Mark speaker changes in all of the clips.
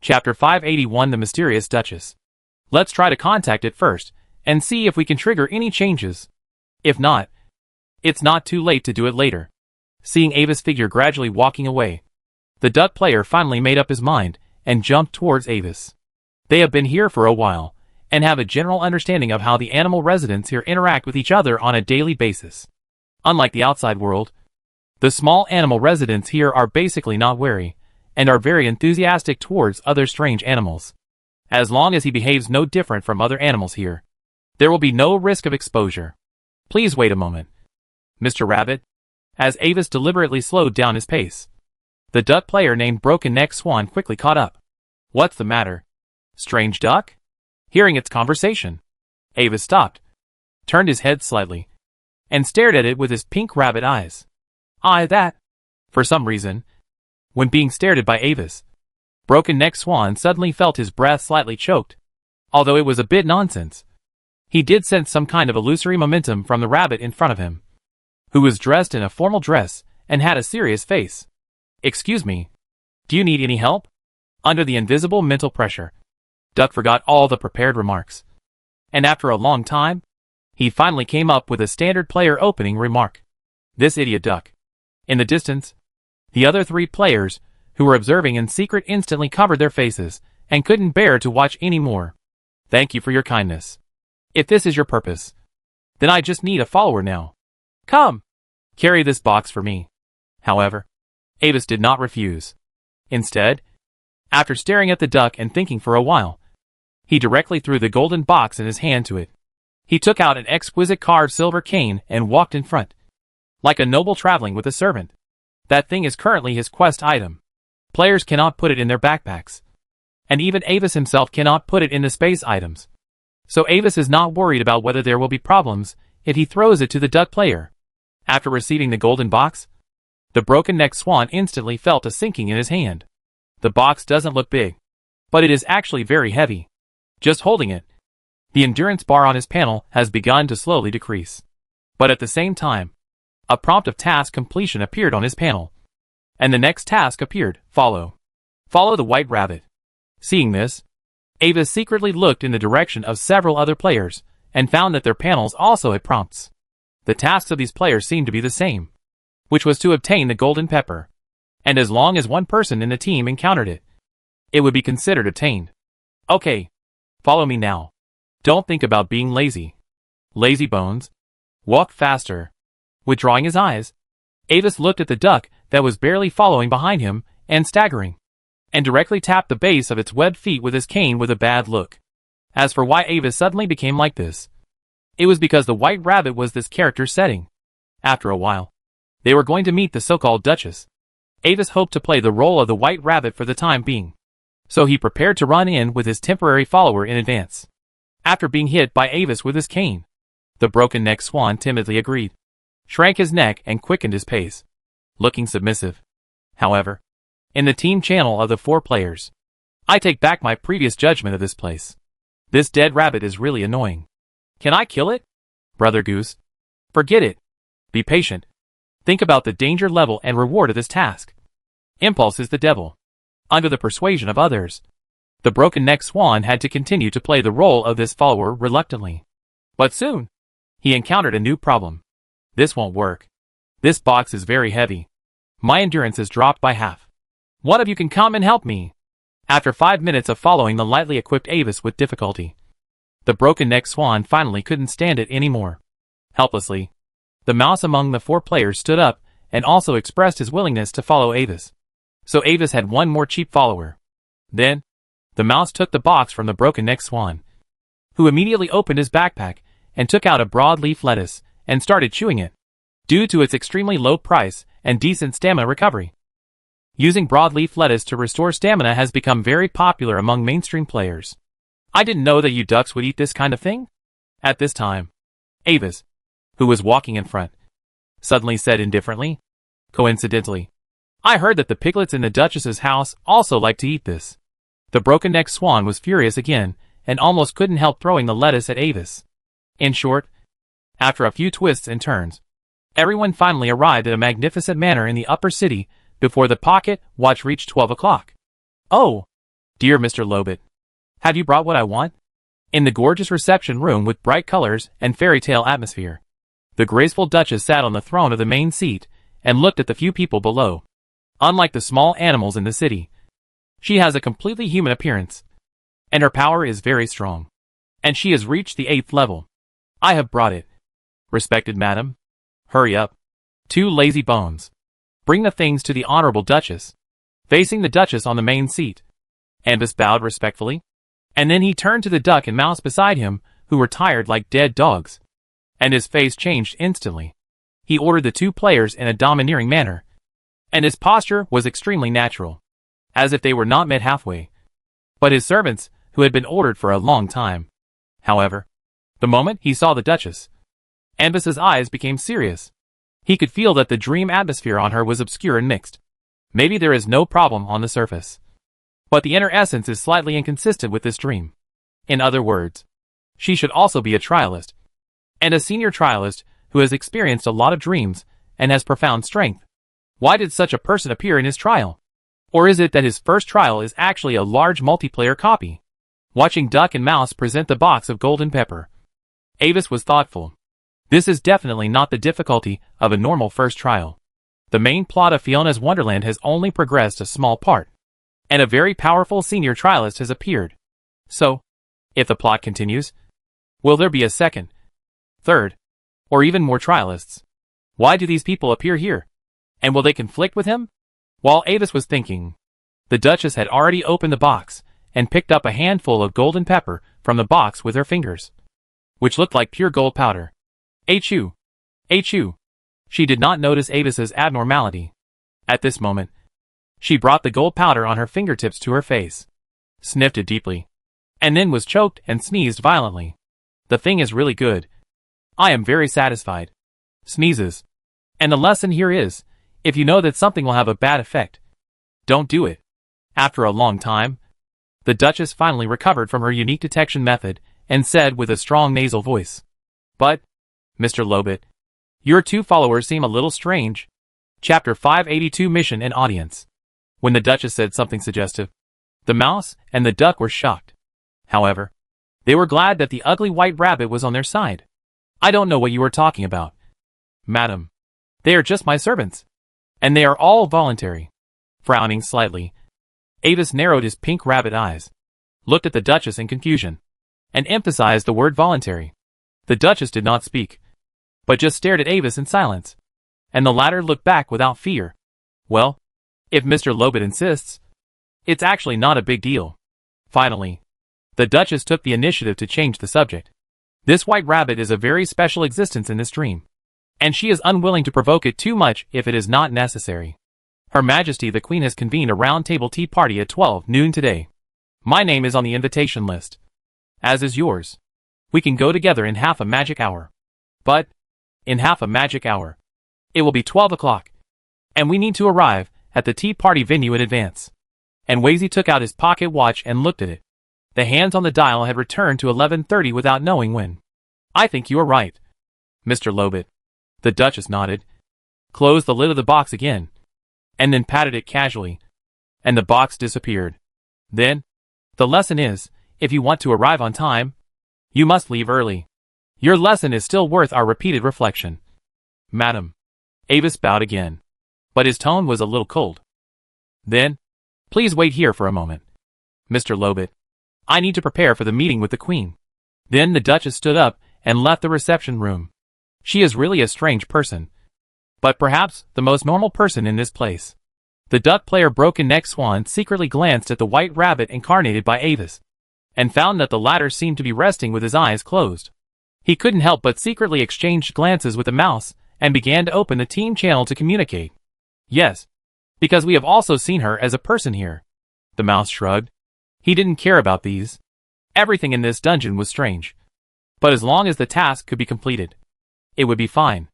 Speaker 1: Chapter 581 The Mysterious Duchess. Let's try to contact it first, and see if we can trigger any changes. If not, it's not too late to do it later. Seeing Ava's figure gradually walking away, the duck player finally made up his mind, and jumped towards Avis. They have been here for a while, and have a general understanding of how the animal residents here interact with each other on a daily basis. Unlike the outside world, the small animal residents here are basically not wary, and are very enthusiastic towards other strange animals. As long as he behaves no different from other animals here, there will be no risk of exposure. Please wait a moment, Mr. Rabbit, as Avis deliberately slowed down his pace. The duck player named Broken Neck Swan quickly caught up. What's the matter, strange duck? Hearing its conversation, Avis stopped, turned his head slightly, and stared at it with his pink rabbit eyes. For some reason, when being stared at by Avis, Broken Neck Swan suddenly felt his breath slightly choked. Although it was a bit nonsense, he did sense some kind of illusory momentum from the rabbit in front of him, who was dressed in a formal dress and had a serious face. Excuse me, do you need any help? Under the invisible mental pressure, Duck forgot all the prepared remarks, and after a long time, he finally came up with a standard player opening remark. This idiot duck. In the distance, the other three players, who were observing in secret, instantly covered their faces, and couldn't bear to watch any more. Thank you for your kindness. If this is your purpose, then I just need a follower now. Come, carry this box for me. However, Avis did not refuse. Instead, after staring at the duck and thinking for a while, he directly threw the golden box in his hand to it. He took out an exquisite carved silver cane and walked in front, like a noble traveling with a servant. That thing is currently his quest item. Players cannot put it in their backpacks, and even Avis himself cannot put it in the space items. So Avis is not worried about whether there will be problems if he throws it to the duck player. After receiving the golden box, the Broken Neck Swan instantly felt a sinking in his hand. The box doesn't look big, but it is actually very heavy. Just holding it, the endurance bar on his panel has begun to slowly decrease. But at the same time, a prompt of task completion appeared on his panel, and the next task appeared, follow the white rabbit. Seeing this, Avis secretly looked in the direction of several other players, and found that their panels also had prompts. The tasks of these players seemed to be the same, which was to obtain the golden pepper, and as long as one person in the team encountered it, it would be considered obtained. Okay, follow me now. Don't think about being lazy. Lazy bones. Walk faster. Withdrawing his eyes, Avis looked at the duck that was barely following behind him and staggering, and directly tapped the base of its webbed feet with his cane with a bad look. As for why Avis suddenly became like this, it was because the white rabbit was this character's setting. After a while, they were going to meet the so-called Duchess. Avis hoped to play the role of the white rabbit for the time being, so he prepared to run in with his temporary follower in advance. After being hit by Avis with his cane, the Broken Neck Swan timidly agreed, shrank his neck and quickened his pace, looking submissive. However, in the team channel of the 4 players, I take back my previous judgment of this place. This dead rabbit is really annoying. Can I kill it? Brother Goose? Forget it. Be patient. Think about the danger level and reward of this task. Impulse is the devil. Under the persuasion of others, the Broken Neck Swan had to continue to play the role of this follower reluctantly. But soon, he encountered a new problem. This won't work. This box is very heavy. My endurance has dropped by half. One of you can come and help me. After 5 minutes of following the lightly equipped Avis with difficulty, the Broken Neck Swan finally couldn't stand it anymore. Helplessly, the mouse among the 4 players stood up and also expressed his willingness to follow Avis. So Avis had one more cheap follower. Then, the mouse took the box from the Broken Neck Swan, who immediately opened his backpack and took out a broadleaf lettuce and started chewing it. Due to its extremely low price and decent stamina recovery, using broadleaf lettuce to restore stamina has become very popular among mainstream players. I didn't know that you ducks would eat this kind of thing. At this time, Avis, who was walking in front, suddenly said indifferently, coincidentally, I heard that the piglets in the Duchess's house also like to eat this. The Broken Neck Swan was furious again and almost couldn't help throwing the lettuce at Avis. In short, after a few twists and turns, everyone finally arrived at a magnificent manor in the upper city before the pocket watch reached 12 o'clock. Oh, Dear Mr. Lobet, have you brought what I want? In the gorgeous reception room with bright colors and fairy tale atmosphere, the graceful Duchess sat on the throne of the main seat and looked at the few people below. Unlike the small animals in the city, she has a completely human appearance, and her power is very strong. And she has reached the 8th level. I have brought it. Respected madam. Hurry up. 2 lazy bones. Bring the things to the Honorable Duchess. Facing the Duchess on the main seat, Ambus bowed respectfully, and then he turned to the duck and mouse beside him, who were tired like dead dogs. And his face changed instantly. He ordered the 2 players in a domineering manner, and his posture was extremely natural, as if they were not met halfway. But his servants, who had been ordered for a long time. However, the moment he saw the Duchess, Ambus's eyes became serious. He could feel that the dream atmosphere on her was obscure and mixed. Maybe there is no problem on the surface, but the inner essence is slightly inconsistent with this dream. In other words, she should also be a trialist, and a senior trialist who has experienced a lot of dreams and has profound strength. Why did such a person appear in his trial? Or is it that his first trial is actually a large multiplayer copy? Watching Duck and Mouse present the box of golden pepper, Avis was thoughtful. This is definitely not the difficulty of a normal first trial. The main plot of Fiona's Wonderland has only progressed a small part, and a very powerful senior trialist has appeared. So, if the plot continues, will there be a second, third, or even more trialists? Why do these people appear here? And will they conflict with him? While Avis was thinking, the Duchess had already opened the box and picked up a handful of golden pepper from the box with her fingers, which looked like pure gold powder. Achoo! Achoo! She did not notice Avis's abnormality. At this moment, she brought the gold powder on her fingertips to her face, sniffed it deeply, and then was choked and sneezed violently. The thing is really good. I am very satisfied. Sneezes. And the lesson here is, if you know that something will have a bad effect, don't do it. After a long time, the Duchess finally recovered from her unique detection method and said with a strong nasal voice, "But, Mr. Lobet, your 2 followers seem a little strange." Chapter 582 Mission and Audience. When the Duchess said something suggestive, the mouse and the duck were shocked. However, they were glad that the ugly white rabbit was on their side. "I don't know what you are talking about, madam. They are just my servants, and they are all voluntary." Frowning slightly, Avis narrowed his pink rabbit eyes, looked at the Duchess in confusion, and emphasized the word voluntary. The Duchess did not speak, but just stared at Avis in silence, and the latter looked back without fear. "Well, if Mr. Lobet insists, it's actually not a big deal." Finally, the Duchess took the initiative to change the subject. This white rabbit is a very special existence in this dream, and she is unwilling to provoke it too much if it is not necessary. Her Majesty the Queen has convened a round-table tea party at 12 noon today. My name is on the invitation list, as is yours. We can go together in half a magic hour. But, in half a magic hour, it will be 12 o'clock, and we need to arrive at the tea party venue in advance. And Wazy took out his pocket watch and looked at it. The hands on the dial had returned to 11:30 without knowing when. "I think you are right, Mr. Lobet." The Duchess nodded, closed the lid of the box again, and then patted it casually, and the box disappeared. Then, the lesson is, if you want to arrive on time, you must leave early. Your lesson is still worth our repeated reflection. "Madam." Avis bowed again, but his tone was a little cold. "Then, please wait here for a moment, Mr. Lobet. I need to prepare for the meeting with the Queen." Then the Duchess stood up and left the reception room. She is really a strange person, but perhaps the most normal person in this place. The duck player Broken Neck Swan secretly glanced at the white rabbit incarnated by Avis, and found that the latter seemed to be resting with his eyes closed. He couldn't help but secretly exchange glances with the mouse, and began to open the team channel to communicate. "Yes, because we have also seen her as a person here." The mouse shrugged. He didn't care about these. Everything in this dungeon was strange. But as long as the task could be completed, it would be fine.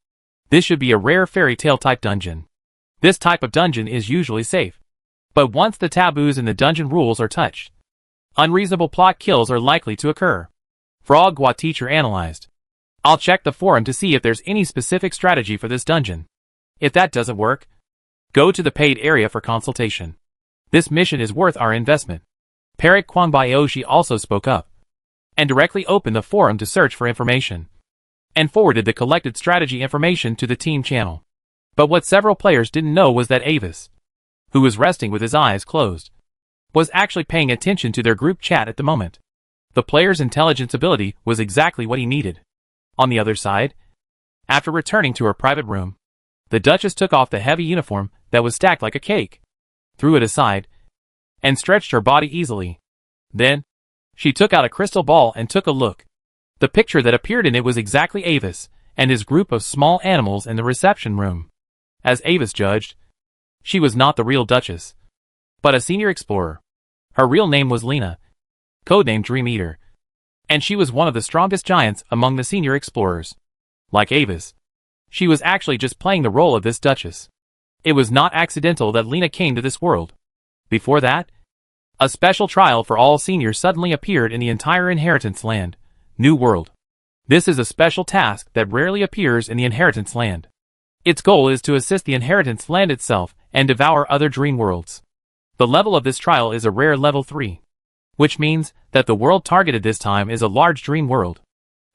Speaker 1: This should be a rare fairy tale type dungeon. This type of dungeon is usually safe. But once the taboos in the dungeon rules are touched, unreasonable plot kills are likely to occur. Frog Gua Teacher analyzed. "I'll check the forum to see if there's any specific strategy for this dungeon. If that doesn't work, go to the paid area for consultation. This mission is worth our investment." Parrot Kwangbayoshi also spoke up, and directly opened the forum to search for information, and forwarded the collected strategy information to the team channel. But what several players didn't know was that Avis, who was resting with his eyes closed, was actually paying attention to their group chat at the moment. The player's intelligence ability was exactly what he needed. On the other side, after returning to her private room, the Duchess took off the heavy uniform that was stacked like a cake, threw it aside, and stretched her body easily. Then, she took out a crystal ball and took a look. The picture that appeared in it was exactly Avis and his group of small animals in the reception room. As Avis judged, she was not the real Duchess, but a senior explorer. Her real name was Lena, codenamed Dream Eater, and she was one of the strongest giants among the senior explorers. Like Avis, she was actually just playing the role of this Duchess. It was not accidental that Lena came to this world. Before that, a special trial for all seniors suddenly appeared in the entire Inheritance Land, New World. This is a special task that rarely appears in the Inheritance Land. Its goal is to assist the Inheritance Land itself and devour other dream worlds. The level of this trial is a rare level 3, which means that the world targeted this time is a large dream world.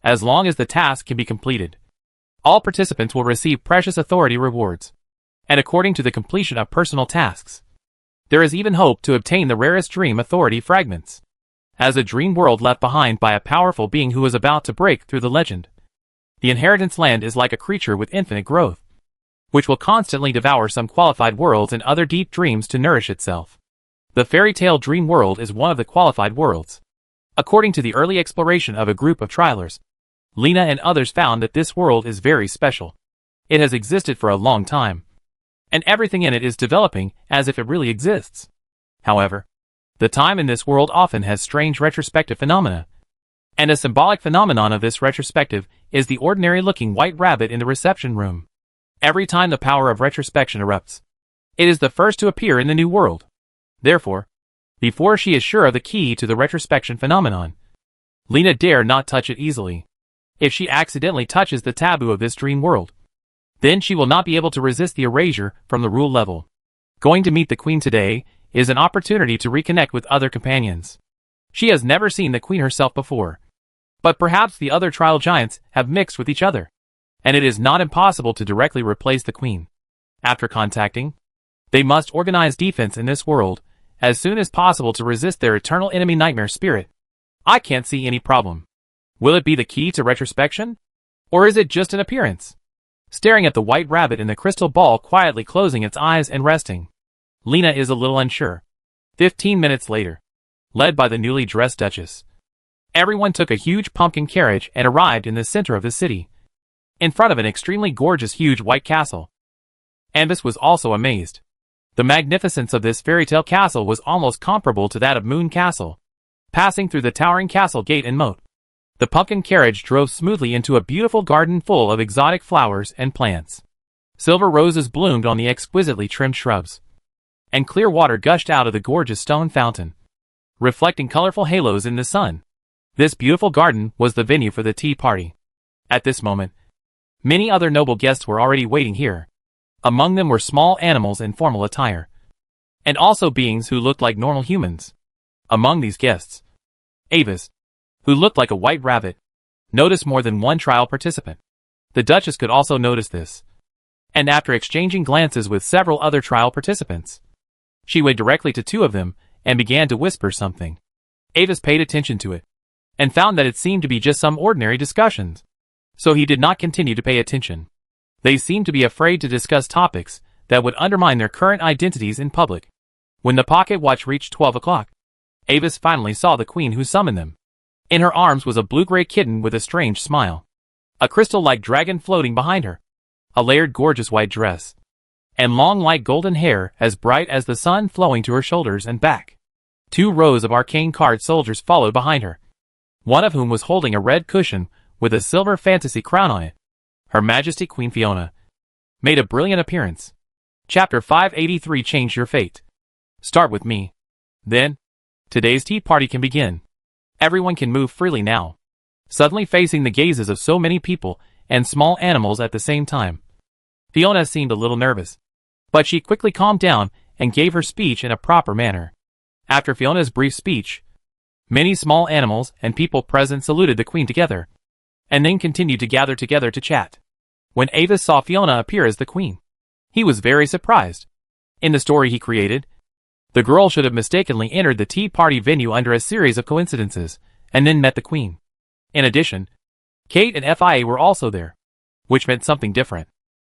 Speaker 1: As long as the task can be completed, all participants will receive precious authority rewards. And according to the completion of personal tasks, there is even hope to obtain the rarest dream authority fragments. As a dream world left behind by a powerful being who is about to break through the legend, the Inheritance Land is like a creature with infinite growth, which will constantly devour some qualified worlds and other deep dreams to nourish itself. The fairy tale dream world is one of the qualified worlds. According to the early exploration of a group of trialers, Lena and others found that this world is very special. It has existed for a long time, and everything in it is developing as if it really exists. However, the time in this world often has strange retrospective phenomena, and a symbolic phenomenon of this retrospective is the ordinary-looking white rabbit in the reception room. Every time the power of retrospection erupts, it is the first to appear in the new world. Therefore, before she is sure of the key to the retrospection phenomenon, Lena dare not touch it easily. If she accidentally touches the taboo of this dream world, then she will not be able to resist the erasure from the rule level. Going to meet the Queen today is an opportunity to reconnect with other companions. She has never seen the Queen herself before, but perhaps the other trial giants have mixed with each other, and it is not impossible to directly replace the Queen. After contacting, they must organize defense in this world as soon as possible to resist their eternal enemy Nightmare Spirit. I can't see any problem. Will it be the key to retrospection? Or is it just an appearance? Staring at the white rabbit in the crystal ball quietly closing its eyes and resting, Lena is a little unsure. 15 minutes later, led by the newly dressed Duchess, everyone took a huge pumpkin carriage and arrived in the center of the city, in front of an extremely gorgeous huge white castle. Avis was also amazed. The magnificence of this fairy tale castle was almost comparable to that of Moon Castle. Passing through the towering castle gate and moat, the pumpkin carriage drove smoothly into a beautiful garden full of exotic flowers and plants. Silver roses bloomed on the exquisitely trimmed shrubs, and clear water gushed out of the gorgeous stone fountain, reflecting colorful halos in the sun. This beautiful garden was the venue for the tea party. At this moment, many other noble guests were already waiting here. Among them were small animals in formal attire, and also beings who looked like normal humans. Among these guests, Avis, who looked like a white rabbit, noticed more than one trial participant. The Duchess could also notice this, and after exchanging glances with several other trial participants, she went directly to two of them and began to whisper something. Avis paid attention to it, and found that it seemed to be just some ordinary discussions, so he did not continue to pay attention. They seemed to be afraid to discuss topics that would undermine their current identities in public. When the pocket watch reached 12 o'clock, Avis finally saw the Queen who summoned them. In her arms was a blue-gray kitten with a strange smile, a crystal-like dragon floating behind her, a layered gorgeous white dress, and long light golden hair as bright as the sun flowing to her shoulders and back. 2 rows of arcane card soldiers followed behind her, one of whom was holding a red cushion with a silver fantasy crown on it. Her Majesty Queen Fiona made a brilliant appearance. Chapter 583 Change Your Fate. Start with me. Then, today's tea party can begin. Everyone can move freely now. Suddenly facing the gazes of so many people and small animals at the same time, Fiona seemed a little nervous, but she quickly calmed down and gave her speech in a proper manner. After Fiona's brief speech, many small animals and people present saluted the queen together, and then continued to gather together to chat. When Avis saw Fiona appear as the queen, he was very surprised. In the story he created, the girl should have mistakenly entered the tea party venue under a series of coincidences, and then met the queen. In addition, Kate and FIA were also there, which meant something different.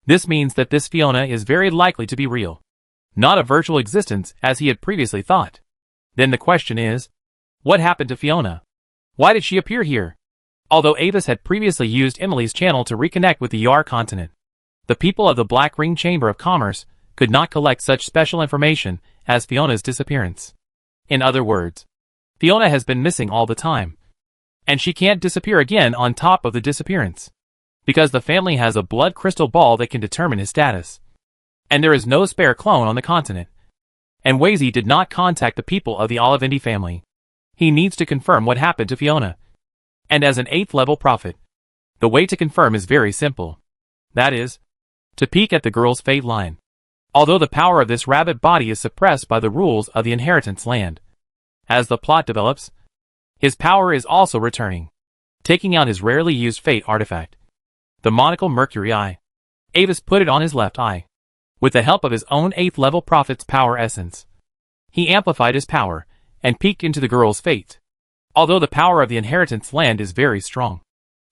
Speaker 1: This means that this Fiona is very likely to be real, not a virtual existence as he had previously thought. Then the question is, what happened to Fiona? Why did she appear here? Although Avis had previously used Emily's channel to reconnect with the Yar continent, the people of the Black Ring Chamber of Commerce could not collect such special information as Fiona's disappearance. In other words, Fiona has been missing all the time, and she can't disappear again on top of the disappearance, because the family has a blood crystal ball that can determine his status. And there is no spare clone on the continent. And Wazy did not contact the people of the Olivendi family. He needs to confirm what happened to Fiona. And as an 8th level prophet, the way to confirm is very simple. That is, to peek at the girl's fate line. Although the power of this rabbit body is suppressed by the rules of the inheritance land, as the plot develops, his power is also returning, taking out his rarely used fate artifact, the monocle Mercury Eye. Avis put it on his left eye. With the help of his own 8th level prophet's power essence, he amplified his power and peeked into the girl's fate. Although the power of the inheritance land is very strong,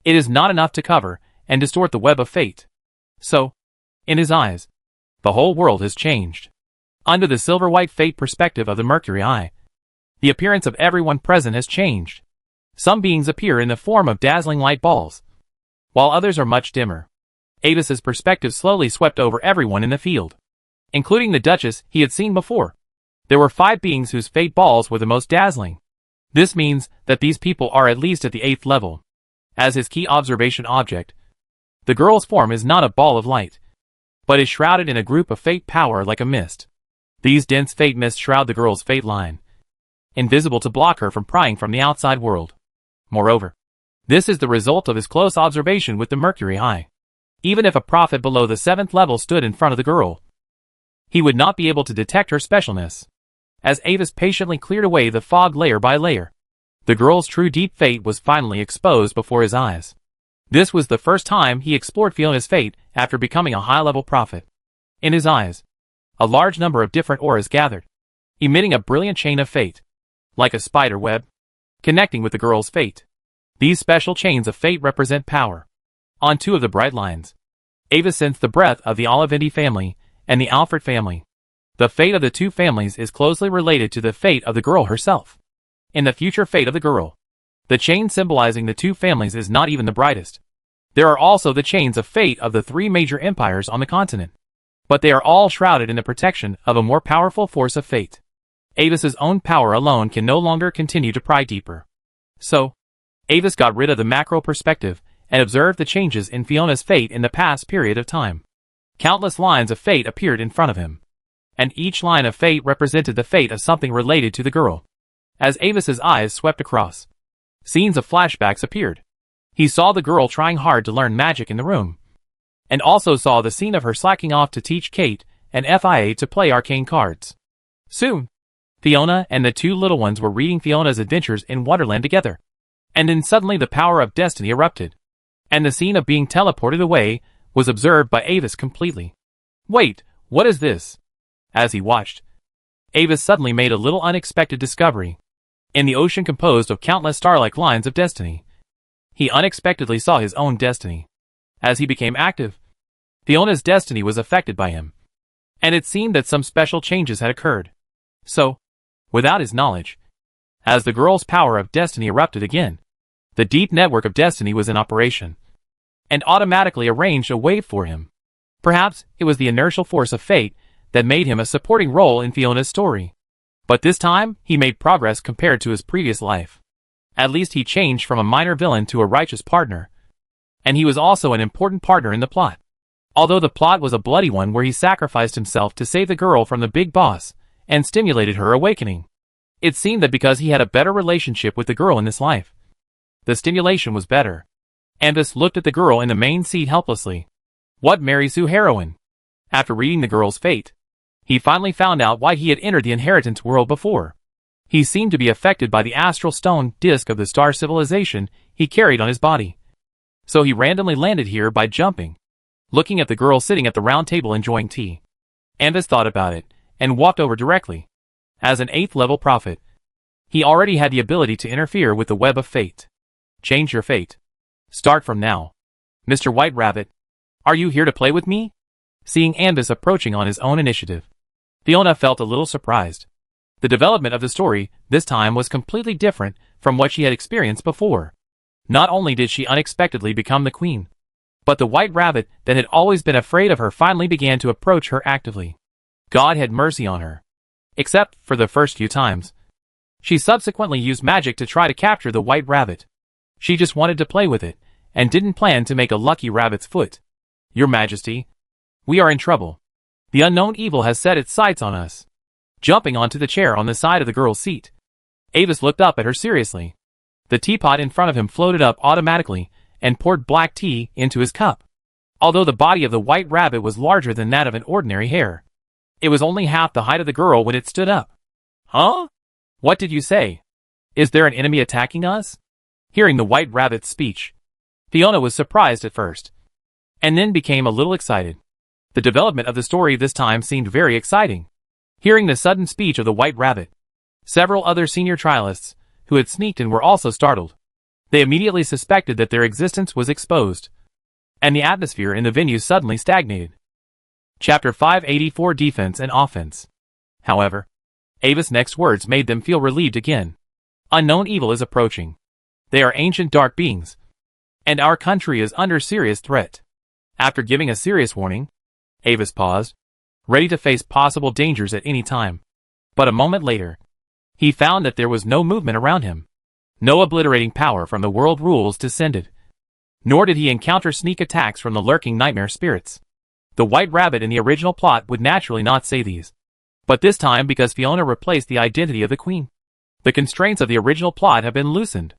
Speaker 1: it is not enough to cover and distort the web of fate. So, in his eyes, the whole world has changed. Under the silver-white fate perspective of the Mercury Eye, the appearance of everyone present has changed. Some beings appear in the form of dazzling light balls, while others are much dimmer. Avis's perspective slowly swept over everyone in the field, including the Duchess he had seen before. There were 5 beings whose fate balls were the most dazzling. This means that these people are at least at the 8th level. As his key observation object, the girl's form is not a ball of light, but is shrouded in a group of fate power like a mist. These dense fate mists shroud the girl's fate line, invisible to block her from prying from the outside world. Moreover, this is the result of his close observation with the Mercury Eye. Even if a prophet below the 7th level stood in front of the girl, he would not be able to detect her specialness. As Avis patiently cleared away the fog layer by layer, the girl's true deep fate was finally exposed before his eyes. This was the first time he explored Fiona's fate after becoming a high-level prophet. In his eyes, a large number of different auras gathered, emitting a brilliant chain of fate, like a spider web, connecting with the girl's fate. These special chains of fate represent power. On 2 of the bright lines, Avis sensed the breath of the Olivendi family and the Alfred family. The fate of the 2 families is closely related to the fate of the girl herself. In the future fate of the girl, the chain symbolizing the 2 families is not even the brightest. There are also the chains of fate of the 3 major empires on the continent, but they are all shrouded in the protection of a more powerful force of fate. Avis's own power alone can no longer continue to pry deeper. So, Avis got rid of the macro perspective and observed the changes in Fiona's fate in the past period of time. Countless lines of fate appeared in front of him, and each line of fate represented the fate of something related to the girl. As Avis's eyes swept across, scenes of flashbacks appeared. He saw the girl trying hard to learn magic in the room, and also saw the scene of her slacking off to teach Kate and FIA to play arcane cards. Soon, Fiona and the 2 little ones were reading Fiona's adventures in Wonderland together, and then suddenly the power of destiny erupted, and the scene of being teleported away was observed by Avis completely. Wait, what is this? As he watched, Avis suddenly made a little unexpected discovery. In the ocean composed of countless star-like lines of destiny, he unexpectedly saw his own destiny. As he became active, Fiona's destiny was affected by him, and it seemed that some special changes had occurred. So, without his knowledge, as the girl's power of destiny erupted again, the deep network of destiny was in operation, and automatically arranged a wave for him. Perhaps it was the inertial force of fate that made him a supporting role in Fiona's story. But this time, he made progress compared to his previous life. At least he changed from a minor villain to a righteous partner, and he was also an important partner in the plot. Although the plot was a bloody one where he sacrificed himself to save the girl from the big boss and stimulated her awakening. It seemed that because he had a better relationship with the girl in this life, the stimulation was better. Avis looked at the girl in the main seat helplessly. What Mary Sue heroine? After reading the girl's fate, he finally found out why he had entered the inheritance world before. He seemed to be affected by the astral stone disk of the star civilization he carried on his body. So he randomly landed here by jumping. Looking at the girl sitting at the round table enjoying tea, Anvis thought about it, and walked over directly. As an 8th level prophet, he already had the ability to interfere with the web of fate. Change your fate. Start from now. Mr. White Rabbit, are you here to play with me? Seeing Anvis approaching on his own initiative, Fiona felt a little surprised. The development of the story this time was completely different from what she had experienced before. Not only did she unexpectedly become the queen, but the White Rabbit that had always been afraid of her finally began to approach her actively. God had mercy on her. Except for the first few times. She subsequently used magic to try to capture the White Rabbit. She just wanted to play with it, and didn't plan to make a lucky rabbit's foot. Your Majesty, we are in trouble. The unknown evil has set its sights on us. Jumping onto the chair on the side of the girl's seat, Avis looked up at her seriously. The teapot in front of him floated up automatically and poured black tea into his cup. Although the body of the White Rabbit was larger than that of an ordinary hare, it was only half the height of the girl when it stood up. Huh? What did you say? Is there an enemy attacking us? Hearing the White Rabbit's speech, Fiona was surprised at first, and then became a little excited. The development of the story this time seemed very exciting. Hearing the sudden speech of the White Rabbit, several other senior trialists, who had sneaked in, were also startled. They immediately suspected that their existence was exposed, and the atmosphere in the venue suddenly stagnated. Chapter 584 Defense and Offense. However, Ava's next words made them feel relieved again. Unknown evil is approaching. They are ancient dark beings, and our country is under serious threat. After giving a serious warning, Avis paused, ready to face possible dangers at any time. But a moment later, he found that there was no movement around him. No obliterating power from the world rules descended. Nor did he encounter sneak attacks from the lurking nightmare spirits. The White Rabbit in the original plot would naturally not say these. But this time, because Fiona replaced the identity of the queen, the constraints of the original plot have been loosened.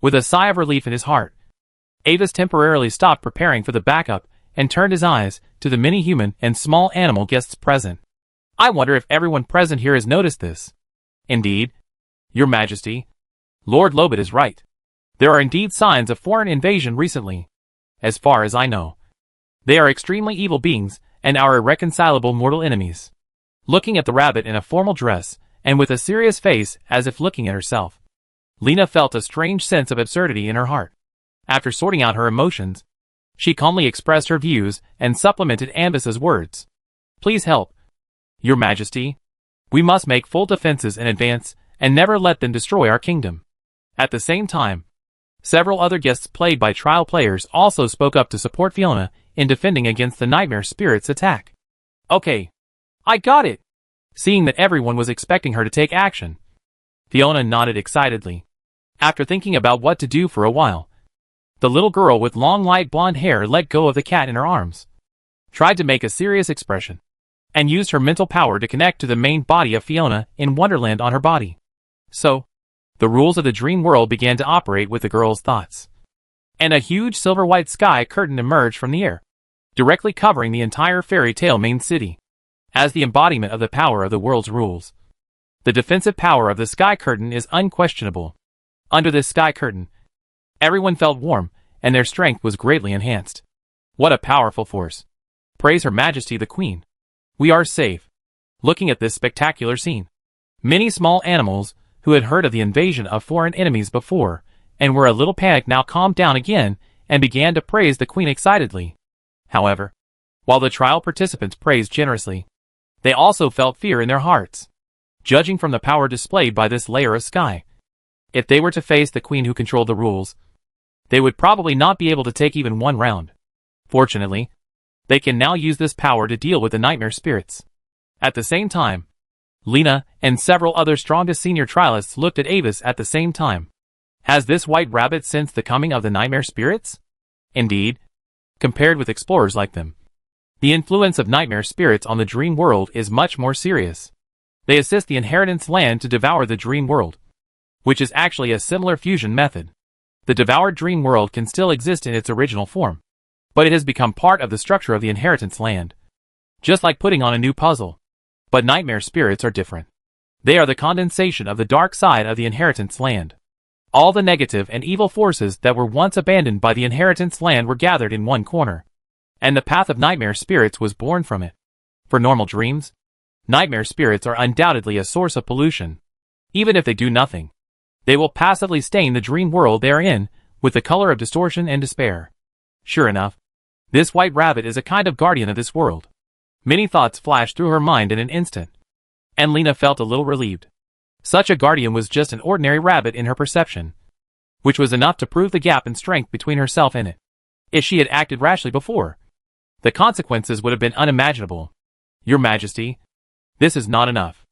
Speaker 1: With a sigh of relief in his heart, Avis temporarily stopped preparing for the backup and turned his eyes to the many human and small animal guests present. I wonder if everyone present here has noticed this. Indeed, Your Majesty, Lord Lobot is right. There are indeed signs of foreign invasion recently. As far as I know, they are extremely evil beings and our irreconcilable mortal enemies. Looking at the rabbit in a formal dress and with a serious face as if looking at herself, Lena felt a strange sense of absurdity in her heart. After sorting out her emotions, she calmly expressed her views and supplemented Anvis's words. Please help. Your Majesty, we must make full defenses in advance and never let them destroy our kingdom. At the same time, several other guests played by trial players also spoke up to support Fiona in defending against the nightmare spirit's attack. Okay, I got it. Seeing that everyone was expecting her to take action, Fiona nodded excitedly. After thinking about what to do for a while, the little girl with long light blonde hair let go of the cat in her arms, tried to make a serious expression, and used her mental power to connect to the main body of Fiona in Wonderland on her body. So, the rules of the dream world began to operate with the girl's thoughts. And a huge silver-white sky curtain emerged from the air, directly covering the entire fairy tale main city, as the embodiment of the power of the world's rules. The defensive power of the sky curtain is unquestionable. Under this sky curtain, everyone felt warm, and their strength was greatly enhanced. What a powerful force. Praise Her Majesty the Queen. We are safe. Looking at this spectacular scene, many small animals who had heard of the invasion of foreign enemies before and were a little panicked now calmed down again and began to praise the Queen excitedly. However, while the trial participants praised generously, they also felt fear in their hearts. Judging from the power displayed by this layer of sky, if they were to face the Queen who controlled the rules, they would probably not be able to take even one round. Fortunately, they can now use this power to deal with the nightmare spirits. At the same time, Lena and several other strongest senior trialists looked at Avis at the same time. Has this White Rabbit sensed the coming of the nightmare spirits? Indeed, compared with explorers like them, the influence of nightmare spirits on the dream world is much more serious. They assist the inheritance land to devour the dream world, which is actually a similar fusion method. The devoured dream world can still exist in its original form, but it has become part of the structure of the inheritance land. Just like putting on a new puzzle. But nightmare spirits are different. They are the condensation of the dark side of the inheritance land. All the negative and evil forces that were once abandoned by the inheritance land were gathered in one corner. And the path of nightmare spirits was born from it. For normal dreams, nightmare spirits are undoubtedly a source of pollution. Even if they do nothing, they will passively stain the dream world they are in with the color of distortion and despair. Sure enough, this white rabbit is a kind of guardian of this world. Many thoughts flashed through her mind in an instant, and Lena felt a little relieved. Such a guardian was just an ordinary rabbit in her perception, which was enough to prove the gap in strength between herself and it. If she had acted rashly before, the consequences would have been unimaginable. Your Majesty, this is not enough.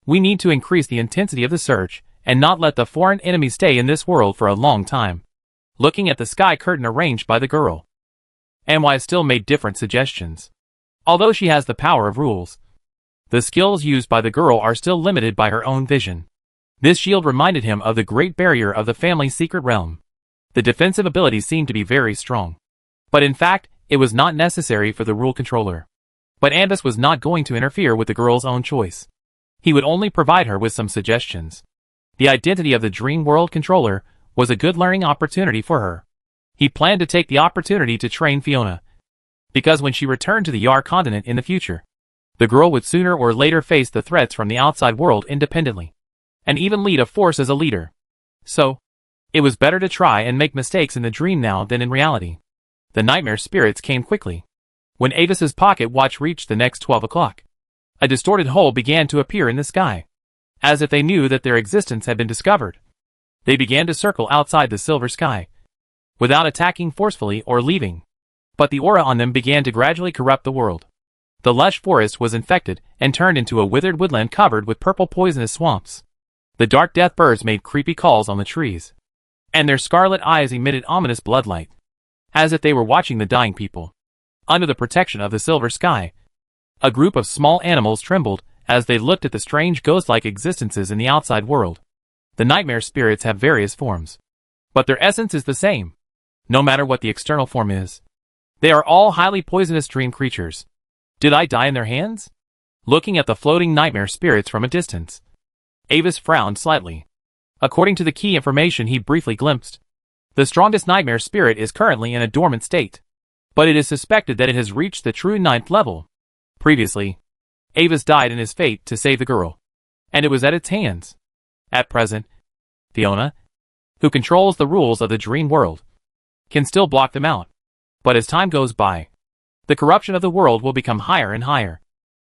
Speaker 1: We need to increase the intensity of the search and not let the foreign enemy stay in this world for a long time. Looking at the sky curtain arranged by the girl, MY still made different suggestions. Although she has the power of rules, the skills used by the girl are still limited by her own vision. This shield reminded him of the great barrier of the family's secret realm. The defensive abilities seemed to be very strong. But in fact, it was not necessary for the rule controller. But Ambus was not going to interfere with the girl's own choice. He would only provide her with some suggestions. The identity of the Dream World controller was a good learning opportunity for her. He planned to take the opportunity to train Fiona, because when she returned to the Yar continent in the future, the girl would sooner or later face the threats from the outside world independently, and even lead a force as a leader. So, it was better to try and make mistakes in the dream now than in reality. The nightmare spirits came quickly. When Avis's pocket watch reached the next 12 o'clock, a distorted hole began to appear in the sky, as if they knew that their existence had been discovered. They began to circle outside the silver sky, without attacking forcefully or leaving. But the aura on them began to gradually corrupt the world. The lush forest was infected and turned into a withered woodland covered with purple poisonous swamps. The dark death birds made creepy calls on the trees, and their scarlet eyes emitted ominous bloodlight, as if they were watching the dying people. Under the protection of the silver sky, a group of small animals trembled as they looked at the strange ghost-like existences in the outside world. The nightmare spirits have various forms, but their essence is the same, no matter what the external form is. They are all highly poisonous dream creatures. Did I die in their hands? Looking at the floating nightmare spirits from a distance, Avis frowned slightly. According to the key information he briefly glimpsed, the strongest nightmare spirit is currently in a dormant state, but it is suspected that it has reached the true 9th level. Previously, Avis died in his fate to save the girl, and it was at its hands. At present, Fiona, who controls the rules of the dream world, can still block them out. But as time goes by, the corruption of the world will become higher and higher,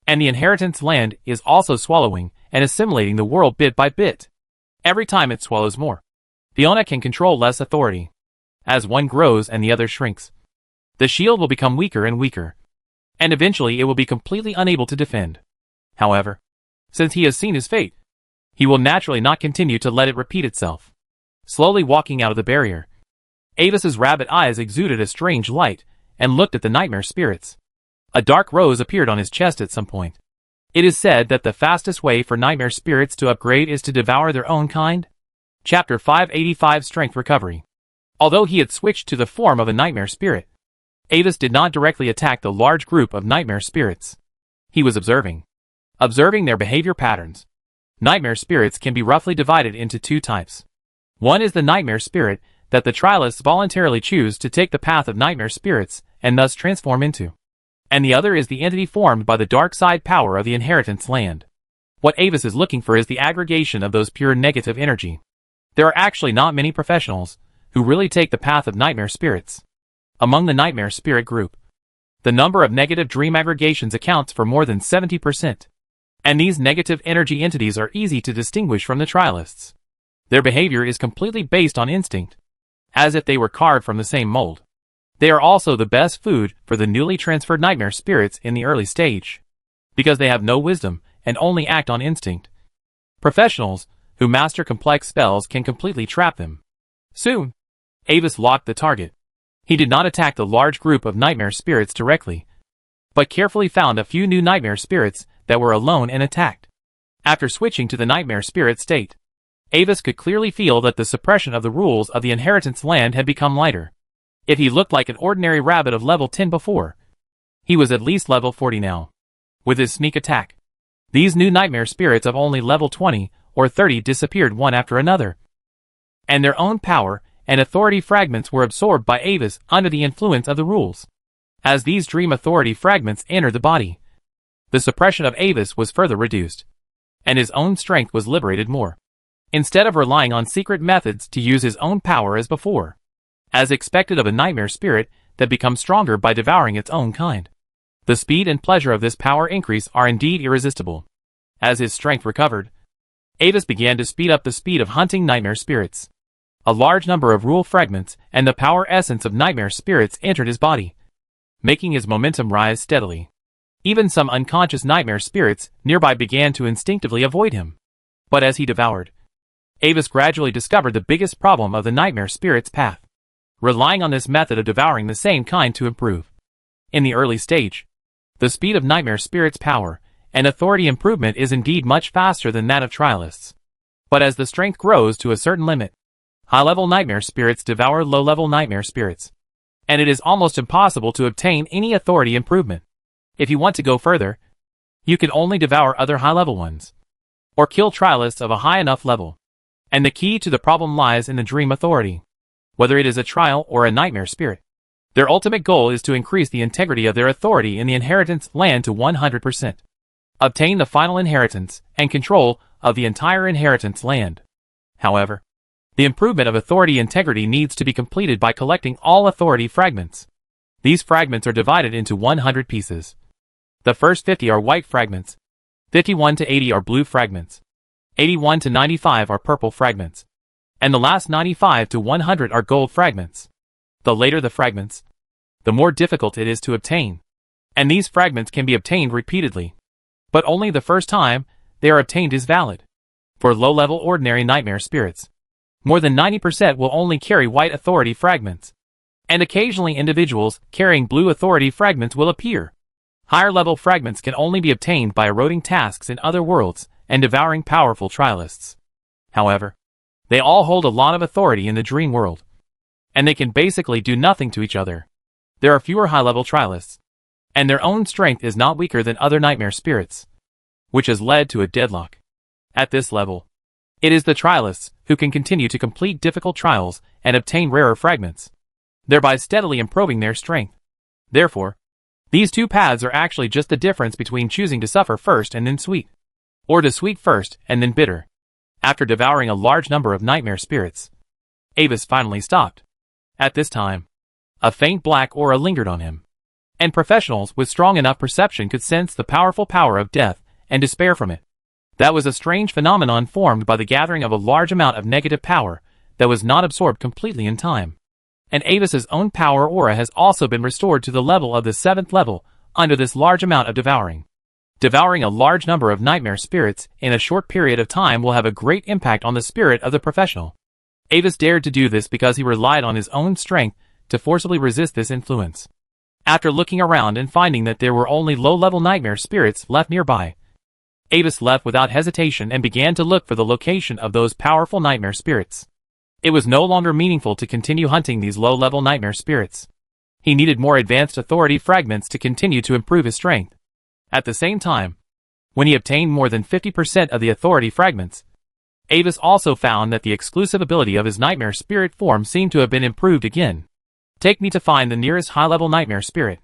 Speaker 1: and the inheritance land is also swallowing and assimilating the world bit by bit. Every time it swallows more, Fiona can control less authority. As one grows and the other shrinks, the shield will become weaker and weaker, and eventually it will be completely unable to defend. However, since he has seen his fate, he will naturally not continue to let it repeat itself. Slowly walking out of the barrier, Avis's rabbit eyes exuded a strange light and looked at the nightmare spirits. A dark rose appeared on his chest at some point. It is said that the fastest way for nightmare spirits to upgrade is to devour their own kind. Chapter 585 Strength Recovery. Although he had switched to the form of a nightmare spirit, Avis did not directly attack the large group of nightmare spirits. He was observing their behavior patterns. Nightmare spirits can be roughly divided into two types. One is the nightmare spirit that the trialists voluntarily choose to take the path of nightmare spirits and thus transform into. And the other is the entity formed by the dark side power of the inheritance land. What Avis is looking for is the aggregation of those pure negative energy. There are actually not many professionals who really take the path of nightmare spirits. Among the nightmare spirit group, the number of negative dream aggregations accounts for more than 70%. And these negative energy entities are easy to distinguish from the trialists. Their behavior is completely based on instinct, as if they were carved from the same mold. They are also the best food for the newly transferred nightmare spirits in the early stage, because they have no wisdom and only act on instinct. Professionals who master complex spells can completely trap them. Soon, Avis locked the target. He did not attack the large group of nightmare spirits directly, but carefully found a few new nightmare spirits that were alone and attacked. After switching to the nightmare spirit state, Avis could clearly feel that the suppression of the rules of the inheritance land had become lighter. If he looked like an ordinary rabbit of level 10 before, he was at least level 40 now. With his sneak attack, These new nightmare spirits of only level 20 or 30 disappeared one after another, and their own power and authority fragments were absorbed by Avis under the influence of the rules. As these dream authority fragments entered the body, the suppression of Avis was further reduced, and his own strength was liberated more. Instead of relying on secret methods to use his own power as before, as expected of a nightmare spirit that becomes stronger by devouring its own kind. The speed and pleasure of this power increase are indeed irresistible. As his strength recovered, Avis began to speed up the speed of hunting nightmare spirits. A large number of rule fragments and the power essence of nightmare spirits entered his body, making his momentum rise steadily. Even some unconscious nightmare spirits nearby began to instinctively avoid him. But as he devoured, Avis gradually discovered the biggest problem of the nightmare spirit's path, relying on this method of devouring the same kind to improve. In the early stage, the speed of nightmare spirit's power and authority improvement is indeed much faster than that of trialists. But as the strength grows to a certain limit, high-level nightmare spirits devour low-level nightmare spirits, and it is almost impossible to obtain any authority improvement. If you want to go further, you can only devour other high-level ones, or kill trialists of a high enough level. And the key to the problem lies in the dream authority. Whether it is a trial or a nightmare spirit, their ultimate goal is to increase the integrity of their authority in the inheritance land to 100%. Obtain the final inheritance and control of the entire inheritance land. However, the improvement of authority integrity needs to be completed by collecting all authority fragments. These fragments are divided into 100 pieces. The first 50 are white fragments, 51 to 80 are blue fragments, 81 to 95 are purple fragments, and the last 95 to 100 are gold fragments. The later the fragments, the more difficult it is to obtain, and these fragments can be obtained repeatedly. But only the first time they are obtained is valid. For low-level ordinary nightmare spirits, more than 90% will only carry white authority fragments, and occasionally individuals carrying blue authority fragments will appear. Higher-level fragments can only be obtained by eroding tasks in other worlds and devouring powerful trialists. However, they all hold a lot of authority in the dream world, and they can basically do nothing to each other. There are fewer high-level trialists, and their own strength is not weaker than other nightmare spirits, which has led to a deadlock. At this level, it is the trialists who can continue to complete difficult trials and obtain rarer fragments, thereby steadily improving their strength. Therefore, these two paths are actually just the difference between choosing to suffer first and then sweet, or to sweet first and then bitter. After devouring a large number of nightmare spirits, Avis finally stopped. At this time, a faint black aura lingered on him, and professionals with strong enough perception could sense the powerful power of death and despair from it. That was a strange phenomenon formed by the gathering of a large amount of negative power that was not absorbed completely in time. And Avis's own power aura has also been restored to the level of the 7th level under this large amount of devouring. Devouring a large number of nightmare spirits in a short period of time will have a great impact on the spirit of the professional. Avis dared to do this because he relied on his own strength to forcibly resist this influence. After looking around and finding that there were only low-level nightmare spirits left nearby, Avis left without hesitation and began to look for the location of those powerful nightmare spirits. It was no longer meaningful to continue hunting these low-level nightmare spirits. He needed more advanced authority fragments to continue to improve his strength. At the same time, when he obtained more than 50% of the authority fragments, Avis also found that the exclusive ability of his nightmare spirit form seemed to have been improved again. Take me to find the nearest high-level nightmare spirit.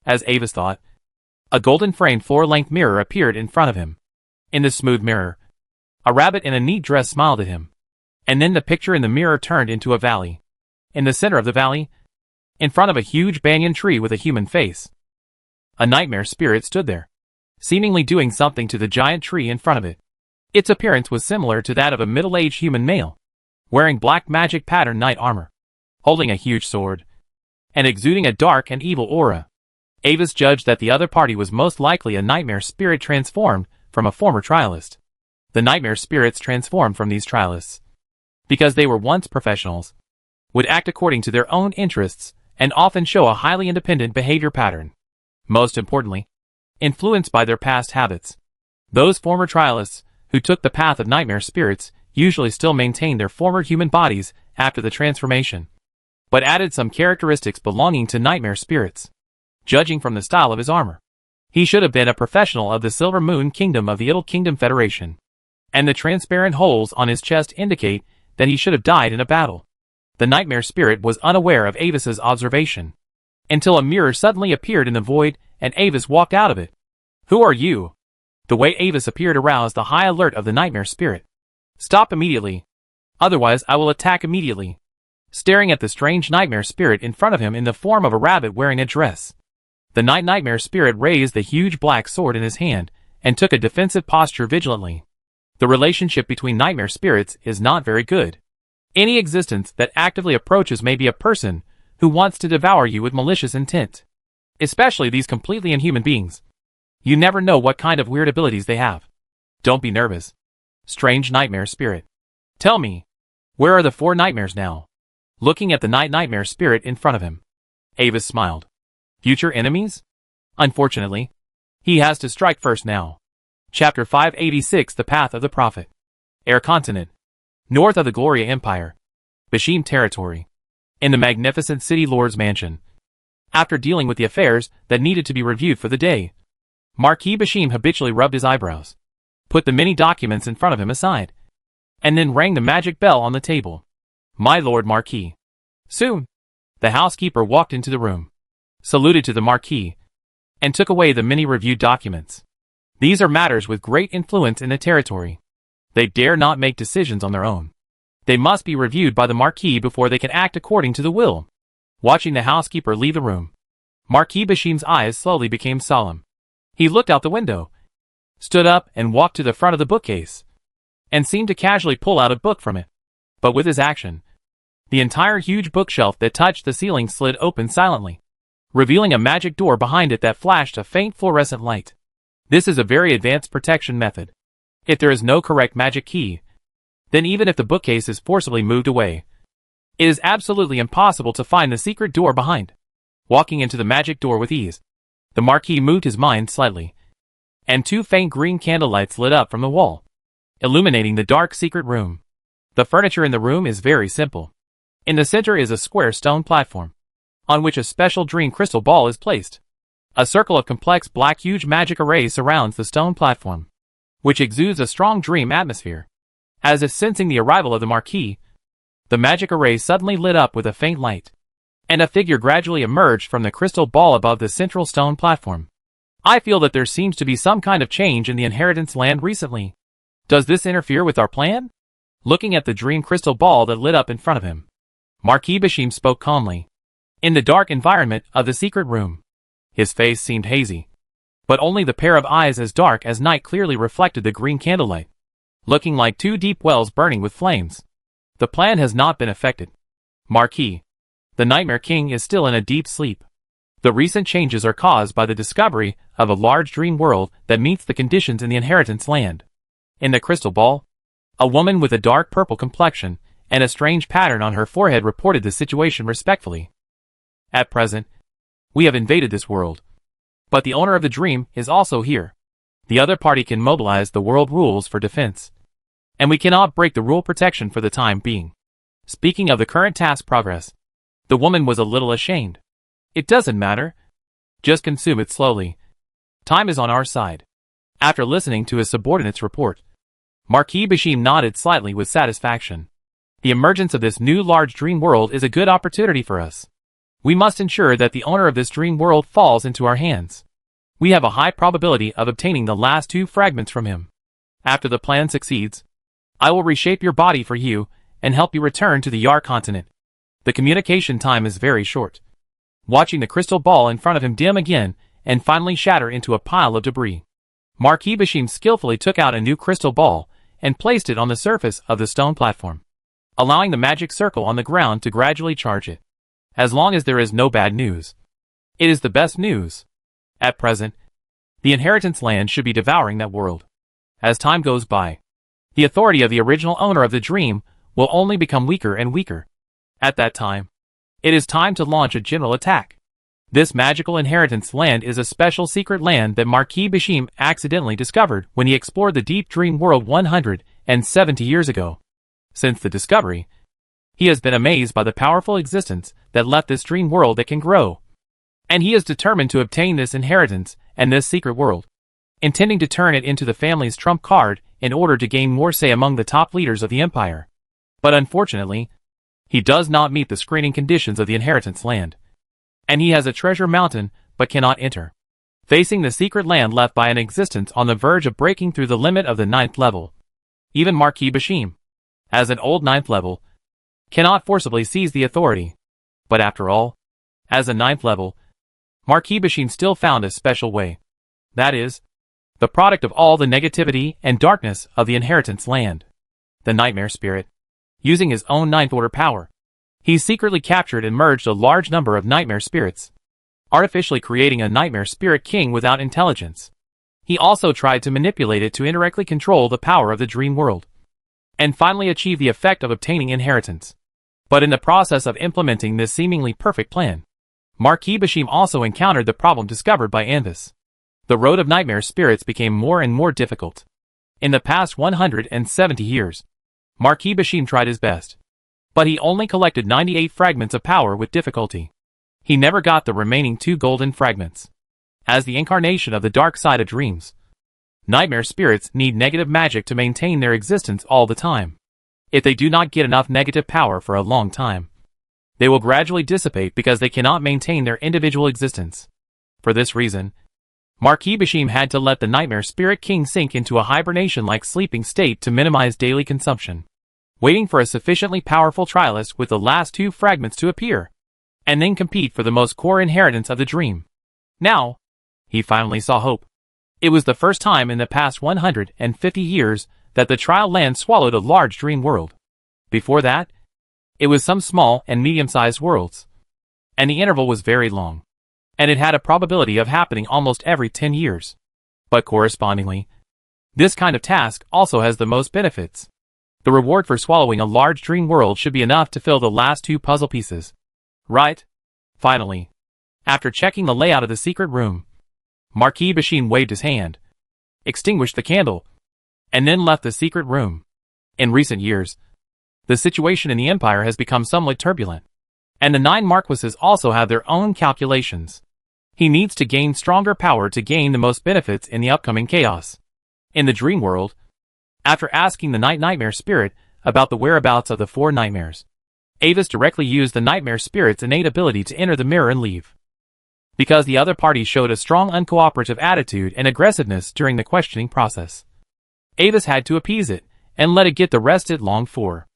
Speaker 1: As Avis thought, a golden-framed floor-length mirror appeared in front of him. In the smooth mirror, a rabbit in a neat dress smiled at him, and then the picture in the mirror turned into a valley. In the center of the valley, in front of a huge banyan tree with a human face, a nightmare spirit stood there, seemingly doing something to the giant tree in front of it. Its appearance was similar to that of a middle-aged human male, wearing black magic pattern knight armor, holding a huge sword, and exuding a dark and evil aura. Avis judged that the other party was most likely a nightmare spirit transformed from a former trialist. The nightmare spirits transformed from these trialists, because they were once professionals, would act according to their own interests and often show a highly independent behavior pattern. Most importantly, influenced by their past habits. Those former trialists who took the path of nightmare spirits usually still maintained their former human bodies after the transformation, but added some characteristics belonging to nightmare spirits. Judging from the style of his armor, He should have been a professional of the Silver Moon Kingdom of the Idle Kingdom Federation. And the transparent holes on his chest indicate that he should have died in a battle. The nightmare spirit was unaware of Avis's observation, until a mirror suddenly appeared in the void and Avis walked out of it. Who are you? The way Avis appeared aroused the high alert of the nightmare spirit. Stop immediately. Otherwise I will attack immediately. Staring at the strange nightmare spirit in front of him in the form of a rabbit wearing a dress, the nightmare spirit raised the huge black sword in his hand and took a defensive posture vigilantly. The relationship between nightmare spirits is not very good. Any existence that actively approaches may be a person who wants to devour you with malicious intent. Especially these completely inhuman beings. You never know what kind of weird abilities they have. Don't be nervous. Strange nightmare spirit. Tell me, where are the 4 nightmares now? Looking at the nightmare spirit in front of him, Avis smiled. Future enemies? Unfortunately, he has to strike first now. Chapter 586 The Path of the Prophet. Air Continent. North of the Gloria Empire. Bashim Territory. In the magnificent City Lord's Mansion. After dealing with the affairs that needed to be reviewed for the day, Marquis Bashim habitually rubbed his eyebrows, put the many documents in front of him aside, and then rang the magic bell on the table. My Lord Marquis. Soon, the housekeeper walked into the room, saluted to the Marquis, and took away the many reviewed documents. These are matters with great influence in the territory. They dare not make decisions on their own. They must be reviewed by the Marquis before they can act according to the will. Watching the housekeeper leave the room, Marquis Bashim's eyes slowly became solemn. He looked out the window, stood up and walked to the front of the bookcase, and seemed to casually pull out a book from it. But with his action, the entire huge bookshelf that touched the ceiling slid open silently, revealing a magic door behind it that flashed a faint fluorescent light. This is a very advanced protection method. If there is no correct magic key, then even if the bookcase is forcibly moved away, it is absolutely impossible to find the secret door behind. Walking into the magic door with ease, the Marquis moved his mind slightly, and 2 faint green candlelights lit up from the wall, illuminating the dark secret room. The furniture in the room is very simple. In the center is a square stone platform, on which a special dream crystal ball is placed. A circle of complex black huge magic array surrounds the stone platform, which exudes a strong dream atmosphere. As if sensing the arrival of the Marquis, the magic array suddenly lit up with a faint light, and a figure gradually emerged from the crystal ball above the central stone platform. I feel that there seems to be some kind of change in the inheritance land recently. Does this interfere with our plan? Looking at the dream crystal ball that lit up in front of him, Marquis Bashim spoke calmly. In the dark environment of the secret room, his face seemed hazy, but only the pair of eyes as dark as night clearly reflected the green candlelight, looking like 2 deep wells burning with flames. The plan has not been affected. Marquis, the Nightmare King is still in a deep sleep. The recent changes are caused by the discovery of a large dream world that meets the conditions in the inheritance land. In the crystal ball, a woman with a dark purple complexion and a strange pattern on her forehead reported the situation respectfully. At present, we have invaded this world, but the owner of the dream is also here. The other party can mobilize the world rules for defense, and we cannot break the rule protection for the time being. Speaking of the current task progress, the woman was a little ashamed. It doesn't matter. Just consume it slowly. Time is on our side. After listening to his subordinate's report, Marquis Bashim nodded slightly with satisfaction. The emergence of this new large dream world is a good opportunity for us. We must ensure that the owner of this dream world falls into our hands. We have a high probability of obtaining the last 2 fragments from him. After the plan succeeds, I will reshape your body for you and help you return to the Yar continent. The communication time is very short. Watching the crystal ball in front of him dim again and finally shatter into a pile of debris, Marquis Bashim skillfully took out a new crystal ball and placed it on the surface of the stone platform, allowing the magic circle on the ground to gradually charge it. As long as there is no bad news, it is the best news. At present, the inheritance land should be devouring that world. As time goes by, the authority of the original owner of the dream will only become weaker and weaker. At that time, it is time to launch a general attack. This magical inheritance land is a special secret land that Marquis Bashim accidentally discovered when he explored the deep dream world 170 years ago. Since the discovery, he has been amazed by the powerful existence that left this dream world that can grow. And he is determined to obtain this inheritance and this secret world, intending to turn it into the family's trump card in order to gain more say among the top leaders of the empire. But unfortunately, he does not meet the screening conditions of the inheritance land. And he has a treasure mountain, but cannot enter. Facing the secret land left by an existence on the verge of breaking through the limit of the 9th level. Even Marquis Bashim, as an old 9th level, cannot forcibly seize the authority. But after all, as a 9th level, Marquis Bashim still found a special way. That is, the product of all the negativity and darkness of the inheritance land. The Nightmare Spirit. Using his own 9th order power, he secretly captured and merged a large number of nightmare spirits, artificially creating a nightmare spirit king without intelligence. He also tried to manipulate it to indirectly control the power of the dream world, and finally achieve the effect of obtaining inheritance. But in the process of implementing this seemingly perfect plan, Marquis Bashim also encountered the problem discovered by Anvis. The road of nightmare spirits became more and more difficult. In the past 170 years, Marquis Bashim tried his best, but he only collected 98 fragments of power with difficulty. He never got the remaining 2 golden fragments. As the incarnation of the dark side of dreams, nightmare spirits need negative magic to maintain their existence all the time. If they do not get enough negative power for a long time, they will gradually dissipate because they cannot maintain their individual existence. For this reason, Marquis Bashim had to let the Nightmare Spirit King sink into a hibernation-like sleeping state to minimize daily consumption, waiting for a sufficiently powerful trialist with the last 2 fragments to appear, and then compete for the most core inheritance of the dream. Now, he finally saw hope. It was the first time in the past 150 years that the trial land swallowed a large dream world. Before that, it was some small and medium-sized worlds, and the interval was very long, and it had a probability of happening almost every 10 years. But correspondingly, this kind of task also has the most benefits. The reward for swallowing a large dream world should be enough to fill the last 2 puzzle pieces. Right? Finally, after checking the layout of the secret room, Marquis Bashim waved his hand, extinguished the candle, and then left the secret room. In recent years, the situation in the empire has become somewhat turbulent, and the 9 marquises also have their own calculations. He needs to gain stronger power to gain the most benefits in the upcoming chaos. In the dream world, after asking the Nightmare Spirit about the whereabouts of the 4 nightmares, Avis directly used the Nightmare Spirit's innate ability to enter the mirror and leave. Because the other party showed a strong uncooperative attitude and aggressiveness during the questioning process, Avis had to appease it and let it get the rest it longed for.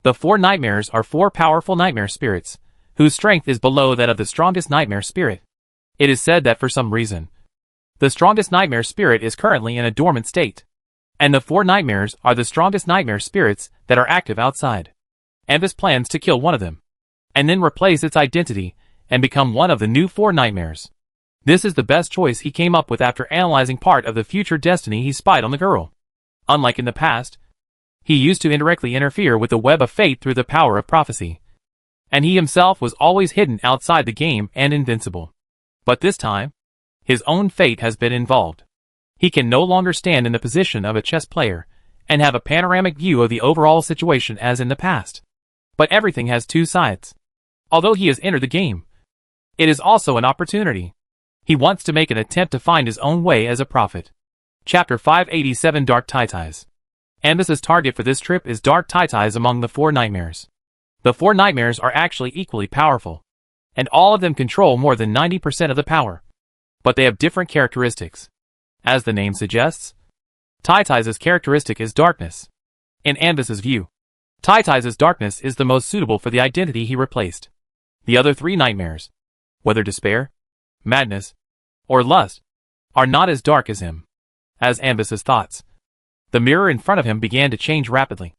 Speaker 1: The 4 nightmares are 4 powerful nightmare spirits, whose strength is below that of the strongest nightmare spirit. It is said that for some reason, the strongest nightmare spirit is currently in a dormant state, and the 4 nightmares are the strongest nightmare spirits that are active outside. Anvis plans to kill one of them, and then replace its identity and become one of the new 4 nightmares. This is the best choice he came up with after analyzing part of the future destiny he spied on the girl. Unlike in the past, he used to indirectly interfere with the web of fate through the power of prophecy, and he himself was always hidden outside the game and invincible. But this time, his own fate has been involved. He can no longer stand in the position of a chess player and have a panoramic view of the overall situation as in the past. But everything has 2 sides. Although he has entered the game, it is also an opportunity. He wants to make an attempt to find his own way as a prophet. Chapter 587 Dark Taitais. Anvis's target for this trip is Dark Taitais among the 4 nightmares. The 4 nightmares are actually equally powerful, and all of them control more than 90% of the power. But they have different characteristics. As the name suggests, Taitais' characteristic is darkness. In Anvis's view, Taitais' darkness is the most suitable for the identity he replaced. The other 3 nightmares, whether despair, madness, or lust, are not as dark as him. As Anvis's thoughts, the mirror in front of him began to change rapidly.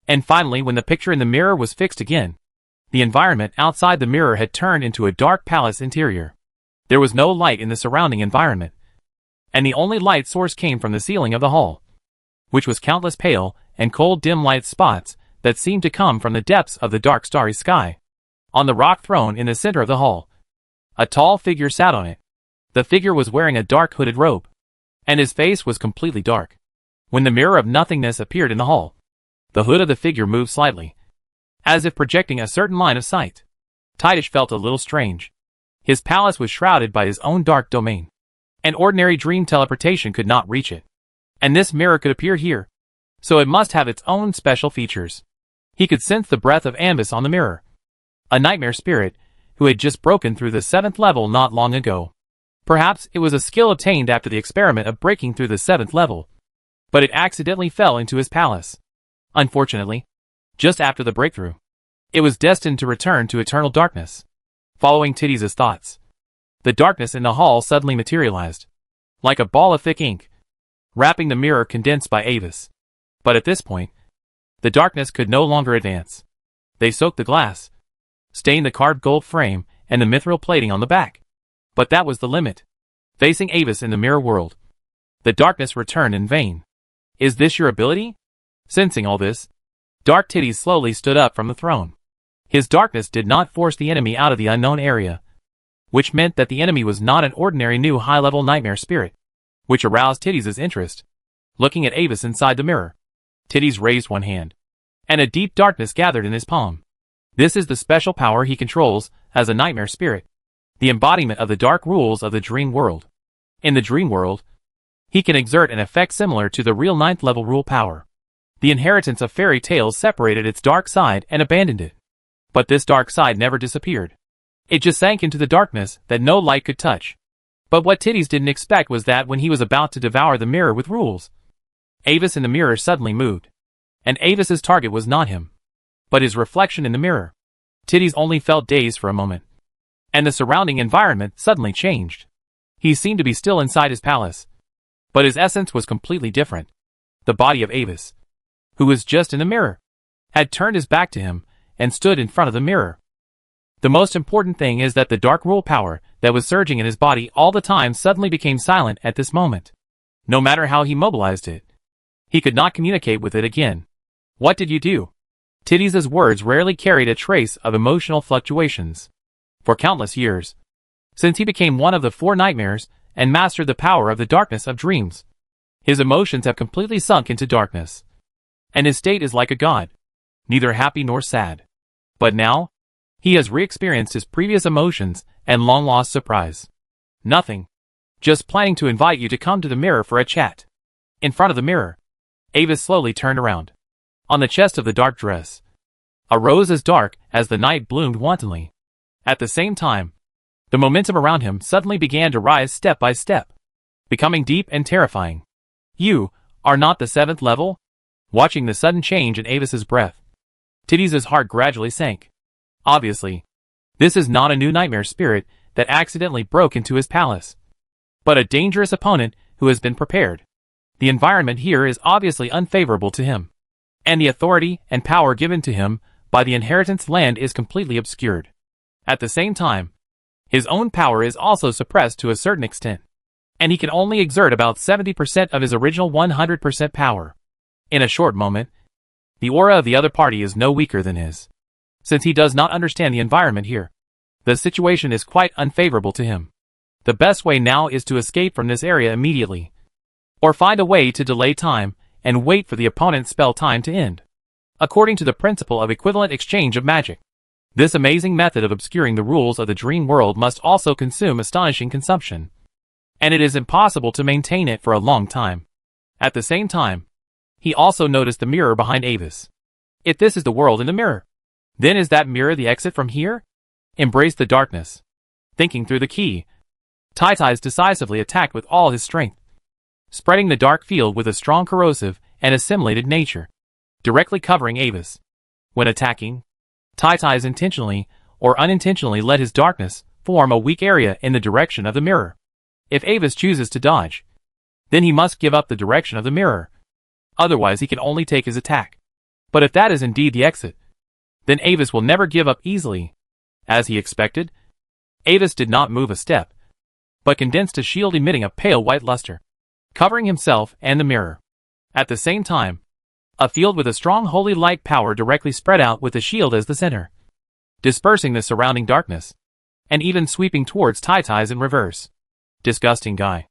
Speaker 1: And finally, when the picture in the mirror was fixed again, the environment outside the mirror had turned into a dark palace interior. There was no light in the surrounding environment, and the only light source came from the ceiling of the hall, which was countless pale and cold dim light spots that seemed to come from the depths of the dark starry sky. On the rock throne in the center of the hall, a tall figure sat on it. The figure was wearing a dark hooded robe, and his face was completely dark. When the mirror of nothingness appeared in the hall, the hood of the figure moved slightly, as if projecting a certain line of sight. Taitais felt a little strange. His palace was shrouded by his own dark domain, An ordinary dream teleportation could not reach it. And this mirror could appear here. So it must have its own special features. He could sense the breath of Anubis on the mirror. A nightmare spirit, who had just broken through the 7th level not long ago. Perhaps it was a skill obtained after the experiment of breaking through the 7th level. But it accidentally fell into his palace. Unfortunately, just after the breakthrough, it was destined to return to eternal darkness. Following Titties' thoughts, the darkness in the hall suddenly materialized, like a ball of thick ink, wrapping the mirror condensed by Avis. But at this point, the darkness could no longer advance. They soaked the glass, stained the carved gold frame and the mithril plating on the back. But that was the limit. Facing Avis in the mirror world, the darkness returned in vain. Is this your ability? Sensing all this, Dark Titties slowly stood up from the throne. His darkness did not force the enemy out of the unknown area, which meant that the enemy was not an ordinary new high-level nightmare spirit, which aroused Titties' interest. Looking at Avis inside the mirror, Titties raised one hand, and a deep darkness gathered in his palm. This is the special power he controls as a nightmare spirit, the embodiment of the dark rules of the dream world. In the dream world, he can exert an effect similar to the real 9th level rule power. The inheritance of fairy tales separated its dark side and abandoned it. But this dark side never disappeared. It just sank into the darkness that no light could touch. But what Titties didn't expect was that when he was about to devour the mirror with rules, Avis in the mirror suddenly moved. And Avis's target was not him, but his reflection in the mirror. Titties only felt dazed for a moment, and the surrounding environment suddenly changed. He seemed to be still inside his palace, but his essence was completely different. The body of Avis, who was just in the mirror, had turned his back to him and stood in front of the mirror. The most important thing is that the dark rule power that was surging in his body all the time suddenly became silent at this moment. No matter how he mobilized it, he could not communicate with it again. What did you do? Titties' words rarely carried a trace of emotional fluctuations. For countless years, since he became one of the 4 nightmares and mastered the power of the darkness of dreams, his emotions have completely sunk into darkness, and his state is like a god, neither happy nor sad. But now, he has re-experienced his previous emotions and long-lost surprise. Nothing. Just planning to invite you to come to the mirror for a chat. In front of the mirror, Avis slowly turned around. On the chest of the dark dress, a rose as dark as the night bloomed wantonly. At the same time, the momentum around him suddenly began to rise step by step, becoming deep and terrifying. You are not the 7th level? Watching the sudden change in Avis's breath, Titties' heart gradually sank. Obviously, this is not a new nightmare spirit that accidentally broke into his palace, but a dangerous opponent who has been prepared. The environment here is obviously unfavorable to him, and the authority and power given to him by the inheritance land is completely obscured. At the same time, his own power is also suppressed to a certain extent, and he can only exert about 70% of his original 100% power. In a short moment, the aura of the other party is no weaker than his. Since he does not understand the environment here, the situation is quite unfavorable to him. The best way now is to escape from this area immediately, or find a way to delay time and wait for the opponent's spell time to end. According to the principle of equivalent exchange of magic, this amazing method of obscuring the rules of the dream world must also consume astonishing consumption, and it is impossible to maintain it for a long time. At the same time, he also noticed the mirror behind Avis. If this is the world in the mirror, then is that mirror the exit from here? Embrace the darkness. Thinking through the key, Titties decisively attacked with all his strength, spreading the dark field with a strong corrosive and assimilated nature, directly covering Avis. When attacking, Titties intentionally or unintentionally let his darkness form a weak area in the direction of the mirror. If Avis chooses to dodge, then he must give up the direction of the mirror. Otherwise he can only take his attack. But if that is indeed the exit, then Avis will never give up easily. As he expected, Avis did not move a step, but condensed a shield emitting a pale white luster, covering himself and the mirror. At the same time, a field with a strong holy light power directly spread out with the shield as the center, dispersing the surrounding darkness, and even sweeping towards Titties in reverse. Disgusting guy.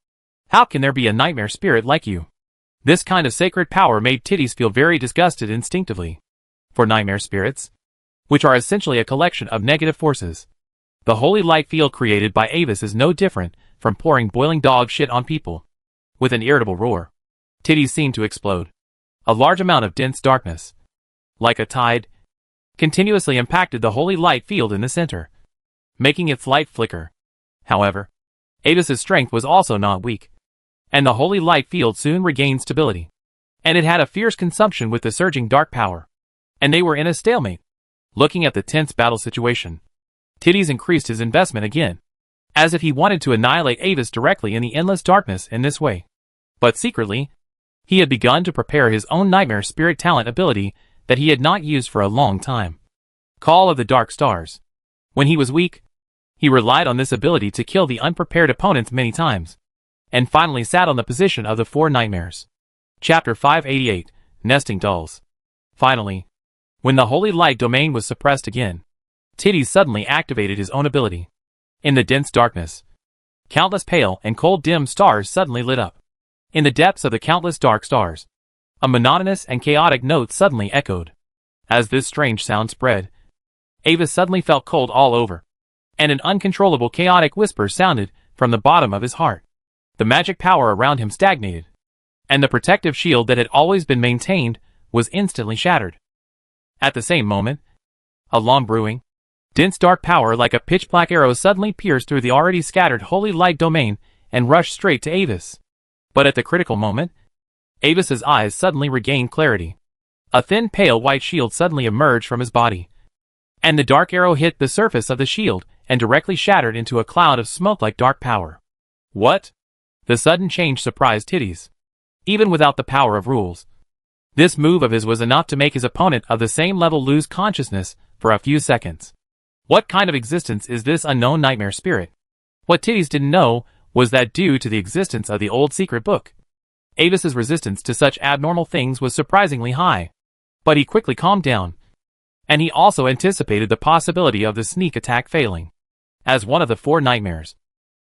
Speaker 1: How can there be a nightmare spirit like you? This kind of sacred power made Titties feel very disgusted instinctively. For nightmare spirits, which are essentially a collection of negative forces, the holy light field created by Avis is no different from pouring boiling dog shit on people. With an irritable roar, Titties seemed to explode. A large amount of dense darkness, like a tide, continuously impacted the holy light field in the center, making its light flicker. However, Avis's strength was also not weak, and the holy light field soon regained stability. And it had a fierce consumption with the surging dark power. And they were in a stalemate. Looking at the tense battle situation, Titties increased his investment again, as if he wanted to annihilate Avis directly in the endless darkness in this way. But secretly, he had begun to prepare his own nightmare spirit talent ability that he had not used for a long time. Call of the Dark Stars. When he was weak, he relied on this ability to kill the unprepared opponents many times, and finally sat on the position of the 4 nightmares. Chapter 588, Nesting Dolls. Finally, when the holy light domain was suppressed again, Titties suddenly activated his own ability. In the dense darkness, countless pale and cold dim stars suddenly lit up. In the depths of the countless dark stars, a monotonous and chaotic note suddenly echoed. As this strange sound spread, Avis suddenly felt cold all over, and an uncontrollable chaotic whisper sounded from the bottom of his heart. The magic power around him stagnated, and the protective shield that had always been maintained was instantly shattered. At the same moment, a long brewing, dense dark power like a pitch-black arrow suddenly pierced through the already scattered holy light domain and rushed straight to Avis. But at the critical moment, Avis's eyes suddenly regained clarity. A thin pale white shield suddenly emerged from his body, and the dark arrow hit the surface of the shield and directly shattered into a cloud of smoke like dark power. What? The sudden change surprised Titties. Even without the power of rules, this move of his was enough to make his opponent of the same level lose consciousness for a few seconds. What kind of existence is this unknown nightmare spirit? What Titties didn't know was that due to the existence of the old secret book, Avis's resistance to such abnormal things was surprisingly high. But he quickly calmed down, and he also anticipated the possibility of the sneak attack failing. As one of the 4 nightmares,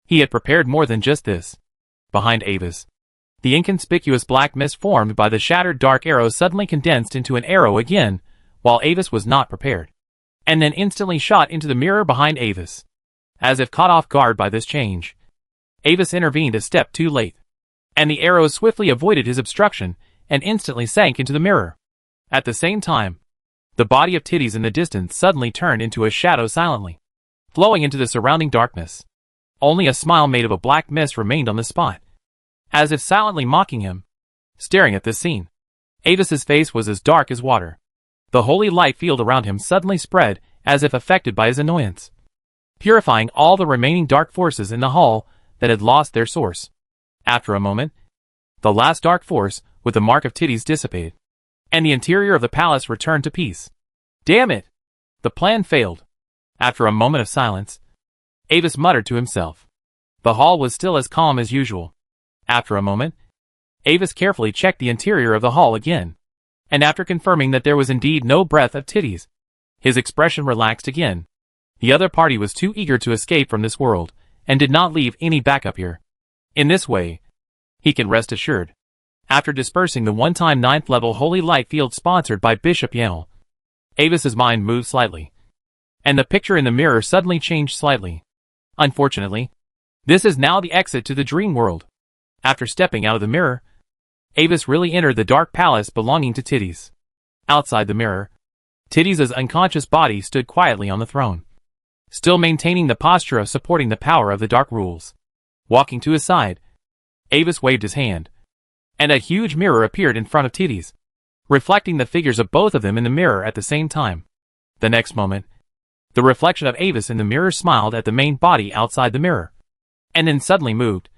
Speaker 1: he had prepared more than just this. Behind Avis, the inconspicuous black mist formed by the shattered dark arrow suddenly condensed into an arrow again, while Avis was not prepared, and then instantly shot into the mirror behind Avis. As if caught off guard by this change, Avis intervened a step too late, and the arrow swiftly avoided his obstruction and instantly sank into the mirror. At the same time, the body of Titties in the distance suddenly turned into a shadow silently, flowing into the surrounding darkness. Only a smile made of a black mist remained on the spot, as if silently mocking him. Staring at this scene, Avis's face was as dark as water. The holy light field around him suddenly spread as if affected by his annoyance, purifying all the remaining dark forces in the hall that had lost their source. After a moment, the last dark force with the mark of Titties dissipated, and the interior of the palace returned to peace. Damn it! The plan failed. After a moment of silence, Avis muttered to himself. The hall was still as calm as usual. After a moment, Avis carefully checked the interior of the hall again, and after confirming that there was indeed no breath of Titties, his expression relaxed again. The other party was too eager to escape from this world, and did not leave any backup here. In this way, he can rest assured. After dispersing the one-time 9th level holy light field sponsored by Bishop Yale, Avis's mind moved slightly, and the picture in the mirror suddenly changed slightly. Unfortunately, this is now the exit to the dream world. After stepping out of the mirror, Avis really entered the dark palace belonging to Titties. Outside the mirror, Titties' unconscious body stood quietly on the throne, still maintaining the posture of supporting the power of the dark rules. Walking to his side, Avis waved his hand, and a huge mirror appeared in front of Titties, reflecting the figures of both of them in the mirror at the same time. The next moment, the reflection of Avis in the mirror smiled at the main body outside the mirror, and then suddenly moved,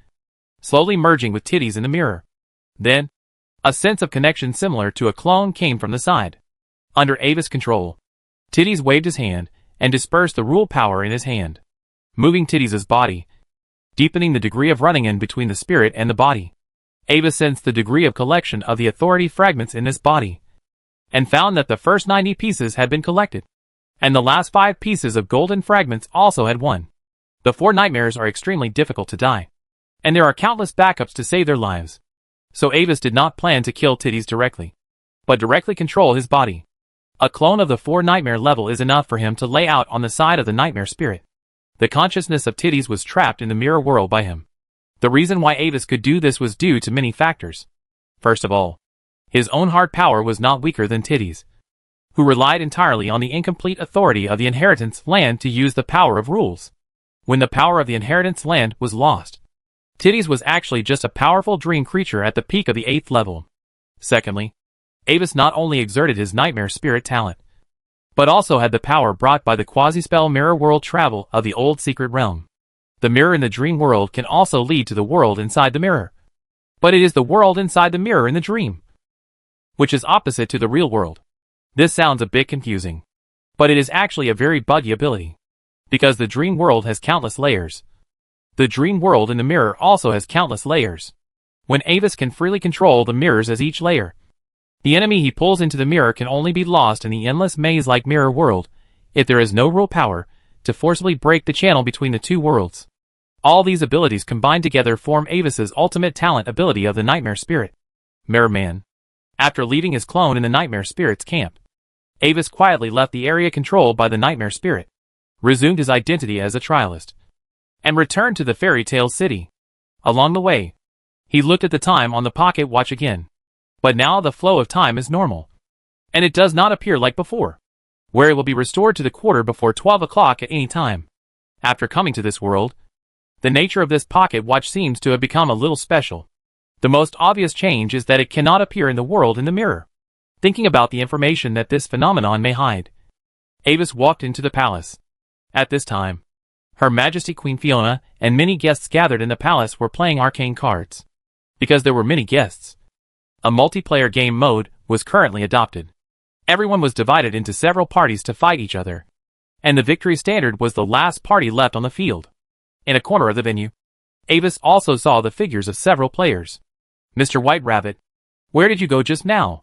Speaker 1: slowly merging with Titties in the mirror. Then, a sense of connection similar to a clone came from the side. Under Avis' control, Titties waved his hand and dispersed the rule power in his hand, moving Titties' body, deepening the degree of running in between the spirit and the body. Avis sensed the degree of collection of the authority fragments in this body, and found that the first 90 pieces had been collected, and the last 5 pieces of golden fragments also had won. The 4 nightmares are extremely difficult to die, and there are countless backups to save their lives. So Avis did not plan to kill Titties directly, but directly control his body. A clone of the 4 nightmare level is enough for him to lay out on the side of the nightmare spirit. The consciousness of Titties was trapped in the mirror world by him. The reason why Avis could do this was due to many factors. First of all, his own hard power was not weaker than Titty's, who relied entirely on the incomplete authority of the inheritance land to use the power of rules. When the power of the inheritance land was lost, Titty's was actually just a powerful dream creature at the peak of the 8th level. Secondly, Avis not only exerted his nightmare spirit talent, but also had the power brought by the quasi-spell mirror world travel of the old secret realm. The mirror in the dream world can also lead to the world inside the mirror, but it is the world inside the mirror in the dream, which is opposite to the real world. This sounds a bit confusing, but it is actually a very buggy ability, because the dream world has countless layers. The dream world in the mirror also has countless layers. When Avis can freely control the mirrors as each layer, the enemy he pulls into the mirror can only be lost in the endless maze-like mirror world if there is no real power to forcibly break the channel between the two worlds. All these abilities combined together form Avis's ultimate talent ability of the Nightmare Spirit. Mirror Man. After leaving his clone in the Nightmare Spirit's camp, Avis quietly left the area controlled by the Nightmare Spirit, resumed his identity as a trialist, and returned to the fairy tale city. Along the way, he looked at the time on the pocket watch again. But now the flow of time is normal, and it does not appear like before, where it will be restored to the quarter before 12 o'clock at any time. After coming to this world, the nature of this pocket watch seems to have become a little special. The most obvious change is that it cannot appear in the world in the mirror. Thinking about the information that this phenomenon may hide, Avis walked into the palace. At this time, Her Majesty Queen Fiona and many guests gathered in the palace were playing arcane cards. Because there were many guests, a multiplayer game mode was currently adopted. Everyone was divided into several parties to fight each other, and the victory standard was the last party left on the field. In a corner of the venue, Avis also saw the figures of several players. Mr. White Rabbit, where did you go just now?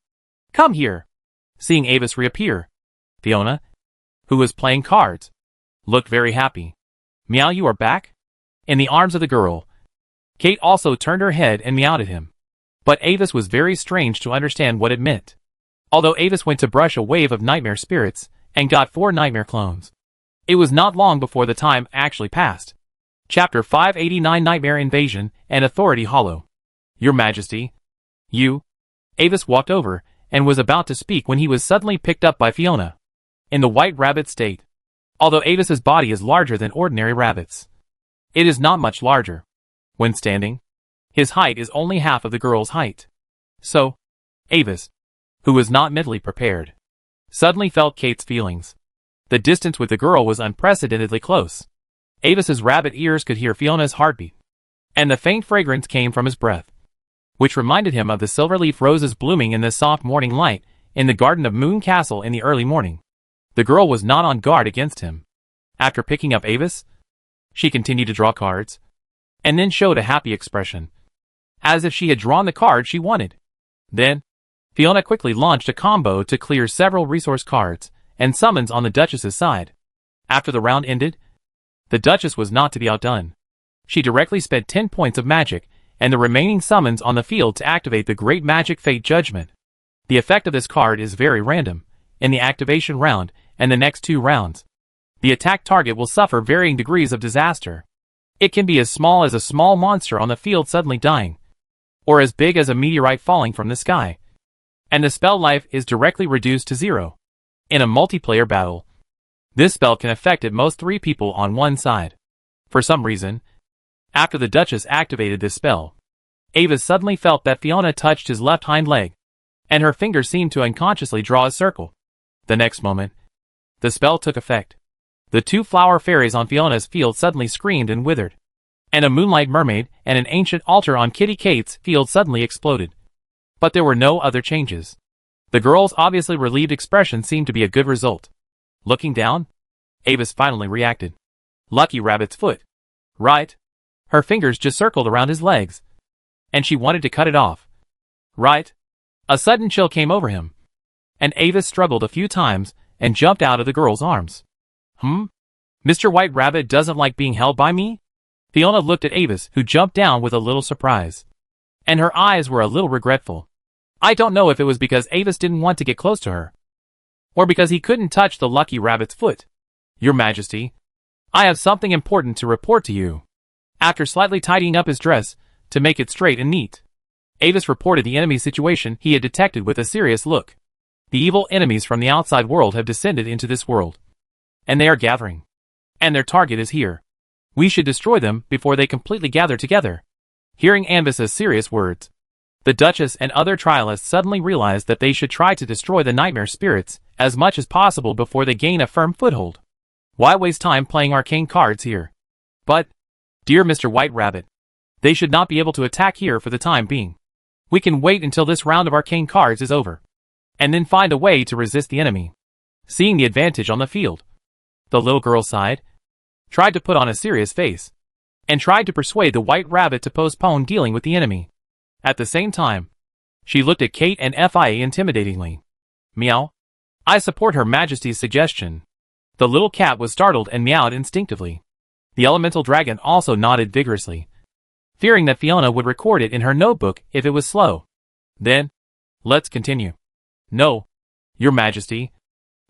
Speaker 1: Come here. Seeing Avis reappear, Fiona, who was playing cards, looked very happy. Meow, you are back? In the arms of the girl, Kate also turned her head and meowed at him. But Avis was very strange to understand what it meant. Although Avis went to brush a wave of nightmare spirits and got 4 nightmare clones, it was not long before the time actually passed. Chapter 589 Nightmare Invasion and Authority Hollow. Your Majesty. Avis walked over and was about to speak when he was suddenly picked up by Fiona. In the White Rabbit state, although Avis's body is larger than ordinary rabbits, it is not much larger. When standing, his height is only half of the girl's height. So, Avis, who was not mentally prepared, suddenly felt Kate's feelings. The distance with the girl was unprecedentedly close. Avis's rabbit ears could hear Fiona's heartbeat, and the faint fragrance came from his breath, which reminded him of the silverleaf roses blooming in the soft morning light in the garden of Moon Castle in the early morning. The girl was not on guard against him. After picking up Avis, she continued to draw cards, and then showed a happy expression, as if she had drawn the card she wanted. Then, Fiona quickly launched a combo to clear several resource cards and summons on the Duchess's side. After the round ended, the Duchess was not to be outdone. She directly spent 10 points of magic and the remaining summons on the field to activate the Great Magic Fate Judgment. The effect of this card is very random. In the activation round and the next 2 rounds, the attack target will suffer varying degrees of disaster. It can be as small as a small monster on the field suddenly dying, or as big as a meteorite falling from the sky. And the spell life is directly reduced to 0. In a multiplayer battle, this spell can affect at most 3 people on one side. For some reason, after the Duchess activated this spell, Avis suddenly felt that Fiona touched his left hind leg, and her fingers seemed to unconsciously draw a circle. The next moment, the spell took effect. The 2 flower fairies on Fiona's field suddenly screamed and withered, and a moonlight mermaid and an ancient altar on Kitty Kate's field suddenly exploded. But there were no other changes. The girl's obviously relieved expression seemed to be a good result. Looking down, Avis finally reacted. Lucky Rabbit's foot. Right? Her fingers just circled around his legs, and she wanted to cut it off. Right? A sudden chill came over him, and Avis struggled a few times and jumped out of the girl's arms. Mr. White Rabbit doesn't like being held by me? Fiona looked at Avis, who jumped down with a little surprise, and her eyes were a little regretful. I don't know if it was because Avis didn't want to get close to her, or because he couldn't touch the Lucky Rabbit's foot. Your Majesty, I have something important to report to you. After slightly tidying up his dress to make it straight and neat, Avis reported the enemy situation he had detected with a serious look. The evil enemies from the outside world have descended into this world, and they are gathering. And their target is here. We should destroy them before they completely gather together. Hearing Avis's serious words, the Duchess and other trialists suddenly realized that they should try to destroy the nightmare spirits as much as possible before they gain a firm foothold. Why waste time playing arcane cards here? But, dear Mr. White Rabbit, they should not be able to attack here for the time being. We can wait until this round of arcane cards is over, and then find a way to resist the enemy. Seeing the advantage on the field, the little girl sighed, tried to put on a serious face, and tried to persuade the White Rabbit to postpone dealing with the enemy. At the same time, she looked at Kate and Fia intimidatingly. Meow. I support Her Majesty's suggestion. The little cat was startled and meowed instinctively. The elemental dragon also nodded vigorously, fearing that Fiona would record it in her notebook if it was slow. Then, let's continue. No, Your Majesty.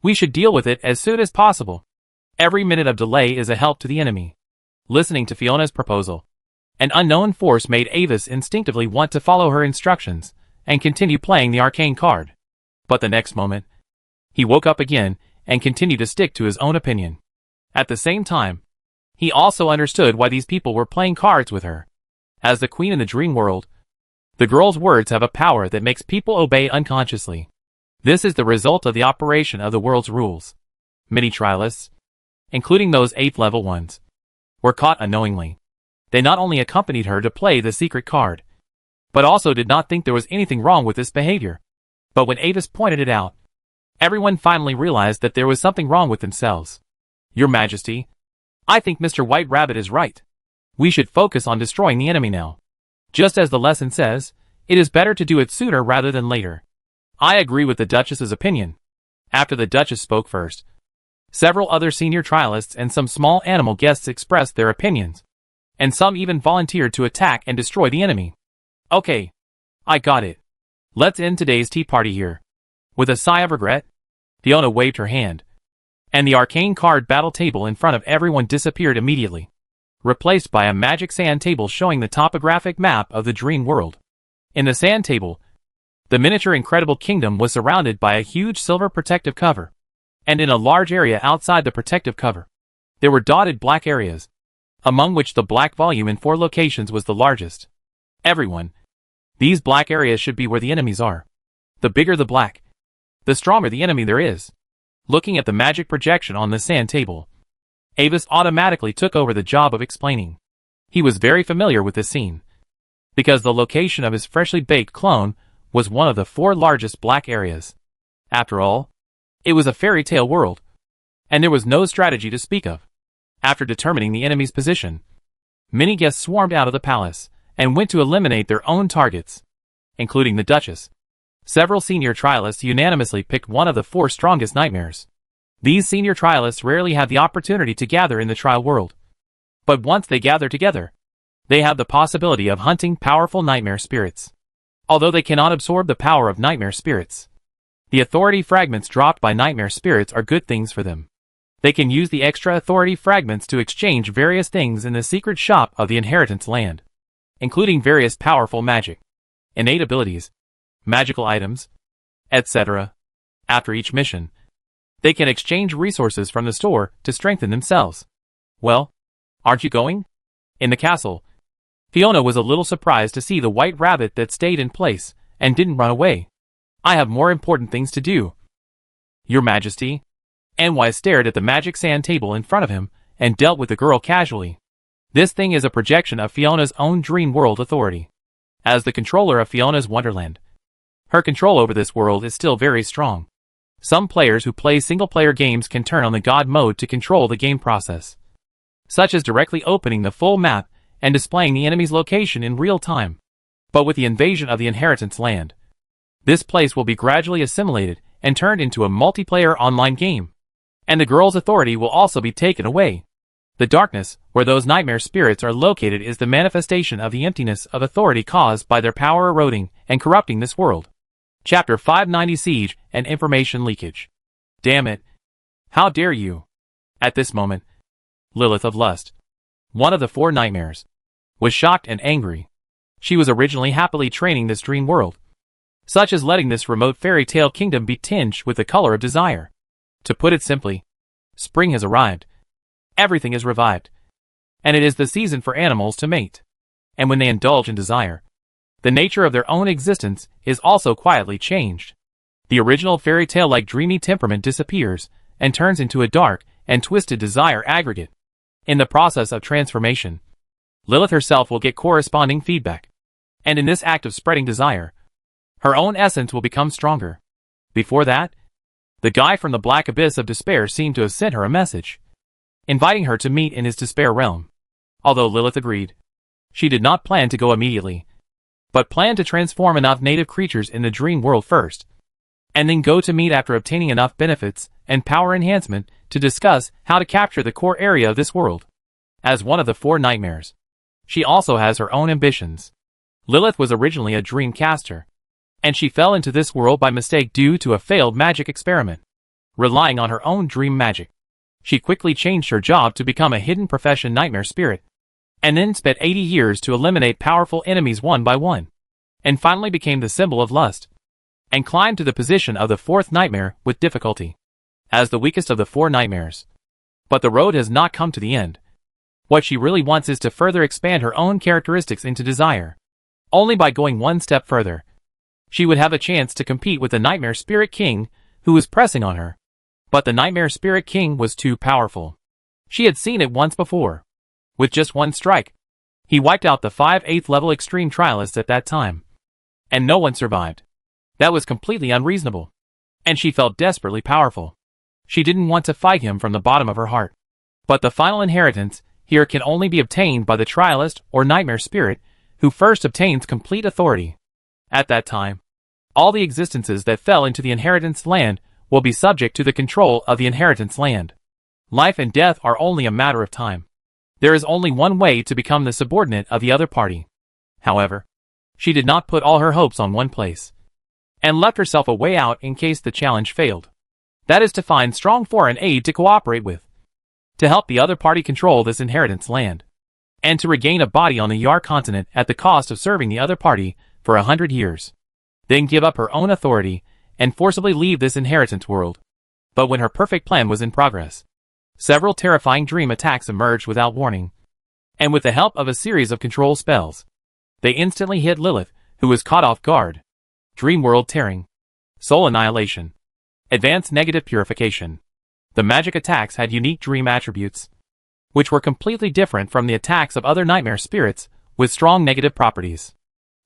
Speaker 1: We should deal with it as soon as possible. Every minute of delay is a help to the enemy. Listening to Fiona's proposal, an unknown force made Avis instinctively want to follow her instructions and continue playing the arcane card. But the next moment, he woke up again and continued to stick to his own opinion. At the same time, he also understood why these people were playing cards with her. As the queen in the dream world, the girl's words have a power that makes people obey unconsciously. This is the result of the operation of the world's rules. Many trialists, including those 8th level ones, were caught unknowingly. They not only accompanied her to play the secret card, but also did not think there was anything wrong with this behavior. But when Avis pointed it out, everyone finally realized that there was something wrong with themselves. Your Majesty, I think Mr. White Rabbit is right. We should focus on destroying the enemy now. Just as the lesson says, it is better to do it sooner rather than later. I agree with the Duchess's opinion. After the Duchess spoke first, several other senior trialists and some small animal guests expressed their opinions, and some even volunteered to attack and destroy the enemy. Okay, I got it. Let's end today's tea party here. With a sigh of regret, Fiona waved her hand, and the arcane card battle table in front of everyone disappeared immediately, replaced by a magic sand table showing the topographic map of the dream world. In the sand table, the miniature incredible kingdom was surrounded by a huge silver protective cover, and in a large area outside the protective cover, there were dotted black areas, among which the black volume in 4 locations was the largest. Everyone, these black areas should be where the enemies are. The bigger the black, the stronger the enemy there is. Looking at the magic projection on the sand table, Avis automatically took over the job of explaining. He was very familiar with this scene, because the location of his freshly baked clone was one of the 4 largest black areas. After all, it was a fairy tale world, and there was no strategy to speak of. After determining the enemy's position, many guests swarmed out of the palace and went to eliminate their own targets, including the Duchess. Several senior trialists unanimously picked one of the 4 strongest nightmares. These senior trialists rarely have the opportunity to gather in the trial world, but once they gather together, they have the possibility of hunting powerful nightmare spirits. Although they cannot absorb the power of nightmare spirits, the authority fragments dropped by nightmare spirits are good things for them. They can use the extra authority fragments to exchange various things in the secret shop of the inheritance land, including various powerful magic, innate abilities, magical items, etc. After each mission, they can exchange resources from the store to strengthen themselves. Well, aren't you going? In the castle, Fiona was a little surprised to see the White Rabbit that stayed in place and didn't run away. I have more important things to do, Your Majesty. NY stared at the magic sand table in front of him and dealt with the girl casually. This thing is a projection of Fiona's own dream world authority. As the controller of Fiona's Wonderland, her control over this world is still very strong. Some players who play single-player games can turn on the God mode to control the game process, such as directly opening the full map and displaying the enemy's location in real time. But with the invasion of the inheritance land, this place will be gradually assimilated and turned into a multiplayer online game, and the girl's authority will also be taken away. The darkness, where those nightmare spirits are located, is the manifestation of the emptiness of authority caused by their power eroding and corrupting this world. Chapter 590 Siege and Information Leakage. Damn it. How dare you? At this moment, Lilith of Lust, one of the 4 nightmares, was shocked and angry. She was originally happily training this dream world, such as letting this remote fairy tale kingdom be tinged with the color of desire. To put it simply, spring has arrived. Everything is revived. And it is the season for animals to mate. And when they indulge in desire, the nature of their own existence is also quietly changed. The original fairy tale-like dreamy temperament disappears and turns into a dark and twisted desire aggregate. In the process of transformation, Lilith herself will get corresponding feedback. And in this act of spreading desire, her own essence will become stronger. Before that, the guy from the black abyss of despair seemed to have sent her a message, inviting her to meet in his despair realm. Although Lilith agreed, she did not plan to go immediately, but planned to transform enough native creatures in the dream world first, and then go to meet after obtaining enough benefits and power enhancement to discuss how to capture the core area of this world. As one of the 4 nightmares, she also has her own ambitions. Lilith was originally a dream caster, and she fell into this world by mistake due to a failed magic experiment. Relying on her own dream magic, she quickly changed her job to become a hidden profession nightmare spirit, and then spent 80 years to eliminate powerful enemies one by one, and finally became the symbol of lust, and climbed to the position of the 4th nightmare with difficulty, as the weakest of the 4 nightmares. But the road has not come to the end. What she really wants is to further expand her own characteristics into desire. Only by going one step further, she would have a chance to compete with the Nightmare Spirit King, who was pressing on her. But the Nightmare Spirit King was too powerful. She had seen it once before. With just one strike, he wiped out the 5 8th level extreme trialists at that time. And no one survived. That was completely unreasonable. And she felt desperately powerful. She didn't want to fight him from the bottom of her heart. But the final inheritance here can only be obtained by the trialist or nightmare spirit, who first obtains complete authority. At that time, all the existences that fell into the inheritance land will be subject to the control of the inheritance land. Life and death are only a matter of time. There is only one way to become the subordinate of the other party. However, she did not put all her hopes on one place, and left herself a way out in case the challenge failed. That is to find strong foreign aid to cooperate with, to help the other party control this inheritance land, and to regain a body on the Yar continent at the cost of serving the other party for 100 years. Then give up her own authority and forcibly leave this inheritance world. But when her perfect plan was in progress, several terrifying dream attacks emerged without warning, and with the help of a series of control spells, they instantly hit Lilith, who was caught off guard. Dream world tearing, soul annihilation, advanced negative purification. The magic attacks had unique dream attributes, which were completely different from the attacks of other nightmare spirits with strong negative properties.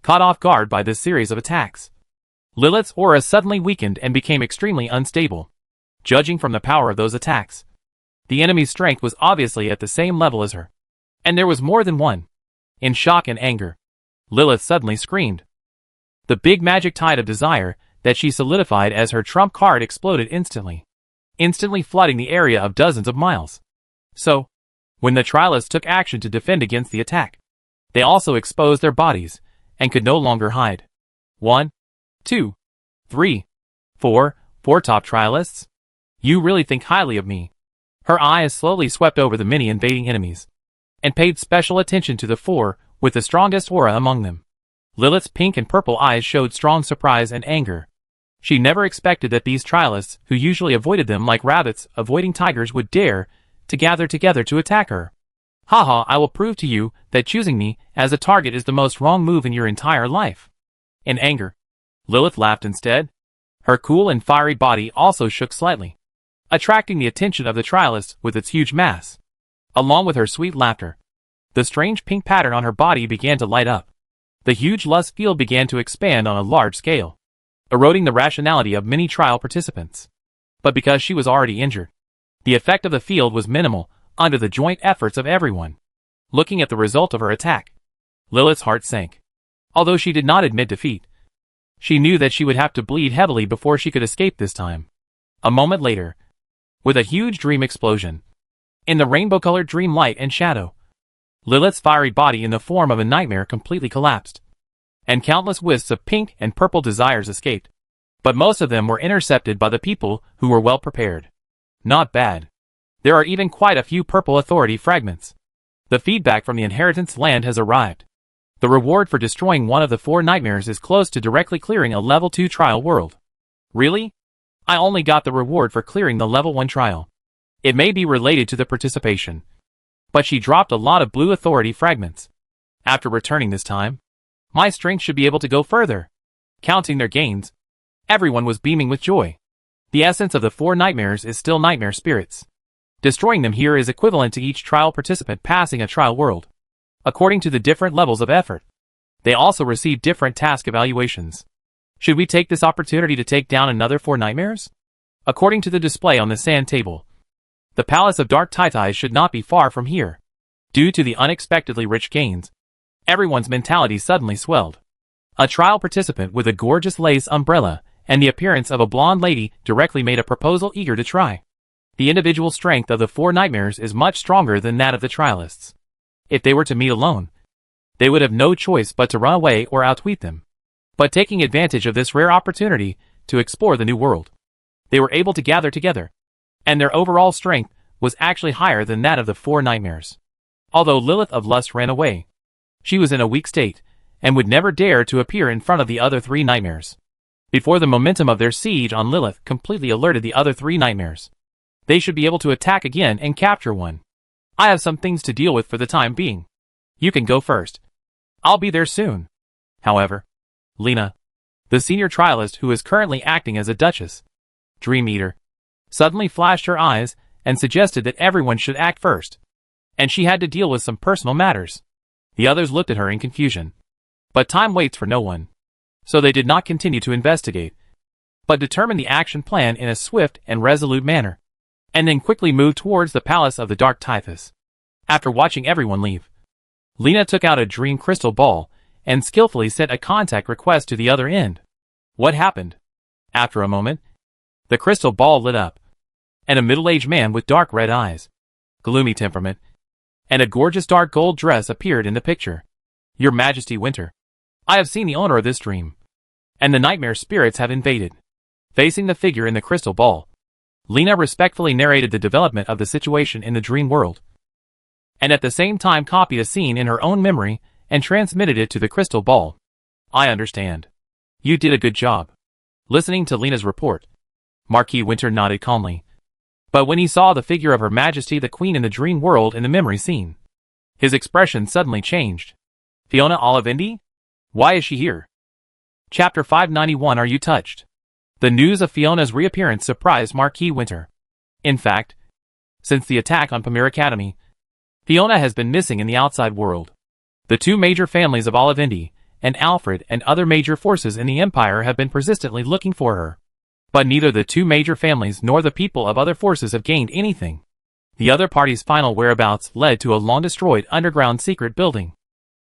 Speaker 1: Caught off guard by this series of attacks, Lilith's aura suddenly weakened and became extremely unstable. Judging from the power of those attacks, the enemy's strength was obviously at the same level as her, and there was more than one. In shock and anger, Lilith suddenly screamed. The big magic tide of desire that she solidified as her trump card exploded instantly flooding the area of dozens of miles. So, when the trialists took action to defend against the attack, they also exposed their bodies and could no longer hide. 1, 2, 3, 4 top trialists? You really think highly of me. Her eyes slowly swept over the many invading enemies, and paid special attention to the 4 with the strongest aura among them. Lilith's pink and purple eyes showed strong surprise and anger. She never expected that these trialists, who usually avoided them like rabbits avoiding tigers, would dare to gather together to attack her. Haha, I will prove to you that choosing me as a target is the most wrong move in your entire life. In anger, Lilith laughed instead. Her cool and fiery body also shook slightly, attracting the attention of the trialists with its huge mass. Along with her sweet laughter, the strange pink pattern on her body began to light up. The huge lust field began to expand on a large scale, eroding the rationality of many trial participants. But because she was already injured, the effect of the field was minimal under the joint efforts of everyone. Looking at the result of her attack, Lilith's heart sank. Although she did not admit defeat, she knew that she would have to bleed heavily before she could escape this time. A moment later, with a huge dream explosion, in the rainbow-colored dream light and shadow, Lilith's fiery body in the form of a nightmare completely collapsed, and countless wisps of pink and purple desires escaped. But most of them were intercepted by the people who were well prepared. Not bad. There are even quite a few purple authority fragments. The feedback from the inheritance land has arrived. The reward for destroying one of the 4 nightmares is close to directly clearing a level 2 trial world. Really? I only got the reward for clearing the level 1 trial. It may be related to the participation. But she dropped a lot of blue authority fragments. After returning this time, my strength should be able to go further. Counting their gains, everyone was beaming with joy. The essence of the 4 nightmares is still nightmare spirits. Destroying them here is equivalent to each trial participant passing a trial world. According to the different levels of effort, they also receive different task evaluations. Should we take this opportunity to take down another 4 nightmares? According to the display on the sand table, the Palace of Dark Titai should not be far from here. Due to the unexpectedly rich gains, everyone's mentality suddenly swelled. A trial participant with a gorgeous lace umbrella and the appearance of a blonde lady directly made a proposal eager to try. The individual strength of the 4 nightmares is much stronger than that of the trialists. If they were to meet alone, they would have no choice but to run away or outwit them. But taking advantage of this rare opportunity to explore the new world, they were able to gather together, and their overall strength was actually higher than that of the 4 nightmares. Although Lilith of Lust ran away, she was in a weak state, and would never dare to appear in front of the other 3 nightmares. Before the momentum of their siege on Lilith completely alerted the other 3 nightmares, they should be able to attack again and capture one. I have some things to deal with for the time being. You can go first. I'll be there soon. However, Lena, the senior trialist who is currently acting as a Duchess, Dream Eater, suddenly flashed her eyes and suggested that everyone should act first, and she had to deal with some personal matters. The others looked at her in confusion. But time waits for no one. So they did not continue to investigate, but determined the action plan in a swift and resolute manner, and then quickly moved towards the Palace of the Dark Typhus. After watching everyone leave, Lena took out a dream crystal ball and skillfully sent a contact request to the other end. What happened? After a moment, the crystal ball lit up, and a middle-aged man with dark red eyes, gloomy temperament, and a gorgeous dark gold dress appeared in the picture. Your Majesty Winter, I have seen the owner of this dream, and the nightmare spirits have invaded. Facing the figure in the crystal ball, Lena respectfully narrated the development of the situation in the dream world, and at the same time copied a scene in her own memory and transmitted it to the crystal ball. I understand. You did a good job. Listening to Lena's report, Marquis Winter nodded calmly. But when he saw the figure of Her Majesty the Queen in the dream world in the memory scene, his expression suddenly changed. Fiona Olivendi? Why is she here? Chapter 591. Are you touched? The news of Fiona's reappearance surprised Marquis Winter. In fact, since the attack on Pamir Academy, Fiona has been missing in the outside world. The 2 major families of Olivendi and Alfred and other major forces in the Empire have been persistently looking for her. But neither the 2 major families nor the people of other forces have gained anything. The other party's final whereabouts led to a long-destroyed underground secret building,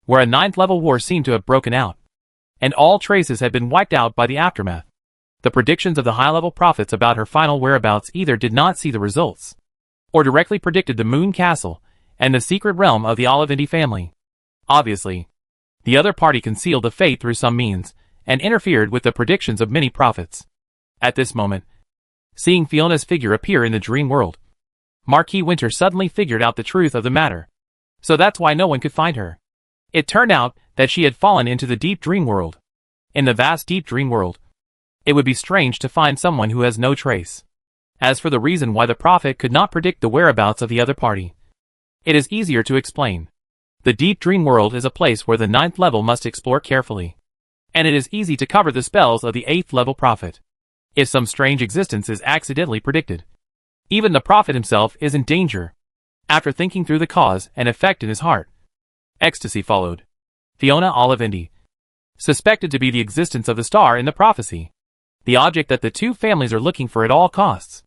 Speaker 1: where a 9th-level war seemed to have broken out, and all traces had been wiped out by the aftermath. The predictions of the high-level prophets about her final whereabouts either did not see the results, or directly predicted the Moon Castle and the secret realm of the Olivendi family. Obviously, the other party concealed the fate through some means, and interfered with the predictions of many prophets. At this moment, seeing Fiona's figure appear in the dream world, Marquis Winter suddenly figured out the truth of the matter. So that's why no one could find her. It turned out that she had fallen into the deep dream world. In the vast deep dream world, it would be strange to find someone who has no trace. As for the reason why the prophet could not predict the whereabouts of the other party, it is easier to explain. The deep dream world is a place where the 9th level must explore carefully, and it is easy to cover the spells of the 8th level prophet if some strange existence is accidentally predicted. Even the prophet himself is in danger. After thinking through the cause and effect in his heart, ecstasy followed. Fiona Olivendi, suspected to be the existence of the star in the prophecy, the object that the 2 families are looking for at all costs.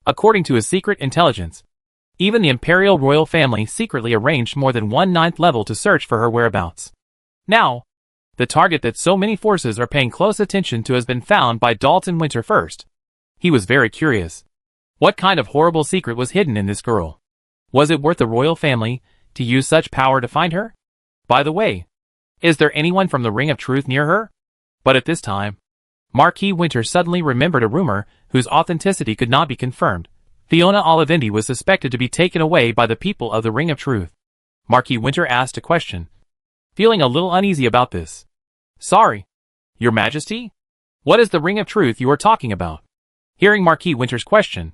Speaker 1: According to his secret intelligence, even the imperial royal family secretly arranged more than 1 9th level to search for her whereabouts. Now, the target that so many forces are paying close attention to has been found by Dalton Winter first. He was very curious. What kind of horrible secret was hidden in this girl? Was it worth the royal family to use such power to find her? By the way, is there anyone from the Ring of Truth near her? But at this time, Marquis Winter suddenly remembered a rumor whose authenticity could not be confirmed. Fiona Olivendi was suspected to be taken away by the people of the Ring of Truth. Marquis Winter asked a question, feeling a little uneasy about this. Sorry, Your Majesty? What is the Ring of Truth you are talking about? Hearing Marquis Winter's question,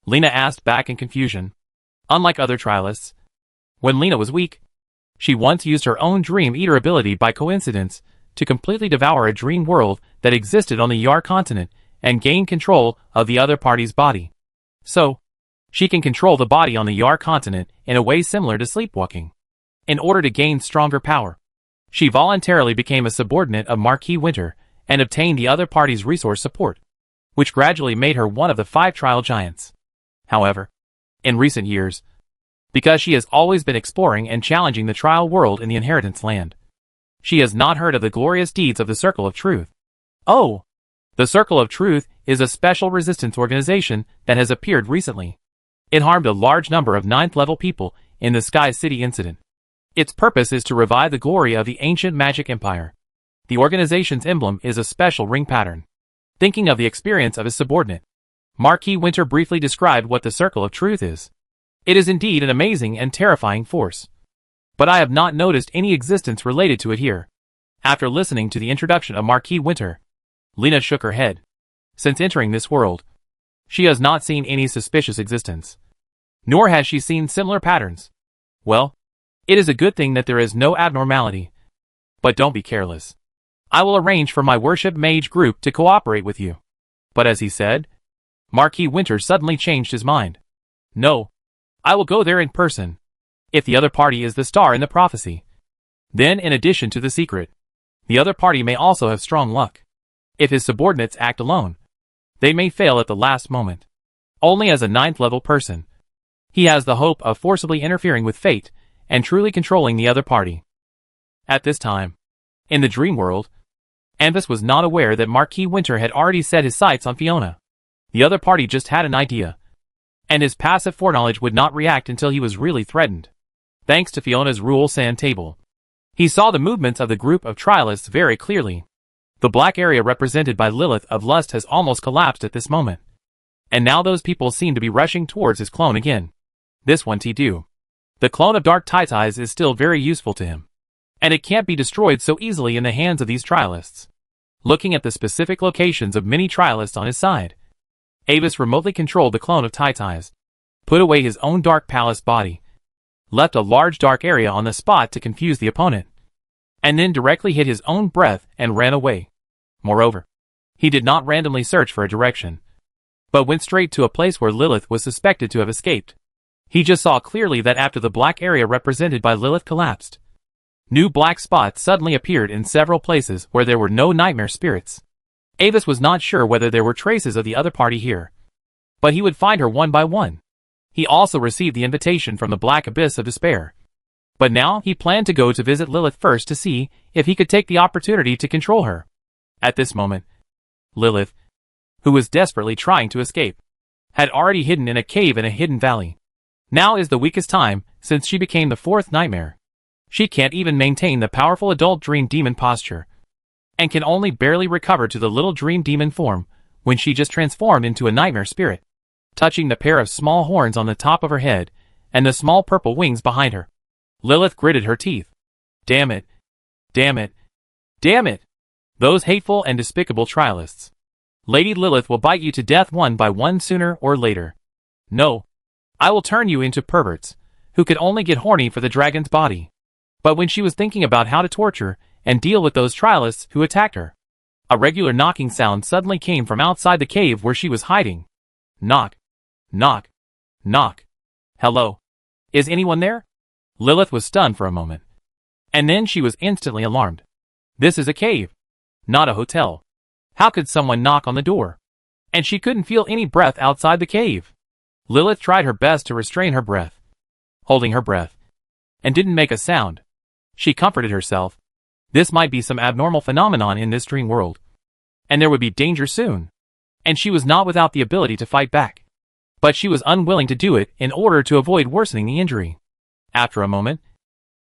Speaker 1: Lena asked back in confusion. Unlike other trialists, when Lena was weak, she once used her own Dream Eater ability by coincidence to completely devour a dream world that existed on the Yar continent and gain control of the other party's body. So, she can control the body on the Yar continent in a way similar to sleepwalking. In order to gain stronger power, she voluntarily became a subordinate of Marquis Winter and obtained the other party's resource support, which gradually made her one of the 5 trial giants. However, in recent years, because she has always been exploring and challenging the trial world in the Inheritance Land, she has not heard of the glorious deeds of the Circle of Truth. Oh! The Circle of Truth is a special resistance organization that has appeared recently. It harmed a large number of 9th-level people in the Sky City incident. Its purpose is to revive the glory of the ancient magic empire. The organization's emblem is a special ring pattern. Thinking of the experience of his subordinate, Marquis Winter briefly described what the Circle of Truth is. It is indeed an amazing and terrifying force. But I have not noticed any existence related to it here. After listening to the introduction of Marquis Winter, Lena shook her head. Since entering this world, she has not seen any suspicious existence. Nor has she seen similar patterns. Well, it is a good thing that there is no abnormality. But don't be careless. I will arrange for my worship mage group to cooperate with you. But as he said, Marquis Winter suddenly changed his mind. No, I will go there in person. If the other party is the star in the prophecy, then in addition to the secret, the other party may also have strong luck. If his subordinates act alone, they may fail at the last moment. Only as a 9th-level person, he has the hope of forcibly interfering with fate and truly controlling the other party. At this time, in the dream world, Anvis was not aware that Marquis Winter had already set his sights on Fiona. The other party just had an idea, and his passive foreknowledge would not react until he was really threatened. Thanks to Fiona's rule sand table, he saw the movements of the group of trialists very clearly. The black area represented by Lilith of Lust has almost collapsed at this moment. And now those people seem to be rushing towards his clone again. This one do. The clone of Dark Tides is still very useful to him, and it can't be destroyed so easily in the hands of these trialists. Looking at the specific locations of many trialists on his side, Avis remotely controlled the clone of Tides, put away his own Dark Palace body, left a large dark area on the spot to confuse the opponent, and then directly hit his own breath and ran away. Moreover, he did not randomly search for a direction, but went straight to a place where Lilith was suspected to have escaped. He just saw clearly that after the black area represented by Lilith collapsed, new black spots suddenly appeared in several places where there were no nightmare spirits. Avis was not sure whether there were traces of the other party here, but he would find her one by one. He also received the invitation from the Black Abyss of Despair. But now he planned to go to visit Lilith first to see if he could take the opportunity to control her. At this moment, Lilith, who was desperately trying to escape, had already hidden in a cave in a hidden valley. Now is the weakest time since she became the 4th nightmare. She can't even maintain the powerful adult dream demon posture, and can only barely recover to the little dream demon form when she just transformed into a nightmare spirit, touching the pair of small horns on the top of her head and the small purple wings behind her. Lilith gritted her teeth. Damn it. Damn it. Damn it. Those hateful and despicable trialists. Lady Lilith will bite you to death one by one sooner or later. No. I will turn you into perverts, who could only get horny for the dragon's body. But when she was thinking about how to torture and deal with those trialists who attacked her, a regular knocking sound suddenly came from outside the cave where she was hiding. Knock. Knock. Knock. Hello. Is anyone there? Lilith was stunned for a moment, and then she was instantly alarmed. This is a cave, not a hotel. How could someone knock on the door? And she couldn't feel any breath outside the cave. Lilith tried her best to restrain her breath, holding her breath, and didn't make a sound. She comforted herself. This might be some abnormal phenomenon in this dream world, and there would be danger soon. And she was not without the ability to fight back, but she was unwilling to do it in order to avoid worsening the injury. After a moment,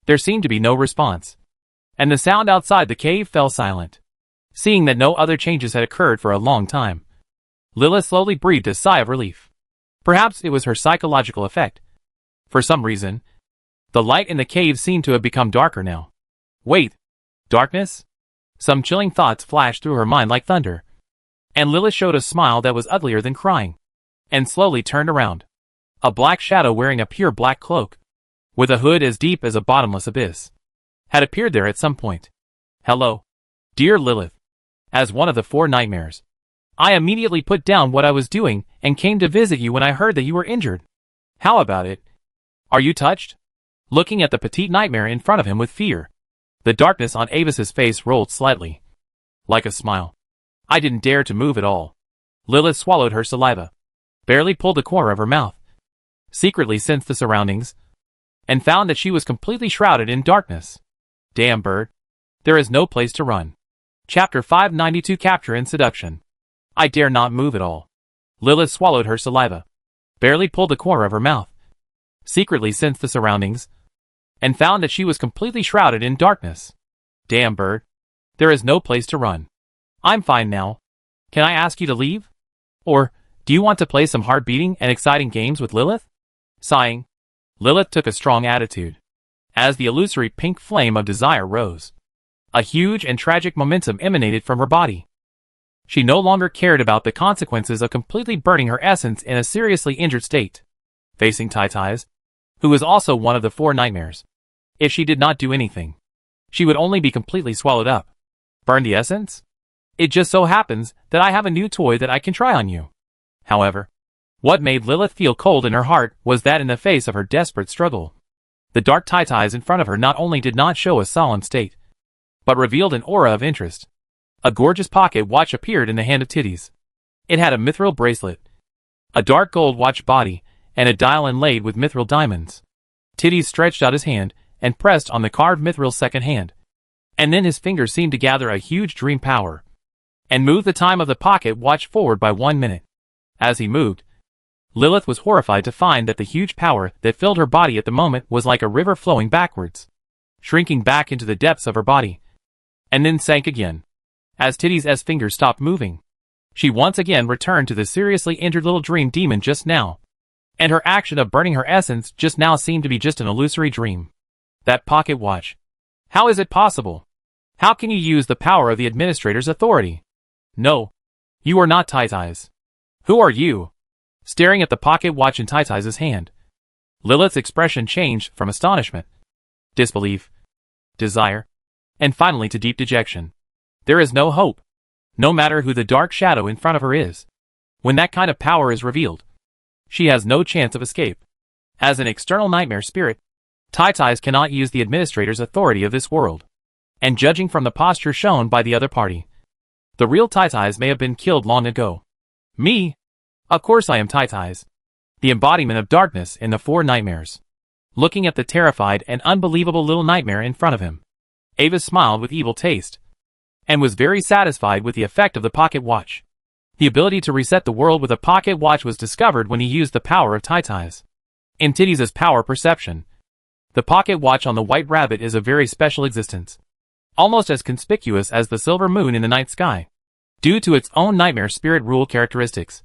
Speaker 1: there seemed to be no response, and the sound outside the cave fell silent. Seeing that no other changes had occurred for a long time, Lilith slowly breathed a sigh of relief. Perhaps it was her psychological effect. For some reason, The light in the cave seemed to have become darker now. Wait. Darkness? Some chilling thoughts flashed through her mind like thunder. And Lilith showed a smile that was uglier than crying. And slowly turned around. A black shadow wearing a pure black cloak, with a hood as deep as a bottomless abyss, had appeared there at some point. Hello. Dear Lilith. As one of the 4 nightmares, I immediately put down what I was doing and came to visit you when I heard that you were injured. How about it? Are you touched? Looking at the petite nightmare in front of him with fear, the darkness on Avis's face rolled slightly. Like a smile. I didn't dare to move at all. Lilith swallowed her saliva, barely pulled the corner of her mouth, secretly sensed the surroundings, and found that she was completely shrouded in darkness. Damn bird. There is no place to run. Chapter 592 Capture and Seduction. I dare not move at all. Lilith swallowed her saliva, barely pulled the corner of her mouth, secretly sensed the surroundings, and found that she was completely shrouded in darkness. Damn bird. There is no place to run. I'm fine now. Can I ask you to leave? Or, do you want to play some heart-beating and exciting games with Lilith? Sighing, Lilith took a strong attitude. As the illusory pink flame of desire rose, a huge and tragic momentum emanated from her body. She no longer cared about the consequences of completely burning her essence in a seriously injured state. Facing Taitais, who was also one of the 4 nightmares, if she did not do anything, she would only be completely swallowed up. Burn the essence? It just so happens that I have a new toy that I can try on you. However, what made Lilith feel cold in her heart was that in the face of her desperate struggle, the dark Taitais in front of her not only did not show a solemn state, but revealed an aura of interest. A gorgeous pocket watch appeared in the hand of Titties. It had a mithril bracelet, a dark gold watch body, and a dial inlaid with mithril diamonds. Titties stretched out his hand and pressed on the carved mithril second hand, and then his fingers seemed to gather a huge dream power, and moved the time of the pocket watch forward by 1 minute. As he moved, Lilith was horrified to find that the huge power that filled her body at the moment was like a river flowing backwards, shrinking back into the depths of her body, and then sank again. As Titties' fingers stopped moving, she once again returned to the seriously injured little dream demon just now, and her action of burning her essence just now seemed to be just an illusory dream. That pocket watch. How is it possible? How can you use the power of the administrator's authority? No. You are not Taitais. Who are you? Staring at the pocket watch in Taitais' hand, Lilith's expression changed from astonishment, disbelief, desire, and finally to deep dejection. There is no hope, no matter who the dark shadow in front of her is. When that kind of power is revealed, she has no chance of escape. As an external nightmare spirit, Taitais cannot use the administrator's authority of this world. And judging from the posture shown by the other party, the real Taitais may have been killed long ago. Me? Of course I am Taitais, the embodiment of darkness in the 4 nightmares. Looking at the terrified and unbelievable little nightmare in front of him, Avis smiled with evil taste, and was very satisfied with the effect of the pocket watch. The ability to reset the world with a pocket watch was discovered when he used the power of Taitais. In Titties' power perception, the pocket watch on the white rabbit is a very special existence, almost as conspicuous as the silver moon in the night sky, due to its own nightmare spirit rule characteristics.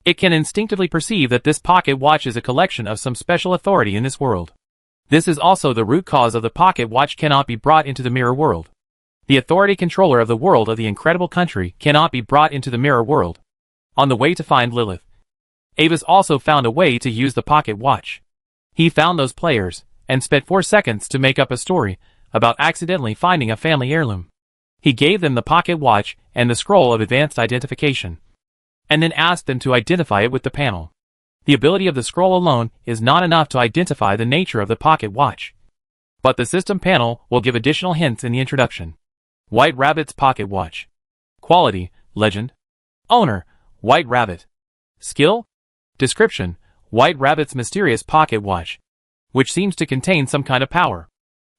Speaker 1: It can instinctively perceive that this pocket watch is a collection of some special authority in this world. This is also the root cause of the pocket watch cannot be brought into the mirror world. The authority controller of the world of the incredible country cannot be brought into the mirror world. On the way to find Lilith, Avis also found a way to use the pocket watch. He found those players, and spent 4 seconds to make up a story about accidentally finding a family heirloom. He gave them the pocket watch and the scroll of advanced identification, and then asked them to identify it with the panel. The ability of the scroll alone is not enough to identify the nature of the pocket watch, but the system panel will give additional hints in the introduction. White Rabbit's Pocket Watch. Quality, Legend. Owner, White Rabbit. Skill? Description, White Rabbit's mysterious pocket watch, which seems to contain some kind of power.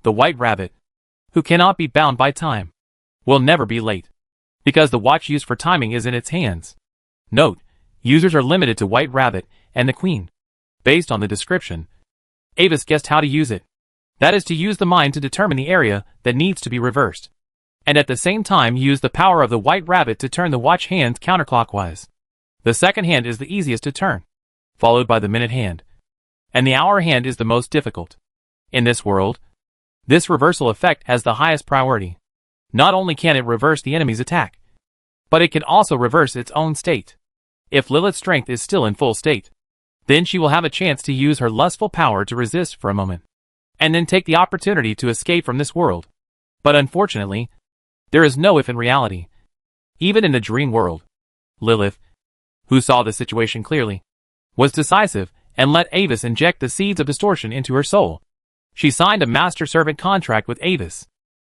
Speaker 1: The White Rabbit, who cannot be bound by time, will never be late, because the watch used for timing is in its hands. Note, users are limited to White Rabbit and the Queen. Based on the description, Avis guessed how to use it. That is to use the mind to determine the area that needs to be reversed, and at the same time use the power of the White Rabbit to turn the watch hands counterclockwise. The second hand is the easiest to turn, followed by the minute hand, and the hour hand is the most difficult. In this world, this reversal effect has the highest priority. Not only can it reverse the enemy's attack, but it can also reverse its own state. If Lilith's strength is still in full state, then she will have a chance to use her lustful power to resist for a moment, and then take the opportunity to escape from this world. But unfortunately, there is no if in reality. Even in the dream world, Lilith, who saw the situation clearly, was decisive and let Avis inject the seeds of distortion into her soul. She signed a master-servant contract with Avis.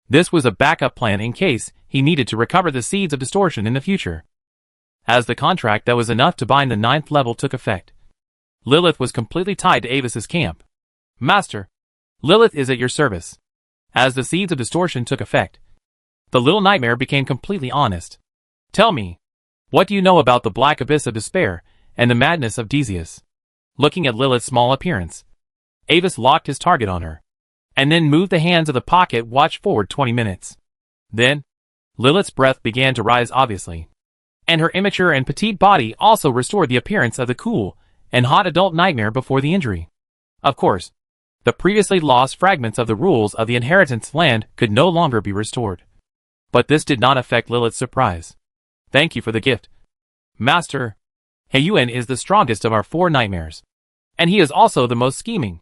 Speaker 1: This was a backup plan in case he needed to recover the seeds of distortion in the future. As the contract that was enough to bind the 9th level took effect, Lilith was completely tied to Avis's camp. Master, Lilith is at your service. As the seeds of distortion took effect, the little nightmare became completely honest. Tell me, what do you know about the black abyss of despair and the madness of Decius? Looking at Lilith's small appearance, Avis locked his target on her, and then moved the hands of the pocket watch forward 20 minutes. Then, Lilith's breath began to rise obviously, and her immature and petite body also restored the appearance of the cool and hot adult nightmare before the injury. Of course, the previously lost fragments of the rules of the inheritance land could no longer be restored. But this did not affect Lilith's surprise. Thank you for the gift, Master. Heiyuan is the strongest of our 4 nightmares, and he is also the most scheming.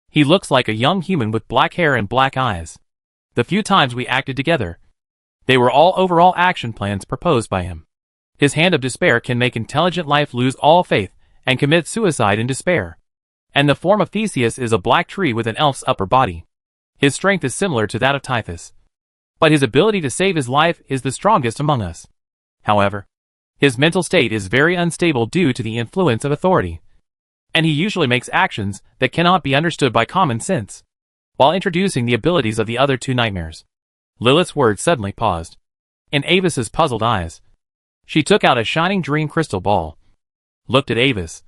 Speaker 1: He looks like a young human with black hair and black eyes. The few times we acted together, they were all overall action plans proposed by him. His hand of despair can make intelligent life lose all faith and commit suicide in despair. And the form of Theseus is a black tree with an elf's upper body. His strength is similar to that of Typhus, but his ability to save his life is the strongest among us. However, his mental state is very unstable due to the influence of authority, and he usually makes actions that cannot be understood by common sense. While introducing the abilities of the other 2 nightmares, Lilith's words suddenly paused. In Avis's puzzled eyes, she took out a shining dream crystal ball, looked at Avis,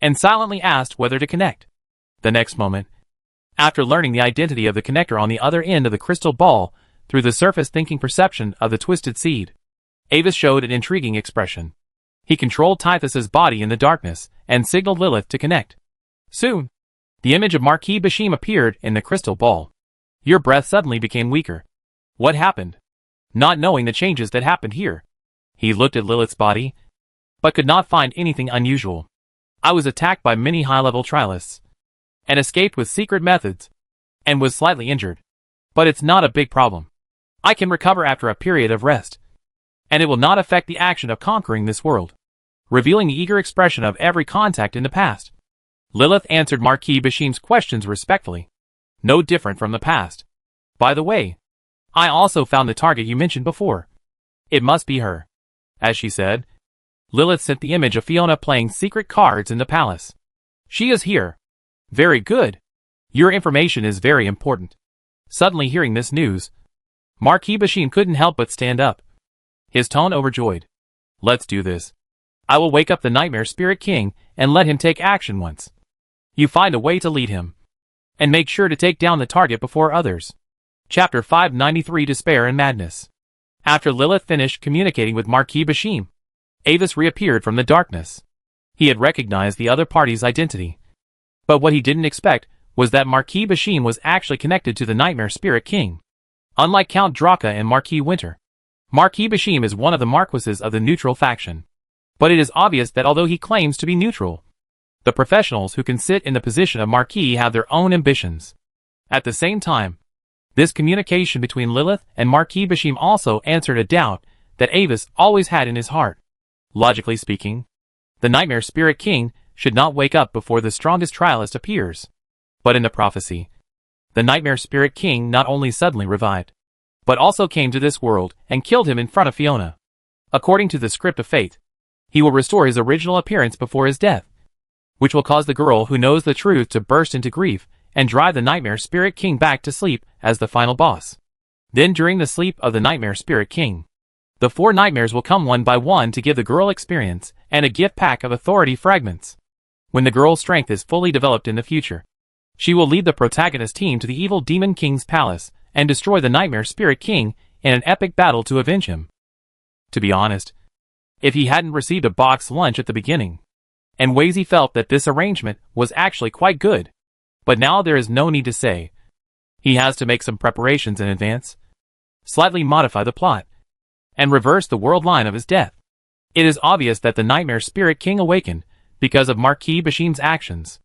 Speaker 1: and silently asked whether to connect. The next moment, after learning the identity of the connector on the other end of the crystal ball through the surface-thinking perception of the twisted seed, Avis showed an intriguing expression. He controlled Typhus's body in the darkness and signaled Lilith to connect. Soon, the image of Marquis Bashim appeared in the crystal ball. Your breath suddenly became weaker. What happened? Not knowing the changes that happened here, he looked at Lilith's body, but could not find anything unusual. I was attacked by many high-level trialists, and escaped with secret methods, and was slightly injured. But it's not a big problem. I can recover after a period of rest, and it will not affect the action of conquering this world. Revealing the eager expression of every contact in the past, Lilith answered Marquis Bashim's questions respectfully. No different from the past. By the way, I also found the target you mentioned before. It must be her. As she said, Lilith sent the image of Fiona playing secret cards in the palace. She is here. Very good. Your information is very important. Suddenly hearing this news, Marquis Bashim couldn't help but stand up, his tone overjoyed. Let's do this. I will wake up the Nightmare Spirit King and let him take action once. You find a way to lead him, and make sure to take down the target before others. Chapter 593 Despair and Madness. After Lilith finished communicating with Marquis Bashim, Avis reappeared from the darkness. He had recognized the other party's identity, but what he didn't expect was that Marquis Bashim was actually connected to the Nightmare Spirit King. Unlike Count Draka and Marquis Winter, Marquis Bashim is one of the marquises of the neutral faction. But it is obvious that although he claims to be neutral, the professionals who can sit in the position of Marquis have their own ambitions. At the same time, this communication between Lilith and Marquis Bashim also answered a doubt that Avis always had in his heart. Logically speaking, the Nightmare Spirit King should not wake up before the strongest trialist appears. But in the prophecy, the Nightmare Spirit King not only suddenly revived, but also came to this world and killed him in front of Fiona. According to the script of fate, he will restore his original appearance before his death, which will cause the girl who knows the truth to burst into grief and drive the Nightmare Spirit King back to sleep as the final boss. Then during the sleep of the Nightmare Spirit King, the 4 nightmares will come one by one to give the girl experience and a gift pack of authority fragments. When the girl's strength is fully developed in the future, she will lead the protagonist team to the evil Demon King's palace and destroy the Nightmare Spirit King in an epic battle to avenge him. To be honest, if he hadn't received a boxed lunch at the beginning, and Wazy felt that this arrangement was actually quite good. But now there is no need to say, He has to make some preparations in advance, slightly modify the plot, and reverse the world line of his death. It is obvious that the Nightmare Spirit King awakened because of Marquis Bashim's actions.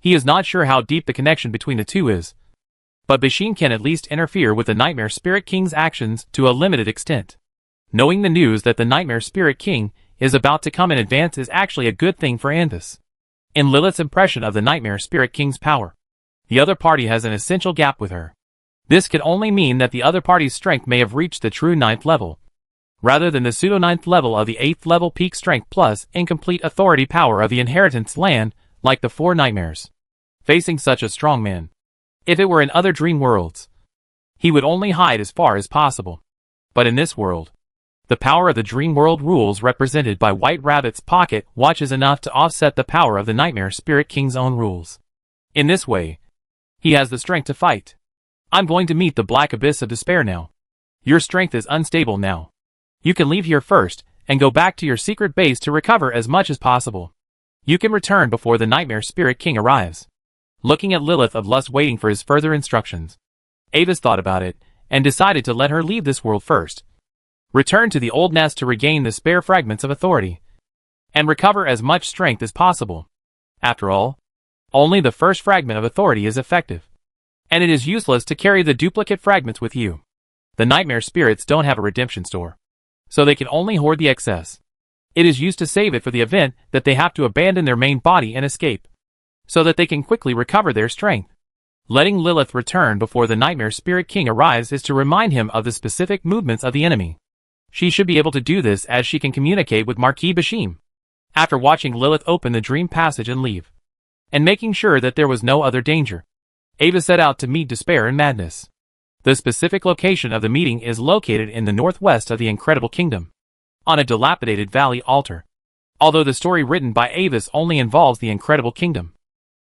Speaker 1: He is not sure how deep the connection between the two is, but Bashim can at least interfere with the Nightmare Spirit King's actions to a limited extent. Knowing the news that the Nightmare Spirit King is about to come in advance is actually a good thing for Anvis. In Lilith's impression of the Nightmare Spirit King's power, the other party has an essential gap with her. This could only mean that the other party's strength may have reached the true 9th level, rather than the pseudo-9th level of the 8th level peak strength plus incomplete authority power of the inheritance land, like the 4 nightmares. Facing such a strong man, if it were in other dream worlds, he would only hide as far as possible. But in this world, the power of the dream world rules represented by White Rabbit's pocket watch is enough to offset the power of the Nightmare Spirit King's own rules. In this way, he has the strength to fight. I'm going to meet the Black Abyss of Despair now. Your strength is unstable now. You can leave here first, and go back to your secret base to recover as much as possible. You can return before the Nightmare Spirit King arrives. Looking at Lilith of Lust waiting for his further instructions, Avis thought about it, and decided to let her leave this world first. Return to the old nest to regain the spare fragments of authority, and recover as much strength as possible. After all, only the first fragment of authority is effective, and it is useless to carry the duplicate fragments with you. The Nightmare Spirits don't have a redemption store, so they can only hoard the excess. It is used to save it for the event that they have to abandon their main body and escape, so that they can quickly recover their strength. Letting Lilith return before the Nightmare Spirit King arrives is to remind him of the specific movements of the enemy. She should be able to do this as she can communicate with Marquis Bashim. After watching Lilith open the dream passage and leave, and making sure that there was no other danger, Ava set out to meet Despair and Madness. The specific location of the meeting is located in the northwest of the Incredible Kingdom, on a dilapidated valley altar. Although the story written by Avis only involves the Incredible Kingdom,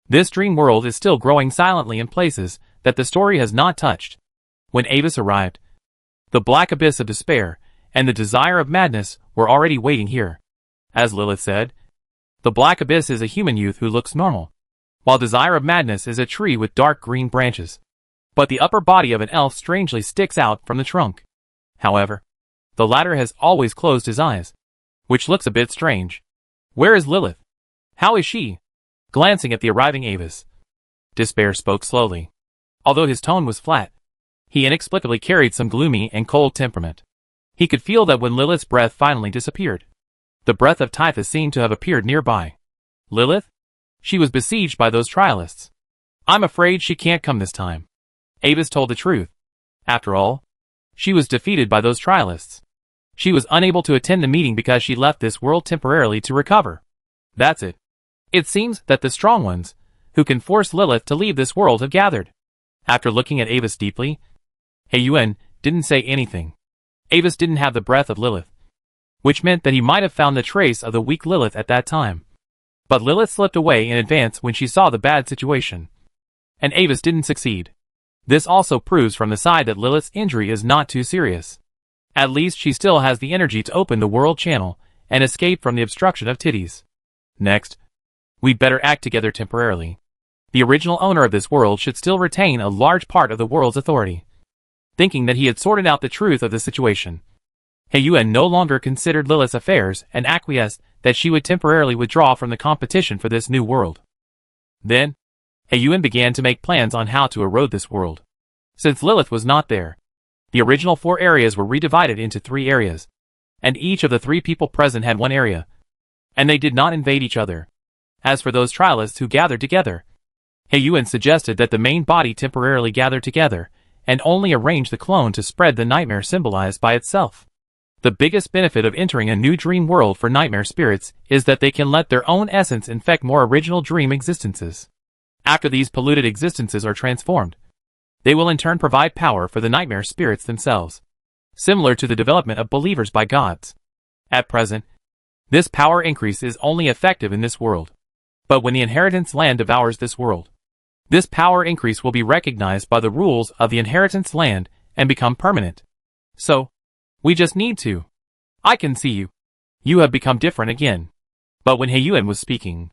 Speaker 1: this dream world is still growing silently in places that the story has not touched. When Avis arrived, the Black Abyss of Despair and the Desire of Madness were already waiting here. As Lilith said, the Black Abyss is a human youth who looks normal, while Desire of Madness is a tree with dark green branches. But the upper body of an elf strangely sticks out from the trunk. However, the latter has always closed his eyes, which looks a bit strange. Where is Lilith? How is she? Glancing at the arriving Avis, Despair spoke slowly. Although his tone was flat, he inexplicably carried some gloomy and cold temperament. He could feel that when Lilith's breath finally disappeared, the breath of Typhus seemed to have appeared nearby. Lilith? She was besieged by those trialists. I'm afraid she can't come this time. Avis told the truth. After all, she was defeated by those trialists. She was unable to attend the meeting because she left this world temporarily to recover. That's it. It seems that the strong ones, who can force Lilith to leave this world, have gathered. After looking at Avis deeply, Heiyuan didn't say anything. Avis didn't have the breath of Lilith, which meant that he might have found the trace of the weak Lilith at that time. But Lilith slipped away in advance when she saw the bad situation, and Avis didn't succeed. This also proves from the side that Lilith's injury is not too serious. At least she still has the energy to open the world channel and escape from the obstruction of Titties. Next, we'd better act together temporarily. The original owner of this world should still retain a large part of the world's authority. Thinking that he had sorted out the truth of the situation, Heiyuan no longer considered Lilith's affairs and acquiesced that she would temporarily withdraw from the competition for this new world. Then, Heiyuan began to make plans on how to erode this world. Since Lilith was not there, the original 4 areas were redivided into 3 areas, and each of the 3 people present had 1 area, and they did not invade each other. As for those trialists who gathered together, Heiyuan suggested that the main body temporarily gather together, and only arrange the clone to spread the nightmare symbolized by itself. The biggest benefit of entering a new dream world for nightmare spirits is that they can let their own essence infect more original dream existences. After these polluted existences are transformed, they will in turn provide power for the nightmare spirits themselves, similar to the development of believers by gods. At present, this power increase is only effective in this world. But when the inheritance land devours this world, this power increase will be recognized by the rules of the inheritance land and become permanent. So, we just need to. I can see you. You have become different again. But when Heiyuan was speaking,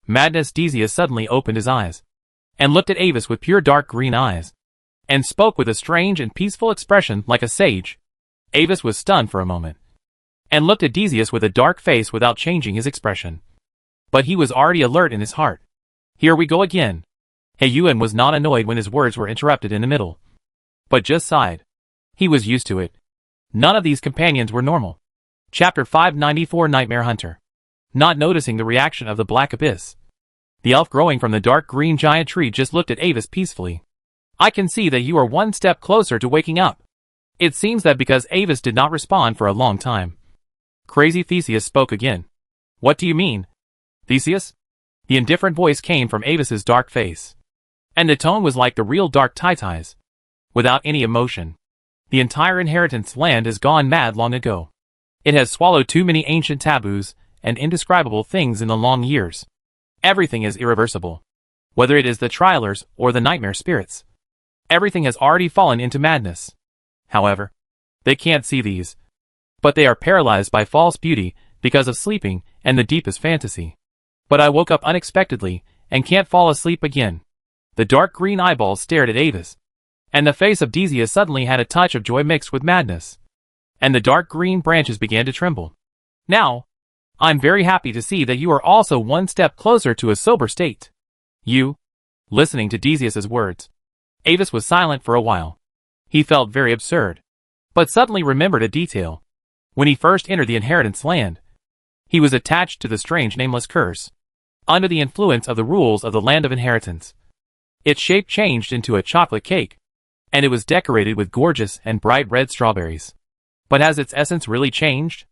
Speaker 1: Madness Decius suddenly opened his eyes, and looked at Avis with pure dark green eyes. and spoke with a strange and peaceful expression like a sage. Avis was stunned for a moment, and looked at Theseus with a dark face without changing his expression. But he was already alert in his heart. Here we go again. Heiyuan was not annoyed when his words were interrupted in the middle, but just sighed. He was used to it. None of these companions were normal. Chapter 594 Nightmare Hunter. Not noticing the reaction of the Black Abyss, the elf growing from the dark green giant tree just looked at Avis peacefully. I can see that you are one step closer to waking up. It seems that because Avis did not respond for a long time. Crazy Theseus spoke again. What do you mean, Theseus? The indifferent voice came from Avis's dark face, and the tone was like the real dark Taitais, without any emotion. The entire inheritance land has gone mad long ago. It has swallowed too many ancient taboos and indescribable things in the long years. Everything is irreversible. Whether it is the trialers or the nightmare spirits, everything has already fallen into madness. However, they can't see these, but they are paralyzed by false beauty because of sleeping and the deepest fantasy. But I woke up unexpectedly and can't fall asleep again. The dark green eyeballs stared at Avis, and the face of Theseus suddenly had a touch of joy mixed with madness, and the dark green branches began to tremble. Now, I'm very happy to see that you are also one step closer to a sober state. You? Listening to Theseus's words, Avis was silent for a while. He felt very absurd, but suddenly remembered a detail. When he first entered the inheritance land, he was attached to the strange nameless curse, under the influence of the rules of the land of inheritance. Its shape changed into a chocolate cake, and it was decorated with gorgeous and bright red strawberries. But has its essence really changed?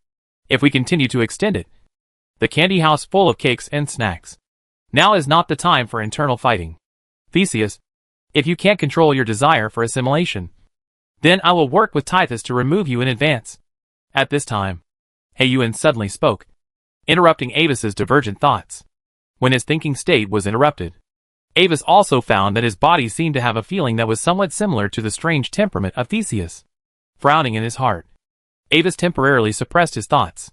Speaker 1: If we continue to extend it, the candy house full of cakes and snacks. Now is not the time for internal fighting. Theseus, if you can't control your desire for assimilation, then I will work with Tithus to remove you in advance. At this time, Heiyuan suddenly spoke, interrupting Avis's divergent thoughts. When his thinking state was interrupted, Avis also found that his body seemed to have a feeling that was somewhat similar to the strange temperament of Theseus. Frowning in his heart, Avis temporarily suppressed his thoughts.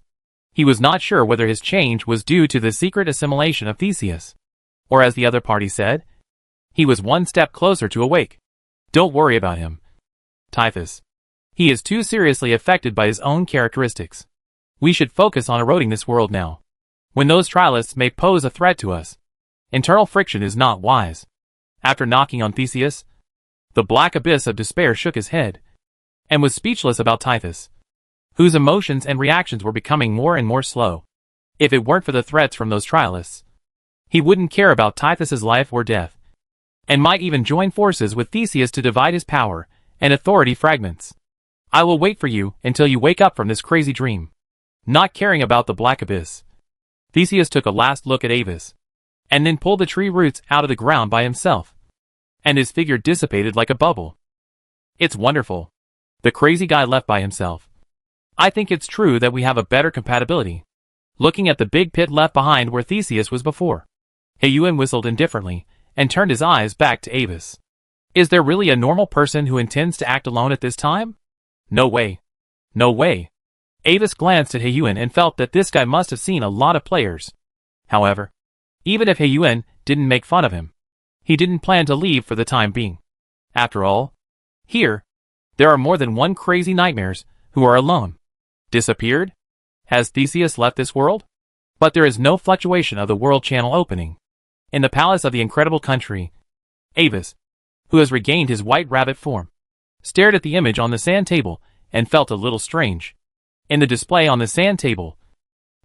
Speaker 1: He was not sure whether his change was due to the secret assimilation of Theseus, or as the other party said, he was one step closer to awake. Don't worry about him, Tithus. He is too seriously affected by his own characteristics. We should focus on eroding this world now. When those trialists may pose a threat to us, internal friction is not wise. After knocking on Theseus, the Black Abyss of Despair shook his head, and was speechless about Tithus, whose emotions and reactions were becoming more and more slow. If it weren't for the threats from those trialists, he wouldn't care about Tithus's life or death, and might even join forces with Theseus to divide his power and authority fragments. I will wait for you until you wake up from this crazy dream. Not caring about the Black Abyss, Theseus took a last look at Avis, and then pulled the tree roots out of the ground by himself, and his figure dissipated like a bubble. It's wonderful. The crazy guy left by himself. I think it's true that we have a better compatibility. Looking at the big pit left behind where Theseus was before, Heiyuan whistled indifferently, and turned his eyes back to Avis. Is there really a normal person who intends to act alone at this time? No way. No way. Avis glanced at Heiyuan and felt that this guy must have seen a lot of players. However, even if Heiyuan didn't make fun of him, he didn't plan to leave for the time being. After all, here, there are more than one crazy nightmares who are alone. Disappeared? Has Theseus left this world? But there is no fluctuation of the world channel opening. In the palace of the incredible country, Avis, who has regained his white rabbit form, stared at the image on the sand table and felt a little strange. In the display on the sand table,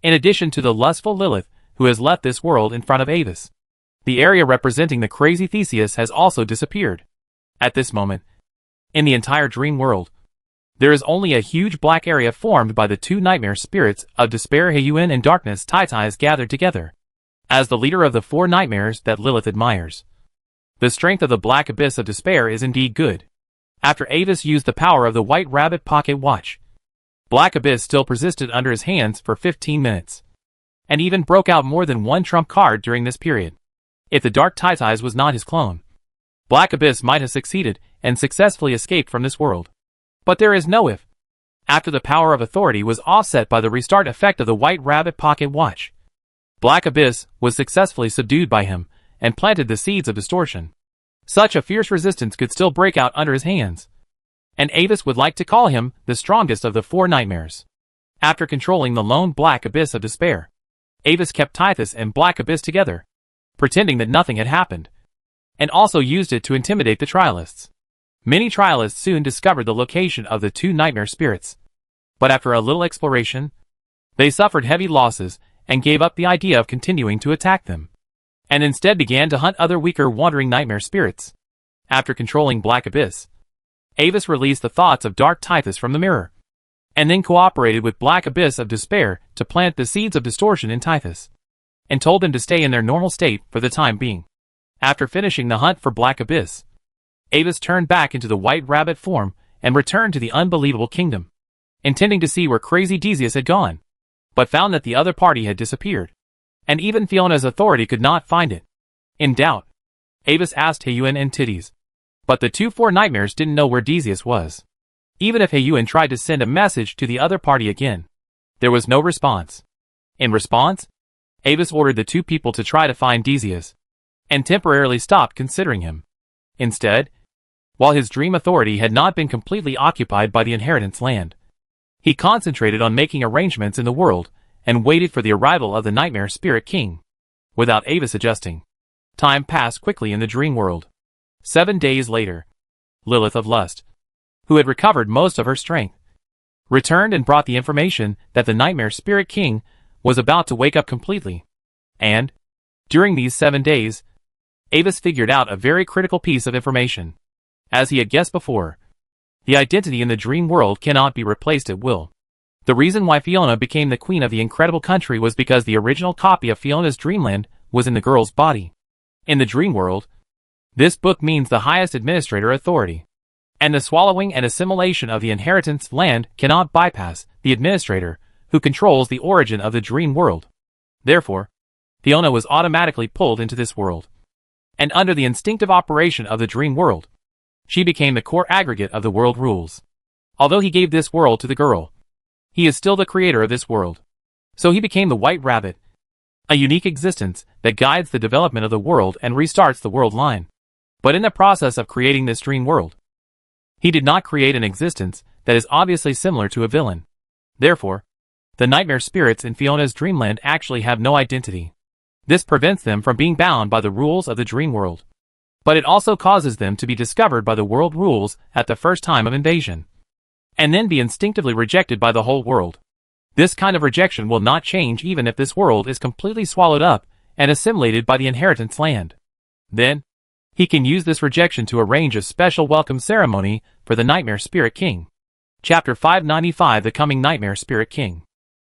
Speaker 1: in addition to the lustful Lilith who has left this world in front of Avis, the area representing the crazy Theseus has also disappeared. At this moment, in the entire dream world, there is only a huge black area formed by the two nightmare spirits of despair Heiyuan and darkness Taitais gathered together, as the leader of the four nightmares that Lilith admires. The strength of the Black Abyss of Despair is indeed good. After Avis used the power of the White Rabbit pocket watch, Black Abyss still persisted under his hands for 15 minutes, and even broke out more than one trump card during this period. If the Dark Taitais was not his clone, Black Abyss might have succeeded and successfully escaped from this world. But there is no if. After the power of authority was offset by the restart effect of the White Rabbit pocket watch, Black Abyss was successfully subdued by him and planted the seeds of distortion. Such a fierce resistance could still break out under his hands. And Avis would like to call him the strongest of the 4 nightmares. After controlling the lone Black Abyss of Despair, Avis kept Tithys and Black Abyss together, pretending that nothing had happened, and also used it to intimidate the trialists. Many trialists soon discovered the location of the 2 nightmare spirits, but after a little exploration, they suffered heavy losses and gave up the idea of continuing to attack them, and instead began to hunt other weaker wandering nightmare spirits. After controlling Black Abyss, Avis released the thoughts of Dark Tithys from the mirror, and then cooperated with Black Abyss of Despair to plant the seeds of distortion in Tithys, and told them to stay in their normal state for the time being. After finishing the hunt for Black Abyss, Avis turned back into the White Rabbit form and returned to the Unbelievable Kingdom, intending to see where Crazy Decius had gone, but found that the other party had disappeared, and even Fiona's authority could not find it. In doubt, Avis asked Heyuan and Titties, but the 2 nightmares didn't know where Decius was. Even if Heyuan tried to send a message to the other party again, there was no response. In response, Avis ordered the 2 people to try to find Decius, and temporarily stopped considering him. Instead, while his dream authority had not been completely occupied by the inheritance land, he concentrated on making arrangements in the world and waited for the arrival of the Nightmare Spirit King. Without Avis adjusting, time passed quickly in the dream world. 7 days later, Lilith of Lust, who had recovered most of her strength, returned and brought the information that the Nightmare Spirit King was about to wake up completely. And, during these 7 days, Avis figured out a very critical piece of information. As he had guessed before, the identity in the dream world cannot be replaced at will. The reason why Fiona became the queen of the incredible country was because the original copy of Fiona's dreamland was in the girl's body. In the dream world, this book means the highest administrator authority, and the swallowing and assimilation of the inheritance land cannot bypass the administrator who controls the origin of the dream world. Therefore, Fiona was automatically pulled into this world, and under the instinctive operation of the dream world, she became the core aggregate of the world rules. Although he gave this world to the girl, he is still the creator of this world. So he became the White Rabbit, a unique existence that guides the development of the world and restarts the world line. But in the process of creating this dream world, he did not create an existence that is obviously similar to a villain. Therefore, the nightmare spirits in Fiona's dreamland actually have no identity. This prevents them from being bound by the rules of the dream world, but it also causes them to be discovered by the world rules at the first time of invasion, and then be instinctively rejected by the whole world. This kind of rejection will not change even if this world is completely swallowed up and assimilated by the inheritance land. Then, he can use this rejection to arrange a special welcome ceremony for the Nightmare Spirit King. Chapter 595: The Coming Nightmare Spirit King.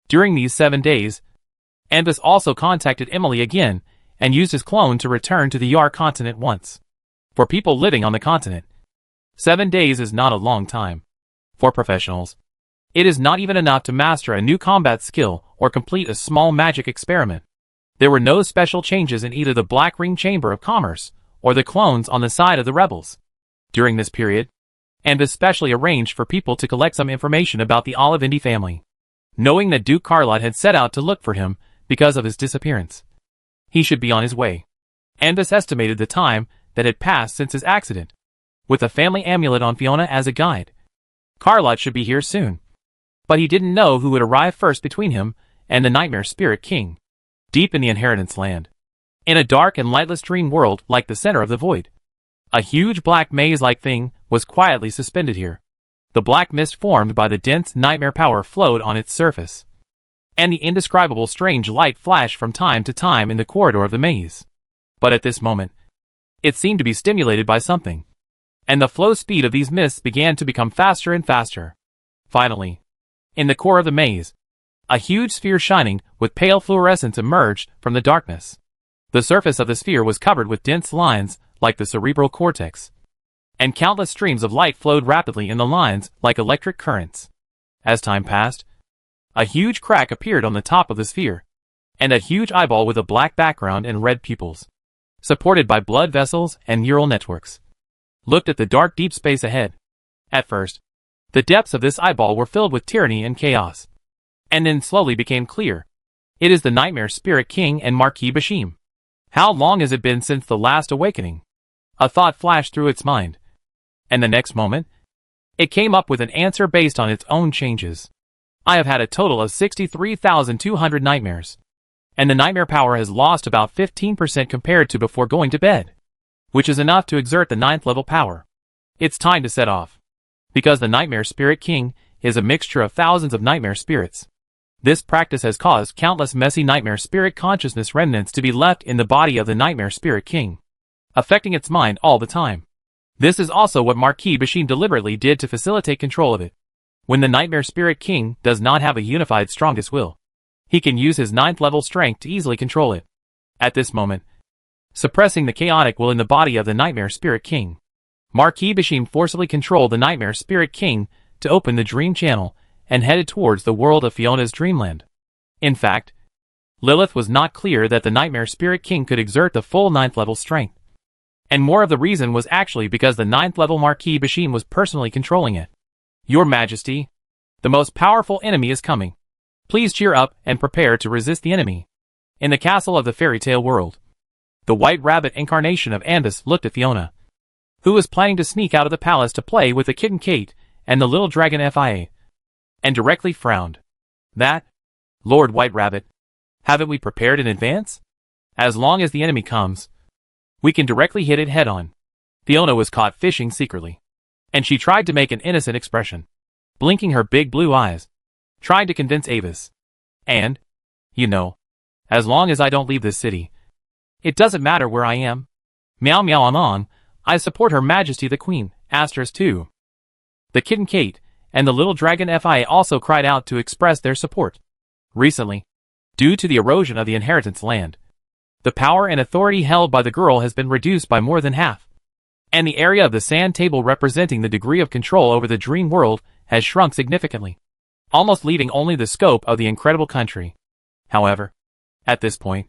Speaker 1: During these 7 days, Anvis also contacted Emily again and used his clone to return to the Yar continent once. For people living on the continent, 7 days is not a long time. For professionals, it is not even enough to master a new combat skill or complete a small magic experiment. There were no special changes in either the Black Ring Chamber of Commerce or the clones on the side of the rebels. During this period, Anvis specially arranged for people to collect some information about the Olivindi family. Knowing that Duke Carlot had set out to look for him because of his disappearance, he should be on his way. Anvis estimated the time that had passed since his accident. With the family amulet on Fiona as a guide, Carlot should be here soon. But he didn't know who would arrive first between him and the Nightmare Spirit King. Deep in the inheritance land, in a dark and lightless dream world like the center of the void, a huge black maze-like thing was quietly suspended here. The black mist formed by the dense nightmare power flowed on its surface, and the indescribable strange light flashed from time to time in the corridor of the maze. But at this moment, it seemed to be stimulated by something, and the flow speed of these mists began to become faster and faster. Finally, in the core of the maze, a huge sphere shining with pale fluorescence emerged from the darkness. The surface of the sphere was covered with dense lines like the cerebral cortex, and countless streams of light flowed rapidly in the lines like electric currents. As time passed, a huge crack appeared on the top of the sphere, and a huge eyeball with a black background and red pupils, supported by blood vessels and neural networks, looked at the dark deep space ahead. At first, the depths of this eyeball were filled with tyranny and chaos, and then slowly became clear. It is the Nightmare Spirit King and Marquis Bashim. How long has it been since the last awakening? A thought flashed through its mind. And the next moment, it came up with an answer based on its own changes. I have had a total of 63,200 nightmares. And the nightmare power has lost about 15% compared to before going to bed, which is enough to exert the 9th level power. It's time to set off. Because the Nightmare Spirit King is a mixture of thousands of nightmare spirits. This practice has caused countless messy nightmare spirit consciousness remnants to be left in the body of the Nightmare Spirit King, affecting its mind all the time. This is also what Marquis Bashim deliberately did to facilitate control of it. When the Nightmare Spirit King does not have a unified strongest will, he can use his 9th level strength to easily control it. At this moment, suppressing the chaotic will in the body of the Nightmare Spirit King, Marquis Bashim forcibly controlled the Nightmare Spirit King to open the dream channel and headed towards the world of Fiona's dreamland. In fact, Lilith was not clear that the Nightmare Spirit King could exert the full 9th level strength. And more of the reason was actually because the 9th level Marquis Bashim was personally controlling it. Your Majesty, the most powerful enemy is coming. Please cheer up and prepare to resist the enemy. In the castle of the fairy tale world, the white rabbit incarnation of Ambus looked at Fiona, who was planning to sneak out of the palace to play with the kitten Kate and the little dragon FIA, and directly frowned. That, Lord White Rabbit, haven't we prepared in advance? As long as the enemy comes, we can directly hit it head on. Fiona was caught fishing secretly, and she tried to make an innocent expression, blinking her big blue eyes, trying to convince Avis. And, you know, as long as I don't leave this city, it doesn't matter where I am. Meow meow on. I support Her Majesty the Queen, *2. The kitten Kate and the little dragon FIA also cried out to express their support. Recently, due to the erosion of the inheritance land, the power and authority held by the girl has been reduced by more than half, and the area of the sand table representing the degree of control over the dream world has shrunk significantly, almost leaving only the scope of the incredible country. However, at this point,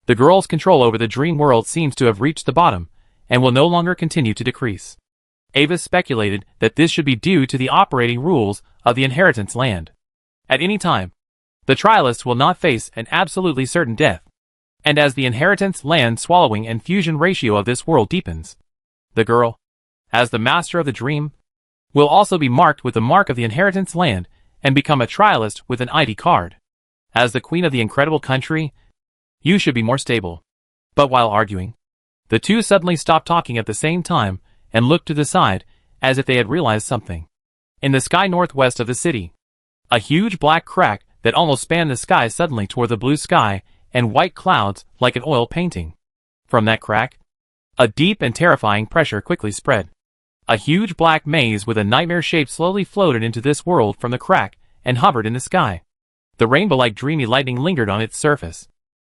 Speaker 1: the girl's control over the dream world seems to have reached the bottom, and will no longer continue to decrease. Avis speculated that this should be due to the operating rules of the inheritance land. At any time, the trialists will not face an absolutely certain death, and as the inheritance land swallowing and fusion ratio of this world deepens, the girl, as the master of the dream, will also be marked with the mark of the inheritance land and become a trialist with an ID card. As the queen of the incredible country, you should be more stable. But while arguing, the two suddenly stopped talking at the same time and looked to the side, as if they had realized something. In the sky northwest of the city, a huge black crack that almost spanned the sky suddenly tore the blue sky and white clouds like an oil painting. From that crack, a deep and terrifying pressure quickly spread. A huge black maze with a nightmare shape slowly floated into this world from the crack and hovered in the sky. The rainbow-like dreamy lightning lingered on its surface,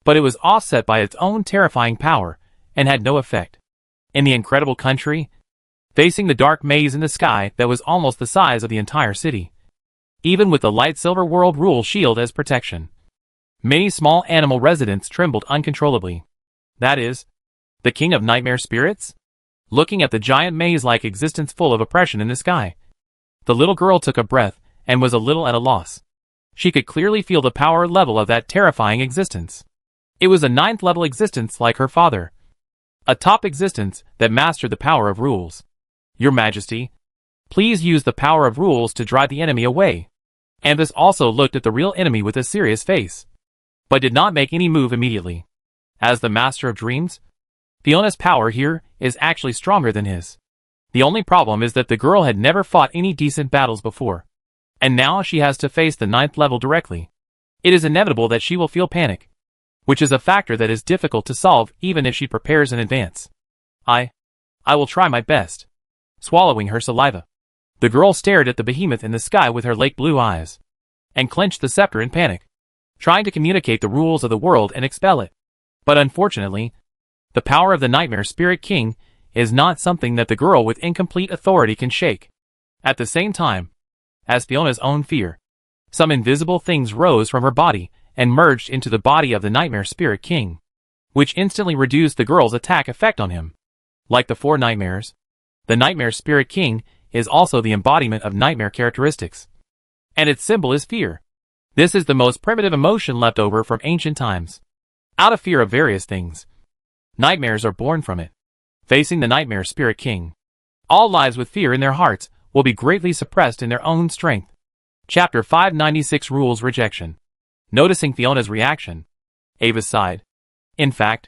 Speaker 1: but it was offset by its own terrifying power and had no effect. In the incredible country, facing the dark maze in the sky that was almost the size of the entire city, even with the light silver world rule shield as protection, many small animal residents trembled uncontrollably. That is, the king of nightmare spirits? Looking at the giant maze-like existence full of oppression in the sky, the little girl took a breath and was a little at a loss. She could clearly feel the power level of that terrifying existence. It was a 9th level existence like her father, a top existence that mastered the power of rules. Your Majesty, please use the power of rules to drive the enemy away. Ambus also looked at the real enemy with a serious face, but did not make any move immediately. As the master of dreams, Fiona's power here is actually stronger than his. The only problem is that the girl had never fought any decent battles before, and now she has to face the 9th level directly. It is inevitable that she will feel panic, which is a factor that is difficult to solve even if she prepares in advance. I will try my best. Swallowing her saliva, the girl stared at the behemoth in the sky with her lake blue eyes, and clenched the scepter in panic, trying to communicate the rules of the world and expel it. But unfortunately, the power of the Nightmare Spirit King is not something that the girl with incomplete authority can shake. At the same time, as Fiona's own fear, some invisible things rose from her body and merged into the body of the Nightmare Spirit King, which instantly reduced the girl's attack effect on him. Like the 4 nightmares, the Nightmare Spirit King is also the embodiment of nightmare characteristics, and its symbol is fear. This is the most primitive emotion left over from ancient times. Out of fear of various things, nightmares are born from it. Facing the Nightmare Spirit King. All lives with fear in their hearts will be greatly suppressed in their own strength. Chapter 596 Rules Rejection. Noticing Fiona's reaction, Avis sighed. In fact,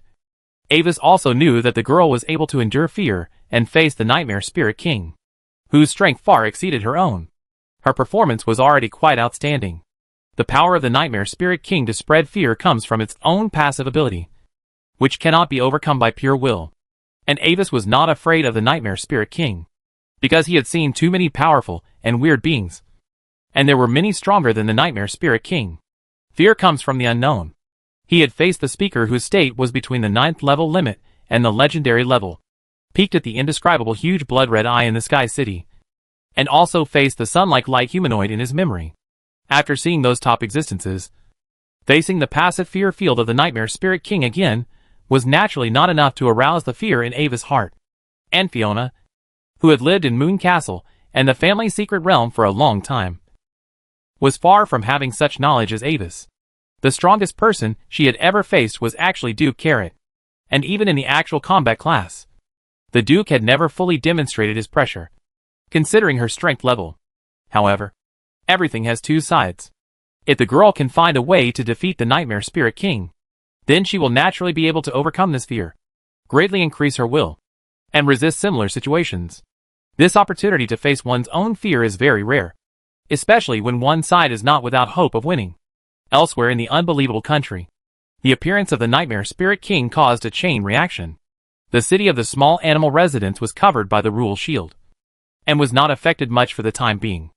Speaker 1: Avis also knew that the girl was able to endure fear and face the Nightmare Spirit King, whose strength far exceeded her own. Her performance was already quite outstanding. The power of the Nightmare Spirit King to spread fear comes from its own passive ability, which cannot be overcome by pure will. And Avis was not afraid of the Nightmare Spirit King, because he had seen too many powerful and weird beings, and there were many stronger than the Nightmare Spirit King. Fear comes from the unknown. He had faced the speaker whose state was between the 9th level limit and the legendary level, peeked at the indescribable huge blood-red eye in the Sky City, and also faced the sun-like light humanoid in his memory. After seeing those top existences, facing the passive fear field of the Nightmare Spirit King again was naturally not enough to arouse the fear in Ava's heart. And Fiona, who had lived in Moon Castle and the family's secret realm for a long time, was far from having such knowledge as Avis. The strongest person she had ever faced was actually Duke Carrot, and even in the actual combat class, the Duke had never fully demonstrated his pressure, considering her strength level. However, everything has two sides. If the girl can find a way to defeat the Nightmare Spirit King, then she will naturally be able to overcome this fear, greatly increase her will, and resist similar situations. This opportunity to face one's own fear is very rare, especially when one side is not without hope of winning. Elsewhere in the unbelievable country, the appearance of the Nightmare Spirit King caused a chain reaction. The city of the small animal residence was covered by the rule shield, and was not affected much for the time being.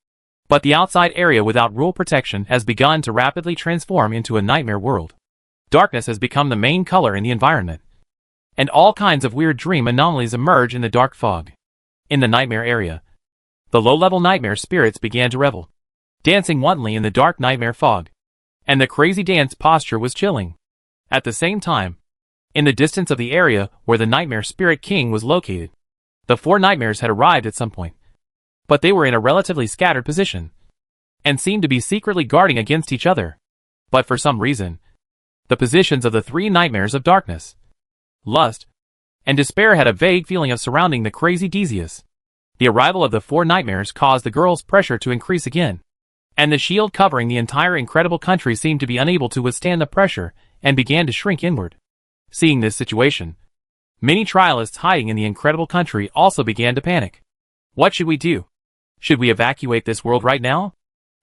Speaker 1: But the outside area without rule protection has begun to rapidly transform into a nightmare world. Darkness has become the main color in the environment, and all kinds of weird dream anomalies emerge in the dark fog. In the nightmare area, the low-level nightmare spirits began to revel, dancing wantonly in the dark nightmare fog, and the crazy dance posture was chilling. At the same time, in the distance of the area where the Nightmare Spirit King was located, the 4 nightmares had arrived at some point, but they were in a relatively scattered position, and seemed to be secretly guarding against each other. But for some reason, the positions of the 3 nightmares of darkness, lust, and despair had a vague feeling of surrounding the crazy Decius. The arrival of the 4 nightmares caused the girl's pressure to increase again, and the shield covering the entire incredible country seemed to be unable to withstand the pressure and began to shrink inward. Seeing this situation, many trialists hiding in the incredible country also began to panic. What should we do? Should we evacuate this world right now?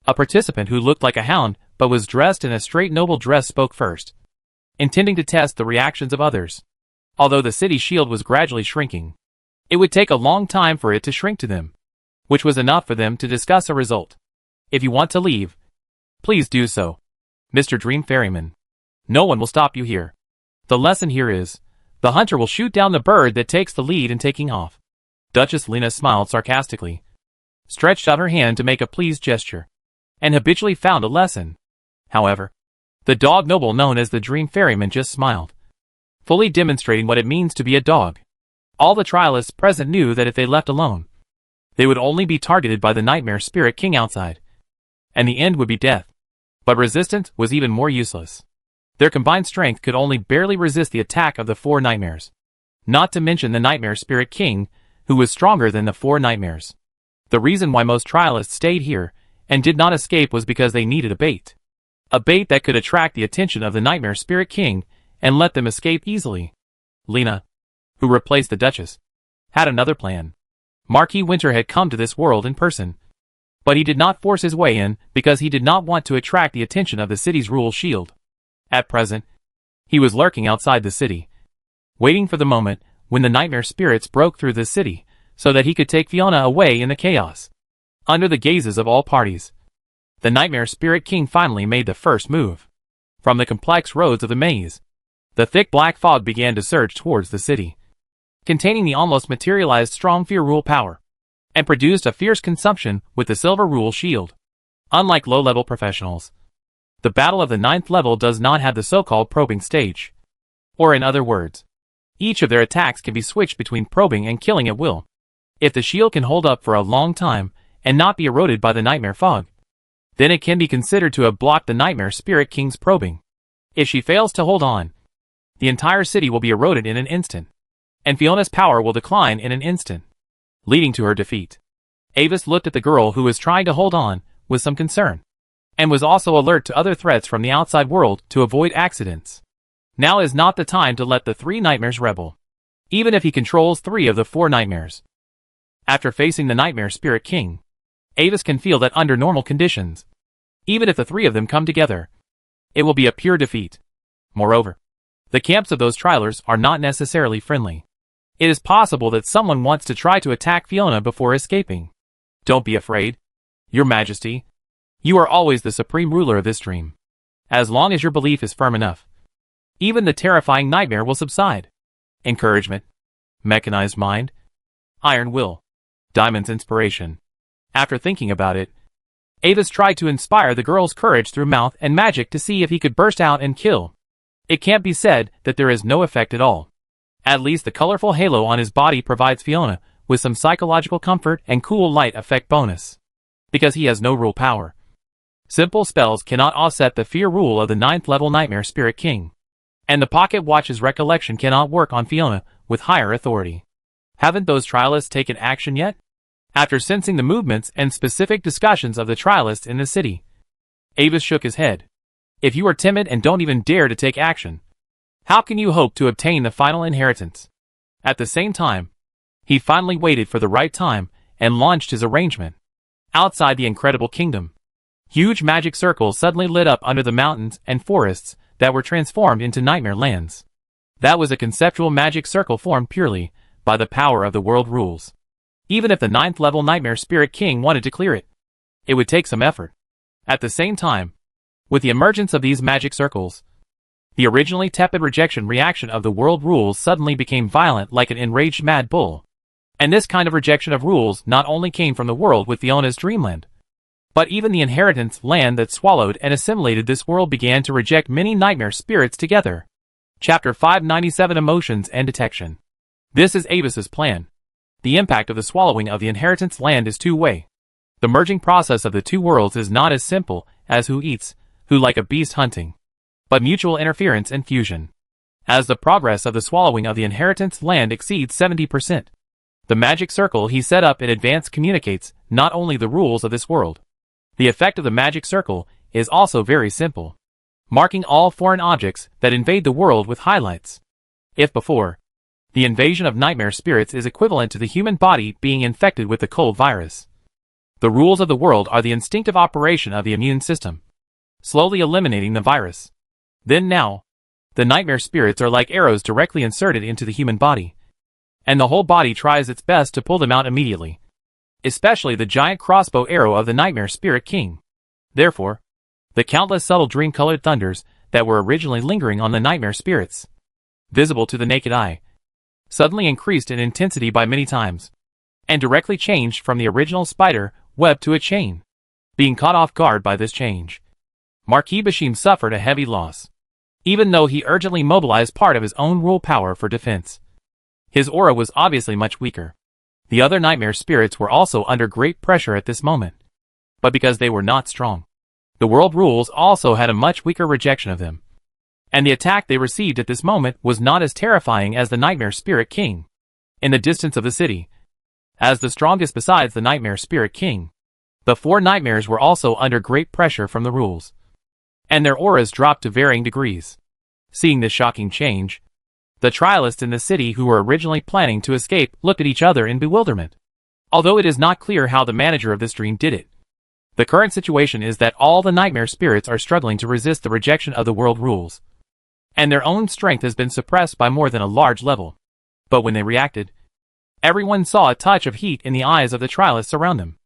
Speaker 1: A participant who looked like a hound but was dressed in a straight noble dress spoke first, intending to test the reactions of others. Although the city shield was gradually shrinking, it would take a long time for it to shrink to them, which was enough for them to discuss a result. If you want to leave, please do so, Mr. Dream Ferryman. No one will stop you here. The lesson here is, the hunter will shoot down the bird that takes the lead in taking off. Duchess Lena smiled sarcastically, stretched out her hand to make a pleased gesture, and habitually found a lesson. However, the dog noble known as the Dream Ferryman just smiled, fully demonstrating what it means to be a dog. All the trialists present knew that if they left alone, they would only be targeted by the Nightmare Spirit King outside, and the end would be death. But resistance was even more useless. Their combined strength could only barely resist the attack of the 4 nightmares, not to mention the Nightmare Spirit King, who was stronger than the 4 nightmares. The reason why most trialists stayed here and did not escape was because they needed a bait that could attract the attention of the Nightmare Spirit King and let them escape easily. Lena, who replaced the Duchess, had another plan. Marquis Winter had come to this world in person, but he did not force his way in because he did not want to attract the attention of the city's rule shield. At present, he was lurking outside the city, waiting for the moment when the nightmare spirits broke through the city so that he could take Fiona away in the chaos. Under the gazes of all parties, the Nightmare Spirit King finally made the first move. From the complex roads of the maze, the thick black fog began to surge towards the city, containing the almost materialized strong fear rule power, and produced a fierce consumption with the silver rule shield. Unlike low-level professionals, the battle of the 9th level does not have the so-called probing stage. Or in other words, each of their attacks can be switched between probing and killing at will. If the shield can hold up for a long time and not be eroded by the nightmare fog, then it can be considered to have blocked the Nightmare Spirit King's probing. If she fails to hold on, the entire city will be eroded in an instant. and Fiona's power will decline in an instant, leading to her defeat. Avis looked at the girl who was trying to hold on with some concern, and was also alert to other threats from the outside world to avoid accidents. Now is not the time to let the 3 nightmares rebel, even if he controls 3 of the 4 nightmares. After facing the Nightmare Spirit King, Avis can feel that under normal conditions, even if the 3 of them come together, it will be a pure defeat. Moreover, the camps of those trialers are not necessarily friendly. It is possible that someone wants to try to attack Fiona before escaping. Don't be afraid, Your Majesty. You are always the supreme ruler of this dream. As long as your belief is firm enough, even the terrifying nightmare will subside. Encouragement. Mechanized mind. Iron will. Diamond's inspiration. After thinking about it, Avis tried to inspire the girl's courage through mouth and magic to see if he could burst out and kill. It can't be said that there is no effect at all. At least the colorful halo on his body provides Fiona with some psychological comfort and cool light effect bonus. Because he has no rule power. Simple spells cannot offset the fear rule of the 9th level Nightmare Spirit King. And the Pocket Watch's recollection cannot work on Fiona with higher authority. Haven't those trialists taken action yet? After sensing the movements and specific discussions of the trialists in the city, Avis shook his head. If you are timid and don't even dare to take action, how can you hope to obtain the final inheritance? At the same time, he finally waited for the right time and launched his arrangement. Outside the incredible kingdom, huge magic circles suddenly lit up under the mountains and forests that were transformed into nightmare lands. That was a conceptual magic circle formed purely by the power of the world rules. Even if the 9th level Nightmare Spirit King wanted to clear it, it would take some effort. At the same time, with the emergence of these magic circles, the originally tepid rejection reaction of the world rules suddenly became violent like an enraged mad bull. And this kind of rejection of rules not only came from the world with Fiona's dreamland, but even the inheritance land that swallowed and assimilated this world began to reject many nightmare spirits together. Chapter 597 Emotions and Detection. This is Avis's plan. The impact of the swallowing of the inheritance land is two-way. The merging process of the two worlds is not as simple as who eats who like a beast hunting, but mutual interference and fusion. As the progress of the swallowing of the inheritance land exceeds 70%, the magic circle he set up in advance communicates not only the rules of this world. The effect of the magic circle is also very simple, marking all foreign objects that invade the world with highlights. If before, the invasion of nightmare spirits is equivalent to the human body being infected with the cold virus, the rules of the world are the instinctive operation of the immune system, slowly eliminating the virus. Then now, the nightmare spirits are like arrows directly inserted into the human body, and the whole body tries its best to pull them out immediately. Especially the giant crossbow arrow of the Nightmare Spirit King. Therefore, the countless subtle dream-colored thunders that were originally lingering on the nightmare spirits, visible to the naked eye, suddenly increased in intensity by many times, and directly changed from the original spider web to a chain. Being caught off guard by this change, Marquis Bashim suffered a heavy loss, even though he urgently mobilized part of his own rule power for defense. His aura was obviously much weaker. The other nightmare spirits were also under great pressure at this moment. But because they were not strong, the world rules also had a much weaker rejection of them. And the attack they received at this moment was not as terrifying as the Nightmare Spirit King. In the distance of the city, as the strongest besides the Nightmare Spirit King, the 4 nightmares were also under great pressure from the rules, and their auras dropped to varying degrees. Seeing this shocking change, the trialists in the city who were originally planning to escape looked at each other in bewilderment. Although it is not clear how the manager of this dream did it, the current situation is that all the nightmare spirits are struggling to resist the rejection of the world rules, and their own strength has been suppressed by more than a large level. But when they reacted, everyone saw a touch of heat in the eyes of the trialists around them.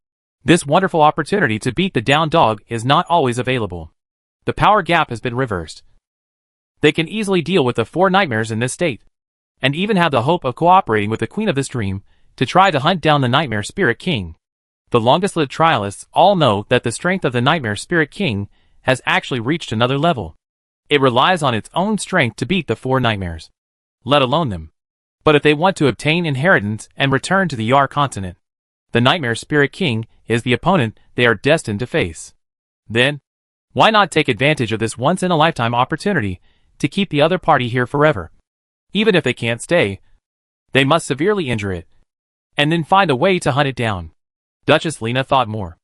Speaker 1: This wonderful opportunity to beat the down dog is not always available. The power gap has been reversed. They can easily deal with the 4 nightmares in this state, and even have the hope of cooperating with the queen of this dream to try to hunt down the Nightmare Spirit King. The longest-lived trialists all know that the strength of the Nightmare Spirit King has actually reached another level. It relies on its own strength to beat the 4 nightmares, let alone them. But if they want to obtain inheritance and return to the Yar continent, the Nightmare Spirit King is the opponent they are destined to face. Then, why not take advantage of this once-in-a-lifetime opportunity to keep the other party here forever? Even if they can't stay, They must severely injure it, and then find a way to hunt it down. Duchess Lena thought more.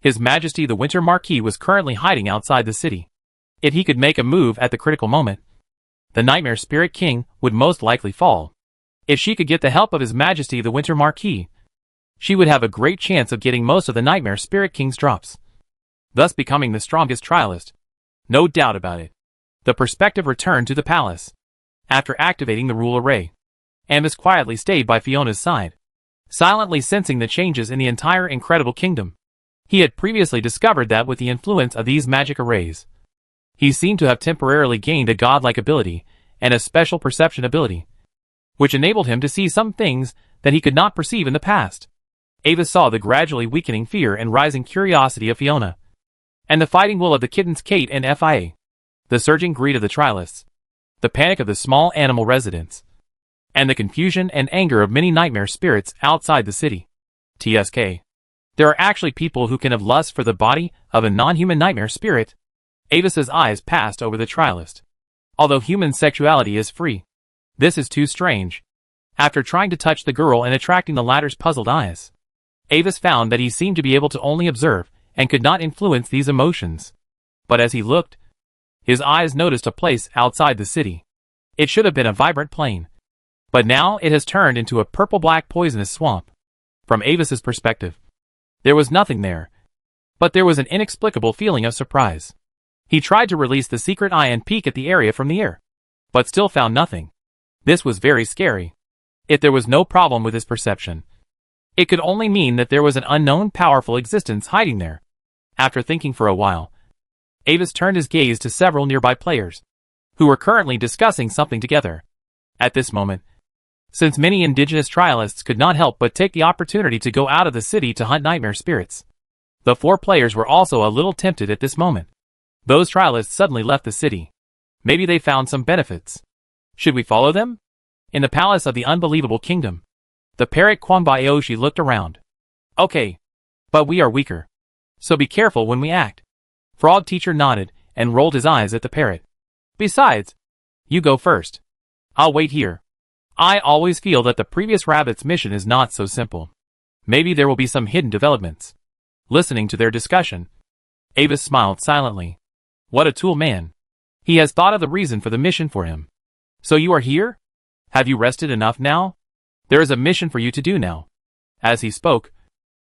Speaker 1: His Majesty the Winter Marquis was currently hiding outside the city. If he could make a move at the critical moment, the Nightmare Spirit King would most likely fall. If she could get the help of His Majesty the Winter Marquis, she would have a great chance of getting most of the Nightmare Spirit King's drops, thus becoming the strongest trialist. No doubt about it. The perspective returned to the palace. After activating the rule array, Amos quietly stayed by Fiona's side, silently sensing the changes in the entire incredible kingdom. He had previously discovered that with the influence of these magic arrays, he seemed to have temporarily gained a godlike ability and a special perception ability, which enabled him to see some things that he could not perceive in the past. Ava saw the gradually weakening fear and rising curiosity of Fiona, and the fighting will of the kittens Kate and Fia, the surging greed of the trialists, the panic of the small animal residents, and the confusion and anger of many nightmare spirits outside the city. TSK. There are actually people who can have lust for the body of a non-human nightmare spirit. Avis's eyes passed over the trialist. Although human sexuality is free, this is too strange. After trying to touch the girl and attracting the latter's puzzled eyes, Avis found that he seemed to be able to only observe and could not influence these emotions. But as he looked, his eyes noticed a place outside the city. It should have been a vibrant plain, but now it has turned into a purple-black poisonous swamp. From Avis's perspective, there was nothing there, but there was an inexplicable feeling of surprise. He tried to release the secret eye and peek at the area from the air, but still found nothing. This was very scary. If there was no problem with his perception, it could only mean that there was an unknown powerful existence hiding there. After thinking for a while, Avis turned his gaze to several nearby players, who were currently discussing something together. At this moment, since many indigenous trialists could not help but take the opportunity to go out of the city to hunt nightmare spirits, the 4 players were also a little tempted at this moment. Those trialists suddenly left the city. Maybe they found some benefits. Should we follow them? In the palace of the unbelievable kingdom, the parrot Kwambayoshi looked around. Okay, but we are weaker, so be careful when we act. Frog Teacher nodded and rolled his eyes at the parrot. Besides, you go first. I'll wait here. I always feel that the previous rabbit's mission is not so simple. Maybe there will be some hidden developments. Listening to their discussion, Avis smiled silently. What a tool man. He has thought of the reason for the mission for him. So you are here? Have you rested enough now? There is a mission for you to do now. As he spoke,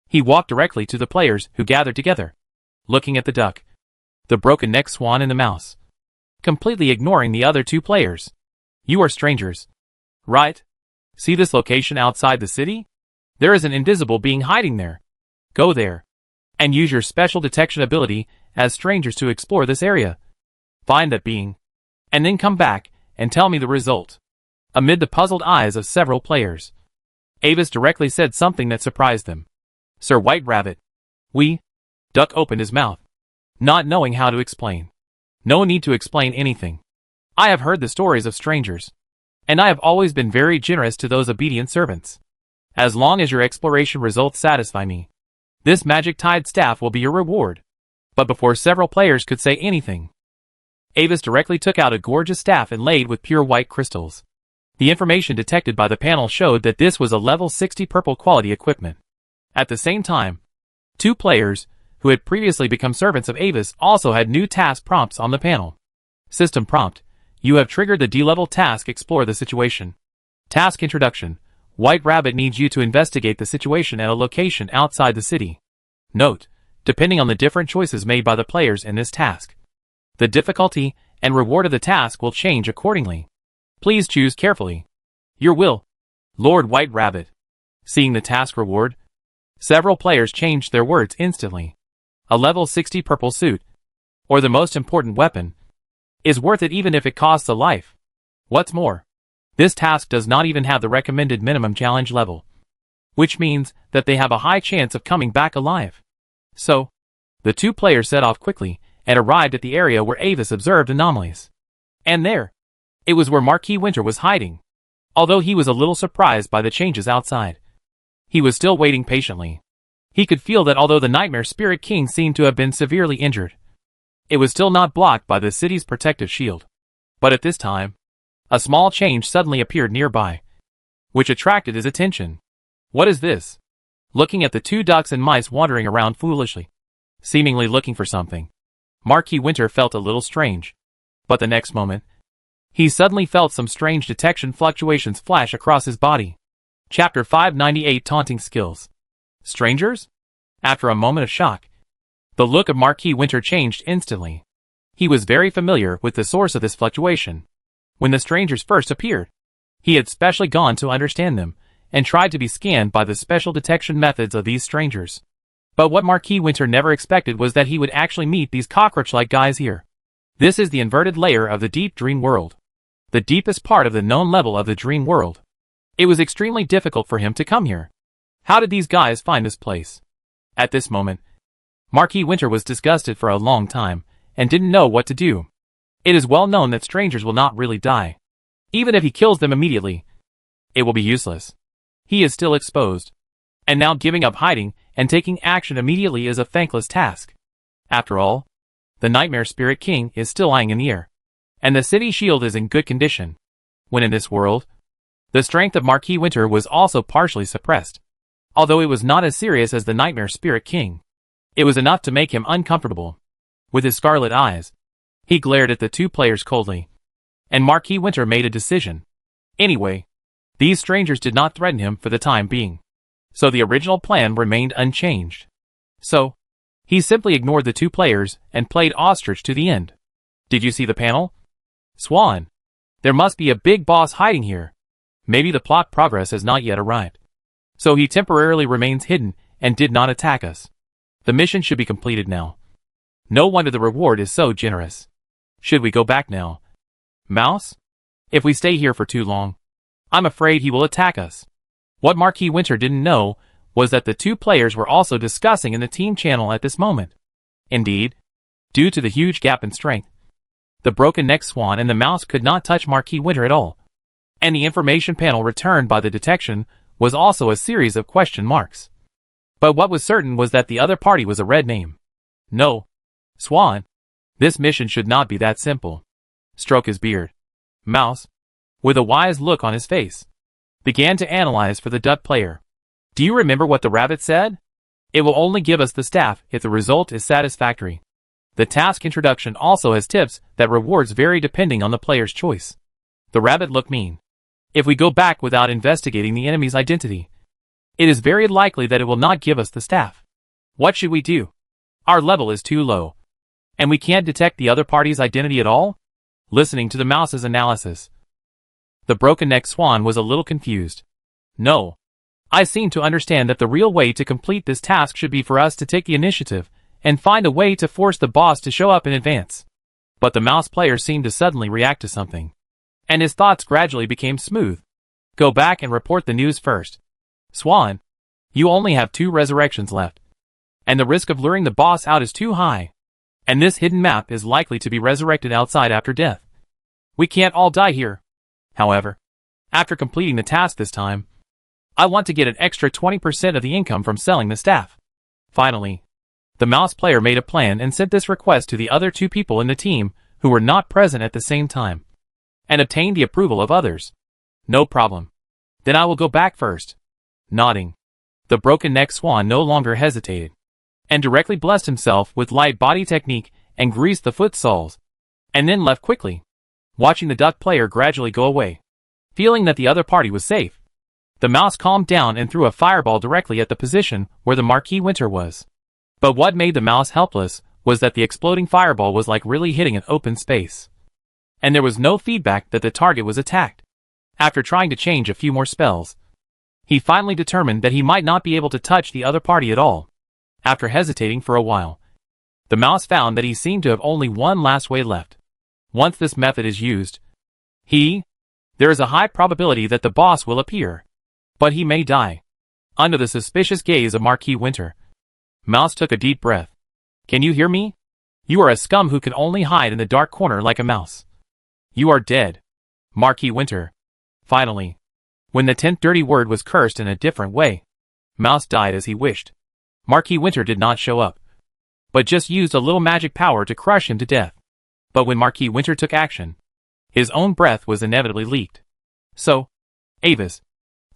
Speaker 1: he walked directly to the players who gathered together, looking at the duck, the broken-necked swan and the mouse, completely ignoring the other 2 players. You are strangers, right? See this location outside the city? There is an invisible being hiding there. Go there, and use your special detection ability as strangers to explore this area. Find that being, and then come back and tell me the result. Amid the puzzled eyes of several players, Avis directly said something that surprised them. Sir White Rabbit. Duck opened his mouth, not knowing how to explain. No need to explain anything. I have heard the stories of strangers, and I have always been very generous to those obedient servants. As long as your exploration results satisfy me, this magic tide staff will be your reward. But before several players could say anything, Avis directly took out a gorgeous staff inlaid with pure white crystals. The information detected by the panel showed that this was a level 60 purple quality equipment. At the same time, 2 players, who had previously become servants of Avis, also had new task prompts on the panel. System prompt: you have triggered the D-level task Explore the situation. Task introduction: White Rabbit needs you to investigate the situation at a location outside the city. Note: depending on the different choices made by the players in this task, the difficulty and reward of the task will change accordingly. Please choose carefully. Your will, Lord White Rabbit. Seeing the task reward, several players changed their words instantly. A level 60 purple suit, or the most important weapon, is worth it even if it costs a life. What's more, this task does not even have the recommended minimum challenge level, which means that they have a high chance of coming back alive. So, the 2 players set off quickly and arrived at the area where Avis observed anomalies. And there, it was where Marquis Winter was hiding. Although he was a little surprised by the changes outside, he was still waiting patiently. He could feel that although the Nightmare Spirit King seemed to have been severely injured, it was still not blocked by the city's protective shield. But at this time, a small change suddenly appeared nearby. which attracted his attention. What is this? Looking at the two ducks and mice wandering around foolishly, seemingly looking for something, Marquis Winter felt a little strange. But the next moment, he suddenly felt some strange detection fluctuations flash across his body. Chapter 598 Taunting Skills. Strangers? After a moment of shock, the look of Marquis Winter changed instantly. He was very familiar with the source of this fluctuation. When the strangers first appeared, he had specially gone to understand them, and tried to be scanned by the special detection methods of these strangers. But what Marquis Winter never expected was that he would actually meet these cockroach-like guys here. This is the inverted layer of the deep dream world, the deepest part of the known level of the dream world. It was extremely difficult for him to come here. How did these guys find this place? At this moment, Marquis Winter was disgusted for a long time, and didn't know what to do. It is well known that strangers will not really die. Even if he kills them immediately, it will be useless. He is still exposed. And now giving up hiding and taking action immediately is a thankless task. After all, the Nightmare Spirit King is still lying in the air, and the city shield is in good condition. When in this world, the strength of Marquis Winter was also partially suppressed. Although it was not as serious as the Nightmare Spirit King, it was enough to make him uncomfortable. With his scarlet eyes, he glared at the two players coldly, and Marquis Winter made a decision. Anyway, these strangers did not threaten him for the time being, so the original plan remained unchanged. So, he simply ignored the two players and played ostrich to the end. Did you see the panel? Swan. There must be a big boss hiding here. Maybe the plot progress has not yet arrived. So he temporarily remains hidden and did not attack us. The mission should be completed now. No wonder the reward is so generous. Should we go back now? Mouse? If we stay here for too long, I'm afraid he will attack us. What Marquis Winter didn't know was that the two players were also discussing in the team channel at this moment. Indeed, due to the huge gap in strength, the broken-necked swan and the mouse could not touch Marquis Winter at all. And the information panel returned by the detection was also a series of question marks. But what was certain was that the other party was a red name. No. Swan. This mission should not be that simple. Stroke his beard. Mouse, with a wise look on his face, began to analyze for the duck player. Do you remember what the rabbit said? It will only give us the staff if the result is satisfactory. The task introduction also has tips that rewards vary depending on the player's choice. The rabbit looked mean. If we go back without investigating the enemy's identity, it is very likely that it will not give us the staff. What should we do? Our level is too low, and we can't detect the other party's identity at all? Listening to the mouse's analysis, the broken-necked swan was a little confused. No. I seem to understand that the real way to complete this task should be for us to take the initiative and find a way to force the boss to show up in advance. But the mouse player seemed to suddenly react to something, and his thoughts gradually became smooth. Go back and report the news first. Swan, you only have 2 resurrections left, and the risk of luring the boss out is too high. And this hidden map is likely to be resurrected outside after death. We can't all die here. However, after completing the task this time, I want to get an extra 20% of the income from selling the staff. Finally, the mouse player made a plan and sent this request to the other 2 people in the team who were not present at the same time, and obtained the approval of others. No problem. Then I will go back first. Nodding, the broken-necked swan no longer hesitated, and directly blessed himself with light body technique and greased the foot soles, and then left quickly, watching the duck player gradually go away. Feeling that the other party was safe, the mouse calmed down and threw a fireball directly at the position where the Marquis Winter was. But what made the mouse helpless was that the exploding fireball was like really hitting an open space, and there was no feedback that the target was attacked. After trying to change a few more spells, he finally determined that he might not be able to touch the other party at all. After hesitating for a while, the mouse found that he seemed to have only one last way left. Once this method is used, there is a high probability that the boss will appear, but he may die. Under the suspicious gaze of Marquis Winter, Mouse took a deep breath. Can you hear me? You are a scum who can only hide in the dark corner like a mouse. You are dead, Marquis Winter. Finally, when the 10th dirty word was cursed in a different way, Mouse died as he wished. Marquis Winter did not show up, but just used a little magic power to crush him to death. But when Marquis Winter took action, his own breath was inevitably leaked. So, Avis,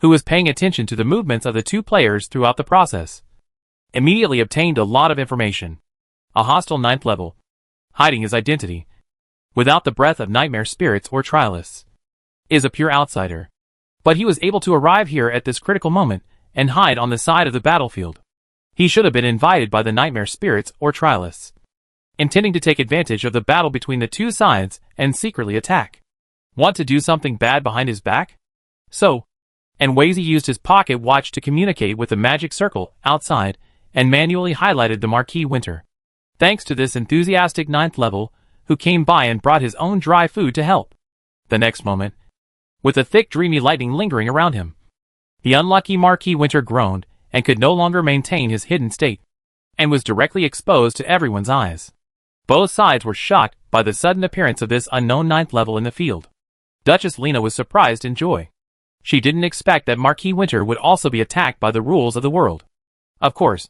Speaker 1: who was paying attention to the movements of the two players throughout the process, immediately obtained a lot of information. A hostile 9th level, hiding his identity, without the breath of nightmare spirits or trialists, is a pure outsider. But he was able to arrive here at this critical moment and hide on the side of the battlefield. He should have been invited by the nightmare spirits or trialists, intending to take advantage of the battle between the two sides and secretly attack. Want to do something bad behind his back? So, and Wazy used his pocket watch to communicate with the magic circle outside and manually highlighted the Marquis Winter. Thanks to this enthusiastic 9th level, who came by and brought his own dry food to help. The next moment, with a thick dreamy lightning lingering around him, the unlucky Marquis Winter groaned and could no longer maintain his hidden state, and was directly exposed to everyone's eyes. Both sides were shocked by the sudden appearance of this unknown 9th level in the field. Duchess Lena was surprised in joy. She didn't expect that Marquis Winter would also be attacked by the rules of the world. Of course,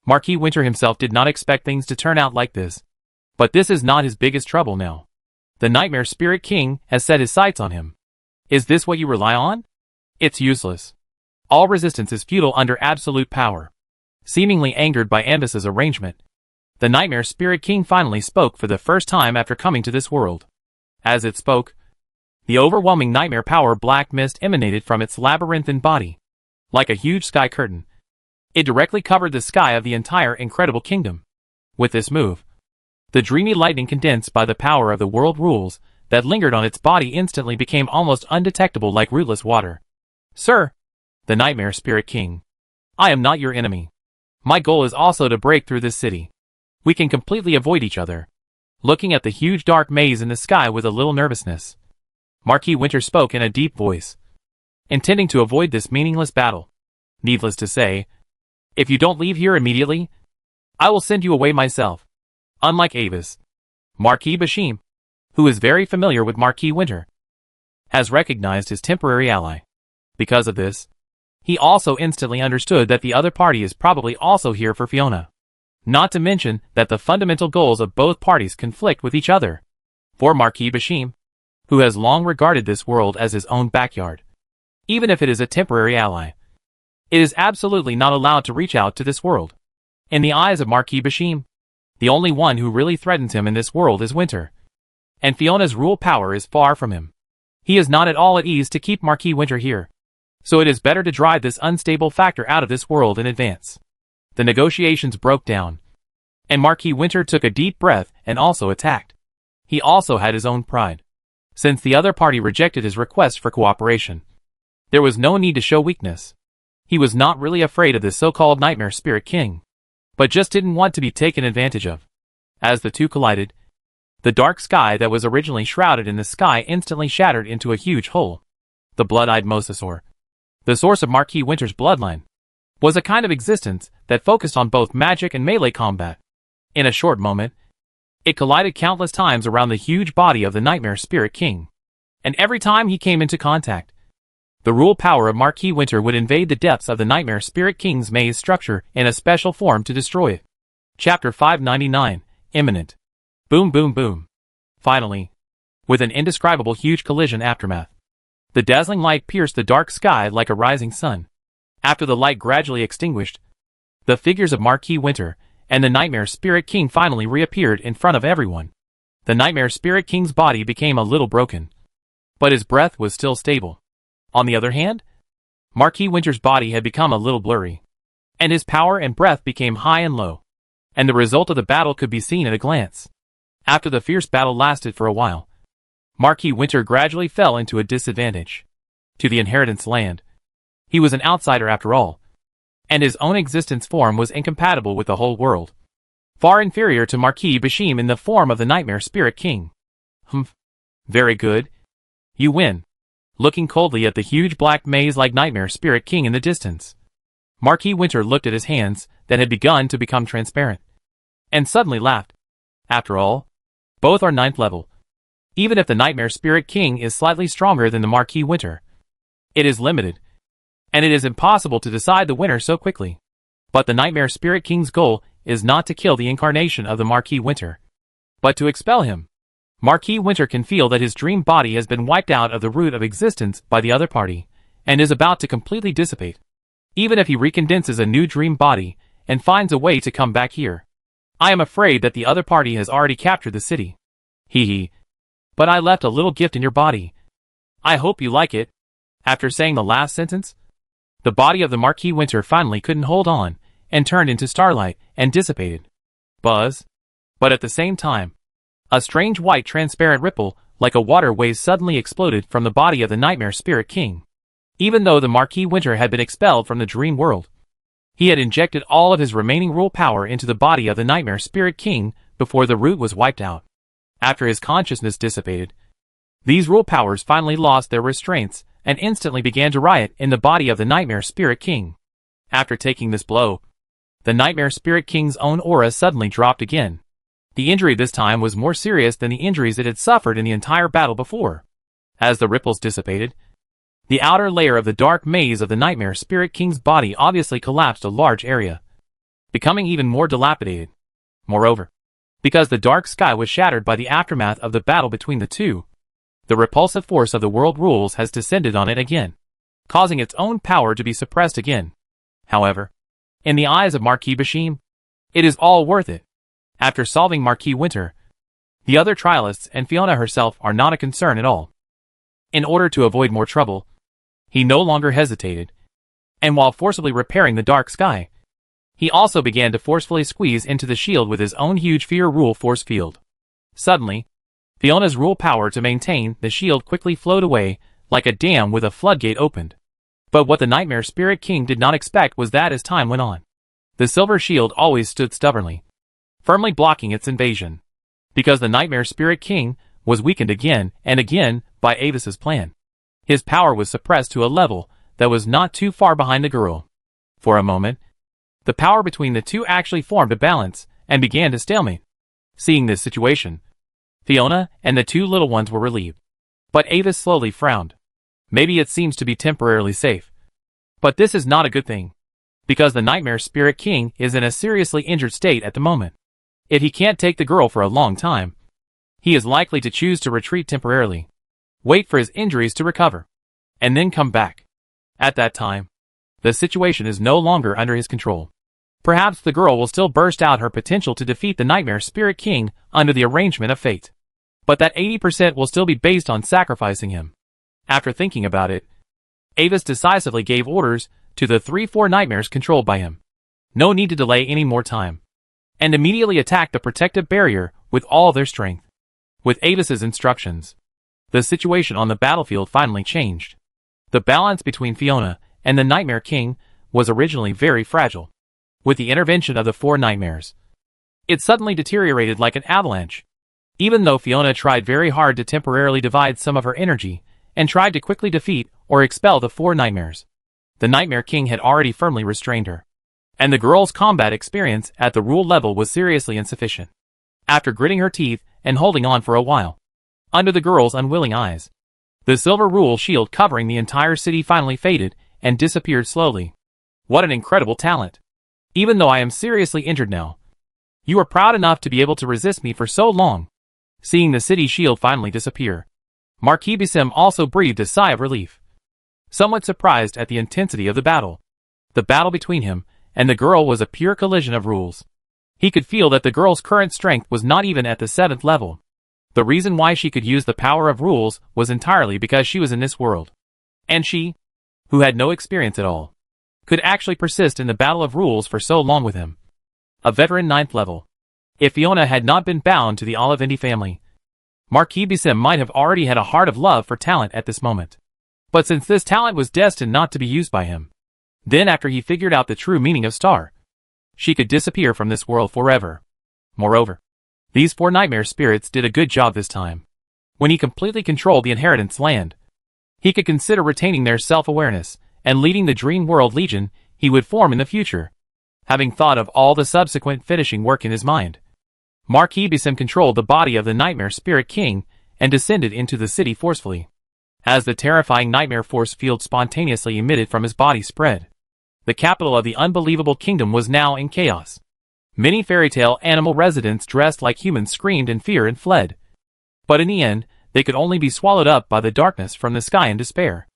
Speaker 1: Marquis Winter himself did not expect things to turn out like this. But this is not his biggest trouble now. The Nightmare Spirit King has set his sights on him. Is this what you rely on? It's useless. All resistance is futile under absolute power. Seemingly angered by Ambus's arrangement, the Nightmare Spirit King finally spoke for the first time after coming to this world. As it spoke, the overwhelming nightmare power black mist emanated from its labyrinthine body. Like a huge sky curtain, it directly covered the sky of the entire incredible kingdom. With this move, the dreamy lightning condensed by the power of the world rules that lingered on its body instantly became almost undetectable like rootless water. Sir, the Nightmare Spirit King, I am not your enemy. My goal is also to break through this city. We can completely avoid each other. Looking at the huge dark maze in the sky with a little nervousness, Marquis Winter spoke in a deep voice, intending to avoid this meaningless battle. Needless to say, if you don't leave here immediately, I will send you away myself. Unlike Avis, Marquis Bashim, who is very familiar with Marquis Winter, has recognized his temporary ally. Because of this, he also instantly understood that the other party is probably also here for Fiona. Not to mention that the fundamental goals of both parties conflict with each other. For Marquis Bashim, who has long regarded this world as his own backyard, even if it is a temporary ally, it is absolutely not allowed to reach out to this world. In the eyes of Marquis Bashim, the only one who really threatens him in this world is Winter, and Fiona's rule power is far from him. He is not at all at ease to keep Marquis Winter here, so it is better to drive this unstable factor out of this world in advance. The negotiations broke down, and Marquis Winter took a deep breath and also attacked. He also had his own pride. Since the other party rejected his request for cooperation, there was no need to show weakness. He was not really afraid of the so-called Nightmare Spirit King, but just didn't want to be taken advantage of. As the two collided, the dark sky that was originally shrouded in the sky instantly shattered into a huge hole. The blood-eyed Mosasaur, the source of Marquis Winter's bloodline, was a kind of existence that focused on both magic and melee combat. In a short moment, it collided countless times around the huge body of the Nightmare Spirit King, and every time he came into contact, the rule power of Marquis Winter would invade the depths of the Nightmare Spirit King's maze structure in a special form to destroy it. Chapter 599, Imminent. Boom boom boom. Finally, with an indescribable huge collision aftermath, the dazzling light pierced the dark sky like a rising sun. After the light gradually extinguished, the figures of Marquis Winter and the Nightmare Spirit King finally reappeared in front of everyone. The Nightmare Spirit King's body became a little broken, but his breath was still stable. On the other hand, Marquis Winter's body had become a little blurry, and his power and breath became high and low, and the result of the battle could be seen at a glance. After the fierce battle lasted for a while, Marquis Winter gradually fell into a disadvantage. To the inheritance land, he was an outsider after all, and his own existence form was incompatible with the whole world. Far inferior to Marquis Bashim in the form of the Nightmare Spirit King. Humph. Very good. You win. Looking coldly at the huge black maze-like Nightmare Spirit King in the distance, Marquis Winter looked at his hands that had begun to become transparent, and suddenly laughed. After all, both are 9th level. Even if the Nightmare Spirit King is slightly stronger than the Marquis Winter, it is limited, and it is impossible to decide the winner so quickly. But the Nightmare Spirit King's goal is not to kill the incarnation of the Marquis Winter, but to expel him. Marquis Winter can feel that his dream body has been wiped out of the root of existence by the other party, and is about to completely dissipate. Even if he recondenses a new dream body and finds a way to come back here. I am afraid that the other party has already captured the city. Hee hee. But I left a little gift in your body. I hope you like it. After saying the last sentence, the body of the Marquis Winter finally couldn't hold on and turned into starlight and dissipated. Buzz. But at the same time, a strange white transparent ripple like a water wave suddenly exploded from the body of the Nightmare Spirit King. Even though the Marquis Winter had been expelled from the dream world, he had injected all of his remaining rule power into the body of the Nightmare Spirit King before the root was wiped out. After his consciousness dissipated, these rule powers finally lost their restraints and instantly began to riot in the body of the Nightmare Spirit King. After taking this blow, the Nightmare Spirit King's own aura suddenly dropped again. The injury this time was more serious than the injuries it had suffered in the entire battle before. As the ripples dissipated, the outer layer of the dark maze of the Nightmare Spirit King's body obviously collapsed a large area, becoming even more dilapidated. Moreover, because the dark sky was shattered by the aftermath of the battle between the two, the repulsive force of the world rules has descended on it again, causing its own power to be suppressed again. However, in the eyes of Marquis Bashim, it is all worth it. After solving Marquis Winter, the other trialists and Fiona herself are not a concern at all. In order to avoid more trouble, he no longer hesitated, and while forcibly repairing the dark sky, he also began to forcefully squeeze into the shield with his own huge fear rule force field. Suddenly, Fiona's rule power to maintain the shield quickly flowed away like a dam with a floodgate opened. But what the Nightmare Spirit King did not expect was that as time went on, the silver shield always stood stubbornly, firmly blocking its invasion. Because the Nightmare Spirit King was weakened again and again by Avis's plan, his power was suppressed to a level that was not too far behind the girl. For a moment, the power between the two actually formed a balance and began to stalemate. Seeing this situation, Fiona and the two little ones were relieved. But Avis slowly frowned. Maybe it seems to be temporarily safe. But this is not a good thing, because the Nightmare Spirit King is in a seriously injured state at the moment. If he can't take the girl for a long time, he is likely to choose to retreat temporarily, wait for his injuries to recover, and then come back. At that time, the situation is no longer under his control. Perhaps the girl will still burst out her potential to defeat the Nightmare Spirit King under the arrangement of fate. But that 80% will still be based on sacrificing him. After thinking about it, Avis decisively gave orders to the 3-4 nightmares controlled by him. No need to delay any more time, and immediately attacked the protective barrier with all their strength. With Avis's instructions, the situation on the battlefield finally changed. The balance between Fiona and the Nightmare King was originally very fragile. With the intervention of the 4 nightmares, it suddenly deteriorated like an avalanche. Even though Fiona tried very hard to temporarily divide some of her energy and tried to quickly defeat or expel the 4 nightmares, the Nightmare King had already firmly restrained her, and the girl's combat experience at the rule level was seriously insufficient. After gritting her teeth and holding on for a while, under the girl's unwilling eyes, the silver rule shield covering the entire city finally faded and disappeared slowly. What an incredible talent! Even though I am seriously injured now, you are proud enough to be able to resist me for so long. Seeing the city shield finally disappear, Marquis Basim also breathed a sigh of relief. Somewhat surprised at the intensity of the battle between him and the girl was a pure collision of rules. He could feel that the girl's current strength was not even at the 7th level. The reason why she could use the power of rules was entirely because she was in this world. And she, who had no experience at all, could actually persist in the battle of rules for so long with him. A veteran 9th level. If Fiona had not been bound to the Olivendi family, Marquis Basim might have already had a heart of love for talent at this moment. But since this talent was destined not to be used by him, then after he figured out the true meaning of star, she could disappear from this world forever. Moreover, these 4 nightmare spirits did a good job this time. When he completely controlled the inheritance land, he could consider retaining their self-awareness and leading the Dream World Legion he would form in the future. Having thought of all the subsequent finishing work in his mind, Marquis Basim controlled the body of the Nightmare Spirit King and descended into the city forcefully. As the terrifying nightmare force field spontaneously emitted from his body spread, the capital of the unbelievable kingdom was now in chaos. Many fairy tale animal residents dressed like humans screamed in fear and fled. But in the end, they could only be swallowed up by the darkness from the sky in despair.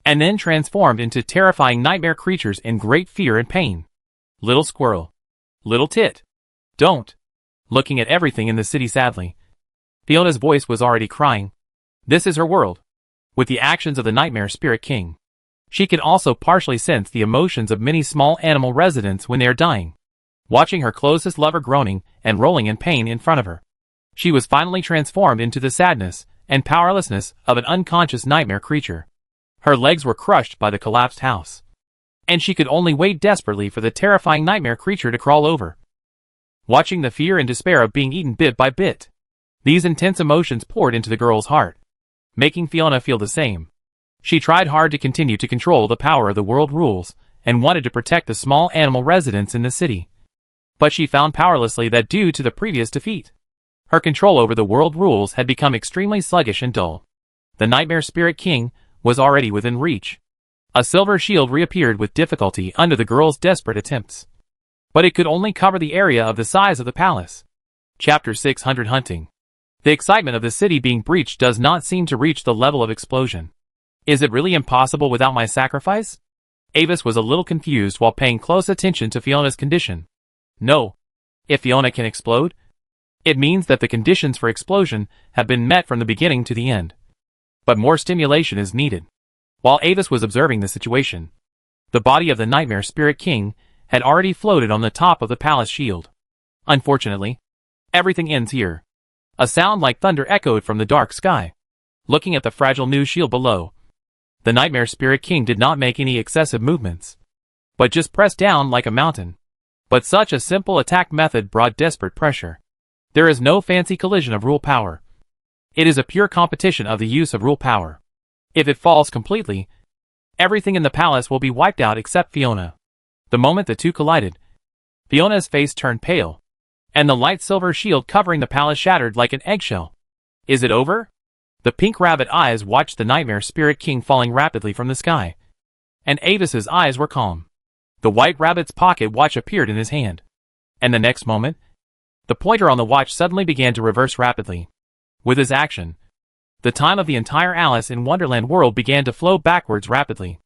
Speaker 1: and then transformed into terrifying nightmare creatures in great fear and pain. Little squirrel. Little tit. Don't. Looking at everything in the city sadly, Fiona's voice was already crying. This is her world. With the actions of the Nightmare Spirit King, she could also partially sense the emotions of many small animal residents when they are dying. Watching her closest lover groaning and rolling in pain in front of her, she was finally transformed into the sadness and powerlessness of an unconscious nightmare creature. Her legs were crushed by the collapsed house, and she could only wait desperately for the terrifying nightmare creature to crawl over. Watching the fear and despair of being eaten bit by bit, these intense emotions poured into the girl's heart, making Fiona feel the same. She tried hard to continue to control the power of the world rules and wanted to protect the small animal residents in the city. But she found powerlessly that due to the previous defeat, her control over the world rules had become extremely sluggish and dull. The Nightmare Spirit King was already within reach. A silver shield reappeared with difficulty under the girl's desperate attempts, but it could only cover the area of the size of the palace. Chapter 600 Hunting. The excitement of the city being breached does not seem to reach the level of explosion. Is it really impossible without my sacrifice? Avis was a little confused while paying close attention to Fiona's condition. No. If Fiona can explode, it means that the conditions for explosion have been met from the beginning to the end. But more stimulation is needed. While Avis was observing the situation, the body of the Nightmare Spirit King had already floated on the top of the palace shield. Unfortunately, everything ends here. A sound like thunder echoed from the dark sky. Looking at the fragile new shield below, the Nightmare Spirit King did not make any excessive movements, but just pressed down like a mountain. But such a simple attack method brought desperate pressure. There is no fancy collision of rule power. It is a pure competition of the use of rule power. If it falls completely, everything in the palace will be wiped out except Fiona. The moment the two collided, Fiona's face turned pale, and the light silver shield covering the palace shattered like an eggshell. Is it over? The pink rabbit eyes watched the Nightmare Spirit King falling rapidly from the sky, and Avis's eyes were calm. The white rabbit's pocket watch appeared in his hand, and the next moment, the pointer on the watch suddenly began to reverse rapidly. With his action, the time of the entire Alice in Wonderland world began to flow backwards rapidly.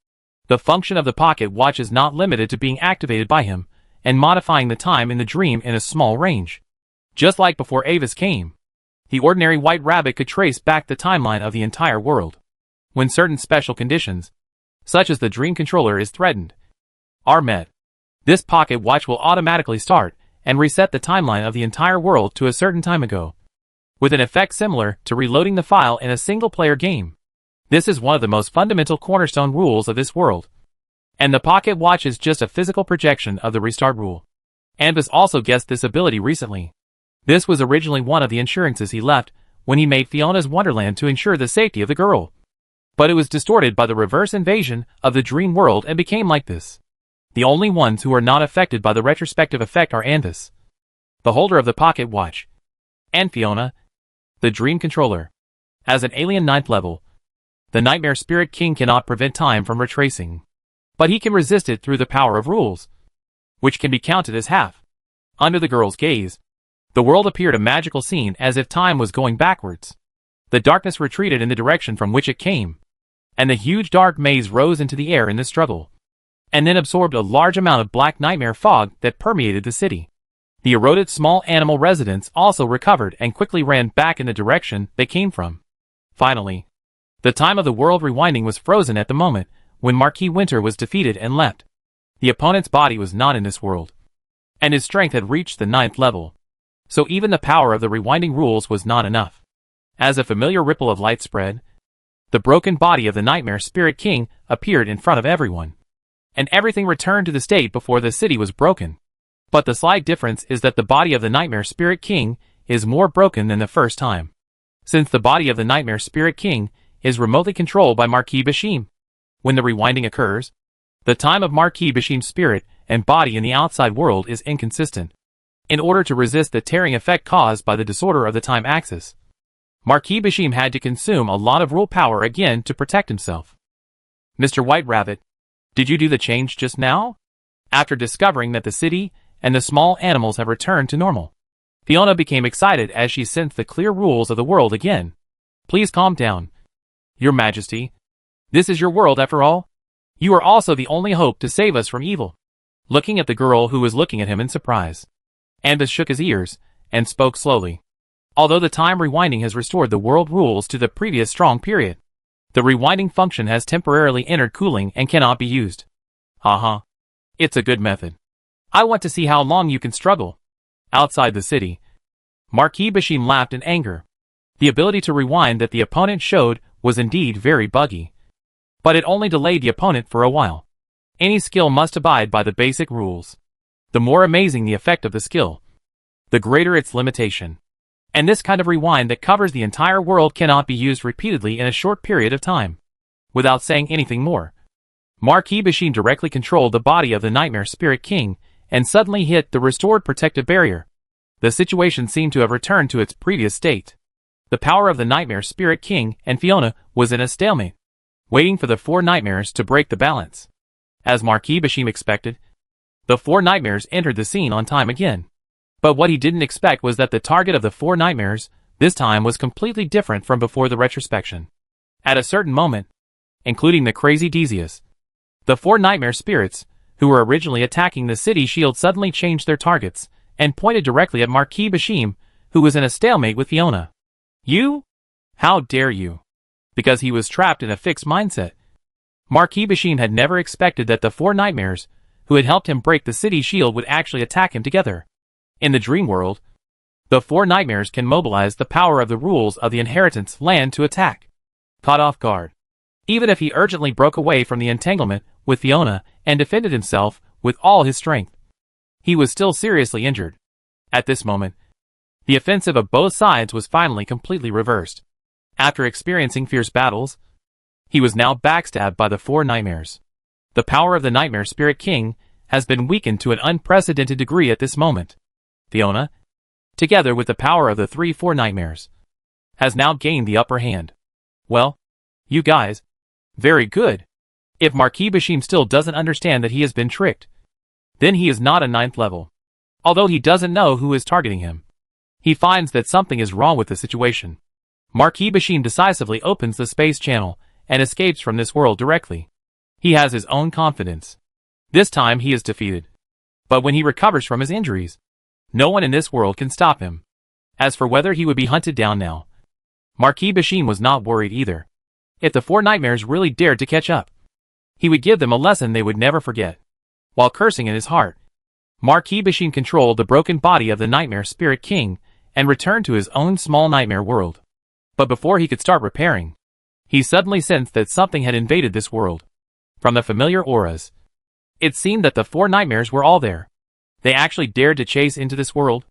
Speaker 1: The function of the pocket watch is not limited to being activated by him and modifying the time in the dream in a small range. Just like before Avis came, the ordinary white rabbit could trace back the timeline of the entire world. When certain special conditions, such as the dream controller is threatened, are met, this pocket watch will automatically start and reset the timeline of the entire world to a certain time ago, with an effect similar to reloading the file in a single-player game. This is one of the most fundamental cornerstone rules of this world, and the pocket watch is just a physical projection of the restart rule. Anvis also guessed this ability recently. This was originally one of the insurances he left when he made Fiona's Wonderland to ensure the safety of the girl. But it was distorted by the reverse invasion of the dream world and became like this. The only ones who are not affected by the retrospective effect are Anvis, the holder of the pocket watch, and Fiona, the dream controller. As an alien 9th level, the Nightmare Spirit King cannot prevent time from retracing, but he can resist it through the power of rules, which can be counted as half. Under the girl's gaze, the world appeared a magical scene as if time was going backwards. The darkness retreated in the direction from which it came, and the huge dark maze rose into the air in the struggle, and then absorbed a large amount of black nightmare fog that permeated the city. The eroded small animal residents also recovered and quickly ran back in the direction they came from. Finally, the time of the world rewinding was frozen at the moment when Marquis Winter was defeated and left. The opponent's body was not in this world, and his strength had reached the 9th level, so even the power of the rewinding rules was not enough. As a familiar ripple of light spread, the broken body of the Nightmare Spirit King appeared in front of everyone, and everything returned to the state before the city was broken. But the slight difference is that the body of the Nightmare Spirit King is more broken than the first time, since the body of the Nightmare Spirit King is remotely controlled by Marquis Bashim. When the rewinding occurs, the time of Marquis Bashim's spirit and body in the outside world is inconsistent. In order to resist the tearing effect caused by the disorder of the time axis, Marquis Bashim had to consume a lot of rule power again to protect himself. Mr. White Rabbit, did you do the change just now? After discovering that the city and the small animals have returned to normal, Fiona became excited as she sensed the clear rules of the world again. Please calm down, Your Majesty. This is your world after all? You are also the only hope to save us from evil. Looking at the girl who was looking at him in surprise, Anbis shook his ears and spoke slowly. Although the time rewinding has restored the world rules to the previous strong period, the rewinding function has temporarily entered cooling and cannot be used. Haha. It's a good method. I want to see how long you can struggle. Outside the city, Marquis Bashim laughed in anger. The ability to rewind that the opponent showed was indeed very buggy. But it only delayed the opponent for a while. Any skill must abide by the basic rules. The more amazing the effect of the skill, the greater its limitation. And this kind of rewind that covers the entire world cannot be used repeatedly in a short period of time. Without saying anything more, Marquis Bashim directly controlled the body of the Nightmare Spirit King and suddenly hit the restored protective barrier. The situation seemed to have returned to its previous state. The power of the Nightmare Spirit King and Fiona was in a stalemate, waiting for the four nightmares to break the balance. As Marquis Bashim expected, the four nightmares entered the scene on time again. But what he didn't expect was that the target of the four nightmares, this time, was completely different from before the retrospection. At a certain moment, including the crazy Decius, the four nightmare spirits, who were originally attacking the city shield, suddenly changed their targets and pointed directly at Marquis Bashim, who was in a stalemate with Fiona. You? How dare you? Because he was trapped in a fixed mindset. Marquis Bashim had never expected that the four nightmares, who had helped him break the city shield, would actually attack him together. In the dream world, the four nightmares can mobilize the power of the rules of the inheritance land to attack. Caught off guard, even if he urgently broke away from the entanglement with Fiona and defended himself with all his strength, he was still seriously injured. At this moment, the offensive of both sides was finally completely reversed. After experiencing fierce battles, he was now backstabbed by the four nightmares. The power of the Nightmare Spirit King has been weakened to an unprecedented degree at this moment. Fiona, together with the power of the four nightmares, has now gained the upper hand. Well, you guys, very good. If Marquis Bashim still doesn't understand that he has been tricked, then he is not a 9th level. Although he doesn't know who is targeting him, he finds that something is wrong with the situation. Marquis Bashim decisively opens the space channel and escapes from this world directly. He has his own confidence. This time he is defeated. But when he recovers from his injuries, no one in this world can stop him. As for whether he would be hunted down now, Marquis Bashim was not worried either. If the four nightmares really dared to catch up, he would give them a lesson they would never forget. While cursing in his heart, Marquis Bashim controlled the broken body of the Nightmare Spirit King and returned to his own small nightmare world. But before he could start repairing, he suddenly sensed that something had invaded this world. From the familiar auras, it seemed that the four nightmares were all there. They actually dared to chase into this world.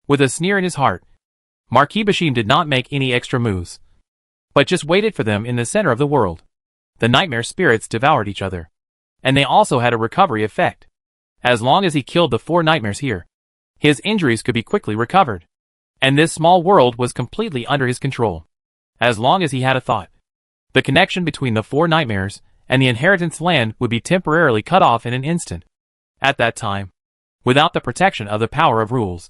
Speaker 1: With a sneer in his heart, Marquis Bashim did not make any extra moves, but just waited for them in the center of the world. The nightmare spirits devoured each other, and they also had a recovery effect. As long as he killed the four nightmares here, his injuries could be quickly recovered, and this small world was completely under his control. As long as he had a thought, the connection between the four nightmares and the inheritance land would be temporarily cut off in an instant. At that time, without the protection of the power of rules,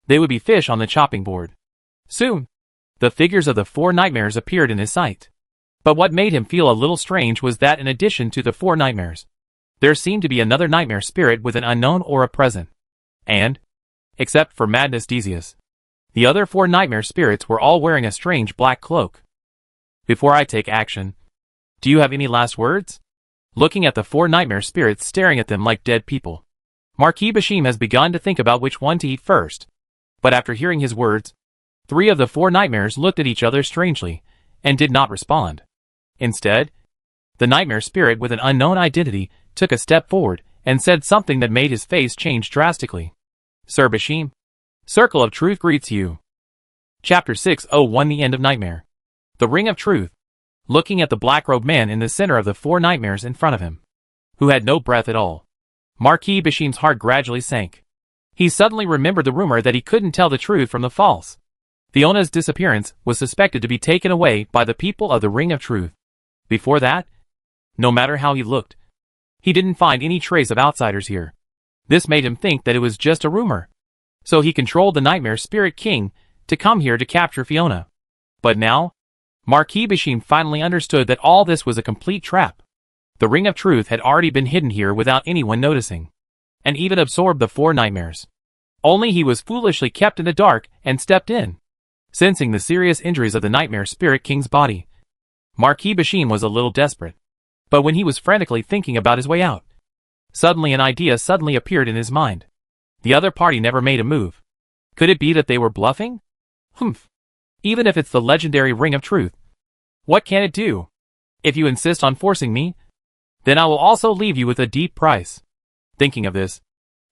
Speaker 1: they would be fish on the chopping board. Soon, the figures of the four nightmares appeared in his sight. But what made him feel a little strange was that in addition to the four nightmares, there seemed to be another nightmare spirit with an unknown aura present. And, except for Madness Decius, the other four nightmare spirits were all wearing a strange black cloak. Before I take action, do you have any last words? Looking at the four nightmare spirits staring at them like dead people, Marquis Bashim has begun to think about which one to eat first. But after hearing his words, three of the four nightmares looked at each other strangely and did not respond. Instead, the nightmare spirit with an unknown identity took a step forward and said something that made his face change drastically. Sir Bashim, Circle of Truth greets you. Chapter 601, The End of Nightmare. The Ring of Truth. Looking at the black-robed man in the center of the four nightmares in front of him, who had no breath at all, Marquis Bashim's heart gradually sank. He suddenly remembered the rumor that he couldn't tell the truth from the false. Fiona's disappearance was suspected to be taken away by the people of the Ring of Truth. Before that, no matter how he looked, he didn't find any trace of outsiders here. This made him think that it was just a rumor. So he controlled the Nightmare Spirit King to come here to capture Fiona. But now, Marquis Bashim finally understood that all this was a complete trap. The Ring of Truth had already been hidden here without anyone noticing, and even absorbed the 4 nightmares. Only he was foolishly kept in the dark and stepped in. Sensing the serious injuries of the Nightmare Spirit King's body, Marquis Bashim was a little desperate. But when he was frantically thinking about his way out, suddenly an idea suddenly appeared in his mind. The other party never made a move. Could it be that they were bluffing? Humph. Even if it's the legendary Ring of Truth, what can it do? If you insist on forcing me, then I will also leave you with a deep price. Thinking of this,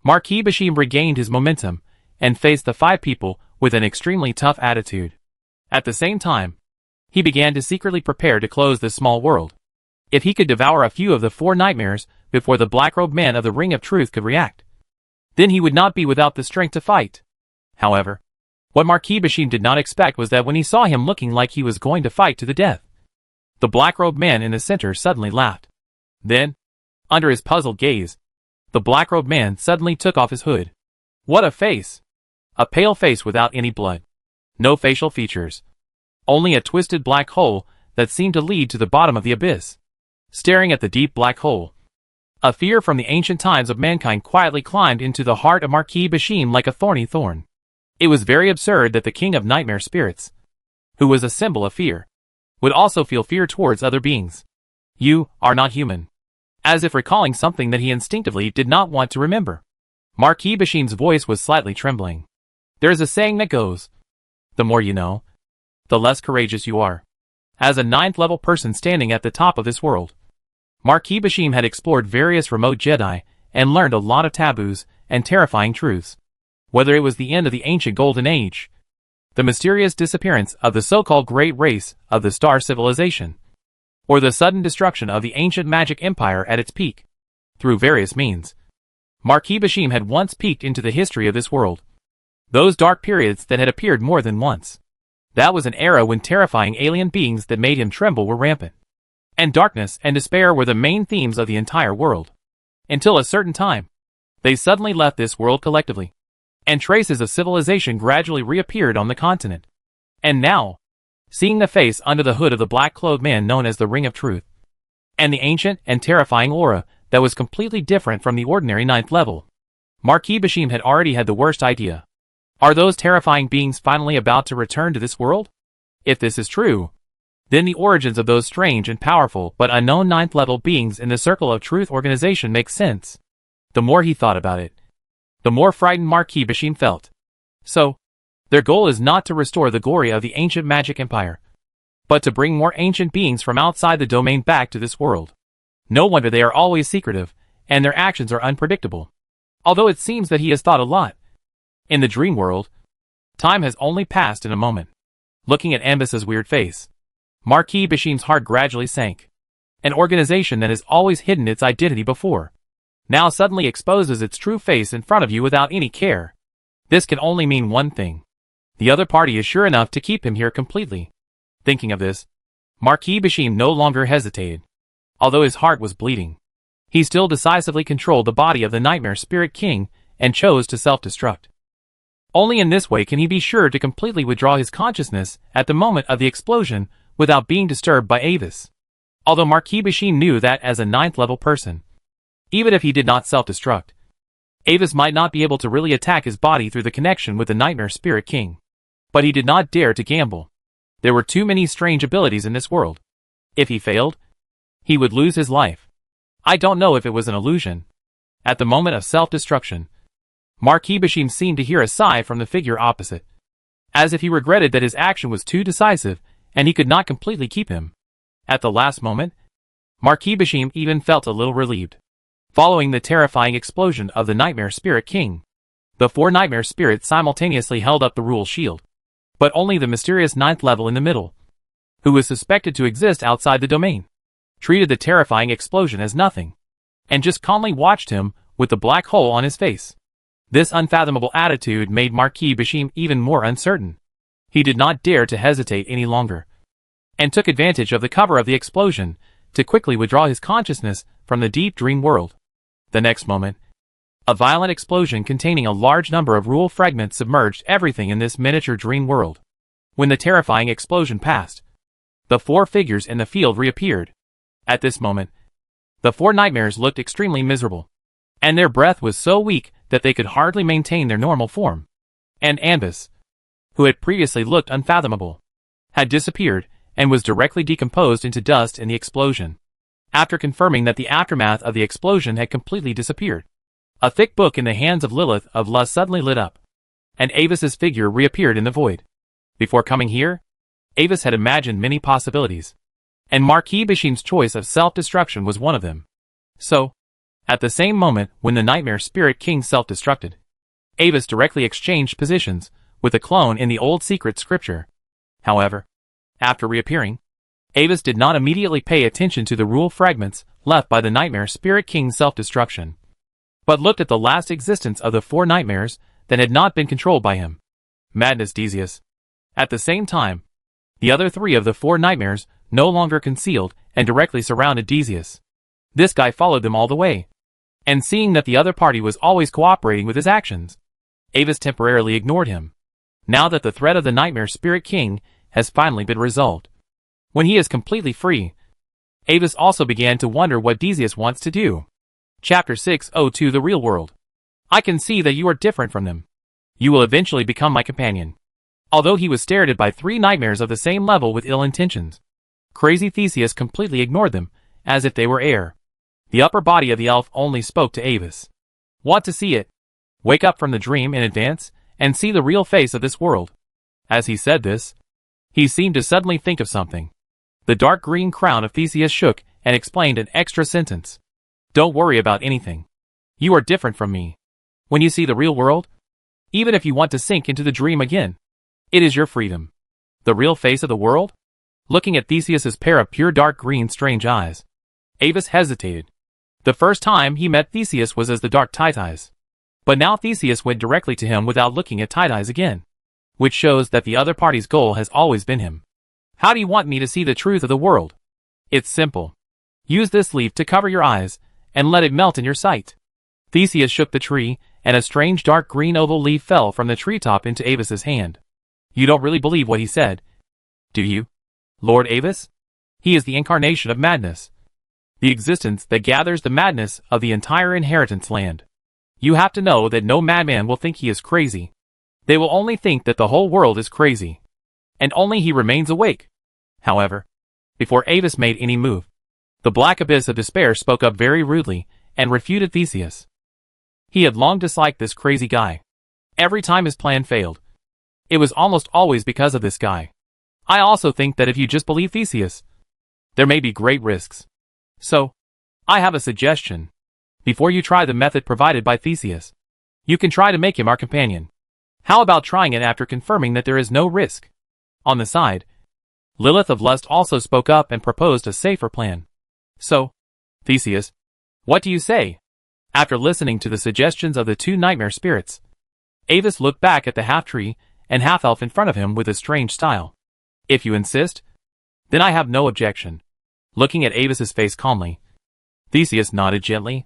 Speaker 1: Marquis Bashim regained his momentum and faced the 5 people with an extremely tough attitude. At the same time, he began to secretly prepare to close this small world. If he could devour a few of the 4 nightmares before the black-robed man of the Ring of Truth could react, then he would not be without the strength to fight. However, what Marquis Bashim did not expect was that when he saw him looking like he was going to fight to the death, the black-robed man in the center suddenly laughed. Then, under his puzzled gaze, the black-robed man suddenly took off his hood. What a face! A pale face without any blood. No facial features. Only a twisted black hole that seemed to lead to the bottom of the abyss. Staring at the deep black hole, a fear from the ancient times of mankind quietly climbed into the heart of Marquis Bashim like a thorny thorn. It was very absurd that the king of nightmare spirits, who was a symbol of fear, would also feel fear towards other beings. You are not human. As if recalling something that he instinctively did not want to remember, Marquis Bashim's voice was slightly trembling. There is a saying that goes, the more you know, the less courageous you are. As a 9th level person standing at the top of this world, Marquis Bashim had explored various remote Jedi and learned a lot of taboos and terrifying truths. Whether it was the end of the ancient Golden Age, the mysterious disappearance of the so-called great race of the Star Civilization, or the sudden destruction of the ancient magic empire at its peak, through various means, Marquis Bashim had once peeked into the history of this world. Those dark periods that had appeared more than once. That was an era when terrifying alien beings that made him tremble were rampant. And darkness and despair were the main themes of the entire world. Until a certain time, they suddenly left this world collectively, and traces of civilization gradually reappeared on the continent. And now, seeing the face under the hood of the black-clothed man known as the Ring of Truth, and the ancient and terrifying aura that was completely different from the ordinary 9th level, Marquis Bashim had already had the worst idea. Are those terrifying beings finally about to return to this world? If this is true, then the origins of those strange and powerful but unknown 9th level beings in the Circle of Truth organization makes sense. The more he thought about it, the more frightened Marquis Bashim felt. So, their goal is not to restore the glory of the ancient magic empire, but to bring more ancient beings from outside the domain back to this world. No wonder they are always secretive, and their actions are unpredictable. Although it seems that he has thought a lot. In the dream world, time has only passed in a moment. Looking at Ambus's weird face, Marquis Bashim's heart gradually sank. An organization that has always hidden its identity before, now suddenly exposes its true face in front of you without any care. This can only mean one thing. The other party is sure enough to keep him here completely. Thinking of this, Marquis Bashim no longer hesitated. Although his heart was bleeding, he still decisively controlled the body of the Nightmare Spirit King and chose to self-destruct. Only in this way can he be sure to completely withdraw his consciousness at the moment of the explosion without being disturbed by Avis. Although Marquis Bashim knew that as a 9th level person, even if he did not self-destruct, Avis might not be able to really attack his body through the connection with the Nightmare Spirit King. But he did not dare to gamble. There were too many strange abilities in this world. If he failed, he would lose his life. I don't know if it was an illusion. At the moment of self-destruction, Marquis Bashim seemed to hear a sigh from the figure opposite, as if he regretted that his action was too decisive and he could not completely keep him. At the last moment, Marquis Bashim even felt a little relieved. Following the terrifying explosion of the Nightmare Spirit King, the 4 Nightmare Spirits simultaneously held up the rule shield, but only the mysterious 9th level in the middle, who was suspected to exist outside the domain, treated the terrifying explosion as nothing, and just calmly watched him with the black hole on his face. This unfathomable attitude made Marquis Bashim even more uncertain. He did not dare to hesitate any longer, and took advantage of the cover of the explosion to quickly withdraw his consciousness from the deep dream world. The next moment, a violent explosion containing a large number of rule fragments submerged everything in this miniature dream world. When the terrifying explosion passed, The four figures in the field reappeared. At this moment, the four nightmares looked extremely miserable, and their breath was so weak that they could hardly maintain their normal form. And Anubis, who had previously looked unfathomable, had disappeared and was directly decomposed into dust in the explosion. After confirming that the aftermath of the explosion had completely disappeared, a thick book in the hands of Lilith of Lust suddenly lit up, and Avis's figure reappeared in the void. Before coming here, Avis had imagined many possibilities, and Marquis Bashim's choice of self-destruction was one of them. So, at the same moment when the Nightmare Spirit King self-destructed, Avis directly exchanged positions with a clone in the old secret scripture. However, after reappearing, Avis did not immediately pay attention to the rule fragments left by the Nightmare Spirit King's self-destruction, but looked at the last existence of the four nightmares that had not been controlled by him. Madness Decius. At the same time, the other three of the four nightmares no longer concealed and directly surrounded Decius. This guy followed them all the way, and seeing that the other party was always cooperating with his actions, Avis temporarily ignored him. Now that the threat of the Nightmare Spirit King has finally been resolved, when he is completely free, Avis also began to wonder what Decius wants to do. Chapter 602 The Real World. I can see that you are different from them. You will eventually become my companion. Although he was stared at by three nightmares of the same level with ill intentions, Crazy Theseus completely ignored them, as if they were air. The upper body of the elf only spoke to Avis. Want to see it? Wake up from the dream in advance, and see the real face of this world. As he said this, he seemed to suddenly think of something. The dark green crown of Theseus shook and explained an extra sentence. Don't worry about anything. You are different from me. When you see the real world, even if you want to sink into the dream again, it is your freedom. The real face of the world? Looking at Theseus's pair of pure dark green strange eyes, Avis hesitated. The first time he met Theseus was as the Dark Tityes. But now Theseus went directly to him without looking at Tityes again, which shows that the other party's goal has always been him. How do you want me to see the truth of the world? It's simple. Use this leaf to cover your eyes, and let it melt in your sight. Theseus shook the tree, and a strange dark green oval leaf fell from the treetop into Avis's hand. You don't really believe what he said, do you, Lord Avis? He is the incarnation of madness, the existence that gathers the madness of the entire inheritance land. You have to know that no madman will think he is crazy. They will only think that the whole world is crazy, and only he remains awake. However, before Avis made any move, the black abyss of despair spoke up very rudely and refuted Theseus. He had long disliked this crazy guy. Every time his plan failed, it was almost always because of this guy. I also think that if you just believe Theseus, there may be great risks. So, I have a suggestion. Before you try the method provided by Theseus, you can try to make him our companion. How about trying it after confirming that there is no risk? On the side, Lilith of Lust also spoke up and proposed a safer plan. So, Theseus, what do you say? After listening to the suggestions of the two nightmare spirits, Avis looked back at the half-tree and half-elf in front of him with a strange style. If you insist, then I have no objection. Looking at Avis's face calmly, Theseus nodded gently.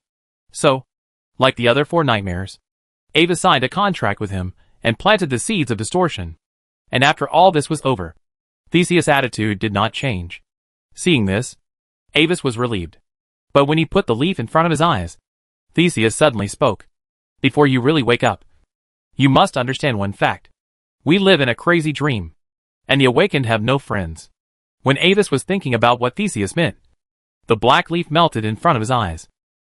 Speaker 1: So, like the other four nightmares, Avis signed a contract with him and planted the seeds of distortion. And after all this was over, Theseus' attitude did not change. Seeing this, Avis was relieved. But when he put the leaf in front of his eyes, Theseus suddenly spoke. Before you really wake up, you must understand one fact. We live in a crazy dream, and the awakened have no friends. When Avis was thinking about what Theseus meant, the black leaf melted in front of his eyes,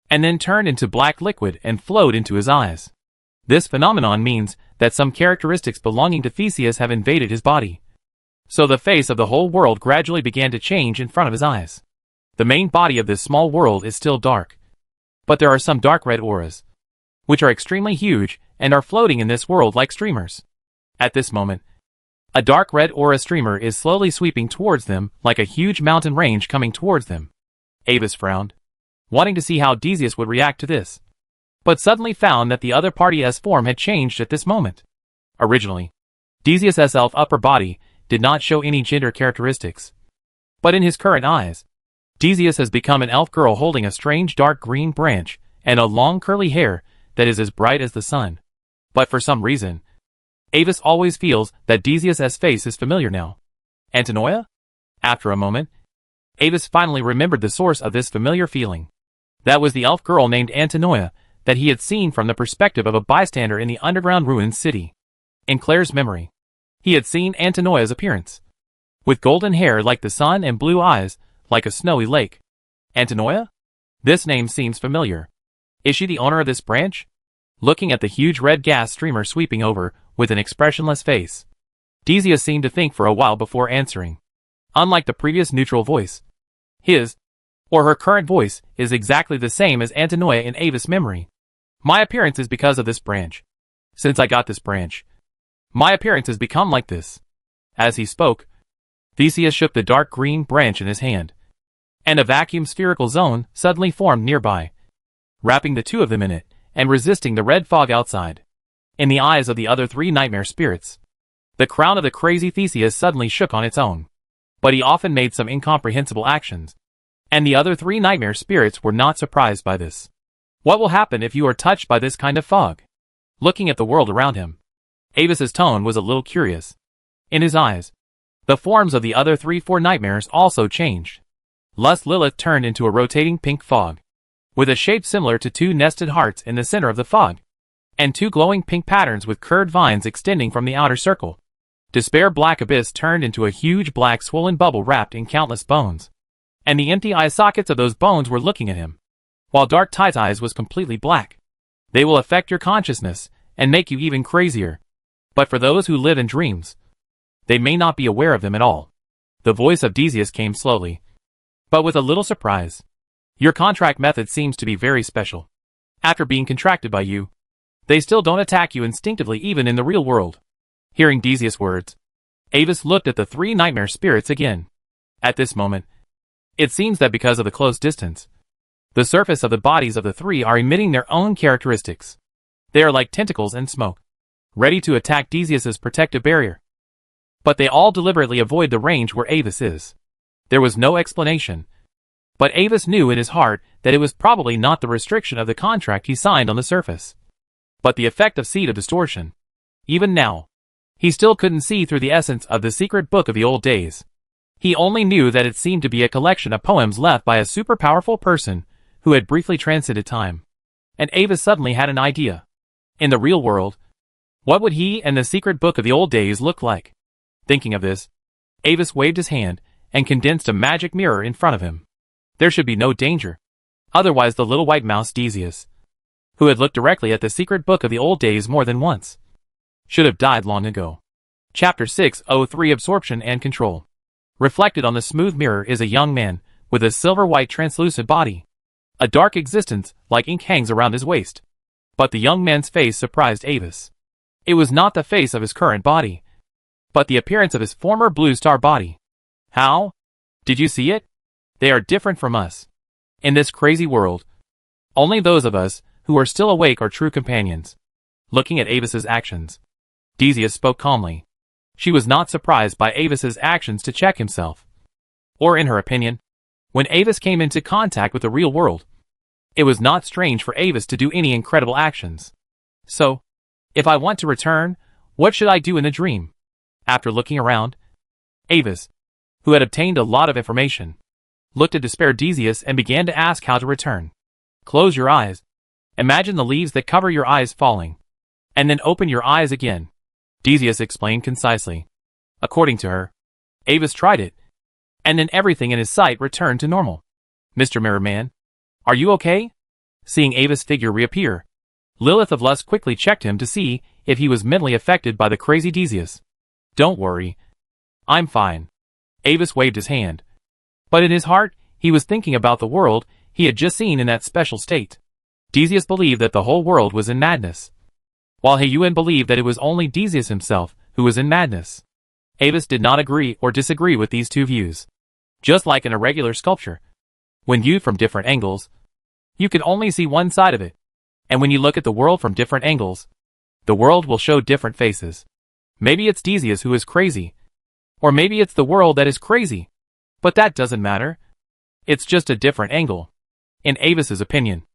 Speaker 1: and then turned into black liquid and flowed into his eyes. This phenomenon means that some characteristics belonging to Theseus have invaded his body. So the face of the whole world gradually began to change in front of his eyes. The main body of this small world is still dark, but there are some dark red auras, which are extremely huge and are floating in this world like streamers. At this moment, a dark red aura streamer is slowly sweeping towards them like a huge mountain range coming towards them. Avis frowned, wanting to see how Decius would react to this, but suddenly found that the other party's form had changed at this moment. Originally, Decius' elf upper body did not show any gender characteristics, but in his current eyes, Decius has become an elf girl holding a strange dark green branch and a long curly hair that is as bright as the sun. But for some reason, Avis always feels that Decius' face is familiar now. Antonoia? After a moment, Avis finally remembered the source of this familiar feeling. That was the elf girl named Antinoia that he had seen from the perspective of a bystander in the underground ruins city. In Claire's memory, he had seen Antinoia's appearance, with golden hair like the sun and blue eyes like a snowy lake. Antinoia? This name seems familiar. Is she the owner of this branch? Looking at the huge red gas streamer sweeping over with an expressionless face, Theseus seemed to think for a while before answering. Unlike the previous neutral voice, his, or her current voice, is exactly the same as Antinoia in Avis' memory. My appearance is because of this branch. Since I got this branch, my appearance has become like this. As he spoke, Theseus shook the dark green branch in his hand, and a vacuum spherical zone suddenly formed nearby, wrapping the two of them in it and resisting the red fog outside. In the eyes of the other three nightmare spirits, the crown of the crazy Theseus suddenly shook on its own. But he often made some incomprehensible actions, and the other three nightmare spirits were not surprised by this. What will happen if you are touched by this kind of fog? Looking at the world around him, Avis's tone was a little curious. In his eyes, the forms of the other four nightmares also changed. Lust Lilith turned into a rotating pink fog, with a shape similar to two nested hearts in the center of the fog, and two glowing pink patterns with curved vines extending from the outer circle. Despair Black Abyss turned into a huge black swollen bubble wrapped in countless bones, and the empty eye sockets of those bones were looking at him, while Dark Tide's eyes was completely black. They will affect your consciousness and make you even crazier. But for those who live in dreams, they may not be aware of them at all. The voice of Theseus came slowly, but with a little surprise. Your contract method seems to be very special. After being contracted by you, they still don't attack you instinctively even in the real world. Hearing Theseus' words, Avis looked at the three nightmare spirits again. At this moment, it seems that because of the close distance, the surface of the bodies of the three are emitting their own characteristics. They are like tentacles and smoke, ready to attack Theseus' protective barrier. But they all deliberately avoid the range where Avis is. There was no explanation, but Avis knew in his heart that it was probably not the restriction of the contract he signed on the surface, but the effect of Seed of Distortion. Even now, he still couldn't see through the essence of the secret book of the old days. He only knew that it seemed to be a collection of poems left by a super powerful person who had briefly transcended time. And Avis suddenly had an idea. In the real world, what would he and the secret book of the old days look like? Thinking of this, Avis waved his hand and condensed a magic mirror in front of him. There should be no danger. Otherwise the little white mouse Theseus, who had looked directly at the secret book of the old days more than once, should have died long ago. Chapter 603 Absorption and Control. Reflected on the smooth mirror is a young man with a silver-white translucent body. A dark existence like ink hangs around his waist. But the young man's face surprised Avis. It was not the face of his current body, but the appearance of his former blue star body. How? Did you see it? They are different from us. In this crazy world, only those of us who are still awake are true companions. Looking at Avis's actions, Theseus spoke calmly. She was not surprised by Avis's actions to check himself. Or in her opinion, when Avis came into contact with the real world, it was not strange for Avis to do any incredible actions. So, if I want to return, what should I do in the dream? After looking around, Avis, who had obtained a lot of information, looked at despaired Theseus and began to ask how to return. Close your eyes. Imagine the leaves that cover your eyes falling, and then open your eyes again. Theseus explained concisely. According to her, Avis tried it, and then everything in his sight returned to normal. Mr. Mirrorman, are you okay? Seeing Avis' figure reappear, Lilith of Lust quickly checked him to see if he was mentally affected by the crazy Theseus. Don't worry. I'm fine. Avis waved his hand. But in his heart, he was thinking about the world he had just seen in that special state. Theseus believed that the whole world was in madness, while Heiyuan believed that it was only Theseus himself who was in madness. Avis did not agree or disagree with these two views. Just like in a regular sculpture, when viewed from different angles, you can only see one side of it. And when you look at the world from different angles, the world will show different faces. Maybe it's Theseus who is crazy, or maybe it's the world that is crazy. But that doesn't matter. It's just a different angle. In Avis's opinion,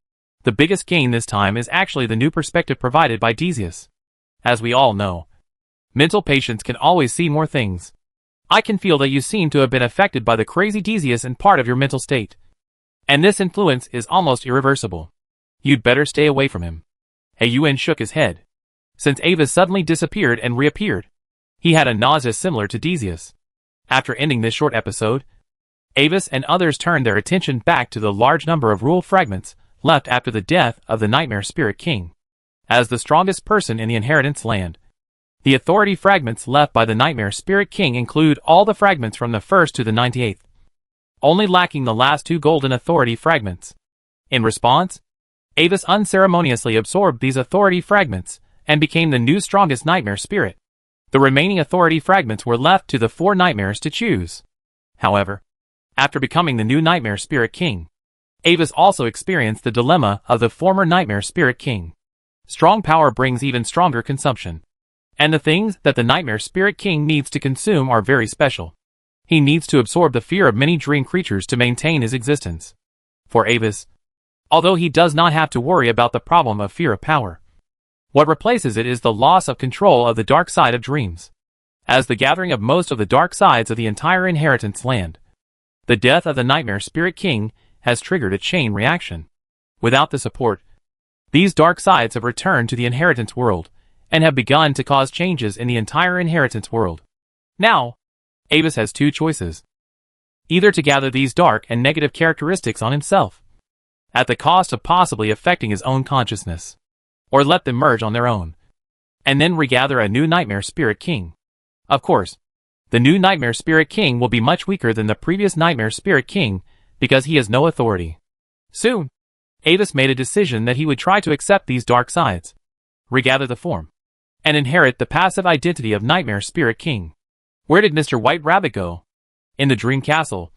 Speaker 1: the biggest gain this time is actually the new perspective provided by Theseus. As we all know, mental patients can always see more things. I can feel that you seem to have been affected by the crazy Decius and part of your mental state. And this influence is almost irreversible. You'd better stay away from him. Yun shook his head. Since Avis suddenly disappeared and reappeared, he had a nausea similar to Decius. After ending this short episode, Avis and others turned their attention back to the large number of rule fragments left after the death of the Nightmare Spirit King. As the strongest person in the Inheritance Land, the authority fragments left by the Nightmare Spirit King include all the fragments from the 1st to the 98th, only lacking the last 2 golden authority fragments. In response, Avis unceremoniously absorbed these authority fragments and became the new strongest Nightmare Spirit. The remaining authority fragments were left to the 4 nightmares to choose. However, after becoming the new Nightmare Spirit King, Avis also experienced the dilemma of the former Nightmare Spirit King. Strong power brings even stronger consumption. And the things that the Nightmare Spirit King needs to consume are very special. He needs to absorb the fear of many dream creatures to maintain his existence. For Avis, although he does not have to worry about the problem of fear of power, what replaces it is the loss of control of the dark side of dreams. As the gathering of most of the dark sides of the entire Inheritance Land, the death of the Nightmare Spirit King has triggered a chain reaction. Without the support, these dark sides have returned to the Inheritance world, and have begun to cause changes in the entire Inheritance world. Now, Avis has 2 choices. Either to gather these dark and negative characteristics on himself, at the cost of possibly affecting his own consciousness, or let them merge on their own, and then regather a new Nightmare Spirit King. Of course, the new Nightmare Spirit King will be much weaker than the previous Nightmare Spirit King because he has no authority. Soon, Avis made a decision that he would try to accept these dark sides, regather the form, and inherit the passive identity of Nightmare Spirit King. Where did Mr. White Rabbit go? In the Dream Castle.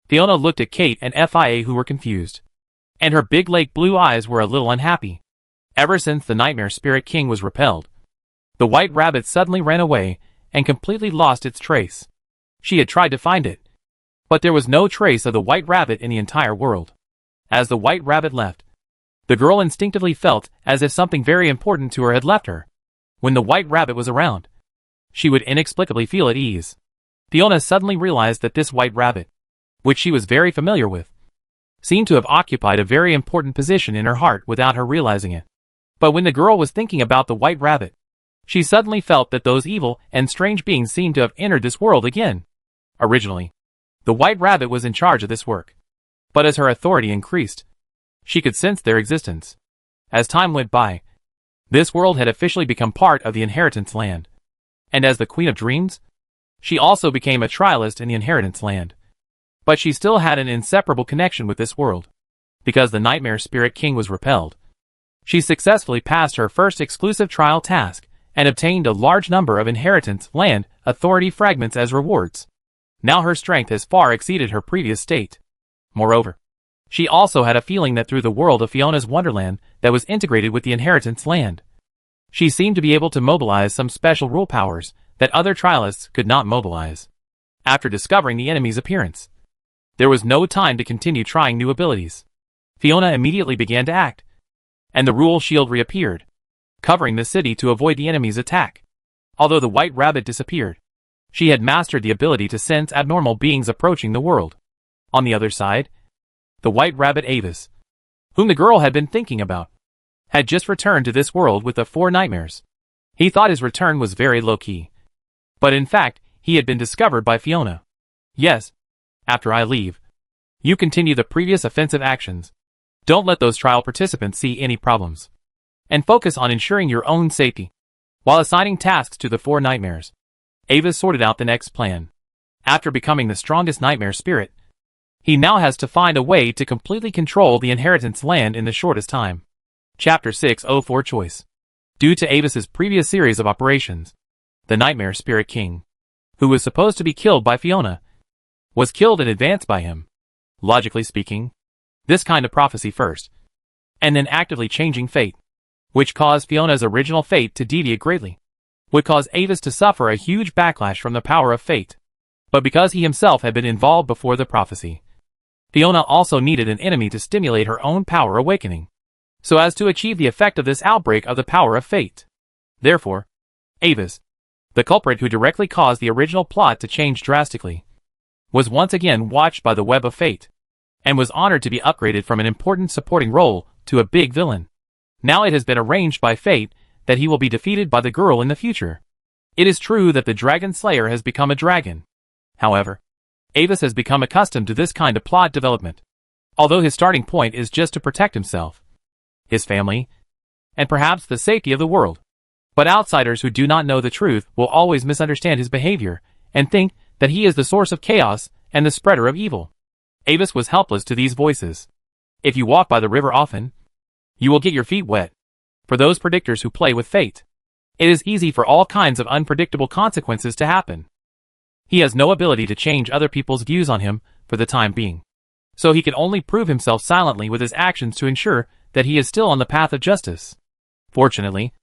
Speaker 1: Fiona looked at Kate and Fia, who were confused, and her big lake blue eyes were a little unhappy. Ever since the Nightmare Spirit King was repelled, the White Rabbit suddenly ran away and completely lost its trace. She had tried to find it, but there was no trace of the White Rabbit in the entire world. As the White Rabbit left, the girl instinctively felt as if something very important to her had left her. When the White Rabbit was around, she would inexplicably feel at ease. Fiona suddenly realized that this White Rabbit, which she was very familiar with, seemed to have occupied a very important position in her heart without her realizing it. But when the girl was thinking about the White Rabbit, she suddenly felt that those evil and strange beings seemed to have entered this world again. Originally, the White Rabbit was in charge of this work, but as her authority increased, she could sense their existence. As time went by, this world had officially become part of the Inheritance Land, and as the Queen of Dreams, she also became a trialist in the Inheritance Land. But she still had an inseparable connection with this world. Because the Nightmare Spirit King was repelled, she successfully passed her first exclusive trial task and obtained a large number of Inheritance Land authority fragments as rewards. Now her strength has far exceeded her previous state. Moreover, she also had a feeling that through the world of Fiona's Wonderland that was integrated with the Inheritance Land, she seemed to be able to mobilize some special rule powers that other trialists could not mobilize. After discovering the enemy's appearance, there was no time to continue trying new abilities. Fiona immediately began to act, and the rule shield reappeared, covering the city to avoid the enemy's attack. Although the White Rabbit disappeared, she had mastered the ability to sense abnormal beings approaching the world. On the other side, the White Rabbit Avis, whom the girl had been thinking about, had just returned to this world with the 4 nightmares. He thought his return was very low-key, but in fact, he had been discovered by Fiona. Yes, after I leave, you continue the previous offensive actions. Don't let those trial participants see any problems, and focus on ensuring your own safety. While assigning tasks to the 4 nightmares, Avis sorted out the next plan. After becoming the strongest nightmare spirit, he now has to find a way to completely control the Inheritance Land in the shortest time. Chapter 604 Choice. Due to Avis's previous series of operations, the Nightmare Spirit King, who was supposed to be killed by Fiona, was killed in advance by him. Logically speaking, this kind of prophecy first, and then actively changing fate, which caused Fiona's original fate to deviate greatly, would cause Avis to suffer a huge backlash from the power of fate. But because he himself had been involved before the prophecy, Fiona also needed an enemy to stimulate her own power awakening, so as to achieve the effect of this outbreak of the power of fate. Therefore, Avis, the culprit who directly caused the original plot to change drastically, was once again watched by the web of fate, and was honored to be upgraded from an important supporting role to a big villain. Now it has been arranged by fate that he will be defeated by the girl in the future. It is true that the Dragon Slayer has become a dragon. However, Avis has become accustomed to this kind of plot development, although his starting point is just to protect himself, his family, and perhaps the safety of the world. But outsiders who do not know the truth will always misunderstand his behavior and think that he is the source of chaos and the spreader of evil. Avis was helpless to these voices. If you walk by the river often, you will get your feet wet. For those predictors who play with fate, it is easy for all kinds of unpredictable consequences to happen. He has no ability to change other people's views on him for the time being, so he can only prove himself silently with his actions to ensure that he is still on the path of justice. Fortunately,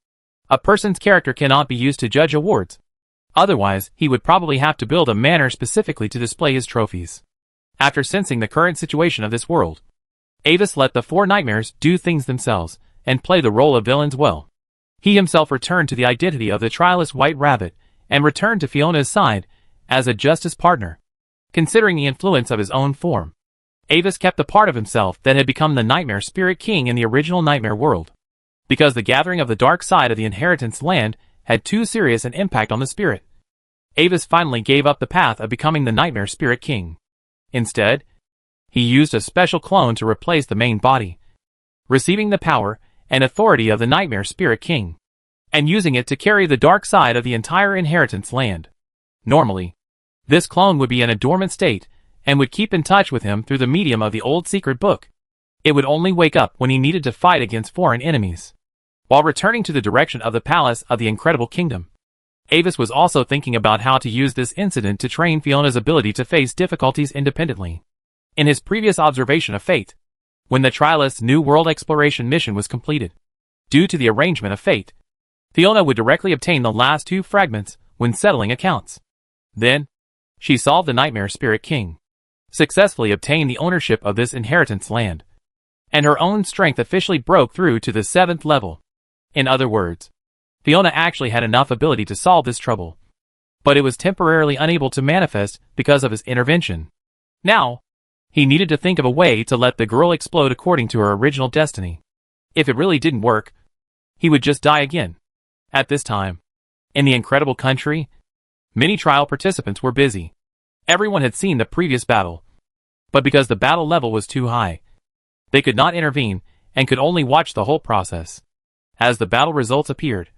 Speaker 1: a person's character cannot be used to judge awards. Otherwise, he would probably have to build a manor specifically to display his trophies. After sensing the current situation of this world, Avis let the four nightmares do things themselves and play the role of villains well. He himself returned to the identity of the trialist White Rabbit and returned to Fiona's side as a justice partner. Considering the influence of his own form, Avis kept the part of himself that had become the Nightmare Spirit King in the original Nightmare world. Because the gathering of the dark side of the inheritance land had too serious an impact on the spirit, Avis finally gave up the path of becoming the Nightmare Spirit King. Instead, he used a special clone to replace the main body, receiving the power and authority of the Nightmare Spirit King, and using it to carry the dark side of the entire inheritance land. Normally, this clone would be in a dormant state and would keep in touch with him through the medium of the old secret book. It would only wake up when he needed to fight against foreign enemies. While returning to the direction of the palace of the Incredible Kingdom, Avis was also thinking about how to use this incident to train Fiona's ability to face difficulties independently. In his previous observation of fate, when the Trialist's New World Exploration mission was completed, due to the arrangement of fate, Fiona would directly obtain the last two fragments when settling accounts. Then, she solved the Nightmare Spirit King, successfully obtained the ownership of this inheritance land, and her own strength officially broke through to the 7th level. In other words, Fiona actually had enough ability to solve this trouble, but it was temporarily unable to manifest because of his intervention. Now, he needed to think of a way to let the girl explode according to her original destiny. If it really didn't work, he would just die again. At this time, in the Incredible Country, many trial participants were busy. Everyone had seen the previous battle, but because the battle level was too high, they could not intervene and could only watch the whole process. As the battle results appeared,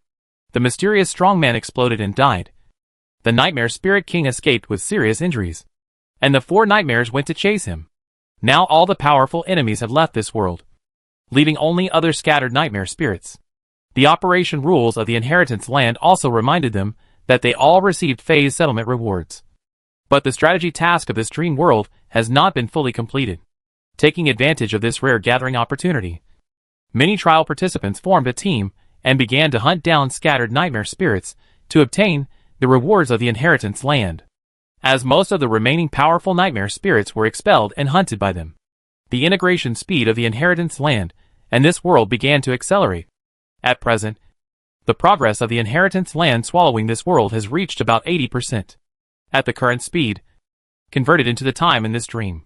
Speaker 1: the mysterious strongman exploded and died. The Nightmare Spirit King escaped with serious injuries, and the four nightmares went to chase him. Now all the powerful enemies have left this world, leaving only other scattered nightmare spirits. The operation rules of the inheritance land also reminded them that they all received phase settlement rewards. But the strategy task of this dream world has not been fully completed. Taking advantage of this rare gathering opportunity, many trial participants formed a team and began to hunt down scattered nightmare spirits to obtain the rewards of the inheritance land. As most of the remaining powerful nightmare spirits were expelled and hunted by them, the integration speed of the inheritance land and this world began to accelerate. At present, the progress of the inheritance land swallowing this world has reached about 80%. At the current speed, converted into the time in this dream,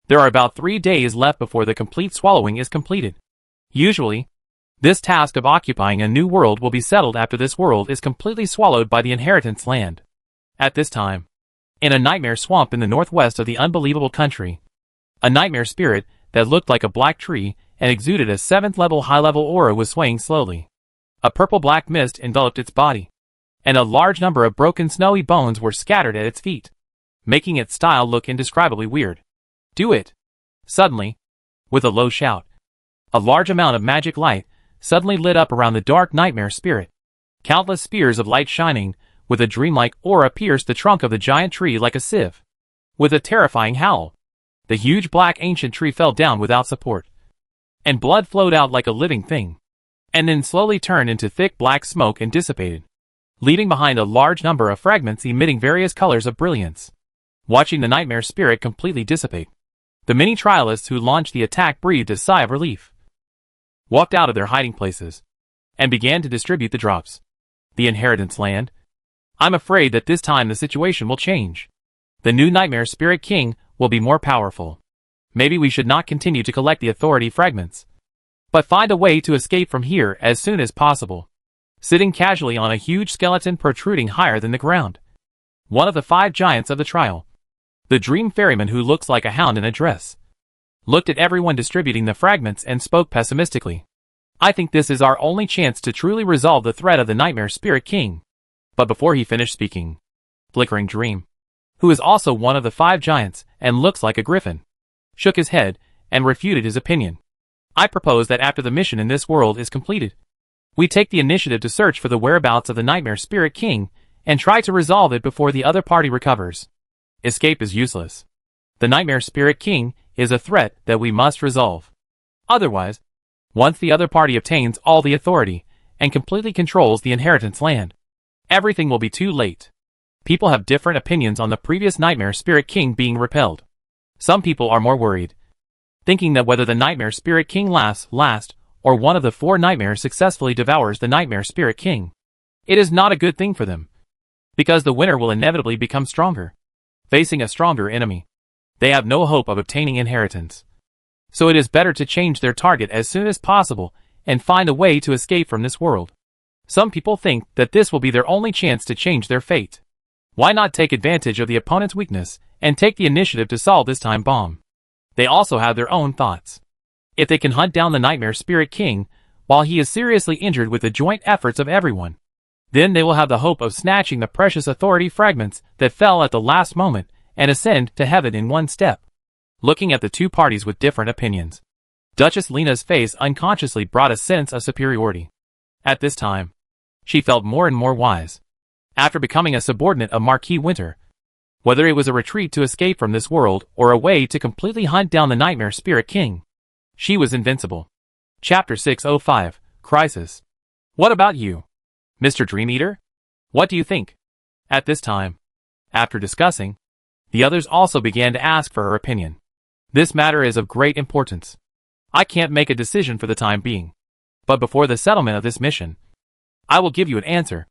Speaker 1: there are about 3 days left before the complete swallowing is completed. Usually, this task of occupying a new world will be settled after this world is completely swallowed by the inheritance land. At this time, in a nightmare swamp in the northwest of the unbelievable country, a nightmare spirit that looked like a black tree and exuded a 7th level high-level aura was swaying slowly. A purple-black mist enveloped its body, and a large number of broken snowy bones were scattered at its feet, making its style look indescribably weird. Do it! Suddenly, with a low shout, a large amount of magic light suddenly lit up around the dark nightmare spirit. Countless spears of light shining with a dreamlike aura pierced the trunk of the giant tree like a sieve. With a terrifying howl, the huge black ancient tree fell down without support, and blood flowed out like a living thing, and then slowly turned into thick black smoke and dissipated, leaving behind a large number of fragments emitting various colors of brilliance. Watching the nightmare spirit completely dissipate, the many trialists who launched the attack breathed a sigh of relief, walked out of their hiding places, and began to distribute the drops. The inheritance land, I'm afraid that this time the situation will change. The new Nightmare Spirit King will be more powerful. Maybe we should not continue to collect the authority fragments, but find a way to escape from here as soon as possible. Sitting casually on a huge skeleton protruding higher than the ground, one of the 5 giants of the trial, the dream ferryman who looks like a hound in a dress, looked at everyone distributing the fragments and spoke pessimistically. I think this is our only chance to truly resolve the threat of the Nightmare Spirit King. But before he finished speaking, Flickering Dream, who is also one of the 5 giants and looks like a griffin, shook his head and refuted his opinion. I propose that after the mission in this world is completed, we take the initiative to search for the whereabouts of the Nightmare Spirit King and try to resolve it before the other party recovers. Escape is useless. The Nightmare Spirit King is a threat that we must resolve. Otherwise, once the other party obtains all the authority and completely controls the inheritance land, everything will be too late. People have different opinions on the previous Nightmare Spirit King being repelled. Some people are more worried, thinking that whether the Nightmare Spirit King lasts or one of the 4 nightmares successfully devours the Nightmare Spirit King, it is not a good thing for them, because the winner will inevitably become stronger, facing a stronger enemy. They have no hope of obtaining inheritance. So it is better to change their target as soon as possible and find a way to escape from this world. Some people think that this will be their only chance to change their fate. Why not take advantage of the opponent's weakness and take the initiative to solve this time bomb? They also have their own thoughts. If they can hunt down the Nightmare Spirit King while he is seriously injured with the joint efforts of everyone, then they will have the hope of snatching the precious authority fragments that fell at the last moment and ascend to heaven in one step. Looking at the 2 parties with different opinions, Duchess Lena's face unconsciously brought a sense of superiority. At this time, she felt more and more wise. After becoming a subordinate of Marquis Winter, whether it was a retreat to escape from this world or a way to completely hunt down the Nightmare Spirit King, she was invincible. Chapter 605, Crisis. What about you, Mr. Dream Eater? What do you think? At this time, after discussing, the others also began to ask for her opinion. This matter is of great importance. I can't make a decision for the time being, but before the settlement of this mission, I will give you an answer.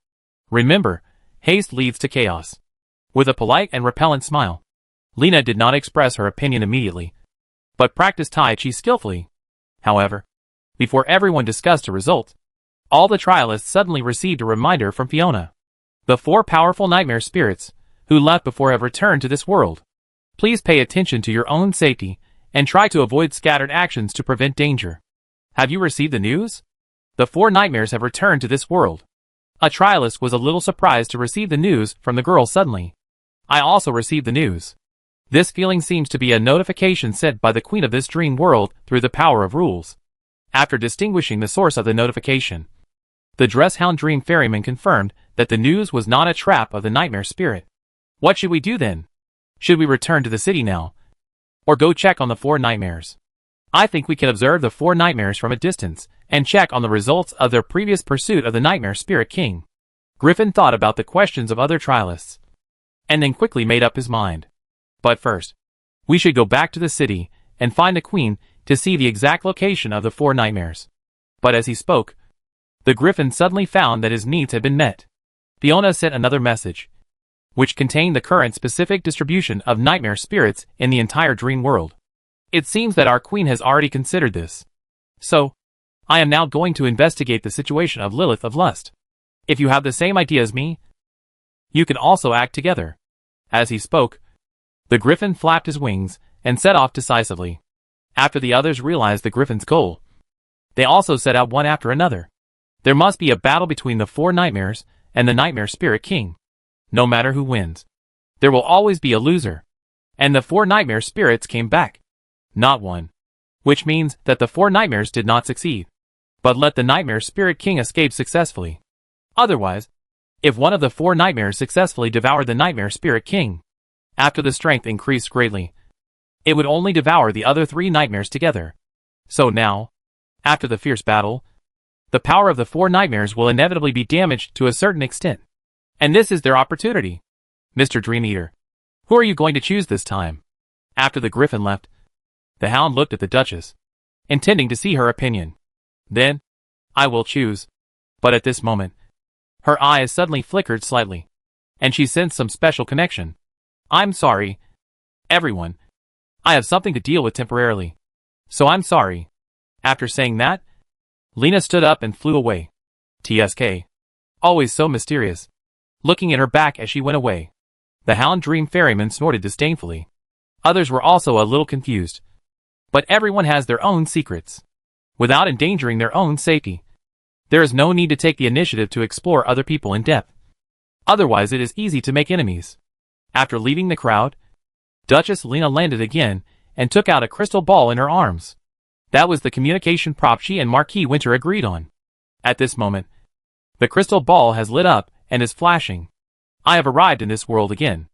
Speaker 1: Remember, haste leads to chaos. With a polite and repellent smile, Lena did not express her opinion immediately, but practiced Tai Chi skillfully. However, before everyone discussed a result, all the trialists suddenly received a reminder from Fiona. The 4 powerful nightmare spirits, who left before have returned to this world. Please pay attention to your own safety, and try to avoid scattered actions to prevent danger. Have you received the news? The 4 nightmares have returned to this world. A trialist was a little surprised to receive the news from the girl suddenly. I also received the news. This feeling seems to be a notification sent by the queen of this dream world through the power of rules. After distinguishing the source of the notification, the Dresshound Dream Ferryman confirmed that the news was not a trap of the nightmare spirit. What should we do then? Should we return to the city now, or go check on the 4 nightmares? I think we can observe the 4 nightmares from a distance and check on the results of their previous pursuit of the Nightmare Spirit King. Griffin thought about the questions of other trialists, and then quickly made up his mind. But first, we should go back to the city and find the queen to see the exact location of the 4 nightmares. But as he spoke, the Griffin suddenly found that his needs had been met. Fiona sent another message, which contained the current specific distribution of nightmare spirits in the entire dream world. It seems that our queen has already considered this. So, I am now going to investigate the situation of Lilith of Lust. If you have the same idea as me, you can also act together. As he spoke, the Griffin flapped his wings and set off decisively. After the others realized the Griffin's goal, they also set out one after another. There must be a battle between the 4 nightmares and the Nightmare Spirit King. No matter who wins, there will always be a loser. And the 4 nightmare spirits came back. Not one. Which means that the 4 nightmares did not succeed, but let the Nightmare Spirit King escape successfully. Otherwise, if one of the 4 nightmares successfully devoured the Nightmare Spirit King, after the strength increased greatly, it would only devour the other 3 nightmares together. So now, after the fierce battle, the power of the 4 nightmares will inevitably be damaged to a certain extent. And this is their opportunity. Mr. Dream Eater, who are you going to choose this time? After the Griffin left, the Hound looked at the Duchess, intending to see her opinion. Then, I will choose. But at this moment, her eyes suddenly flickered slightly. and she sensed some special connection. I'm sorry, everyone. I have something to deal with temporarily. So I'm sorry. After saying that, Lena stood up and flew away. TSK. Always so mysterious. Looking at her back as she went away. The Hound Dream Ferryman snorted disdainfully. Others were also a little confused. But everyone has their own secrets. Without endangering their own safety, there is no need to take the initiative to explore other people in depth. Otherwise it is easy to make enemies. After leaving the crowd, Duchess Lena landed again and took out a crystal ball in her arms. That was the communication prop she and Marquis Winter agreed on. At this moment, the crystal ball has lit up and is flashing. I have arrived in this world again.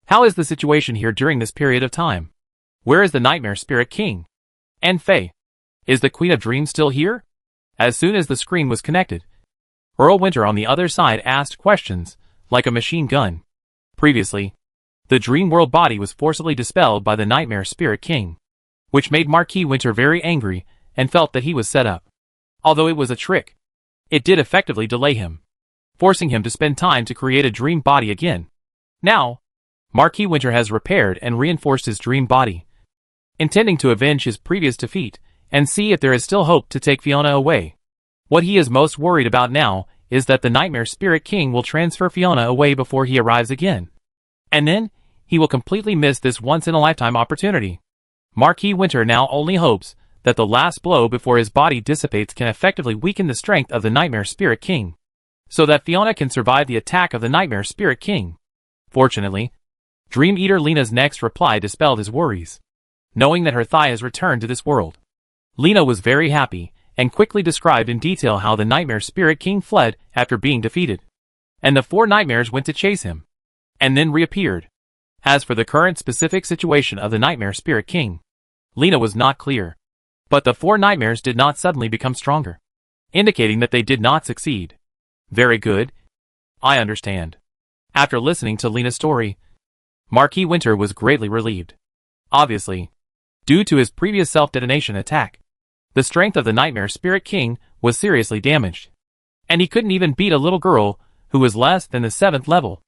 Speaker 1: How is the situation here during this period of time? Where is the Nightmare Spirit King? And Faye? Is the Queen of Dreams still here? As soon as the screen was connected, Earl Winter on the other side asked questions, like a machine gun. Previously, the Dream World body was forcibly dispelled by the Nightmare Spirit King, which made Marquis Winter very angry and felt that he was set up. Although it was a trick, it did effectively delay him, forcing him to spend time to create a dream body again. Now, Marquis Winter has repaired and reinforced his dream body, intending to avenge his previous defeat and see if there is still hope to take Fiona away. What he is most worried about now is that the Nightmare Spirit King will transfer Fiona away before he arrives again. And then, he will completely miss this once-in-a-lifetime opportunity. Marquis Winter now only hopes that the last blow before his body dissipates can effectively weaken the strength of the Nightmare Spirit King, so that Fiona can survive the attack of the Nightmare Spirit King. Fortunately, Dream Eater Lena's next reply dispelled his worries. Knowing that her thigh has returned to this world, Lena was very happy, and quickly described in detail how the Nightmare Spirit King fled after being defeated, and the 4 nightmares went to chase him, and then reappeared. As for the current specific situation of the Nightmare Spirit King, Lena was not clear, but the 4 nightmares did not suddenly become stronger, indicating that they did not succeed. Very good. I understand. After listening to Lena's story, Marquis Winter was greatly relieved. Obviously, due to his previous self-detonation attack, the strength of the Nightmare Spirit King was seriously damaged, and he couldn't even beat a little girl who was less than the 7th level,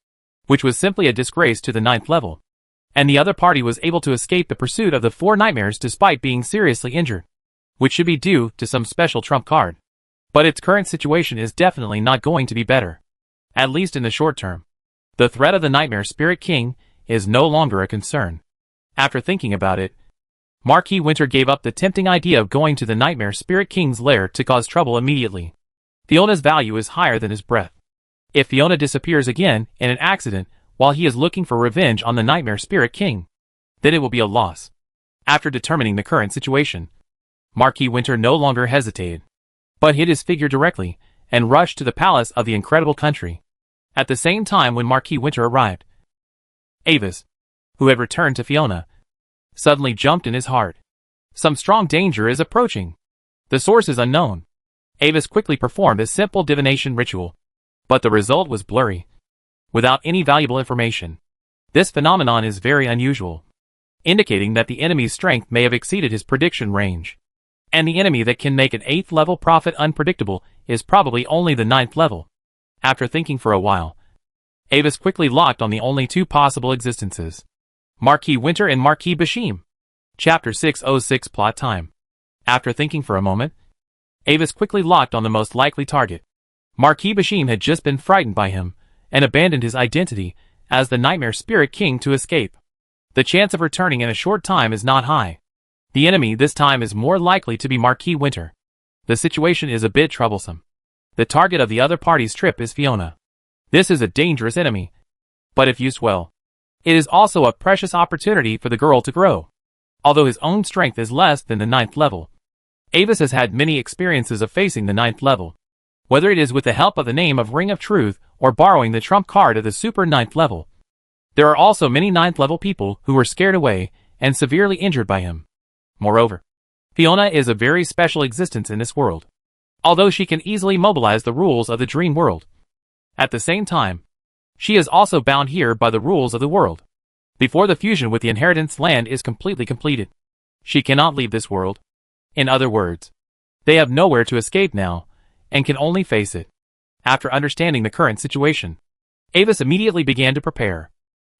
Speaker 1: which was simply a disgrace to the 9th level. And the other party was able to escape the pursuit of the 4 nightmares despite being seriously injured, which should be due to some special trump card. But its current situation is definitely not going to be better, at least in the short term. The threat of the Nightmare Spirit King is no longer a concern. After thinking about it, Marquis Winter gave up the tempting idea of going to the Nightmare Spirit King's lair to cause trouble immediately. Fiona's value is higher than his breath. If Fiona disappears again in an accident while he is looking for revenge on the Nightmare Spirit King, then it will be a loss. After determining the current situation, Marquis Winter no longer hesitated, but hid his figure directly and rushed to the palace of the Incredible Country. At the same time when Marquis Winter arrived, Avis, who had returned to Fiona, suddenly jumped in his heart. Some strong danger is approaching. The source is unknown. Avis quickly performed a simple divination ritual, but the result was blurry, without any valuable information. This phenomenon is very unusual, indicating that the enemy's strength may have exceeded his prediction range. And the enemy that can make an 8th level prophet unpredictable is probably only the 9th level. After thinking for a while, Avis quickly locked on the only 2 possible existences: Marquis Winter and Marquis Bashim. Chapter 606 Plot Time. After thinking for a moment, Avis quickly locked on the most likely target. Marquis Bashim had just been frightened by him, and abandoned his identity as the Nightmare Spirit King to escape. The chance of returning in a short time is not high. The enemy this time is more likely to be Marquis Winter. The situation is a bit troublesome. The target of the other party's trip is Fiona. This is a dangerous enemy, but if used well, it is also a precious opportunity for the girl to grow. Although his own strength is less than the 9th level, Avis has had many experiences of facing the 9th level, whether it is with the help of the name of Ring of Truth or borrowing the trump card of the super 9th level. There are also many 9th level people who were scared away and severely injured by him. Moreover, Fiona is a very special existence in this world, although she can easily mobilize the rules of the dream world. At the same time, she is also bound here by the rules of the world. Before the fusion with the inheritance land is completely completed, she cannot leave this world. In other words, they have nowhere to escape now, and can only face it. After understanding the current situation, Avis immediately began to prepare.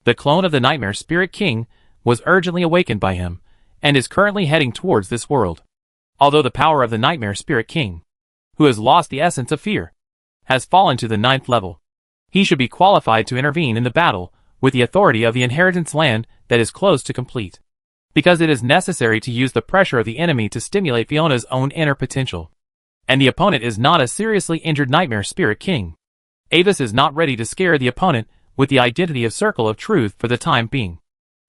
Speaker 1: The clone of the Nightmare Spirit King was urgently awakened by him, and is currently heading towards this world. Although the power of the Nightmare Spirit King, who has lost the essence of fear, has fallen to the 9th level, he should be qualified to intervene in the battle with the authority of the inheritance land that is close to complete. Because it is necessary to use the pressure of the enemy to stimulate Fiona's own inner potential. And the opponent is not a seriously injured Nightmare Spirit King. Avis is not ready to scare the opponent with the identity of Circle of Truth for the time being.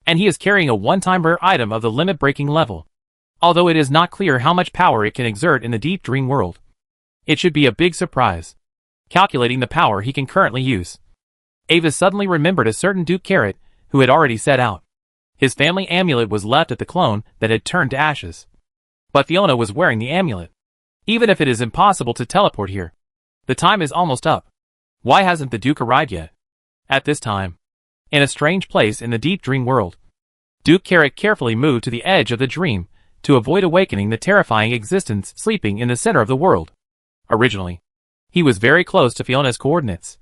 Speaker 1: And he is carrying a one-time rare item of the limit-breaking level. Although it is not clear how much power it can exert in the deep dream world. It should be a big surprise. Calculating the power he can currently use, Avis suddenly remembered a certain Duke Carrot who had already set out. His family amulet was left at the clone that had turned to ashes. But Fiona was wearing the amulet. Even if it is impossible to teleport here, the time is almost up. Why hasn't the Duke arrived yet? At this time, in a strange place in the deep dream world, Duke Carrot carefully moved to the edge of the dream to avoid awakening the terrifying existence sleeping in the center of the world. Originally, he was very close to Fiona's coordinates.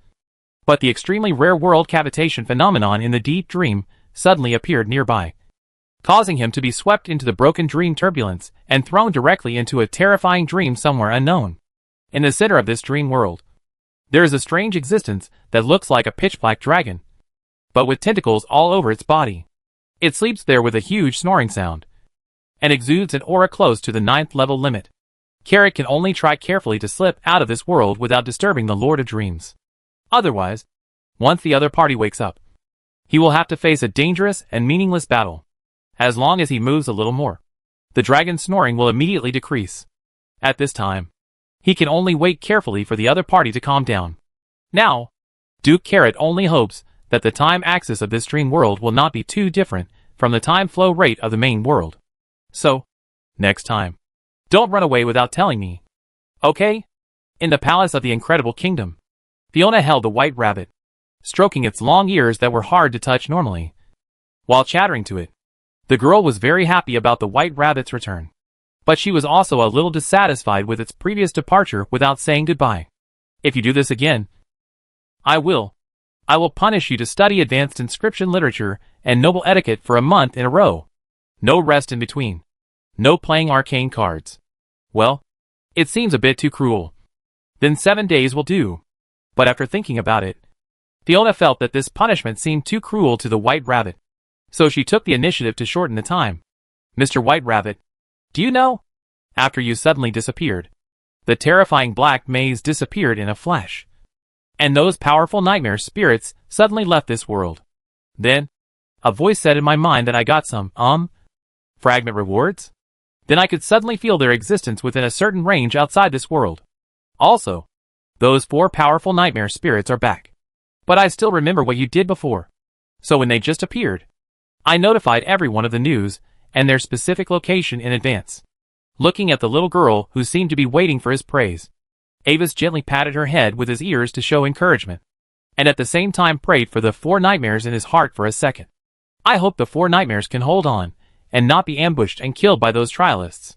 Speaker 1: But the extremely rare world cavitation phenomenon in the deep dream suddenly appeared nearby, causing him to be swept into the broken dream turbulence and thrown directly into a terrifying dream somewhere unknown. In the center of this dream world, there is a strange existence that looks like a pitch-black dragon, but with tentacles all over its body. It sleeps there with a huge snoring sound, and exudes an aura close to the 9th level limit. Carrot can only try carefully to slip out of this world without disturbing the Lord of Dreams. Otherwise, once the other party wakes up, he will have to face a dangerous and meaningless battle. As long as he moves a little more, the dragon's snoring will immediately decrease. At this time, he can only wait carefully for the other party to calm down. Now, Duke Carrot only hopes that the time axis of this dream world will not be too different from the time flow rate of the main world. So, next time, don't run away without telling me. Okay? In the palace of the Incredible Kingdom, Fiona held the white rabbit, stroking its long ears that were hard to touch normally. While chattering to it, the girl was very happy about the white rabbit's return. But she was also a little dissatisfied with its previous departure without saying goodbye. If you do this again, I will punish you to study advanced inscription literature and noble etiquette for a month in a row. No rest in between. No playing arcane cards. Well, it seems a bit too cruel. Then 7 days will do. But after thinking about it, Fiona felt that this punishment seemed too cruel to the White Rabbit. So she took the initiative to shorten the time. Mr. White Rabbit, do you know? After you suddenly disappeared, the terrifying black maze disappeared in a flash. And those powerful nightmare spirits suddenly left this world. Then, a voice said in my mind that I got some, fragment rewards? Then I could suddenly feel their existence within a certain range outside this world. Also, those 4 powerful nightmare spirits are back. But I still remember what you did before. So when they just appeared, I notified everyone of the news and their specific location in advance. Looking at the little girl who seemed to be waiting for his praise, Avis gently patted her head with his ears to show encouragement, and at the same time prayed for the 4 nightmares in his heart for a second. I hope the 4 nightmares can hold on, and not be ambushed and killed by those trialists.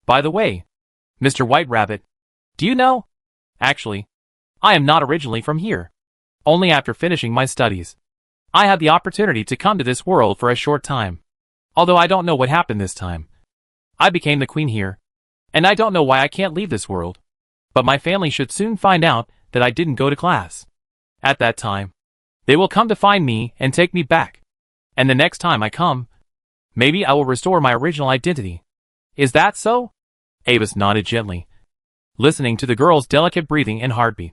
Speaker 1: By the way, Mr. White Rabbit, do you know? Actually, I am not originally from here. Only after finishing my studies, I had the opportunity to come to this world for a short time. Although I don't know what happened this time. I became the queen here, and I don't know why I can't leave this world. But my family should soon find out that I didn't go to class. At that time, they will come to find me and take me back. And the next time I come, maybe I will restore my original identity. Is that so? Avis nodded gently, listening to the girl's delicate breathing and heartbeat.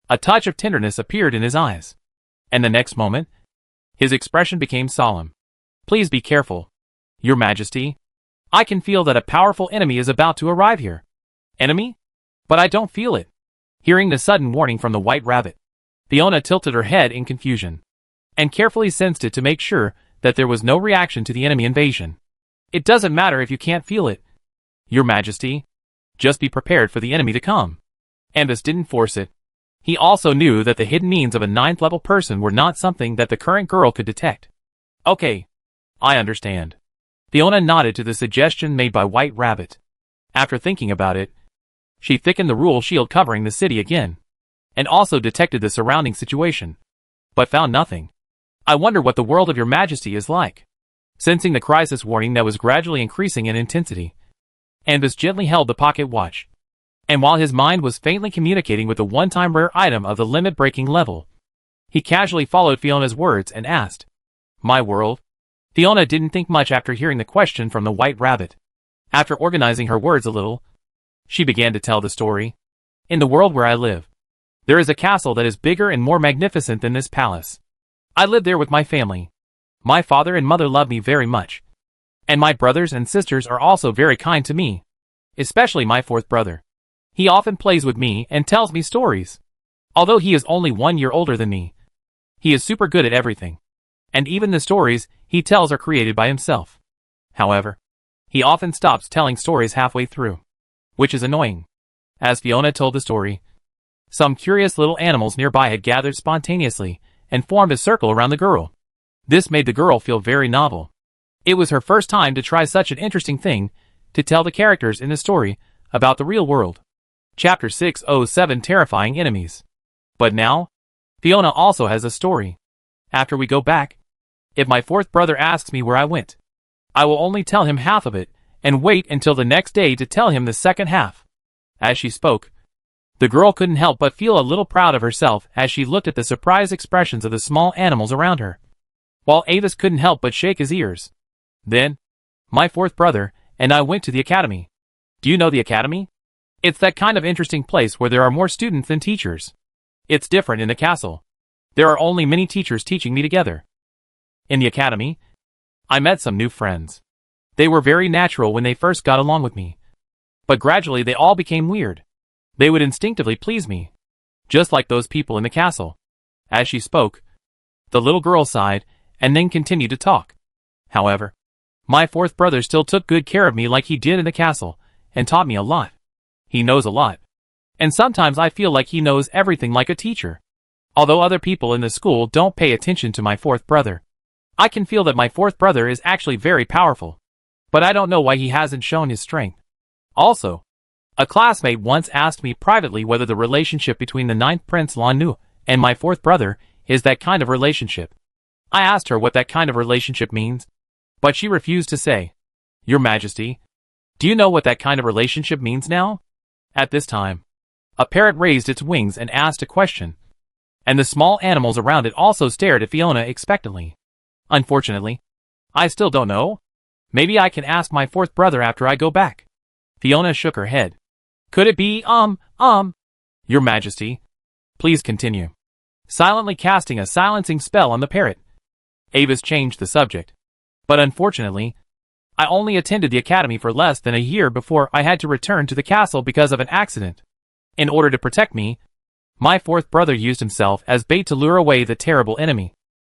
Speaker 1: A touch of tenderness appeared in his eyes. And the next moment, his expression became solemn. Please be careful, Your Majesty. I can feel that a powerful enemy is about to arrive here. Enemy? But I don't feel it. Hearing the sudden warning from the White Rabbit, Fiona tilted her head in confusion, and carefully sensed it to make sure that there was no reaction to the enemy invasion. It doesn't matter if you can't feel it, Your Majesty. Just be prepared for the enemy to come. Avis didn't force it. He also knew that the hidden means of a 9th level person were not something that the current girl could detect. Okay, I understand. Fiona nodded to the suggestion made by White Rabbit. After thinking about it, she thickened the rule shield covering the city again, and also detected the surrounding situation. but found nothing. I wonder what the world of your majesty is like. Sensing the crisis warning that was gradually increasing in intensity, Anbus gently held the pocket watch. And while his mind was faintly communicating with the one-time rare item of the limit-breaking level, he casually followed Fiona's words and asked, "My world?" Fiona didn't think much after hearing the question from the White Rabbit. After organizing her words a little, she began to tell the story. In the world where I live, there is a castle that is bigger and more magnificent than this palace. I live there with my family. My father and mother love me very much. And my brothers and sisters are also very kind to me. Especially my fourth brother. He often plays with me and tells me stories. Although he is only 1 year older than me, he is super good at everything. And even the stories he tells are created by himself. However, he often stops telling stories halfway through, which is annoying. As Fiona told the story, some curious little animals nearby had gathered spontaneously and formed a circle around the girl. This made the girl feel very novel. It was her first time to try such an interesting thing, to tell the characters in the story about the real world. Chapter 607 Terrifying Enemies. But now, Fiona also has a story. After we go back, if my fourth brother asks me where I went, I will only tell him half of it, and wait until the next day to tell him the second half. As she spoke, the girl couldn't help but feel a little proud of herself as she looked at the surprised expressions of the small animals around her, while Avis couldn't help but shake his ears. Then, my fourth brother and I went to the academy. Do you know the academy? It's that kind of interesting place where there are more students than teachers. It's different in the castle. There are only many teachers teaching me together. In the academy, I met some new friends. They were very natural when they first got along with me. But gradually they all became weird. They would instinctively please me, just like those people in the castle. As she spoke, the little girl sighed and then continued to talk. However, my fourth brother still took good care of me like he did in the castle, and taught me a lot. He knows a lot. And sometimes I feel like he knows everything like a teacher. Although other people in the school don't pay attention to my fourth brother, I can feel that my fourth brother is actually very powerful. But I don't know why he hasn't shown his strength. Also, a classmate once asked me privately whether the relationship between the ninth Prince Lanu and my fourth brother is that kind of relationship. I asked her what that kind of relationship means, but she refused to say. Your Majesty, do you know what that kind of relationship means now? At this time, a parrot raised its wings and asked a question, and the small animals around it also stared at Fiona expectantly. Unfortunately, I still don't know. Maybe I can ask my fourth brother after I go back. Fiona shook her head. Could it be, Your Majesty, please continue. Silently casting a silencing spell on the parrot, Avis changed the subject. But unfortunately, I only attended the academy for less than a year before I had to return to the castle because of an accident. In order to protect me, my fourth brother used himself as bait to lure away the terrible enemy.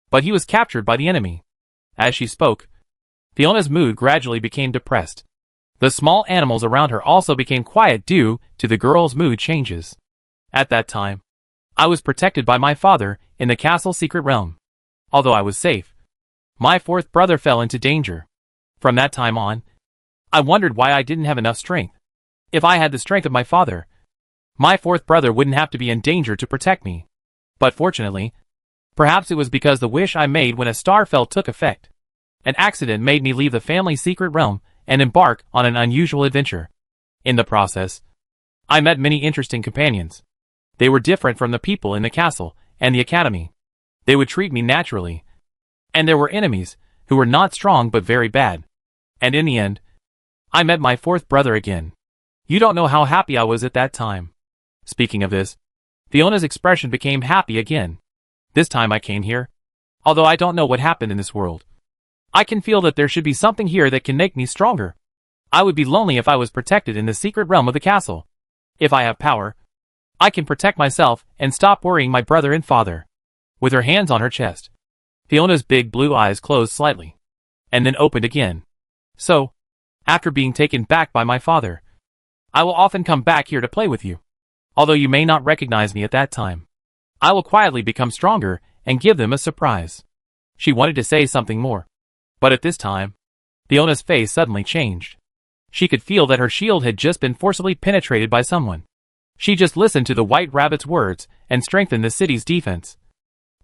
Speaker 1: But he was captured by the enemy. As she spoke, Fiona's mood gradually became depressed. The small animals around her also became quiet due to the girl's mood changes. At that time, I was protected by my father in the castle's secret realm. Although I was safe, my fourth brother fell into danger. From that time on, I wondered why I didn't have enough strength. If I had the strength of my father, my fourth brother wouldn't have to be in danger to protect me. But fortunately, perhaps it was because the wish I made when a star fell took effect. An accident made me leave the family's secret realm and embark on an unusual adventure. In the process, I met many interesting companions. They were different from the people in the castle and the academy. They would treat me naturally. And there were enemies who were not strong but very bad. And in the end, I met my fourth brother again. You don't know how happy I was at that time. Speaking of this, Fiona's expression became happy again. This time I came here. Although I don't know what happened in this world, I can feel that there should be something here that can make me stronger. I would be lonely if I was protected in the secret realm of the castle. If I have power, I can protect myself and stop worrying my brother and father. With her hands on her chest, Fiona's big blue eyes closed slightly, and then opened again. So, after being taken back by my father, I will often come back here to play with you. Although you may not recognize me at that time, I will quietly become stronger and give them a surprise. She wanted to say something more, but at this time, Fiona's face suddenly changed. She could feel that her shield had just been forcibly penetrated by someone. She just listened to the White Rabbit's words and strengthened the city's defense.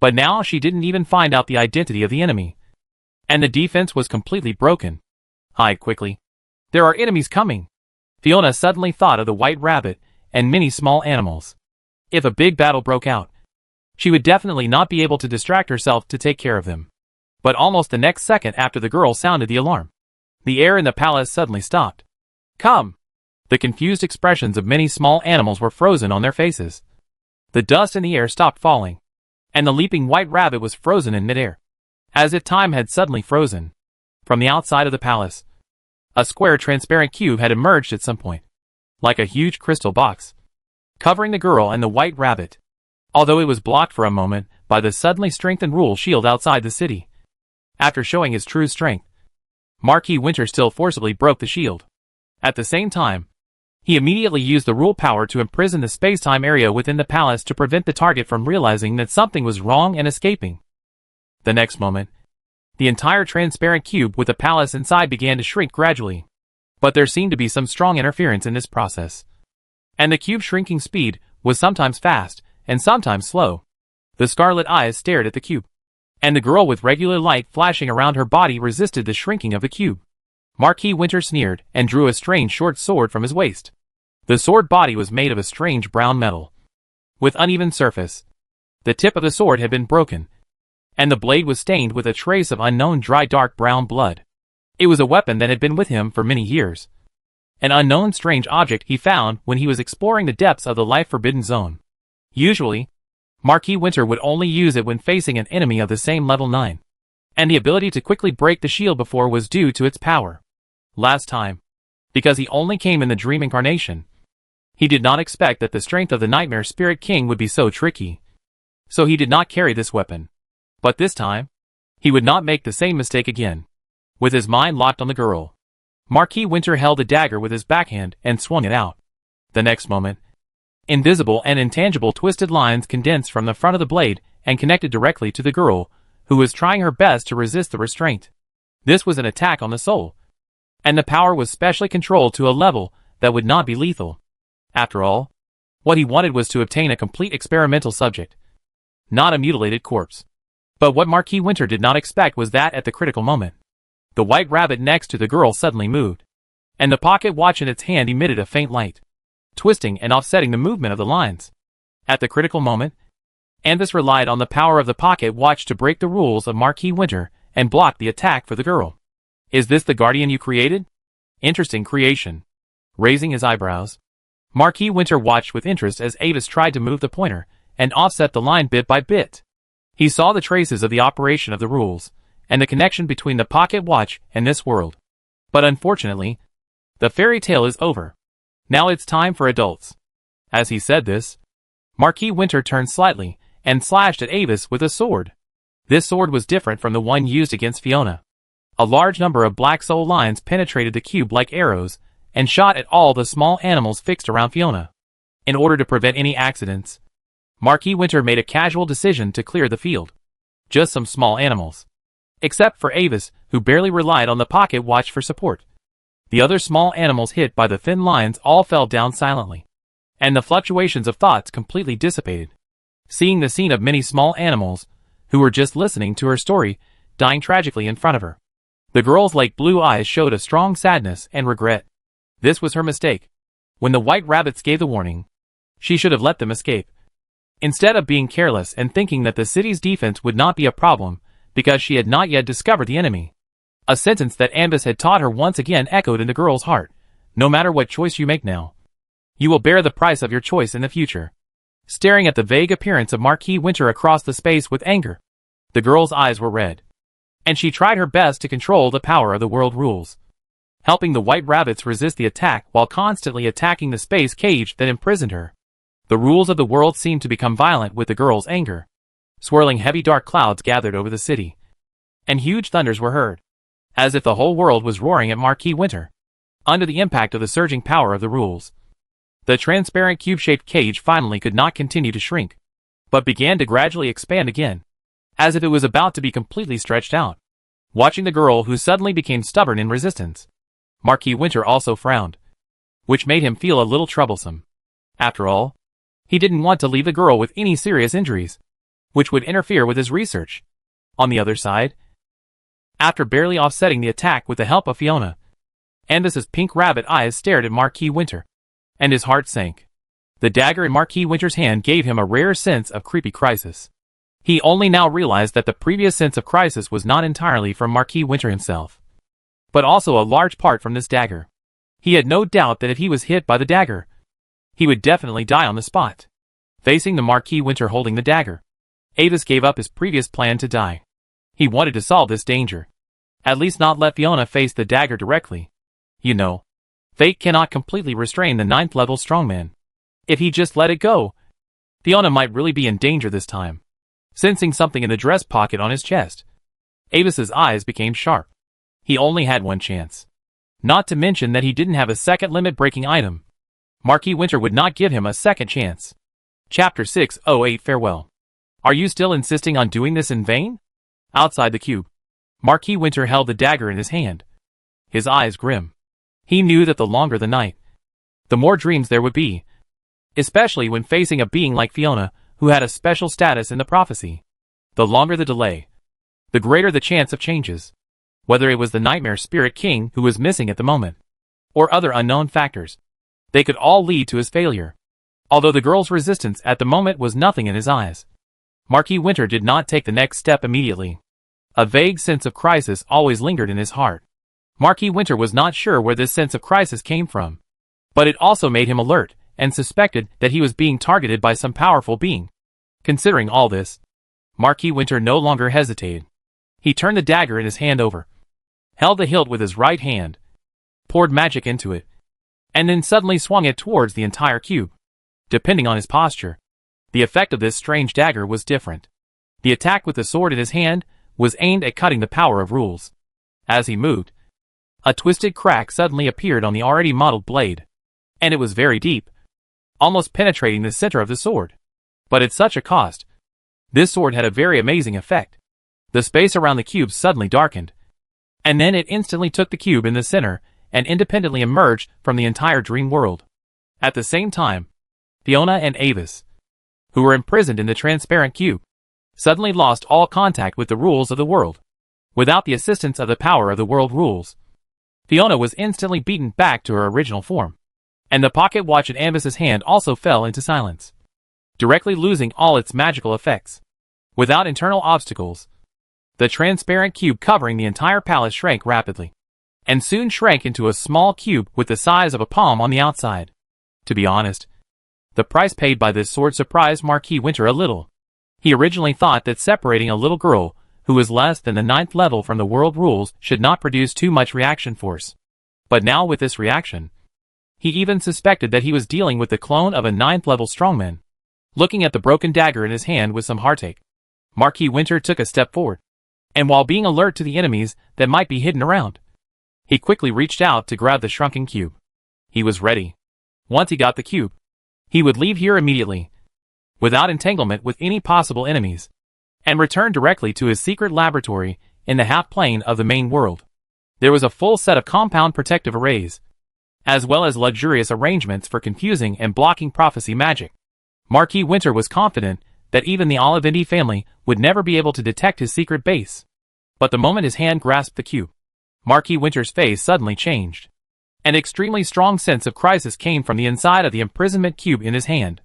Speaker 1: But now she didn't even find out the identity of the enemy. And the defense was completely broken. Hide quickly. There are enemies coming. Fiona suddenly thought of the white rabbit and many small animals. If a big battle broke out, she would definitely not be able to distract herself to take care of them. But almost the next second after the girl sounded the alarm, the air in the palace suddenly stopped. Come! The confused expressions of many small animals were frozen on their faces. The dust in the air stopped falling, and the leaping white rabbit was frozen in midair, as if time had suddenly frozen. From the outside of the palace, a square transparent cube had emerged at some point, like a huge crystal box, covering the girl and the white rabbit, although it was blocked for a moment by the suddenly strengthened rule shield outside the city. After showing his true strength, Marquis Winter still forcibly broke the shield. At the same time, he immediately used the rule power to imprison the space-time area within the palace to prevent the target from realizing that something was wrong and escaping. The next moment, the entire transparent cube with the palace inside began to shrink gradually. But there seemed to be some strong interference in this process. And the cube's shrinking speed was sometimes fast and sometimes slow. The scarlet eyes stared at the cube, and the girl with regular light flashing around her body resisted the shrinking of the cube. Marquis Winter sneered and drew a strange short sword from his waist. The sword body was made of a strange brown metal, with uneven surface. The tip of the sword had been broken, and the blade was stained with a trace of unknown dry dark brown blood. It was a weapon that had been with him for many years. An unknown strange object he found when he was exploring the depths of the life-forbidden zone. Usually, Marquis Winter would only use it when facing an enemy of the same level 9. And the ability to quickly break the shield before was due to its power. Last time, because he only came in the dream incarnation, he did not expect that the strength of the Nightmare Spirit King would be so tricky. So he did not carry this weapon. But this time, he would not make the same mistake again. With his mind locked on the girl, Marquis Winter held a dagger with his backhand and swung it out. The next moment, invisible and intangible twisted lines condensed from the front of the blade and connected directly to the girl, who was trying her best to resist the restraint. This was an attack on the soul, and the power was specially controlled to a level that would not be lethal. After all, what he wanted was to obtain a complete experimental subject, not a mutilated corpse. But what Marquis Winter did not expect was that at the critical moment, the white rabbit next to the girl suddenly moved, and the pocket watch in its hand emitted a faint light, twisting and offsetting the movement of the lines. At the critical moment, Anvis relied on the power of the pocket watch to break the rules of Marquis Winter and block the attack for the girl. Is this the guardian you created? Interesting creation. Raising his eyebrows, Marquis Winter watched with interest as Avis tried to move the pointer and offset the line bit by bit. He saw the traces of the operation of the rules, and the connection between the pocket watch and this world. But unfortunately, the fairy tale is over. Now it's time for adults. As he said this, Marquis Winter turned slightly and slashed at Avis with a sword. This sword was different from the one used against Fiona. A large number of black soul lines penetrated the cube like arrows and shot at all the small animals fixed around Fiona. In order to prevent any accidents, Marquis Winter made a casual decision to clear the field. Just some small animals. Except for Avis, who barely relied on the pocket watch for support. The other small animals hit by the thin lines all fell down silently, and the fluctuations of thoughts completely dissipated. Seeing the scene of many small animals, who were just listening to her story, dying tragically in front of her, the girl's light blue eyes showed a strong sadness and regret. This was her mistake. When the white rabbits gave the warning, she should have let them escape. Instead of being careless and thinking that the city's defense would not be a problem, because she had not yet discovered the enemy. A sentence that Anvis had taught her once again echoed in the girl's heart. No matter what choice you make now, you will bear the price of your choice in the future. Staring at the vague appearance of Marquis Winter across the space with anger, the girl's eyes were red, and she tried her best to control the power of the world rules, helping the white rabbits resist the attack while constantly attacking the space cage that imprisoned her. The rules of the world seemed to become violent with the girl's anger. Swirling heavy dark clouds gathered over the city, and huge thunders were heard, as if the whole world was roaring at Marquis Winter, under the impact of the surging power of the rules. The transparent cube-shaped cage finally could not continue to shrink, but began to gradually expand again, as if it was about to be completely stretched out. Watching the girl who suddenly became stubborn in resistance, Marquis Winter also frowned, which made him feel a little troublesome. After all, he didn't want to leave the girl with any serious injuries. which would interfere with his research. On the other side, after barely offsetting the attack with the help of Fiona, Ambus's pink rabbit eyes stared at Marquis Winter, and his heart sank. The dagger in Marquis Winter's hand gave him a rare sense of creepy crisis. He only now realized that the previous sense of crisis was not entirely from Marquis Winter himself, but also a large part from this dagger. He had no doubt that if he was hit by the dagger, he would definitely die on the spot. Facing the Marquis Winter holding the dagger, Avis gave up his previous plan to die. He wanted to solve this danger. At least not let Fiona face the dagger directly. You know, fate cannot completely restrain the 9th level strongman. If he just let it go, Fiona might really be in danger this time. Sensing something in the dress pocket on his chest, Avis's eyes became sharp. He only had one chance. Not to mention that he didn't have a second limit-breaking item. Marquis Winter would not give him a second chance. Chapter 608 Farewell. Are you still insisting on doing this in vain? Outside the cube, Marquis Winter held the dagger in his hand, his eyes grim. He knew that the longer the night, the more dreams there would be, especially when facing a being like Fiona, who had a special status in the prophecy. The longer the delay, the greater the chance of changes. Whether it was the Nightmare Spirit King who was missing at the moment, or other unknown factors, they could all lead to his failure. Although the girl's resistance at the moment was nothing in his eyes, Marquis Winter did not take the next step immediately. A vague sense of crisis always lingered in his heart. Marquis Winter was not sure where this sense of crisis came from, but it also made him alert, and suspected that he was being targeted by some powerful being. Considering all this, Marquis Winter no longer hesitated. He turned the dagger in his hand over, held the hilt with his right hand, poured magic into it, and then suddenly swung it towards the entire cube. Depending on his posture, the effect of this strange dagger was different. The attack with the sword in his hand was aimed at cutting the power of rules. As he moved, a twisted crack suddenly appeared on the already modeled blade, and it was very deep, almost penetrating the center of the sword. But at such a cost, this sword had a very amazing effect. The space around the cube suddenly darkened, and then it instantly took the cube in the center and independently emerged from the entire dream world. At the same time, Fiona and Avis, who were imprisoned in the transparent cube, suddenly lost all contact with the rules of the world. Without the assistance of the power of the world rules, Fiona was instantly beaten back to her original form, and the pocket watch in Ambus's hand also fell into silence, directly losing all its magical effects. Without internal obstacles, the transparent cube covering the entire palace shrank rapidly, and soon shrank into a small cube with the size of a palm on the outside. To be honest, the price paid by this sword surprised Marquis Winter a little. He originally thought that separating a little girl who was less than the 9th level from the world rules should not produce too much reaction force. But now with this reaction, he even suspected that he was dealing with the clone of a 9th level strongman. Looking at the broken dagger in his hand with some heartache, Marquis Winter took a step forward, and while being alert to the enemies that might be hidden around, he quickly reached out to grab the shrunken cube. He was ready. Once he got the cube, he would leave here immediately, without entanglement with any possible enemies, and return directly to his secret laboratory in the half-plane of the main world. There was a full set of compound protective arrays, as well as luxurious arrangements for confusing and blocking prophecy magic. Marquis Winter was confident that even the Olivendi family would never be able to detect his secret base. But the moment his hand grasped the cube, Marquis Winter's face suddenly changed. An extremely strong sense of crisis came from the inside of the imprisonment cube in his hand.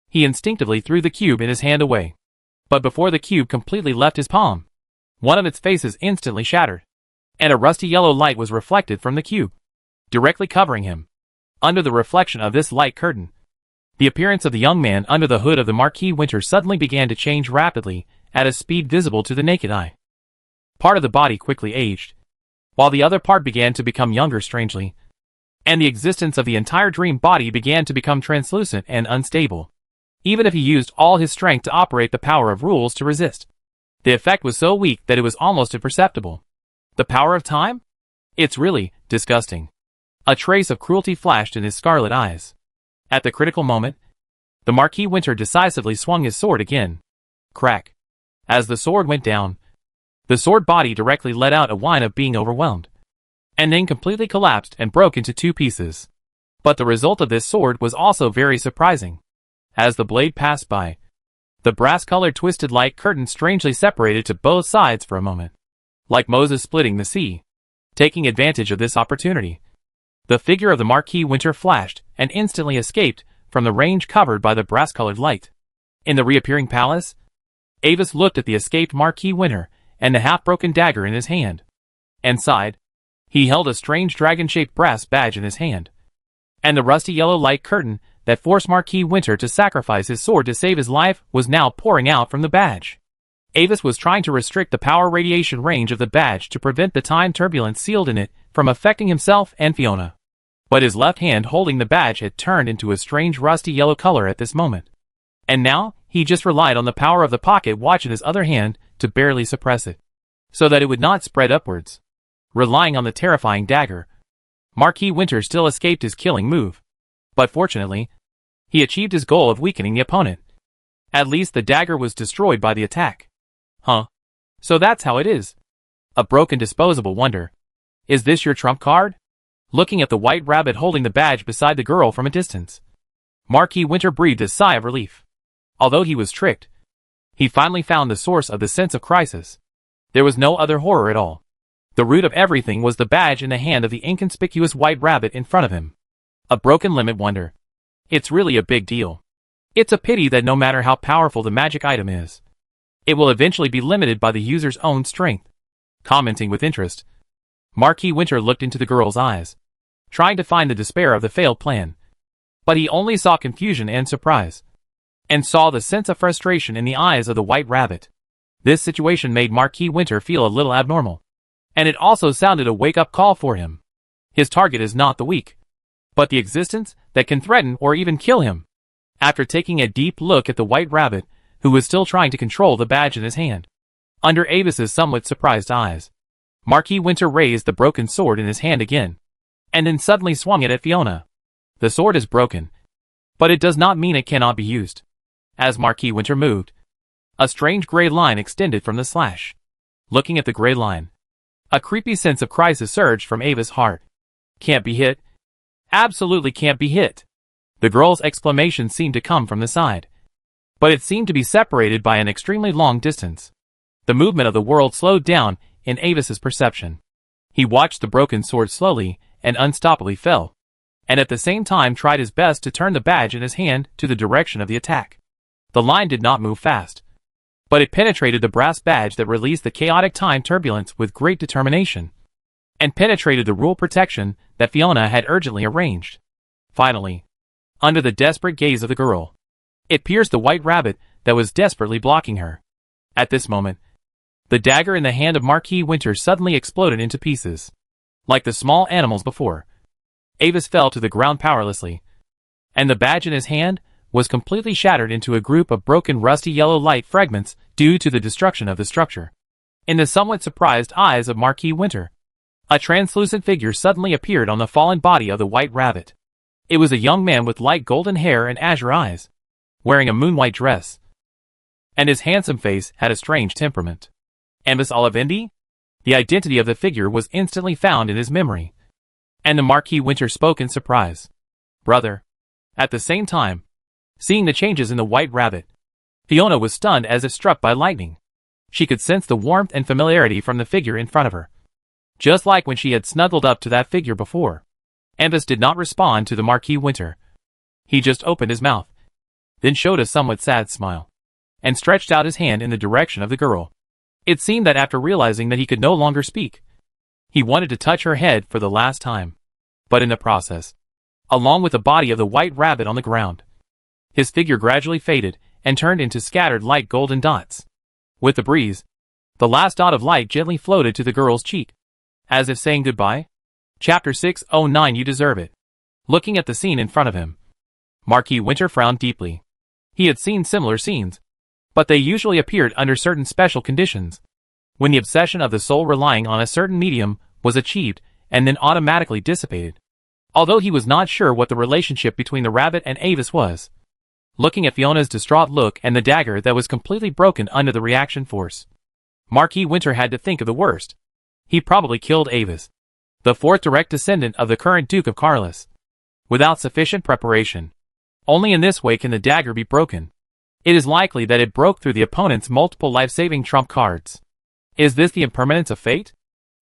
Speaker 1: He instinctively threw the cube in his hand away. But before the cube completely left his palm, one of its faces instantly shattered, and a rusty yellow light was reflected from the cube, directly covering him. Under the reflection of this light curtain, the appearance of the young man under the hood of the Marquis Winter suddenly began to change rapidly at a speed visible to the naked eye. Part of the body quickly aged, while the other part began to become younger strangely, and the existence of the entire dream body began to become translucent and unstable. Even if he used all his strength to operate the power of rules to resist, the effect was so weak that it was almost imperceptible. The power of time? It's really disgusting. A trace of cruelty flashed in his scarlet eyes. At the critical moment, the Marquis Winter decisively swung his sword again. Crack. As the sword went down, the sword body directly let out a whine of being overwhelmed, and then completely collapsed and broke into 2 pieces. But the result of this sword was also very surprising. As the blade passed by, The brass-colored twisted light curtain strangely separated to both sides for a moment, like Moses splitting the sea. Taking advantage of this opportunity, the figure of the Marquis Winter flashed and instantly escaped from the range covered by the brass-colored light. In the reappearing palace, Avis looked at the escaped Marquis Winter and the half-broken dagger in his hand, and sighed. He held a strange dragon-shaped brass badge in his hand, and the rusty yellow light curtain that forced Marquis Winter to sacrifice his sword to save his life was now pouring out from the badge. Avis was trying to restrict the power radiation range of the badge to prevent the time turbulence sealed in it from affecting himself and Fiona. But his left hand holding the badge had turned into a strange rusty yellow color at this moment. And now, he just relied on the power of the pocket watch in his other hand to barely suppress it, so that it would not spread upwards. Relying on the terrifying dagger, Marquis Winter still escaped his killing move. But fortunately, he achieved his goal of weakening the opponent. At least the dagger was destroyed by the attack. Huh? So that's how it is. A broken disposable wonder. Is this your trump card? Looking at the white rabbit holding the badge beside the girl from a distance, Marquis Winter breathed a sigh of relief. Although he was tricked, he finally found the source of the sense of crisis. There was no other horror at all. The root of everything was the badge in the hand of the inconspicuous white rabbit in front of him. A broken limit wonder. It's really a big deal. It's a pity that no matter how powerful the magic item is, it will eventually be limited by the user's own strength. Commenting with interest, Marquis Winter looked into the girl's eyes, trying to find the despair of the failed plan. But he only saw confusion and surprise, and saw the sense of frustration in the eyes of the white rabbit. This situation made Marquis Winter feel a little abnormal, and it also sounded a wake-up call for him. His target is not the weak, but the existence that can threaten or even kill him. After taking a deep look at the white rabbit, who was still trying to control the badge in his hand, under Avis's somewhat surprised eyes, Marquis Winter raised the broken sword in his hand again, and then suddenly swung it at Fiona. The sword is broken, but it does not mean it cannot be used. As Marquis Winter moved, a strange gray line extended from the slash. Looking at the gray line, a creepy sense of crisis surged from Ava's heart. Can't be hit. Absolutely can't be hit. The girl's exclamation seemed to come from the side, but it seemed to be separated by an extremely long distance. The movement of the world slowed down in Avis's perception. He watched the broken sword slowly and unstoppably fell, and at the same time tried his best to turn the badge in his hand to the direction of the attack. The line did not move fast, but it penetrated the brass badge that released the chaotic time turbulence with great determination, and penetrated the rule protection that Fiona had urgently arranged. Finally, under the desperate gaze of the girl, it pierced the white rabbit that was desperately blocking her. At this moment, the dagger in the hand of Marquis Winter suddenly exploded into pieces. Like the small animals before, Avis fell to the ground powerlessly, and the badge in his hand was completely shattered into a group of broken rusty yellow light fragments due to the destruction of the structure. In the somewhat surprised eyes of Marquis Winter, a translucent figure suddenly appeared on the fallen body of the white rabbit. It was a young man with light golden hair and azure eyes, wearing a moon-white dress, and his handsome face had a strange temperament. Ambus Olivendi? The identity of the figure was instantly found in his memory, and the Marquis Winter spoke in surprise. Brother. At the same time, seeing the changes in the white rabbit, Fiona was stunned as if struck by lightning. She could sense the warmth and familiarity from the figure in front of her, just like when she had snuggled up to that figure before. Ambus did not respond to the Marquis Winter. He just opened his mouth, then showed a somewhat sad smile, and stretched out his hand in the direction of the girl. It seemed that after realizing that he could no longer speak, he wanted to touch her head for the last time. But in the process, along with the body of the white rabbit on the ground, his figure gradually faded and turned into scattered light golden dots. With the breeze, the last dot of light gently floated to the girl's cheek, as if saying goodbye. Chapter 609. You deserve it. Looking at the scene in front of him, Marquis Winter frowned deeply. He had seen similar scenes, but they usually appeared under certain special conditions, when the obsession of the soul relying on a certain medium was achieved and then automatically dissipated. Although he was not sure what the relationship between the rabbit and Avis was. Looking at Fiona's distraught look and the dagger that was completely broken under the reaction force, Marquis Winter had to think of the worst. He probably killed Avis, the fourth direct descendant of the current Duke of Carlos, without sufficient preparation. Only in this way can the dagger be broken. It is likely that it broke through the opponent's multiple life-saving trump cards. Is this the impermanence of fate?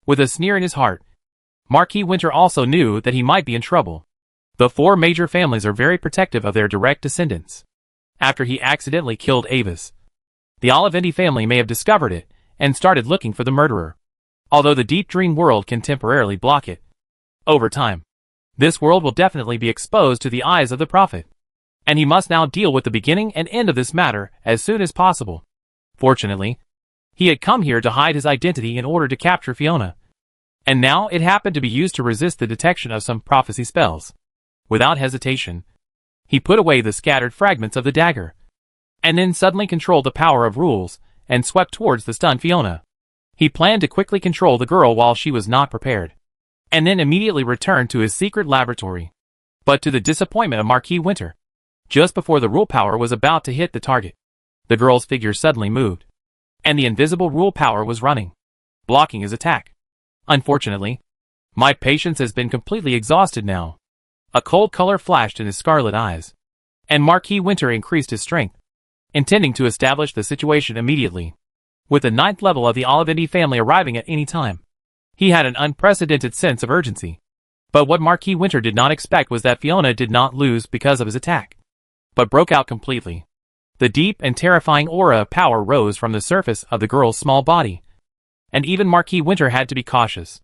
Speaker 1: With a sneer in his heart, Marquis Winter also knew that he might be in trouble. The four major families are very protective of their direct descendants. After he accidentally killed Avis, the Olivendi family may have discovered it and started looking for the murderer. Although the Deep Dream world can temporarily block it, over time, this world will definitely be exposed to the eyes of the Prophet. And he must now deal with the beginning and end of this matter as soon as possible. Fortunately, he had come here to hide his identity in order to capture Fiona. And now it happened to be used to resist the detection of some prophecy spells. Without hesitation, he put away the scattered fragments of the dagger, and then suddenly controlled the power of rules and swept towards the stunned Fiona. He planned to quickly control the girl while she was not prepared, and then immediately returned to his secret laboratory. But to the disappointment of Marquis Winter, just before the rule power was about to hit the target, the girl's figure suddenly moved, and the invisible rule power was running, blocking his attack. Unfortunately, my patience has been completely exhausted now. A cold color flashed in his scarlet eyes, and Marquis Winter increased his strength, intending to establish the situation immediately. With the 9th level of the Olivendi family arriving at any time, he had an unprecedented sense of urgency. But what Marquis Winter did not expect was that Fiona did not lose because of his attack, but broke out completely. The deep and terrifying aura of power rose from the surface of the girl's small body, and even Marquis Winter had to be cautious.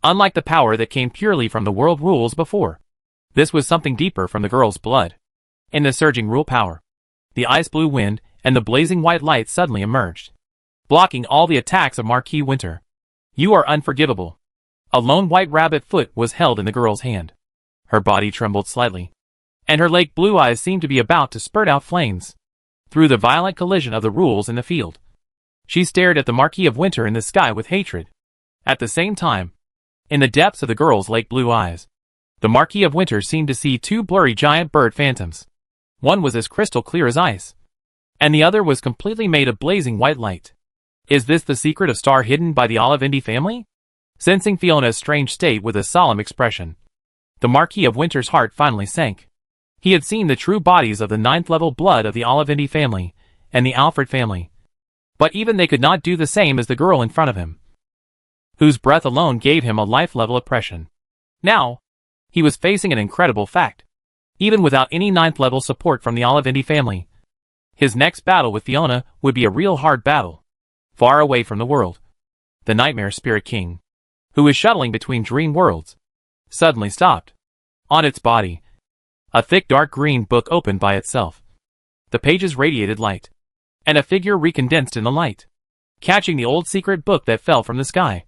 Speaker 1: Unlike the power that came purely from the world rules before, this was something deeper from the girl's blood. In the surging rule power, the ice blue wind and the blazing white light suddenly emerged, blocking all the attacks of Marquis Winter. You are unforgivable. A lone white rabbit foot was held in the girl's hand. Her body trembled slightly, and her lake blue eyes seemed to be about to spurt out flames. Through the violent collision of the rules in the field, she stared at the Marquis of Winter in the sky with hatred. At the same time, in the depths of the girl's lake blue eyes, the Marquis of Winter seemed to see two blurry giant bird phantoms. One was as crystal clear as ice, and the other was completely made of blazing white light. Is this the secret of star hidden by the Olivendi family? Sensing Fiona's strange state with a solemn expression, the Marquis of Winter's heart finally sank. He had seen the true bodies of the 9th level blood of the Olivendi family and the Alfred family, but even they could not do the same as the girl in front of him, whose breath alone gave him a life-level oppression. Now, he was facing an incredible fact. Even without any 9th level support from the Olivendi family, his next battle with Fiona would be a real hard battle. Far away from the world, the Nightmare Spirit King, who was shuttling between dream worlds, suddenly stopped. On its body, a thick dark green book opened by itself. The pages radiated light, and a figure recondensed in the light, catching the old secret book that fell from the sky.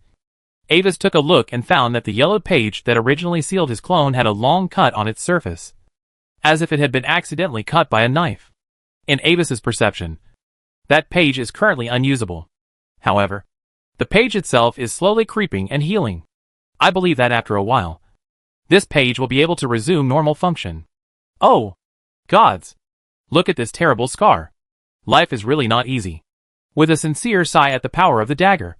Speaker 1: Avis took a look and found that the yellowed page that originally sealed his clone had a long cut on its surface, as if it had been accidentally cut by a knife. In Avis's perception, that page is currently unusable. However, the page itself is slowly creeping and healing. I believe that after a while, this page will be able to resume normal function. Oh, gods! Look at this terrible scar. Life is really not easy. With a sincere sigh at the power of the dagger,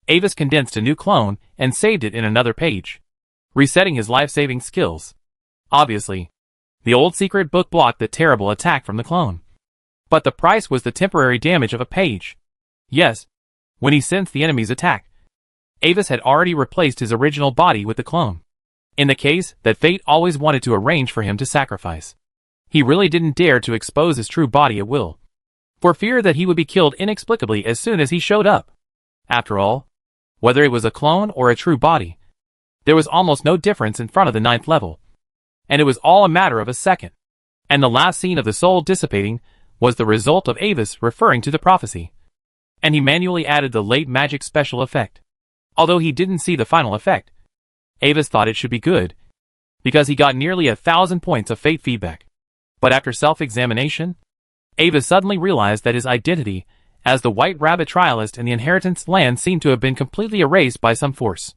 Speaker 1: Avis condensed a new clone and saved it in another page, resetting his life-saving skills. Obviously, the old secret book blocked the terrible attack from the clone. But the price was the temporary damage of a page. Yes, when he sensed the enemy's attack, Avis had already replaced his original body with the clone. In the case that fate always wanted to arrange for him to sacrifice, he really didn't dare to expose his true body at will, for fear that he would be killed inexplicably as soon as he showed up. After all, whether it was a clone or a true body, there was almost no difference in front of the 9th level, and it was all a matter of a second. And the last scene of the soul dissipating was the result of Avis referring to the prophecy, and he manually added the late magic special effect. Although he didn't see the final effect, Avis thought it should be good, because he got nearly 1,000 points of fate feedback. But after self-examination, Avis suddenly realized that his identity as the White Rabbit Trialist in the Inheritance Land seemed to have been completely erased by some force.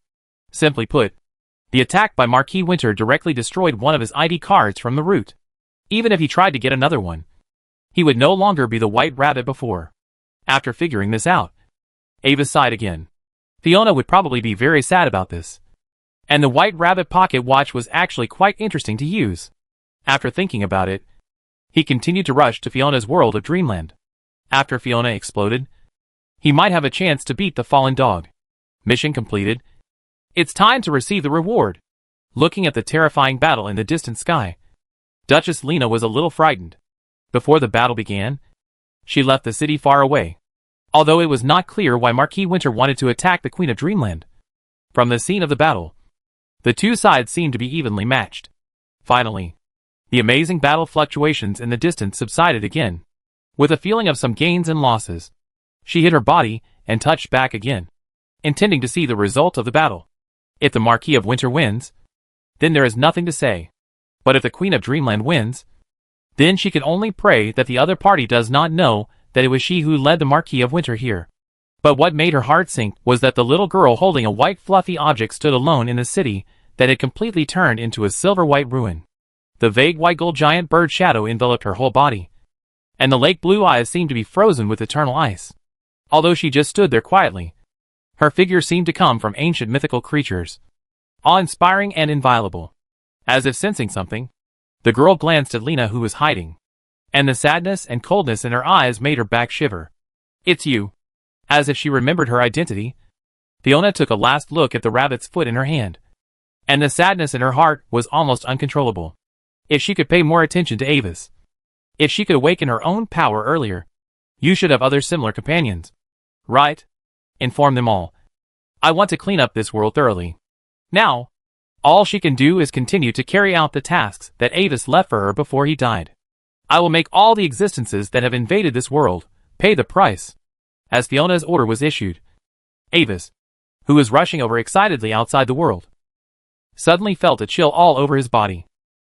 Speaker 1: Simply put, the attack by Marquis Winter directly destroyed one of his ID cards from the root. Even if he tried to get another one, he would no longer be the White Rabbit before. After figuring this out, Avis sighed again. Fiona would probably be very sad about this, and the White Rabbit pocket watch was actually quite interesting to use. After thinking about it, He continued to rush to Fiona's world of dreamland. After Fiona exploded, he might have a chance to beat the fallen dog. Mission completed. It's time to receive the reward. Looking at the terrifying battle in the distant sky, Duchess Lena was a little frightened. Before the battle began, she left the city far away, although it was not clear why Marquis Winter wanted to attack the Queen of Dreamland. From the scene of the battle, the two sides seemed to be evenly matched. Finally, the amazing battle fluctuations in the distance subsided again. With a feeling of some gains and losses, she hid her body and touched back again, intending to see the result of the battle. If the Marquis of Winter wins, then there is nothing to say. But if the Queen of Dreamland wins, then she could only pray that the other party does not know that it was she who led the Marquis of Winter here. But what made her heart sink was that the little girl holding a white fluffy object stood alone in the city that had completely turned into a silver-white ruin. The vague white-gold giant bird shadow enveloped her whole body, and the lake blue eyes seemed to be frozen with eternal ice. Although she just stood there quietly, her figure seemed to come from ancient mythical creatures, awe-inspiring and inviolable. As if sensing something, the girl glanced at Lena, who was hiding, and the sadness and coldness in her eyes made her back shiver. "It's you." As if she remembered her identity, Fiona took a last look at the rabbit's foot in her hand, and the sadness in her heart was almost uncontrollable. If she could pay more attention to Avis, if she could awaken her own power earlier, you should have other similar companions. Right? Inform them all. I want to clean up this world thoroughly. Now, all she can do is continue to carry out the tasks that Avis left for her before he died. I will make all the existences that have invaded this world pay the price. As Fiona's order was issued, Avis, who was rushing over excitedly outside the world, suddenly felt a chill all over his body.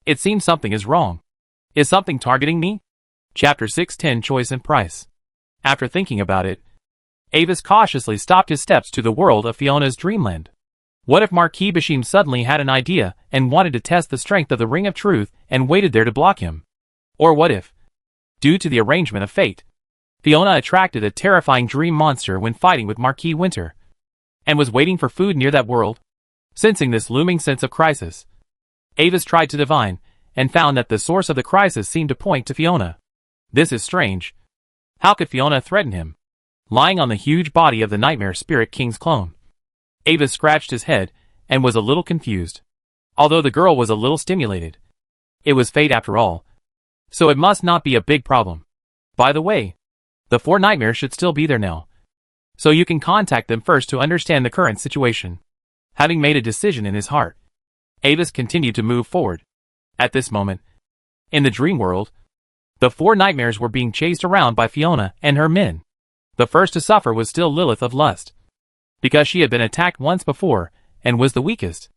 Speaker 1: It seems something is wrong. Is something targeting me? Chapter 610, Choice and Price. After thinking about it, Avis cautiously stopped his steps to the world of Fiona's dreamland. What if Marquis Bashim suddenly had an idea and wanted to test the strength of the Ring of Truth and waited there to block him? Or what if, due to the arrangement of fate, Fiona attracted a terrifying dream monster when fighting with Marquis Winter, and was waiting for food near that world? Sensing this looming sense of crisis, Avis tried to divine, and found that the source of the crisis seemed to point to Fiona. This is strange. How could Fiona threaten him? Lying on the huge body of the Nightmare Spirit King's clone, Avis scratched his head, and was a little confused. Although the girl was a little stimulated, it was fate after all, so it must not be a big problem. By the way, the 4 nightmares should still be there now, so you can contact them first to understand the current situation. Having made a decision in his heart, Avis continued to move forward. At this moment, in the dream world, the 4 nightmares were being chased around by Fiona and her men. The first to suffer was still Lilith of Lust, because she had been attacked once before and was the weakest.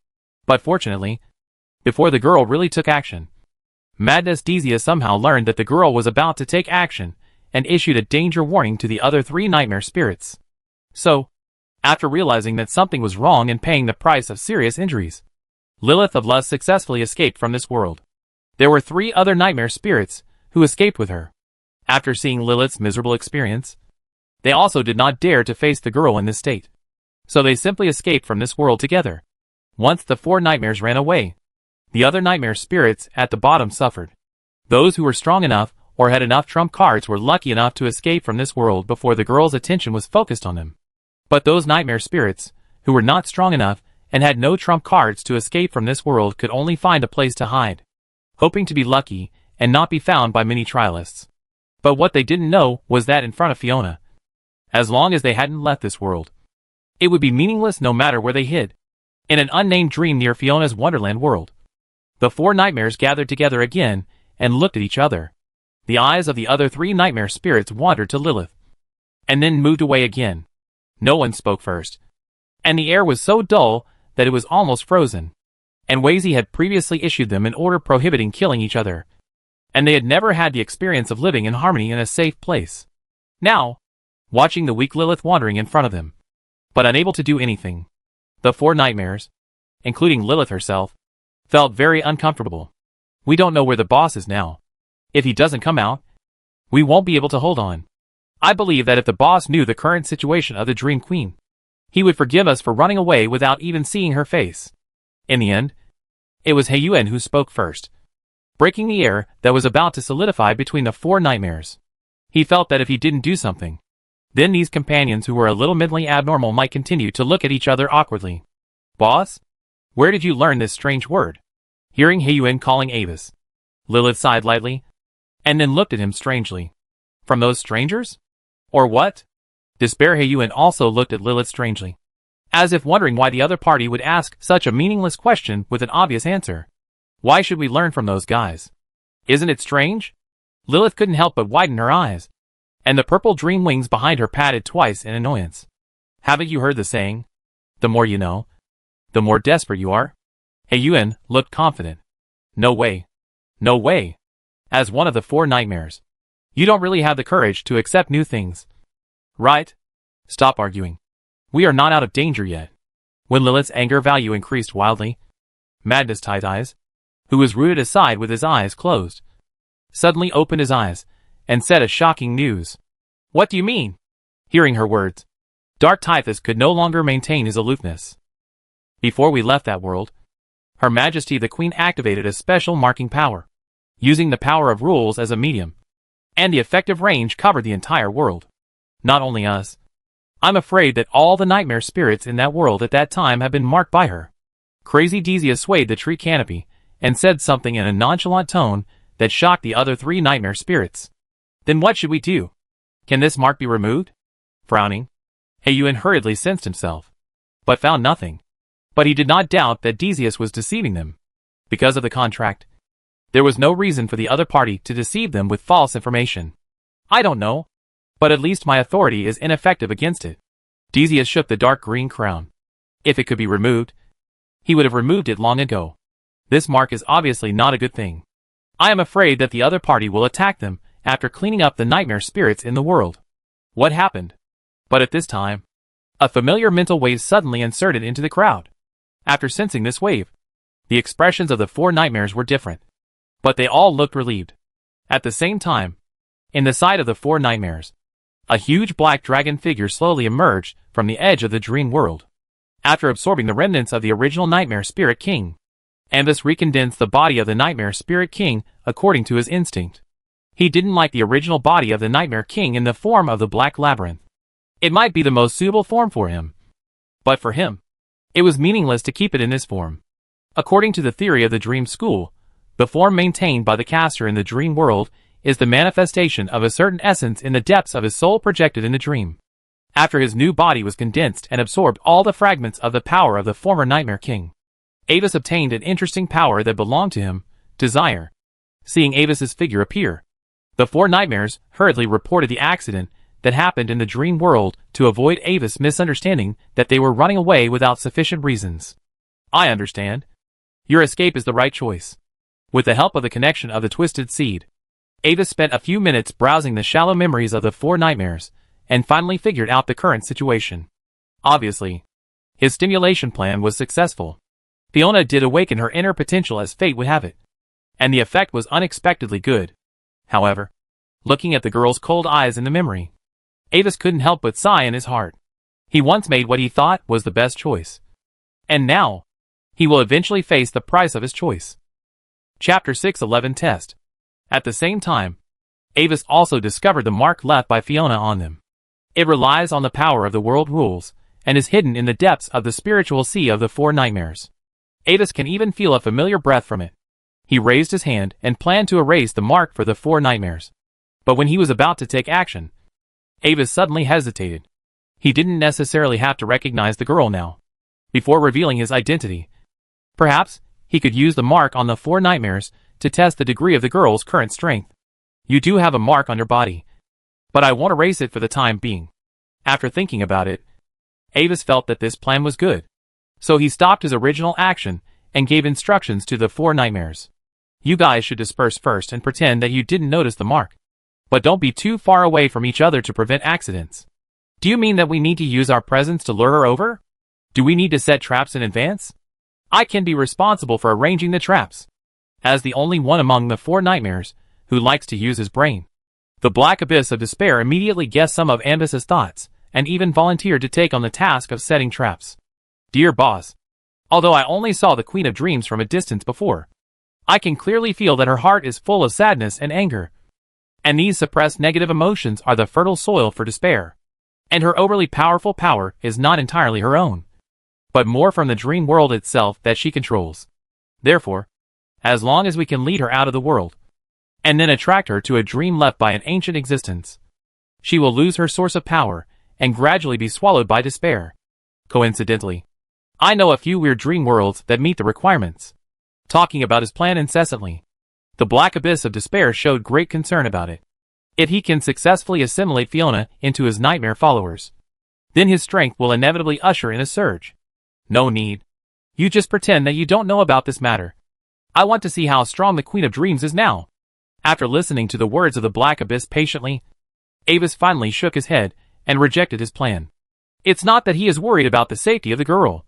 Speaker 1: But fortunately, before the girl really took action, Madness Dezia somehow learned that the girl was about to take action and issued a danger warning to the other 3 nightmare spirits. So, after realizing that something was wrong and paying the price of serious injuries, Lilith of Lust successfully escaped from this world. There were 3 other nightmare spirits who escaped with her. After seeing Lilith's miserable experience, they also did not dare to face the girl in this state, so they simply escaped from this world together. Once the 4 nightmares ran away, the other nightmare spirits at the bottom suffered. Those who were strong enough or had enough trump cards were lucky enough to escape from this world before the girl's attention was focused on them. But those nightmare spirits, who were not strong enough and had no trump cards to escape from this world, could only find a place to hide, hoping to be lucky and not be found by many trialists. But what they didn't know was that in front of Fiona, as long as they hadn't left this world, it would be meaningless no matter where they hid. In an unnamed dream near Fiona's Wonderland world, the 4 nightmares gathered together again and looked at each other. The eyes of the other 3 nightmare spirits wandered to Lilith, and then moved away again. No one spoke first, and the air was so dull that it was almost frozen. And Wazy had previously issued them an order prohibiting killing each other, and they had never had the experience of living in harmony in a safe place. Now, watching the weak Lilith wandering in front of them, but unable to do anything, the 4 nightmares, including Lilith herself, felt very uncomfortable. We don't know where the boss is now. If he doesn't come out, we won't be able to hold on. I believe that if the boss knew the current situation of the Dream Queen, he would forgive us for running away without even seeing her face. In the end, it was Heiyuan who spoke first. breaking the air that was about to solidify between the four nightmares. He felt that if he didn't do something, then these companions who were a little mentally abnormal might continue to look at each other awkwardly. Boss? Where did you learn this strange word? Hearing Heiyuan calling Avis, Lilith sighed lightly, and then looked at him strangely. From those strangers? Or what? Despair Heiyuan also looked at Lilith strangely, as if wondering why the other party would ask such a meaningless question with an obvious answer. Why should we learn from those guys? Isn't it strange? Lilith couldn't help but widen her eyes, and the purple dream wings behind her patted twice in annoyance. Haven't you heard the saying? The more you know, the more desperate you are? Heiyuan looked confident. No way. No way. As one of the four nightmares, you don't really have the courage to accept new things. Right? Stop arguing. We are not out of danger yet. When Lilith's anger value increased wildly, Madness Tight Eyes, who was rooted aside with his eyes closed, suddenly opened his eyes and said a shocking news. What do you mean? Hearing her words, Dark Typhus could no longer maintain his aloofness. Before we left that world, Her Majesty the Queen activated a special marking power, using the power of rules as a medium, and the effective range covered the entire world. Not only us. I'm afraid that all the nightmare spirits in that world at that time have been marked by her. Crazy Dezia swayed the tree canopy and said something in a nonchalant tone that shocked the other three nightmare spirits. Then what should we do? Can this mark be removed? Frowning, Heiyuan hurriedly sensed himself, but found nothing. But he did not doubt that Dezius was deceiving them. Because of the contract, there was no reason for the other party to deceive them with false information. I don't know, but at least my authority is ineffective against it. Dezius shook the dark green crown. If it could be removed, he would have removed it long ago. This mark is obviously not a good thing. I am afraid that the other party will attack them after cleaning up the nightmare spirits in the world. What happened? But at this time, a familiar mental wave suddenly inserted into the crowd. After sensing this wave, the expressions of the four nightmares were different, but they all looked relieved. At the same time, in the side of the four nightmares, a huge black dragon figure slowly emerged from the edge of the dream world. After absorbing the remnants of the original Nightmare Spirit King, Ambus recondensed the body of the Nightmare Spirit King according to his instinct. He didn't like the original body of the Nightmare King in the form of the Black Labyrinth. It might be the most suitable form for him, but for him, it was meaningless to keep it in this form. According to the theory of the Dream School, the form maintained by the caster in the dream world is the manifestation of a certain essence in the depths of his soul projected in the dream. After his new body was condensed and absorbed all the fragments of the power of the former Nightmare King, Avis obtained an interesting power that belonged to him, Desire. Seeing Avis's figure appear, the four nightmares hurriedly reported the accident that happened in the dream world to avoid Avis misunderstanding that they were running away without sufficient reasons. I understand. Your escape is the right choice. With the help of the connection of the Twisted Seed, Avis spent a few minutes browsing the shallow memories of the four nightmares, and finally figured out the current situation. Obviously, his stimulation plan was successful. Fiona did awaken her inner potential as fate would have it, and the effect was unexpectedly good. However, looking at the girl's cold eyes in the memory, Avis couldn't help but sigh in his heart. He once made what he thought was the best choice, and now, he will eventually face the price of his choice. Chapter 611 Test. At the same time, Avis also discovered the mark left by Fiona on them. It relies on the power of the world rules, and is hidden in the depths of the spiritual sea of the four nightmares. Avis can even feel a familiar breath from it. He raised his hand and planned to erase the mark for the four nightmares. But when he was about to take action, Avis suddenly hesitated. He didn't necessarily have to recognize the girl now. Before revealing his identity, perhaps he could use the mark on the four nightmares to test the degree of the girl's current strength. You do have a mark on your body, but I won't erase it for the time being. After thinking about it, Avis felt that this plan was good. So he stopped his original action and gave instructions to the four nightmares. You guys should disperse first and pretend that you didn't notice the mark. But don't be too far away from each other to prevent accidents. Do you mean that we need to use our presence to lure her over? Do we need to set traps in advance? I can be responsible for arranging the traps. As the only one among the four nightmares who likes to use his brain, the Black Abyss of Despair immediately guessed some of Ambus's thoughts, and even volunteered to take on the task of setting traps. Dear boss, although I only saw the Queen of Dreams from a distance before, I can clearly feel that her heart is full of sadness and anger. And these suppressed negative emotions are the fertile soil for despair. And her overly powerful power is not entirely her own, but more from the dream world itself that she controls. Therefore, as long as we can lead her out of the world, and then attract her to a dream left by an ancient existence, she will lose her source of power and gradually be swallowed by despair. Coincidentally, I know a few weird dream worlds that meet the requirements. Talking about his plan incessantly, the black abyss of despair showed great concern about it. If he can successfully assimilate Fiona into his nightmare followers, then his strength will inevitably usher in a surge. No need. You just pretend that you don't know about this matter. I want to see how strong the Queen of Dreams is now. After listening to the words of the black abyss patiently, Avis finally shook his head and rejected his plan. It's not that he is worried about the safety of the girl,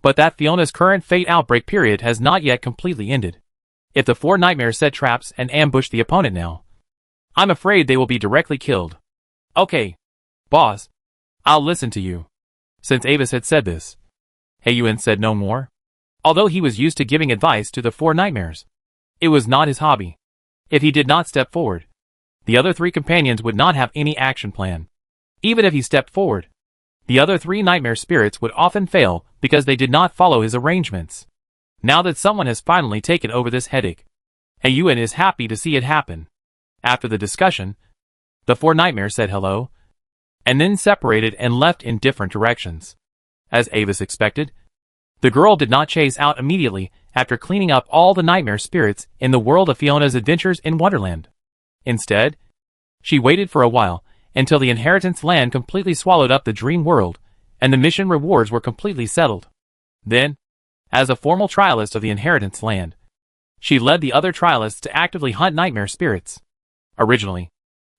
Speaker 1: but that Fiona's current fate outbreak period has not yet completely ended. If the 4 nightmares set traps and ambush the opponent now, I'm afraid they will be directly killed. Okay, boss, I'll listen to you. Since Avis had said this, Heiyuan said no more. Although he was used to giving advice to the 4 nightmares, it was not his hobby. If he did not step forward, the other 3 companions would not have any action plan. Even if he stepped forward, the other 3 nightmare spirits would often fail because they did not follow his arrangements. Now that someone has finally taken over this headache, Heiyuan is happy to see it happen. After the discussion, the 4 nightmares said hello, and then separated and left in different directions. As Avis expected, the girl did not chase out immediately after cleaning up all the nightmare spirits in the world of Fiona's adventures in Wonderland. Instead, she waited for a while until the inheritance land completely swallowed up the dream world, and the mission rewards were completely settled. Then, as a formal trialist of the inheritance land, she led the other trialists to actively hunt nightmare spirits. Originally,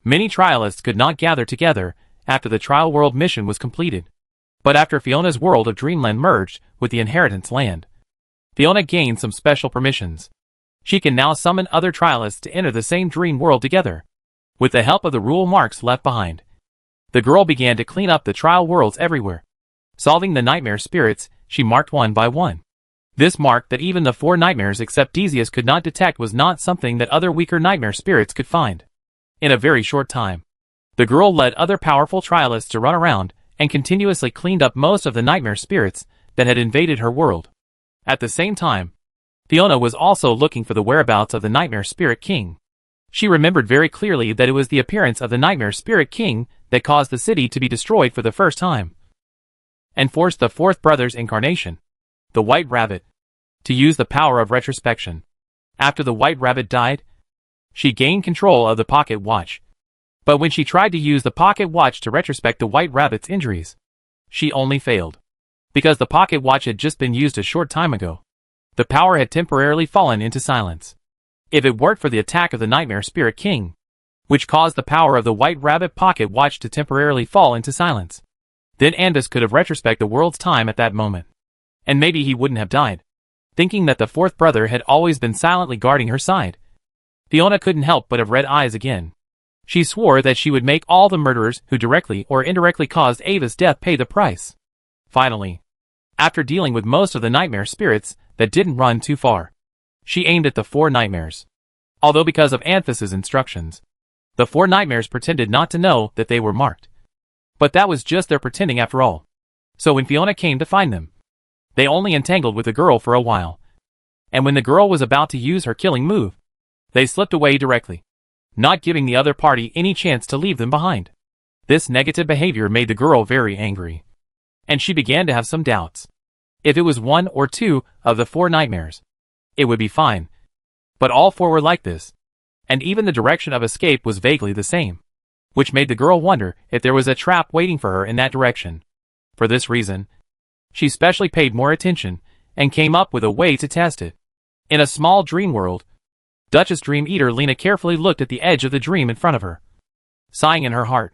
Speaker 1: many trialists could not gather together after the trial world mission was completed. But after Fiona's world of Dreamland merged with the inheritance land, Fiona gained some special permissions. She can now summon other trialists to enter the same dream world together. With the help of the rule marks left behind, the girl began to clean up the trial worlds everywhere. Solving the nightmare spirits, she marked one by one. This mark that even the 4 nightmares except Decius could not detect was not something that other weaker nightmare spirits could find. In a very short time, the girl led other powerful trialists to run around and continuously cleaned up most of the nightmare spirits that had invaded her world. At the same time, Fiona was also looking for the whereabouts of the Nightmare Spirit King. She remembered very clearly that it was the appearance of the Nightmare Spirit King that caused the city to be destroyed for the first time, and forced the 4th brother's incarnation, the White Rabbit, to use the power of retrospection. After the White Rabbit died, she gained control of the pocket watch. But when she tried to use the pocket watch to retrospect the White Rabbit's injuries, she only failed. Because the pocket watch had just been used a short time ago, the power had temporarily fallen into silence. If it weren't for the attack of the Nightmare Spirit King, which caused the power of the White Rabbit pocket watch to temporarily fall into silence, then Andus could have retrospected the world's time at that moment. And maybe he wouldn't have died. Thinking that the 4th brother had always been silently guarding her side, Fiona couldn't help but have red eyes again. She swore that she would make all the murderers who directly or indirectly caused Ava's death pay the price. Finally, after dealing with most of the nightmare spirits that didn't run too far, she aimed at the 4 nightmares. Although because of Anthus's instructions, the 4 nightmares pretended not to know that they were marked. But that was just their pretending after all. So when Fiona came to find them, they only entangled with the girl for a while. And when the girl was about to use her killing move, they slipped away directly, not giving the other party any chance to leave them behind. This negative behavior made the girl very angry, and she began to have some doubts. If it was 1 or 2 of the 4 nightmares, it would be fine. But all 4 were like this, and even the direction of escape was vaguely the same, which made the girl wonder if there was a trap waiting for her in that direction. For this reason, she specially paid more attention and came up with a way to test it. In a small dream world, Duchess Dream Eater Lena carefully looked at the edge of the dream in front of her. Sighing in her heart,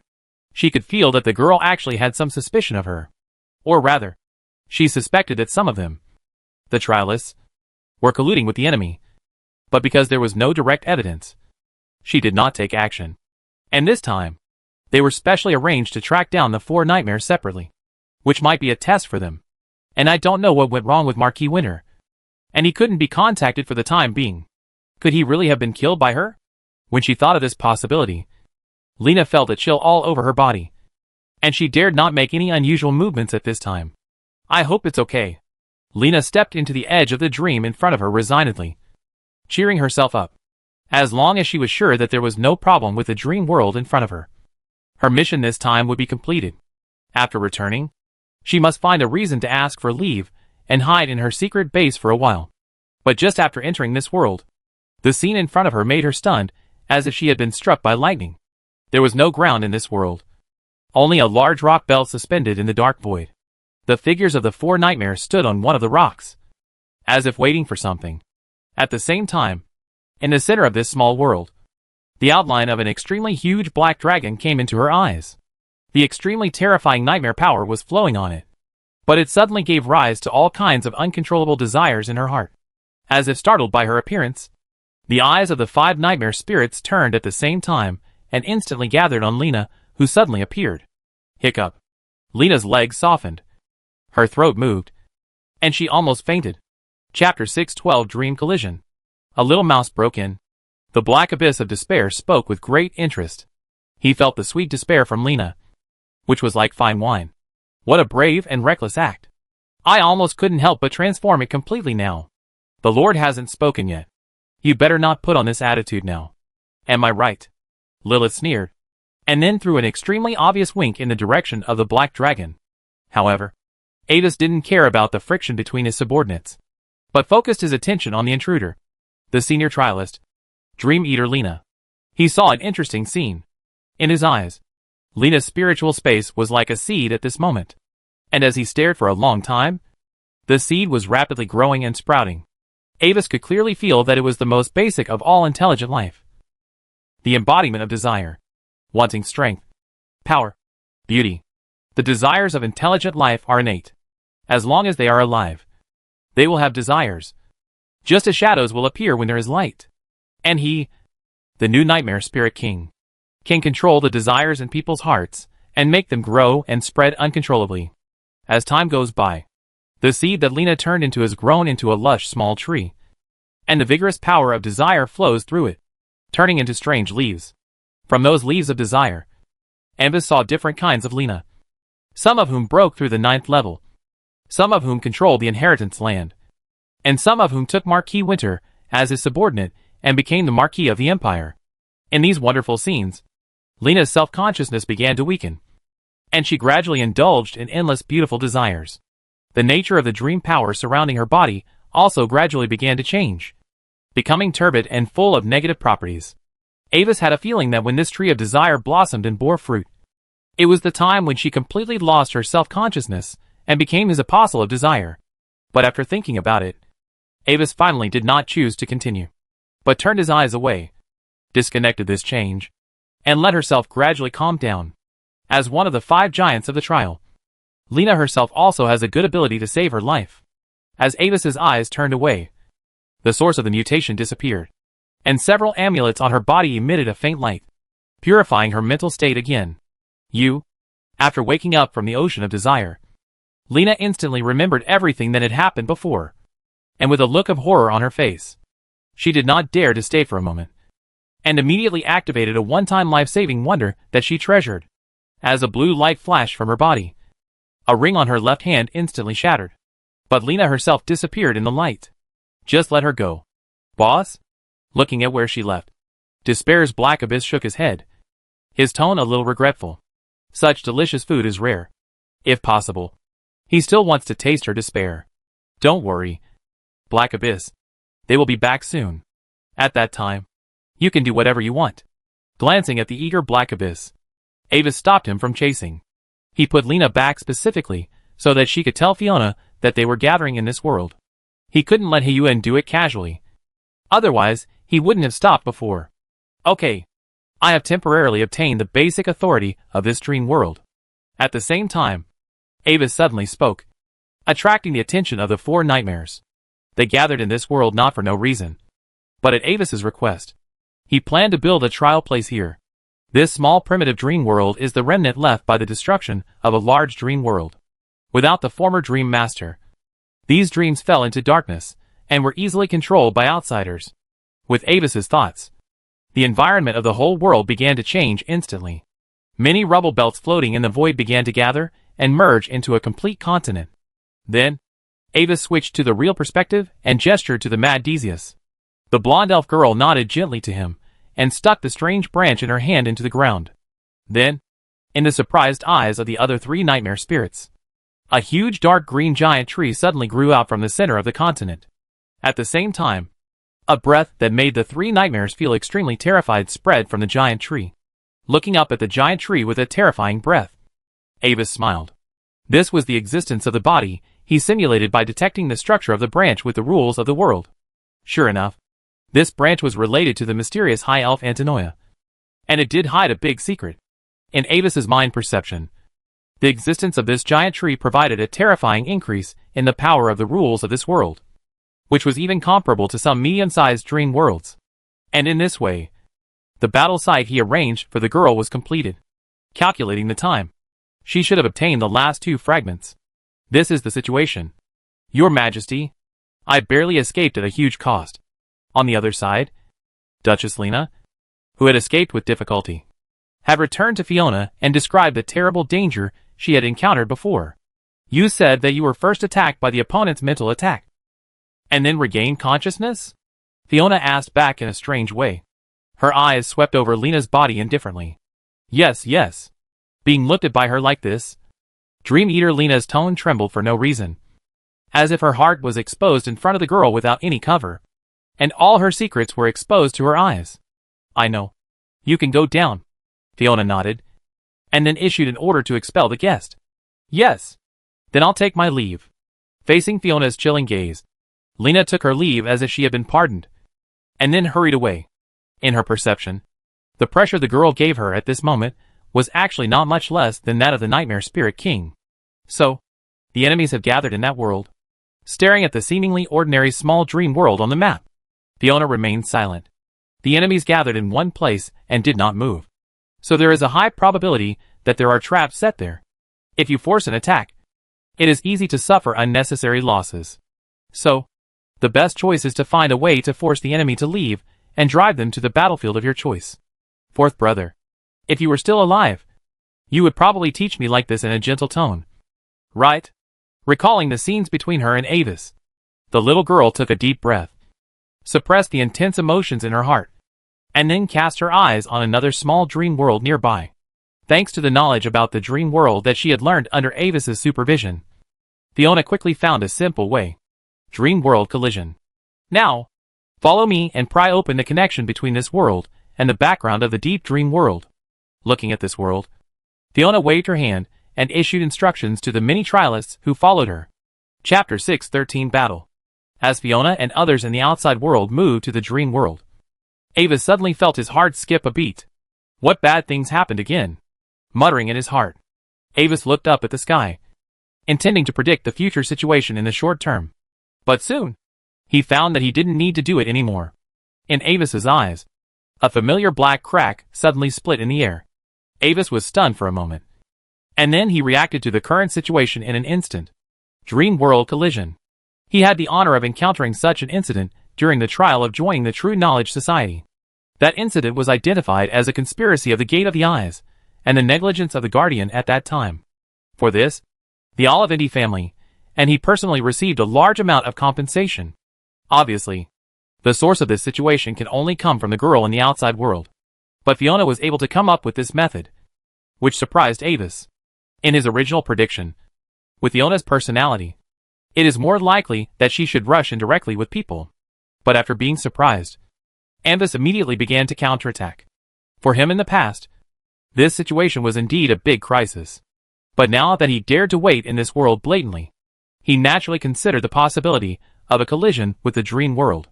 Speaker 1: she could feel that the girl actually had some suspicion of her. Or rather, she suspected that some of them, the trialists, were colluding with the enemy. But because there was no direct evidence, she did not take action. And this time, they were specially arranged to track down the 4 nightmares separately, which might be a test for them. And I don't know what went wrong with Marquis Winter, and he couldn't be contacted for the time being. Could he really have been killed by her? When she thought of this possibility, Lena felt a chill all over her body, and she dared not make any unusual movements at this time. I hope it's okay. Lena stepped into the edge of the dream in front of her resignedly, cheering herself up. As long as she was sure that there was no problem with the dream world in front of her, her mission this time would be completed. After returning, she must find a reason to ask for leave and hide in her secret base for a while. But just after entering this world, the scene in front of her made her stunned, as if she had been struck by lightning. There was no ground in this world, only a large rock belt suspended in the dark void. The figures of the 4 nightmares stood on one of the rocks, as if waiting for something. At the same time, in the center of this small world, the outline of an extremely huge black dragon came into her eyes. The extremely terrifying nightmare power was flowing on it, but it suddenly gave rise to all kinds of uncontrollable desires in her heart. As if startled by her appearance, the eyes of the 5 nightmare spirits turned at the same time and instantly gathered on Lena, who suddenly appeared. Hiccup. Lena's legs softened. Her throat moved, and she almost fainted. Chapter 612 Dream Collision. A little mouse broke in. The black abyss of despair spoke with great interest. He felt the sweet despair from Lena, which was like fine wine. What a brave and reckless act. I almost couldn't help but transform it completely now. The Lord hasn't spoken yet. You better not put on this attitude now. Am I right? Lilith sneered, and then threw an extremely obvious wink in the direction of the black dragon. However, Avis didn't care about the friction between his subordinates, but focused his attention on the intruder, the senior trialist, Dream Eater Lena. He saw an interesting scene. In his eyes, Lena's spiritual space was like a seed at this moment, and as he stared for a long time, the seed was rapidly growing and sprouting. Avis could clearly feel that it was the most basic of all intelligent life. The embodiment of desire, wanting strength, power, beauty. The desires of intelligent life are innate. As long as they are alive, they will have desires, just as shadows will appear when there is light. And he, the new Nightmare Spirit King, can control the desires in people's hearts and make them grow and spread uncontrollably. As time goes by, the seed that Lena turned into has grown into a lush small tree, and the vigorous power of desire flows through it, turning into strange leaves. From those leaves of desire, Avis saw different kinds of Lena, some of whom broke through the 9th level, some of whom controlled the inheritance land, and some of whom took Marquis Winter as his subordinate and became the Marquis of the Empire. In these wonderful scenes, Lena's self-consciousness began to weaken, and she gradually indulged in endless beautiful desires. The nature of the dream power surrounding her body also gradually began to change, becoming turbid and full of negative properties. Avis had a feeling that when this tree of desire blossomed and bore fruit, it was the time when she completely lost her self-consciousness and became his apostle of desire. But after thinking about it, Avis finally did not choose to continue, but turned his eyes away, disconnected this change, and let herself gradually calm down. As one of the 5 giants of the trial, Lena herself also has a good ability to save her life. As Avis's eyes turned away, the source of the mutation disappeared, and several amulets on her body emitted a faint light, purifying her mental state again. After waking up from the ocean of desire, Lena instantly remembered everything that had happened before, and with a look of horror on her face, she did not dare to stay for a moment, and immediately activated a one-time life-saving wonder that she treasured. As a blue light flashed from her body, a ring on her left hand instantly shattered, but Lena herself disappeared in the light. Just let her go, boss? Looking at where she left, Despair's black abyss shook his head, his tone a little regretful. Such delicious food is rare. If possible, he still wants to taste her despair. Don't worry, Black Abyss. They will be back soon. At that time, you can do whatever you want. Glancing at the eager Black Abyss, Avis stopped him from chasing. He put Lena back specifically so that she could tell Fiona that they were gathering in this world. He couldn't let Hyun do it casually. Otherwise, he wouldn't have stopped before. Okay. I have temporarily obtained the basic authority of this dream world. At the same time, Avis suddenly spoke, attracting the attention of the 4 nightmares. They gathered in this world not for no reason, but at Avis's request. He planned to build a trial place here. This small primitive dream world is the remnant left by the destruction of a large dream world. Without the former dream master, these dreams fell into darkness and were easily controlled by outsiders. With Avis's thoughts, the environment of the whole world began to change instantly. Many rubble belts floating in the void began to gather and merge into a complete continent. Then, Avis switched to the real perspective and gestured to the mad Decius. The blonde elf girl nodded gently to him and stuck the strange branch in her hand into the ground. Then, in the surprised eyes of the other three nightmare spirits, a huge dark green giant tree suddenly grew out from the center of the continent. At the same time, a breath that made the three nightmares feel extremely terrified spread from the giant tree. Looking up at the giant tree with a terrifying breath, Avis smiled. This was the existence of the body he simulated by detecting the structure of the branch with the rules of the world. Sure enough, this branch was related to the mysterious high elf Antinoia. And it did hide a big secret. In Avis's mind perception, the existence of this giant tree provided a terrifying increase in the power of the rules of this world, which was even comparable to some medium-sized dream worlds. And in this way, the battle site he arranged for the girl was completed. Calculating the time, she should have obtained the last two fragments. This is the situation. Your Majesty, I barely escaped at a huge cost. On the other side, Duchess Lena, who had escaped with difficulty, had returned to Fiona and described the terrible danger she had encountered before. You said that you were first attacked by the opponent's mental attack, and then regained consciousness? Fiona asked back in a strange way. Her eyes swept over Lena's body indifferently. Yes, yes. Being looked at by her like this, Dream Eater Lena's tone trembled for no reason, as if her heart was exposed in front of the girl without any cover, and all her secrets were exposed to her eyes. I know. You can go down. Fiona nodded, and then issued an order to expel the guest. Yes. Then I'll take my leave. Facing Fiona's chilling gaze, Lena took her leave as if she had been pardoned, and then hurried away. In her perception, the pressure the girl gave her at this moment was actually not much less than that of the Nightmare Spirit King. So, the enemies have gathered in that world. Staring at the seemingly ordinary small dream world on the map, Fiona remained silent. The enemies gathered in one place and did not move. So there is a high probability that there are traps set there. If you force an attack, it is easy to suffer unnecessary losses. So, the best choice is to find a way to force the enemy to leave and drive them to the battlefield of your choice. Fourth brother, if you were still alive, you would probably teach me like this in a gentle tone. Right? Recalling the scenes between her and Avis, the little girl took a deep breath, suppressed the intense emotions in her heart, and then cast her eyes on another small dream world nearby. Thanks to the knowledge about the dream world that she had learned under Avis's supervision, Fiona quickly found a simple way. Dream world collision. Now, follow me and pry open the connection between this world and the background of the deep dream world. Looking at this world, Fiona waved her hand and issued instructions to the many trialists who followed her. Chapter 6:13 Battle. As Fiona and others in the outside world moved to the dream world, Avis suddenly felt his heart skip a beat. What bad things happened again? Muttering in his heart, Avis looked up at the sky, intending to predict the future situation in the short term. But soon, he found that he didn't need to do it anymore. In Avis's eyes, a familiar black crack suddenly split in the air. Avis was stunned for a moment, and then he reacted to the current situation in an instant. Dream world collision. He had the honor of encountering such an incident during the trial of joining the True Knowledge Society. That incident was identified as a conspiracy of the Gate of the Eyes, and the negligence of the Guardian at that time. For this, the Olivendi family, and he personally received a large amount of compensation. Obviously, the source of this situation can only come from the girl in the outside world. But Fiona was able to come up with this method, which surprised Avis. In his original prediction, with Fiona's personality, it is more likely that she should rush in directly with people. But after being surprised, Avis immediately began to counterattack. For him in the past, this situation was indeed a big crisis. But now that he dared to wait in this world blatantly, he naturally considered the possibility of a collision with the dream world.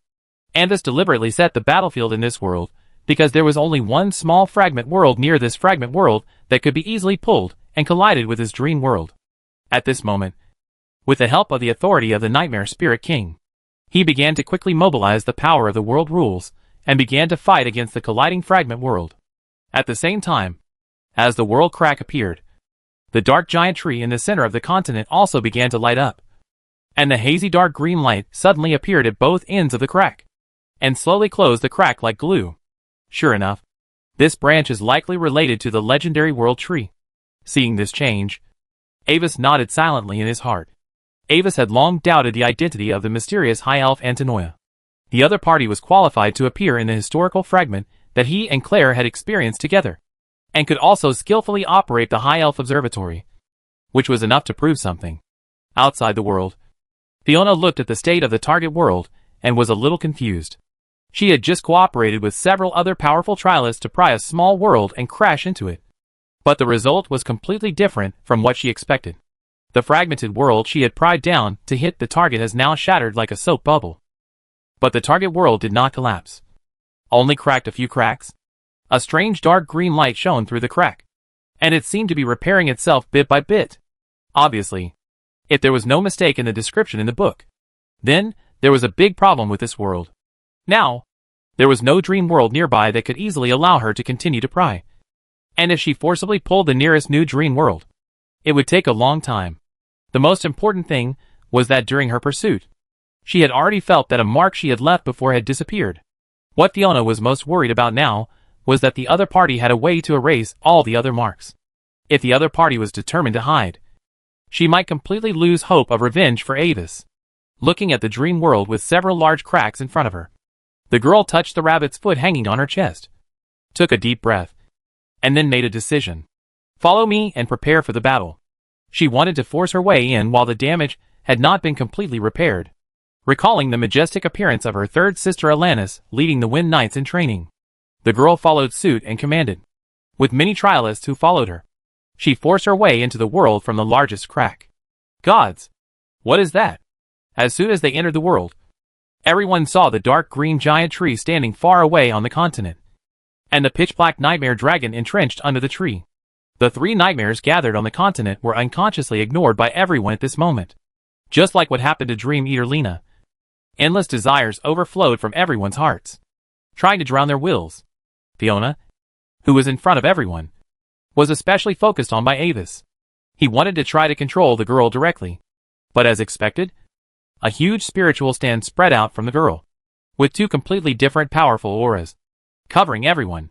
Speaker 1: Avis deliberately set the battlefield in this world because there was only one small fragment world near this fragment world that could be easily pulled and collided with his dream world. At this moment, with the help of the authority of the Nightmare Spirit King, he began to quickly mobilize the power of the world rules and began to fight against the colliding fragment world. At the same time, as the world crack appeared, the dark giant tree in the center of the continent also began to light up, and the hazy dark green light suddenly appeared at both ends of the crack. and slowly closed the crack like glue. Sure enough, this branch is likely related to the legendary world tree. Seeing this change, Avis nodded silently in his heart. Avis had long doubted the identity of the mysterious High Elf Antinoia. The other party was qualified to appear in the historical fragment that he and Claire had experienced together, and could also skillfully operate the High Elf Observatory, which was enough to prove something. Outside the world, Fiona looked at the state of the target world and was a little confused. She had just cooperated with several other powerful trialists to pry a small world and crash into it. But the result was completely different from what she expected. The fragmented world she had pried down to hit the target has now shattered like a soap bubble. But the target world did not collapse. Only cracked a few cracks. A strange dark green light shone through the crack, and it seemed to be repairing itself bit by bit. Obviously, if there was no mistake in the description in the book, then there was a big problem with this world. Now, there was no dream world nearby that could easily allow her to continue to pry. And if she forcibly pulled the nearest new dream world, it would take a long time. The most important thing was that during her pursuit, she had already felt that a mark she had left before had disappeared. What Fiona was most worried about now was that the other party had a way to erase all the other marks. If the other party was determined to hide, she might completely lose hope of revenge for Avis. Looking at the dream world with several large cracks in front of her, the girl touched the rabbit's foot hanging on her chest, took a deep breath, and then made a decision. Follow me and prepare for the battle. She wanted to force her way in while the damage had not been completely repaired. Recalling the majestic appearance of her third sister Alanis leading the Wind Knights in training, the girl followed suit and commanded. With many trialists who followed her, she forced her way into the world from the largest crack. Gods! What is that? As soon as they entered the world, everyone saw the dark green giant tree standing far away on the continent, and the pitch-black nightmare dragon entrenched under the tree. The three nightmares gathered on the continent were unconsciously ignored by everyone at this moment. Just like what happened to Dream Eater Lena, endless desires overflowed from everyone's hearts, trying to drown their wills. Fiona, who was in front of everyone, was especially focused on by Avis. He wanted to try to control the girl directly, but as expected, a huge spiritual stand spread out from the girl, with two completely different powerful auras, covering everyone.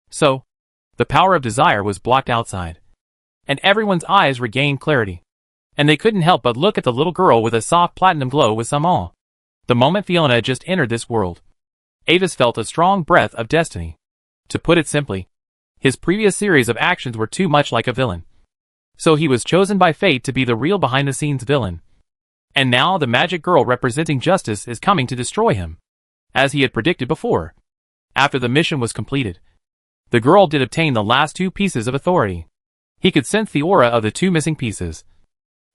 Speaker 1: So, the power of desire was blocked outside, and everyone's eyes regained clarity, and they couldn't help but look at the little girl with a soft platinum glow with some awe. The moment Fiona had just entered this world, Avis felt a strong breath of destiny. To put it simply, his previous series of actions were too much like a villain. So he was chosen by fate to be the real behind-the-scenes villain. And now the magic girl representing justice is coming to destroy him, as he had predicted before. After the mission was completed, the girl did obtain the last two pieces of authority. He could sense the aura of the two missing pieces,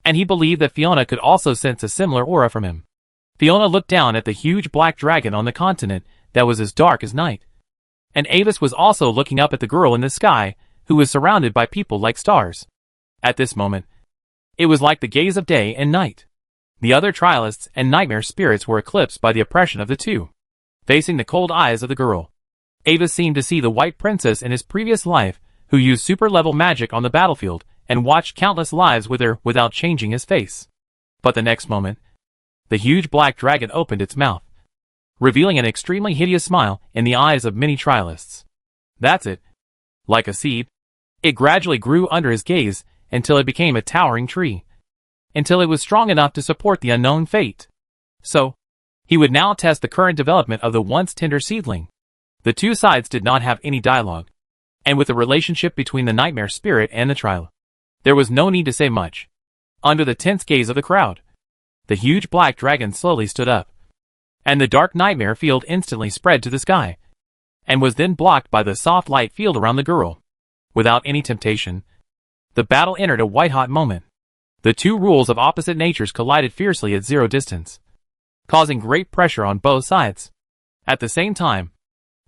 Speaker 1: and he believed that Fiona could also sense a similar aura from him. Fiona looked down at the huge black dragon on the continent that was as dark as night. And Avis was also looking up at the girl in the sky, who was surrounded by people like stars. At this moment, it was like the gaze of day and night. The other trialists and nightmare spirits were eclipsed by the oppression of the two. Facing the cold eyes of the girl, Avis seemed to see the white princess in his previous life, who used super-level magic on the battlefield and watched countless lives with her without changing his face. But the next moment, the huge black dragon opened its mouth, revealing an extremely hideous smile in the eyes of many trialists. That's it. Like a seed, it gradually grew under his gaze until it became a towering tree, until it was strong enough to support the unknown fate. So, he would now test the current development of the once tender seedling. The two sides did not have any dialogue, and with the relationship between the nightmare spirit and the trial, there was no need to say much. Under the tense gaze of the crowd, the huge black dragon slowly stood up, and the dark nightmare field instantly spread to the sky, and was then blocked by the soft light field around the girl. Without any temptation, the battle entered a white-hot moment. The two rules of opposite natures collided fiercely at zero distance, causing great pressure on both sides. At the same time,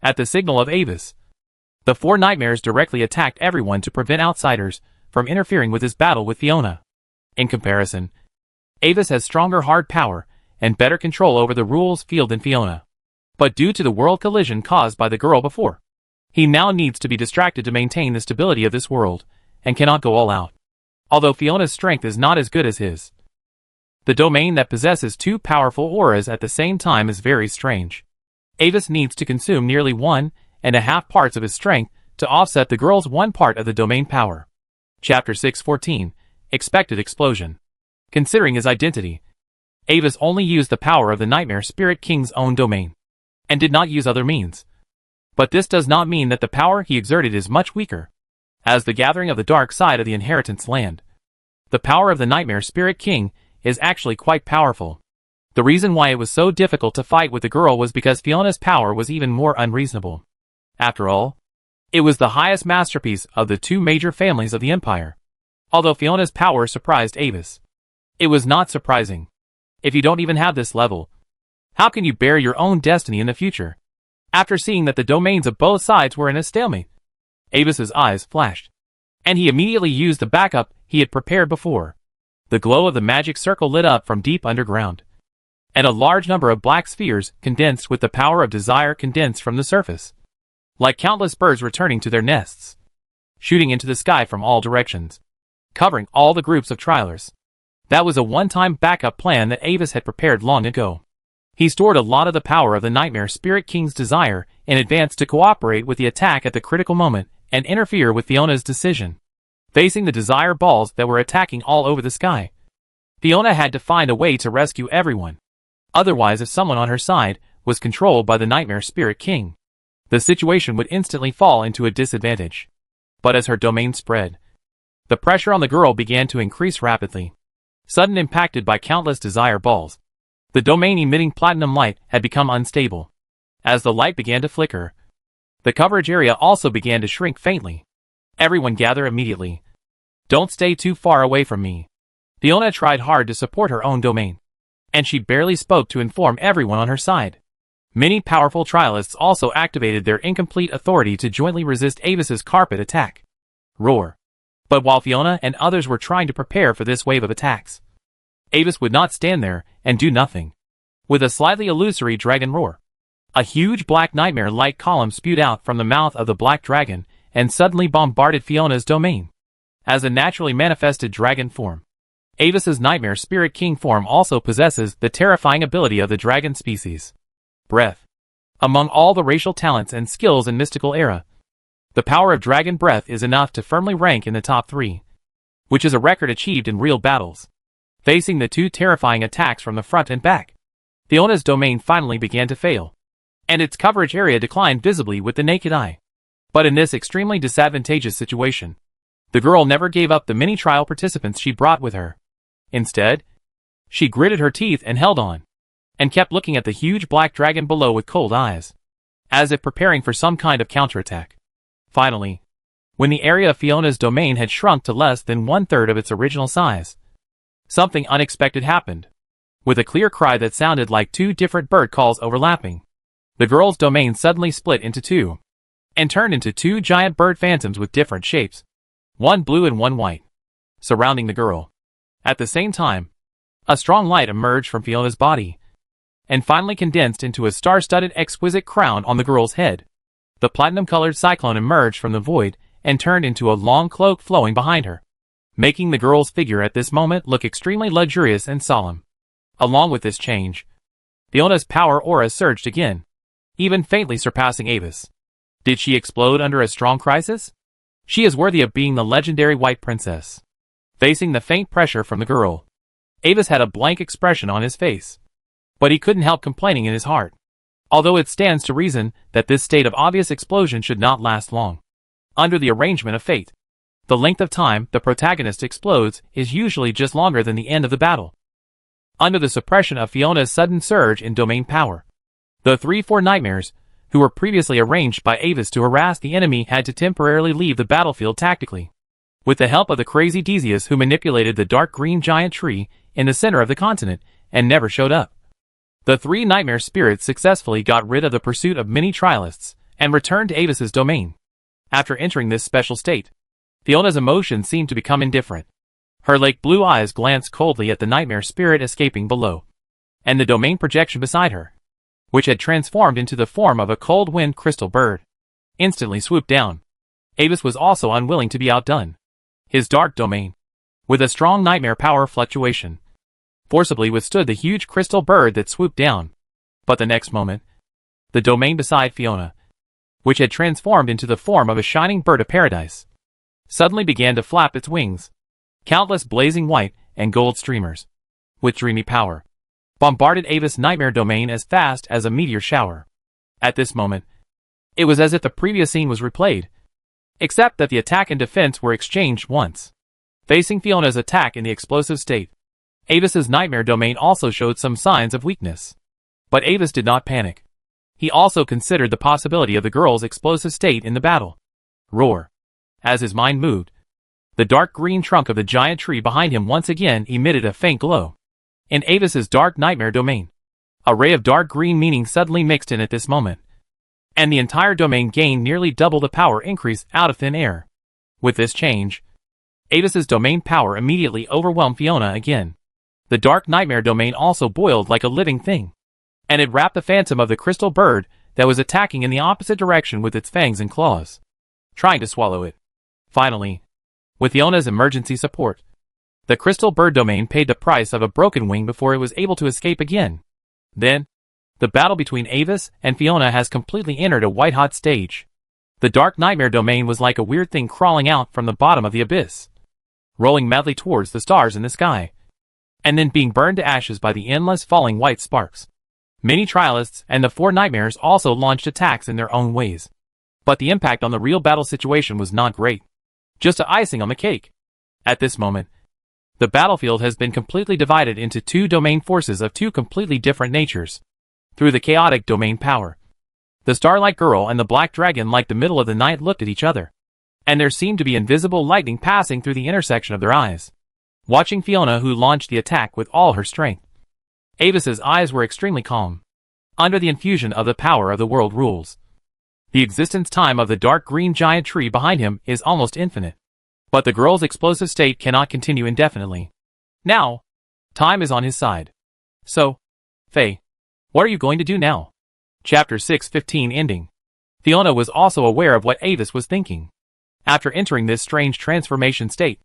Speaker 1: at the signal of Avis, the four nightmares directly attacked everyone to prevent outsiders from interfering with his battle with Fiona. In comparison, Avis has stronger hard power and better control over the rules field than Fiona. But due to the world collision caused by the girl before, he now needs to be distracted to maintain the stability of this world, and cannot go all out. Although Fiona's strength is not as good as his, the domain that possesses two powerful auras at the same time is very strange. Avis needs to consume nearly 1.5 parts of his strength to offset the girl's 1 part of the domain power. Chapter 6:14 Expected Explosion. Considering his identity, Avis only used the power of the Nightmare Spirit King's own domain, and did not use other means. But this does not mean that the power he exerted is much weaker. As the gathering of the dark side of the inheritance land, the power of the Nightmare Spirit King is actually quite powerful. The reason why it was so difficult to fight with the girl was because Fiona's power was even more unreasonable. After all, it was the highest masterpiece of the 2 major families of the Empire. Although Fiona's power surprised Avis, it was not surprising. If you don't even have this level, how can you bear your own destiny in the future? After seeing that the domains of both sides were in a stalemate, Avis's eyes flashed, and he immediately used the backup he had prepared before. The glow of the magic circle lit up from deep underground, and a large number of black spheres condensed with the power of desire condensed from the surface, like countless birds returning to their nests, shooting into the sky from all directions, covering all the groups of trialers. That was a one-time backup plan that Avis had prepared long ago. He stored a lot of the power of the Nightmare Spirit King's desire in advance to cooperate with the attack at the critical moment and interfere with Fiona's decision. Facing the desire balls that were attacking all over the sky, Fiona had to find a way to rescue everyone. Otherwise, if someone on her side was controlled by the Nightmare Spirit King, the situation would instantly fall into a disadvantage. But as her domain spread, the pressure on the girl began to increase rapidly. Sudden impacted by countless desire balls, the domain emitting platinum light had become unstable. As the light began to flicker, the coverage area also began to shrink faintly. Everyone gather immediately. Don't stay too far away from me. Fiona tried hard to support her own domain, and she barely spoke to inform everyone on her side. Many powerful trialists also activated their incomplete authority to jointly resist Avis's carpet attack. Roar. But while Fiona and others were trying to prepare for this wave of attacks, Avis would not stand there and do nothing. With a slightly illusory dragon roar, a huge black nightmare light column spewed out from the mouth of the black dragon and suddenly bombarded Fiona's domain. As a naturally manifested dragon form, Avis's Nightmare Spirit King form also possesses the terrifying ability of the dragon species. Breath. Among all the racial talents and skills in Mystical Era, the power of dragon breath is enough to firmly rank in the top 3, which is a record achieved in real battles. Facing the 2 terrifying attacks from the front and back, Fiona's domain finally began to fail, and its coverage area declined visibly with the naked eye. But in this extremely disadvantageous situation, the girl never gave up the many trial participants she brought with her. Instead, she gritted her teeth and held on, and kept looking at the huge black dragon below with cold eyes, as if preparing for some kind of counterattack. Finally, when the area of Fiona's domain had shrunk to less than 1/3 of its original size, something unexpected happened. With a clear cry that sounded like 2 different bird calls overlapping, the girl's domain suddenly split into 2, and turned into 2 giant bird phantoms with different shapes, one blue and one white, surrounding the girl. At the same time, a strong light emerged from Fiona's body, and finally condensed into a star-studded exquisite crown on the girl's head. The platinum-colored cyclone emerged from the void and turned into a long cloak flowing behind her, making the girl's figure at this moment look extremely luxurious and solemn. Along with this change, Fiona's power aura surged again, even faintly surpassing Avis. Did she explode under a strong crisis? She is worthy of being the legendary White Princess. Facing the faint pressure from the girl, Avis had a blank expression on his face, but he couldn't help complaining in his heart. Although it stands to reason that this state of obvious explosion should not last long. Under the arrangement of fate, the length of time the protagonist explodes is usually just longer than the end of the battle. Under the suppression of Fiona's sudden surge in domain power, the 3-4 nightmares, who were previously arranged by Avis to harass the enemy, had to temporarily leave the battlefield tactically, with the help of the crazy Decius, who manipulated the dark green giant tree in the center of the continent and never showed up. The 3 nightmare spirits successfully got rid of the pursuit of many trialists and returned to Avis's domain. After entering this special state, Fiona's emotions seemed to become indifferent. Her lake blue eyes glanced coldly at the nightmare spirit escaping below, and the domain projection beside her, which had transformed into the form of a cold wind crystal bird, instantly swooped down. Avis was also unwilling to be outdone. His dark domain, with a strong nightmare power fluctuation, forcibly withstood the huge crystal bird that swooped down. But the next moment, The domain beside Fiona, which had transformed into the form of a shining bird of paradise, suddenly began to flap its wings. Countless blazing white and gold streamers, with dreamy power, bombarded Ava's nightmare domain as fast as a meteor shower. At this moment, it was as if the previous scene was replayed, except that the attack and defense were exchanged once. Facing Fiona's attack in the explosive state, Avis's nightmare domain also showed some signs of weakness. But Avis did not panic. He also considered the possibility of the girl's explosive state in the battle. Roar. As his mind moved, the dark green trunk of the giant tree behind him once again emitted a faint glow. In Avis's dark nightmare domain, a ray of dark green meaning suddenly mixed in at this moment, and the entire domain gained nearly double the power increase out of thin air. With this change, Avis's domain power immediately overwhelmed Fiona again. The dark nightmare domain also boiled like a living thing, and it wrapped the phantom of the crystal bird that was attacking in the opposite direction with its fangs and claws, trying to swallow it. Finally, with Fiona's emergency support, the crystal bird domain paid the price of a broken wing before it was able to escape again. Then, the battle between Avis and Fiona has completely entered a white-hot stage. The dark nightmare domain was like a weird thing crawling out from the bottom of the abyss, rolling madly towards the stars in the sky, and then being burned to ashes by the endless falling white sparks. Many trialists and the four nightmares also launched attacks in their own ways, but the impact on the real battle situation was not great. Just a icing on the cake. At this moment, the battlefield has been completely divided into two domain forces of two completely different natures. Through the chaotic domain power, the Starlight Girl and the Black Dragon like the middle of the night looked at each other, and there seemed to be invisible lightning passing through the intersection of their eyes. Watching Fiona, who launched the attack with all her strength, Avis's eyes were extremely calm. Under the infusion of the power of the world rules, the existence time of the dark green giant tree behind him is almost infinite. But the girl's explosive state cannot continue indefinitely. Now, time is on his side. So, Faye, what are you going to do now? Chapter 6:15 ending. Fiona was also aware of what Avis was thinking. After entering this strange transformation state,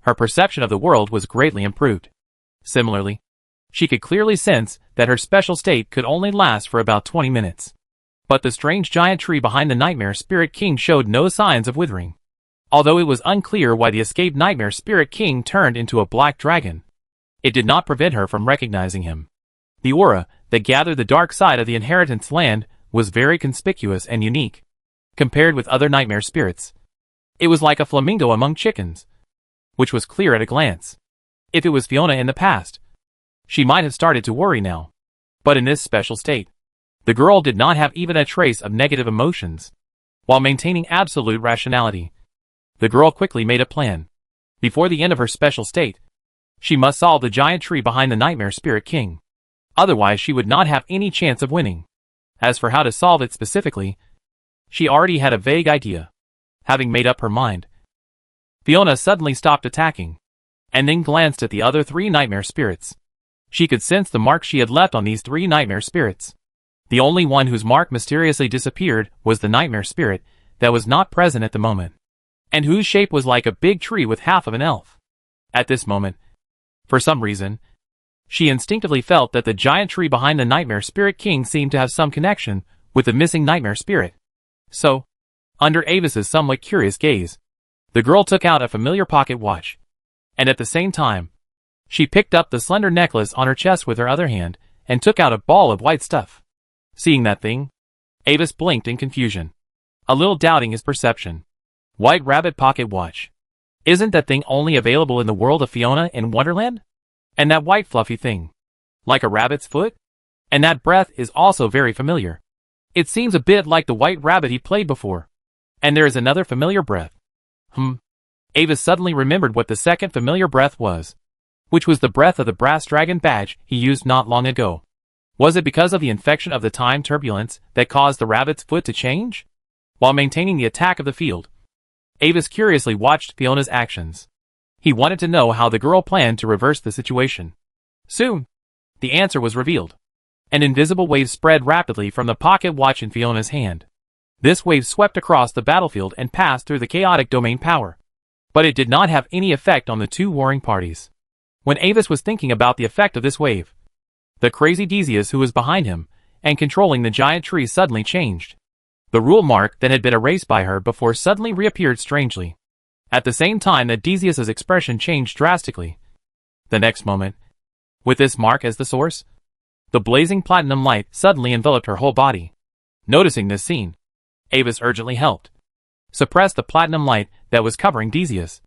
Speaker 1: her perception of the world was greatly improved. Similarly, she could clearly sense that her special state could only last for about 20 minutes. But the strange giant tree behind the Nightmare Spirit King showed no signs of withering. Although it was unclear why the escaped Nightmare Spirit King turned into a black dragon, it did not prevent her from recognizing him. The aura that gathered the dark side of the inheritance land was very conspicuous and unique. Compared with other nightmare spirits, it was like a flamingo among chickens, which was clear at a glance. If it was Fiona in the past, she might have started to worry now. But in this special state, the girl did not have even a trace of negative emotions. While maintaining absolute rationality, the girl quickly made a plan. Before the end of her special state, she must solve the giant tree behind the Nightmare Spirit King. Otherwise she would not have any chance of winning. As for how to solve it specifically, she already had a vague idea. Having made up her mind, Fiona suddenly stopped attacking, and then glanced at the other three nightmare spirits. She could sense the mark she had left on these three nightmare spirits. The only one whose mark mysteriously disappeared was the nightmare spirit that was not present at the moment, and whose shape was like a big tree with half of an elf. At this moment, for some reason, she instinctively felt that the giant tree behind the Nightmare Spirit King seemed to have some connection with the missing nightmare spirit. So, under Avis's somewhat curious gaze, the girl took out a familiar pocket watch, and at the same time, she picked up the slender necklace on her chest with her other hand and took out a ball of white stuff. Seeing that thing, Avis blinked in confusion, a little doubting his perception. White rabbit pocket watch. Isn't that thing only available in the world of Fiona in Wonderland? And that white fluffy thing, like a rabbit's foot? And that breath is also very familiar. It seems a bit like the white rabbit he played before. And there is another familiar breath. Avis suddenly remembered what the second familiar breath was, which was the breath of the brass dragon badge he used not long ago. Was it because of the infection of the time turbulence that caused the rabbit's foot to change? While maintaining the attack of the field, Avis curiously watched Fiona's actions. He wanted to know how the girl planned to reverse the situation. Soon, the answer was revealed. An invisible wave spread rapidly from the pocket watch in Fiona's hand. This wave swept across the battlefield and passed through the chaotic domain power. But it did not have any effect on the two warring parties. When Avis was thinking about the effect of this wave, the crazy Decius who was behind him and controlling the giant tree suddenly changed. The rule mark that had been erased by her before suddenly reappeared strangely. At the same time that Theseus's expression changed drastically. The next moment, with this mark as the source, the blazing platinum light suddenly enveloped her whole body. Noticing this scene, Avis urgently helped suppress the platinum light that was covering Theseus,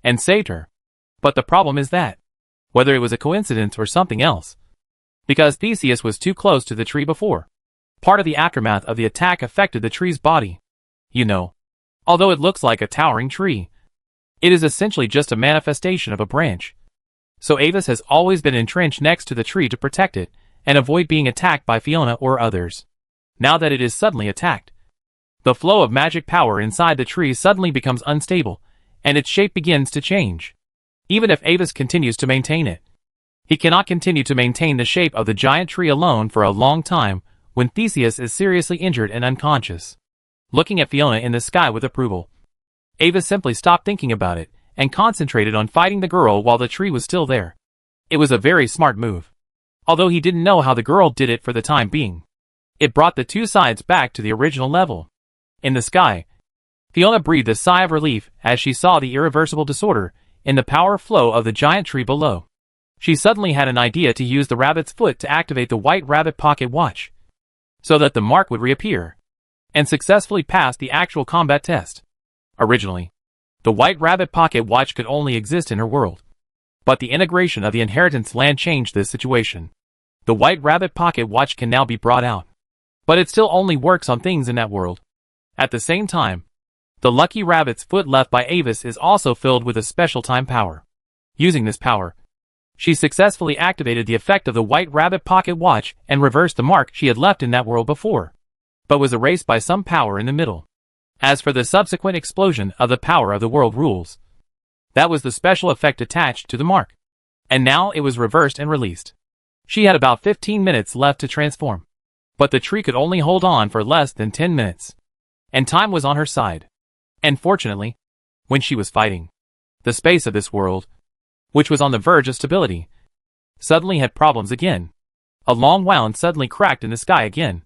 Speaker 1: and saved her. But the problem is that, whether it was a coincidence or something else, because Theseus was too close to the tree before, part of the aftermath of the attack affected the tree's body. You know, although it looks like a towering tree, it is essentially just a manifestation of a branch. So Avis has always been entrenched next to the tree to protect it and avoid being attacked by Fiona or others. Now that it is suddenly attacked, the flow of magic power inside the tree suddenly becomes unstable, and its shape begins to change. Even if Avis continues to maintain it, he cannot continue to maintain the shape of the giant tree alone for a long time when Theseus is seriously injured and unconscious. Looking at Fiona in the sky with approval, Avis simply stopped thinking about it and concentrated on fighting the girl while the tree was still there. It was a very smart move. Although he didn't know how the girl did it for the time being, it brought the two sides back to the original level. In the sky, Fiona breathed a sigh of relief as she saw the irreversible disorder in the power flow of the giant tree below. She suddenly had an idea to use the rabbit's foot to activate the white rabbit pocket watch, so that the mark would reappear, and successfully pass the actual combat test. Originally, the white rabbit pocket watch could only exist in her world, but the integration of the inheritance land changed this situation. The white rabbit pocket watch can now be brought out, but it still only works on things in that world. At the same time, the lucky rabbit's foot left by Avis is also filled with a special time power. Using this power, she successfully activated the effect of the white rabbit pocket watch and reversed the mark she had left in that world before, but was erased by some power in the middle. As for the subsequent explosion of the power of the world rules, that was the special effect attached to the mark, and now it was reversed and released. She had about 15 minutes left to transform, but the tree could only hold on for less than 10 minutes, and time was on her side. And fortunately, when she was fighting, the space of this world, which was on the verge of stability, suddenly had problems again. A long wound suddenly cracked in the sky again,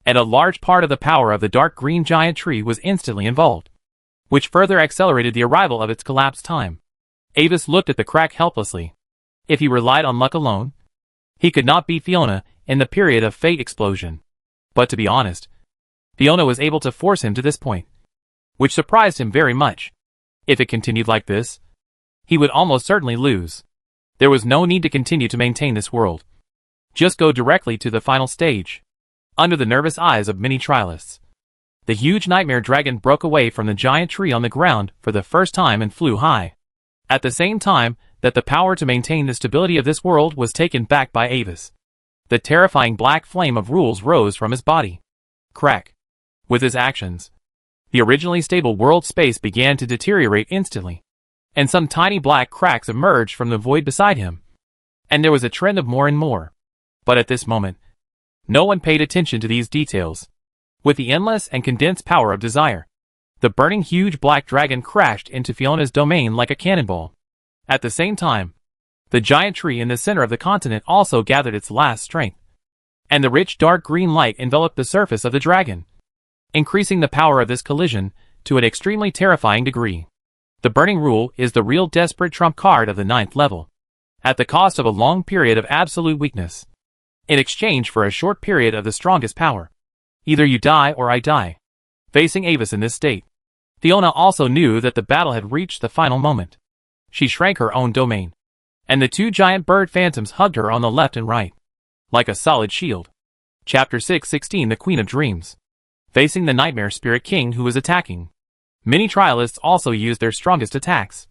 Speaker 1: and a large part of the power of the dark green giant tree was instantly involved, which further accelerated the arrival of its collapse time. Avis looked at the crack helplessly. If he relied on luck alone, he could not beat Fiona in the period of fate explosion. But to be honest, Fiona was able to force him to this point, which surprised him very much. If it continued like this, he would almost certainly lose. There was no need to continue to maintain this world. Just go directly to the final stage. Under the nervous eyes of many trialists, the huge nightmare dragon broke away from the giant tree on the ground for the first time and flew high. At the same time that the power to maintain the stability of this world was taken back by Avis, the terrifying black flame of rules rose from his body. Crack. With his actions, the originally stable world space began to deteriorate instantly, and some tiny black cracks emerged from the void beside him. And there was a trend of more and more. But at this moment, no one paid attention to these details. With the endless and condensed power of desire, the burning huge black dragon crashed into Fiona's domain like a cannonball. At the same time, the giant tree in the center of the continent also gathered its last strength, and the rich dark green light enveloped the surface of the dragon, increasing the power of this collision to an extremely terrifying degree. The burning rule is the real desperate trump card of the 9th level, at the cost of a long period of absolute weakness, in exchange for a short period of the strongest power. Either you die or I die. Facing Avis in this state, Fiona also knew that the battle had reached the final moment. She shrank her own domain, and the two giant bird phantoms hugged her on the left and right, like a solid shield. Chapter 6:16 The Queen of Dreams. Facing the Nightmare Spirit King who was attacking, many trialists also used their strongest attacks,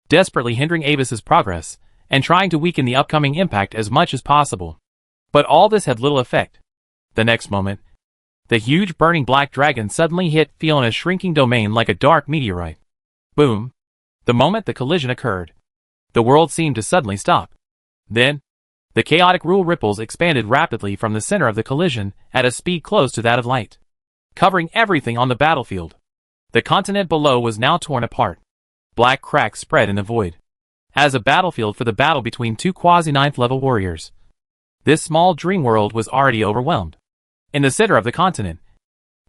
Speaker 1: desperately hindering Avis's progress, and trying to weaken the upcoming impact as much as possible. But all this had little effect. The next moment, the huge burning black dragon suddenly hit Fiona's shrinking domain like a dark meteorite. Boom! The moment the collision occurred, the world seemed to suddenly stop. Then, the chaotic rule ripples expanded rapidly from the center of the collision at a speed close to that of light, covering everything on the battlefield. The continent below was now torn apart. Black cracks spread in the void, as a battlefield for the battle between two quasi-9th level warriors. This small dream world was already overwhelmed. In the center of the continent,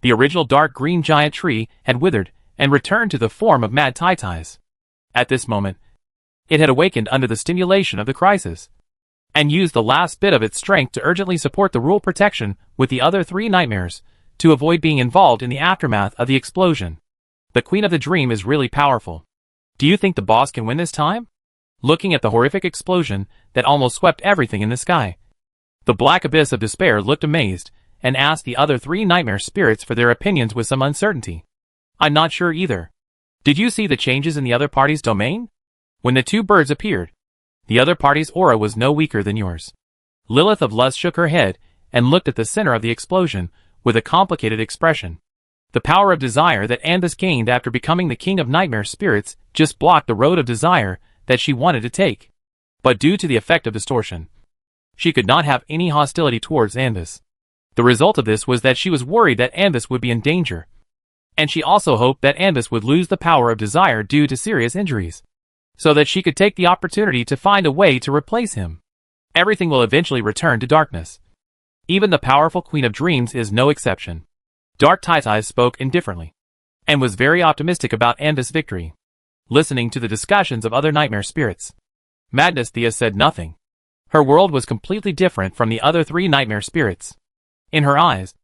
Speaker 1: the original dark green giant tree had withered and returned to the form of Mad Tai-Tai's. At this moment, it had awakened under the stimulation of the crisis, and used the last bit of its strength to urgently support the rule protection with the other 3 nightmares, to avoid being involved in the aftermath of the explosion. The Queen of the Dream is really powerful. Do you think the boss can win this time? Looking at the horrific explosion that almost swept everything in the sky, the black abyss of despair looked amazed, and asked the other 3 nightmare spirits for their opinions with some uncertainty. I'm not sure either. Did you see the changes in the other party's domain? When the 2 birds appeared, the other party's aura was no weaker than yours. Lilith of Lust shook her head and looked at the center of the explosion with a complicated expression. The power of desire that Anbis gained after becoming the king of nightmare spirits just blocked the road of desire that she wanted to take. But due to the effect of distortion, she could not have any hostility towards Anbis. The result of this was that she was worried that Anbis would be in danger, and she also hoped that Anbis would lose the power of desire due to serious injuries, so that she could take the opportunity to find a way to replace him. Everything will eventually return to darkness. Even the powerful Queen of Dreams is no exception. Dark Tai-Tai spoke indifferently, and was very optimistic about Anbis' victory. Listening to the discussions of other nightmare spirits, Madness Thea said nothing. Her world was completely different from the other 3 nightmare spirits. In her eyes,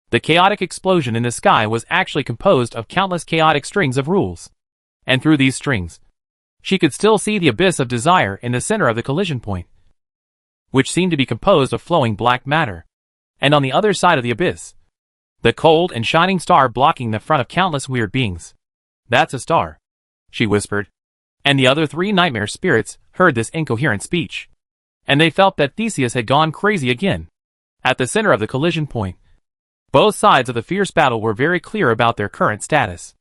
Speaker 1: the chaotic explosion in the sky was actually composed of countless chaotic strings of rules. And through these strings, she could still see the abyss of desire in the center of the collision point, which seemed to be composed of flowing black matter. And on the other side of the abyss, the cold and shining star blocking the front of countless weird beings. That's a star, she whispered. And the other 3 nightmare spirits heard this incoherent speech, and they felt that Theseus had gone crazy again. At the center of the collision point, both sides of the fierce battle were very clear about their current status,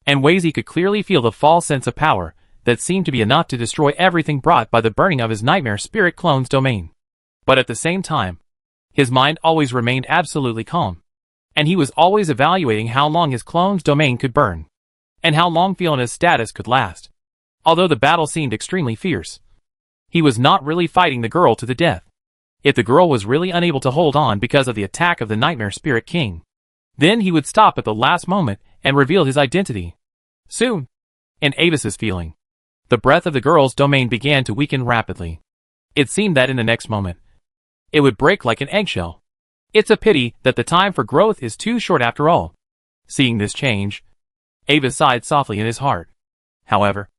Speaker 1: and Wazy could clearly feel the false sense of power that seemed to be enough to destroy everything brought by the burning of his nightmare spirit clone's domain. But at the same time, his mind always remained absolutely calm, and he was always evaluating how long his clone's domain could burn, and how long Fiona's status could last. Although the battle seemed extremely fierce, he was not really fighting the girl to the death. If the girl was really unable to hold on because of the attack of the Nightmare Spirit King, then he would stop at the last moment and reveal his identity. Soon, in Avis's feeling, the breath of the girl's domain began to weaken rapidly. It seemed that in the next moment, it would break like an eggshell. It's a pity that the time for growth is too short after all. Seeing this change, Avis sighed softly in his heart. However,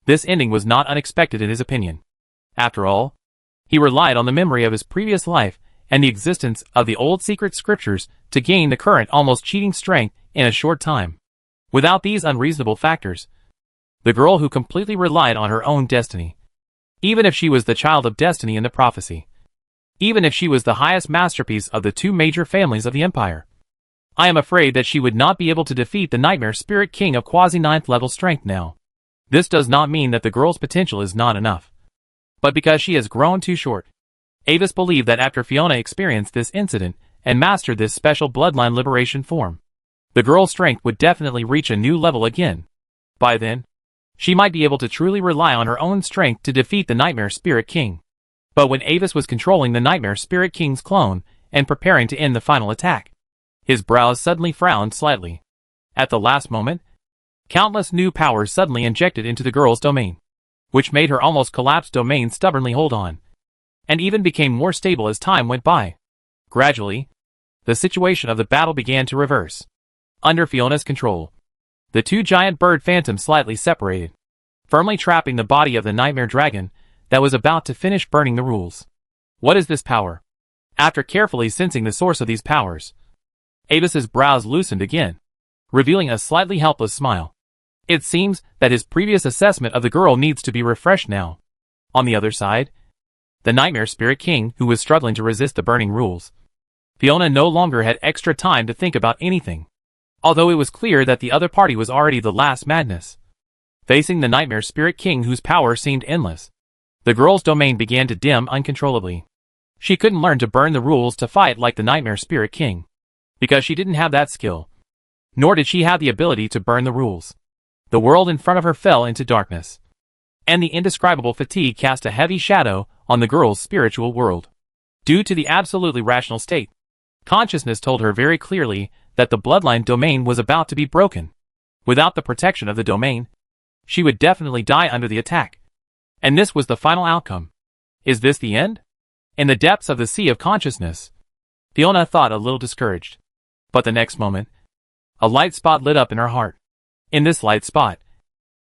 Speaker 1: this ending was not unexpected in his opinion. After all, he relied on the memory of his previous life and the existence of the old secret scriptures to gain the current almost cheating strength in a short time. Without these unreasonable factors, the girl who completely relied on her own destiny, even if she was the child of destiny in the prophecy, even if she was the highest masterpiece of the 2 major families of the Empire, I am afraid that she would not be able to defeat the Nightmare Spirit King of quasi-9th level strength now. This does not mean that the girl's potential is not enough, but because she has grown too short. Avis believed that after Fiona experienced this incident and mastered this special bloodline liberation form, the girl's strength would definitely reach a new level again. By then, she might be able to truly rely on her own strength to defeat the Nightmare Spirit King. But when Avis was controlling the Nightmare Spirit King's clone and preparing to end the final attack, his brows suddenly frowned slightly. At the last moment, countless new powers suddenly injected into the girl's domain, which made her almost collapsed domain stubbornly hold on, and even became more stable as time went by. Gradually, the situation of the battle began to reverse. Under Fiona's control, the 2 giant bird phantoms slightly separated, firmly trapping the body of the Nightmare Dragon that was about to finish burning the rules. What is this power? After carefully sensing the source of these powers, Avis's brows loosened again, revealing a slightly helpless smile. It seems that his previous assessment of the girl needs to be refreshed now. On the other side, the Nightmare Spirit King, who was struggling to resist the burning rules. Fiona no longer had extra time to think about anything, although it was clear that the other party was already the last madness. Facing the Nightmare Spirit King whose power seemed endless, the girl's domain began to dim uncontrollably. She couldn't learn to burn the rules to fight like the Nightmare Spirit King, because she didn't have that skill. Nor did she have the ability to burn the rules. The world in front of her fell into darkness, and the indescribable fatigue cast a heavy shadow on the girl's spiritual world. Due to the absolutely rational state, consciousness told her very clearly that the bloodline domain was about to be broken. Without the protection of the domain, she would definitely die under the attack. And this was the final outcome. Is this the end? In the depths of the sea of consciousness, Fiona thought a little discouraged. But the next moment, a light spot lit up in her heart. In this light spot,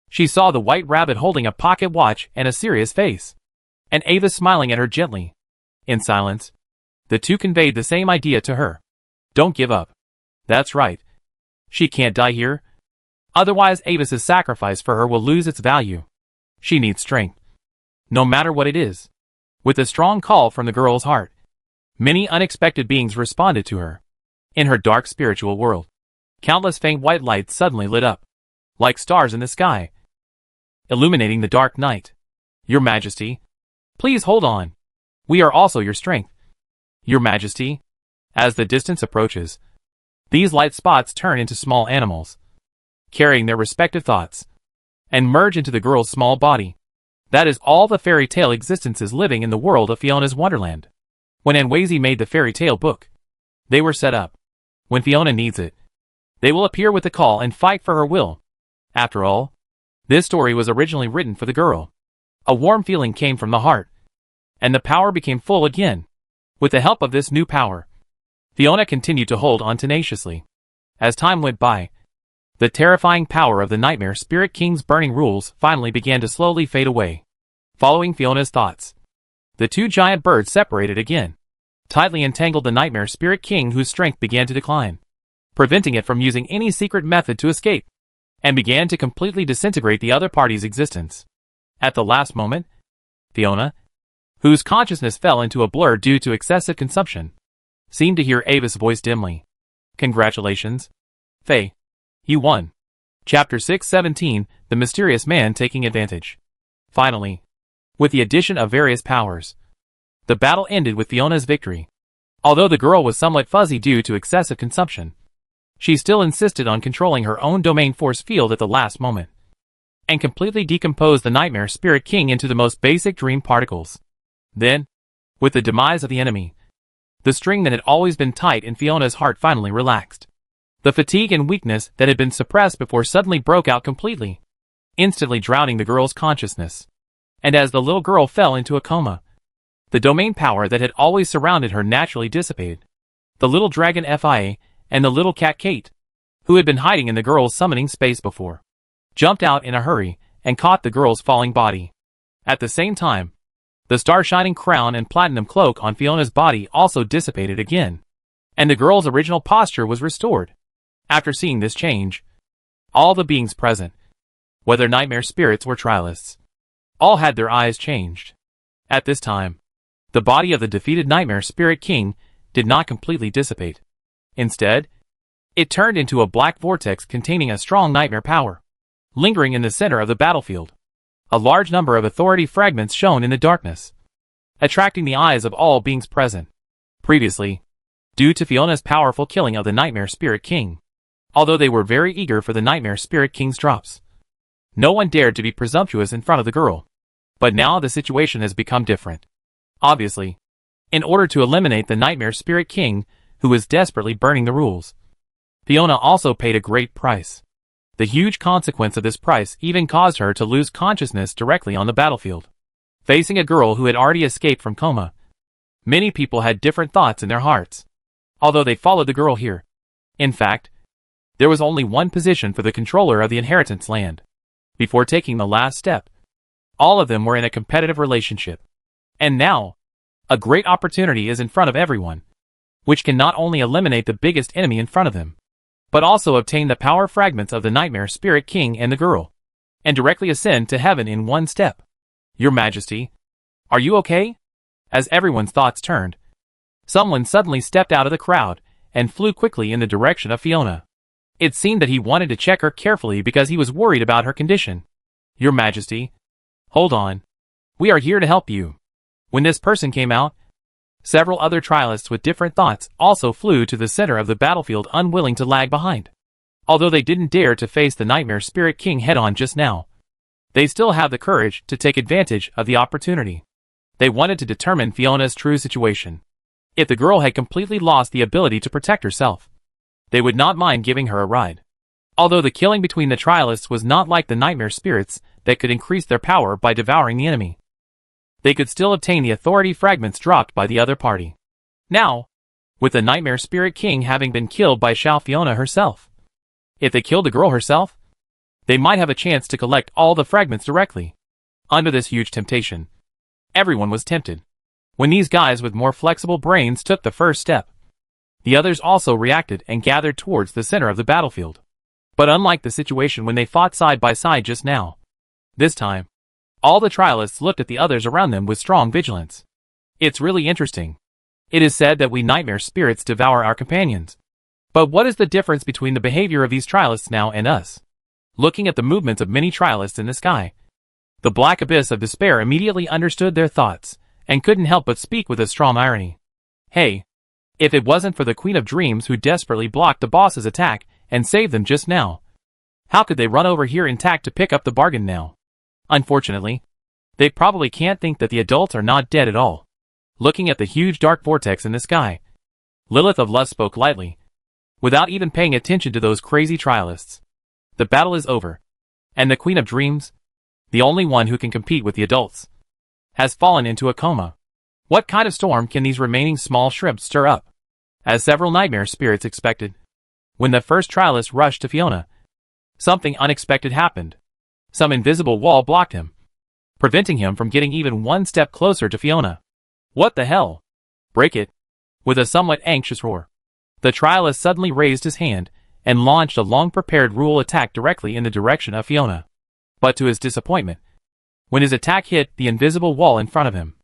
Speaker 1: she saw the white rabbit holding a pocket watch and a serious face, and Avis smiling at her gently. In silence, the two conveyed the same idea to her. Don't give up. That's right. She can't die here. Otherwise Avis's sacrifice for her will lose its value. She needs strength. No matter what it is. With a strong call from the girl's heart, many unexpected beings responded to her. In her dark spiritual world, countless faint white lights suddenly lit up, like stars in the sky, illuminating the dark night. Your Majesty, please hold on. We are also your strength. Your Majesty. As the distance approaches, these light spots turn into small animals, carrying their respective thoughts, and merge into the girl's small body. That is all the fairy tale existences living in the world of Fiona's Wonderland. When Anwazi made the fairy tale book, they were set up. When Fiona needs it, they will appear with the call and fight for her will. After all, this story was originally written for the girl. A warm feeling came from the heart, and the power became full again. With the help of this new power, Fiona continued to hold on tenaciously. As time went by, the terrifying power of the Nightmare Spirit King's burning rules finally began to slowly fade away. Following Fiona's thoughts, the two giant birds separated again, tightly entangled the Nightmare Spirit King, whose strength began to decline, preventing it from using any secret method to escape, and began to completely disintegrate the other party's existence. At the last moment, Fiona, whose consciousness fell into a blur due to excessive consumption, seemed to hear Avis' voice dimly. Congratulations, Faye. You won. Chapter 617, The Mysterious Man Taking Advantage. Finally, with the addition of various powers, the battle ended with Fiona's victory. Although the girl was somewhat fuzzy due to excessive consumption, she still insisted on controlling her own domain force field at the last moment, and completely decomposed the Nightmare Spirit King into the most basic dream particles. Then, with the demise of the enemy, the string that had always been tight in Fiona's heart finally relaxed. The fatigue and weakness that had been suppressed before suddenly broke out completely, instantly drowning the girl's consciousness. And as the little girl fell into a coma, the domain power that had always surrounded her naturally dissipated. The little dragon Fia and the little cat Kate, who had been hiding in the girl's summoning space before, jumped out in a hurry and caught the girl's falling body. At the same time, the star-shining crown and platinum cloak on Fiona's body also dissipated again, and the girl's original posture was restored. After seeing this change, all the beings present, whether nightmare spirits or trialists, all had their eyes changed. At this time, the body of the defeated Nightmare Spirit King did not completely dissipate. Instead, it turned into a black vortex containing a strong nightmare power, lingering in the center of the battlefield. A large number of authority fragments shone in the darkness, attracting the eyes of all beings present. Previously, due to Fiona's powerful killing of the Nightmare Spirit King, although they were very eager for the Nightmare Spirit King's drops, no one dared to be presumptuous in front of the girl. But now the situation has become different. Obviously, in order to eliminate the Nightmare Spirit King, who was desperately burning the rules, Fiona also paid a great price. The huge consequence of this price even caused her to lose consciousness directly on the battlefield. Facing a girl who had already escaped from coma, many people had different thoughts in their hearts, although they followed the girl here. In fact, there was only one position for the controller of the inheritance land. Before taking the last step, all of them were in a competitive relationship. And now, a great opportunity is in front of everyone, which can not only eliminate the biggest enemy in front of them, but also obtain the power fragments of the Nightmare Spirit King and the girl, and directly ascend to heaven in one step. Your Majesty, are you okay? As everyone's thoughts turned, someone suddenly stepped out of the crowd and flew quickly in the direction of Fiona. It seemed that he wanted to check her carefully because he was worried about her condition. Your Majesty, hold on. We are here to help you. When this person came out, several other trialists with different thoughts also flew to the center of the battlefield, unwilling to lag behind. Although they didn't dare to face the Nightmare Spirit King head-on just now, they still have the courage to take advantage of the opportunity. They wanted to determine Fiona's true situation. If the girl had completely lost the ability to protect herself, they would not mind giving her a ride. Although the killing between the trialists was not like the nightmare spirits that could increase their power by devouring the enemy, they could still obtain the authority fragments dropped by the other party. Now, with the Nightmare Spirit King having been killed by Fiona herself, if they killed the girl herself, they might have a chance to collect all the fragments directly. Under this huge temptation, everyone was tempted. When these guys with more flexible brains took the first step, the others also reacted and gathered towards the center of the battlefield. But unlike the situation when they fought side by side just now, this time, all the trialists looked at the others around them with strong vigilance. It's really interesting. It is said that we nightmare spirits devour our companions. But what is the difference between the behavior of these trialists now and us? Looking at the movements of many trialists in the sky, the black abyss of despair immediately understood their thoughts, and couldn't help but speak with a strong irony. Hey, if it wasn't for the Queen of Dreams who desperately blocked the boss's attack and saved them just now, how could they run over here intact to pick up the bargain now? Unfortunately, they probably can't think that the adults are not dead at all. Looking at the huge dark vortex in the sky, Lilith of Lust spoke lightly, without even paying attention to those crazy trialists. The battle is over, and the Queen of Dreams, the only one who can compete with the adults, has fallen into a coma. What kind of storm can these remaining small shrimps stir up? As several nightmare spirits expected, when the first trialist rushed to Fiona, something unexpected happened. Some invisible wall blocked him, preventing him from getting even one step closer to Fiona. What the hell? Break it! With a somewhat anxious roar, the trialist suddenly raised his hand and launched a long-prepared rule attack directly in the direction of Fiona. But to his disappointment, when his attack hit the invisible wall in front of him,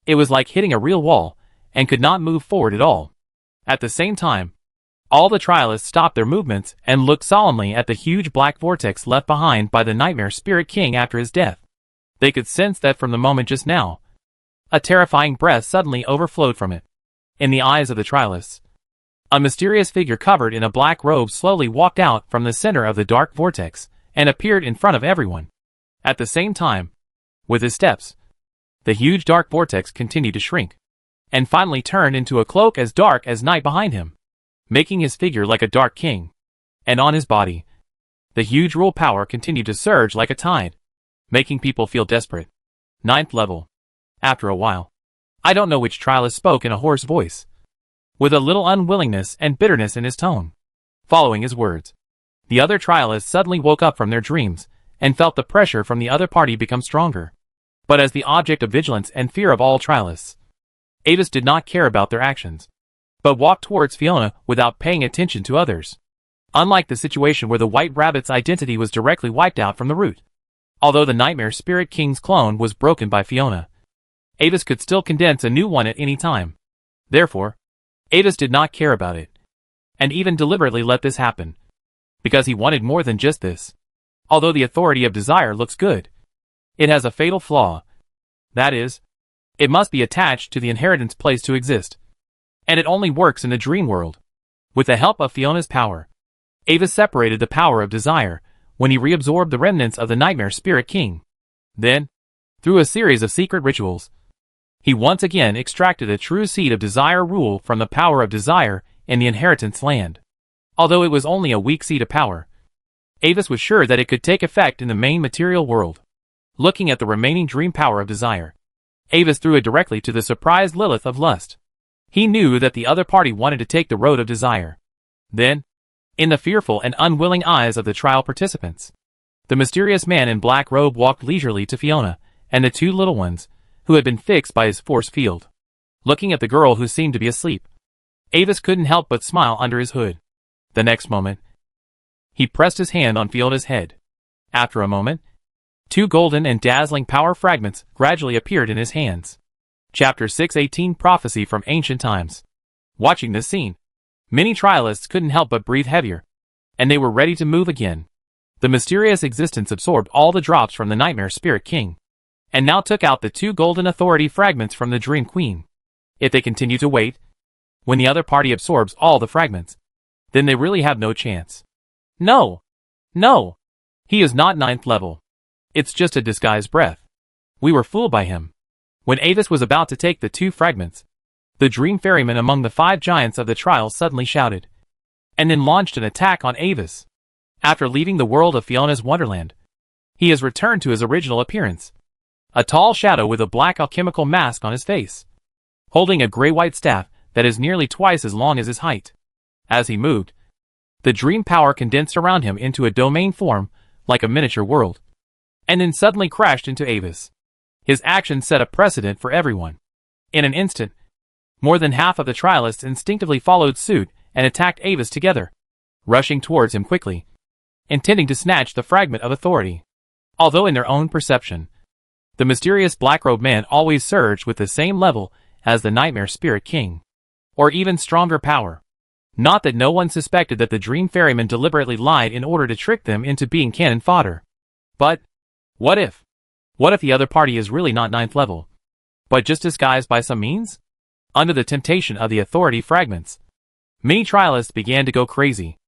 Speaker 1: it was like hitting a real wall and could not move forward at all. At the same time, all the trialists stopped their movements and looked solemnly at the huge black vortex left behind by the Nightmare Spirit King after his death. They could sense that from the moment just now, a terrifying breath suddenly overflowed from it. In the eyes of the trialists, a mysterious figure covered in a black robe slowly walked out from the center of the dark vortex and appeared in front of everyone. At the same time, with his steps, the huge dark vortex continued to shrink, and finally turned into a cloak as dark as night behind him, making his figure like a dark king. And on his body, the huge rule power continued to surge like a tide, making people feel desperate. 9th level. After a while, I don't know which trialist spoke in a hoarse voice, with a little unwillingness and bitterness in his tone. Following his words, the other trialists suddenly woke up from their dreams and felt the pressure from the other party become stronger. But as the object of vigilance and fear of all trialists, Avis did not care about their actions, but walked towards Fiona without paying attention to others. Unlike the situation where the White Rabbit's identity was directly wiped out from the root, although the Nightmare Spirit King's clone was broken by Fiona, Avis could still condense a new one at any time. Therefore, Avis did not care about it, and even deliberately let this happen, because he wanted more than just this. Although the authority of desire looks good, it has a fatal flaw. That is, it must be attached to the inheritance place to exist, and it only works in the dream world. With the help of Fiona's power, Avis separated the power of desire when he reabsorbed the remnants of the Nightmare Spirit King. Then, through a series of secret rituals, he once again extracted a true seed of desire rule from the power of desire in the inheritance land. Although it was only a weak seed of power, Avis was sure that it could take effect in the main material world. Looking at the remaining dream power of desire, Avis threw it directly to the surprised Lilith of Lust. He knew that the other party wanted to take the road of desire. Then, in the fearful and unwilling eyes of the trial participants, the mysterious man in black robe walked leisurely to Fiona and the two little ones, who had been fixed by his force field. Looking at the girl who seemed to be asleep, Avis couldn't help but smile under his hood. The next moment, he pressed his hand on Fiona's head. After a moment, 2 golden and dazzling power fragments gradually appeared in his hands. Chapter 618 Prophecy from Ancient Times. Watching this scene, many trialists couldn't help but breathe heavier, and they were ready to move again. The mysterious existence absorbed all the drops from the Nightmare Spirit King, and now took out the 2 golden authority fragments from the Dream Queen. If they continue to wait, when the other party absorbs all the fragments, then they really have no chance. No! No! He is not 9th level. It's just a disguised breath. We were fooled by him. When Avis was about to take the 2 fragments, The dream ferryman among the 5 giants of the trial suddenly shouted, and then launched an attack on Avis. After leaving the world of Fiona's Wonderland, he has returned to his original appearance. A tall shadow with a black alchemical mask on his face, holding a gray-white staff that is nearly twice as long as his height. As he moved, the dream power condensed around him into a domain form, like a miniature world, and then suddenly crashed into Avis. His action set a precedent for everyone. In an instant, more than half of the trialists instinctively followed suit and attacked Avis together, rushing towards him quickly, intending to snatch the fragment of authority. Although in their own perception, the mysterious black-robed man always surged with the same level as the Nightmare Spirit King, or even stronger power. Not that no one suspected that the dream ferryman deliberately lied in order to trick them into being cannon fodder. But, what if? What if the other party is really not 9th level, but just disguised by some means? Under the temptation of the authority fragments, many trialists began to go crazy.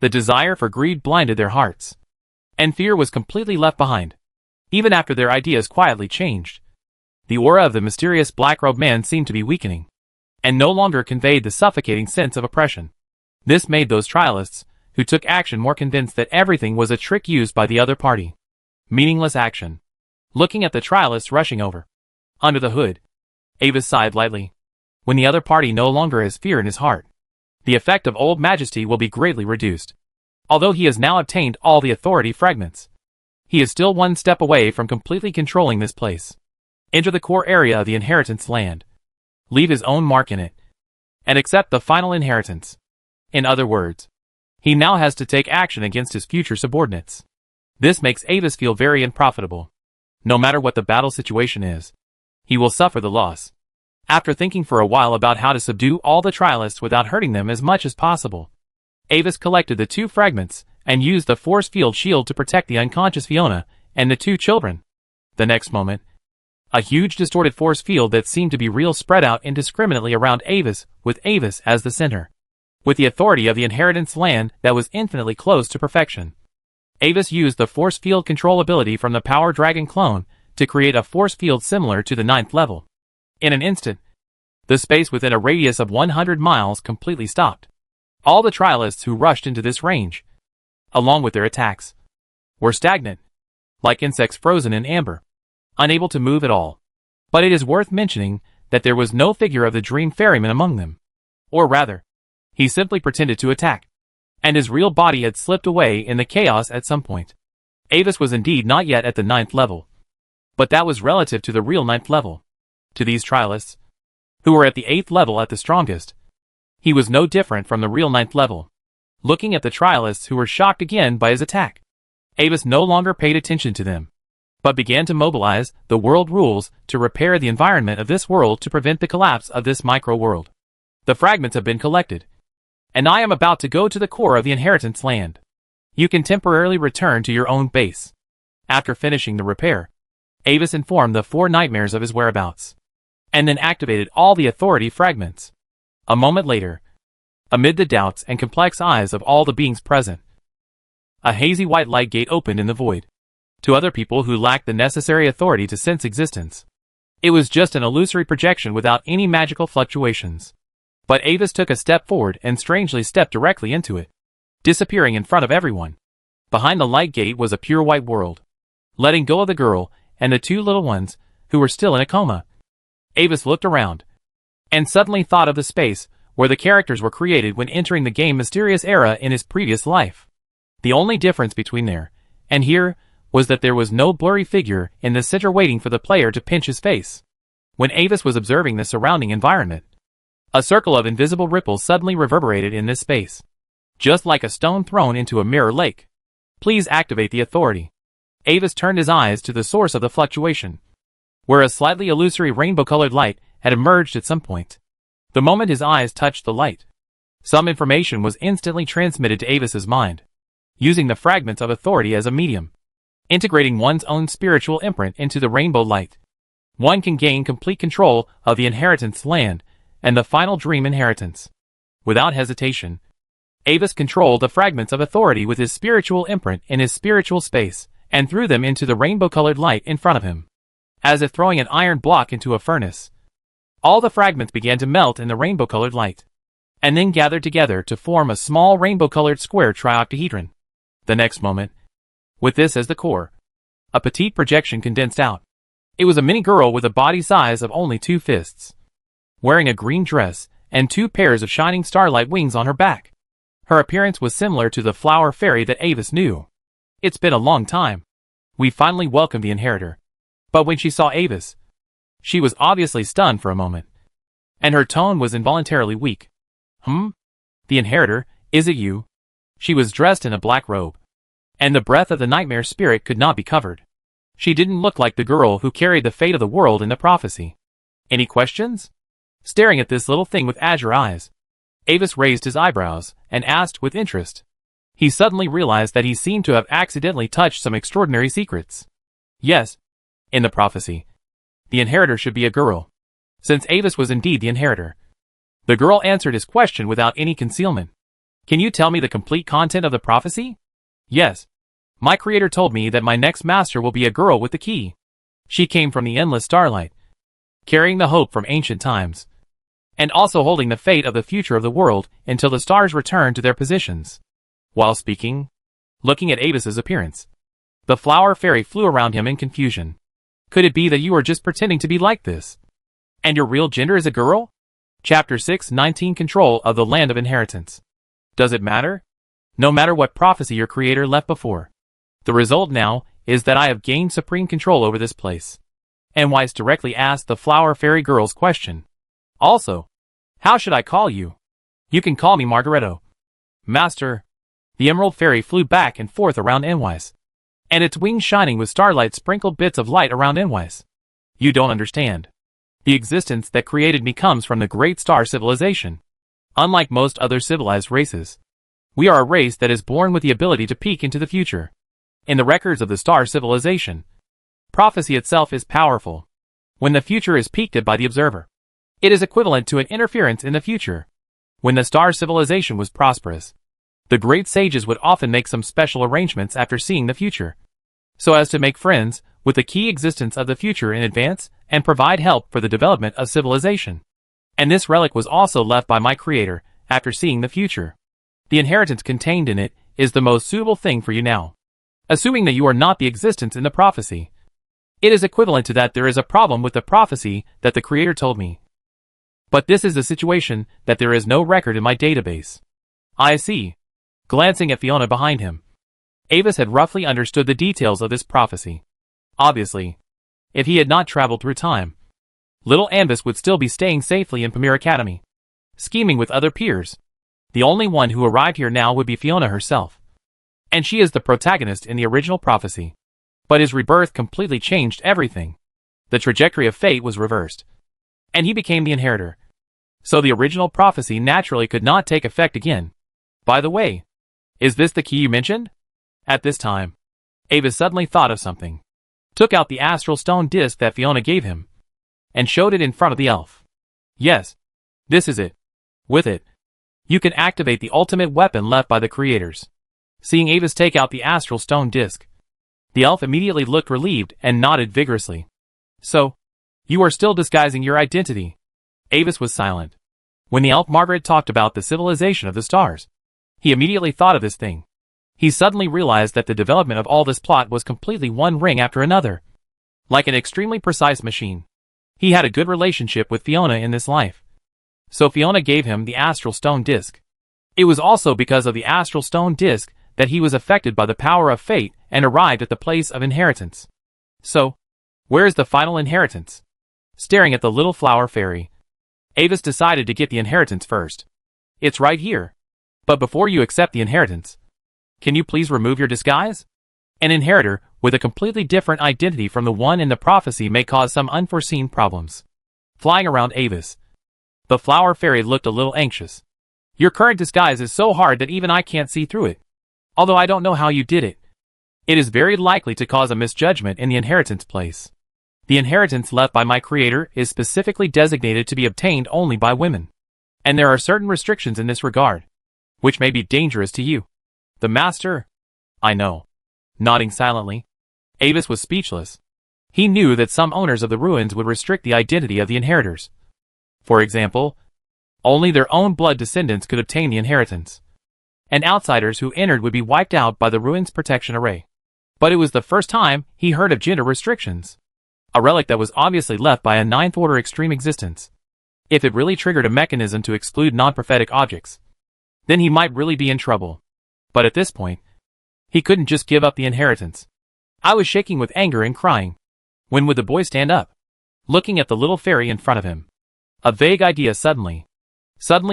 Speaker 1: The desire for greed blinded their hearts, and fear was completely left behind. Even after their ideas quietly changed, the aura of the mysterious black-robed man seemed to be weakening, and no longer conveyed the suffocating sense of oppression. This made those trialists who took action more convinced that everything was a trick used by the other party. Meaningless action. Looking at the trialists rushing over, under the hood, Avis sighed lightly. When the other party no longer has fear in his heart, the effect of Old Majesty will be greatly reduced. Although he has now obtained all the authority fragments, he is still one step away from completely controlling this place. Enter the core area of the inheritance land, leave his own mark in it, and accept the final inheritance. In other words, he now has to take action against his future subordinates. This makes Avis feel very unprofitable. No matter what the battle situation is, he will suffer the loss. After thinking for a while about how to subdue all the trialists without hurting them as much as possible, Avis collected the 2 fragments and used the force field shield to protect the unconscious Fiona and the 2 children. The next moment, a huge distorted force field that seemed to be real spread out indiscriminately around Avis, with Avis as the center. With the authority of the inheritance land that was infinitely close to perfection, Avis used the force field control ability from the Power Dragon clone to create a force field similar to the 9th level. In an instant, the space within a radius of 100 miles completely stopped. All the trialists who rushed into this range, along with their attacks, were stagnant, like insects frozen in amber, unable to move at all. But it is worth mentioning that there was no figure of the dream ferryman among them. Or rather, he simply pretended to attack, and his real body had slipped away in the chaos at some point. Avis was indeed not yet at the 9th level, but that was relative to the real 9th level. To these trialists, who were at the 8th level at the strongest, he was no different from the real 9th level. Looking at the trialists who were shocked again by his attack, Avis no longer paid attention to them, but began to mobilize the world rules to repair the environment of this world to prevent the collapse of this micro-world. The fragments have been collected, and I am about to go to the core of the inheritance land. You can temporarily return to your own base. After finishing the repair, Avis informed the 4 nightmares of his whereabouts, and then activated all the authority fragments. A moment later, amid the doubts and complex eyes of all the beings present, a hazy white light gate opened in the void. To other people who lacked the necessary authority to sense existence, it was just an illusory projection without any magical fluctuations. But Avis took a step forward and strangely stepped directly into it, disappearing in front of everyone. Behind the light gate was a pure white world. Letting go of the girl and the 2 little ones, who were still in a coma, Avis looked around, and suddenly thought of the space where the characters were created when entering the game Mysterious Era in his previous life. The only difference between there and here was that there was no blurry figure in the center waiting for the player to pinch his face. When Avis was observing the surrounding environment, a circle of invisible ripples suddenly reverberated in this space, just like a stone thrown into a mirror lake. Please activate the authority. Avis turned his eyes to the source of the fluctuation, where a slightly illusory rainbow-colored light had emerged at some point. The moment his eyes touched the light, some information was instantly transmitted to Avis's mind, using the fragments of authority as a medium. Integrating one's own spiritual imprint into the rainbow light, one can gain complete control of the inheritance land and the final dream inheritance. Without hesitation, Avis controlled the fragments of authority with his spiritual imprint in his spiritual space, and threw them into the rainbow-colored light in front of him, as if throwing an iron block into a furnace. All the fragments began to melt in the rainbow-colored light, and then gathered together to form a small rainbow-colored square trioctahedron. The next moment, with this as the core, a petite projection condensed out. It was a mini girl with a body size of only 2 fists, wearing a green dress and 2 pairs of shining starlight wings on her back. Her appearance was similar to the flower fairy that Avis knew. It's been a long time. We finally welcomed the inheritor. But when she saw Avis, she was obviously stunned for a moment, and her tone was involuntarily weak. The inheritor, is it you? She was dressed in a black robe, and the breath of the nightmare spirit could not be covered. She didn't look like the girl who carried the fate of the world in the prophecy. Any questions? Staring at this little thing with azure eyes, Avis raised his eyebrows and asked with interest. He suddenly realized that he seemed to have accidentally touched some extraordinary secrets. Yes, in the prophecy, the inheritor should be a girl, since Avis was indeed the inheritor. The girl answered his question without any concealment. Can you tell me the complete content of the prophecy? Yes. My creator told me that my next master will be a girl with the key. She came from the endless starlight, carrying the hope from ancient times, and also holding the fate of the future of the world until the stars return to their positions. While speaking, looking at Avis's appearance, the flower fairy flew around him in confusion. Could it be that you are just pretending to be like this? And your real gender is a girl? Chapter 6:19 Control of the Land of Inheritance. Does it matter? No matter what prophecy your creator left before, the result now is that I have gained supreme control over this place. And Weiss directly asked the flower fairy girl's question. Also, how should I call you? You can call me Margaretto. Master. The emerald fairy flew back and forth around Enwise, and its wings shining with starlight sprinkled bits of light around Enwise. You don't understand. The existence that created me comes from the great star civilization. Unlike most other civilized races, we are a race that is born with the ability to peek into the future. In the records of the star civilization, prophecy itself is powerful. When the future is peeked at by the observer, it is equivalent to an interference in the future. When the star civilization was prosperous, the great sages would often make some special arrangements after seeing the future, so as to make friends with the key existence of the future in advance and provide help for the development of civilization. And this relic was also left by my creator after seeing the future. The inheritance contained in it is the most suitable thing for you now. Assuming that you are not the existence in the prophecy, it is equivalent to that there is a problem with the prophecy that the creator told me. But this is the situation that there is no record in my database. I see. Glancing at Fiona behind him, Avis had roughly understood the details of this prophecy. Obviously, if he had not traveled through time, little Anvis would still be staying safely in Pamir Academy, scheming with other peers. The only one who arrived here now would be Fiona herself, and she is the protagonist in the original prophecy. But his rebirth completely changed everything. The trajectory of fate was reversed, and he became the inheritor. So the original prophecy naturally could not take effect again. By the way, is this the key you mentioned? At this time, Avis suddenly thought of something, took out the astral stone disc that Fiona gave him, and showed it in front of the elf. Yes, this is it. With it, you can activate the ultimate weapon left by the creators. Seeing Avis take out the astral stone disc, the elf immediately looked relieved and nodded vigorously. So, you are still disguising your identity? Avis was silent. When the elf Margaret talked about the civilization of the stars, he immediately thought of this thing. He suddenly realized that the development of all this plot was completely one ring after another, like an extremely precise machine. He had a good relationship with Fiona in this life, so Fiona gave him the astral stone disc. It was also because of the astral stone disc that he was affected by the power of fate and arrived at the place of inheritance. So, where is the final inheritance? Staring at the little flower fairy, Avis decided to get the inheritance first. It's right here. But before you accept the inheritance, can you please remove your disguise? An inheritor with a completely different identity from the one in the prophecy may cause some unforeseen problems. Flying around Avis, the flower fairy looked a little anxious. Your current disguise is so hard that even I can't see through it. Although I don't know how you did it. It is very likely to cause a misjudgment in the inheritance place. The inheritance left by my creator is specifically designated to be obtained only by women. And there are certain restrictions in this regard, which may be dangerous to you. The master? I know. Nodding silently, Avis was speechless. He knew that some owners of the ruins would restrict the identity of the inheritors, For example, only their own blood descendants could obtain the inheritance, and outsiders who entered would be wiped out by the ruins protection array. But it was the first time he heard of gender restrictions, a relic that was obviously left by a ninth order extreme existence. If it really triggered a mechanism to exclude non-prophetic objects, then he might really be in trouble. But at this point, he couldn't just give up the inheritance. I was shaking with anger and crying. When would the boy stand up? Looking at the little fairy in front of him, a vague idea suddenly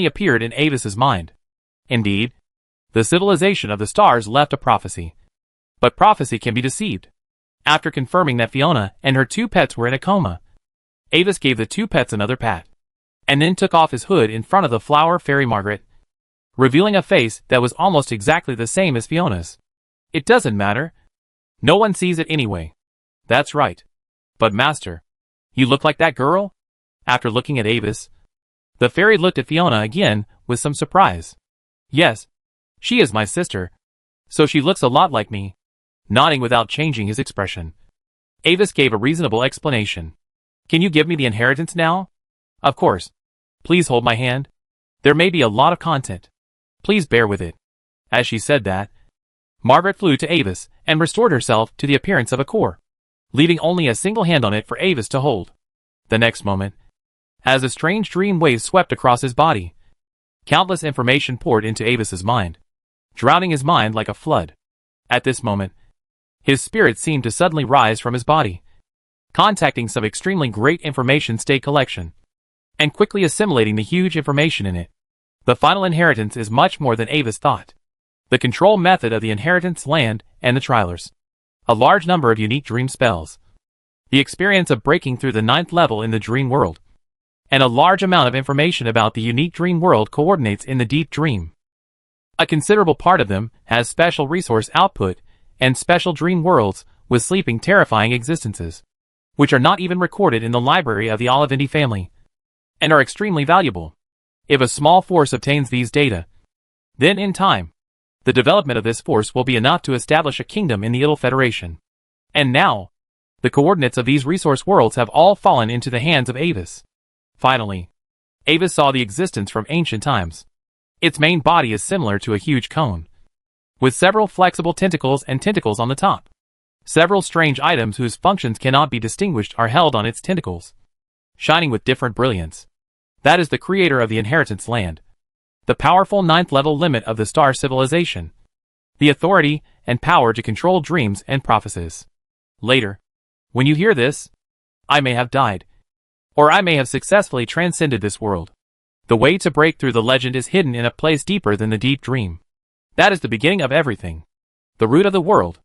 Speaker 1: appeared in Avis's mind. Indeed, the civilization of the stars left a prophecy. But prophecy can be deceived. After confirming that Fiona and her 2 pets were in a coma, Avis gave the 2 pets another pat, and then took off his hood in front of the flower fairy Margaret, revealing a face that was almost exactly the same as Fiona's. It doesn't matter. No one sees it anyway. That's right. But Master, you look like that girl? After looking at Avis, the fairy looked at Fiona again with some surprise. Yes, she is my sister, so she looks a lot like me. Nodding without changing his expression, Avis gave a reasonable explanation. Can you give me the inheritance now? Of course. Please hold my hand. There may be a lot of content. Please bear with it. As she said that, Margaret flew to Avis and restored herself to the appearance of a core, leaving only a single hand on it for Avis to hold. The next moment, as a strange dream wave swept across his body, countless information poured into Avis's mind, drowning his mind like a flood. At this moment, his spirit seemed to suddenly rise from his body, contacting some extremely great information state collection, and quickly assimilating the huge information in it. The final inheritance is much more than Avis thought. The control method of the inheritance land and the trialers, a large number of unique dream spells, the experience of breaking through the 9th level in the dream world, and a large amount of information about the unique dream world coordinates in the deep dream. A considerable part of them has special resource output and special dream worlds with sleeping terrifying existences, which are not even recorded in the library of the Olivindi family, and are extremely valuable. If a small force obtains these data, then in time, the development of this force will be enough to establish a kingdom in the Idle Federation. And now, the coordinates of these resource worlds have all fallen into the hands of Avis. Finally, Avis saw the existence from ancient times. Its main body is similar to a huge cone, with several flexible tentacles and tentacles on the top. Several strange items whose functions cannot be distinguished are held on its tentacles, shining with different brilliance. That is the creator of the inheritance land, the powerful 9th level limit of the star civilization, the authority and power to control dreams and prophecies. Later, when you hear this, I may have died, or I may have successfully transcended this world. The way to break through the legend is hidden in a place deeper than the deep dream. That is the beginning of everything, the root of the world.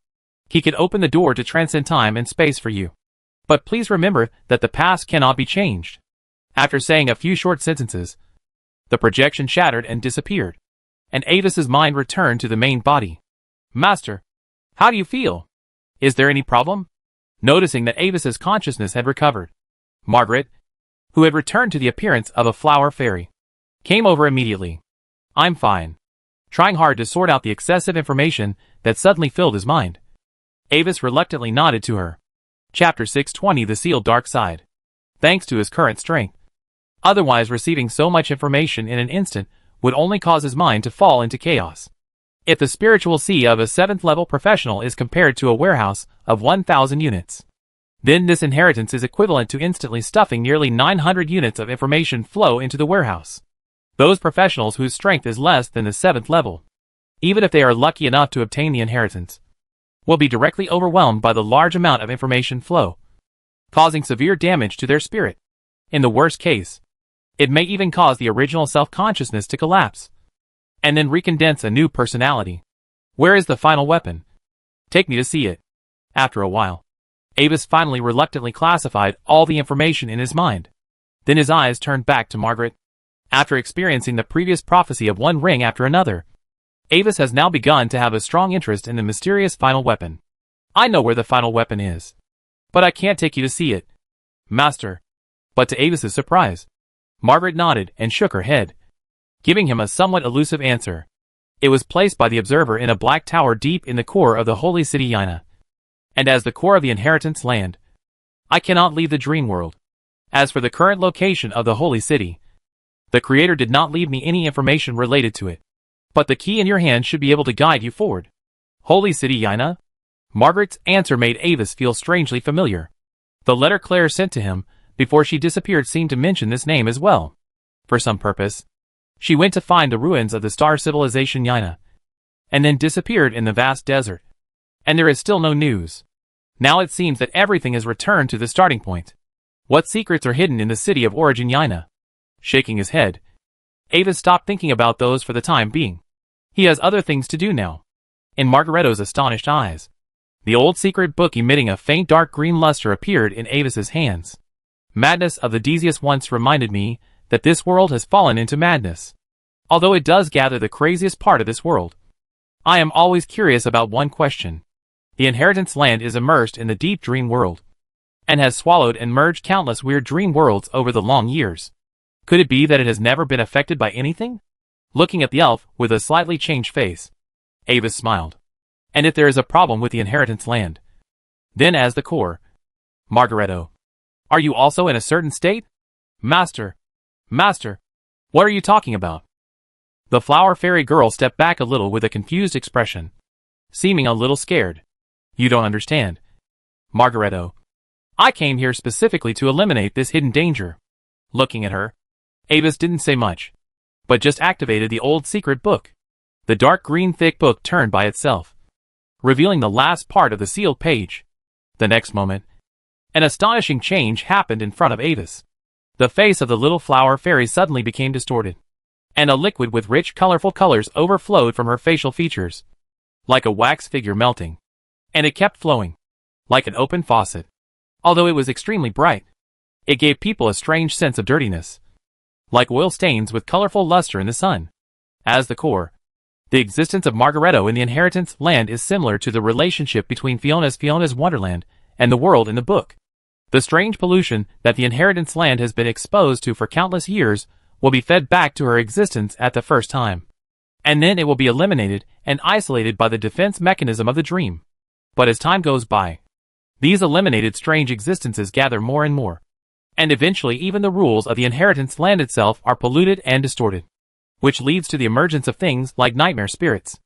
Speaker 1: He can open the door to transcend time and space for you. But please remember that the past cannot be changed. After saying a few short sentences, the projection shattered and disappeared, and Avis's mind returned to the main body. Master, how do you feel? Is there any problem? Noticing that Avis's consciousness had recovered, Margaret, who had returned to the appearance of a flower fairy, came over immediately. I'm fine. Trying hard to sort out the excessive information that suddenly filled his mind, Avis reluctantly nodded to her. Chapter 620 The Sealed Dark Side. Thanks to his current strength, otherwise receiving so much information in an instant would only cause his mind to fall into chaos. If the spiritual sea of a 7th level professional is compared to a warehouse of 1,000 units, then this inheritance is equivalent to instantly stuffing nearly 900 units of information flow into the warehouse. Those professionals whose strength is less than the 7th level, even if they are lucky enough to obtain the inheritance, will be directly overwhelmed by the large amount of information flow, causing severe damage to their spirit. In the worst case, it may even cause the original self-consciousness to collapse, and then recondense a new personality. Where is the final weapon? Take me to see it. After a while, Avis finally reluctantly classified all the information in his mind. Then his eyes turned back to Margaret. After experiencing the previous prophecy of one ring after another, Avis has now begun to have a strong interest in the mysterious final weapon. I know where the final weapon is, but I can't take you to see it, Master. But to Avis's surprise, Margaret nodded and shook her head, giving him a somewhat elusive answer. It was placed by the observer in a black tower deep in the core of the holy city Yaina, and as the core of the inheritance land, I cannot leave the dream world. As for the current location of the Holy City, the Creator did not leave me any information related to it. But the key in your hand should be able to guide you forward. Holy City Yaina? Margaret's answer made Avis feel strangely familiar. The letter Claire sent to him before she disappeared seemed to mention this name as well. For some purpose, she went to find the ruins of the star civilization Yaina, and then disappeared in the vast desert. And there is still no news. Now it seems that everything has returned to the starting point. What secrets are hidden in the city of origin Yaina? Shaking his head, Avis stopped thinking about those for the time being. He has other things to do now. In Margaretto's astonished eyes, the old secret book emitting a faint dark green luster appeared in Avis's hands. Madness of the Decius once reminded me that this world has fallen into madness. Although it does gather the craziest part of this world, I am always curious about one question. The inheritance land is immersed in the deep dream world, and has swallowed and merged countless weird dream worlds over the long years. Could it be that it has never been affected by anything? Looking at the elf with a slightly changed face, Avis smiled. And if there is a problem with the inheritance land, then as the core, Margaretto, are you also in a certain state? Master, what are you talking about? The flower fairy girl stepped back a little with a confused expression, seeming a little scared. You don't understand, Margaretto. I came here specifically to eliminate this hidden danger. Looking at her, Avis didn't say much, but just activated the old secret book. The dark green thick book turned by itself, revealing the last part of the sealed page. The next moment, an astonishing change happened in front of Avis. The face of the little flower fairy suddenly became distorted, and a liquid with rich colorful colors overflowed from her facial features, like a wax figure melting. And it kept flowing, like an open faucet. Although it was extremely bright, it gave people a strange sense of dirtiness, like oil stains with colorful luster in the sun. As the core, the existence of Margaretto in the inheritance land is similar to the relationship between Fiona's Wonderland and the world in the book. The strange pollution that the inheritance land has been exposed to for countless years will be fed back to her existence at the first time. And then it will be eliminated and isolated by the defense mechanism of the dream. But as time goes by, these eliminated strange existences gather more and more. And eventually even the rules of the inheritance land itself are polluted and distorted, which leads to the emergence of things like nightmare spirits.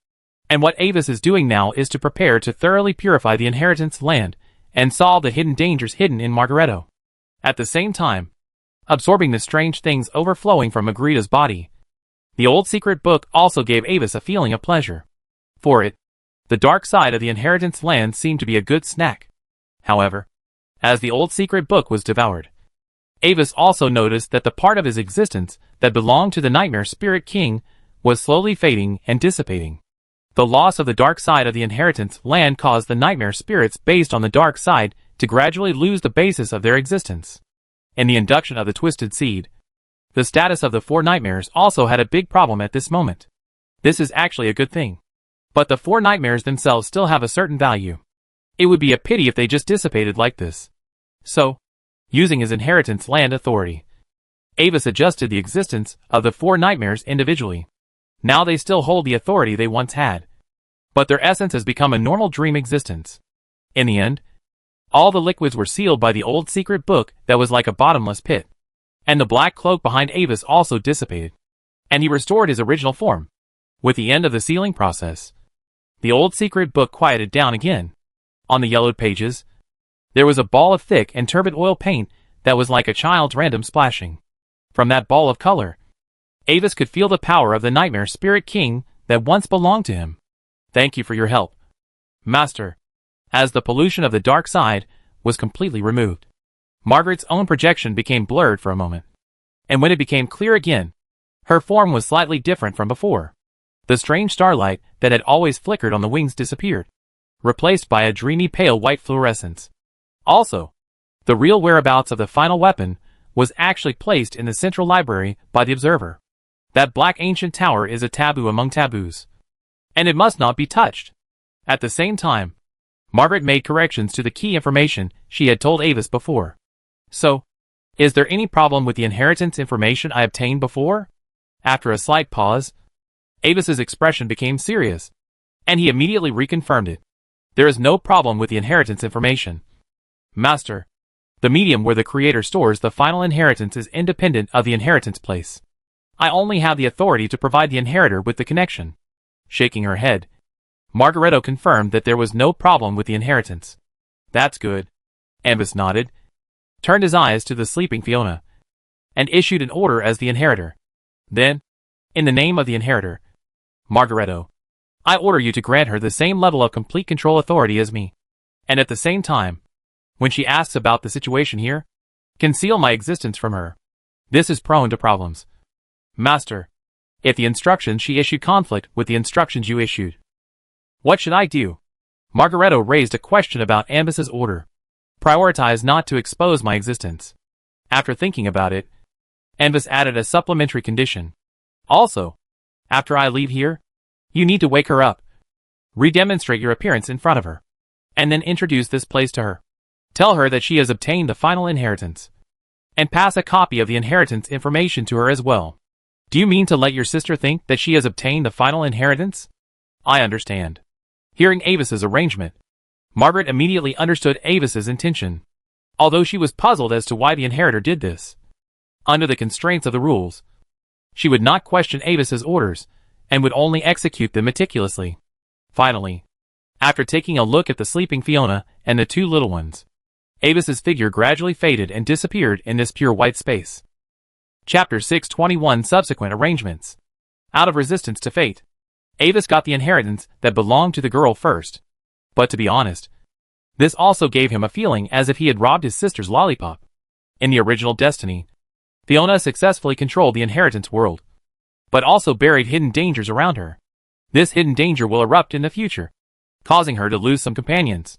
Speaker 1: And what Avis is doing now is to prepare to thoroughly purify the inheritance land and solve the hidden dangers hidden in Margaretto. At the same time, absorbing the strange things overflowing from Magritta's body, the old secret book also gave Avis a feeling of pleasure. For it, the dark side of the inheritance land seemed to be a good snack. However, as the old secret book was devoured, Avis also noticed that the part of his existence that belonged to the Nightmare Spirit King was slowly fading and dissipating. The loss of the dark side of the inheritance land caused the nightmare spirits based on the dark side to gradually lose the basis of their existence. In the induction of the Twisted Seed, the status of the four nightmares also had a big problem at this moment. This is actually a good thing. But the four nightmares themselves still have a certain value. It would be a pity if they just dissipated like this. So, using his inheritance land authority, Avis adjusted the existence of the four nightmares individually. Now they still hold the authority they once had, but their essence has become a normal dream existence. In the end, all the liquids were sealed by the old secret book that was like a bottomless pit, and the black cloak behind Avis also dissipated, and he restored his original form. With the end of the sealing process, the old secret book quieted down again. On the yellowed pages, there was a ball of thick and turbid oil paint that was like a child's random splashing. From that ball of color, Avis could feel the power of the Nightmare Spirit King that once belonged to him. Thank you for your help, Master. As the pollution of the dark side was completely removed, Margaret's own projection became blurred for a moment. And when it became clear again, her form was slightly different from before. The strange starlight that had always flickered on the wings disappeared, replaced by a dreamy pale white fluorescence. Also, the real whereabouts of the final weapon was actually placed in the central library by the observer. That black ancient tower is a taboo among taboos, and it must not be touched. At the same time, Margaret made corrections to the key information she had told Avis before. So, is there any problem with the inheritance information I obtained before? After a slight pause, Avis's expression became serious, and he immediately reconfirmed it. There is no problem with the inheritance information, Master. The medium where the creator stores the final inheritance is independent of the inheritance place. I only have the authority to provide the inheritor with the connection. Shaking her head, Margaretto confirmed that there was no problem with the inheritance. That's good. Ambus nodded, turned his eyes to the sleeping Fiona, and issued an order as the inheritor. Then, in the name of the inheritor, Margaretto, I order you to grant her the same level of complete control authority as me. And at the same time, when she asks about the situation here, conceal my existence from her. This is prone to problems. Master, if the instructions she issued conflict with the instructions you issued, what should I do? Margaretto raised a question about Ambus's order. Prioritize not to expose my existence. After thinking about it, Ambus added a supplementary condition. Also, after I leave here, you need to wake her up. Redemonstrate your appearance in front of her. And then introduce this place to her. Tell her that she has obtained the final inheritance. And pass a copy of the inheritance information to her as well. Do you mean to let your sister think that she has obtained the final inheritance? I understand. Hearing Avis's arrangement, Margaret immediately understood Avis's intention, although she was puzzled as to why the inheritor did this. Under the constraints of the rules, she would not question Avis's orders, and would only execute them meticulously. Finally, after taking a look at the sleeping Fiona and the two little ones, Avis's figure gradually faded and disappeared in this pure white space. Chapter 621 Subsequent Arrangements. Out of resistance to fate, Avis got the inheritance that belonged to the girl first. But to be honest, this also gave him a feeling as if he had robbed his sister's lollipop. In the original Destiny, Fiona successfully controlled the inheritance world, but also buried hidden dangers around her. This hidden danger will erupt in the future, causing her to lose some companions.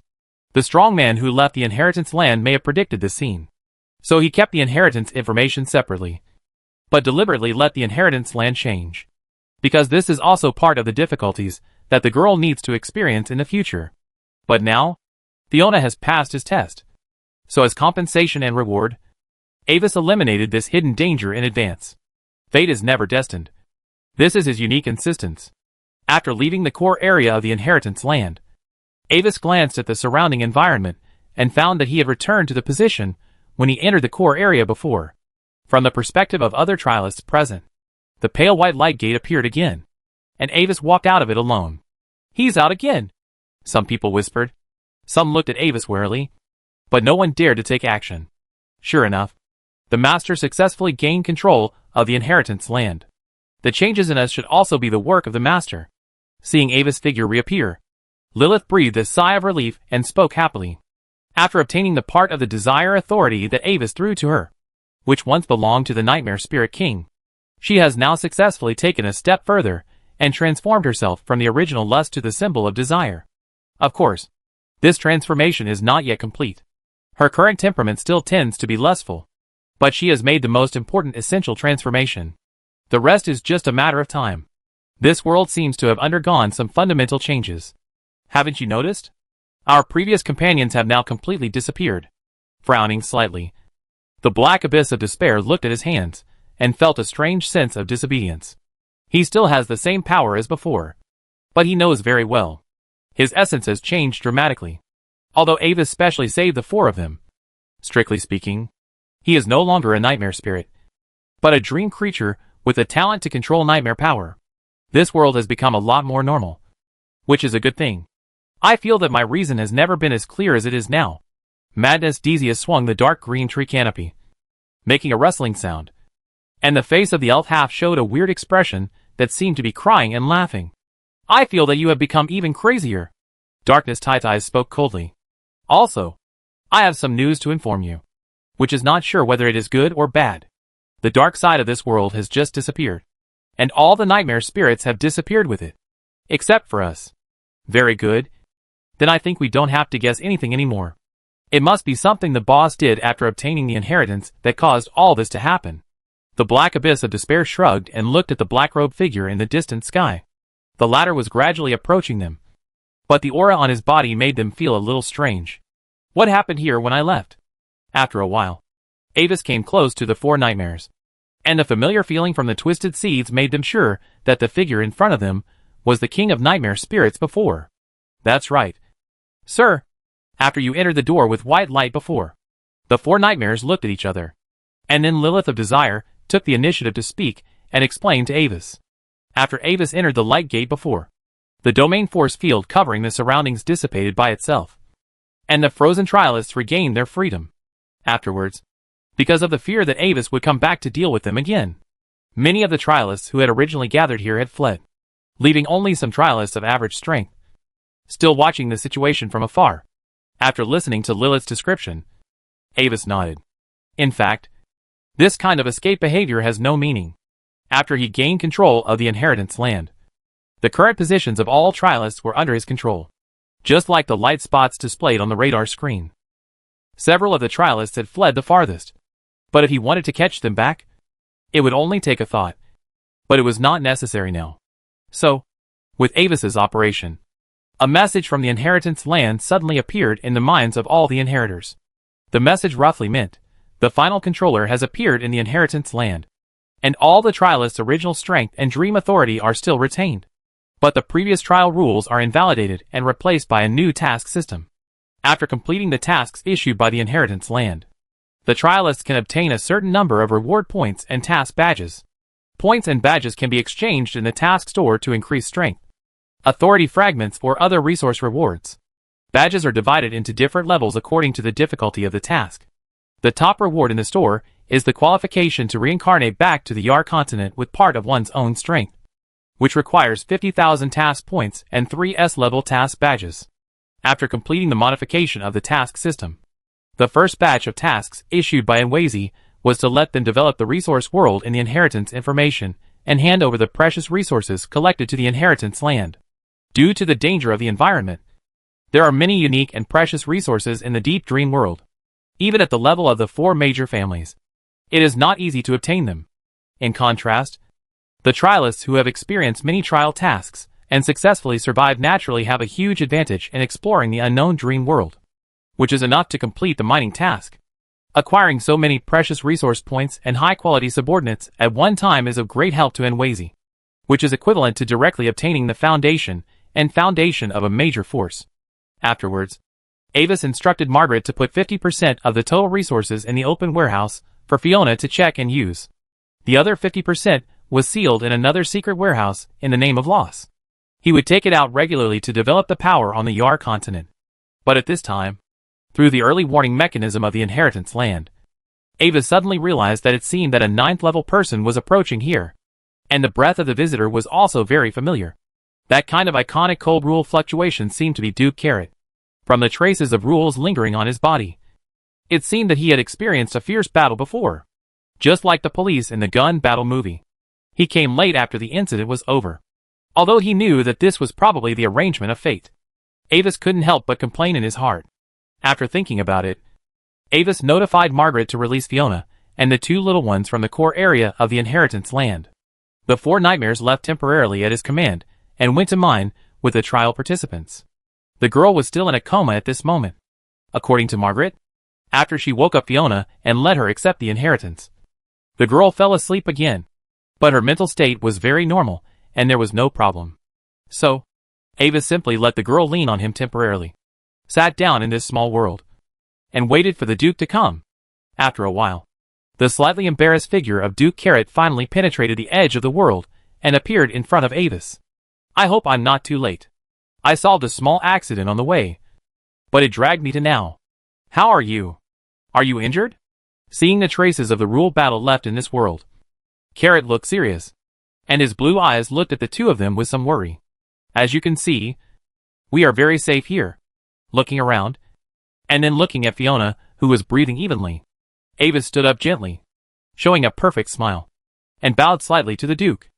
Speaker 1: The strong man who left the inheritance land may have predicted this scene, so he kept the inheritance information separately, but deliberately let the inheritance land change, because this is also part of the difficulties that the girl needs to experience in the future. But now, Fiona has passed his test, so as compensation and reward, Avis eliminated this hidden danger in advance. Fate is never destined. This is his unique insistence. After leaving the core area of the inheritance land, Avis glanced at the surrounding environment and found that he had returned to the position when he entered the core area before. From the perspective of other trialists present, the pale white light gate appeared again, and Avis walked out of it alone. He's out again, some people whispered. Some looked at Avis warily, but no one dared to take action. Sure enough, the master successfully gained control of the inheritance land. The changes in us should also be the work of the master. Seeing Avis' figure reappear, Lilith breathed a sigh of relief and spoke happily. After obtaining the part of the desire authority that Avis threw to her, which once belonged to the Nightmare Spirit King, she has now successfully taken a step further and transformed herself from the original lust to the symbol of desire. Of course, this transformation is not yet complete. Her current temperament still tends to be lustful, but she has made the most important essential transformation. The rest is just a matter of time. This world seems to have undergone some fundamental changes. Haven't you noticed? Our previous companions have now completely disappeared. Frowning slightly, the black abyss of despair looked at his hands and felt a strange sense of disobedience. He still has the same power as before, but he knows very well his essence has changed dramatically. Although Avis specially saved the four of them, strictly speaking, he is no longer a nightmare spirit, but a dream creature with the talent to control nightmare power. This world has become a lot more normal, which is a good thing. I feel that my reason has never been as clear as it is now. Madness Dezius swung the dark green tree canopy, making a rustling sound, and the face of the elf half showed a weird expression that seemed to be crying and laughing. I feel that you have become even crazier. Darkness Tighties spoke coldly. Also, I have some news to inform you, which is not sure whether it is good or bad. The dark side of this world has just disappeared, and all the nightmare spirits have disappeared with it, except for us. Very good. Then I think we don't have to guess anything anymore. It must be something the boss did after obtaining the inheritance that caused all this to happen. The black abyss of despair shrugged and looked at the black-robed figure in the distant sky. The latter was gradually approaching them, but the aura on his body made them feel a little strange. What happened here when I left? After a while, Avis came close to the four nightmares, and the familiar feeling from the twisted seeds made them sure that the figure in front of them was the king of nightmare spirits before. That's right. Sir, after you entered the door with white light before. The four nightmares looked at each other. And then Lilith of Desire took the initiative to speak and explain to Avis. After Avis entered the light gate before, the domain force field covering the surroundings dissipated by itself, and the frozen trialists regained their freedom. Afterwards, because of the fear that Avis would come back to deal with them again, many of the trialists who had originally gathered here had fled, leaving only some trialists of average strength, still watching the situation from afar. After listening to Lilith's description, Avis nodded. In fact, this kind of escape behavior has no meaning. After he gained control of the inheritance land, the current positions of all trialists were under his control, just like the light spots displayed on the radar screen. Several of the trialists had fled the farthest, but if he wanted to catch them back, it would only take a thought. But it was not necessary now. So, with Avis's operation, a message from the inheritance land suddenly appeared in the minds of all the inheritors. The message roughly meant, the final controller has appeared in the inheritance land, and all the trialists' original strength and dream authority are still retained. But the previous trial rules are invalidated and replaced by a new task system. After completing the tasks issued by the inheritance land, the trialists can obtain a certain number of reward points and task badges. Points and badges can be exchanged in the task store to increase strength, authority fragments, or other resource rewards. Badges are divided into different levels according to the difficulty of the task. The top reward in the store is the qualification to reincarnate back to the Yar continent with part of one's own strength, which requires 50,000 task points and 3 S-level task badges. After completing the modification of the task system, the first batch of tasks issued by Enwazi was to let them develop the resource world in the inheritance information and hand over the precious resources collected to the inheritance land. Due to the danger of the environment, there are many unique and precious resources in the deep dream world. Even at the level of the 4 major families, it is not easy to obtain them. In contrast, the trialists who have experienced many trial tasks and successfully survived naturally have a huge advantage in exploring the unknown dream world, which is enough to complete the mining task. Acquiring so many precious resource points and high-quality subordinates at one time is of great help to Enwazi, which is equivalent to directly obtaining the foundation of a major force. Afterwards, Avis instructed Margaret to put 50% of the total resources in the open warehouse for Fiona to check and use. The other 50% was sealed in another secret warehouse in the name of Loss. He would take it out regularly to develop the power on the Yar continent. But at this time, through the early warning mechanism of the inheritance land, Avis suddenly realized that it seemed that a 9th-level person was approaching here, and the breath of the visitor was also very familiar. That kind of iconic cold rule fluctuation seemed to be Duke Carrot. From the traces of rules lingering on his body, it seemed that he had experienced a fierce battle before, just like the police in the gun battle movie. He came late after the incident was over, although he knew that this was probably the arrangement of fate. Avis couldn't help but complain in his heart. After thinking about it, Avis notified Margaret to release Fiona and the 2 little ones from the core area of the inheritance land. The 4 nightmares left temporarily at his command and went to mine with the trial participants. The girl was still in a coma at this moment, according to Margaret, after she woke up Fiona and let her accept the inheritance. The girl fell asleep again, but her mental state was very normal and there was no problem. So, Avis simply let the girl lean on him temporarily, sat down in this small world, and waited for the Duke to come. After a while, the slightly embarrassed figure of Duke Carrot finally penetrated the edge of the world and appeared in front of Avis. I hope I'm not too late. I solved a small accident on the way, but it dragged me to now. How are you? Are you injured? Seeing the traces of the rule battle left in this world, Carrot looked serious, and his blue eyes looked at the 2 of them with some worry. As you can see, we are very safe here. Looking around, and then looking at Fiona, who was breathing evenly, Avis stood up gently, showing a perfect smile, and bowed slightly to the Duke.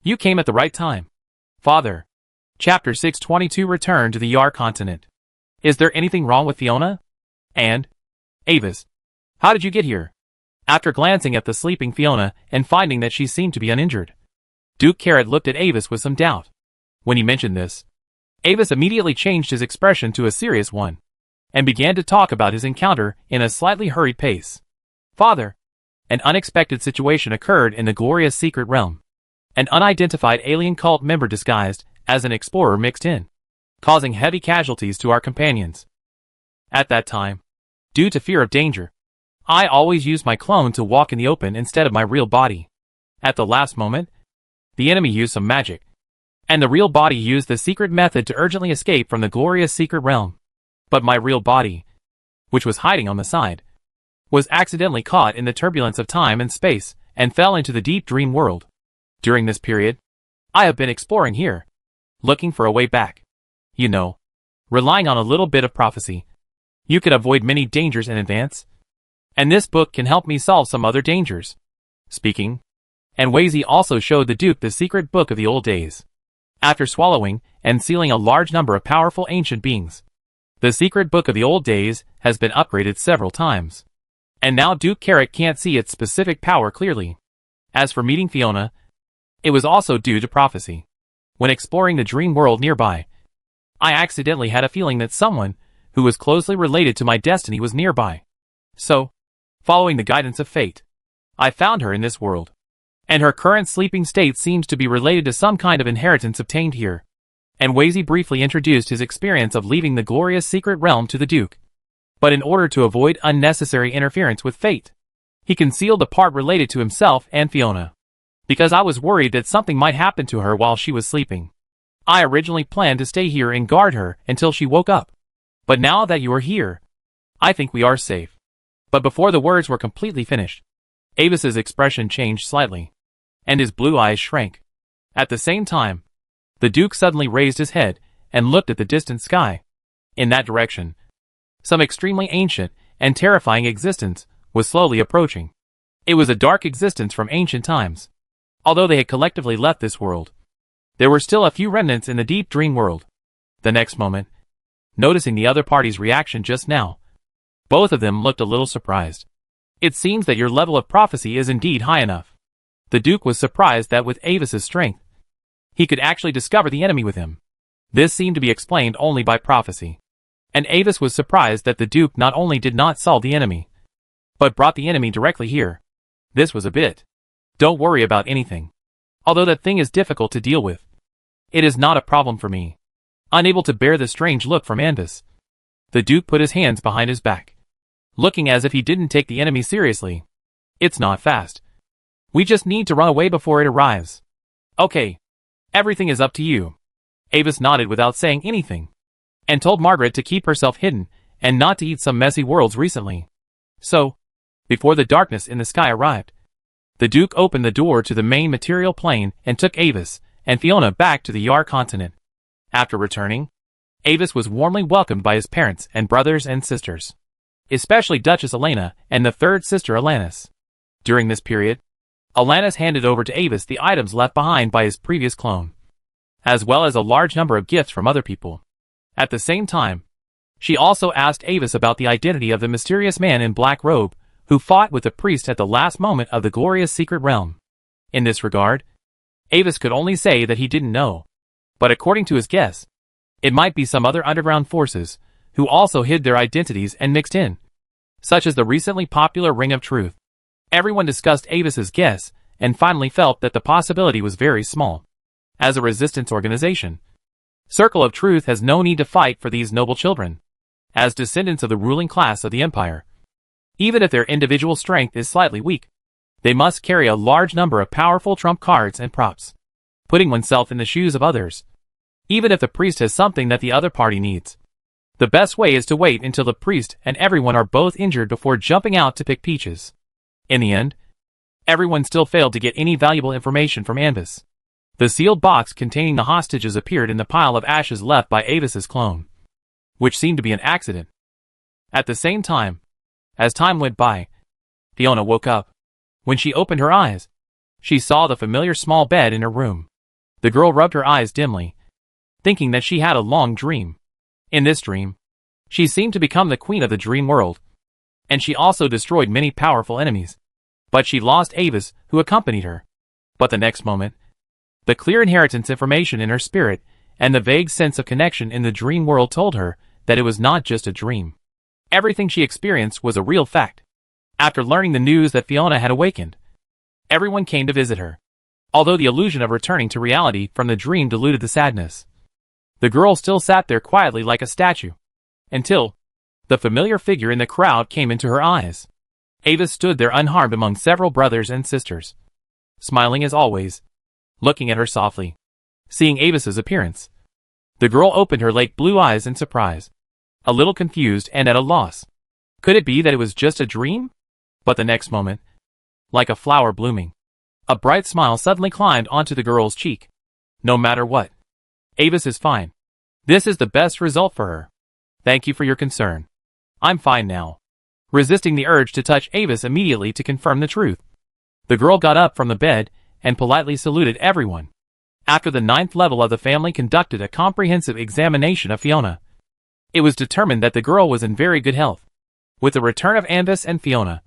Speaker 1: You came at the right time. Father. Chapter 622 Return to the Yar continent. Is there anything wrong with Fiona? And, Avis, how did you get here? After glancing at the sleeping Fiona and finding that she seemed to be uninjured, Duke Carrot looked at Avis with some doubt. When he mentioned this, Avis immediately changed his expression to a serious one, and began to talk about his encounter in a slightly hurried pace. Father, an unexpected situation occurred in the glorious secret realm. An unidentified alien cult member disguised as an explorer mixed in, causing heavy casualties to our companions. At that time, due to fear of danger, I always used my clone to walk in the open instead of my real body. At the last moment, the enemy used some magic, and the real body used the secret method to urgently escape from the glorious secret realm. But my real body, which was hiding on the side, was accidentally caught in the turbulence of time and space and fell into the deep dream world. During this period, I have been exploring here, looking for a way back. You know, relying on a little bit of prophecy, you could avoid many dangers in advance. And this book can help me solve some other dangers. Speaking, and Wazy also showed the Duke the secret book of the old days. After swallowing and sealing a large number of powerful ancient beings, the secret book of the old days has been upgraded several times. And now Duke Carrot can't see its specific power clearly. As for meeting Fiona, it was also due to prophecy. When exploring the dream world nearby, I accidentally had a feeling that someone who was closely related to my destiny was nearby. So, following the guidance of fate, I found her in this world. And her current sleeping state seems to be related to some kind of inheritance obtained here. And Wazy briefly introduced his experience of leaving the glorious secret realm to the Duke. But in order to avoid unnecessary interference with fate, he concealed the part related to himself and Fiona. Because I was worried that something might happen to her while she was sleeping. I originally planned to stay here and guard her until she woke up. But now that you are here, I think we are safe. But before the words were completely finished, Avis's expression changed slightly, and his blue eyes shrank. At the same time, the Duke suddenly raised his head and looked at the distant sky. In that direction, some extremely ancient and terrifying existence was slowly approaching. It was a dark existence from ancient times. Although they had collectively left this world, there were still a few remnants in the deep dream world. The next moment, noticing the other party's reaction just now, both of them looked a little surprised. It seems that your level of prophecy is indeed high enough. The Duke was surprised that with Avis's strength, he could actually discover the enemy with him. This seemed to be explained only by prophecy. And Avis was surprised that the Duke not only did not solve the enemy, but brought the enemy directly here. This was a bit. Don't worry about anything. Although that thing is difficult to deal with, it is not a problem for me. Unable to bear the strange look from Avis, the Duke put his hands behind his back, looking as if he didn't take the enemy seriously. It's not fast. We just need to run away before it arrives. Okay. Everything is up to you. Avis nodded without saying anything, and told Margaret to keep herself hidden and not to eat some messy worlds recently. So, before the darkness in the sky arrived, the Duke opened the door to the main material plane and took Avis and Fiona back to the Yar continent. After returning, Avis was warmly welcomed by his parents and brothers and sisters, especially Duchess Elena and the third sister Alanis. During this period, Alanis handed over to Avis the items left behind by his previous clone, as well as a large number of gifts from other people. At the same time, she also asked Avis about the identity of the mysterious man in black robe who fought with the priest at the last moment of the glorious secret realm. In this regard, Avis could only say that he didn't know, but according to his guess, it might be some other underground forces who also hid their identities and mixed in, such as the recently popular Ring of Truth. Everyone discussed Avis's guess and finally felt that the possibility was very small. As a resistance organization, Circle of Truth has no need to fight for these noble children, as descendants of the ruling class of the Empire. Even if their individual strength is slightly weak, they must carry a large number of powerful trump cards and props, putting oneself in the shoes of others. Even if the priest has something that the other party needs, the best way is to wait until the priest and everyone are both injured before jumping out to pick peaches. In the end, everyone still failed to get any valuable information from Avis. The sealed box containing the hostages appeared in the pile of ashes left by Avis's clone, which seemed to be an accident. At the same time, as time went by, Fiona woke up. When she opened her eyes, she saw the familiar small bed in her room. The girl rubbed her eyes dimly, thinking that she had a long dream. In this dream, she seemed to become the queen of the dream world, and she also destroyed many powerful enemies. But she lost Avis, who accompanied her. But the next moment, the clear inheritance information in her spirit and the vague sense of connection in the dream world told her that it was not just a dream. Everything she experienced was a real fact. After learning the news that Fiona had awakened, everyone came to visit her. Although the illusion of returning to reality from the dream diluted the sadness, the girl still sat there quietly like a statue, until the familiar figure in the crowd came into her eyes. Ava stood there unharmed among several brothers and sisters, smiling as always, looking at her softly. Seeing Avis's appearance, the girl opened her lake blue eyes in surprise, a little confused and at a loss. Could it be that it was just a dream? But the next moment, like a flower blooming, a bright smile suddenly climbed onto the girl's cheek. No matter what, Avis is fine. This is the best result for her. Thank you for your concern. I'm fine now. Resisting the urge to touch Avis immediately to confirm the truth, the girl got up from the bed and politely saluted everyone. After the 9th level of the family conducted a comprehensive examination of Fiona, it was determined that the girl was in very good health. With the return of Avis and Fiona,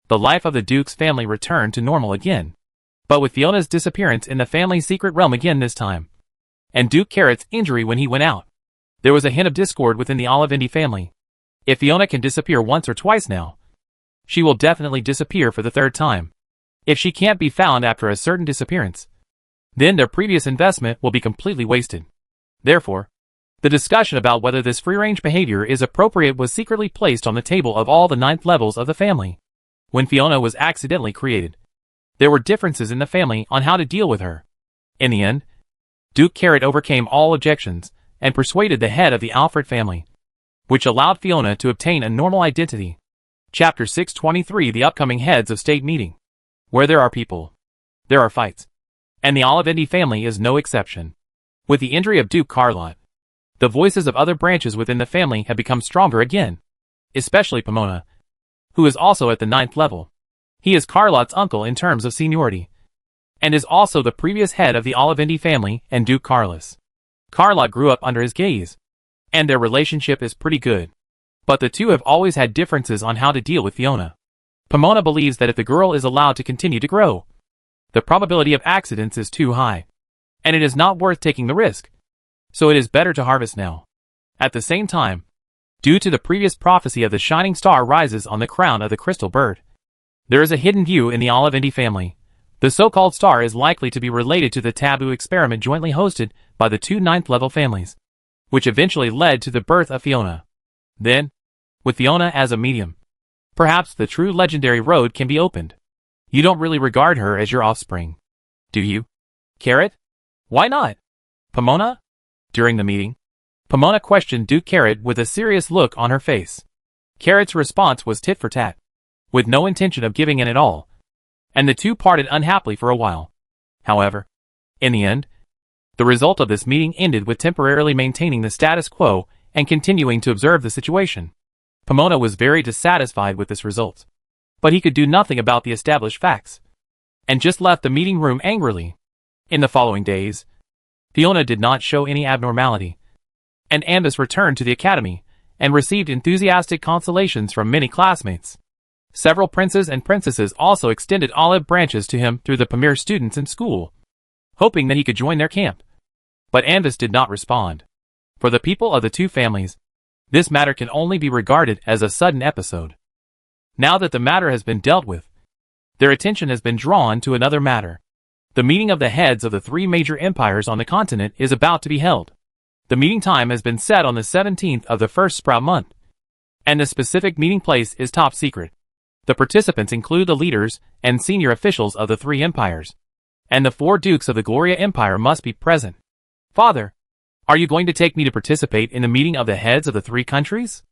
Speaker 1: the life of the Duke's family returned to normal again. But with Fiona's disappearance in the family's secret realm again this time, and Duke Carrot's injury when he went out, there was a hint of discord within the Olivendi family. If Fiona can disappear once or twice now, she will definitely disappear for the 3rd time. If she can't be found after a certain disappearance, then their previous investment will be completely wasted. Therefore, the discussion about whether this free-range behavior is appropriate was secretly placed on the table of all the 9th levels of the family. When Fiona was accidentally created, there were differences in the family on how to deal with her. In the end, Duke Carrot overcame all objections and persuaded the head of the Alfred family, which allowed Fiona to obtain a normal identity. Chapter 623: The upcoming heads of state meeting. Where there are people, there are fights. And the Olivendi family is no exception. With the injury of Duke Carlotte, the voices of other branches within the family have become stronger again, especially Pomona, who is also at the 9th level. He is Carlotte's uncle in terms of seniority, and is also the previous head of the Olivendi family and Duke Carlos. Carlotte grew up under his gaze, and their relationship is pretty good. But the two have always had differences on how to deal with Fiona. Pomona believes that if the girl is allowed to continue to grow, the probability of accidents is too high, and it is not worth taking the risk. So it is better to harvest now. At the same time, due to the previous prophecy of the shining star rises on the crown of the crystal bird, there is a hidden view in the Olivendi family. The so-called star is likely to be related to the taboo experiment jointly hosted by the two 9th level families, which eventually led to the birth of Fiona. Then, with Fiona as a medium, perhaps the true legendary road can be opened. You don't really regard her as your offspring, do you? Carrot? Why not? Pomona? During the meeting, Pomona questioned Duke Carrot with a serious look on her face. Carrot's response was tit for tat, with no intention of giving in at all, and the two parted unhappily for a while. However, in the end, the result of this meeting ended with temporarily maintaining the status quo and continuing to observe the situation. Pomona was very dissatisfied with this result, but he could do nothing about the established facts, and just left the meeting room angrily. In the following days, Fiona did not show any abnormality, and Ambus returned to the academy and received enthusiastic consolations from many classmates. Several princes and princesses also extended olive branches to him through the premier students in school, hoping that he could join their camp. But Ambus did not respond. For the people of the two families, this matter can only be regarded as a sudden episode. Now that the matter has been dealt with, their attention has been drawn to another matter. The meeting of the heads of the three major empires on the continent is about to be held. The meeting time has been set on the 17th of the first sprout month, and the specific meeting place is top secret. The participants include the leaders and senior officials of the three empires, and the 4 dukes of the Gloria Empire must be present. Father, are you going to take me to participate in the meeting of the heads of the 3 countries?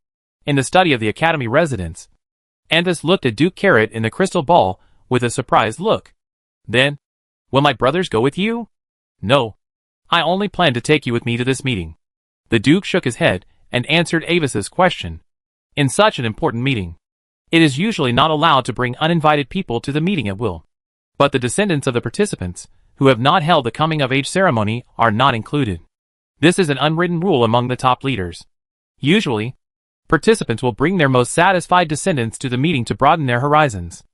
Speaker 1: In the study of the academy residence, Ambus looked at Duke Carrot in the crystal ball with a surprised look. Then, will my brothers go with you? No. I only plan to take you with me to this meeting. The Duke shook his head and answered Avis's question. In such an important meeting, it is usually not allowed to bring uninvited people to the meeting at will. But the descendants of the participants, who have not held the coming-of-age ceremony, are not included. This is an unwritten rule among the top leaders. Usually, participants will bring their most satisfied descendants to the meeting to broaden their horizons.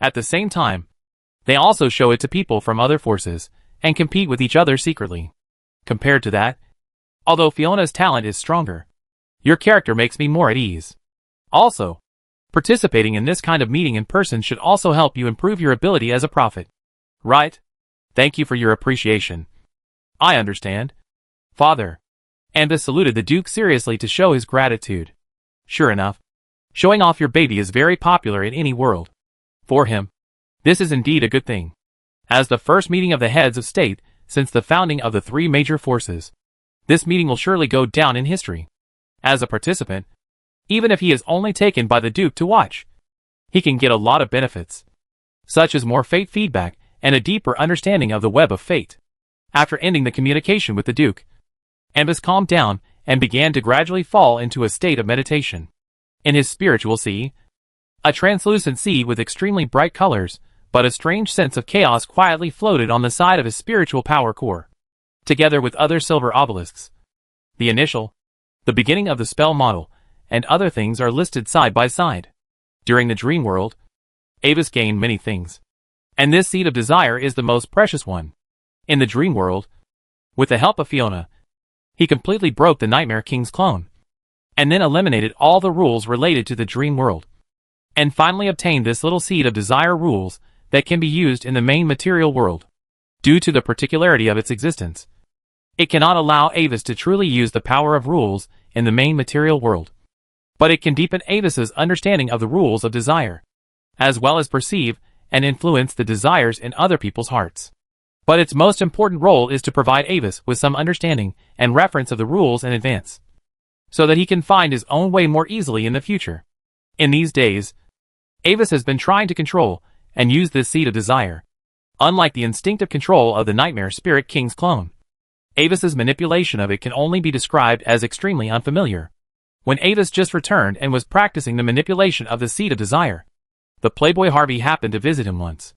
Speaker 1: At the same time, they also show it to people from other forces, and compete with each other secretly. Compared to that, although Fiona's talent is stronger, your character makes me more at ease. Also, participating in this kind of meeting in person should also help you improve your ability as a prophet. Right? Thank you for your appreciation. I understand. Father. Ambus saluted the Duke seriously to show his gratitude. Sure enough, Showing off your baby is very popular in any world. For him, this is indeed a good thing. As the first meeting of the heads of state since the founding of the three major forces, this meeting will surely go down in history. As a participant, even if he is only taken by the Duke to watch, he can get a lot of benefits, such as more fate feedback and a deeper understanding of the web of fate. After ending the communication with the Duke, Ambus calmed down and began to gradually fall into a state of meditation. In his spiritual sea, a translucent sea with extremely bright colors, but a strange sense of chaos quietly floated on the side of his spiritual power core, together with other silver obelisks. The initial, the beginning of the spell model, and other things are listed side by side. During the dream world, Avis gained many things, and this seed of desire is the most precious one. In the dream world, with the help of Fiona, he completely broke the Nightmare King's clone, and then eliminated all the rules related to the dream world, and finally obtained this little seed of desire rules that can be used in the main material world. Due to the particularity of its existence, it cannot allow Avis to truly use the power of rules in the main material world, but it can deepen Avis's understanding of the rules of desire, as well as perceive and influence the desires in other people's hearts. But its most important role is to provide Avis with some understanding and reference of the rules in advance, so that he can find his own way more easily in the future. In these days, Avis has been trying to control and use this seed of desire. Unlike the instinctive control of the Nightmare Spirit King's clone, Avis's manipulation of it can only be described as extremely unfamiliar. When Avis just returned and was practicing the manipulation of the seed of desire, the playboy Harvey happened to visit him once.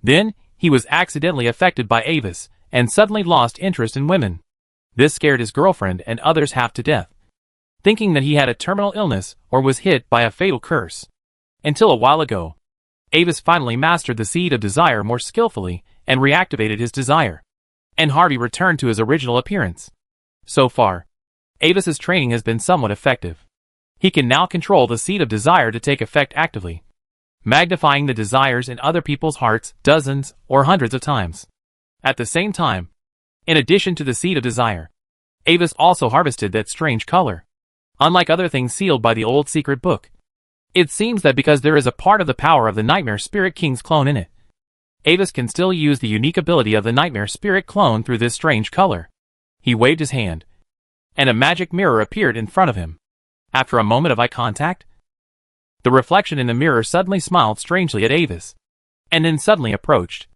Speaker 1: Then, he was accidentally affected by Avis and suddenly lost interest in women. This scared his girlfriend and others half to death, thinking that he had a terminal illness or was hit by a fatal curse. Until a while ago, Avis finally mastered the seed of desire more skillfully and reactivated his desire, and Harvey returned to his original appearance. So far, Avis's training has been somewhat effective. He can now control the seed of desire to take effect actively, magnifying the desires in other people's hearts dozens or hundreds of times. At the same time, in addition to the seed of desire, Avis also harvested that strange color. Unlike other things sealed by the old secret book, it seems that because there is a part of the power of the Nightmare Spirit King's clone in it, Avis can still use the unique ability of the Nightmare Spirit clone through this strange color. He waved his hand, and a magic mirror appeared in front of him. After a moment of eye contact, the reflection in the mirror suddenly smiled strangely at Avis, and then suddenly approached,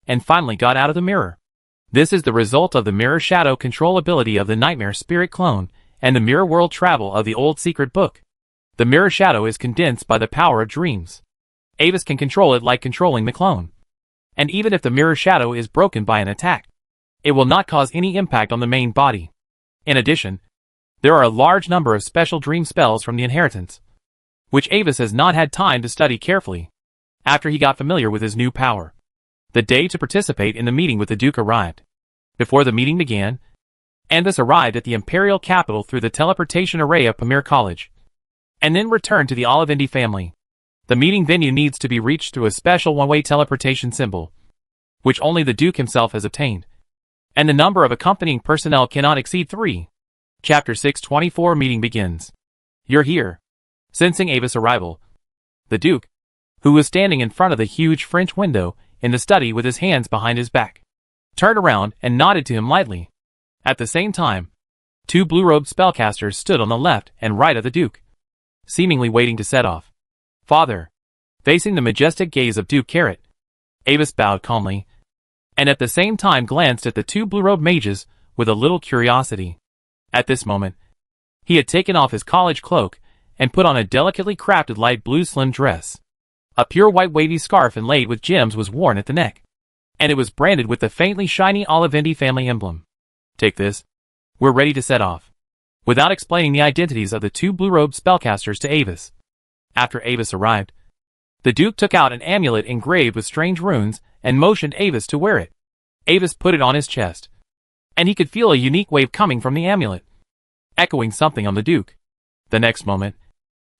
Speaker 1: and finally got out of the mirror. This is the result of the mirror shadow control ability of the Nightmare Spirit clone and the mirror world travel of the old secret book. The mirror shadow is condensed by the power of dreams. Avis can control it like controlling the clone. And even if the mirror shadow is broken by an attack, it will not cause any impact on the main body. In addition, there are a large number of special dream spells from the inheritance, which Avis has not had time to study carefully after he got familiar with his new power. The day to participate in the meeting with the Duke arrived. Before the meeting began, Avis arrived at the Imperial capital through the teleportation array of Pamir College, and then returned to the Olivendi family. The meeting venue needs to be reached through a special one-way teleportation symbol, which only the Duke himself has obtained, and the number of accompanying personnel cannot exceed 3. Chapter 624 Meeting begins. You're here. Sensing Avis' arrival, the Duke, who was standing in front of the huge French window in the study with his hands behind his back, turned around and nodded to him lightly. At the same time, 2 blue-robed spellcasters stood on the left and right of the Duke, seemingly waiting to set off. Father. Facing the majestic gaze of Duke Carrot, Avis bowed calmly, and at the same time glanced at the 2 blue-robed mages with a little curiosity. At this moment, he had taken off his college cloak and put on a delicately crafted light blue slim dress. A pure white wavy scarf inlaid with gems was worn at the neck, and it was branded with the faintly shiny Olivendi family emblem. Take this. We're ready to set off. Without explaining the identities of the 2 blue-robed spellcasters to Avis. After Avis arrived, the Duke took out an amulet engraved with strange runes and motioned Avis to wear it. Avis put it on his chest, and he could feel a unique wave coming from the amulet, echoing something on the Duke. The next moment,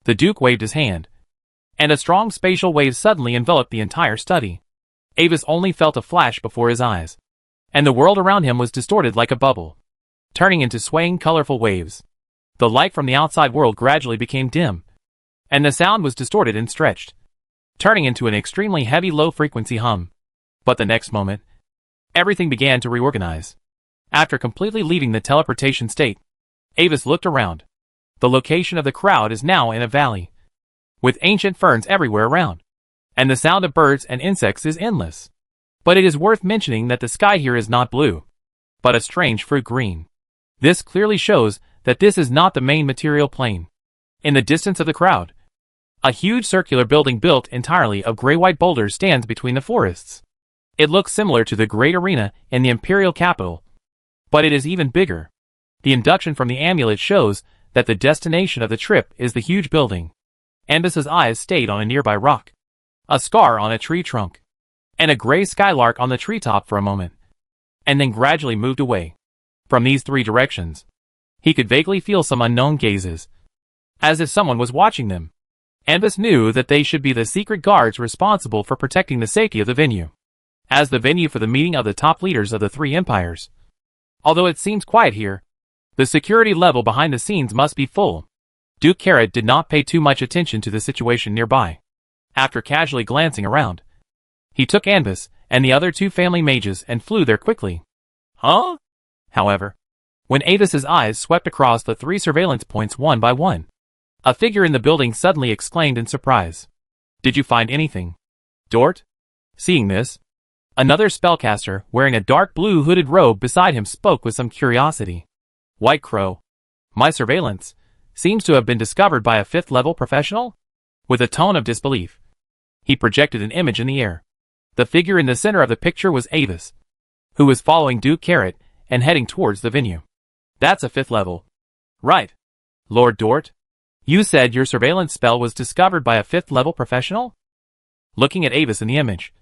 Speaker 1: the Duke waved his hand, and a strong spatial wave suddenly enveloped the entire study. Avis only felt a flash before his eyes, and the world around him was distorted like a bubble, turning into swaying colorful waves. The light from the outside world gradually became dim, and the sound was distorted and stretched, turning into an extremely heavy low-frequency hum. But the next moment, everything began to reorganize. After completely leaving the teleportation state, Avis looked around. The location of the crowd is now in a valley, with ancient ferns everywhere around, and the sound of birds and insects is endless. But it is worth mentioning that the sky here is not blue, but a strange fruit green. This clearly shows that this is not the main material plane. In the distance of the crowd, a huge circular building built entirely of gray-white boulders stands between the forests. It looks similar to the Great Arena in the Imperial capital, but it is even bigger. The induction from the amulet shows that the destination of the trip is the huge building. Ambus's eyes stayed on a nearby rock, a scar on a tree trunk, and a gray skylark on the treetop for a moment, and then gradually moved away. From these three directions, he could vaguely feel some unknown gazes, as if someone was watching them. Ambus knew that they should be the secret guards responsible for protecting the safety of the venue, as the venue for the meeting of the top leaders of the three empires. Although it seems quiet here, the security level behind the scenes must be full. Duke Carrot did not pay too much attention to the situation nearby. After casually glancing around, he took Ambus and the other two family mages and flew there quickly. Huh? However, when Avis's eyes swept across the three surveillance points one by one, a figure in the building suddenly exclaimed in surprise. Did you find anything, Dort? Seeing this, another spellcaster wearing a dark blue hooded robe beside him spoke with some curiosity. White Crow, my surveillance seems to have been discovered by a 5th level professional? With a tone of disbelief, he projected an image in the air. The figure in the center of the picture was Avis, who was following Duke Carrot and heading towards the venue. That's a 5th level. Right. Lord Dort, you said your surveillance spell was discovered by a 5th level professional? Looking at Avis in the image,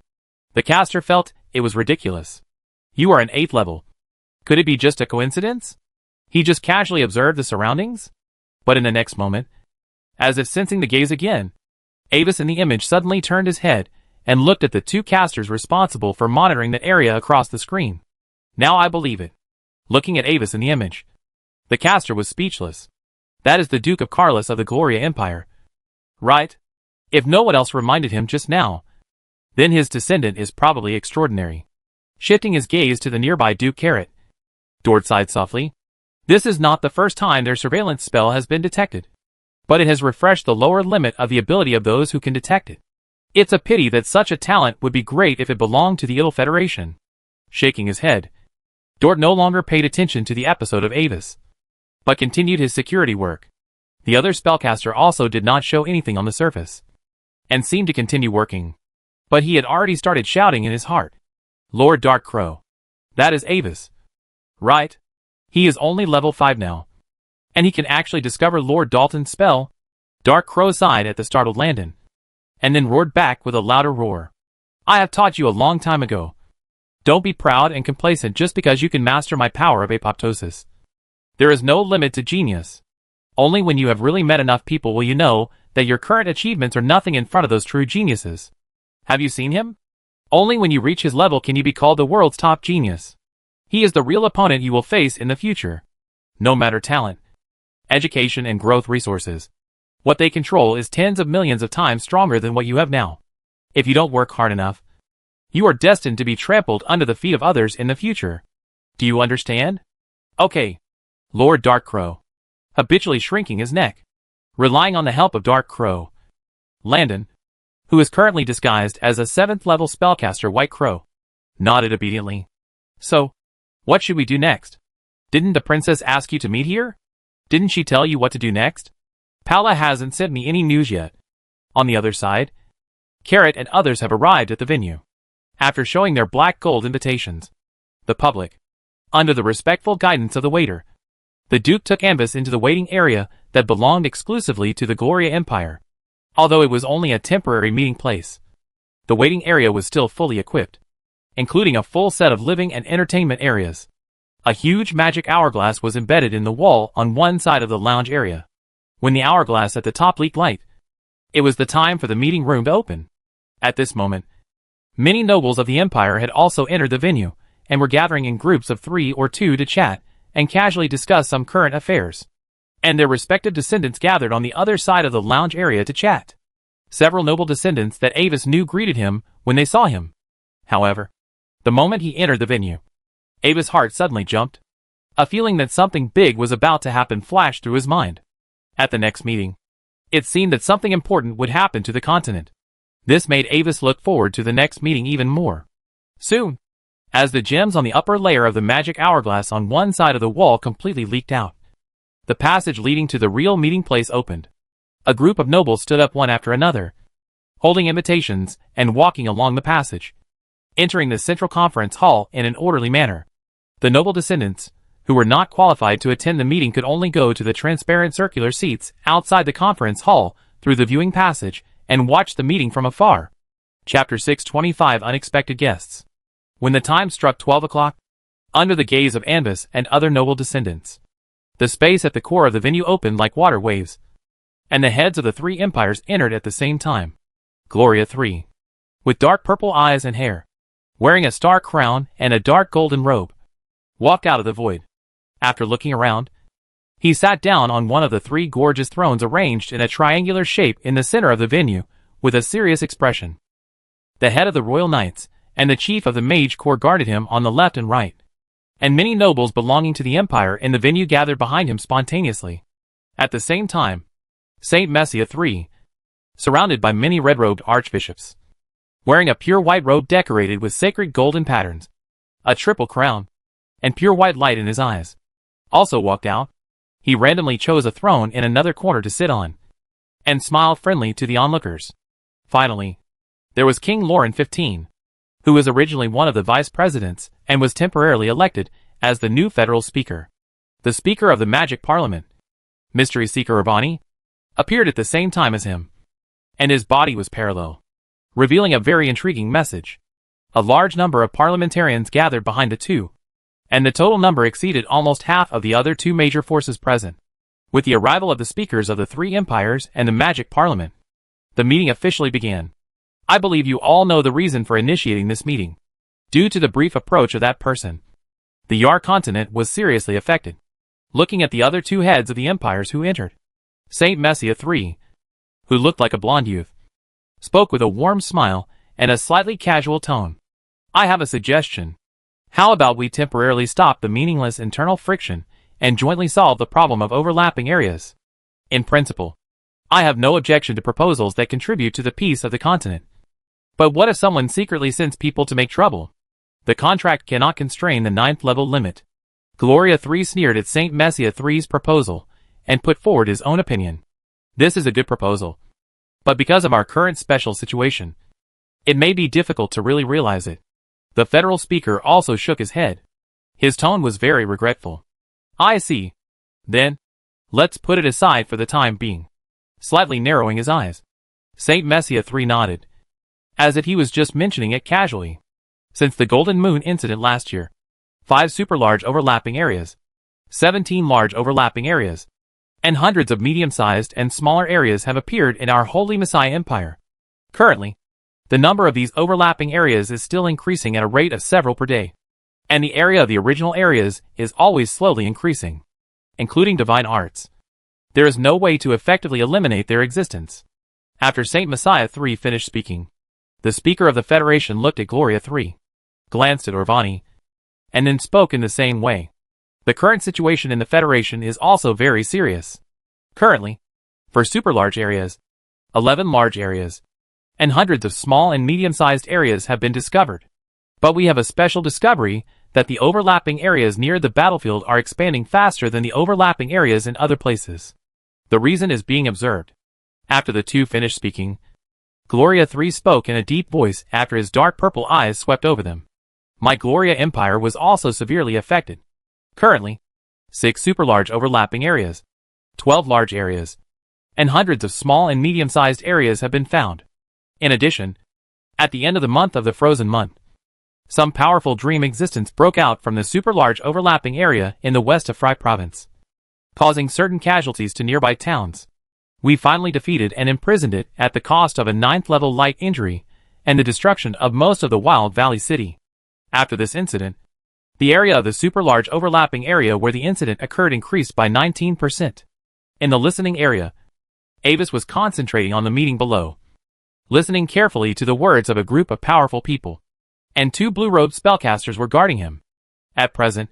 Speaker 1: the caster felt it was ridiculous. You are an 8th level. Could it be just a coincidence? He just casually observed the surroundings? But in the next moment, as if sensing the gaze again, Avis in the image suddenly turned his head and looked at the two casters responsible for monitoring the area across the screen. Now I believe it. Looking at Avis in the image, the caster was speechless. That is the Duke of Carlos of the Gloria Empire. Right? If no one else reminded him just now, then his descendant is probably extraordinary. Shifting his gaze to the nearby Duke Carrot, Dort sighed softly. This is not the first time their surveillance spell has been detected, but it has refreshed the lower limit of the ability of those who can detect it. It's a pity that such a talent would be great if it belonged to the Idle Federation. Shaking his head, Dort no longer paid attention to the episode of Avis, but continued his security work. The other spellcaster also did not show anything on the surface, and seemed to continue working. But he had already started shouting in his heart. Lord Dark Crow. That is Avis. Right? He is only level 5 now, and he can actually discover Lord Dalton's spell. Dark Crow sighed at the startled Landon, and then roared back with a louder roar. I have taught you a long time ago. Don't be proud and complacent just because you can master my power of apoptosis. There is no limit to genius. Only when you have really met enough people will you know that your current achievements are nothing in front of those true geniuses. Have you seen him? Only when you reach his level can you be called the world's top genius. He is the real opponent you will face in the future. No matter talent, education and growth resources, what they control is tens of millions of times stronger than what you have now. If you don't work hard enough, you are destined to be trampled under the feet of others in the future. Do you understand? Okay. Lord Dark Crow, habitually shrinking his neck, relying on the help of Dark Crow, Landon, who is currently disguised as a 7th level spellcaster White Crow, nodded obediently. So, what should we do next? Didn't the princess ask you to meet here? Didn't she tell you what to do next? Paula hasn't sent me any news yet. On the other side, Carrot and others have arrived at the venue. After showing their black gold invitations, the public, under the respectful guidance of the waiter, the Duke took Ambus into the waiting area that belonged exclusively to the Gloria Empire. Although it was only a temporary meeting place, the waiting area was still fully equipped, including a full set of living and entertainment areas. A huge magic hourglass was embedded in the wall on one side of the lounge area. When the hourglass at the top leaked light, it was the time for the meeting room to open. At this moment, many nobles of the empire had also entered the venue, and were gathering in groups of 3 or 2 to chat and casually discuss some current affairs. and their respective descendants gathered on the other side of the lounge area to chat. Several noble descendants that Avis knew greeted him when they saw him. However, the moment he entered the venue, Avis' heart suddenly jumped. A feeling that something big was about to happen flashed through his mind. At the next meeting, it seemed that something important would happen to the continent. This made Avis look forward to the next meeting even more. Soon, as the gems on the upper layer of the magic hourglass on one side of the wall completely leaked out, the passage leading to the real meeting place opened. A group of nobles stood up one after another, holding invitations and walking along the passage, entering the central conference hall in an orderly manner. The noble descendants, who were not qualified to attend the meeting, could only go to the transparent circular seats outside the conference hall through the viewing passage and watch the meeting from afar. Chapter 625 Unexpected Guests. When the time struck 12 o'clock, under the gaze of Anbis and other noble descendants, the space at the core of the venue opened like water waves, and the heads of the three empires entered at the same time. Gloria III, with dark purple eyes and hair, wearing a star crown and a dark golden robe, walked out of the void. After looking around, he sat down on one of the three gorgeous thrones arranged in a triangular shape in the center of the venue, with a serious expression. The head of the royal knights and the chief of the Mage Corps guarded him on the left and right, and many nobles belonging to the empire in the venue gathered behind him spontaneously. At the same time, Saint Messia III, surrounded by many red-robed archbishops, wearing a pure white robe decorated with sacred golden patterns, a triple crown, and pure white light in his eyes, also walked out. He randomly chose a throne in another corner to sit on, and smiled friendly to the onlookers. Finally, there was King Lauren XV, who was originally one of the vice presidents and was temporarily elected as the new federal speaker. The speaker of the Magic Parliament, Mystery Seeker Urbani, appeared at the same time as him, and his body was parallel, revealing a very intriguing message. A large number of parliamentarians gathered behind the two, and the total number exceeded almost half of the other two major forces present. With the arrival of the speakers of the three empires and the Magic Parliament, the meeting officially began. I believe you all know the reason for initiating this meeting. Due to the brief approach of that person, the Yar continent was seriously affected. Looking at the other two heads of the empires who entered, Saint Messia III, who looked like a blonde youth, spoke with a warm smile and a slightly casual tone. I have a suggestion. How about we temporarily stop the meaningless internal friction and jointly solve the problem of overlapping areas? In principle, I have no objection to proposals that contribute to the peace of the continent. But what if someone secretly sends people to make trouble? The contract cannot constrain the 9th level limit. Gloria III sneered at Saint Messia III's proposal and put forward his own opinion. This is a good proposal, but because of our current special situation, it may be difficult to really realize it. The federal speaker also shook his head. His tone was very regretful. I see. Then, let's put it aside for the time being. Slightly narrowing his eyes, Saint Messia III nodded, as if he was just mentioning it casually. Since the Golden Moon incident last year, 5 super large overlapping areas, 17 large overlapping areas, and hundreds of medium-sized and smaller areas have appeared in our Holy Messiah Empire. Currently, the number of these overlapping areas is still increasing at a rate of several per day, and the area of the original areas is always slowly increasing, including divine arts. There is no way to effectively eliminate their existence. After Saint Messiah III finished speaking, the Speaker of the Federation looked at Gloria III, glanced at Orvani, and then spoke in the same way. The current situation in the Federation is also very serious. Currently, for super large areas, 11 large areas, and hundreds of small and medium-sized areas have been discovered. But we have a special discovery that the overlapping areas near the battlefield are expanding faster than the overlapping areas in other places. The reason is being observed. After the two finished speaking, Gloria III spoke in a deep voice after his dark purple eyes swept over them. My Gloria Empire was also severely affected. Currently, 6 super large overlapping areas, 12 large areas, and hundreds of small and medium-sized areas have been found. In addition, at the end of the month of the Frozen Month, some powerful dream existence broke out from the super large overlapping area in the west of Fry Province, causing certain casualties to nearby towns. We finally defeated and imprisoned it at the cost of a 9th level light injury and the destruction of most of the Wild Valley City. After this incident, the area of the super large overlapping area where the incident occurred increased by 19%. In the listening area, Avis was concentrating on the meeting below, listening carefully to the words of a group of powerful people, and 2 blue-robed spellcasters were guarding him. At present,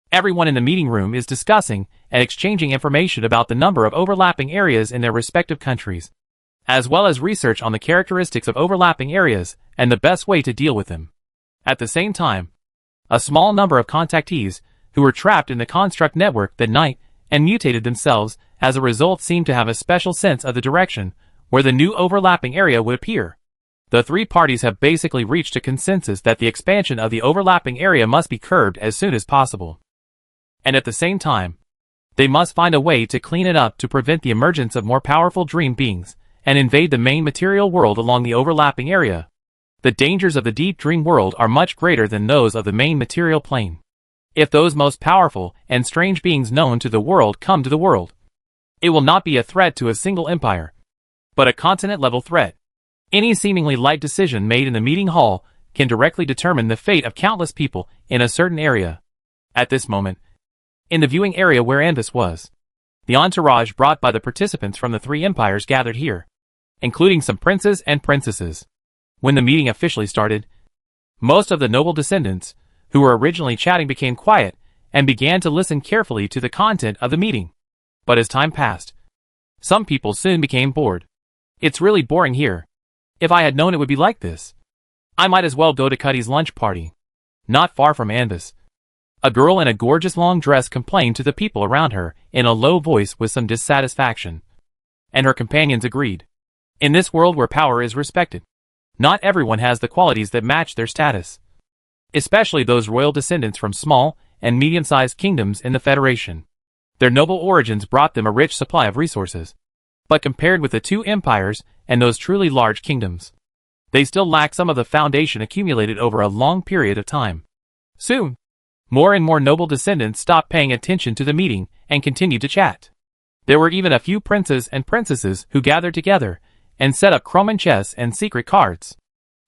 Speaker 1: everyone in the meeting room is discussing and exchanging information about the number of overlapping areas in their respective countries, as well as research on the characteristics of overlapping areas and the best way to deal with them. At the same time, a small number of contactees who were trapped in the construct network that night and mutated themselves as a result seemed to have a special sense of the direction where the new overlapping area would appear. The 3 parties have basically reached a consensus that the expansion of the overlapping area must be curbed as soon as possible. And at the same time, they must find a way to clean it up to prevent the emergence of more powerful dream beings and invade the main material world along the overlapping area. The dangers of the deep dream world are much greater than those of the main material plane. If those most powerful and strange beings known to the world come to the world, it will not be a threat to a single empire, but a continent-level threat. Any seemingly light decision made in the meeting hall can directly determine the fate of countless people in a certain area. At this moment, in the viewing area where Anvis was, the entourage brought by the participants from the 3 empires gathered here, including some princes and princesses. When the meeting officially started, most of the noble descendants who were originally chatting became quiet and began to listen carefully to the content of the meeting. But as time passed, some people soon became bored. It's really boring here. If I had known it would be like this, I might as well go to Cuddy's lunch party. Not far from Anvis, a girl in a gorgeous long dress complained to the people around her in a low voice with some dissatisfaction. And her companions agreed. In this world where power is respected, not everyone has the qualities that match their status, especially those royal descendants from small and medium-sized kingdoms in the Federation. Their noble origins brought them a rich supply of resources, but compared with the 2 empires and those truly large kingdoms, they still lack some of the foundation accumulated over a long period of time. Soon, more and more noble descendants stopped paying attention to the meeting and continued to chat. There were even a few princes and princesses who gathered together and set up Croman chess and secret cards.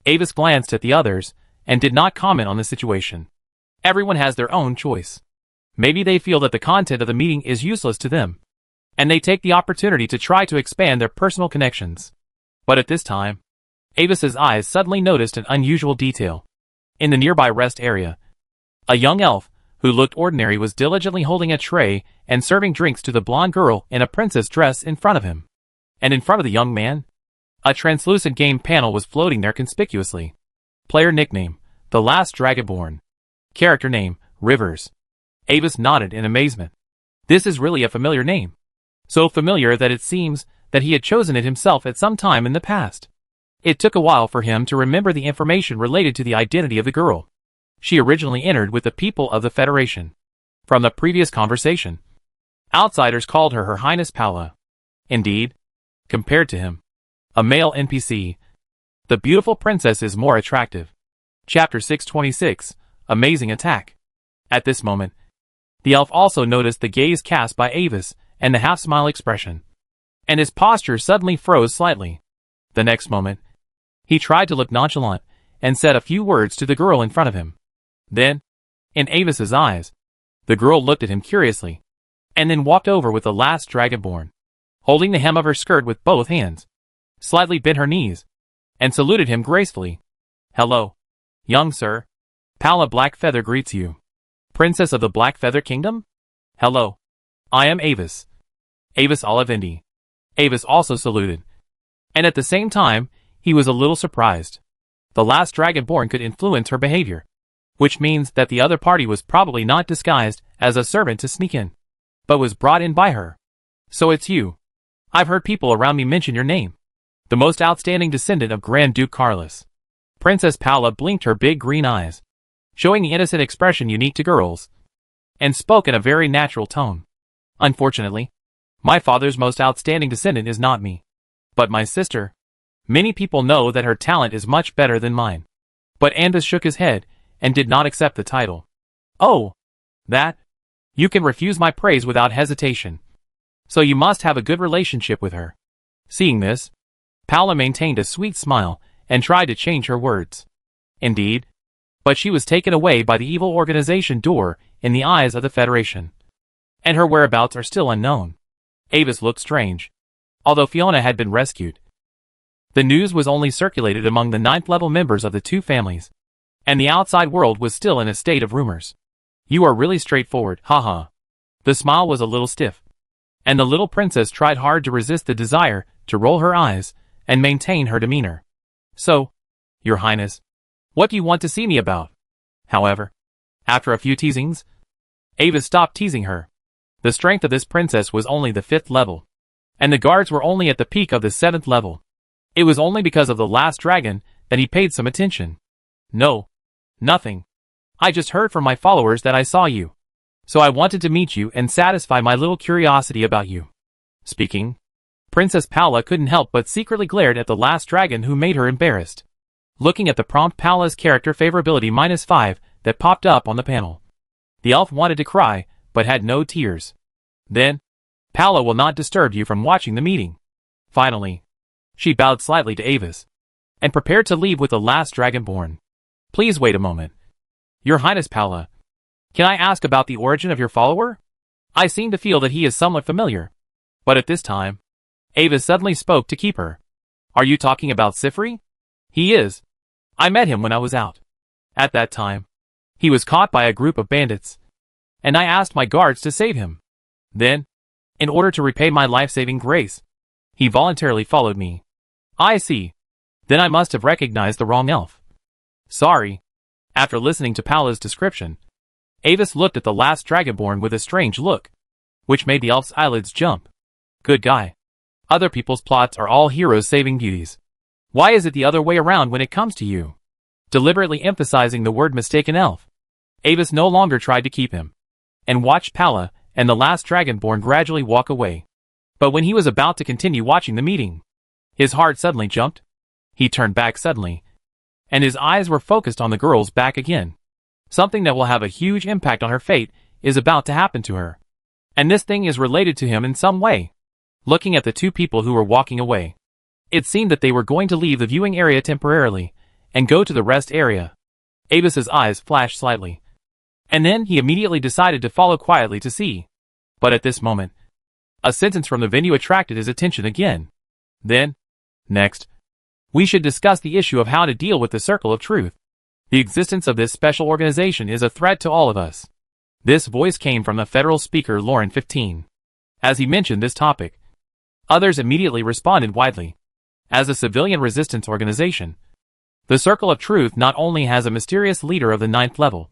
Speaker 1: Avis glanced at the others and did not comment on the situation. Everyone has their own choice. Maybe they feel that the content of the meeting is useless to them, and they take the opportunity to try to expand their personal connections. But at this time, Avis's eyes suddenly noticed an unusual detail. In the nearby rest area, a young elf who looked ordinary was diligently holding a tray and serving drinks to the blonde girl in a princess dress in front of him. And in front of the young man, a translucent game panel was floating there conspicuously. Player nickname, The Last Dragonborn. Character name, Rivers. Avis nodded in amazement. This is really a familiar name. So familiar that it seems that he had chosen it himself at some time in the past. It took a while for him to remember the information related to the identity of the girl. She originally entered with the people of the Federation. From the previous conversation, outsiders called her Her Highness Paula. Indeed, compared to him, a male NPC, the beautiful princess is more attractive. Chapter 626, Amazing Attack. At this moment, the elf also noticed the gaze cast by Avis and the half-smile expression, and his posture suddenly froze slightly. The next moment, he tried to look nonchalant and said a few words to the girl in front of him. Then, in Avis's eyes, the girl looked at him curiously, and then walked over with the last Dragonborn, holding the hem of her skirt with both hands, slightly bent her knees, and saluted him gracefully. Hello, young sir. Paula Blackfeather greets you. Princess of the Blackfeather Kingdom? Hello. I am Avis. Avis Olivendi. Avis also saluted. And at the same time, he was a little surprised. The last Dragonborn could influence her behavior, which means that the other party was probably not disguised as a servant to sneak in, but was brought in by her. So it's you. I've heard people around me mention your name. The most outstanding descendant of Grand Duke Carlos. Princess Paula blinked her big green eyes, showing the innocent expression unique to girls, and spoke in a very natural tone. Unfortunately, my father's most outstanding descendant is not me, but my sister. Many people know that her talent is much better than mine. But Anvis shook his head and did not accept the title. Oh, that? You can refuse my praise without hesitation. So you must have a good relationship with her. Seeing this, Paula maintained a sweet smile and tried to change her words. Indeed, but she was taken away by the evil organization door in the eyes of the Federation, and her whereabouts are still unknown. Avis looked strange. Although Fiona had been rescued, the news was only circulated among the 9th level members of the two families, and the outside world was still in a state of rumors. You are really straightforward, haha. The smile was a little stiff, and the little princess tried hard to resist the desire to roll her eyes and maintain her demeanor. So, Your Highness, what do you want to see me about? However, after a few teasings, Avis stopped teasing her. The strength of this princess was only the 5th level, and the guards were only at the peak of the 7th level. It was only because of the last dragon that he paid some attention. No, nothing. I just heard from my followers that I saw you, so I wanted to meet you and satisfy my little curiosity about you. Speaking, Princess Paula couldn't help but secretly glared at the last dragon, who made her embarrassed. Looking at the prompt Paula's character favorability -5 that popped up on the panel, the elf wanted to cry, but had no tears. Then, Paula will not disturb you from watching the meeting. Finally, she bowed slightly to Avis, and prepared to leave with the last dragonborn. Please wait a moment. Your Highness Paula, can I ask about the origin of your follower? I seem to feel that he is somewhat familiar. But at this time, Avis suddenly spoke to keep her. Are you talking about Sifri? He is. I met him when I was out. At that time, he was caught by a group of bandits, and I asked my guards to save him. Then, in order to repay my life-saving grace, he voluntarily followed me. I see. Then I must have recognized the wrong elf. Sorry. After listening to Paula's description, Avis looked at the last dragonborn with a strange look, which made the elf's eyelids jump. Good guy. Other people's plots are all heroes saving beauties. Why is it the other way around when it comes to you? Deliberately emphasizing the word mistaken elf, Avis no longer tried to keep him, and watched Paula and the last dragonborn gradually walk away. But when he was about to continue watching the meeting, his heart suddenly jumped. He turned back suddenly, and his eyes were focused on the girl's back again. Something that will have a huge impact on her fate is about to happen to her. And this thing is related to him in some way. Looking at the two people who were walking away, it seemed that they were going to leave the viewing area temporarily and go to the rest area. Avis's eyes flashed slightly, and then he immediately decided to follow quietly to see. But at this moment, a sentence from the venue attracted his attention again. Then, next, we should discuss the issue of how to deal with the Circle of Truth. The existence of this special organization is a threat to all of us. This voice came from the federal speaker Lauren 15. As he mentioned this topic, others immediately responded widely. As a civilian resistance organization, the Circle of Truth not only has a mysterious leader of the 9th level,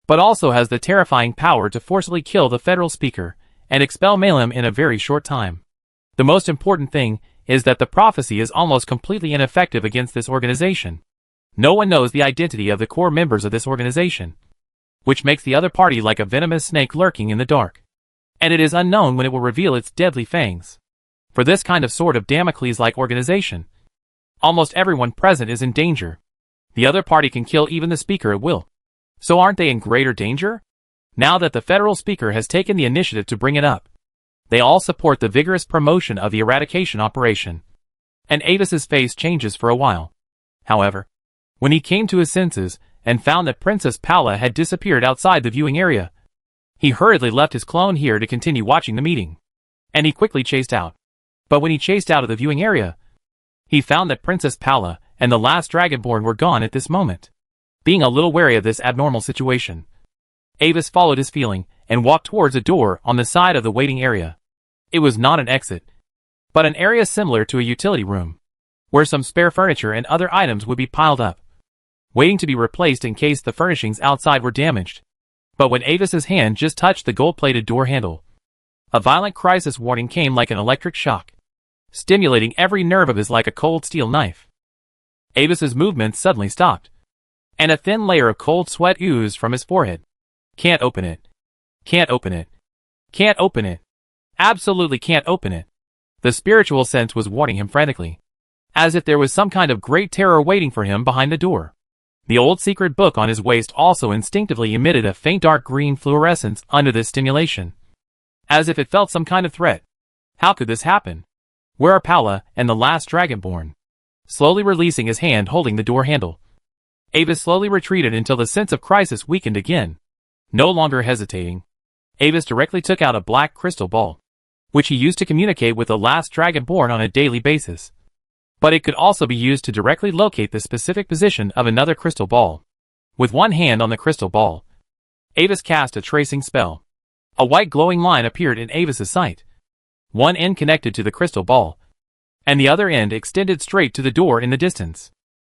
Speaker 1: but also has the terrifying power to forcibly kill the federal speaker and expel Malem in a very short time. The most important thing is that the prophecy is almost completely ineffective against this organization. No one knows the identity of the core members of this organization, which makes the other party like a venomous snake lurking in the dark. And it is unknown when it will reveal its deadly fangs. For this kind of sword of Damocles-like organization, almost everyone present is in danger. The other party can kill even the speaker at will. So aren't they in greater danger? Now that the federal speaker has taken the initiative to bring it up, they all support the vigorous promotion of the eradication operation. And Avis's face changes for a while. However, when he came to his senses and found that Princess Paula had disappeared outside the viewing area, he hurriedly left his clone here to continue watching the meeting. And he quickly chased out. But when he chased out of the viewing area, he found that Princess Paula and the last dragonborn were gone at this moment. Being a little wary of this abnormal situation, Avis followed his feeling and walked towards a door on the side of the waiting area. It was not an exit, but an area similar to a utility room, where some spare furniture and other items would be piled up, waiting to be replaced in case the furnishings outside were damaged. But when Avis's hand just touched the gold-plated door handle, a violent crisis warning came like an electric shock, stimulating every nerve of his like a cold steel knife. Avis's movements suddenly stopped, and a thin layer of cold sweat oozed from his forehead. Can't open it. Can't open it. Can't open it. Absolutely can't open it. The spiritual sense was warning him frantically, as if there was some kind of great terror waiting for him behind the door. The old secret book on his waist also instinctively emitted a faint dark green fluorescence under this stimulation, as if it felt some kind of threat. How could this happen? Where are Paula and the last dragonborn? Slowly releasing his hand holding the door handle, Avis slowly retreated until the sense of crisis weakened again. No longer hesitating, Avis directly took out a black crystal ball, which he used to communicate with the last Dragonborn on a daily basis. But it could also be used to directly locate the specific position of another crystal ball. With one hand on the crystal ball, Avis cast a tracing spell. A white glowing line appeared in Avis's sight. One end connected to the crystal ball, and the other end extended straight to the door in the distance.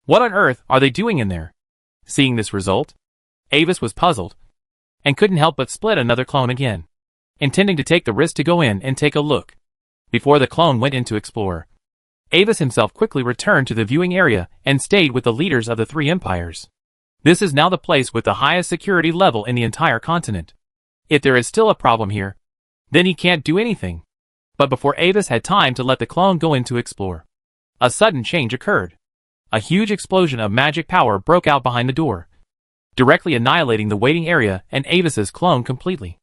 Speaker 1: What on earth are they doing in there? Seeing this result, Avis was puzzled, and couldn't help but split another clone again, intending to take the risk to go in and take a look. Before the clone went in to explore, Avis himself quickly returned to the viewing area and stayed with the leaders of the three empires. This is now the place with the highest security level in the entire continent. If there is still a problem here, then he can't do anything. But before Avis had time to let the clone go in to explore, a sudden change occurred. A huge explosion of magic power broke out behind the door, directly annihilating the waiting area and Avis's clone completely.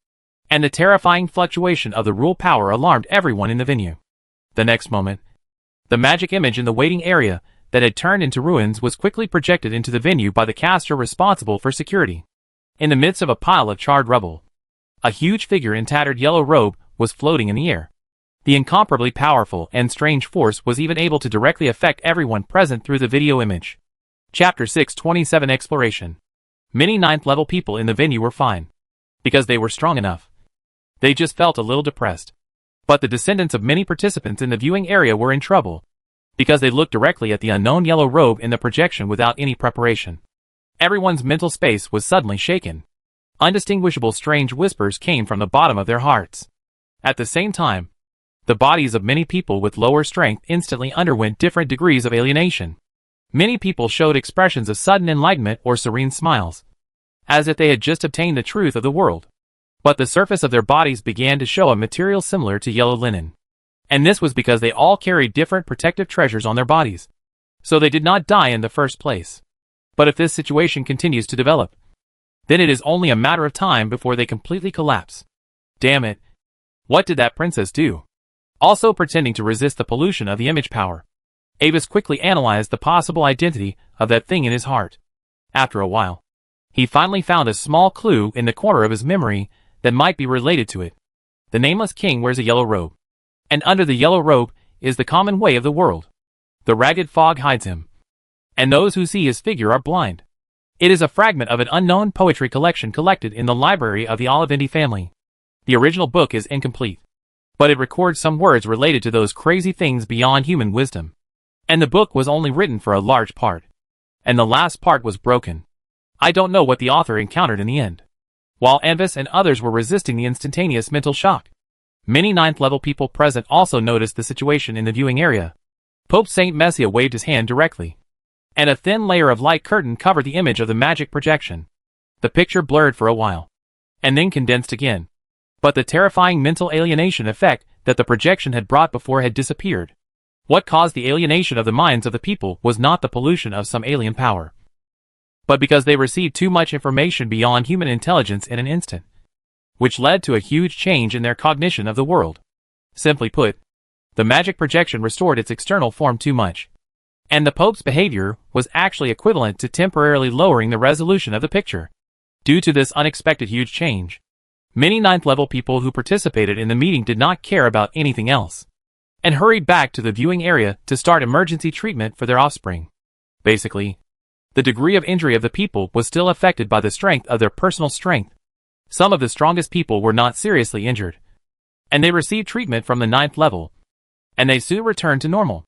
Speaker 1: And the terrifying fluctuation of the rule power alarmed everyone in the venue. The next moment, the magic image in the waiting area that had turned into ruins was quickly projected into the venue by the caster responsible for security. In the midst of a pile of charred rubble, a huge figure in tattered yellow robe was floating in the air. The incomparably powerful and strange force was even able to directly affect everyone present through the video image. Chapter 627 Exploration. Many 9th level people in the venue were fine, because they were strong enough. They just felt a little depressed. But the descendants of many participants in the viewing area were in trouble, because they looked directly at the unknown yellow robe in the projection without any preparation. Everyone's mental space was suddenly shaken. Undistinguishable strange whispers came from the bottom of their hearts. At the same time, the bodies of many people with lower strength instantly underwent different degrees of alienation. Many people showed expressions of sudden enlightenment or serene smiles, as if they had just obtained the truth of the world. But the surface of their bodies began to show a material similar to yellow linen. And this was because they all carried different protective treasures on their bodies, so they did not die in the first place. But if this situation continues to develop, then it is only a matter of time before they completely collapse. Damn it. What did that princess do? Also pretending to resist the pollution of the image power, Avis quickly analyzed the possible identity of that thing in his heart. After a while, he finally found a small clue in the corner of his memory that might be related to it. The nameless king wears a yellow robe, and under the yellow robe is the common way of the world. The ragged fog hides him, and those who see his figure are blind. It is a fragment of an unknown poetry collection collected in the library of the Olivendi family. The original book is incomplete, but it records some words related to those crazy things beyond human wisdom. And the book was only written for a large part, and the last part was broken. I don't know what the author encountered in the end. While Avis and others were resisting the instantaneous mental shock, many 9th level people present also noticed the situation in the viewing area. Pope Saint Messia waved his hand directly, and a thin layer of light curtain covered the image of the magic projection. The picture blurred for a while, and then condensed again. But the terrifying mental alienation effect that the projection had brought before had disappeared. What caused the alienation of the minds of the people was not the pollution of some alien power, but because they received too much information beyond human intelligence in an instant, which led to a huge change in their cognition of the world. Simply put, the magic projection restored its external form too much, and the Pope's behavior was actually equivalent to temporarily lowering the resolution of the picture. Due to this unexpected huge change, many 9th level people who participated in the meeting did not care about anything else, and hurried back to the viewing area to start emergency treatment for their offspring. Basically, the degree of injury of the people was still affected by the strength of their personal strength. Some of the strongest people were not seriously injured, and they received treatment from the 9th level, and they soon returned to normal.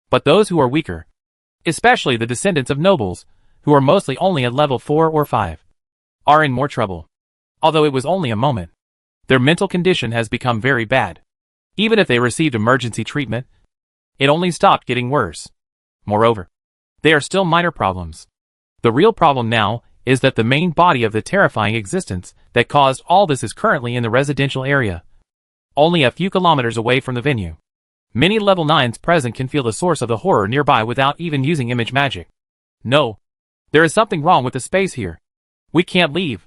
Speaker 1: But those who are weaker, especially the descendants of nobles, who are mostly only at level 4 or 5, are in more trouble. Although it was only a moment, their mental condition has become very bad. Even if they received emergency treatment, it only stopped getting worse. Moreover, they are still minor problems. The real problem now is that the main body of the terrifying existence that caused all this is currently in the residential area, only a few kilometers away from the venue. Many level 9s present can feel the source of the horror nearby without even using image magic. No, there is something wrong with the space here. We can't leave.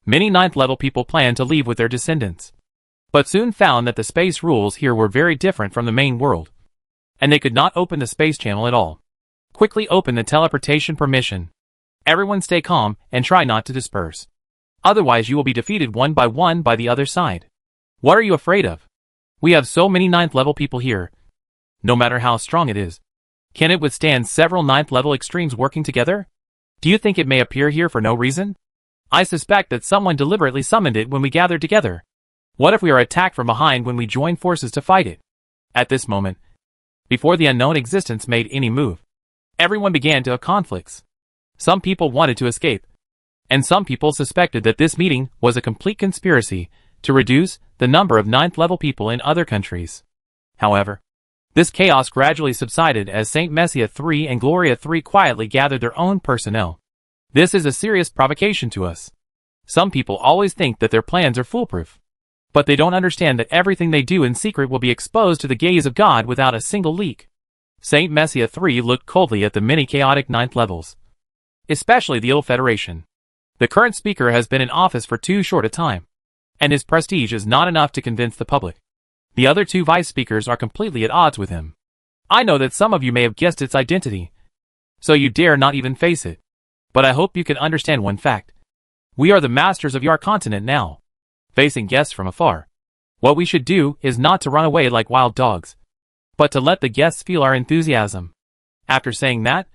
Speaker 1: Many 9th level people planned to leave with their descendants, but soon found that the space rules here were very different from the main world, and they could not open the space channel at all. Quickly open the teleportation permission. Everyone stay calm and try not to disperse. Otherwise you will be defeated one by the other side. What are you afraid of? We have so many 9th level people here. No matter how strong it is, can it withstand several 9th level extremes working together? Do you think it may appear here for no reason? I suspect that someone deliberately summoned it when we gathered together. What if we are attacked from behind when we join forces to fight it? At this moment, before the unknown existence made any move, everyone began to have conflicts. Some people wanted to escape, and some people suspected that this meeting was a complete conspiracy to reduce the number of 9th level people in other countries. However, this chaos gradually subsided as Saint Messia III and Gloria III quietly gathered their own personnel. This is a serious provocation to us. Some people always think that their plans are foolproof, but they don't understand that everything they do in secret will be exposed to the gaze of God without a single leak. Saint Messia III looked coldly at the many chaotic 9th levels, especially the Ill Federation. The current speaker has been in office for too short a time, and his prestige is not enough to convince the public. The other two vice speakers are completely at odds with him. I know that some of you may have guessed its identity, so you dare not even face it. But I hope you can understand one fact. We are the masters of your continent now, facing guests from afar. What we should do is not to run away like wild dogs, but to let the guests feel our enthusiasm. After saying that,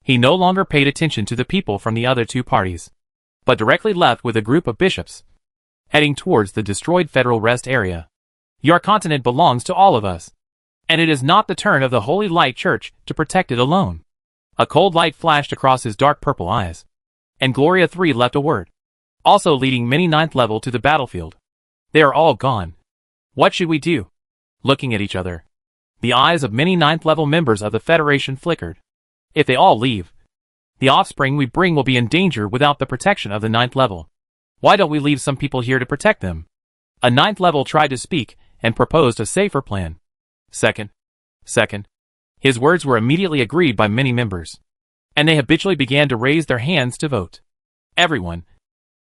Speaker 1: he no longer paid attention to the people from the other two parties, but directly left with a group of bishops, heading towards the destroyed federal rest area. Your continent belongs to all of us, and it is not the turn of the Holy Light Church to protect it alone. A cold light flashed across his dark purple eyes, and Gloria III left a word, also leading many 9th level to the battlefield. They are all gone. What should we do? Looking at each other, the eyes of many 9th level members of the Federation flickered. If they all leave, the offspring we bring will be in danger without the protection of the 9th level. Why don't we leave some people here to protect them? A 9th level tried to speak and proposed a safer plan. Second. His words were immediately agreed by many members, and they habitually began to raise their hands to vote. Everyone.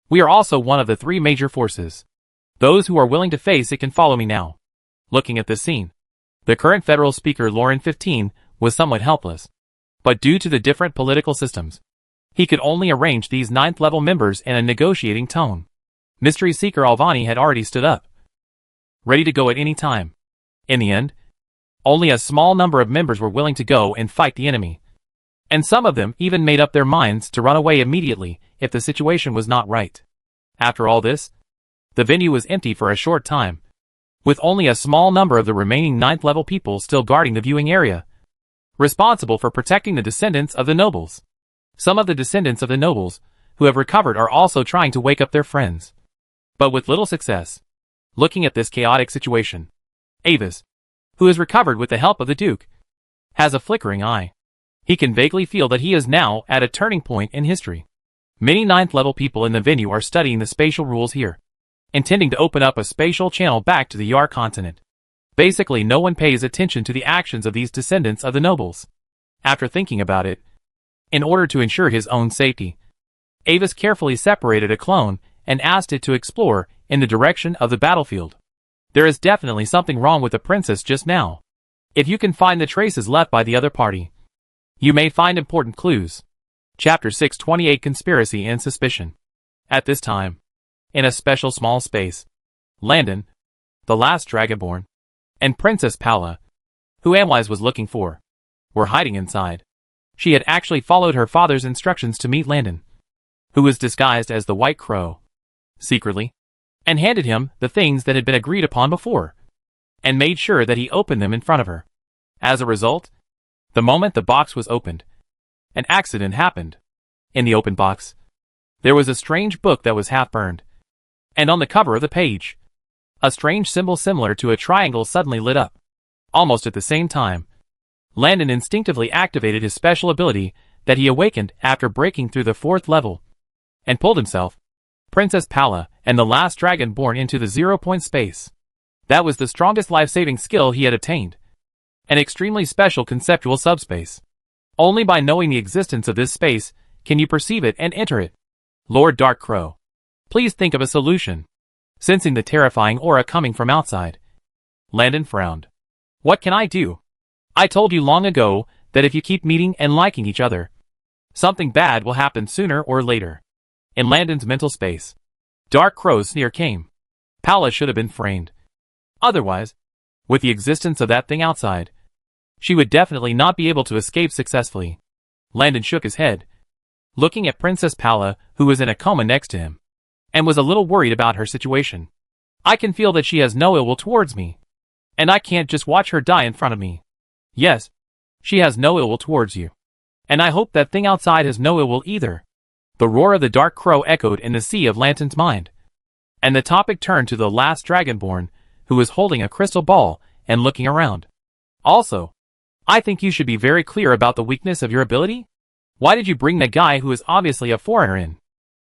Speaker 1: We are also one of the three major forces. Those who are willing to face it can follow me now. Looking at this scene, the current federal speaker Lauren 15 was somewhat helpless, but due to the different political systems, he could only arrange these 9th level members in a negotiating tone. Mystery Seeker Alvani had already stood up, ready to go at any time. In the end, only a small number of members were willing to go and fight the enemy, and some of them even made up their minds to run away immediately if the situation was not right. After all this, the venue was empty for a short time, with only a small number of the remaining 9th level people still guarding the viewing area, responsible for protecting the descendants of the nobles. Some of the descendants of the nobles who have recovered are also trying to wake up their friends, but with little success. Looking at this chaotic situation, Avis, who has recovered with the help of the Duke, has a flickering eye. He can vaguely feel that he is now at a turning point in history. Many 9th level people in the venue are studying the spatial rules here, intending to open up a spatial channel back to the Yar continent. Basically, no one pays attention to the actions of these descendants of the nobles. After thinking about it, in order to ensure his own safety, Avis carefully separated a clone and asked it to explore in the direction of the battlefield. There is definitely something wrong with the princess just now. If you can find the traces left by the other party, you may find important clues. Chapter 628 Conspiracy and Suspicion. At this time, in a special small space, Landon, the last Dragonborn, and Princess Paula, who Amwise was looking for, were hiding inside. She had actually followed her father's instructions to meet Landon, who was disguised as the White Crow, secretly, and handed him the things that had been agreed upon before, and made sure that he opened them in front of her. As a result, the moment the box was opened, an accident happened. In the open box, there was a strange book that was half burned, and on the cover of the page, a strange symbol similar to a triangle suddenly lit up. Almost at the same time, Landon instinctively activated his special ability that he awakened after breaking through the 4th level, and pulled himself, Princess Paula, and the last Dragonborn into the 0-point space. That was the strongest life-saving skill he had obtained. An extremely special conceptual subspace. Only by knowing the existence of this space can you perceive it and enter it. Lord Dark Crow, please think of a solution. Sensing the terrifying aura coming from outside, Landon frowned. What can I do? I told you long ago that if you keep meeting and liking each other, something bad will happen sooner or later. In Landon's mental space, Dark Crow's sneer came. Paula should have been framed. Otherwise, With the existence of that thing outside, she would definitely not be able to escape successfully. Landon shook his head, looking at Princess Paula, who was in a coma next to him, and was a little worried about her situation. I can feel that she has no ill will towards me, and I can't just watch her die in front of me. Yes, she has no ill will towards you, and I hope that thing outside has no ill will either. The roar of the dark crow echoed in the sea of Lanton's mind, and the topic turned to the last dragonborn, who was holding a crystal ball and looking around. Also, I think you should be very clear about the weakness of your ability. Why did you bring that guy who is obviously a foreigner in?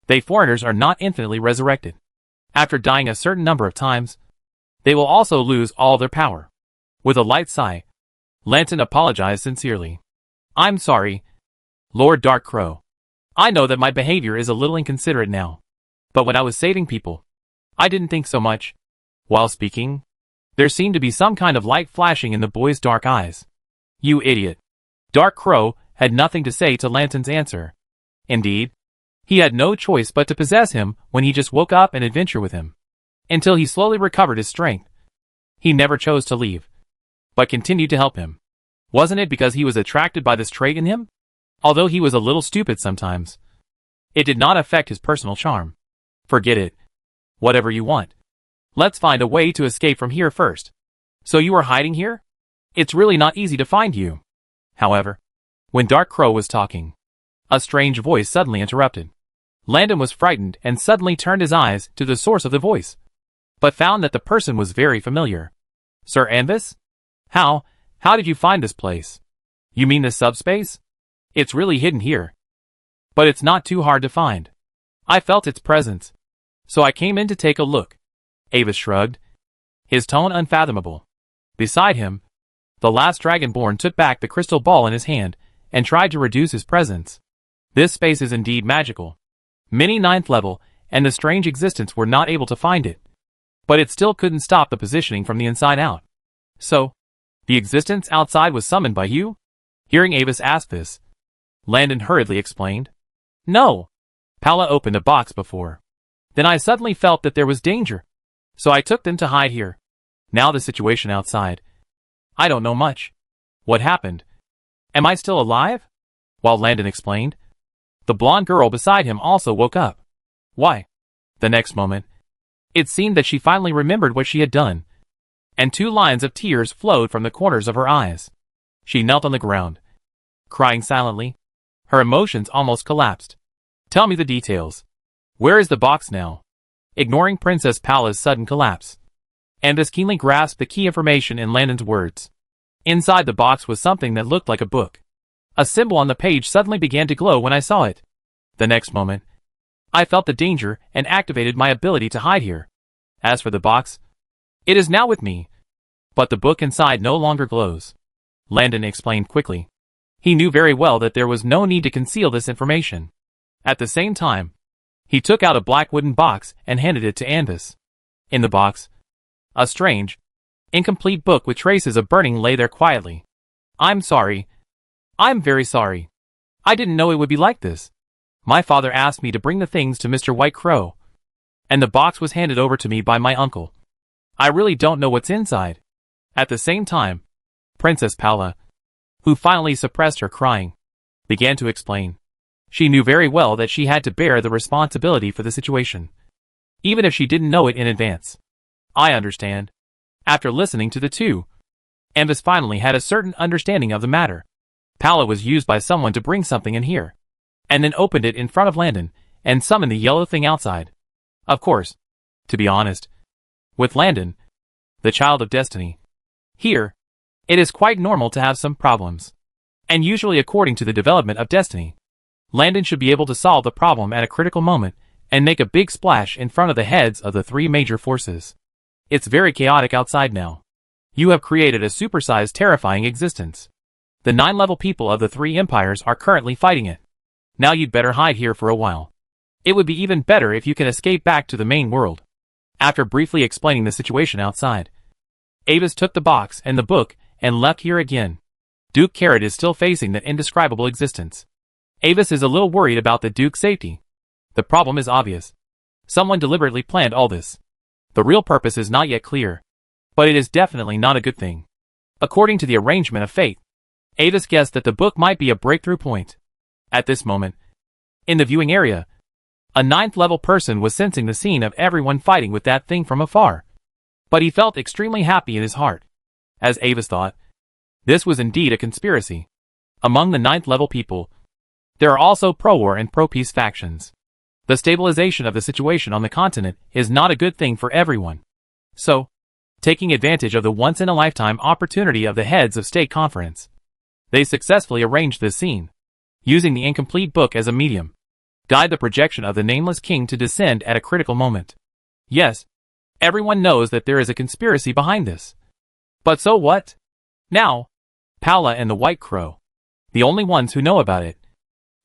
Speaker 1: They foreigners are not infinitely resurrected. After dying a certain number of times, they will also lose all their power. With a light sigh, Lanton apologized sincerely. I'm sorry, Lord Dark Crow. I know that my behavior is a little inconsiderate now, but when I was saving people, I didn't think so much. While speaking, there seemed to be some kind of light flashing in the boy's dark eyes. You idiot. Dark Crow had nothing to say to Lanton's answer. Indeed, he had no choice but to possess him when he just woke up and adventure with him. Until he slowly recovered his strength, he never chose to leave, but continued to help him. Wasn't it because he was attracted by this trait in him? Although he was a little stupid sometimes, it did not affect his personal charm. Forget it. Whatever you want. Let's find a way to escape from here first. So you are hiding here? It's really not easy to find you. However, when Dark Crow was talking, a strange voice suddenly interrupted. Landon was frightened and suddenly turned his eyes to the source of the voice, but found that the person was very familiar. Sir Anvis? How did you find this place? You mean this subspace? It's really hidden here, but it's not too hard to find. I felt its presence, so I came in to take a look. Avis shrugged, his tone unfathomable. Beside him, the last dragonborn took back the crystal ball in his hand and tried to reduce his presence. This space is indeed magical. Many 9th level and the strange existence were not able to find it, but it still couldn't stop the positioning from the inside out. So, the existence outside was summoned by you? Hearing Avis ask this, Landon hurriedly explained. No. Paula opened a box before. Then I suddenly felt that there was danger, so I took them to hide here. Now the situation outside. I don't know much. What happened? Am I still alive? While Landon explained, the blonde girl beside him also woke up. Why? The next moment, it seemed that she finally remembered what she had done, and 2 lines of tears flowed from the corners of her eyes. She knelt on the ground, crying silently. Her emotions almost collapsed. Tell me the details. Where is the box now? Ignoring Princess Paula's sudden collapse, Anvis keenly grasped the key information in Landon's words. Inside the box was something that looked like a book. A symbol on the page suddenly began to glow when I saw it. The next moment, I felt the danger and activated my ability to hide here. As for the box, it is now with me, but the book inside no longer glows. Landon explained quickly. He knew very well that there was no need to conceal this information. At the same time, he took out a black wooden box and handed it to Anvis. In the box, a strange, incomplete book with traces of burning lay there quietly. I'm sorry. I'm very sorry. I didn't know it would be like this. My father asked me to bring the things to Mr. White Crow, and the box was handed over to me by my uncle. I really don't know what's inside. At the same time, Princess Paula, who finally suppressed her crying, began to explain. She knew very well that she had to bear the responsibility for the situation, even if she didn't know it in advance. I understand. After listening to the two, Anvis finally had a certain understanding of the matter. Paula was used by someone to bring something in here, and then opened it in front of Landon and summoned the yellow thing outside. Of course, to be honest, with Landon, the child of destiny, here, it is quite normal to have some problems. And usually according to the development of destiny, Landon should be able to solve the problem at a critical moment and make a big splash in front of the heads of the 3 major forces. It's very chaotic outside now. You have created a supersized terrifying existence. The 9-level people of the 3 empires are currently fighting it. Now you'd better hide here for a while. It would be even better if you can escape back to the main world. After briefly explaining the situation outside, Avis took the box and the book and left here again. Duke Carrot is still facing that indescribable existence. Avis is a little worried about the Duke's safety. The problem is obvious. Someone deliberately planned all this. The real purpose is not yet clear. But it is definitely not a good thing. According to the arrangement of fate, Avis guessed that the book might be a breakthrough point. At this moment, in the viewing area, a 9th level person was sensing the scene of everyone fighting with that thing from afar. But he felt extremely happy in his heart. As Avis thought, this was indeed a conspiracy. Among the 9th level people, there are also pro-war and pro-peace factions. The stabilization of the situation on the continent is not a good thing for everyone. So, taking advantage of the once-in-a-lifetime opportunity of the heads of state conference, they successfully arranged this scene, using the incomplete book as a medium, guide the projection of the nameless king to descend at a critical moment. Yes, everyone knows that there is a conspiracy behind this. But so what? Now, Paula and the White Crow, the only ones who know about it,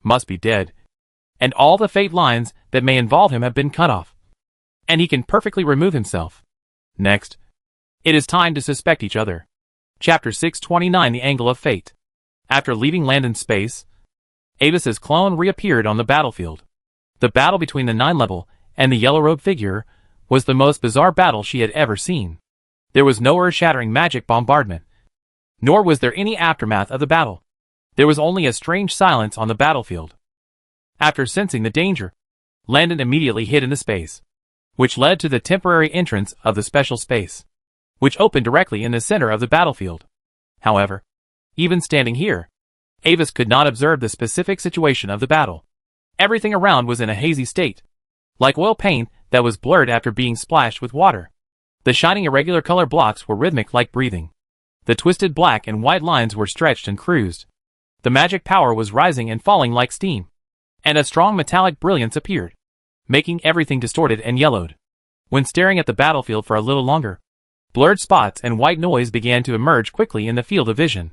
Speaker 1: must be dead, and all the fate lines that may involve him have been cut off, and he can perfectly remove himself. Next, it is time to suspect each other. Chapter 629: The Angle of Fate. After leaving Landon's space, Avis's clone reappeared on the battlefield. The battle between the 9-level and the yellow-robed figure was the most bizarre battle she had ever seen. There was no earth-shattering magic bombardment, nor was there any aftermath of the battle. There was only a strange silence on the battlefield. After sensing the danger, Landon immediately hid in the space, which led to the temporary entrance of the special space, which opened directly in the center of the battlefield. However, even standing here, Avis could not observe the specific situation of the battle. Everything around was in a hazy state, like oil paint that was blurred after being splashed with water. The shining irregular color blocks were rhythmic like breathing. The twisted black and white lines were stretched and cruised. The magic power was rising and falling like steam, and a strong metallic brilliance appeared, making everything distorted and yellowed. When staring at the battlefield for a little longer, blurred spots and white noise began to emerge quickly in the field of vision,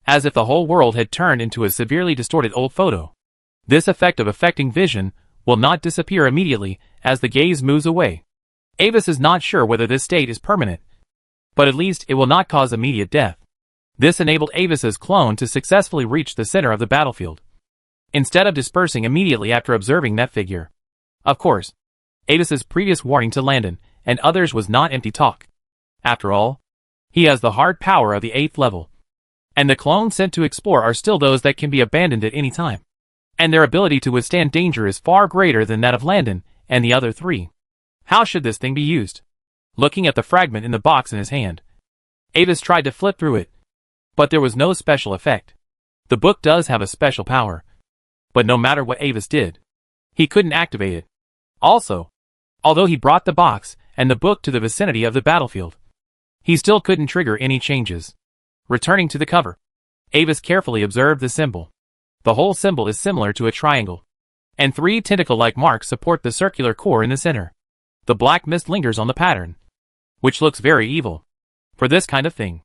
Speaker 1: as if the whole world had turned into a severely distorted old photo. This effect of affecting vision will not disappear immediately as the gaze moves away. Avis is not sure whether this state is permanent, but at least it will not cause immediate death. This enabled Avis's clone to successfully reach the center of the battlefield, instead of dispersing immediately after observing that figure. Of course, Avis's previous warning to Landon and others was not empty talk. After all, he has the hard power of the 8th level, and the clones sent to explore are still those that can be abandoned at any time, and their ability to withstand danger is far greater than that of Landon and the other 3. How should this thing be used? Looking at the fragment in the box in his hand, Avis tried to flip through it, but there was no special effect. The book does have a special power, but no matter what Avis did, he couldn't activate it. Also, although he brought the box and the book to the vicinity of the battlefield, he still couldn't trigger any changes. Returning to the cover, Avis carefully observed the symbol. The whole symbol is similar to a triangle, and 3 tentacle-like marks support the circular core in the center. The black mist lingers on the pattern, which looks very evil. For this kind of thing,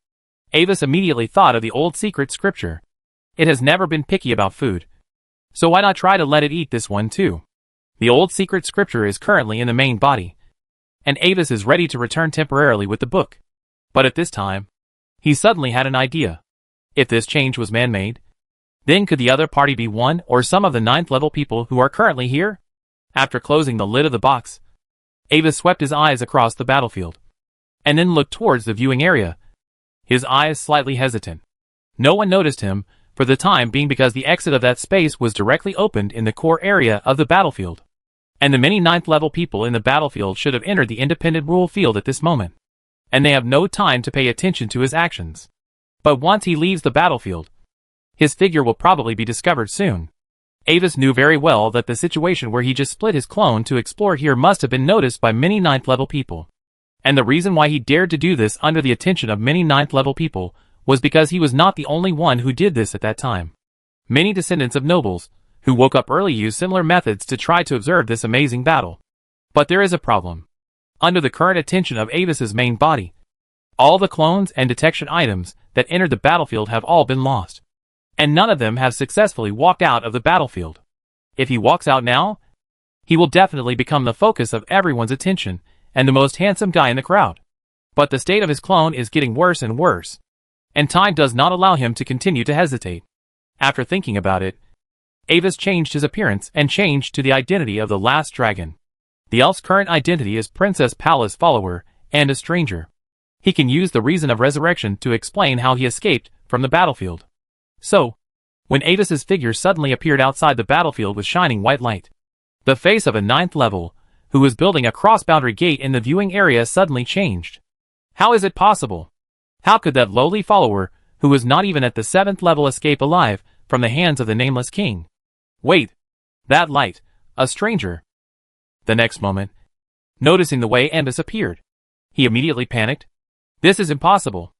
Speaker 1: Avis immediately thought of the old secret scripture. It has never been picky about food, so why not try to let it eat this one too? The old secret scripture is currently in the main body, and Avis is ready to return temporarily with the book. But at this time, he suddenly had an idea. If this change was man-made, then could the other party be one or some of the 9th level people who are currently here? After closing the lid of the box, Avis swept his eyes across the battlefield, and then looked towards the viewing area, his eyes slightly hesitant. No one noticed him, for the time being, because the exit of that space was directly opened in the core area of the battlefield, and the many 9th level people in the battlefield should have entered the independent rule field at this moment, and they have no time to pay attention to his actions. But once he leaves the battlefield, his figure will probably be discovered soon. Avis knew very well that the situation where he just split his clone to explore here must have been noticed by many 9th level people. And the reason why he dared to do this under the attention of many 9th level people was because he was not the only one who did this at that time. Many descendants of nobles, who woke up early, used similar methods to try to observe this amazing battle. But there is a problem. Under the current attention of Avis's main body, all the clones and detection items that entered the battlefield have all been lost, and none of them have successfully walked out of the battlefield. If he walks out now, he will definitely become the focus of everyone's attention and the most handsome guy in the crowd. But the state of his clone is getting worse and worse, and time does not allow him to continue to hesitate. After thinking about it, Avis changed his appearance and changed to the identity of the last dragon. The elf's current identity is Princess Paula's follower and a stranger. He can use the reason of resurrection to explain how he escaped from the battlefield. So, when Avis's figure suddenly appeared outside the battlefield with shining white light, the face of a 9th level, who was building a cross-boundary gate in the viewing area, suddenly changed. How is it possible? How could that lowly follower, who was not even at the 7th level, escape alive from the hands of the nameless king? Wait! That light! A stranger! The next moment, noticing the way Avis appeared, he immediately panicked. This is impossible.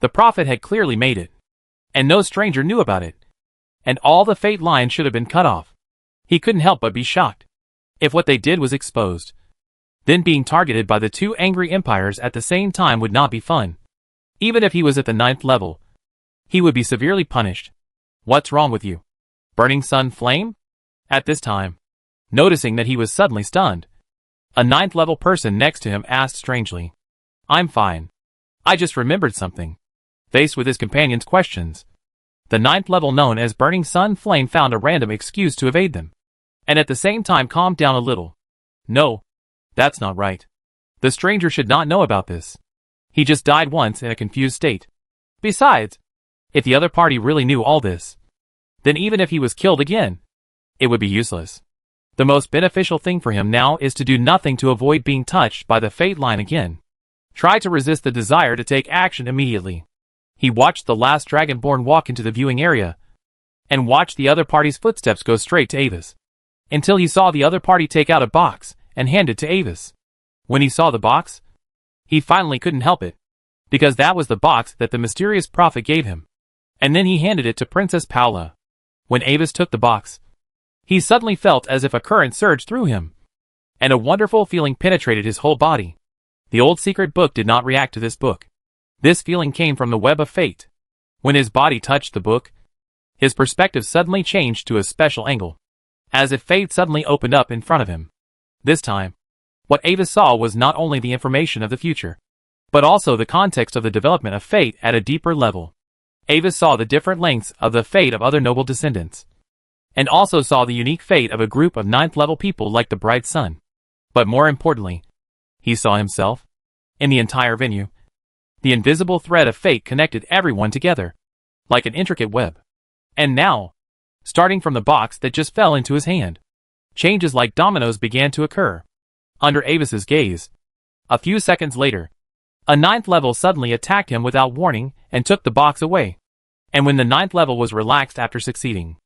Speaker 1: The prophet had clearly made it, and no stranger knew about it, and all the fate lines should have been cut off. He couldn't help but be shocked. If what they did was exposed, then being targeted by the 2 angry empires at the same time would not be fun. Even if he was at the 9th level, he would be severely punished. What's wrong with you? Burning Sun Flame? At this time, noticing that he was suddenly stunned, a 9th level person next to him asked strangely, I'm fine. I just remembered something. Faced with his companion's questions, the 9th level known as Burning Sun Flame found a random excuse to evade them, and at the same time calmed down a little. No, that's not right. The stranger should not know about this. He just died once in a confused state. Besides, if the other party really knew all this, then even if he was killed again, it would be useless. The most beneficial thing for him now is to do nothing to avoid being touched by the fate line again. Try to resist the desire to take action immediately. He watched the last Dragonborn walk into the viewing area, and watched the other party's footsteps go straight to Avis, until he saw the other party take out a box and hand it to Avis. When he saw the box, he finally couldn't help it, because that was the box that the mysterious prophet gave him, and then he handed it to Princess Paula. When Avis took the box, he suddenly felt as if a current surged through him, and a wonderful feeling penetrated his whole body. The old secret book did not react to this book. This feeling came from the web of fate. When his body touched the book, his perspective suddenly changed to a special angle, as if fate suddenly opened up in front of him. This time, what Avis saw was not only the information of the future, but also the context of the development of fate at a deeper level. Avis saw the different lengths of the fate of other noble descendants, and also saw the unique fate of a group of 9th level people like the bright sun. But more importantly, he saw himself. In the entire venue, the invisible thread of fate connected everyone together, like an intricate web. And now, starting from the box that just fell into his hand, changes like dominoes began to occur. Under Avis's gaze, a few seconds later, a 9th level suddenly attacked him without warning and took the box away. And when the 9th level was relaxed after succeeding,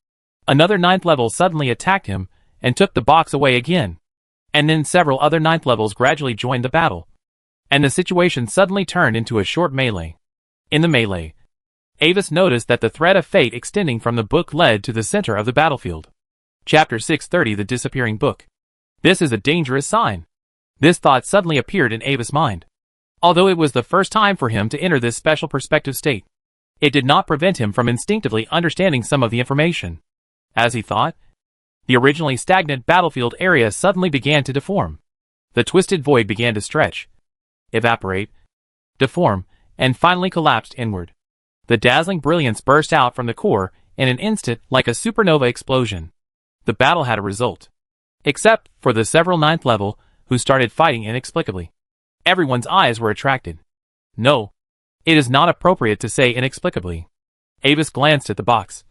Speaker 1: another 9th level suddenly attacked him and took the box away again. And then several other 9th levels gradually joined the battle, and the situation suddenly turned into a short melee. In the melee, Avis noticed that the thread of fate extending from the book led to the center of the battlefield. Chapter 630, The Disappearing Book. This is a dangerous sign. This thought suddenly appeared in Avis' mind. Although it was the first time for him to enter this special perspective state, it did not prevent him from instinctively understanding some of the information. As he thought, the originally stagnant battlefield area suddenly began to deform. The twisted void began to stretch, evaporate, deform, and finally collapsed inward. The dazzling brilliance burst out from the core in an instant like a supernova explosion. The battle had a result. Except for the several 9th level who started fighting inexplicably. Everyone's eyes were attracted. No, it is not appropriate to say inexplicably. Avis glanced at the box,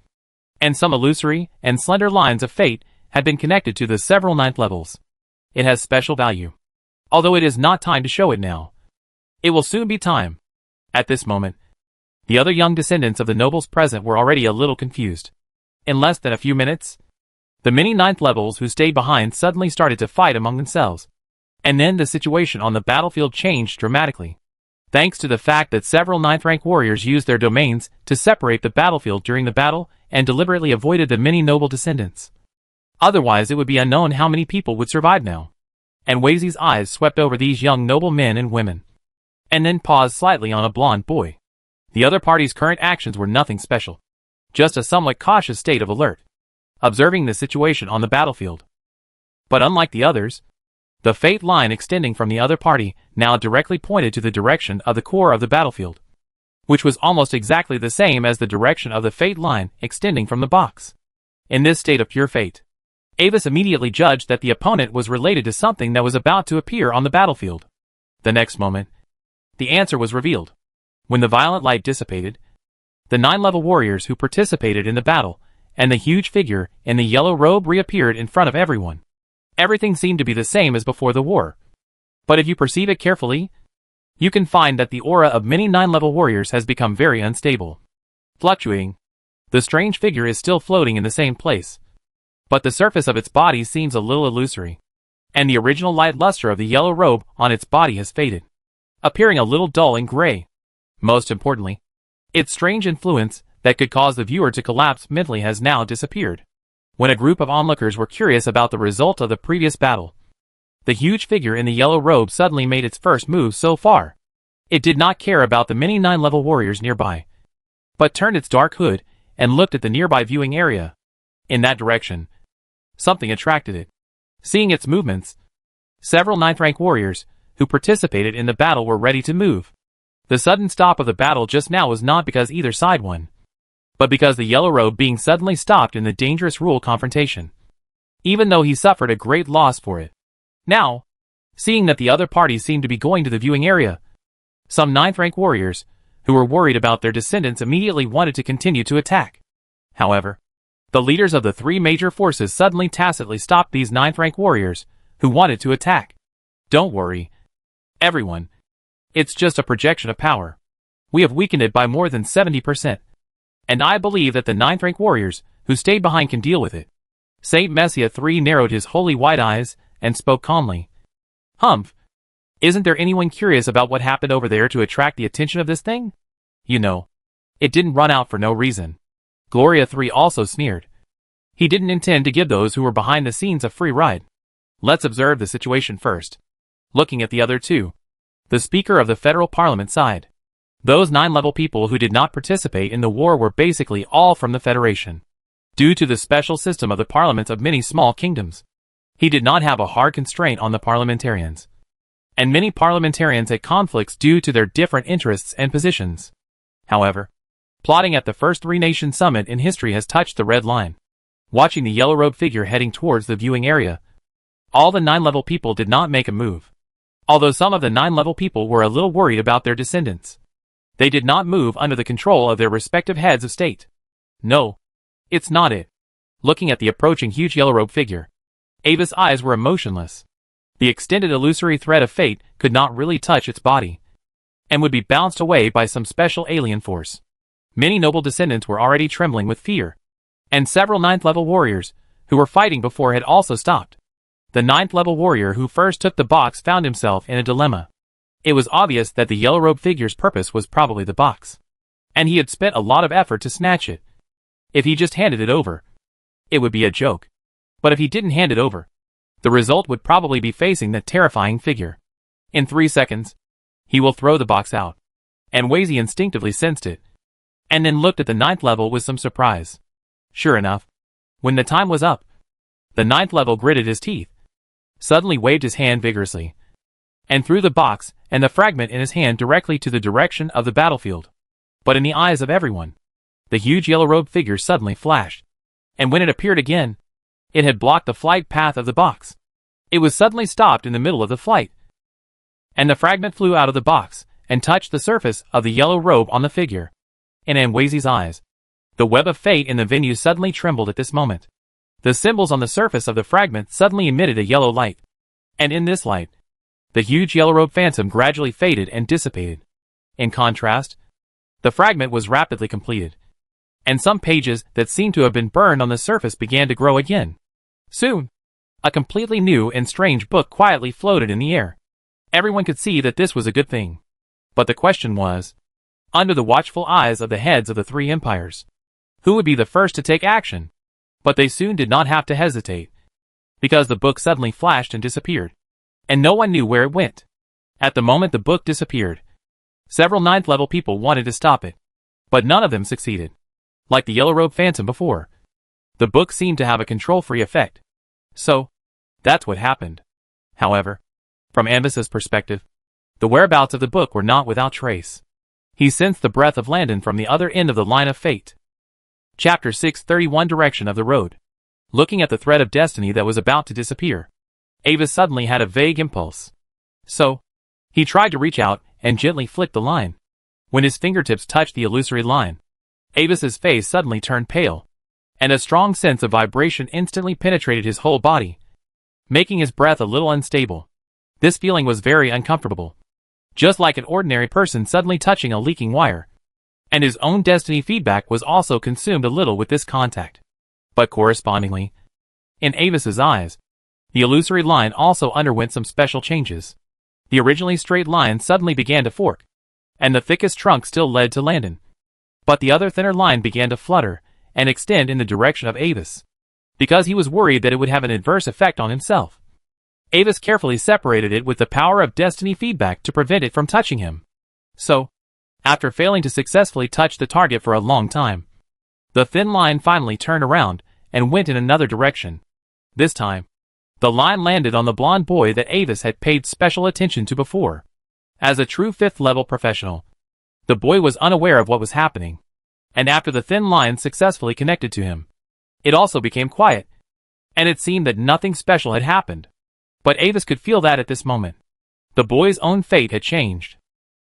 Speaker 1: and some illusory and slender lines of fate had been connected to the several 9th levels. It has special value. Although it is not time to show it now. It will soon be time. At this moment, the other young descendants of the nobles present were already a little confused. In less than a few minutes, the many 9th levels who stayed behind suddenly started to fight among themselves. And then the situation on the battlefield changed dramatically, thanks to the fact that several 9th rank warriors used their domains to separate the battlefield during the battle and deliberately avoided the many noble descendants. Otherwise it would be unknown how many people would survive now. And Wazy's eyes swept over these young noble men and women, and then paused slightly on a blonde boy. The other party's current actions were nothing special, just a somewhat cautious state of alert, observing the situation on the battlefield. But unlike the others, the fate line extending from the other party now directly pointed to the direction of the core of the battlefield, which was almost exactly the same as the direction of the fate line extending from the box. In this state of pure fate, Avis immediately judged that the opponent was related to something that was about to appear on the battlefield. The next moment, The answer was revealed. When the violet light dissipated, the 9-level warriors who participated in the battle and the huge figure in the yellow robe reappeared in front of everyone. Everything seemed to be the same as before the war. But if you perceive it carefully, you can find that the aura of many 9-level warriors has become very unstable, fluctuating. The strange figure is still floating in the same place, but the surface of its body seems a little illusory, and the original light luster of the yellow robe on its body has faded, appearing a little dull and gray. Most importantly, its strange influence that could cause the viewer to collapse mentally has now disappeared. When a group of onlookers were curious about the result of the previous battle, the huge figure in the yellow robe suddenly made its first move so far. It did not care about the many 9-level warriors nearby, but turned its dark hood and looked at the nearby viewing area. In that direction, something attracted it. Seeing its movements, several 9th rank warriors who participated in the battle were ready to move. The sudden stop of the battle just now was not because either side won, but because the yellow robe being suddenly stopped in the dangerous rule confrontation, even though he suffered a great loss for it. Now, seeing that the other parties seemed to be going to the viewing area, some 9th rank warriors, who were worried about their descendants, immediately wanted to continue to attack. However, the leaders of the 3 major forces suddenly tacitly stopped these 9th rank warriors, who wanted to attack. Don't worry, everyone. It's just a projection of power. We have weakened it by more than 70%. And I believe that the 9th rank warriors, who stayed behind, can deal with it. Saint Messiah III narrowed his holy white eyes, and spoke calmly. Humph. Isn't there anyone curious about what happened over there to attract the attention of this thing? You know, it didn't run out for no reason. Gloria 3 also sneered. He didn't intend to give those who were behind the scenes a free ride. Let's observe the situation first. Looking at the other two, the Speaker of the Federal Parliament sighed. Those 9-level people who did not participate in the war were basically all from the Federation, due to the special system of the parliaments of many small kingdoms. He did not have a hard constraint on the parliamentarians, and many parliamentarians had conflicts due to their different interests and positions. However, plotting at the first 3-nation summit in history has touched the red line. Watching the yellow-robed figure heading towards the viewing area, all the 9-level people did not make a move. Although some of the 9-level people were a little worried about their descendants, they did not move under the control of their respective heads of state. No, it's not it. Looking at the approaching huge yellow-robed figure, Ava's eyes were emotionless. The extended illusory thread of fate could not really touch its body, and would be bounced away by some special alien force. Many noble descendants were already trembling with fear, and several 9th-level warriors, who were fighting before, had also stopped. The 9th-level warrior who first took the box found himself in a dilemma. It was obvious that the yellow-robed figure's purpose was probably the box, and he had spent a lot of effort to snatch it. If he just handed it over, it would be a joke. But if he didn't hand it over, the result would probably be facing that terrifying figure. In 3 seconds, he will throw the box out. And Wazy instinctively sensed it, and then looked at the 9th level with some surprise. Sure enough, when the time was up, the 9th level gritted his teeth, suddenly waved his hand vigorously, and threw the box and the fragment in his hand directly to the direction of the battlefield. But in the eyes of everyone, the huge yellow-robed figure suddenly flashed, and when it appeared again, it had blocked the flight path of the box. It was suddenly stopped in the middle of the flight, and the fragment flew out of the box and touched the surface of the yellow robe on the figure. In Amwazy's eyes, the web of fate in the venue suddenly trembled at this moment. The symbols on the surface of the fragment suddenly emitted a yellow light, and in this light, the huge yellow-robed phantom gradually faded and dissipated. In contrast, the fragment was rapidly completed, and some pages that seemed to have been burned on the surface began to grow again. Soon, a completely new and strange book quietly floated in the air. Everyone could see that this was a good thing. But the question was, under the watchful eyes of the heads of the 3 empires, who would be the first to take action? But they soon did not have to hesitate, because the book suddenly flashed and disappeared, and no one knew where it went. At the moment the book disappeared, several 9th level people wanted to stop it, but none of them succeeded. Like the yellow-robed phantom before, the book seemed to have a control-free effect. So, that's what happened. However, from Anvis's perspective, the whereabouts of the book were not without trace. He sensed the breath of Landon from the other end of the line of fate. Chapter 631 Direction of the Road. Looking at the thread of destiny that was about to disappear, Ava suddenly had a vague impulse. So, He tried to reach out and gently flick the line. When his fingertips touched the illusory line, Avis's face suddenly turned pale, and a strong sense of vibration instantly penetrated his whole body, making his breath a little unstable. This feeling was very uncomfortable, just like an ordinary person suddenly touching a leaking wire. And his own destiny feedback was also consumed a little with this contact. But correspondingly, in Avis's eyes, the illusory line also underwent some special changes. The originally straight line suddenly began to fork, and the thickest trunk still led to Landon. But the other thinner line began to flutter and extend in the direction of Avis, because he was worried that it would have an adverse effect on himself. Avis carefully separated it with the power of destiny feedback to prevent it from touching him. So, after failing to successfully touch the target for a long time, the thin line finally turned around and went in another direction. This time, the line landed on the blonde boy that Avis had paid special attention to before. As a true 5th-level professional, the boy was unaware of what was happening, and after the thin line successfully connected to him, it also became quiet, and it seemed that nothing special had happened. But Avis could feel that at this moment, the boy's own fate had changed.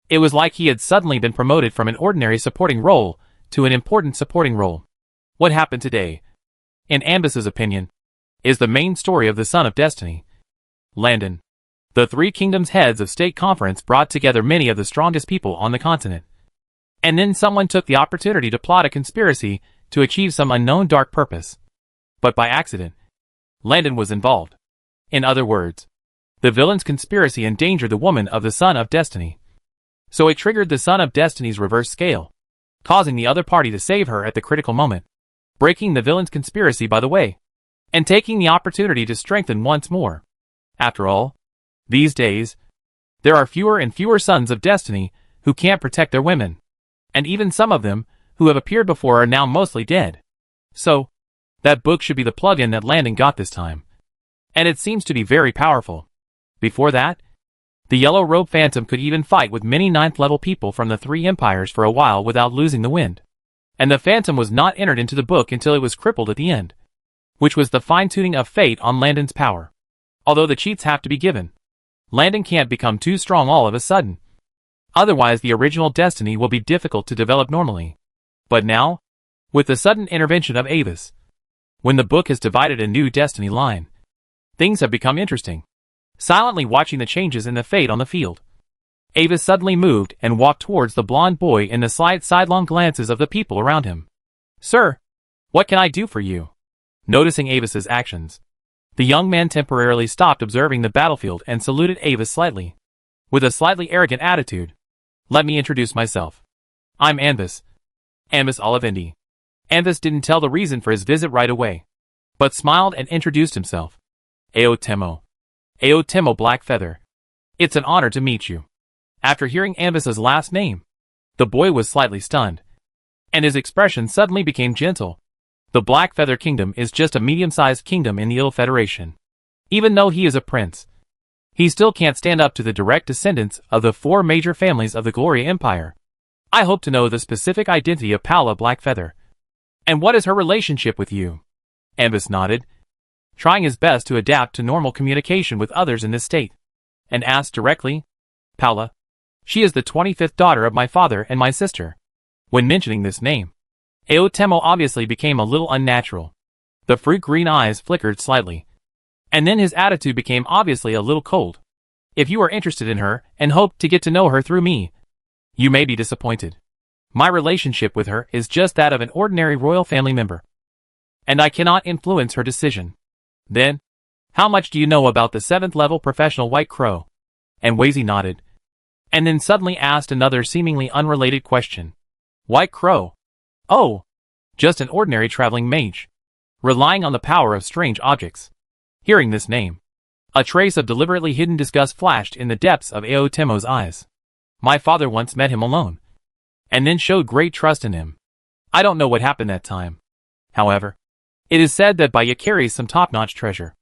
Speaker 1: It was like he had suddenly been promoted from an ordinary supporting role to an important supporting role. What happened today, in Ambus's opinion, is the main story of the Son of Destiny. Landon, the Three Kingdoms heads of state conference, brought together many of the strongest people on the continent. And then someone took the opportunity to plot a conspiracy to achieve some unknown dark purpose. But by accident, Landon was involved. In other words, the villain's conspiracy endangered the woman of the Son of Destiny. So it triggered the Son of Destiny's reverse scale, causing the other party to save her at the critical moment, breaking the villain's conspiracy by the way, and taking the opportunity to strengthen once more. After all, these days, there are fewer and fewer Sons of Destiny who can't protect their women, and even some of them who have appeared before are now mostly dead. So, that book should be the plug-in that Landon got this time. And it seems to be very powerful. Before that, the Yellow Robe Phantom could even fight with many 9th-level people from the 3 empires for a while without losing the wind. And the Phantom was not entered into the book until it was crippled at the end, which was the fine-tuning of fate on Landon's power. Although the cheats have to be given, Landon can't become too strong all of a sudden. Otherwise the original destiny will be difficult to develop normally. But now, with the sudden intervention of Avis, when the book has divided a new destiny line, things have become interesting. Silently watching the changes in the fate on the field, Avis suddenly moved and walked towards the blonde boy in the slight sidelong glances of the people around him. "Sir, what can I do for you?" Noticing Avis's actions, the young man temporarily stopped observing the battlefield and saluted Avis slightly, with a slightly arrogant attitude. "Let me introduce myself. I'm Anvis. Anvis Olivendi." Anvis didn't tell the reason for his visit right away, but smiled and introduced himself. "Aotemo. Aotemo Blackfeather. It's an honor to meet you." After hearing Anvis's last name, the boy was slightly stunned, and his expression suddenly became gentle. The Blackfeather Kingdom is just a medium-sized kingdom in the Ill Federation. Even though he is a prince, he still can't stand up to the direct descendants of the 4 major families of the Gloria Empire. I hope to know the specific identity of Paula Blackfeather. And what is her relationship with you? Anvis nodded, trying his best to adapt to normal communication with others in this state, and asked directly, "Paula? She is the 25th daughter of my father and my sister." When mentioning this name, Aotemo obviously became a little unnatural. The fruit green eyes flickered slightly, and then his attitude became obviously a little cold. "If you are interested in her and hope to get to know her through me, you may be disappointed. My relationship with her is just that of an ordinary royal family member, and I cannot influence her decision." "Then, how much do you know about the 7th-level professional White Crow?" And Wazy nodded, and then suddenly asked another seemingly unrelated question. "White Crow? Oh, just an ordinary traveling mage, relying on the power of strange objects." Hearing this name, a trace of deliberately hidden disgust flashed in the depths of Aotemo's eyes. "My father once met him alone, and then showed great trust in him. I don't know what happened that time. However, it is said that Baya carries some top-notch treasure,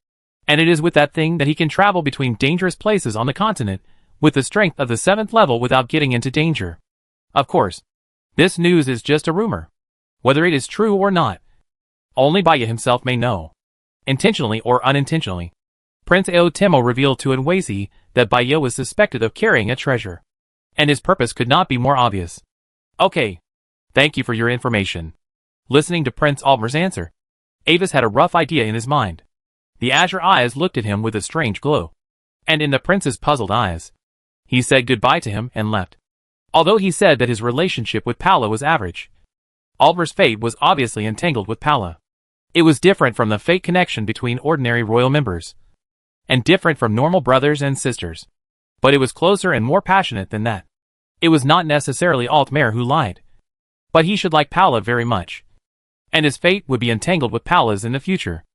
Speaker 1: and it is with that thing that he can travel between dangerous places on the continent with the strength of the 7th level without getting into danger. Of course, this news is just a rumor. Whether it is true or not, only Baya himself may know, intentionally or unintentionally. Prince Aotemo revealed to Nwezi that Bayo was suspected of carrying a treasure, and his purpose could not be more obvious. Okay. Thank you for your information. Listening to Prince Altmer's answer, Avis had a rough idea in his mind. The azure eyes looked at him with a strange glow. And in the prince's puzzled eyes, he said goodbye to him and left. Although he said that his relationship with Paula was average, Altmer's fate was obviously entangled with Paula. It was different from the fate connection between ordinary royal members, and different from normal brothers and sisters. But it was closer and more passionate than that. It was not necessarily Altmer who lied, but he should like Paula very much, and his fate would be entangled with Paula's in the future.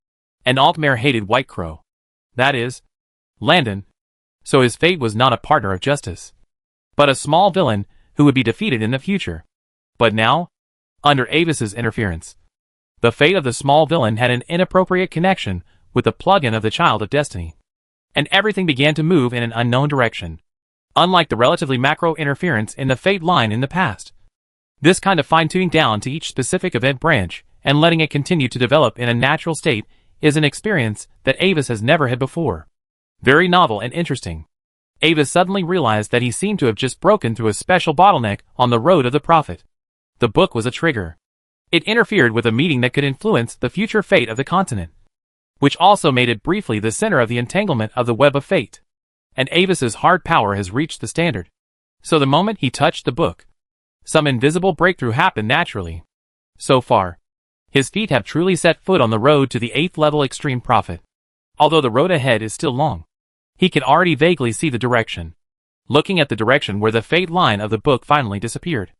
Speaker 1: And Altmer hated White Crow. That is, Landon. So his fate was not a partner of justice, but a small villain who would be defeated in the future. But now, under Avis's interference, the fate of the small villain had an inappropriate connection with the plug-in of the Child of Destiny, and everything began to move in an unknown direction. Unlike the relatively macro interference in the fate line in the past, this kind of fine-tuning down to each specific event branch and letting it continue to develop in a natural state is an experience that Avis has never had before. Very novel and interesting. Avis suddenly realized that he seemed to have just broken through a special bottleneck on the road of the prophet. The book was a trigger. It interfered with a meeting that could influence the future fate of the continent, which also made it briefly the center of the entanglement of the web of fate. And Avis's hard power has reached the standard. So the moment he touched the book, some invisible breakthrough happened naturally. So far, his feet have truly set foot on the road to the 8th level extreme prophet. Although the road ahead is still long, he can already vaguely see the direction. Looking at the direction where the fate line of the book finally disappeared,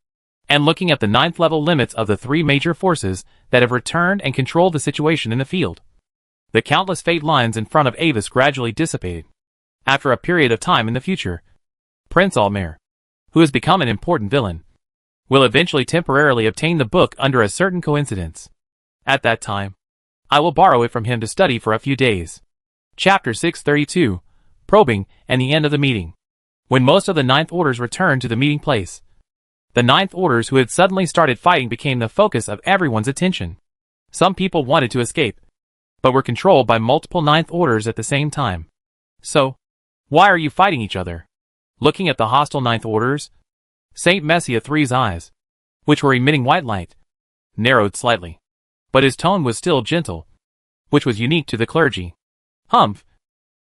Speaker 1: and looking at the 9th level limits of the 3 major forces that have returned and controlled the situation in the field, the countless fate lines in front of Avis gradually dissipated. After a period of time in the future, Prince Altmer, who has become an important villain, will eventually temporarily obtain the book under a certain coincidence. At that time, I will borrow it from him to study for a few days. Chapter 632, Probing, and the End of the Meeting. When most of the 9th Orders returned to the meeting place, the 9th Orders who had suddenly started fighting became the focus of everyone's attention. Some people wanted to escape, but were controlled by multiple 9th Orders at the same time. So, why are you fighting each other? Looking at the hostile 9th Orders, Saint Messia III's eyes, which were emitting white light, narrowed slightly. But his tone was still gentle, which was unique to the clergy. Humph.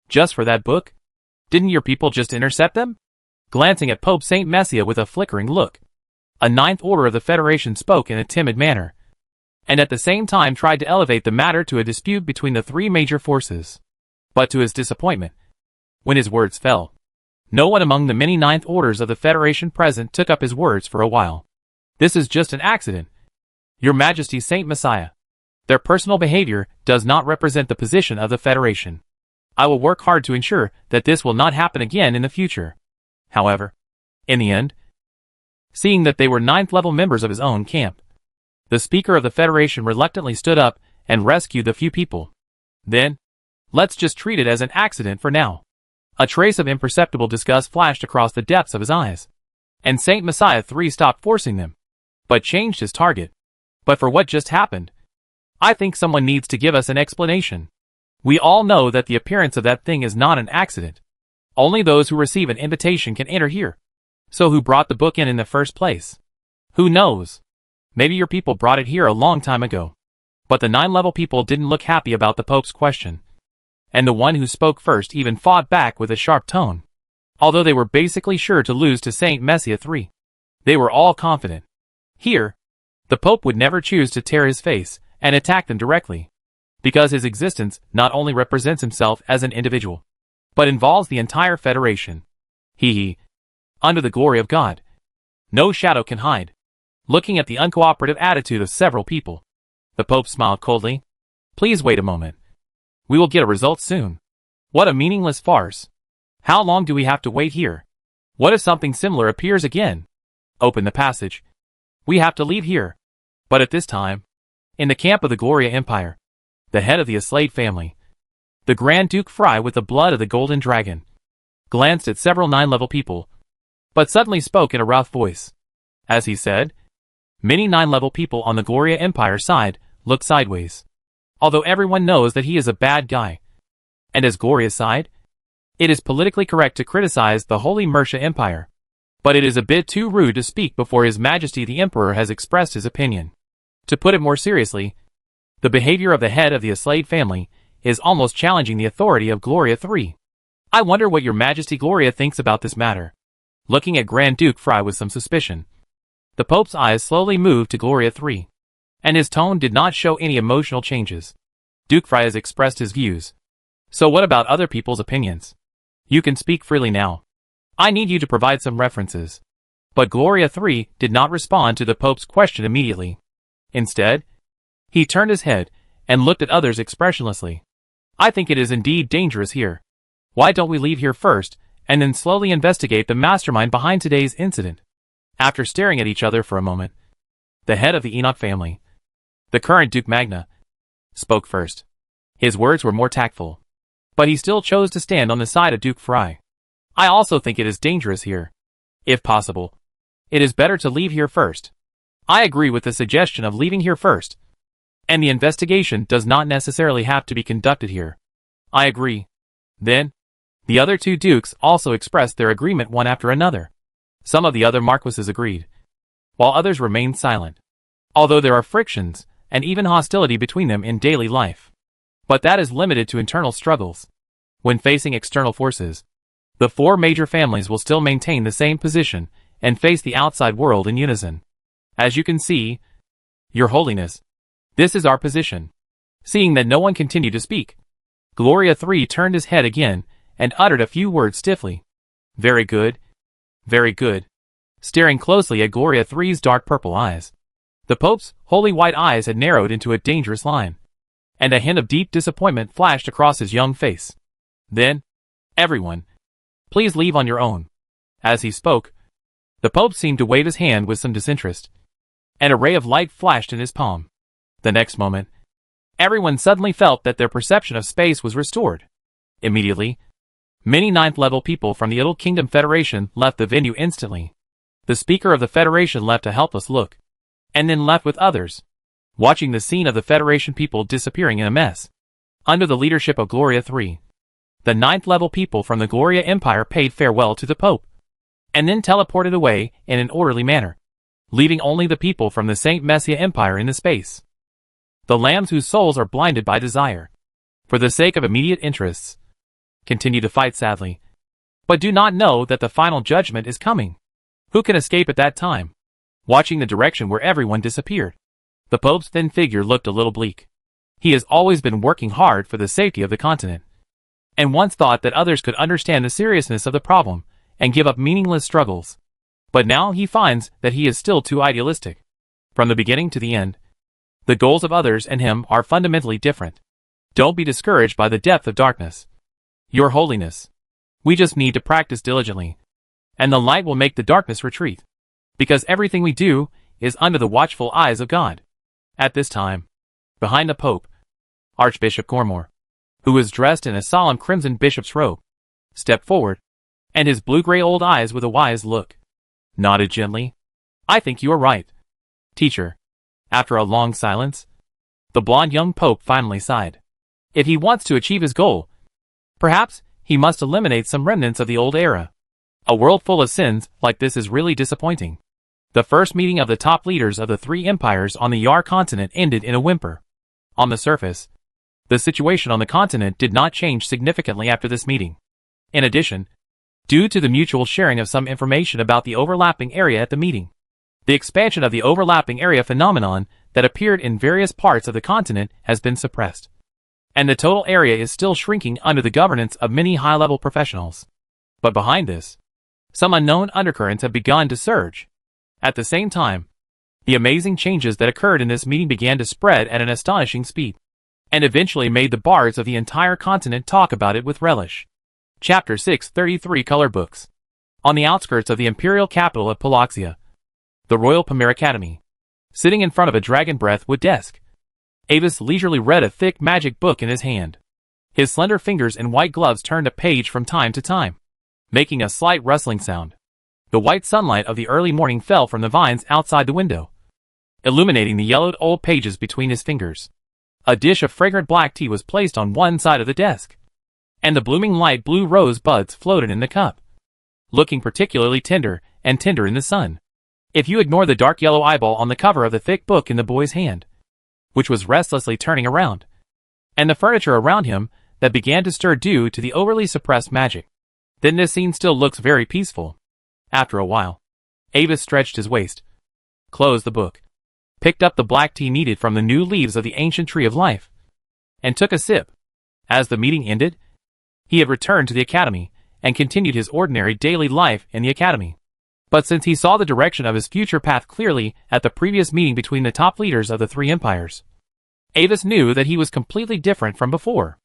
Speaker 1: Just for that book? Didn't your people just intercept them? Glancing at Pope Saint Messia with a flickering look, a 9th Order of the Federation spoke in a timid manner, and at the same time tried to elevate the matter to a dispute between the 3 major forces. But to his disappointment, when his words fell, no one among the many 9th Orders of the Federation present took up his words for a while. This is just an accident, Your Majesty Saint Messiah. Their personal behavior does not represent the position of the Federation. I will work hard to ensure that this will not happen again in the future. However, in the end, seeing that they were 9th level members of his own camp, the Speaker of the Federation reluctantly stood up and rescued the few people. Then, let's just treat it as an accident for now. A trace of imperceptible disgust flashed across the depths of his eyes, and Saint Messiah III stopped forcing them, but changed his target. But for what just happened, I think someone needs to give us an explanation. We all know that the appearance of that thing is not an accident. Only those who receive an invitation can enter here. So who brought the book in the first place? Who knows? Maybe your people brought it here a long time ago. But the 9-level people didn't look happy about the Pope's question. And the one who spoke first even fought back with a sharp tone. Although they were basically sure to lose to Saint Messia III, they were all confident. Here, the Pope would never choose to tear his face and attack them directly, because his existence not only represents himself as an individual, but involves the entire Federation. Under the glory of God, no shadow can hide. Looking at the uncooperative attitude of several people, the Pope smiled coldly. Please wait a moment. We will get a result soon. What a meaningless farce. How long do we have to wait here? What if something similar appears again? Open the passage. We have to leave here. But at this time, in the camp of the Gloria Empire, the head of the Aslade family, the Grand Duke Fry with the blood of the Golden Dragon, glanced at several 9-level people, but suddenly spoke in a rough voice. As he said, many 9-level people on the Gloria Empire side looked sideways. Although everyone knows that he is a bad guy, And as Gloria sighed, it is politically correct to criticize the Holy Mercia Empire. But it is a bit too rude to speak before His Majesty the Emperor has expressed his opinion. To put it more seriously, the behavior of the head of the Aslade family is almost challenging the authority of Gloria III. I wonder what Your Majesty Gloria thinks about this matter. Looking at Grand Duke Fry with some suspicion, the Pope's eyes slowly moved to Gloria III, and his tone did not show any emotional changes. Duke Fry has expressed his views. So what about other people's opinions? You can speak freely now. I need you to provide some references. But Gloria III did not respond to the Pope's question immediately. Instead, he turned his head and looked at others expressionlessly. I think it is indeed dangerous here. Why don't we leave here first, and then slowly investigate the mastermind behind today's incident? After staring at each other for a moment, the head of the Enoch family, the current Duke Magna, spoke first. His words were more tactful, but he still chose to stand on the side of Duke Fry. I also think it is dangerous here. If possible, it is better to leave here first. I agree with the suggestion of leaving here first. And the investigation does not necessarily have to be conducted here. I agree. Then, the other two dukes also expressed their agreement one after another. Some of the other marquises agreed, while others remained silent. Although there are frictions, and even hostility between them in daily life. But that is limited to internal struggles. When facing external forces, the four major families will still maintain the same position and face the outside world in unison. As you can see, Your Holiness, this is our position. Seeing that no one continued to speak, Gloria III turned his head again and uttered a few words stiffly. Very good. Very good. Staring closely at Gloria III's dark purple eyes, the Pope's holy white eyes had narrowed into a dangerous line, and a hint of deep disappointment flashed across his young face. Then, everyone, please leave on your own. As he spoke, the Pope seemed to wave his hand with some disinterest, and a ray of light flashed in his palm. The next moment, everyone suddenly felt that their perception of space was restored. Immediately, many ninth-level people from the Little Kingdom Federation left the venue instantly. The Speaker of the Federation left a helpless look, and then left with others, watching the scene of the Federation people disappearing in a mess. Under the leadership of Gloria III, the ninth-level people from the Gloria Empire paid farewell to the Pope, and then teleported away in an orderly manner, leaving only the people from the Saint Messia Empire in the space. The lambs whose souls are blinded by desire, for the sake of immediate interests, continue to fight sadly, but do not know that the final judgment is coming. Who can escape at that time? Watching the direction where everyone disappeared, the Pope's thin figure looked a little bleak. He has always been working hard for the safety of the continent, and once thought that others could understand the seriousness of the problem and give up meaningless struggles. But now he finds that he is still too idealistic. From the beginning to the end, the goals of others and him are fundamentally different. Don't be discouraged by the depth of darkness. Your Holiness, we just need to practice diligently, and the light will make the darkness retreat, because everything we do is under the watchful eyes of God. At this time, behind the Pope, Archbishop Cormor, who was dressed in a solemn crimson bishop's robe, stepped forward, and his blue-gray old eyes with a wise look nodded gently. I think you are right, teacher. After a long silence, the blond young Pope finally sighed. If he wants to achieve his goal, perhaps he must eliminate some remnants of the old era. A world full of sins like this is really disappointing. The first meeting of the top leaders of the three empires on the Yar continent ended in a whimper. On the surface, the situation on the continent did not change significantly after this meeting. In addition, due to the mutual sharing of some information about the overlapping area at the meeting, the expansion of the overlapping area phenomenon that appeared in various parts of the continent has been suppressed, and the total area is still shrinking under the governance of many high-level professionals. But behind this, some unknown undercurrents have begun to surge. At the same time, the amazing changes that occurred in this meeting began to spread at an astonishing speed, and eventually made the bards of the entire continent talk about it with relish. Chapter 633 Color Books. On the outskirts of the imperial capital of Poloxia, the Royal Pamir Academy, sitting in front of a dragon breath wood desk, Avis leisurely read a thick magic book in his hand. His slender fingers and white gloves turned a page from time to time, making a slight rustling sound. The white sunlight of the early morning fell from the vines outside the window, illuminating the yellowed old pages between his fingers. A dish of fragrant black tea was placed on one side of the desk, and the blooming light blue rose buds floated in the cup, looking particularly tender in the sun. If you ignore the dark yellow eyeball on the cover of the thick book in the boy's hand, which was restlessly turning around, and the furniture around him that began to stir due to the overly suppressed magic, then this scene still looks very peaceful. After a while, Avis stretched his waist, closed the book, picked up the black tea needed from the new leaves of the ancient tree of life, and took a sip. As the meeting ended, he had returned to the academy and continued his ordinary daily life in the academy. But since he saw the direction of his future path clearly at the previous meeting between the top leaders of the three empires, Avis knew that he was completely different from before.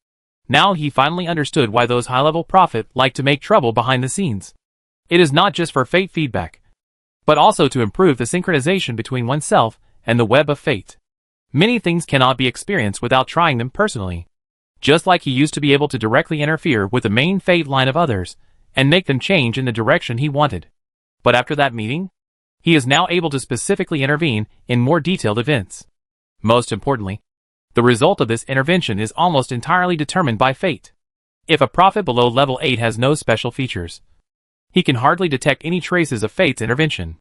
Speaker 1: Now he finally understood why those high-level prophets like to make trouble behind the scenes. It is not just for fate feedback, but also to improve the synchronization between oneself and the web of fate. Many things cannot be experienced without trying them personally. Just like he used to be able to directly interfere with the main fate line of others and make them change in the direction he wanted. But after that meeting, he is now able to specifically intervene in more detailed events. Most importantly, the result of this intervention is almost entirely determined by fate. If a prophet below level 8 has no special features, he can hardly detect any traces of fate's intervention.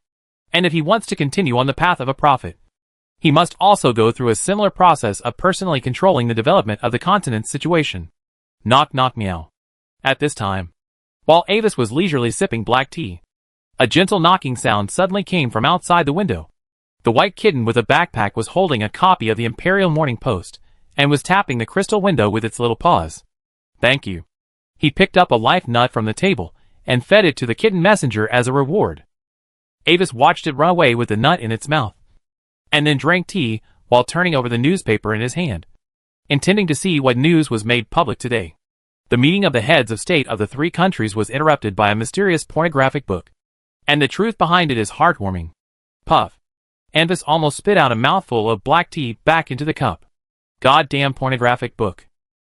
Speaker 1: And if he wants to continue on the path of a prophet, he must also go through a similar process of personally controlling the development of the continent's situation. Knock knock meow. At this time, while Avis was leisurely sipping black tea, a gentle knocking sound suddenly came from outside the window. The white kitten with a backpack was holding a copy of the Imperial Morning Post and was tapping the crystal window with its little paws. Thank you. He picked up a life nut from the table and fed it to the kitten messenger as a reward. Avis watched it run away with the nut in its mouth, and then drank tea while turning over the newspaper in his hand, intending to see what news was made public today. The meeting of the heads of state of the three countries was interrupted by a mysterious pornographic book, and the truth behind it is heartwarming. Puff. Avis almost spit out a mouthful of black tea back into the cup. Goddamn pornographic book.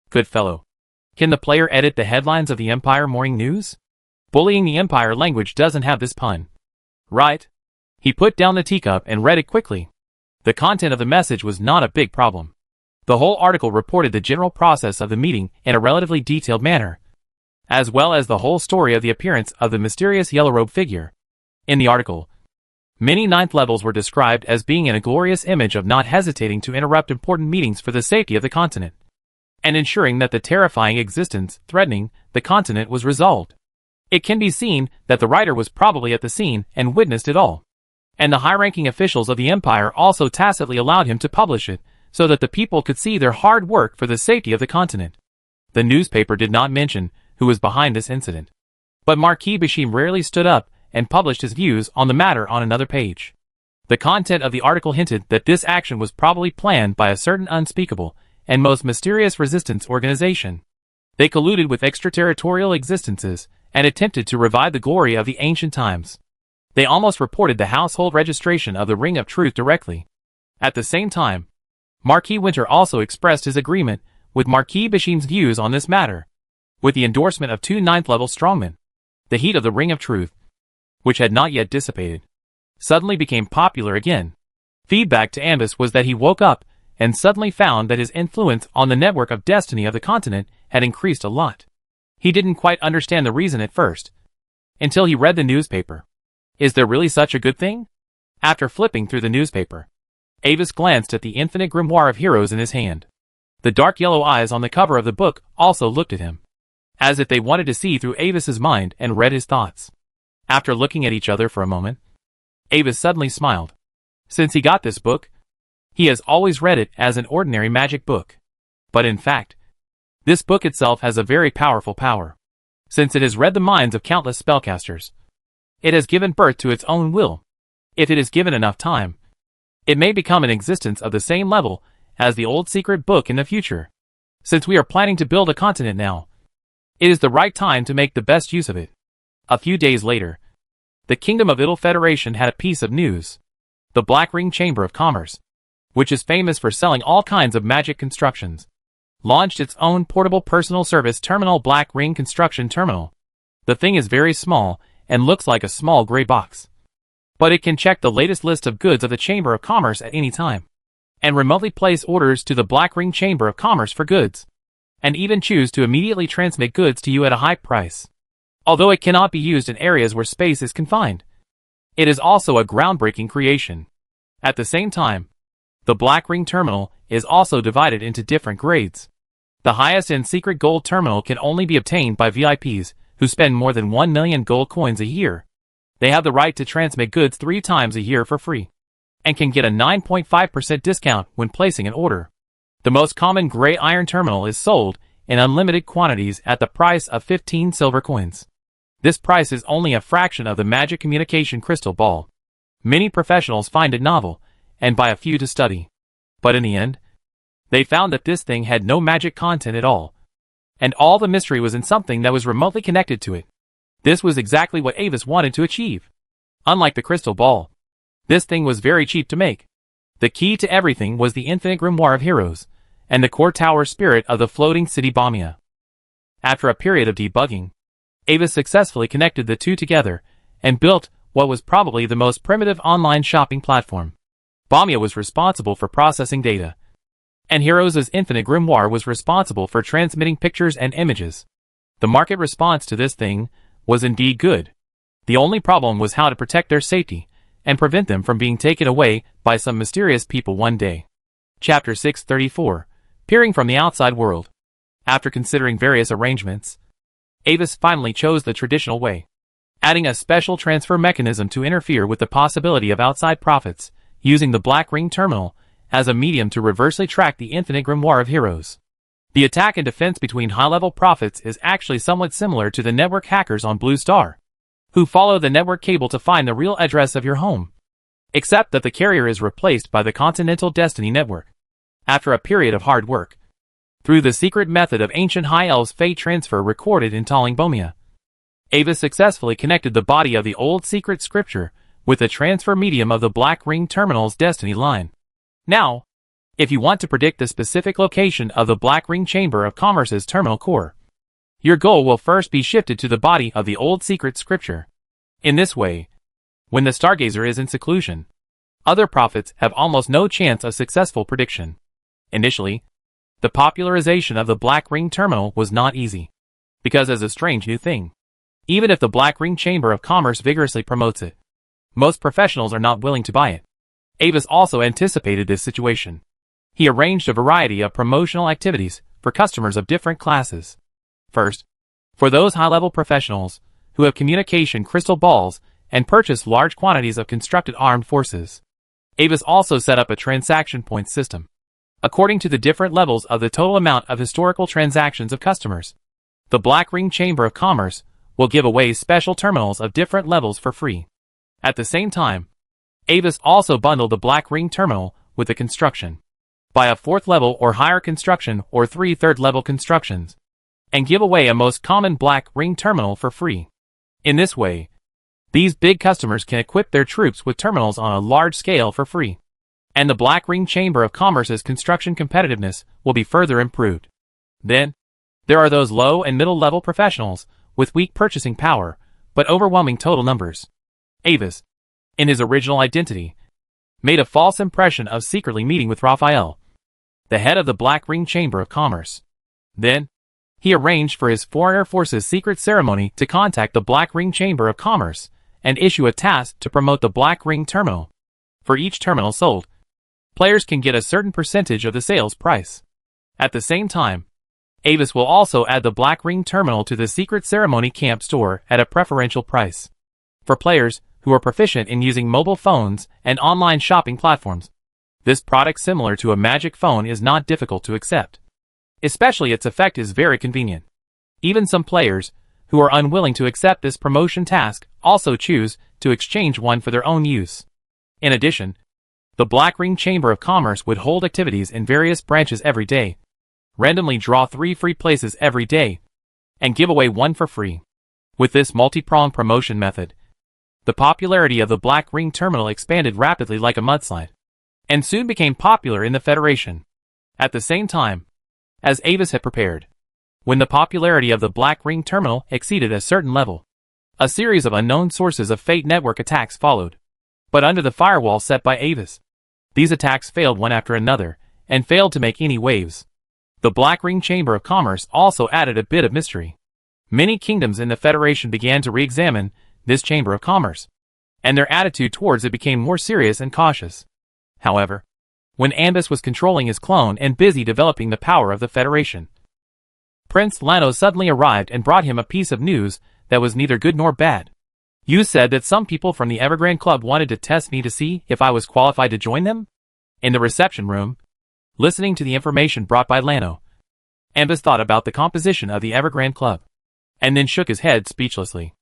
Speaker 1: Good fellow. Can the player edit the headlines of the Empire Morning News? Bullying the Empire language doesn't have this pun. Right? He put down the teacup and read it quickly. The content of the message was not a big problem. The whole article reported the general process of the meeting in a relatively detailed manner, as well as the whole story of the appearance of the mysterious yellow-robed figure. In the article, many ninth levels were described as being in a glorious image of not hesitating to interrupt important meetings for the safety of the continent, and ensuring that the terrifying existence threatening the continent was resolved. It can be seen that the writer was probably at the scene and witnessed it all, and the high-ranking officials of the Empire also tacitly allowed him to publish it so that the people could see their hard work for the safety of the continent. The newspaper did not mention who was behind this incident, but Marquis Bashim rarely stood up and published his views on the matter on another page. The content of the article hinted that this action was probably planned by a certain unspeakable and most mysterious resistance organization. They colluded with extraterritorial existences and attempted to revive the glory of the ancient times. They almost reported the household registration of the Ring of Truth directly. At the same time, Marquis Winter also expressed his agreement with Marquis Bashim's views on this matter. With the endorsement of two ninth-level strongmen, the heat of the Ring of Truth, which had not yet dissipated, suddenly became popular again. Feedback to Ambus was that he woke up and suddenly found that his influence on the network of destiny of the continent had increased a lot. He didn't quite understand the reason at first, until he read the newspaper. Is there really such a good thing? After flipping through the newspaper, Avis glanced at the infinite grimoire of heroes in his hand. The dark yellow eyes on the cover of the book also looked at him, as if they wanted to see through Avis's mind and read his thoughts. After looking at each other for a moment, Avis suddenly smiled. Since he got this book, he has always read it as an ordinary magic book. But in fact, this book itself has a very powerful power. Since it has read the minds of countless spellcasters, it has given birth to its own will. If it is given enough time, it may become an existence of the same level as the old secret book in the future. Since we are planning to build a continent now, it is the right time to make the best use of it. A few days later, the Kingdom of Idle Federation had a piece of news. The Black Ring Chamber of Commerce, which is famous for selling all kinds of magic constructions, launched its own portable personal service terminal, Black Ring Construction Terminal. The thing is very small and looks like a small gray box, but it can check the latest list of goods of the Chamber of Commerce at any time, and remotely place orders to the Black Ring Chamber of Commerce for goods. and even choose to immediately transmit goods to you at a high price. Although it cannot be used in areas where space is confined, it is also a groundbreaking creation. At the same time, the Black Ring Terminal is also divided into different grades. The highest and secret gold terminal can only be obtained by VIPs who spend more than 1 million gold coins a year. They have the right to transmit goods 3 times a year for free, and can get a 9.5% discount when placing an order. The most common gray iron terminal is sold in unlimited quantities at the price of 15 silver coins. This price is only a fraction of the magic communication crystal ball. Many professionals find it novel, and buy a few to study. But in the end, they found that this thing had no magic content at all, and all the mystery was in something that was remotely connected to it. This was exactly what Avis wanted to achieve. Unlike the crystal ball, this thing was very cheap to make. The key to everything was the infinite grimoire of heroes, and the core tower spirit of the floating city Bamia. After a period of debugging, Avis successfully connected the two together, and built what was probably the most primitive online shopping platform. Bamia was responsible for processing data, and Heroes' infinite grimoire was responsible for transmitting pictures and images. The market response to this thing was indeed good. The only problem was how to protect their safety, and prevent them from being taken away by some mysterious people one day. Chapter 634. Peering from the outside world. After considering various arrangements, Avis finally chose the traditional way, adding a special transfer mechanism to interfere with the possibility of outside profits, using the Black Ring Terminal as a medium to reversely track the infinite grimoire of heroes. The attack and defense between high-level profits is actually somewhat similar to the network hackers on Blue Star, who follow the network cable to find the real address of your home, except that the carrier is replaced by the Continental Destiny Network. After a period of hard work, through the secret method of ancient High Elves fate transfer recorded in Talling Bomia, Avis successfully connected the body of the old secret scripture with the transfer medium of the Black Ring Terminal's destiny line. Now, if you want to predict the specific location of the Black Ring Chamber of Commerce's terminal core, your goal will first be shifted to the body of the old secret scripture. In this way, when the stargazer is in seclusion, other prophets have almost no chance of successful prediction. Initially, the popularization of the Black Ring Terminal was not easy, because as a strange new thing, even if the Black Ring Chamber of Commerce vigorously promotes it, most professionals are not willing to buy it. Avis also anticipated this situation. He arranged a variety of promotional activities for customers of different classes. First, for those high-level professionals who have communication crystal balls and purchase large quantities of constructed armed forces, Avis also set up a transaction point system. According to the different levels of the total amount of historical transactions of customers, the Black Ring Chamber of Commerce will give away special terminals of different levels for free. At the same time, Avis also bundled the Black Ring Terminal with the construction by a 4th level or higher construction or 3 third-level constructions, and give away a most common Black Ring Terminal for free. In this way, these big customers can equip their troops with terminals on a large scale for free, and the Black Ring Chamber of Commerce's construction competitiveness will be further improved. Then, there are those low and middle-level professionals with weak purchasing power, but overwhelming total numbers. Avis, in his original identity, made a false impression of secretly meeting with Raphael, the head of the Black Ring Chamber of Commerce. Then, he arranged for his foreigner forces secret ceremony to contact the Black Ring Chamber of Commerce and issue a task to promote the Black Ring Terminal. For each terminal sold, players can get a certain percentage of the sales price. At the same time, Avis will also add the Black Ring Terminal to the Secret Ceremony Camp store at a preferential price. For players who are proficient in using mobile phones and online shopping platforms, this product similar to a magic phone is not difficult to accept. Especially its effect is very convenient. Even some players who are unwilling to accept this promotion task also choose to exchange one for their own use. In addition, the Black Ring Chamber of Commerce would hold activities in various branches every day, randomly draw 3 free places every day, and give away 1 for free. With this multi-pronged promotion method, the popularity of the Black Ring Terminal expanded rapidly like a mudslide, and soon became popular in the Federation. At the same time, as Avis had prepared, when the popularity of the Black Ring Terminal exceeded a certain level, a series of unknown sources of Fate network attacks followed, but under the firewall set by Avis. These attacks failed one after another, and failed to make any waves. The Black Ring Chamber of Commerce also added a bit of mystery. Many kingdoms in the Federation began to re-examine this Chamber of Commerce, and their attitude towards it became more serious and cautious. However, when Anbis was controlling his clone and busy developing the power of the Federation, Prince Lano suddenly arrived and brought him a piece of news that was neither good nor bad. You said that some people from the Evergrande Club wanted to test me to see if I was qualified to join them? In the reception room, listening to the information brought by Lano, Anbis thought about the composition of the Evergrande Club, and then shook his head speechlessly.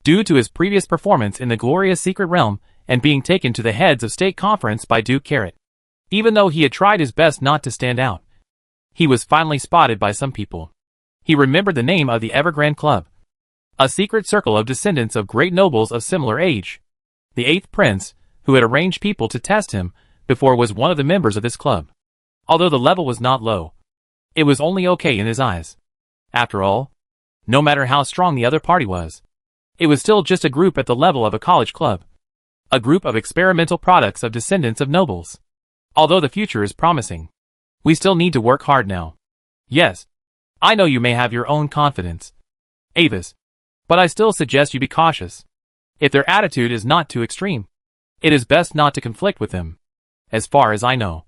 Speaker 1: Due to his previous performance in the glorious Secret Realm and being taken to the Heads of State Conference by Duke Carrot, even though he had tried his best not to stand out, he was finally spotted by some people. He remembered the name of the Evergrande Club, a secret circle of descendants of great nobles of similar age. The 8th Prince, who had arranged people to test him before, was one of the members of this club. Although the level was not low, it was only okay in his eyes. After all, no matter how strong the other party was, it was still just a group at the level of a college club. A group of experimental products of descendants of nobles. Although the future is promising, we still need to work hard now. Yes, I know you may have your own confidence, Avis, but I still suggest you be cautious. If their attitude is not too extreme, it is best not to conflict with them. As far as I know,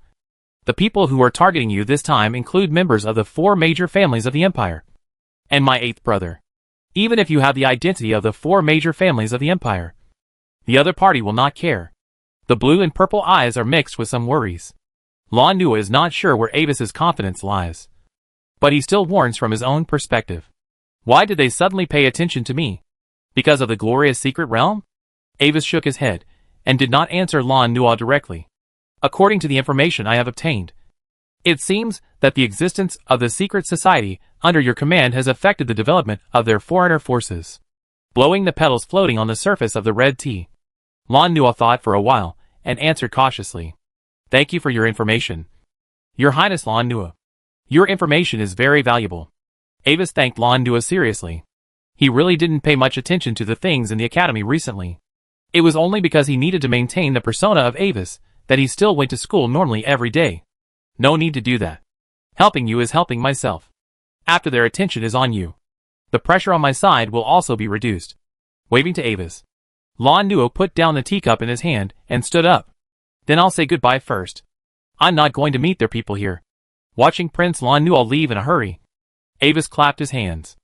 Speaker 1: the people who are targeting you this time include members of the 4 major families of the Empire, and my 8th brother. Even if you have the identity of the 4 major families of the Empire, the other party will not care. The blue and purple eyes are mixed with some worries. Lan Nua is not sure where Avis's confidence lies, but he still warns from his own perspective. Why did they suddenly pay attention to me? Because of the glorious Secret Realm? Avis shook his head, and did not answer Lan Nua directly. According to the information I have obtained, it seems that the existence of the secret society under your command has affected the development of their foreigner forces. Blowing the petals floating on the surface of the red tea, Lan Nua thought for a while, and answered cautiously. Thank you for your information, Your Highness Lan Nua. Your information is very valuable. Avis thanked Lan Nua seriously. He really didn't pay much attention to the things in the academy recently. It was only because he needed to maintain the persona of Avis that he still went to school normally every day. No need to do that. Helping you is helping myself. After their attention is on you, the pressure on my side will also be reduced. Waving to Avis, Lan Nua put down the teacup in his hand and stood up. Then I'll say goodbye first. I'm not going to meet their people here. Watching Prince Lan Nua leave in a hurry, Avis clapped his hands.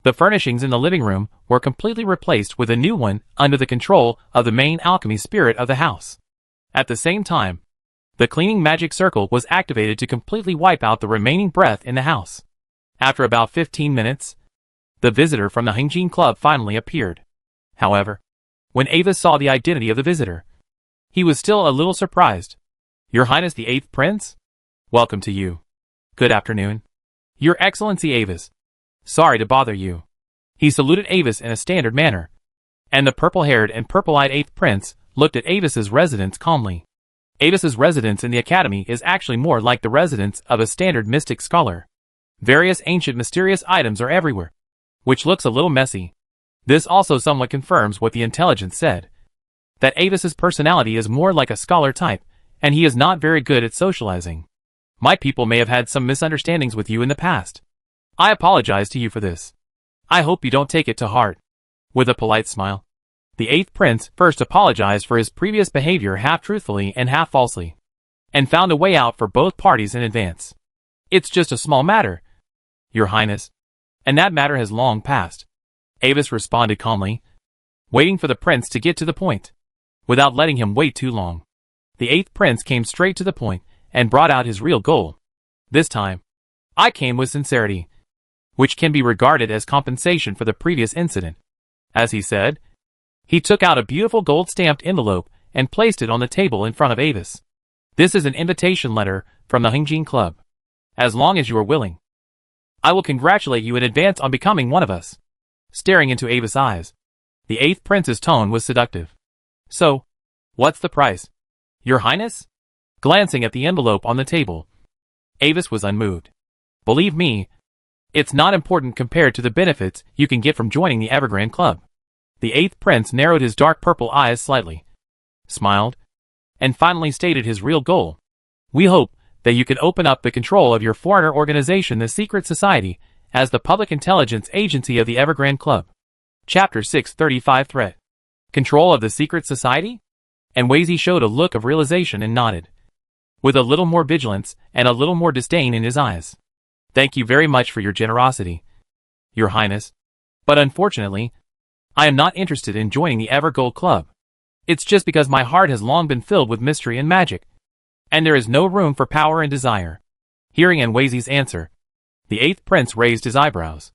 Speaker 1: The furnishings in the living room were completely replaced with a new one under the control of the main alchemy spirit of the house. At the same time, the cleaning magic circle was activated to completely wipe out the remaining breath in the house. After about 15 minutes, the visitor from the Hingjin Club finally appeared. However, when Avis saw the identity of the visitor, he was still a little surprised. Your Highness the 8th Prince? Welcome to you. Good afternoon. Your Excellency Avis. Sorry to bother you. He saluted Avis in a standard manner, and the purple-haired and purple-eyed 8th Prince looked at Avis's residence calmly. Avis's residence in the academy is actually more like the residence of a standard mystic scholar. Various ancient mysterious items are everywhere, which looks a little messy. This also somewhat confirms what the intelligence said, that Avis's personality is more like a scholar type, and he is not very good at socializing. My people may have had some misunderstandings with you in the past. I apologize to you for this. I hope you don't take it to heart. With a polite smile, the 8th Prince first apologized for his previous behavior half-truthfully and half-falsely, and found a way out for both parties in advance. It's just a small matter, Your Highness, and that matter has long passed. Avis responded calmly, waiting for the prince to get to the point, without letting him wait too long. The 8th Prince came straight to the point and brought out his real goal. This time, I came with sincerity, which can be regarded as compensation for the previous incident. As he said, he took out a beautiful gold-stamped envelope and placed it on the table in front of Avis. This is an invitation letter from the Hingjin Club. As long as you are willing, I will congratulate you in advance on becoming one of us. Staring into Avis' eyes, the 8th Prince's tone was seductive. So, what's the price, Your Highness? Glancing at the envelope on the table, Avis was unmoved. Believe me, it's not important compared to the benefits you can get from joining the Evergrande Club. The 8th Prince narrowed his dark purple eyes slightly, smiled, and finally stated his real goal. We hope that you can open up the control of your foreigner organization, the Secret Society, as the public intelligence agency of the Evergrande Club. Chapter 635 Threat. Control of the Secret Society? And Wazy showed a look of realization and nodded, with a little more vigilance and a little more disdain in his eyes. Thank you very much for your generosity, Your Highness. But unfortunately, I am not interested in joining the Evergold Club. It's just because my heart has long been filled with mystery and magic, and there is no room for power and desire. Hearing Wazy's answer, the 8th Prince raised his eyebrows,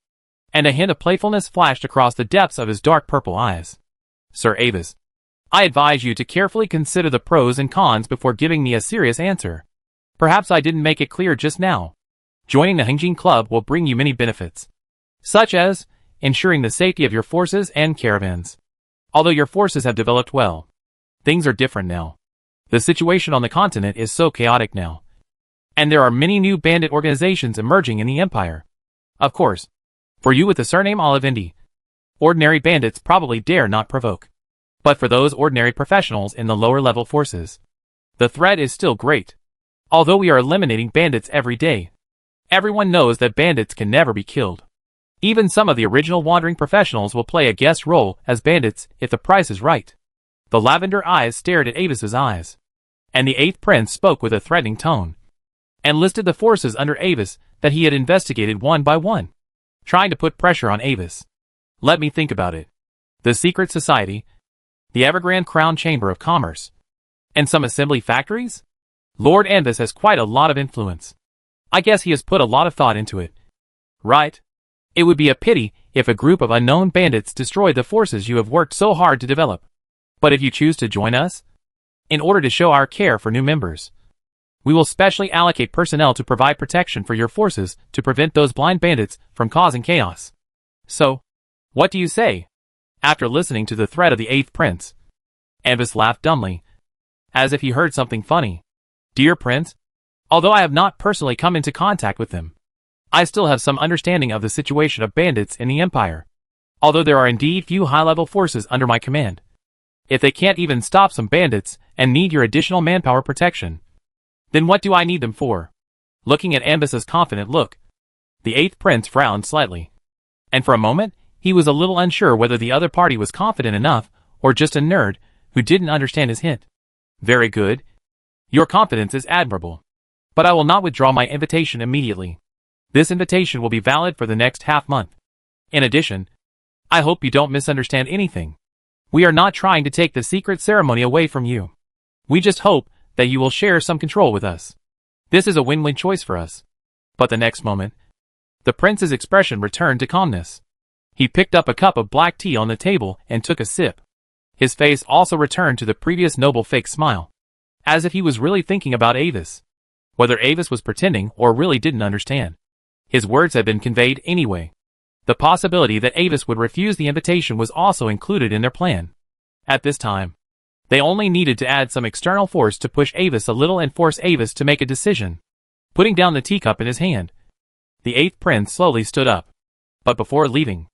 Speaker 1: and a hint of playfulness flashed across the depths of his dark purple eyes. Sir Avis, I advise you to carefully consider the pros and cons before giving me a serious answer. Perhaps I didn't make it clear just now. Joining the Hengjin Club will bring you many benefits, such as ensuring the safety of your forces and caravans. Although your forces have developed well, things are different now. The situation on the continent is so chaotic now, and there are many new bandit organizations emerging in the Empire. Of course, for you with the surname Olivendi, ordinary bandits probably dare not provoke. But for those ordinary professionals in the lower-level forces, the threat is still great. Although we are eliminating bandits every day, everyone knows that bandits can never be killed. Even some of the original wandering professionals will play a guest role as bandits if the price is right. The lavender eyes stared at Avis's eyes, and the 8th Prince spoke with a threatening tone, and listed the forces under Avis that he had investigated one by one, trying to put pressure on Avis. Let me think about it. The Secret Society, the Evergrande Crown Chamber of Commerce, and some assembly factories? Lord Anvis has quite a lot of influence. I guess he has put a lot of thought into it. Right? It would be a pity if a group of unknown bandits destroyed the forces you have worked so hard to develop. But if you choose to join us, in order to show our care for new members, we will specially allocate personnel to provide protection for your forces to prevent those blind bandits from causing chaos. So, what do you say? After listening to the threat of the 8th Prince, Anvis laughed dumbly, as if he heard something funny. Dear Prince, although I have not personally come into contact with them, I still have some understanding of the situation of bandits in the Empire. Although there are indeed few high-level forces under my command, if they can't even stop some bandits and need your additional manpower protection, then what do I need them for? Looking at Anvis's confident look, the 8th Prince frowned slightly, and for a moment, he was a little unsure whether the other party was confident enough or just a nerd who didn't understand his hint. Very good. Your confidence is admirable. But I will not withdraw my invitation immediately. This invitation will be valid for the next half-month. In addition, I hope you don't misunderstand anything. We are not trying to take the secret ceremony away from you. We just hope that you will share some control with us. This is a win-win choice for us. But the next moment, the prince's expression returned to calmness. He picked up a cup of black tea on the table and took a sip. His face also returned to the previous noble fake smile, as if he was really thinking about Avis. Whether Avis was pretending or really didn't understand, his words had been conveyed anyway. The possibility that Avis would refuse the invitation was also included in their plan. At this time, they only needed to add some external force to push Avis a little and force Avis to make a decision. Putting down the teacup in his hand, the 8th Prince slowly stood up. But before leaving,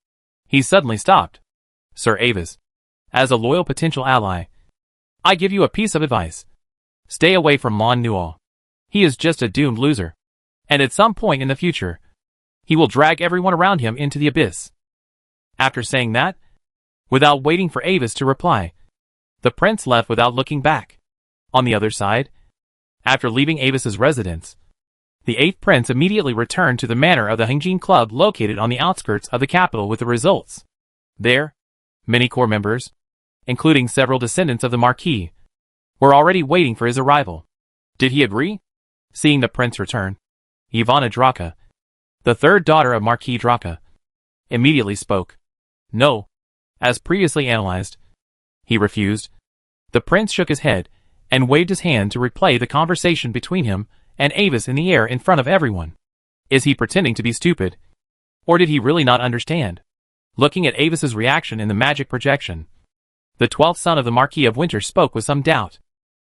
Speaker 1: he suddenly stopped. Sir Avis, as a loyal potential ally, I give you a piece of advice. Stay away from Mon Nual. He is just a doomed loser. And at some point in the future, he will drag everyone around him into the abyss. After saying that, without waiting for Avis to reply, the prince left without looking back. On the other side, after leaving Avis's residence, the 8th Prince immediately returned to the manor of the Hengjin Club located on the outskirts of the capital with the results. There, many core members, including several descendants of the Marquis, were already waiting for his arrival. Did he agree? Seeing the prince return, Ivana Draka, the third daughter of Marquis Draka, immediately spoke. No. As previously analyzed, he refused. The prince shook his head and waved his hand to replay the conversation between him and Avis in the air in front of everyone. Is he pretending to be stupid? Or did he really not understand? Looking at Avis's reaction in the magic projection, the 12th son of the Marquis of Winter spoke with some doubt.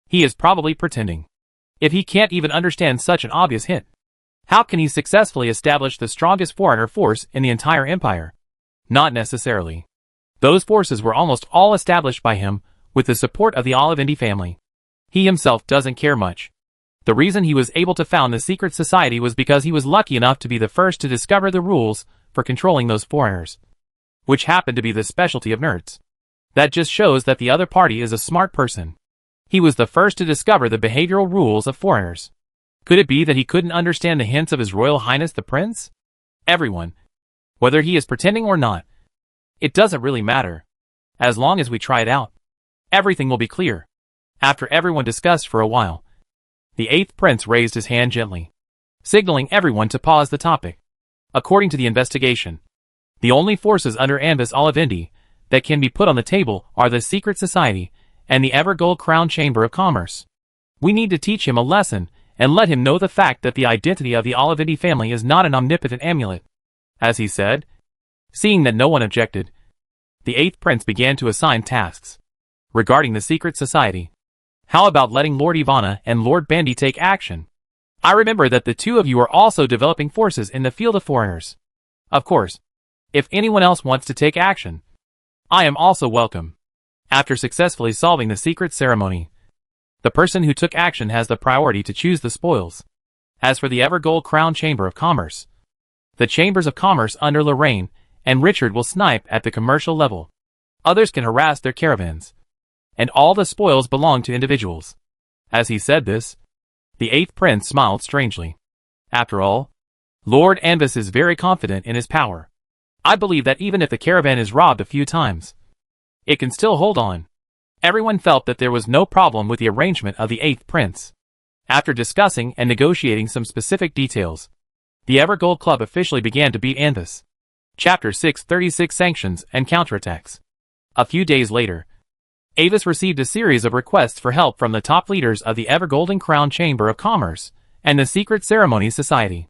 Speaker 1: He is probably pretending. If he can't even understand such an obvious hint, how can he successfully establish the strongest foreigner force in the entire empire? Not necessarily. Those forces were almost all established by him with the support of the Olivendi family. He himself doesn't care much. The reason he was able to found the secret society was because he was lucky enough to be the first to discover the rules for controlling those foreigners, which happened to be the specialty of nerds. That just shows that the other party is a smart person. He was the first to discover the behavioral rules of foreigners. Could it be that he couldn't understand the hints of His Royal Highness the Prince? Everyone, whether he is pretending or not, it doesn't really matter. As long as we try it out, everything will be clear. After everyone discussed for a while, the 8th Prince raised his hand gently, signaling everyone to pause the topic. According to the investigation, the only forces under Anvis Olivendi that can be put on the table are the Secret Society and the Evergold Crown Chamber of Commerce. We need to teach him a lesson and let him know the fact that the identity of the Olivendi family is not an omnipotent amulet. As he said, seeing that no one objected, the 8th Prince began to assign tasks. Regarding the Secret Society, how about letting Lord Ivana and Lord Bandy take action? I remember that the two of you are also developing forces in the field of foreigners. Of course, if anyone else wants to take action, I am also welcome. After successfully solving the secret ceremony, the person who took action has the priority to choose the spoils. As for the Evergold Crown Chamber of Commerce, the chambers of commerce under Lorraine and Richard will snipe at the commercial level. Others can harass their caravans, and all the spoils belong to individuals. As he said this, the 8th Prince smiled strangely. After all, Lord Anvis is very confident in his power. I believe that even if the caravan is robbed a few times, it can still hold on. Everyone felt that there was no problem with the arrangement of the 8th Prince. After discussing and negotiating some specific details, the Evergold Club officially began to beat Anvis. Chapter 636 Sanctions and Counterattacks. A few days later, Avis received a series of requests for help from the top leaders of the Evergolden Crown Chamber of Commerce and the Secret Ceremonies Society.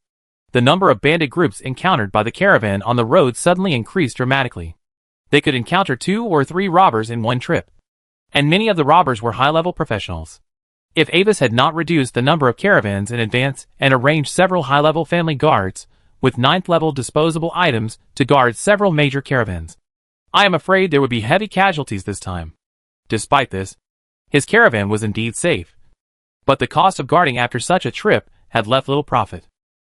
Speaker 1: The number of bandit groups encountered by the caravan on the road suddenly increased dramatically. They could encounter 2 or 3 robbers in one trip, and many of the robbers were high-level professionals. If Avis had not reduced the number of caravans in advance and arranged several high-level family guards with 9th-level disposable items to guard several major caravans, I am afraid there would be heavy casualties this time. Despite this, his caravan was indeed safe. But the cost of guarding after such a trip had left little profit.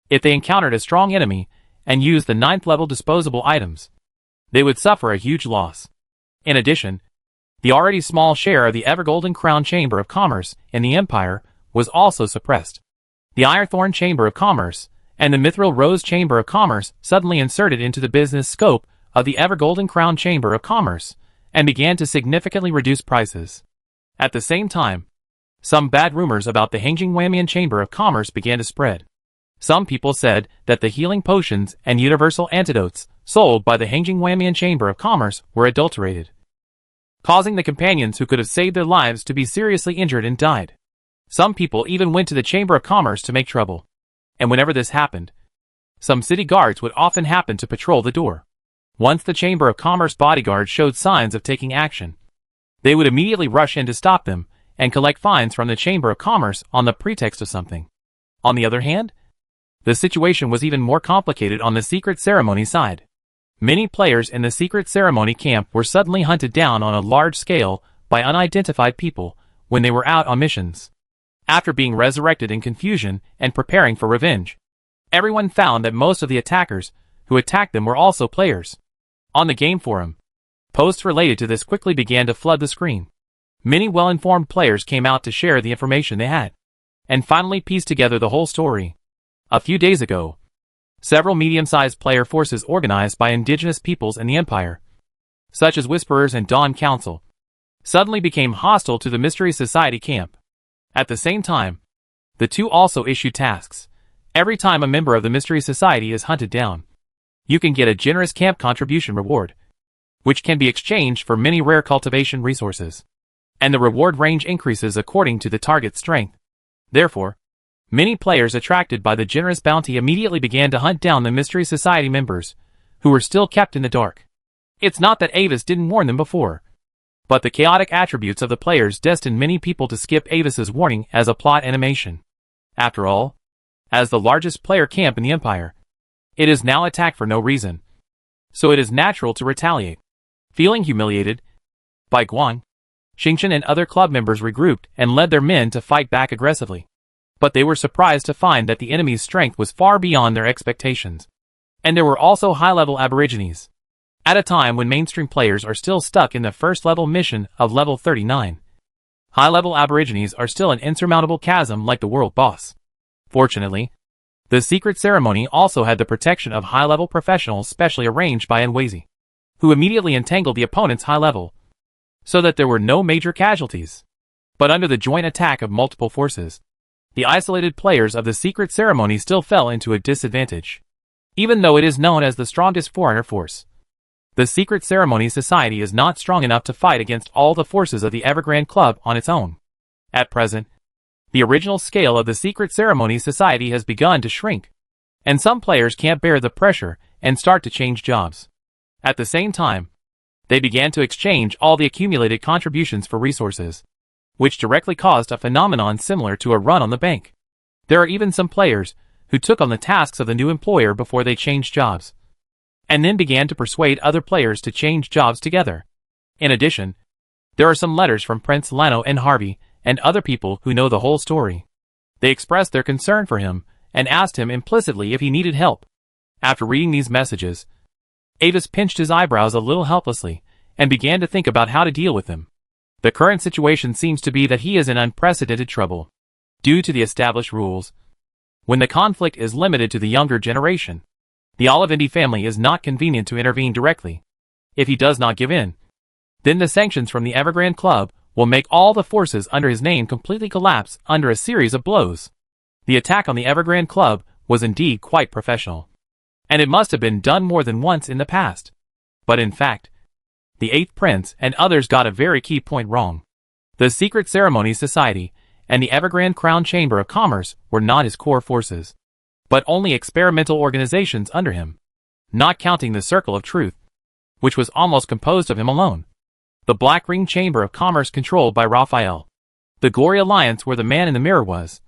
Speaker 1: If they encountered a strong enemy and used the 9th-level disposable items, they would suffer a huge loss. In addition, the already small share of the Evergolden Crown Chamber of Commerce in the Empire was also suppressed. The Irethorn Chamber of Commerce and the Mithril Rose Chamber of Commerce suddenly inserted into the business scope of the Evergolden Crown Chamber of Commerce and began to significantly reduce prices. At the same time, some bad rumors about the Hangjingwamian Chamber of Commerce began to spread. Some people said that the healing potions and universal antidotes sold by the Hangjingwamian Chamber of Commerce were adulterated, causing the companions who could have saved their lives to be seriously injured and died. Some people even went to the Chamber of Commerce to make trouble. And whenever this happened, some city guards would often happen to patrol the door. Once the Chamber of Commerce bodyguards showed signs of taking action, they would immediately rush in to stop them and collect fines from the Chamber of Commerce on the pretext of something. On the other hand, the situation was even more complicated on the secret ceremony side. Many players in the secret ceremony camp were suddenly hunted down on a large scale by unidentified people when they were out on missions. After being resurrected in confusion and preparing for revenge, everyone found that most of the attackers who attacked them were also players. On the game forum, posts related to this quickly began to flood the screen. Many well-informed players came out to share the information they had, and finally pieced together the whole story. A few days ago, several medium-sized player forces organized by indigenous peoples in the Empire, such as Whisperers and Dawn Council, suddenly became hostile to the Mystery Society camp. At the same time, the two also issued tasks. Every time a member of the Mystery Society is hunted down, you can get a generous camp contribution reward, which can be exchanged for many rare cultivation resources. And the reward range increases according to the target's strength. Therefore, many players attracted by the generous bounty immediately began to hunt down the Mystery Society members, who were still kept in the dark. It's not that Avis didn't warn them before, but the chaotic attributes of the players destined many people to skip Avis's warning as a plot animation. After all, as the largest player camp in the Empire, it is now attacked for no reason, so it is natural to retaliate. Feeling humiliated, Bai Guang, Xingchen and other club members regrouped and led their men to fight back aggressively. But they were surprised to find that the enemy's strength was far beyond their expectations. And there were also high-level aborigines. At a time when mainstream players are still stuck in the first-level mission of level 39. High-level aborigines are still an insurmountable chasm like the world boss. Fortunately, the secret ceremony also had the protection of high-level professionals specially arranged by Nwezi, who immediately entangled the opponent's high level, so that there were no major casualties. But under the joint attack of multiple forces, the isolated players of the secret ceremony still fell into a disadvantage. Even though it is known as the strongest foreigner force, the secret ceremony society is not strong enough to fight against all the forces of the Evergrande Club on its own. At present, the original scale of the secret ceremony society has begun to shrink, and some players can't bear the pressure and start to change jobs. At the same time, they began to exchange all the accumulated contributions for resources, which directly caused a phenomenon similar to a run on the bank. There are even some players who took on the tasks of the new employer before they changed jobs, and then began to persuade other players to change jobs together. In addition, there are some letters from Prince Lano and Harvey and other people who know the whole story. They expressed their concern for him and asked him implicitly if he needed help. After reading these messages, Avis pinched his eyebrows a little helplessly and began to think about how to deal with them. The current situation seems to be that he is in unprecedented trouble. Due to the established rules, when the conflict is limited to the younger generation, the Olivendi family is not convenient to intervene directly. If he does not give in, then the sanctions from the Evergrande Club will make all the forces under his name completely collapse under a series of blows. The attack on the Evergrande Club was indeed quite professional, and it must have been done more than once in the past. But in fact, the Eighth Prince and others got a very key point wrong. The Secret Ceremony Society and the Evergrande Crown Chamber of Commerce were not his core forces, but only experimental organizations under him, not counting the Circle of Truth, which was almost composed of him alone. The Black Ring Chamber of Commerce controlled by Raphael, the Glory Alliance where the Man in the Mirror was,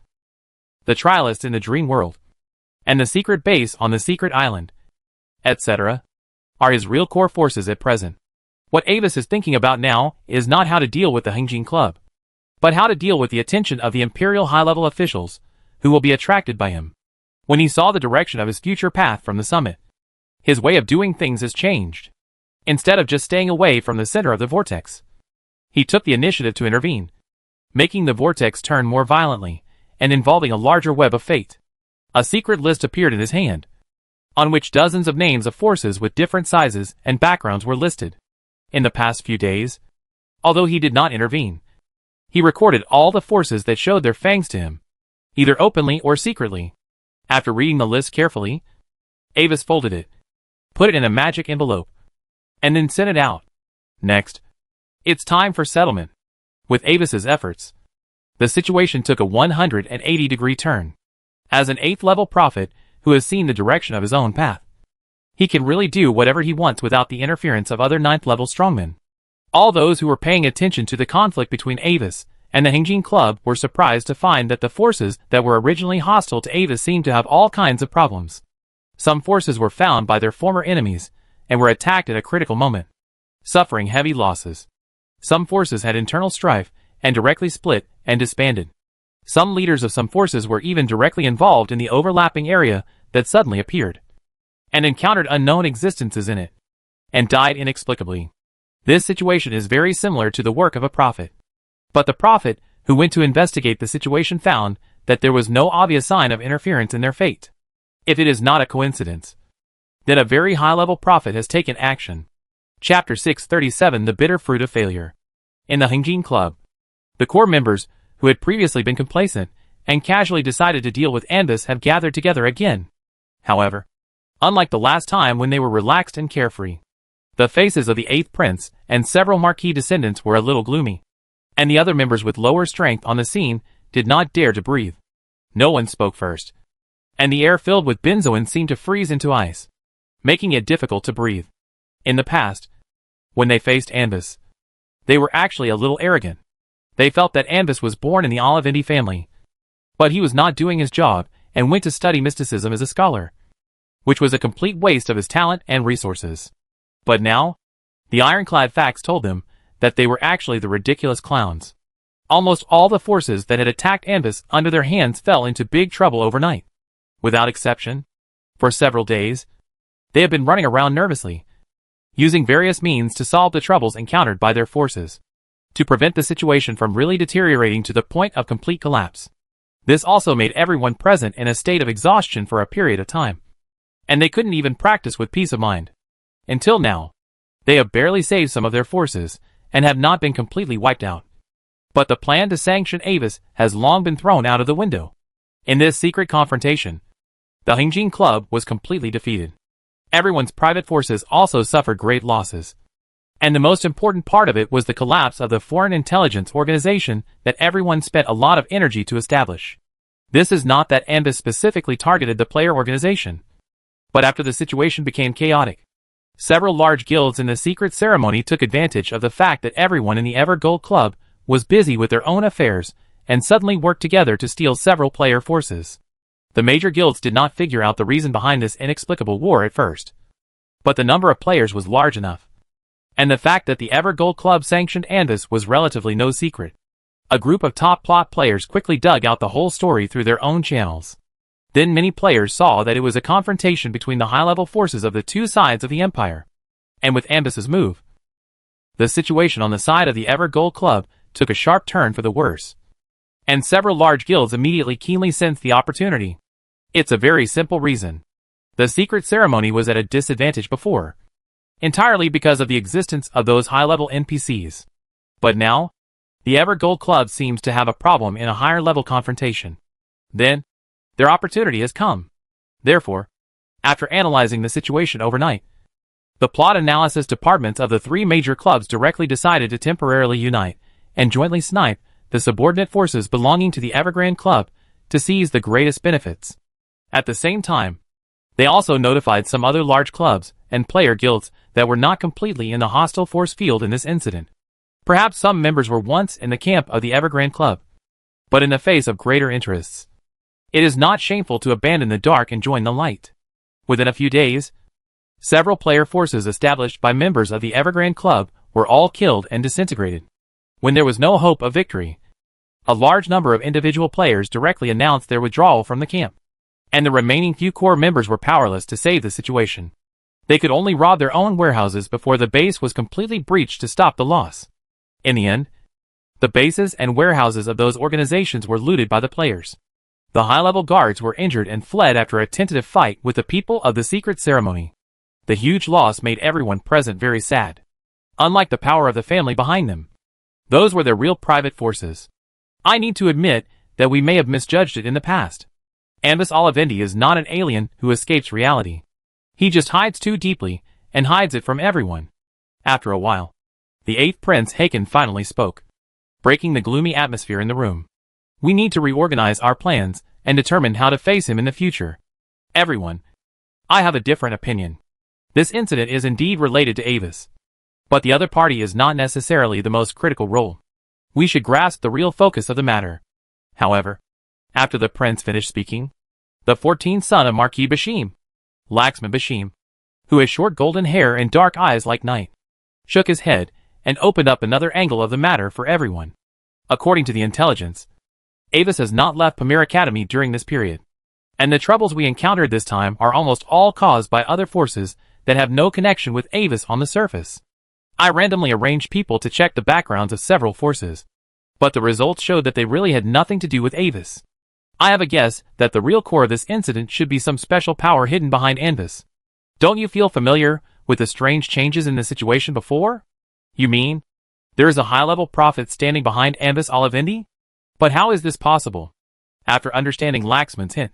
Speaker 1: the Trialist in the Dream World, and the Secret Base on the Secret Island, etc., are his real core forces at present. What Avis is thinking about now is not how to deal with the Hengjin Club, but how to deal with the attention of the Imperial high-level officials who will be attracted by him. When he saw the direction of his future path from the summit, his way of doing things has changed. Instead of just staying away from the center of the vortex, he took the initiative to intervene, making the vortex turn more violently and involving a larger web of fate. A secret list appeared in his hand, on which dozens of names of forces with different sizes and backgrounds were listed. In the past few days, although he did not intervene, he recorded all the forces that showed their fangs to him, either openly or secretly. After reading the list carefully, Avis folded it, put it in a magic envelope, and then sent it out. Next, it's time for settlement. With Avis's efforts, the situation took a 180-degree turn. As an 8th-level prophet who has seen the direction of his own path, he can really do whatever he wants without the interference of other 9th-level strongmen. All those who were paying attention to the conflict between Avis and the Hengjin Club were surprised to find that the forces that were originally hostile to Avis seemed to have all kinds of problems. Some forces were found by their former enemies and were attacked at a critical moment, suffering heavy losses. Some forces had internal strife and directly split and disbanded. Some leaders of some forces were even directly involved in the overlapping area that suddenly appeared, and encountered unknown existences in it, and died inexplicably. This situation is very similar to the work of a prophet. But the prophet who went to investigate the situation found that there was no obvious sign of interference in their fate. If it is not a coincidence, then a very high-level prophet has taken action. Chapter 637 The Bitter Fruit of Failure. In the Hengjin Club, the core members, who had previously been complacent and casually decided to deal with Anbis, have gathered together again. However, unlike the last time when they were relaxed and carefree, the faces of the 8th Prince and several Marquis descendants were a little gloomy, and the other members with lower strength on the scene did not dare to breathe. No one spoke first, and the air filled with benzoin seemed to freeze into ice, making it difficult to breathe. In the past, when they faced Anbis, they were actually a little arrogant. They felt that Anbis was born in the Olivendi family, but he was not doing his job and went to study mysticism as a scholar, which was a complete waste of his talent and resources. But now, the ironclad facts told them that they were actually the ridiculous clowns. Almost all the forces that had attacked Anbis under their hands fell into big trouble overnight. Without exception, for several days, they had been running around nervously, using various means to solve the troubles encountered by their forces, to prevent the situation from really deteriorating to the point of complete collapse. This also made everyone present in a state of exhaustion for a period of time, and they couldn't even practice with peace of mind. Until now, they have barely saved some of their forces, and have not been completely wiped out. But the plan to sanction Avis has long been thrown out of the window. In this secret confrontation, the Hingjin Club was completely defeated. Everyone's private forces also suffered great losses. And the most important part of it was the collapse of the foreign intelligence organization that everyone spent a lot of energy to establish. This is not that Anbis specifically targeted the player organization, but after the situation became chaotic, several large guilds in the secret ceremony took advantage of the fact that everyone in the Ever Gold Club was busy with their own affairs and suddenly worked together to steal several player forces. The major guilds did not figure out the reason behind this inexplicable war at first, but the number of players was large enough, and the fact that the Ever Gold Club sanctioned Anbis was relatively no secret. A group of top plot players quickly dug out the whole story through their own channels. Then many players saw that it was a confrontation between the high-level forces of the two sides of the empire, and with Anbis's move, the situation on the side of the Ever Gold Club took a sharp turn for the worse, and several large guilds immediately keenly sensed the opportunity. It's a very simple reason. The secret ceremony was at a disadvantage before, entirely because of the existence of those high-level NPCs. But now, the Ever Gold Club seems to have a problem in a higher-level confrontation. Then, their opportunity has come. Therefore, after analyzing the situation overnight, the plot analysis departments of the three major clubs directly decided to temporarily unite and jointly snipe the subordinate forces belonging to the Evergrande Club to seize the greatest benefits. At the same time, they also notified some other large clubs and player guilds that were not completely in the hostile force field in this incident. Perhaps some members were once in the camp of the Evergrande Club, but in the face of greater interests, it is not shameful to abandon the dark and join the light. Within a few days, several player forces established by members of the Evergrande Club were all killed and disintegrated. When there was no hope of victory, a large number of individual players directly announced their withdrawal from the camp, and the remaining few core members were powerless to save the situation. They could only rob their own warehouses before the base was completely breached to stop the loss. In the end, the bases and warehouses of those organizations were looted by the players. The high-level guards were injured and fled after a tentative fight with the people of the secret ceremony. The huge loss made everyone present very sad. Unlike the power of the family behind them, those were their real private forces. I need to admit that we may have misjudged it in the past. Anbis Olivendi is not an alien who escapes reality. He just hides too deeply, and hides it from everyone. After a while, the 8th Prince Haken finally spoke, breaking the gloomy atmosphere in the room. We need to reorganize our plans and determine how to face him in the future. Everyone, I have a different opinion. This incident is indeed related to Avis, but the other party is not necessarily the most critical role. We should grasp the real focus of the matter. However, after the prince finished speaking, the 14th son of Marquis Bashim, Laxman Bashim, who has short golden hair and dark eyes like night, shook his head and opened up another angle of the matter for everyone. According to the intelligence, Avis has not left Pamir Academy during this period, and the troubles we encountered this time are almost all caused by other forces that have no connection with Avis on the surface. I randomly arranged people to check the backgrounds of several forces, but the results showed that they really had nothing to do with Avis. I have a guess that the real core of this incident should be some special power hidden behind Anbis. Don't you feel familiar with the strange changes in the situation before? You mean, there is a high-level prophet standing behind Anbis Olivendi? But how is this possible? After understanding Laxman's hint,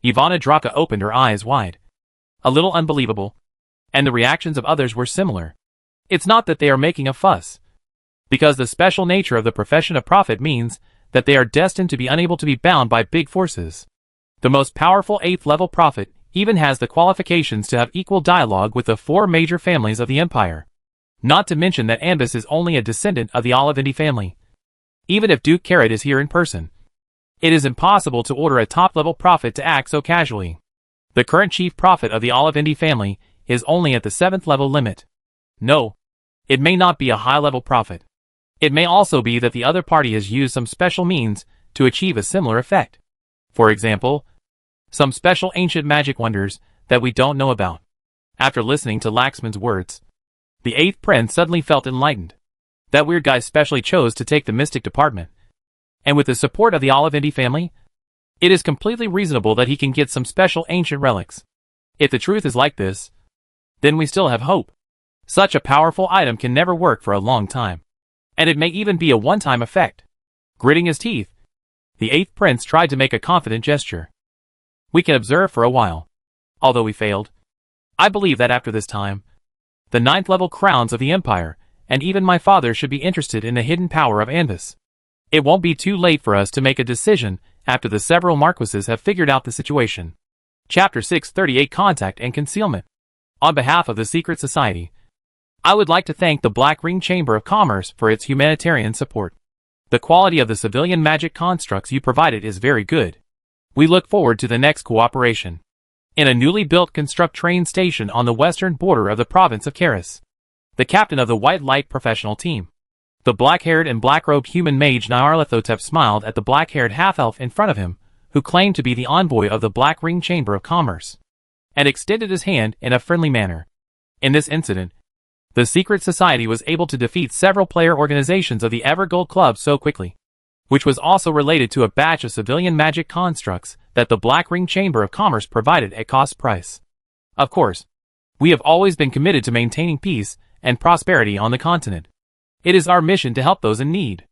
Speaker 1: Ivana Draka opened her eyes wide. A little unbelievable, and the reactions of others were similar. It's not that they are making a fuss, because the special nature of the profession of prophet means that they are destined to be unable to be bound by big forces. The most powerful 8th level prophet even has the qualifications to have equal dialogue with the 4 major families of the empire. Not to mention that Anbis is only a descendant of the Olivendi family. Even if Duke Carrot is here in person, it is impossible to order a top-level prophet to act so casually. The current chief prophet of the Olivendi family is only at the 7th level limit. No, it may not be a high-level prophet. It may also be that the other party has used some special means to achieve a similar effect. For example, some special ancient magic wonders that we don't know about. After listening to Laxman's words, the 8th Prince suddenly felt enlightened. That weird guy specially chose to take the mystic department. And with the support of the Olivendi family, it is completely reasonable that he can get some special ancient relics. If the truth is like this, then we still have hope. Such a powerful item can never work for a long time. And it may even be a one-time effect. Gritting his teeth, the 8th Prince tried to make a confident gesture. We can observe for a while. Although we failed, I believe that after this time, the 9th level crowns of the Empire, and even my father should be interested in the hidden power of Anvis. It won't be too late for us to make a decision after the several marquises have figured out the situation. Chapter 638 Contact and Concealment. On behalf of the Secret Society, I would like to thank the Black Ring Chamber of Commerce for its humanitarian support. The quality of the civilian magic constructs you provided is very good. We look forward to the next cooperation. In a newly built construct train station on the western border of the province of Karis, the captain of the White Light professional team, the black-haired and black-robed human mage Nyarlathotep smiled at the black-haired half-elf in front of him, who claimed to be the envoy of the Black Ring Chamber of Commerce, and extended his hand in a friendly manner. In this incident, the Secret Society was able to defeat several player organizations of the Evergold Club so quickly, which was also related to a batch of civilian magic constructs that the Black Ring Chamber of Commerce provided at cost price. Of course, we have always been committed to maintaining peace and prosperity on the continent. It is our mission to help those in need.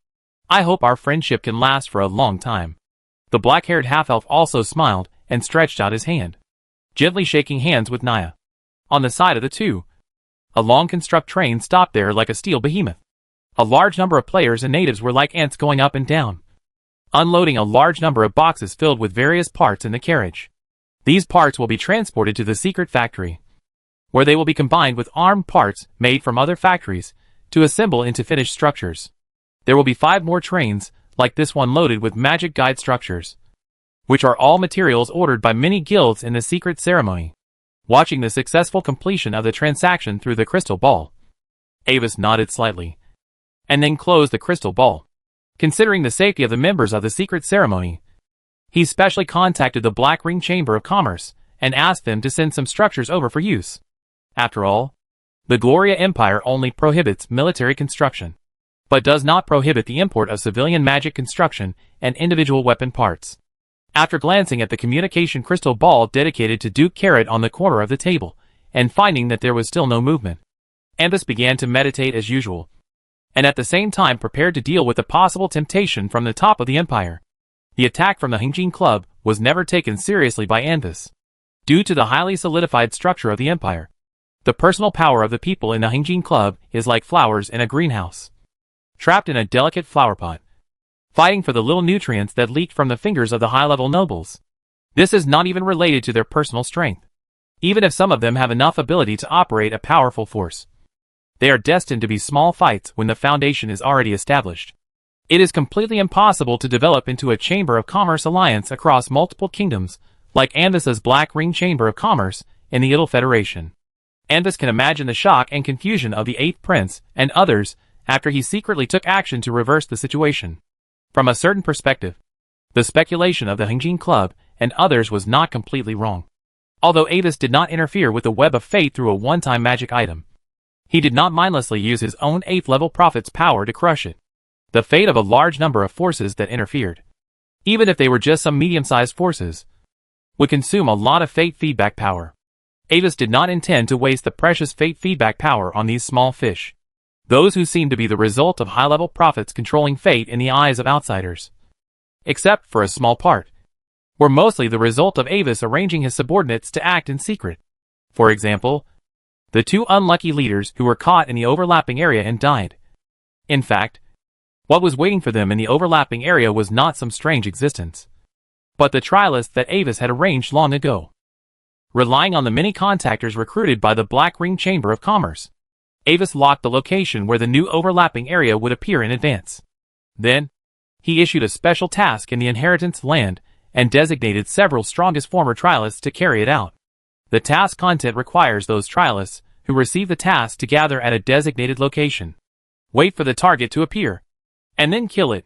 Speaker 1: I hope our friendship can last for a long time. The black-haired half-elf also smiled and stretched out his hand, gently shaking hands with Naya. On the side of the two, a long construct train stopped there like a steel behemoth. A large number of players and natives were like ants going up and down, unloading a large number of boxes filled with various parts in the carriage. These parts will be transported to the secret factory, where they will be combined with armed parts made from other factories to assemble into finished structures. There will be 5 more trains, like this one loaded with magic guide structures, which are all materials ordered by many guilds in the secret ceremony. Watching the successful completion of the transaction through the crystal ball, Avis nodded slightly, and then closed the crystal ball. Considering the safety of the members of the secret ceremony, he specially contacted the Black Ring Chamber of Commerce and asked them to send some structures over for use. After all, the Gloria Empire only prohibits military construction, but does not prohibit the import of civilian magic construction and individual weapon parts. After glancing at the communication crystal ball dedicated to Duke Carrot on the corner of the table, and finding that there was still no movement, Anvis began to meditate as usual, and at the same time prepared to deal with the possible temptation from the top of the Empire. The attack from the Hingjin Club was never taken seriously by Anvis, due to the highly solidified structure of the Empire. The personal power of the people in the Hingjin Club is like flowers in a greenhouse, trapped in a delicate flower pot, fighting for the little nutrients that leaked from the fingers of the high-level nobles. This is not even related to their personal strength. Even if some of them have enough ability to operate a powerful force, they are destined to be small fights when the foundation is already established. It is completely impossible to develop into a Chamber of Commerce alliance across multiple kingdoms, like Anvis's Black Ring Chamber of Commerce in the Idle Federation. Anvis can imagine the shock and confusion of the 8th Prince and others after he secretly took action to reverse the situation. From a certain perspective, the speculation of the Hingjin Club and others was not completely wrong. Although Avis did not interfere with the Web of Fate through a one-time magic item, he did not mindlessly use his own 8th level prophet's power to crush it. The fate of a large number of forces that interfered, even if they were just some medium-sized forces, would consume a lot of fate feedback power. Avis did not intend to waste the precious fate feedback power on these small fish, those who seemed to be the result of high-level prophets controlling fate in the eyes of outsiders, except for a small part, were mostly the result of Avis arranging his subordinates to act in secret. For example, the 2 unlucky leaders who were caught in the overlapping area and died. In fact, what was waiting for them in the overlapping area was not some strange existence, but the trialist that Avis had arranged long ago. Relying on the many contactors recruited by the Black Ring Chamber of Commerce, Avis locked the location where the new overlapping area would appear in advance. Then, he issued a special task in the inheritance land and designated several strongest former trialists to carry it out. The task content requires those trialists who receive the task to gather at a designated location, wait for the target to appear, and then kill it.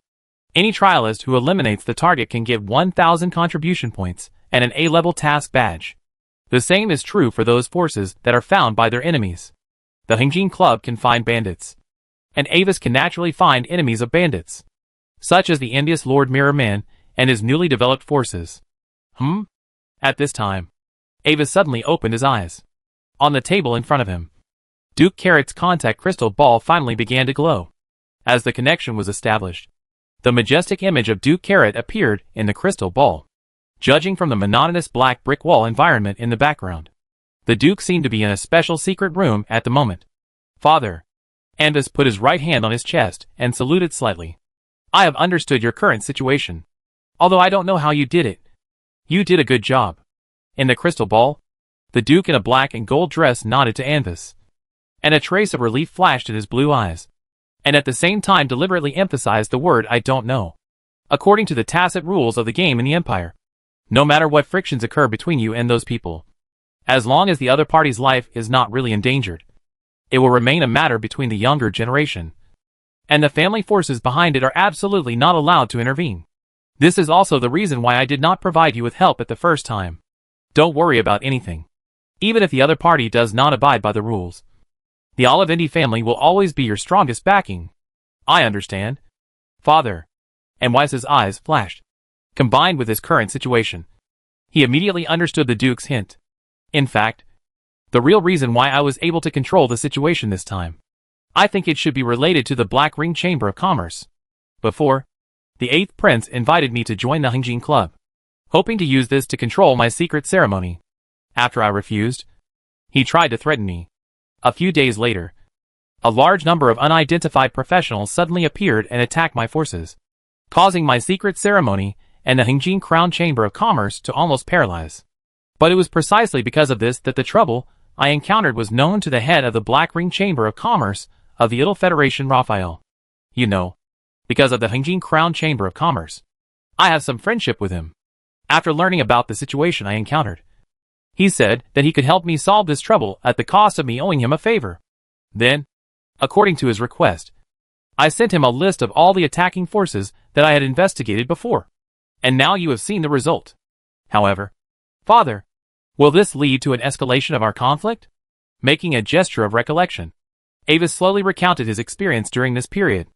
Speaker 1: Any trialist who eliminates the target can get 1,000 contribution points and an A-level task badge. The same is true for those forces that are found by their enemies. The Hengine Club can find bandits, and Avis can naturally find enemies of bandits, such as the envious Lord Mirrorman and his newly developed forces. At this time, Avis suddenly opened his eyes. On the table in front of him, Duke Carrot's contact crystal ball finally began to glow. As the connection was established, the majestic image of Duke Carrot appeared in the crystal ball. Judging from the monotonous black brick wall environment in the background, the Duke seemed to be in a special secret room at the moment. Father. Anvis put his right hand on his chest and saluted slightly. I have understood your current situation. Although I don't know how you did it. You did a good job. In the crystal ball, the Duke in a black and gold dress nodded to Anvis, and a trace of relief flashed in his blue eyes, and at the same time deliberately emphasized the word I don't know. According to the tacit rules of the game in the Empire, no matter what frictions occur between you and those people, as long as the other party's life is not really endangered, it will remain a matter between the younger generation, and the family forces behind it are absolutely not allowed to intervene. This is also the reason why I did not provide you with help at the first time. Don't worry about anything. Even if the other party does not abide by the rules, the Olivendi family will always be your strongest backing. I understand, Father. And Weiss's eyes flashed. Combined with his current situation, he immediately understood the Duke's hint. In fact, the real reason why I was able to control the situation this time, I think it should be related to the Black Ring Chamber of Commerce. Before, the 8th Prince invited me to join the Hengine Club, hoping to use this to control my secret ceremony. After I refused, he tried to threaten me. A few days later, a large number of unidentified professionals suddenly appeared and attacked my forces, causing my secret ceremony and the Hengine Crown Chamber of Commerce to almost paralyze. But it was precisely because of this that the trouble I encountered was known to the head of the Black Ring Chamber of Commerce of the Idle Federation, Raphael. You know, because of the Hengine Crown Chamber of Commerce, I have some friendship with him. After learning about the situation I encountered, he said that he could help me solve this trouble at the cost of me owing him a favor. Then, according to his request, I sent him a list of all the attacking forces that I had investigated before. And now you have seen the result. However, Father, will this lead to an escalation of our conflict? Making a gesture of recollection, Avis slowly recounted his experience during this period.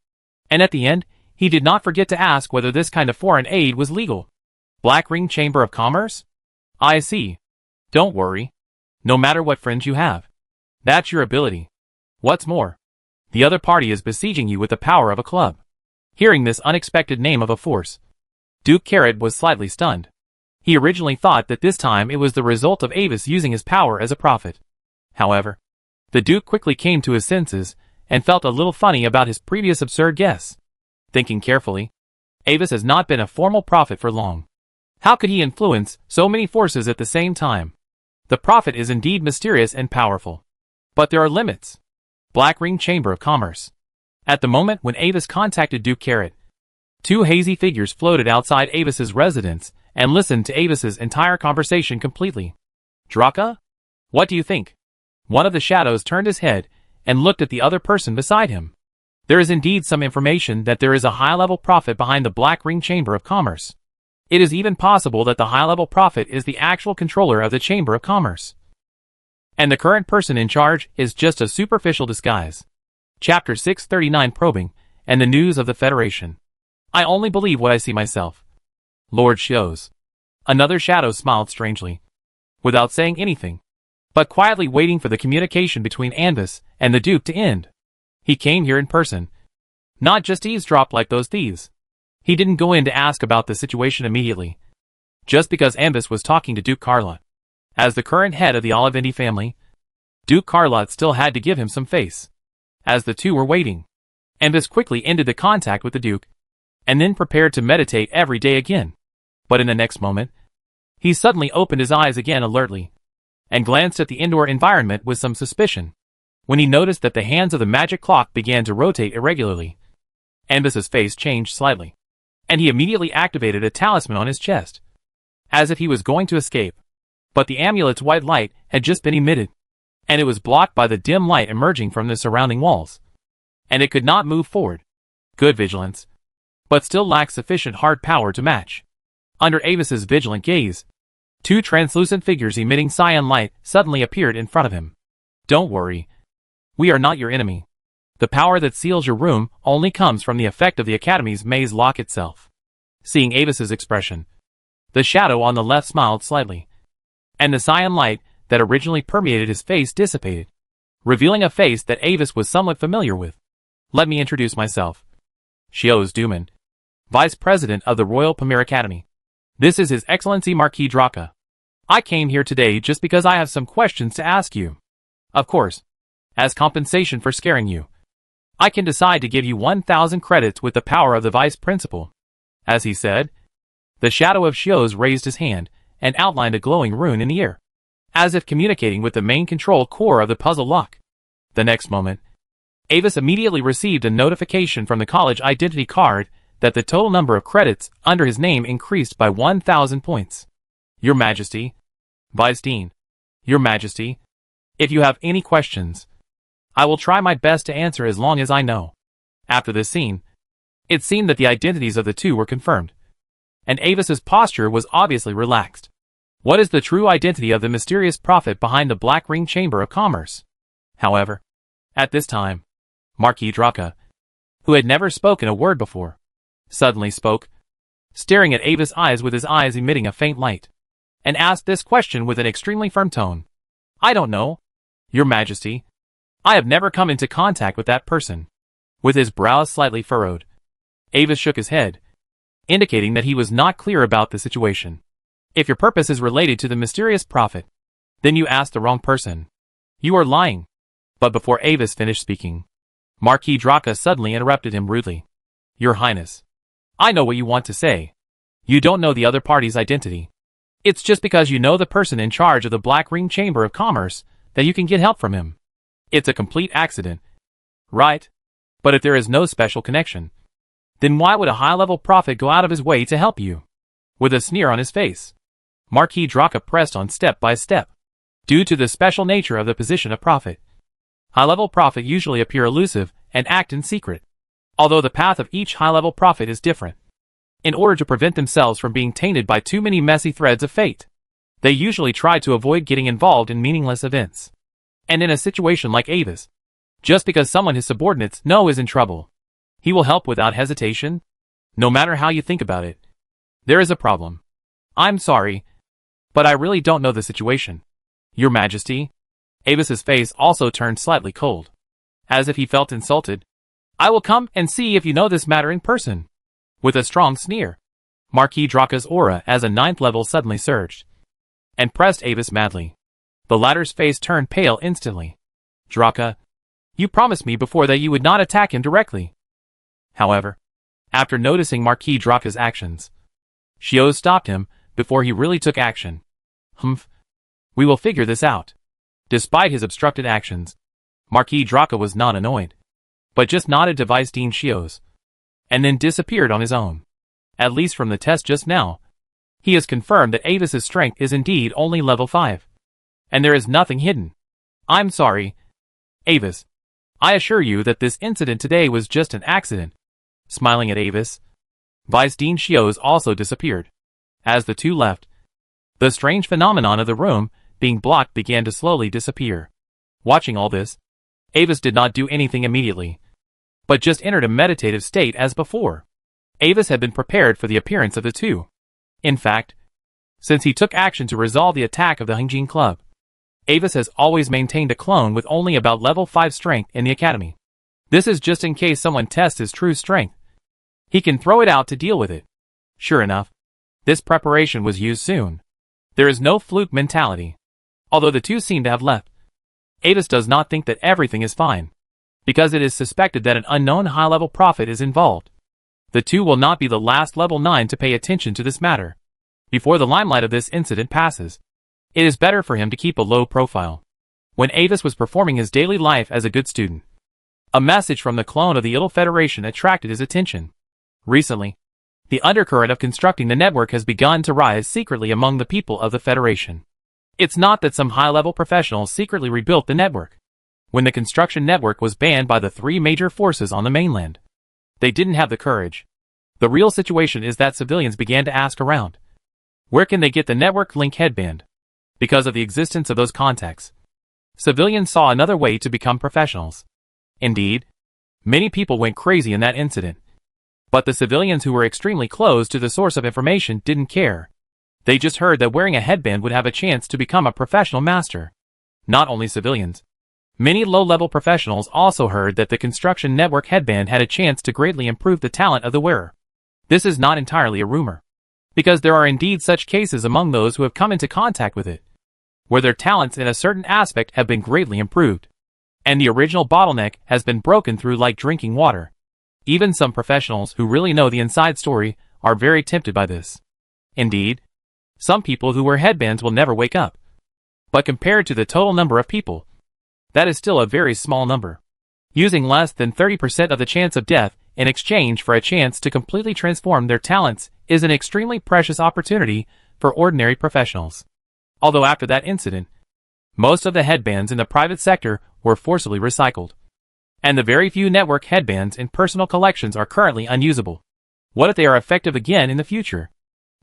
Speaker 1: And at the end, he did not forget to ask whether this kind of foreign aid was legal. Black Ring Chamber of Commerce? I see. Don't worry. No matter what friends you have, that's your ability. What's more, the other party is besieging you with the power of a club. Hearing this unexpected name of a force, Duke Carrot was slightly stunned. He originally thought that this time it was the result of Avis using his power as a prophet. However, the Duke quickly came to his senses and felt a little funny about his previous absurd guess. Thinking carefully, Avis has not been a formal prophet for long. How could he influence so many forces at the same time? The prophet is indeed mysterious and powerful, but there are limits. Black Ring Chamber of Commerce. At the moment when Avis contacted Duke Carrot, 2 hazy figures floated outside Avis's residence and listened to Avis's entire conversation completely. Draka? What do you think? One of the shadows turned his head and looked at the other person beside him. There is indeed some information that there is a high-level prophet behind the Black Ring Chamber of Commerce. It is even possible that the high-level prophet is the actual controller of the Chamber of Commerce, and the current person in charge is just a superficial disguise. Chapter 639 Probing, and the News of the Federation. I only believe what I see myself. Lord shows. Another shadow smiled strangely, without saying anything, but quietly waiting for the communication between Anvis and the Duke to end. He came here in person, not just eavesdrop like those thieves. He didn't go in to ask about the situation immediately, just because Anvis was talking to Duke Carlot. As the current head of the Olivendi family, Duke Carlot still had to give him some face. As the two were waiting, Anvis quickly ended the contact with the Duke, and then prepared to meditate every day again. But in the next moment, he suddenly opened his eyes again alertly, and glanced at the indoor environment with some suspicion, when he noticed that the hands of the magic clock began to rotate irregularly. Anvis's face changed slightly, and he immediately activated a talisman on his chest, as if he was going to escape. But the amulet's white light had just been emitted, and it was blocked by the dim light emerging from the surrounding walls, and it could not move forward. good vigilance, but still lacks sufficient hard power to match. Under Avis's vigilant gaze, two translucent figures emitting cyan light suddenly appeared in front of him. Don't worry. We are not your enemy. The power that seals your room only comes from the effect of the Academy's maze lock itself. Seeing Avis's expression, the shadow on the left smiled slightly, and the cyan light that originally permeated his face dissipated, revealing a face that Avis was somewhat familiar with. Let me introduce myself. Shios Duman, Vice President of the Royal Pamir Academy. This is His Excellency Marquis Draka. I came here today just because I have some questions to ask you. Of course, as compensation for scaring you, I can decide to give you 1,000 credits with the power of the Vice Principal. As he said, the shadow of Shios raised his hand and outlined a glowing rune in the air, as if communicating with the main control core of the puzzle lock. The next moment, Avis immediately received a notification from the college identity card that the total number of credits under his name increased by 1,000 points. Your Majesty, Vice Dean, Your Majesty, if you have any questions, I will try my best to answer as long as I know. After this scene, it seemed that the identities of the two were confirmed, and Avis's posture was obviously relaxed. What is the true identity of the mysterious prophet behind the Black Ring Chamber of Commerce? However, at this time, Marquis Draka, who had never spoken a word before, suddenly spoke, staring at Avis' eyes with his eyes emitting a faint light, and asked this question with an extremely firm tone. I don't know, Your Majesty. I have never come into contact with that person. With his brows slightly furrowed, Avis shook his head, indicating that he was not clear about the situation. If your purpose is related to the mysterious prophet, then you asked the wrong person. You are lying. But before Avis finished speaking, Marquis Draka suddenly interrupted him rudely. Your Highness, I know what you want to say. You don't know the other party's identity. It's just because you know the person in charge of the Black Ring Chamber of Commerce that you can get help from him. It's a complete accident, right? But if there is no special connection, then why would a high-level prophet go out of his way to help you? With a sneer on his face, Marquis Draka pressed on step by step. Due to the special nature of the position of prophet, high-level prophet usually appear elusive and act in secret, although the path of each high-level prophet is different. In order to prevent themselves from being tainted by too many messy threads of fate, they usually try to avoid getting involved in meaningless events. And in a situation like Avis, just because someone his subordinates know is in trouble, he will help without hesitation, no matter how you think about it. There is a problem. I'm sorry, but I really don't know the situation. Your Majesty. Avis's face also turned slightly cold, as if he felt insulted. I will come and see if you know this matter in person. With a strong sneer, Marquis Draka's aura as a 9th level suddenly surged, and pressed Avis madly. The latter's face turned pale instantly. Draka, you promised me before that you would not attack him directly. However, after noticing Marquis Draka's actions, Shios stopped him before he really took action. Humph. We will figure this out. Despite his obstructed actions, Marquis Draka was not annoyed, but just nodded to Vice Dean Shios, and then disappeared on his own. At least from the test just now, he has confirmed that Avis's strength is indeed only level 5. And there is nothing hidden. I'm sorry, Avis. I assure you that this incident today was just an accident. Smiling at Avis, Vice Dean Shios also disappeared. As the two left, the strange phenomenon of the room being blocked began to slowly disappear. Watching all this, Avis did not do anything immediately, but just entered a meditative state as before. Avis had been prepared for the appearance of the two. In fact, since he took action to resolve the attack of the Hangjin Club, Avis has always maintained a clone with only about level 5 strength in the academy. This is just in case someone tests his true strength. He can throw it out to deal with it. Sure enough, this preparation was used soon. There is no fluke mentality. Although the two seem to have left, Avis does not think that everything is fine, because it is suspected that an unknown high-level prophet is involved. The two will not be the last level 9 to pay attention to this matter. Before the limelight of this incident passes, it is better for him to keep a low profile. When Avis was performing his daily life as a good student, a message from the clone of the Idle Federation attracted his attention. Recently, the undercurrent of constructing the network has begun to rise secretly among the people of the Federation. It's not that some high-level professionals secretly rebuilt the network, when the construction network was banned by the 3 major forces on the mainland. They didn't have the courage. The real situation is that civilians began to ask around. Where can they get the network link headband? Because of the existence of those contacts, civilians saw another way to become professionals. Indeed, many people went crazy in that incident. But the civilians who were extremely close to the source of information didn't care. They just heard that wearing a headband would have a chance to become a professional master. Not only civilians. Many low-level professionals also heard that the construction network headband had a chance to greatly improve the talent of the wearer. This is not entirely a rumor, because there are indeed such cases among those who have come into contact with it, where their talents in a certain aspect have been greatly improved, and the original bottleneck has been broken through like drinking water. Even some professionals who really know the inside story are very tempted by this. Indeed, some people who wear headbands will never wake up. But compared to the total number of people, that is still a very small number. Using less than 30% of the chance of death in exchange for a chance to completely transform their talents is an extremely precious opportunity for ordinary professionals. Although after that incident, most of the headbands in the private sector were forcibly recycled, and the very few network headbands in personal collections are currently unusable. What if they are effective again in the future?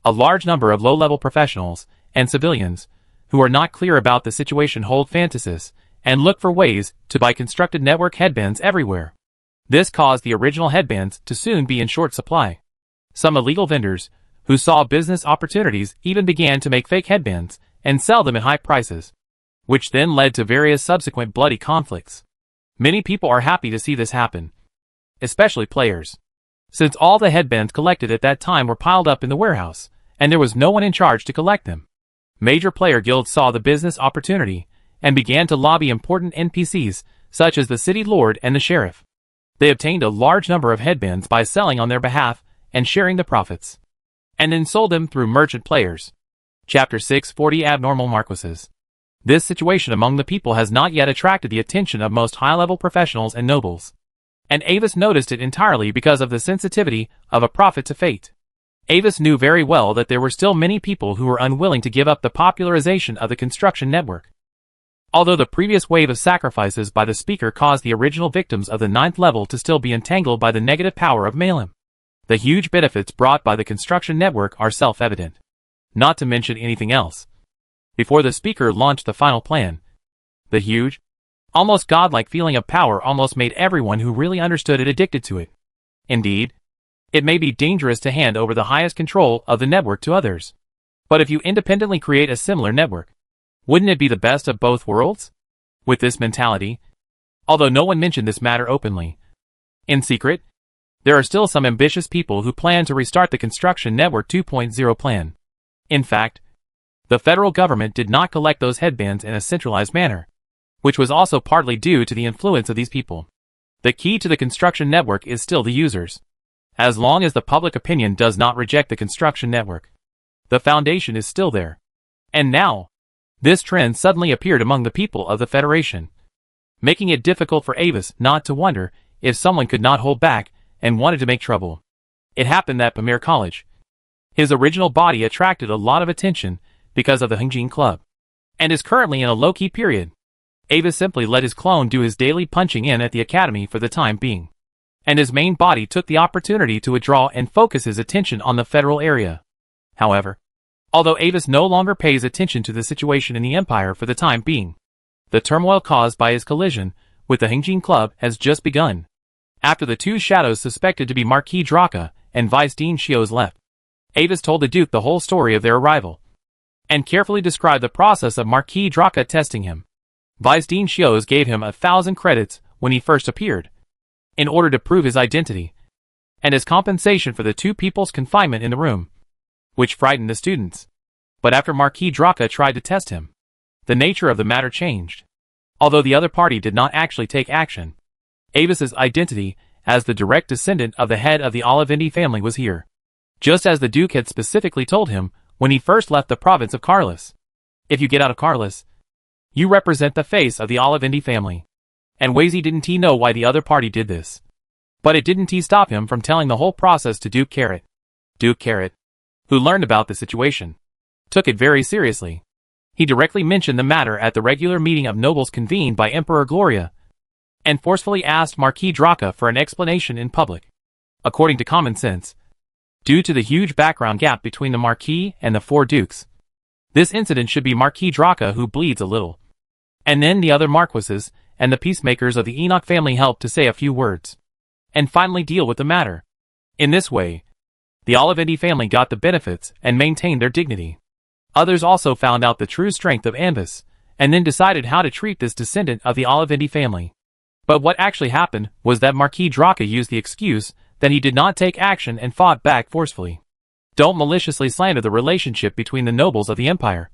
Speaker 1: A large number of low-level professionals and civilians who are not clear about the situation hold fantasies and look for ways to buy constructed network headbands everywhere. This caused the original headbands to soon be in short supply. Some illegal vendors who saw business opportunities even began to make fake headbands and sell them at high prices, which then led to various subsequent bloody conflicts. Many people are happy to see this happen, especially players, since all the headbands collected at that time were piled up in the warehouse, and there was no one in charge to collect them. Major player guilds saw the business opportunity and began to lobby important NPCs such as the city lord and the sheriff. They obtained a large number of headbands by selling on their behalf and sharing the profits, and then sold them through merchant players. Chapter 640 Abnormal Marquises. This situation among the people has not yet attracted the attention of most high-level professionals and nobles, and Avis noticed it entirely because of the sensitivity of a prophet to fate. Avis knew very well that there were still many people who were unwilling to give up the popularization of the construction network. Although the previous wave of sacrifices by the speaker caused the original victims of the 9th level to still be entangled by the negative power of Malem, the huge benefits brought by the construction network are self-evident. Not to mention anything else. Before the speaker launched the final plan, the huge, almost godlike feeling of power almost made everyone who really understood it addicted to it. Indeed, it may be dangerous to hand over the highest control of the network to others. But if you independently create a similar network, wouldn't it be the best of both worlds? With this mentality, although no one mentioned this matter openly, in secret, there are still some ambitious people who plan to restart the Construction Network 2.0 plan. In fact, the federal government did not collect those headbands in a centralized manner, which was also partly due to the influence of these people. The key to the construction network is still the users. As long as the public opinion does not reject the construction network, the foundation is still there. And now, this trend suddenly appeared among the people of the Federation, making it difficult for Avis not to wonder if someone could not hold back and wanted to make trouble. It happened that Pamir College, his original body attracted a lot of attention because of the Hungjin Club, and is currently in a low-key period. Avis simply let his clone do his daily punching in at the academy for the time being, and his main body took the opportunity to withdraw and focus his attention on the federal area. However, although Avis no longer pays attention to the situation in the Empire for the time being, the turmoil caused by his collision with the Hungjin Club has just begun. After the two shadows suspected to be Marquis Draka and Vice Dean Shios left, Avis told the Duke the whole story of their arrival, and carefully described the process of Marquis Draka testing him. Vice Dean Shios gave him 1,000 credits when he first appeared, in order to prove his identity, and as compensation for the two people's confinement in the room, which frightened the students. But after Marquis Draka tried to test him, the nature of the matter changed. Although the other party did not actually take action, Avis's identity as the direct descendant of the head of the Olivendi family was here, just as the Duke had specifically told him when he first left the province of Carlis. If you get out of Carlis, you represent the face of the Olivendi family. And Wazy didn't he know why the other party did this. But it didn't he stop him from telling the whole process to Duke Carrot. Duke Carrot, who learned about the situation, took it very seriously. He directly mentioned the matter at the regular meeting of nobles convened by Emperor Gloria, and forcefully asked Marquis Draka for an explanation in public. according to common sense, due to the huge background gap between the Marquis and the four dukes. This incident should be Marquis Draka who bleeds a little. And then the other Marquises and the peacemakers of the Enoch family help to say a few words. And finally deal with the matter. In this way, the Olivendi family got the benefits and maintained their dignity. Others also found out the true strength of Anvis, and then decided how to treat this descendant of the Olivendi family. But what actually happened was that Marquis Draka used the excuse that he did not take action and fought back forcefully. Don't maliciously slander the relationship between the nobles of the empire.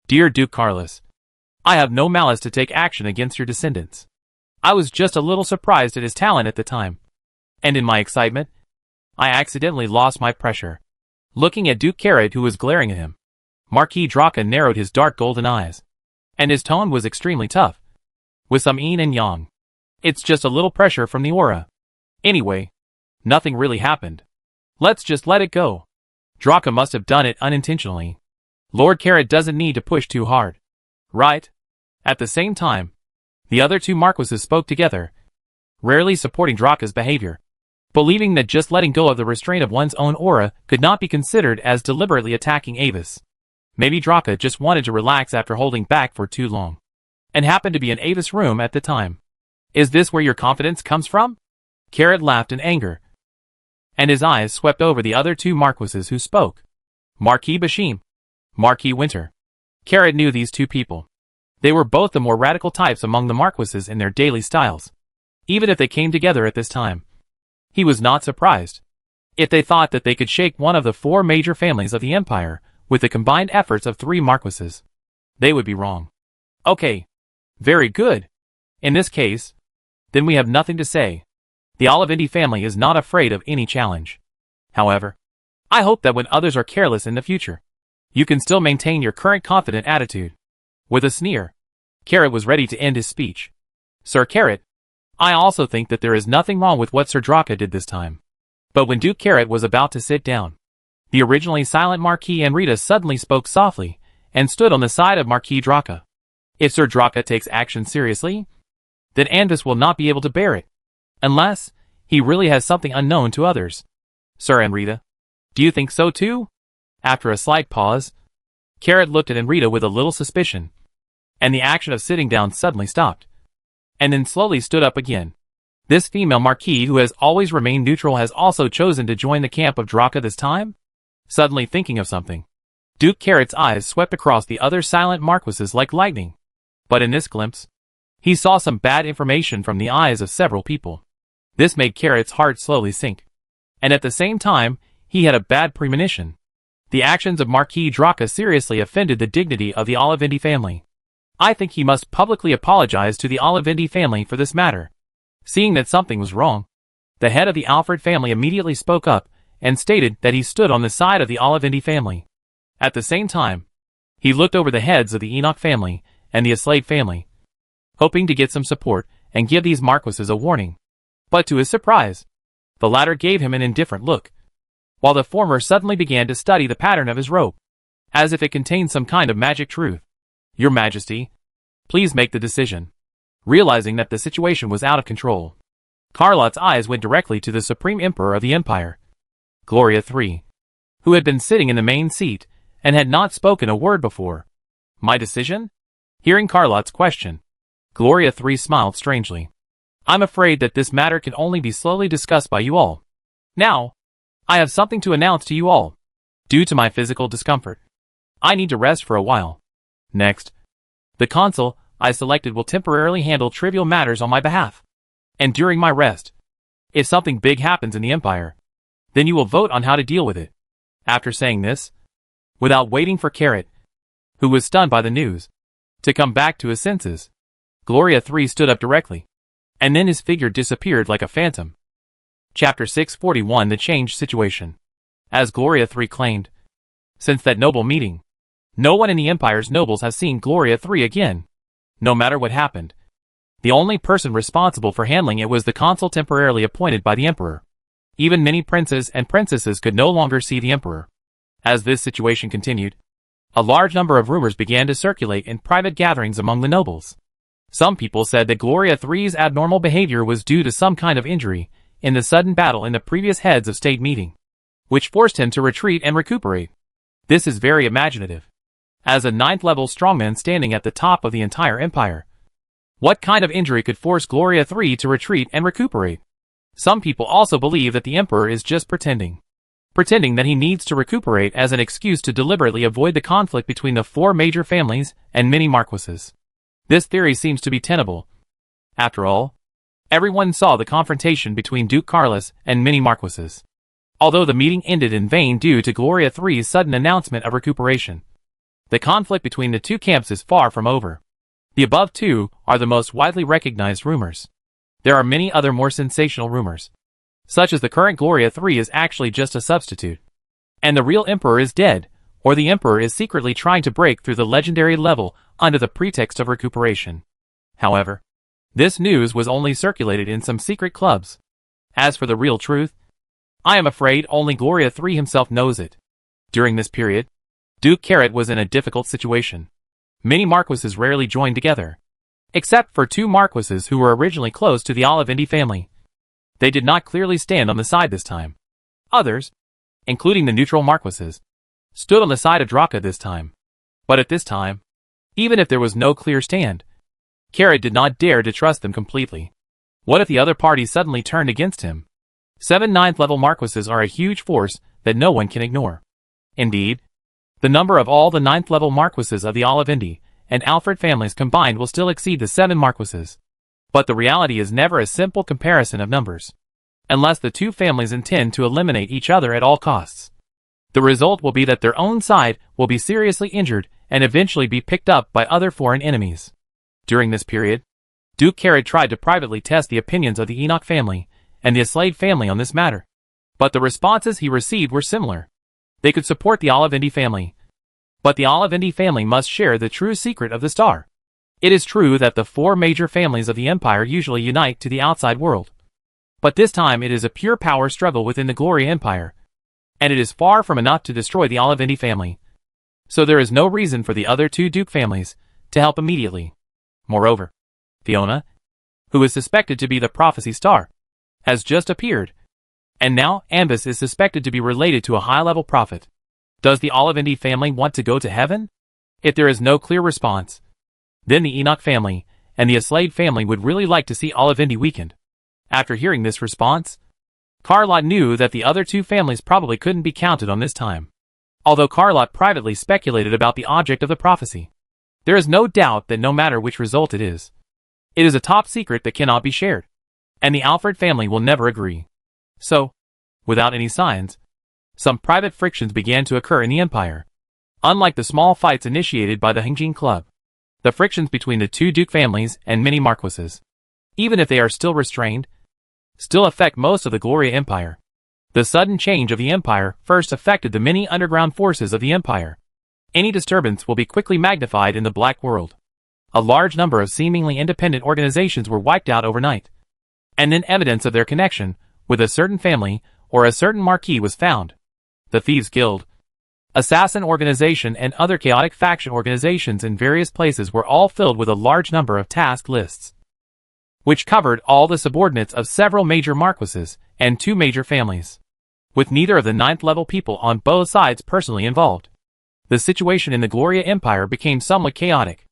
Speaker 1: Dear Duke Carlos, I have no malice to take action against your descendants. I was just a little surprised at his talent at the time. And in my excitement, I accidentally lost my pressure. Looking at Duke Carrot who was glaring at him, Marquis Draka narrowed his dark golden eyes. And his tone was extremely tough, with some yin and yang. It's just a little pressure from the aura. Anyway, nothing really happened. Let's just let it go. Draka must have done it unintentionally. Lord Carrot doesn't need to push too hard. Right? At the same time, the other two Marquises spoke together, rarely supporting Draka's behavior, believing that just letting go of the restraint of one's own aura could not be considered as deliberately attacking Avis. Maybe Draka just wanted to relax after holding back for too long, and happened to be in Avis' room at the time. Is this where your confidence comes from? Carrot laughed in anger, and his eyes swept over the other two Marquises who spoke. Marquis Bashim, Marquis Winter. Carrot knew these two people. They were both the more radical types among the Marquises in their daily styles, even if they came together at this time. He was not surprised. If they thought that they could shake one of the four major families of the empire with the combined efforts of three Marquises, they would be wrong. Okay. Very good. In this case, then we have nothing to say. The Olivendi family is not afraid of any challenge. However, I hope that when others are careless in the future, you can still maintain your current confident attitude. With a sneer, Carrot was ready to end his speech. Sir Carrot, I also think that there is nothing wrong with what Sir Draka did this time. But when Duke Carrot was about to sit down, the originally silent Marquis and Rita suddenly spoke softly and stood on the side of Marquis Draka. If Sir Draka takes action seriously, then Anvis will not be able to bear it, unless he really has something unknown to others. Sir Enrita, do you think so too? After a slight pause, Carrot looked at Enrita with a little suspicion, and the action of sitting down suddenly stopped, and then slowly stood up again. This female Marquis who has always remained neutral has also chosen to join the camp of Draka this time? Suddenly thinking of something, Duke Carrot's eyes swept across the other silent Marquises like lightning. But in this glimpse, he saw some bad information from the eyes of several people. This made Carrot's heart slowly sink. And at the same time, he had a bad premonition. The actions of Marquis Draka seriously offended the dignity of the Olivendi family. I think he must publicly apologize to the Olivendi family for this matter. Seeing that something was wrong, the head of the Alfred family immediately spoke up and stated that he stood on the side of the Olivendi family. At the same time, he looked over the heads of the Enoch family and the Aslade family, hoping to get some support and give these Marquises a warning. But to his surprise, the latter gave him an indifferent look, while the former suddenly began to study the pattern of his robe, as if it contained some kind of magic truth. Your Majesty, please make the decision. Realizing that the situation was out of control, Carlot's eyes went directly to the Supreme Emperor of the Empire, Gloria III, who had been sitting in the main seat and had not spoken a word before. My decision? Hearing Carlot's question, Gloria III smiled strangely. I'm afraid that this matter can only be slowly discussed by you all. Now, I have something to announce to you all. Due to my physical discomfort, I need to rest for a while. Next, the consul I selected will temporarily handle trivial matters on my behalf. And during my rest, if something big happens in the Empire, then you will vote on how to deal with it. After saying this, without waiting for Carrot, who was stunned by the news, to come back to his senses, Gloria III stood up directly, and then his figure disappeared like a phantom. Chapter 641 The Changed Situation. As Gloria III claimed, since that noble meeting, no one in the Empire's nobles has seen Gloria III again. No matter what happened, the only person responsible for handling it was the consul temporarily appointed by the Emperor. Even many princes and princesses could no longer see the Emperor. As this situation continued, a large number of rumors began to circulate in private gatherings among the nobles. Some people said that Gloria III's abnormal behavior was due to some kind of injury, in the sudden battle in the previous heads of state meeting, which forced him to retreat and recuperate. This is very imaginative. As a 9th level strongman standing at the top of the entire empire, what kind of injury could force Gloria 3 to retreat and recuperate? Some people also believe that the Emperor is just pretending that he needs to recuperate as an excuse to deliberately avoid the conflict between the 4 major families and many marquises. This theory seems to be tenable. After all, everyone saw the confrontation between Duke Carlos and many marquises. Although the meeting ended in vain due to Gloria 3's sudden announcement of recuperation, the conflict between the two camps is far from over. The above two are the most widely recognized rumors. There are many other more sensational rumors, such as the current Gloria 3 is actually just a substitute, and the real Emperor is dead, or the Emperor is secretly trying to break through the legendary level under the pretext of recuperation. However, this news was only circulated in some secret clubs. As for the real truth, I am afraid only Gloria 3 himself knows it. During this period, Duke Carrot was in a difficult situation. Many marquises rarely joined together, except for 2 marquises who were originally close to the Olivindi family. They did not clearly stand on the side this time. Others, including the neutral marquises, stood on the side of Draka this time. But at this time, even if there was no clear stand, Carrot did not dare to trust them completely. What if the other party suddenly turned against him? 7 9th level marquises are a huge force that no one can ignore. Indeed, the number of all the 9th level marquises of the Olivindi and Alfred families combined will still exceed the 7 marquises. But the reality is never a simple comparison of numbers, unless the 2 families intend to eliminate each other at all costs. The result will be that their own side will be seriously injured and eventually be picked up by other foreign enemies. During this period, Duke Carrot tried to privately test the opinions of the Enoch family and the Aslade family on this matter, but the responses he received were similar. They could support the Olivindi family, but the Olivindi family must share the true secret of the star. It is true that the 4 major families of the empire usually unite to the outside world, but this time it is a pure power struggle within the Gloria Empire, and it is far from enough to destroy the Olivindi family. So there is no reason for the other 2 Duke families to help immediately. Moreover, Fiona, who is suspected to be the prophecy star, has just appeared, and now Ambus is suspected to be related to a high-level prophet. Does the Olivindi family want to go to heaven? If there is no clear response, then the Enoch family and the Aslade family would really like to see Olivindi weakened. After hearing this response, Carlot knew that the other 2 families probably couldn't be counted on this time. Although Carlot privately speculated about the object of the prophecy, there is no doubt that no matter which result it is a top secret that cannot be shared, and the Alfred family will never agree. So, without any signs, some private frictions began to occur in the empire. Unlike the small fights initiated by the Hingjin Club, the frictions between the 2 Duke families and many marquises, even if they are still restrained, still affect most of the Gloria Empire. The sudden change of the empire first affected the many underground forces of the empire. Any disturbance will be quickly magnified in the Black World. A large number of seemingly independent organizations were wiped out overnight, and then evidence of their connection with a certain family or a certain marquis was found. The Thieves Guild, assassin organization and other chaotic faction organizations in various places were all filled with a large number of task lists, which covered all the subordinates of several major marquises and 2 major families, with neither of the 9th level people on both sides personally involved. The situation in the Gloria Empire became somewhat chaotic.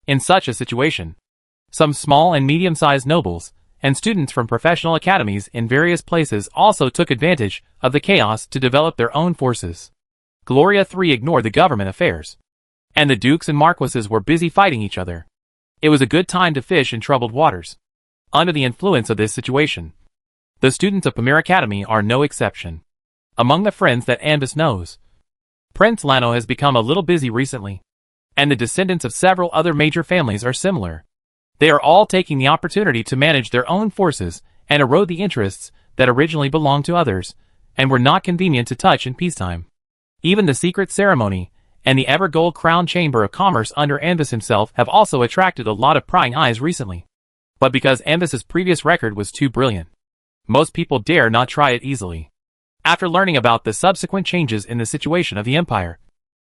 Speaker 1: In such a situation, some small and medium-sized nobles and students from professional academies in various places also took advantage of the chaos to develop their own forces. Gloria 3 ignored the government affairs, and the dukes and marquises were busy fighting each other. It was a good time to fish in troubled waters. Under the influence of this situation, the students of Pamir Academy are no exception. Among the friends that Anbus knows, Prince Lano has become a little busy recently, and the descendants of several other major families are similar. They are all taking the opportunity to manage their own forces and erode the interests that originally belonged to others and were not convenient to touch in peacetime. Even the secret ceremony and the ever-gold crown chamber of commerce under Anbus himself have also attracted a lot of prying eyes recently. But because Anbus's previous record was too brilliant, most people dare not try it easily. After learning about the subsequent changes in the situation of the Empire,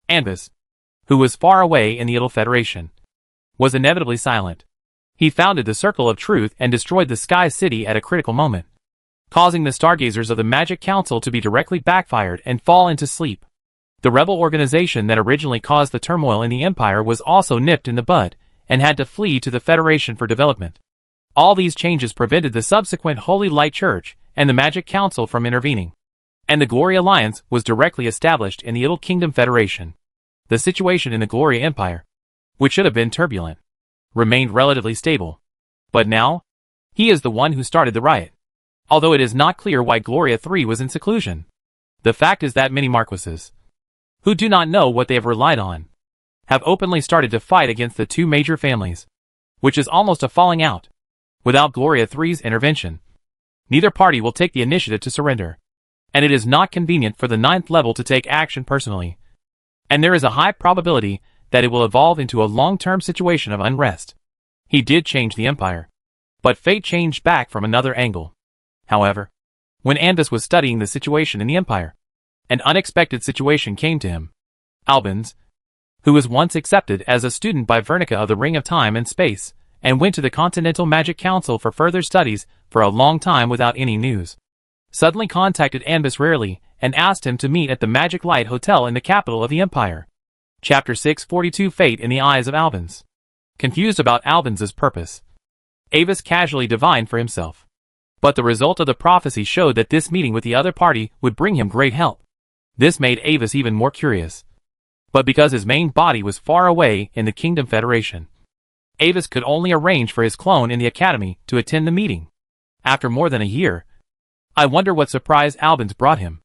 Speaker 1: Anbus, who was far away in the Idle Federation, was inevitably silent. He founded the Circle of Truth and destroyed the Sky City at a critical moment. causing the stargazers of the Magic Council to be directly backfired and fall into sleep. The rebel organization that originally caused the turmoil in the Empire was also nipped in the bud, and had to flee to the Federation for development. All these changes prevented the subsequent Holy Light Church and the Magic Council from intervening, and the Glory Alliance was directly established in the Little Kingdom Federation. The situation in the Glory Empire, which should have been turbulent, remained relatively stable. But now, he is the one who started the riot. Although it is not clear why Gloria III was in seclusion. The fact is that many marquises, who do not know what they have relied on, have openly started to fight against the two major families, which is almost a falling out. Without Gloria III's intervention, neither party will take the initiative to surrender, and it is not convenient for the 9th level to take action personally, and there is a high probability that it will evolve into a long-term situation of unrest. He did change the Empire, but fate changed back from another angle. However, when Anvis was studying the situation in the Empire, an unexpected situation came to him. Albans, who was once accepted as a student by Vernica of the Ring of Time and Space, and went to the Continental Magic Council for further studies for a long time without any news, suddenly contacted Anvis rarely and asked him to meet at the Magic Light Hotel in the capital of the Empire. Chapter 642 Fate in the Eyes of Albans. Confused about Albans's purpose, Avis casually divined for himself. But the result of the prophecy showed that this meeting with the other party would bring him great help. This made Avis even more curious. But because his main body was far away in the Kingdom Federation, Avis could only arrange for his clone in the academy to attend the meeting. After more than a year, I wonder what surprise Albans brought him.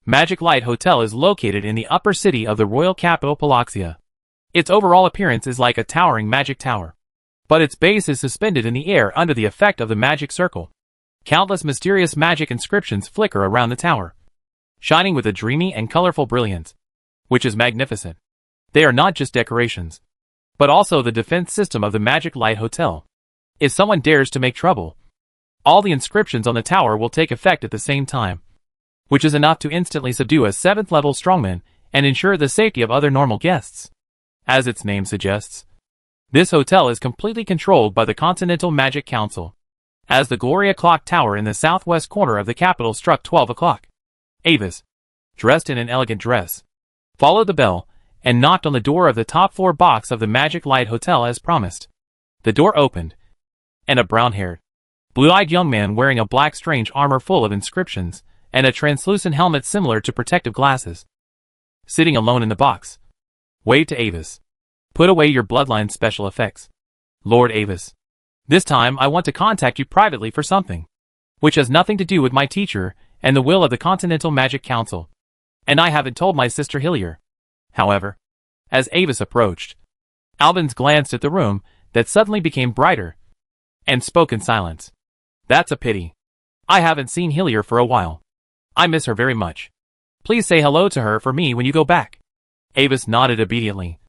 Speaker 1: Magic Light Hotel is located in the upper city of the royal capital Palaxia. Its overall appearance is like a towering magic tower, but its base is suspended in the air under the effect of the magic circle. Countless mysterious magic inscriptions flicker around the tower, shining with a dreamy and colorful brilliance, which is magnificent. They are not just decorations, but also the defense system of the Magic Light Hotel. If someone dares to make trouble, all the inscriptions on the tower will take effect at the same time, which is enough to instantly subdue a 7th level strongman and ensure the safety of other normal guests. As its name suggests, this hotel is completely controlled by the Continental Magic Council. As the Gloria Clock Tower in the southwest corner of the capital struck 12 o'clock, Avis, dressed in an elegant dress, followed the bell and knocked on the door of the top floor box of the Magic Light Hotel as promised. The door opened, and a brown-haired, blue-eyed young man wearing a black strange armor full of inscriptions and a translucent helmet similar to protective glasses, sitting alone in the box, waved to Avis. Put away your bloodline special effects, Lord Avis. This time I want to contact you privately for something, which has nothing to do with my teacher and the will of the Continental Magic Council. And I haven't told my sister Hillier. However, as Avis approached, Albans glanced at the room that suddenly became brighter, and spoke in silence. That's a pity. I haven't seen Hillier for a while. I miss her very much. Please say hello to her for me when you go back. Avis nodded obediently,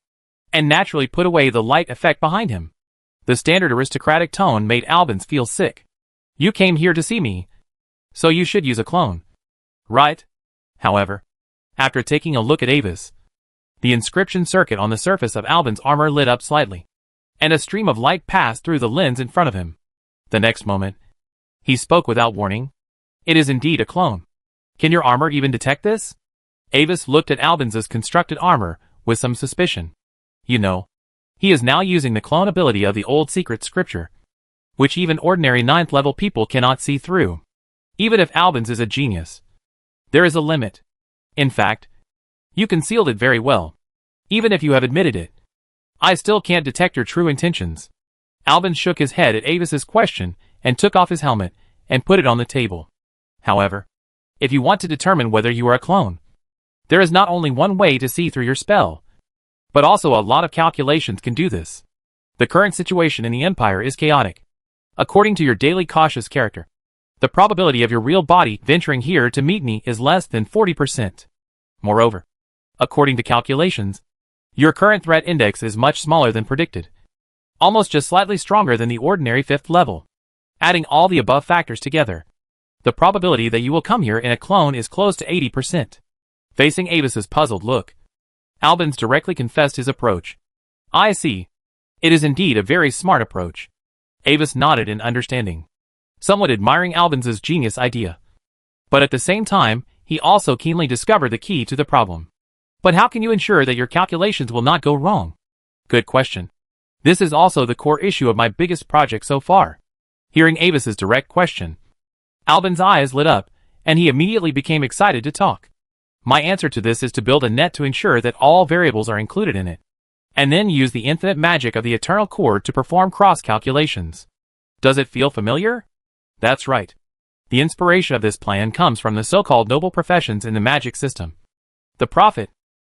Speaker 1: and naturally put away the light effect behind him. The standard aristocratic tone made Albans feel sick. You came here to see me, so you should use a clone, right? However, after taking a look at Avis, the inscription circuit on the surface of Albans' armor lit up slightly, and a stream of light passed through the lens in front of him. The next moment, he spoke without warning. It is indeed a clone. Can your armor even detect this? Avis looked at Albans' constructed armor with some suspicion. You know, he is now using the clone ability of the old secret scripture, which even ordinary 9th level people cannot see through. Even if Albans is a genius, there is a limit. In fact, you concealed it very well, even if you have admitted it. I still can't detect your true intentions. Albans shook his head at Avis's question and took off his helmet and put it on the table. However, if you want to determine whether you are a clone, there is not only one way to see through your spell, but also a lot of calculations can do this. The current situation in the Empire is chaotic. According to your daily cautious character, the probability of your real body venturing here to meet me is less than 40%. Moreover, according to calculations, your current threat index is much smaller than predicted, almost just slightly stronger than the ordinary 5th level. Adding all the above factors together, the probability that you will come here in a clone is close to 80%. Facing Avis's puzzled look, Albans directly confessed his approach. I see. It is indeed a very smart approach. Avis nodded in understanding. somewhat admiring Albans' genius idea. But at the same time, he also keenly discovered the key to the problem. But how can you ensure that your calculations will not go wrong? Good question. This is also the core issue of my biggest project so far. Hearing Avis's direct question, Albans' eyes lit up, and he immediately became excited to talk. My answer to this is to build a net to ensure that all variables are included in it, and then use the infinite magic of the eternal chord to perform cross-calculations. Does it feel familiar? That's right. The inspiration of this plan comes from the so-called noble professions in the magic system. The prophet.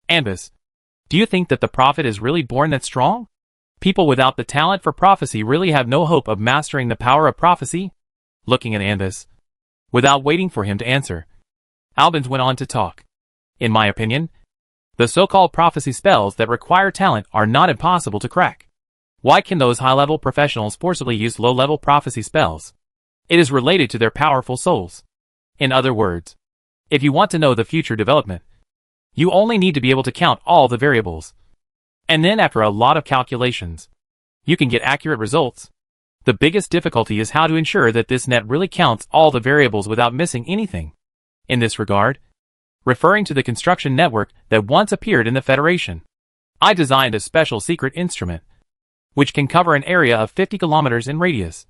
Speaker 1: Anvis. Do you think that the prophet is really born that strong? People without the talent for prophecy really have no hope of mastering the power of prophecy? Looking at Anvis, without waiting for him to answer, Albans went on to talk. In my opinion, the so-called prophecy spells that require talent are not impossible to crack. Why can those high-level professionals forcibly use low-level prophecy spells? It is related to their powerful souls. In other words, if you want to know the future development, you only need to be able to count all the variables. And then after a lot of calculations, you can get accurate results. The biggest difficulty is how to ensure that this net really counts all the variables without missing anything. In this regard, referring to the construction network that once appeared in the Federation, I designed a special secret instrument, which can cover an area of 50 kilometers in radius,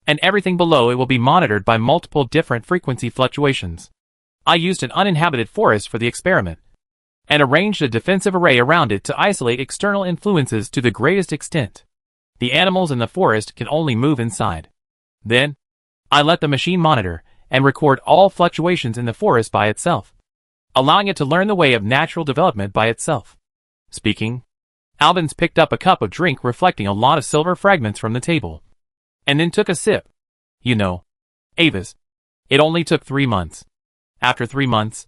Speaker 1: and everything below it will be monitored by multiple different frequency fluctuations. I used an uninhabited forest for the experiment, and arranged a defensive array around it to isolate external influences to the greatest extent. The animals in the forest can only move inside. Then, I let the machine monitor and record all fluctuations in the forest by itself, allowing it to learn the way of natural development by itself. Speaking, Albans picked up a cup of drink reflecting a lot of silver fragments from the table, and then took a sip. You know, Avis, it only took 3 months. After 3 months,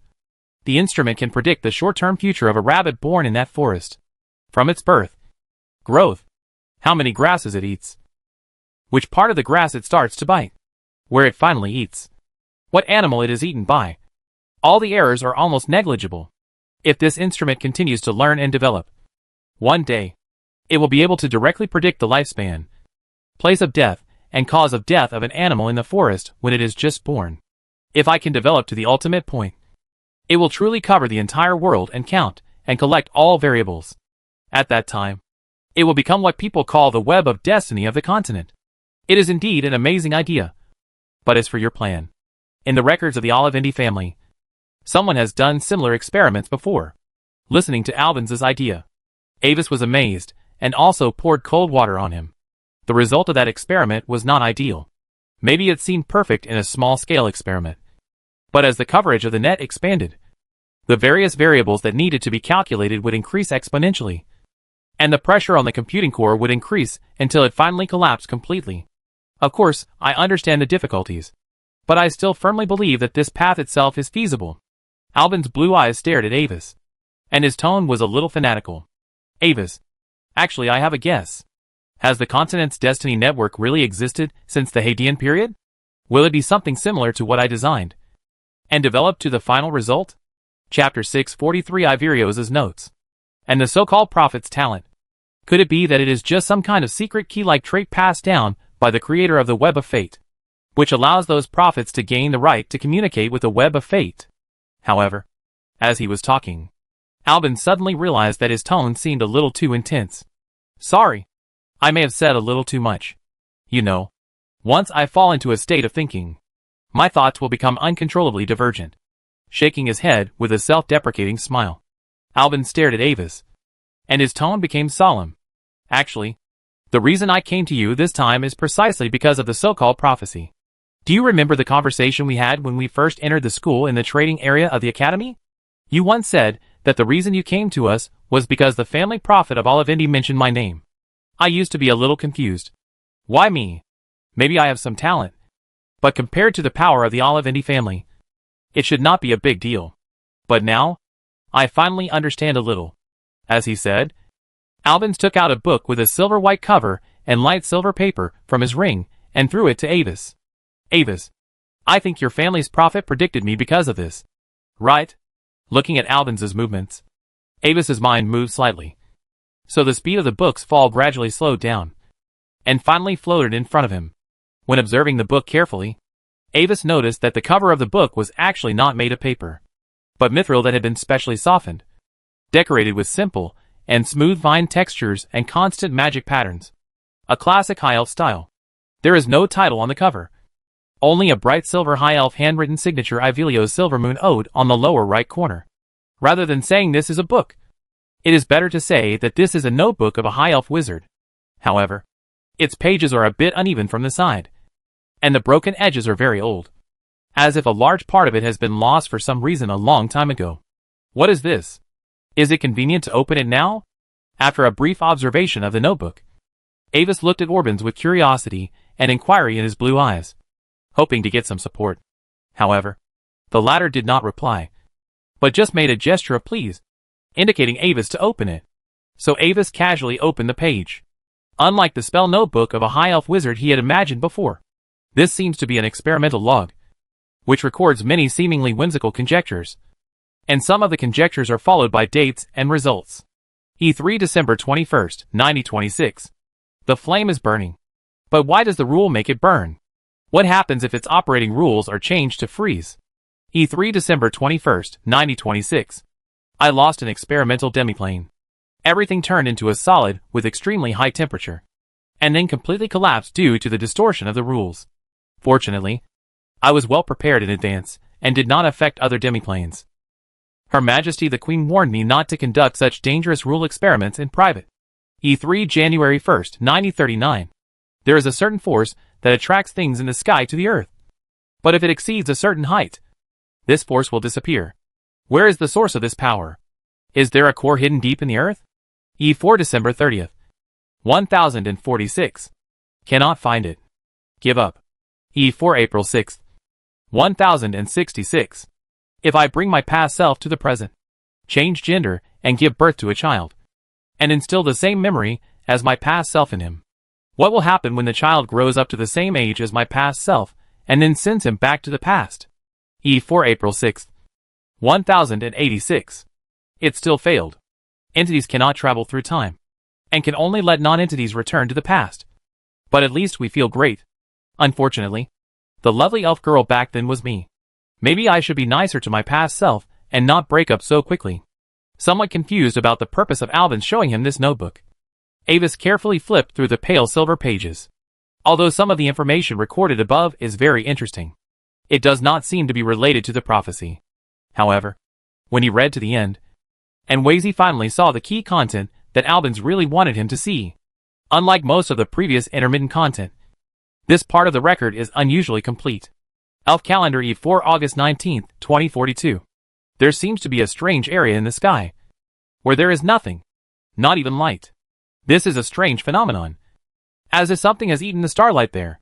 Speaker 1: the instrument can predict the short-term future of a rabbit born in that forest. From its birth, growth, how many grasses it eats, which part of the grass it starts to bite, where it finally eats, what animal it is eaten by. All the errors are almost negligible. If this instrument continues to learn and develop, one day, it will be able to directly predict the lifespan, place of death, and cause of death of an animal in the forest when it is just born. If I can develop to the ultimate point, it will truly cover the entire world and count and collect all variables. At that time, it will become what people call the web of destiny of the continent. It is indeed an amazing idea. But as for your plan, in the records of the Olivendi family, someone has done similar experiments before. Listening to Albans' idea, Avis was amazed and also poured cold water on him. The result of that experiment was not ideal. Maybe it seemed perfect in a small-scale experiment. But as the coverage of the net expanded, the various variables that needed to be calculated would increase exponentially, and the pressure on the computing core would increase until it finally collapsed completely. Of course, I understand the difficulties, but I still firmly believe that this path itself is feasible. Albans' blue eyes stared at Avis, and his tone was a little fanatical. Avis, actually I have a guess. Has the continent's destiny network really existed since the Hadean period? Will it be something similar to what I designed and developed to the final result? Chapter 643 Iverios' Notes. And the so-called prophet's talent. Could it be that it is just some kind of secret key-like trait passed down by the creator of the Web of Fate, which allows those prophets to gain the right to communicate with the Web of Fate? However, as he was talking, Albans suddenly realized that his tone seemed a little too intense. Sorry, I may have said a little too much. You know, once I fall into a state of thinking, my thoughts will become uncontrollably divergent. Shaking his head with a self-deprecating smile, Albans stared at Avis, and his tone became solemn. Actually, the reason I came to you this time is precisely because of the so-called prophecy. Do you remember the conversation we had when we first entered the school in the trading area of the academy? You once said that the reason you came to us was because the family prophet of Olivendi mentioned my name. I used to be a little confused. Why me? Maybe I have some talent, but compared to the power of the Olivendi family, it should not be a big deal. But now, I finally understand a little. As he said, Albans took out a book with a silver-white cover and light silver paper from his ring and threw it to Avis. Avis, I think your family's prophet predicted me because of this. Right? Looking at Albans' movements, Avis's mind moved slightly. So the speed of the book's fall gradually slowed down, and finally floated in front of him. When observing the book carefully, Avis noticed that the cover of the book was actually not made of paper, but mithril that had been specially softened, decorated with simple and smooth vine textures and constant magic patterns. A classic High Elf style. There is no title on the cover. Only a bright silver High Elf handwritten signature Ivelio's Silver Moon Ode on the lower right corner. Rather than saying this is a book, it is better to say that this is a notebook of a High Elf wizard. However, its pages are a bit uneven from the side, and the broken edges are very old, as if a large part of it has been lost for some reason a long time ago. What is this? Is it convenient to open it now? After a brief observation of the notebook, Avis looked at Orbans with curiosity and inquiry in his blue eyes, hoping to get some support. However, the latter did not reply, but just made a gesture of please, indicating Avis to open it. So Avis casually opened the page. Unlike the spell notebook of a High Elf wizard he had imagined before, this seems to be an experimental log, which records many seemingly whimsical conjectures, and some of the conjectures are followed by dates and results. E3 December 21st, 9026. The flame is burning. But why does the rule make it burn? What happens if its operating rules are changed to freeze? E3 December 21st, 9026. I lost an experimental demiplane. Everything turned into a solid with extremely high temperature, and then completely collapsed due to the distortion of the rules. Fortunately, I was well prepared in advance, and did not affect other demiplanes. Her Majesty the Queen warned me not to conduct such dangerous rule experiments in private. E3 January 1st, 9039. There is a certain force that attracts things in the sky to the earth. But if it exceeds a certain height, this force will disappear. Where is the source of this power? Is there a core hidden deep in the earth? E4 December 30th. 1046. Cannot find it. Give up. E4 April 6th. 1066. If I bring my past self to the present, change gender, and give birth to a child, and instill the same memory as my past self in him, what will happen when the child grows up to the same age as my past self, and then sends him back to the past? E4 April 6th. 1086. It still failed. Entities cannot travel through time, and can only let non-entities return to the past. But at least we feel great. Unfortunately, the lovely elf girl back then was me. Maybe I should be nicer to my past self, and not break up so quickly. Somewhat confused about the purpose of Alvin showing him this notebook, Avis carefully flipped through the pale silver pages. Although some of the information recorded above is very interesting, it does not seem to be related to the prophecy. However, when he read to the end, and Wazy finally saw the key content that Albans really wanted him to see. Unlike most of the previous intermittent content, this part of the record is unusually complete. Elf Calendar E4 August 19th, 2042. There seems to be a strange area in the sky, where there is nothing, not even light. This is a strange phenomenon, as if something has eaten the starlight there.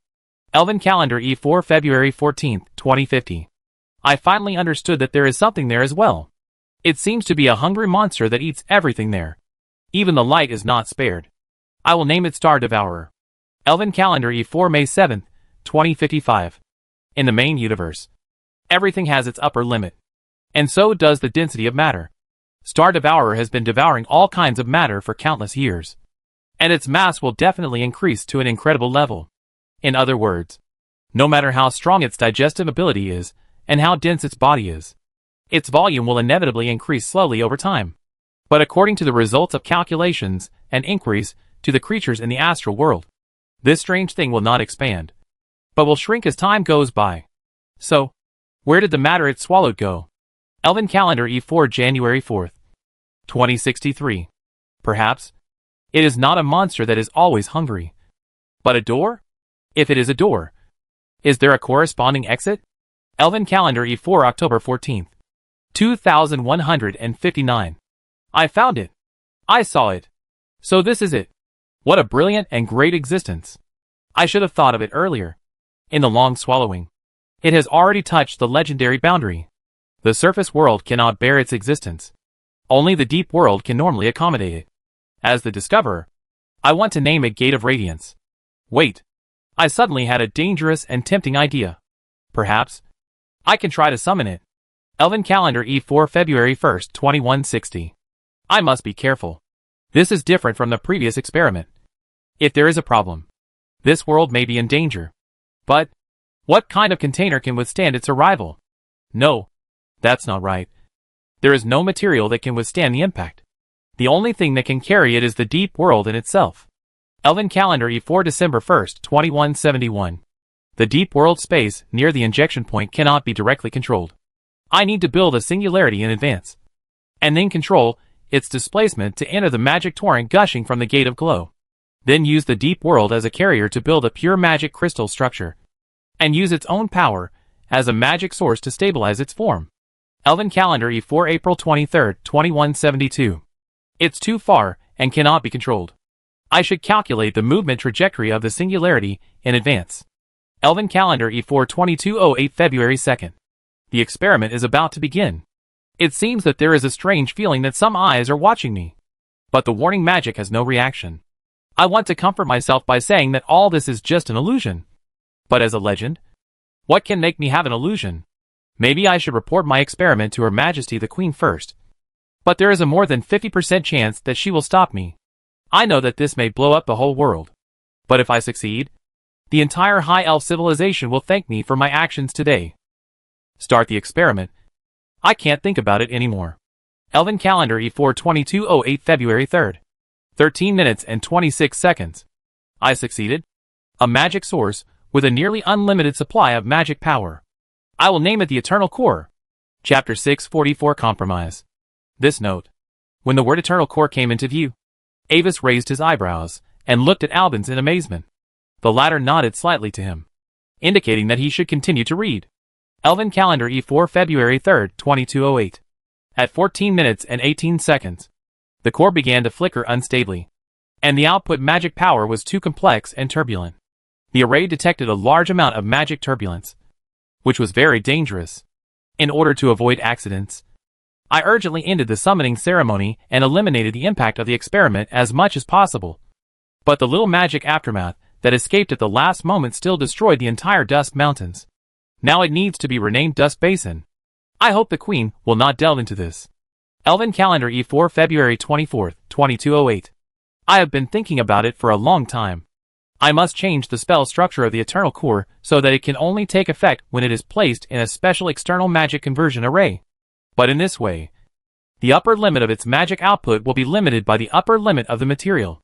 Speaker 1: Elven Calendar E4 February 14th, 2050. I finally understood that there is something there as well. It seems to be a hungry monster that eats everything there. Even the light is not spared. I will name it Star Devourer. Elven Calendar E4 May 7th, 2055. In the main universe, everything has its upper limit, and so does the density of matter. Star Devourer has been devouring all kinds of matter for countless years, and its mass will definitely increase to an incredible level. In other words, no matter how strong its digestive ability is, and how dense its body is, its volume will inevitably increase slowly over time. But according to the results of calculations and inquiries to the creatures in the astral world, this strange thing will not expand, but will shrink as time goes by. So, where did the matter it swallowed go? Elven Calendar E4 January 4th, 2063. Perhaps, it is not a monster that is always hungry, but a door? If it is a door, is there a corresponding exit? Elven Calendar E4 October 14th, 2159. I found it. I saw it. So this is it. What a brilliant and great existence. I should have thought of it earlier. In the long swallowing, it has already touched the legendary boundary. The surface world cannot bear its existence. Only the deep world can normally accommodate it. As the discoverer, I want to name it Gate of Radiance. Wait. I suddenly had a dangerous and tempting idea. Perhaps I can try to summon it. Elven Calendar E4 February 1st, 2160. I must be careful. This is different from the previous experiment. If there is a problem, this world may be in danger. But what kind of container can withstand its arrival? No, that's not right. There is no material that can withstand the impact. The only thing that can carry it is the deep world in itself. Elven Calendar E4 December 1st, 2171. The deep world space near the injection point cannot be directly controlled. I need to build a singularity in advance, and then control its displacement to enter the magic torrent gushing from the gate of glow. Then use the deep world as a carrier to build a pure magic crystal structure, and use its own power as a magic source to stabilize its form. Elven Calendar E4 April 23rd, 2172. It's too far and cannot be controlled. I should calculate the movement trajectory of the singularity in advance. Elven Calendar E4 2208 February 2nd. The experiment is about to begin. It seems that there is a strange feeling that some eyes are watching me. But the warning magic has no reaction. I want to comfort myself by saying that all this is just an illusion. But as a legend, what can make me have an illusion? Maybe I should report my experiment to Her Majesty the Queen first. But there is a more than 50% chance that she will stop me. I know that this may blow up the whole world. But if I succeed, the entire High Elf civilization will thank me for my actions today. Start the experiment. I can't think about it anymore. Elven Calendar E4 2208 February 3rd. 13 minutes and 26 seconds. I succeeded. A magic source with a nearly unlimited supply of magic power. I will name it the Eternal Core. Chapter 644 Compromise. This note. When the word Eternal Core came into view, Avis raised his eyebrows and looked at Albans in amazement. The latter nodded slightly to him, indicating that he should continue to read. Elven Calendar E4 February 3rd, 2208. At 14 minutes and 18 seconds, the core began to flicker unstably, and the output magic power was too complex and turbulent. The array detected a large amount of magic turbulence, which was very dangerous. In order to avoid accidents, I urgently ended the summoning ceremony and eliminated the impact of the experiment as much as possible. But the little magic aftermath that escaped at the last moment still destroyed the entire Dusk Mountains. Now it needs to be renamed Dusk Basin. I hope the Queen will not delve into this. Elven Calendar E4 February 24th, 2208. I have been thinking about it for a long time. I must change the spell structure of the Eternal Core so that it can only take effect when it is placed in a special external magic conversion array. But in this way, the upper limit of its magic output will be limited by the upper limit of the material.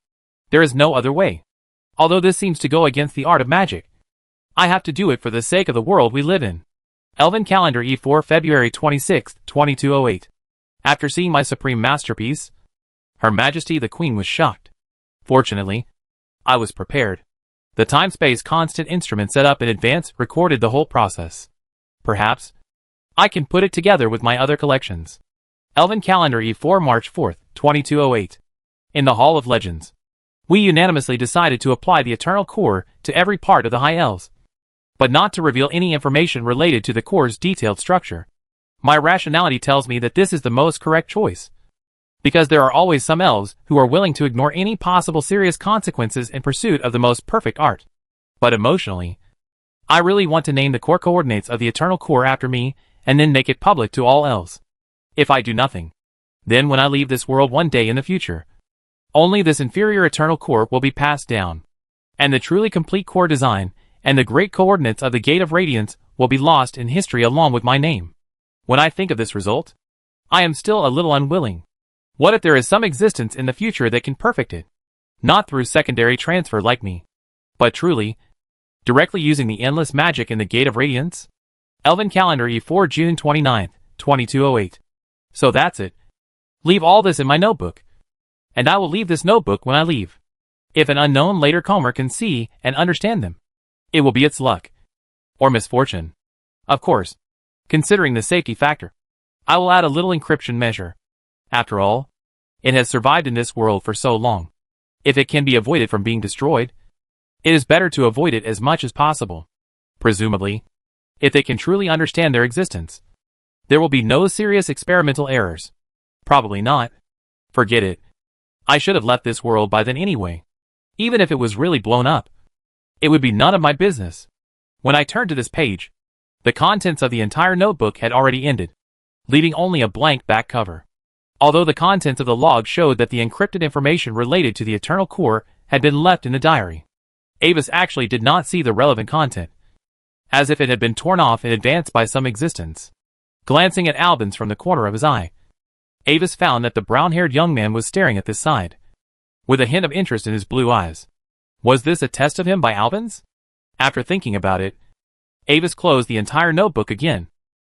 Speaker 1: There is no other way. Although this seems to go against the art of magic, I have to do it for the sake of the world we live in. Elven Calendar E4 February 26th, 2208. After seeing my supreme masterpiece, Her Majesty the Queen was shocked. Fortunately, I was prepared. The time-space constant instrument set up in advance recorded the whole process. Perhaps I can put it together with my other collections. Elven Calendar E4 March 4th, 2208. In the Hall of Legends, we unanimously decided to apply the Eternal Core to every part of the High Elves, but not to reveal any information related to the core's detailed structure. My rationality tells me that this is the most correct choice, because there are always some elves who are willing to ignore any possible serious consequences in pursuit of the most perfect art. But emotionally, I really want to name the core coordinates of the Eternal Core after me and then make it public to all elves. If I do nothing, then when I leave this world one day in the future, only this inferior Eternal Core will be passed down, and the truly complete core design and the great coordinates of the Gate of Radiance will be lost in history along with my name. When I think of this result, I am still a little unwilling. What if there is some existence in the future that can perfect it? Not through secondary transfer like me, but truly, directly using the endless magic in the Gate of Radiance? Elven Calendar E4 June 29th, 2208. So that's it. Leave all this in my notebook. And I will leave this notebook when I leave. If an unknown later comer can see and understand them, it will be its luck. Or misfortune. Of course, considering the safety factor, I will add a little encryption measure. After all, it has survived in this world for so long. If it can be avoided from being destroyed, it is better to avoid it as much as possible. Presumably, if they can truly understand their existence, there will be no serious experimental errors. Probably not. Forget it. I should have left this world by then anyway. Even if it was really blown up, it would be none of my business. When I turned to this page, the contents of the entire notebook had already ended, leaving only a blank back cover. Although the contents of the log showed that the encrypted information related to the Eternal Core had been left in the diary, Avis actually did not see the relevant content. as if it had been torn off in advance by some existence. Glancing at Albans from the corner of his eye, Avis found that the brown-haired young man was staring at this side, with a hint of interest in his blue eyes. Was this a test of him by Albans? After thinking about it, Avis closed the entire notebook again,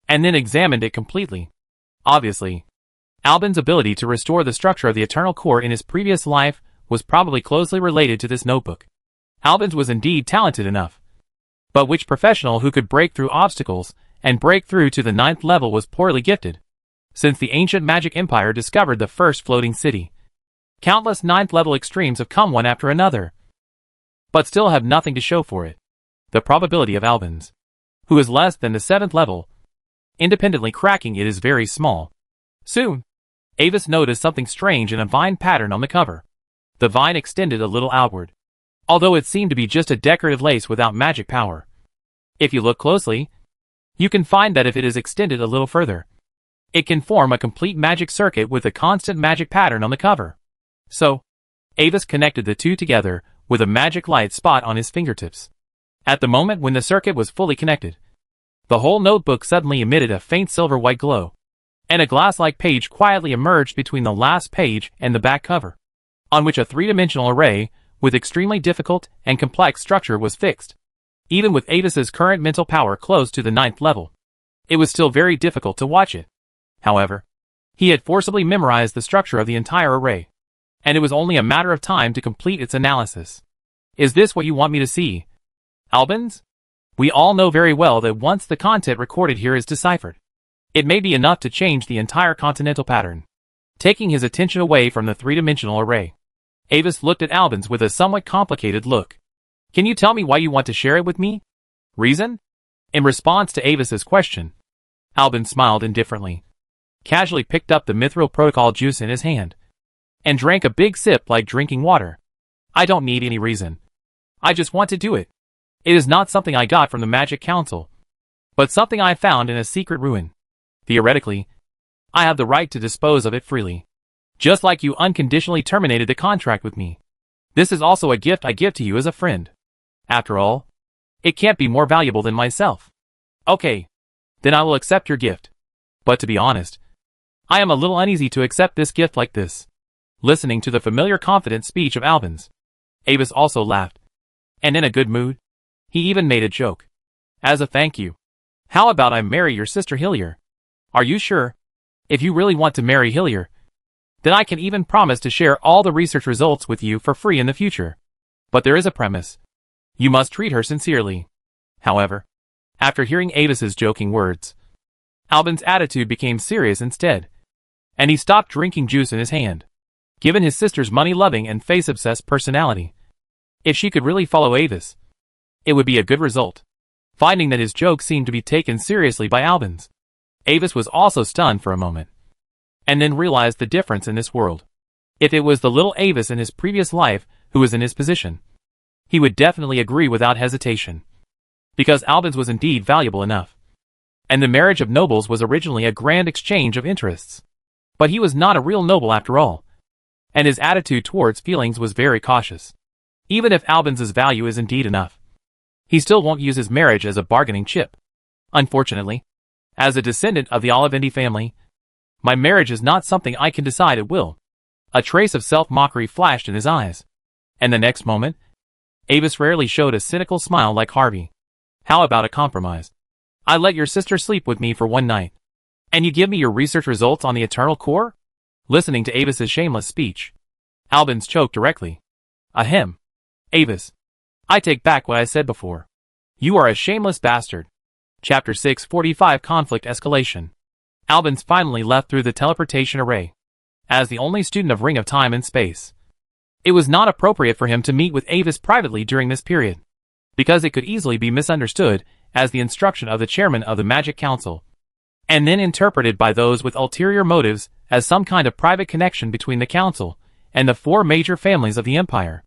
Speaker 1: and then examined it completely. Obviously, Albans' ability to restore the structure of the eternal core in his previous life was probably closely related to this notebook. Albans was indeed talented enough. But which professional who could break through obstacles and break through to the 9th level was poorly gifted? Since the ancient magic empire discovered the first floating city, countless 9th level extremes have come one after another, but still have nothing to show for it. The probability of Albans, who is less than the 7th level, independently cracking it is very small. Soon, Avis noticed something strange in a vine pattern on the cover. The vine extended a little outward, although it seemed to be just a decorative lace without magic power. If you look closely, you can find that if it is extended a little further, it can form a complete magic circuit with a constant magic pattern on the cover. So, Avis connected the two together with a magic light spot on his fingertips. At the moment when the circuit was fully connected, the whole notebook suddenly emitted a faint silver-white glow, and a glass-like page quietly emerged between the last page and the back cover, on which a three-dimensional array with extremely difficult and complex structure was fixed. Even with Avis's current mental power close to the 9th level, it was still very difficult to watch it. However, he had forcibly memorized the structure of the entire array, and it was only a matter of time to complete its analysis. Is this what you want me to see, Albans? We all know very well that once the content recorded here is deciphered, it may be enough to change the entire continental pattern. Taking his attention away from the three-dimensional array, Avis looked at Albans with a somewhat complicated look. Can you tell me why you want to share it with me? Reason? In response to Avis's question, Albans smiled indifferently, casually picked up the Mithril Protocol juice in his hand, and drank a big sip like drinking water. I don't need any reason. I just want to do it. It is not something I got from the Magic Council, but something I found in a secret ruin. Theoretically, I have the right to dispose of it freely, just like you unconditionally terminated the contract with me. This is also a gift I give to you as a friend. After all, it can't be more valuable than myself. Okay, then I will accept your gift. But to be honest, I am a little uneasy to accept this gift like this. Listening to the familiar confident speech of Albans, Avis also laughed, and in a good mood. He even made a joke. As a thank you, how about I marry your sister Hillier? Are you sure? If you really want to marry Hillier, then I can even promise to share all the research results with you for free in the future. But there is a premise. You must treat her sincerely. However, after hearing Avis's joking words, Albans' attitude became serious instead, and he stopped drinking juice in his hand. Given his sister's money-loving and face-obsessed personality, if she could really follow Avis, it would be a good result. Finding that his joke seemed to be taken seriously by Albans, Avis was also stunned for a moment, and then realized the difference in this world. If it was the little Avis in his previous life who was in his position, he would definitely agree without hesitation, because Albans was indeed valuable enough, and the marriage of nobles was originally a grand exchange of interests. But he was not a real noble after all, and his attitude towards feelings was very cautious. Even if Albans' value is indeed enough, he still won't use his marriage as a bargaining chip. Unfortunately, as a descendant of the Olivendi family, my marriage is not something I can decide at will. A trace of self-mockery flashed in his eyes, and the next moment, Avis rarely showed a cynical smile like Harvey. How about a compromise? I let your sister sleep with me for one night, and you give me your research results on the Eternal Core? Listening to Avis's shameless speech, Albans choked directly. Ahem. Avis, I take back what I said before. You are a shameless bastard. Chapter 645 Conflict Escalation. Albans finally left through the teleportation array. As the only student of Ring of Time and Space, it was not appropriate for him to meet with Avis privately during this period, because it could easily be misunderstood as the instruction of the chairman of the Magic Council, and then interpreted by those with ulterior motives as some kind of private connection between the council and the four major families of the empire.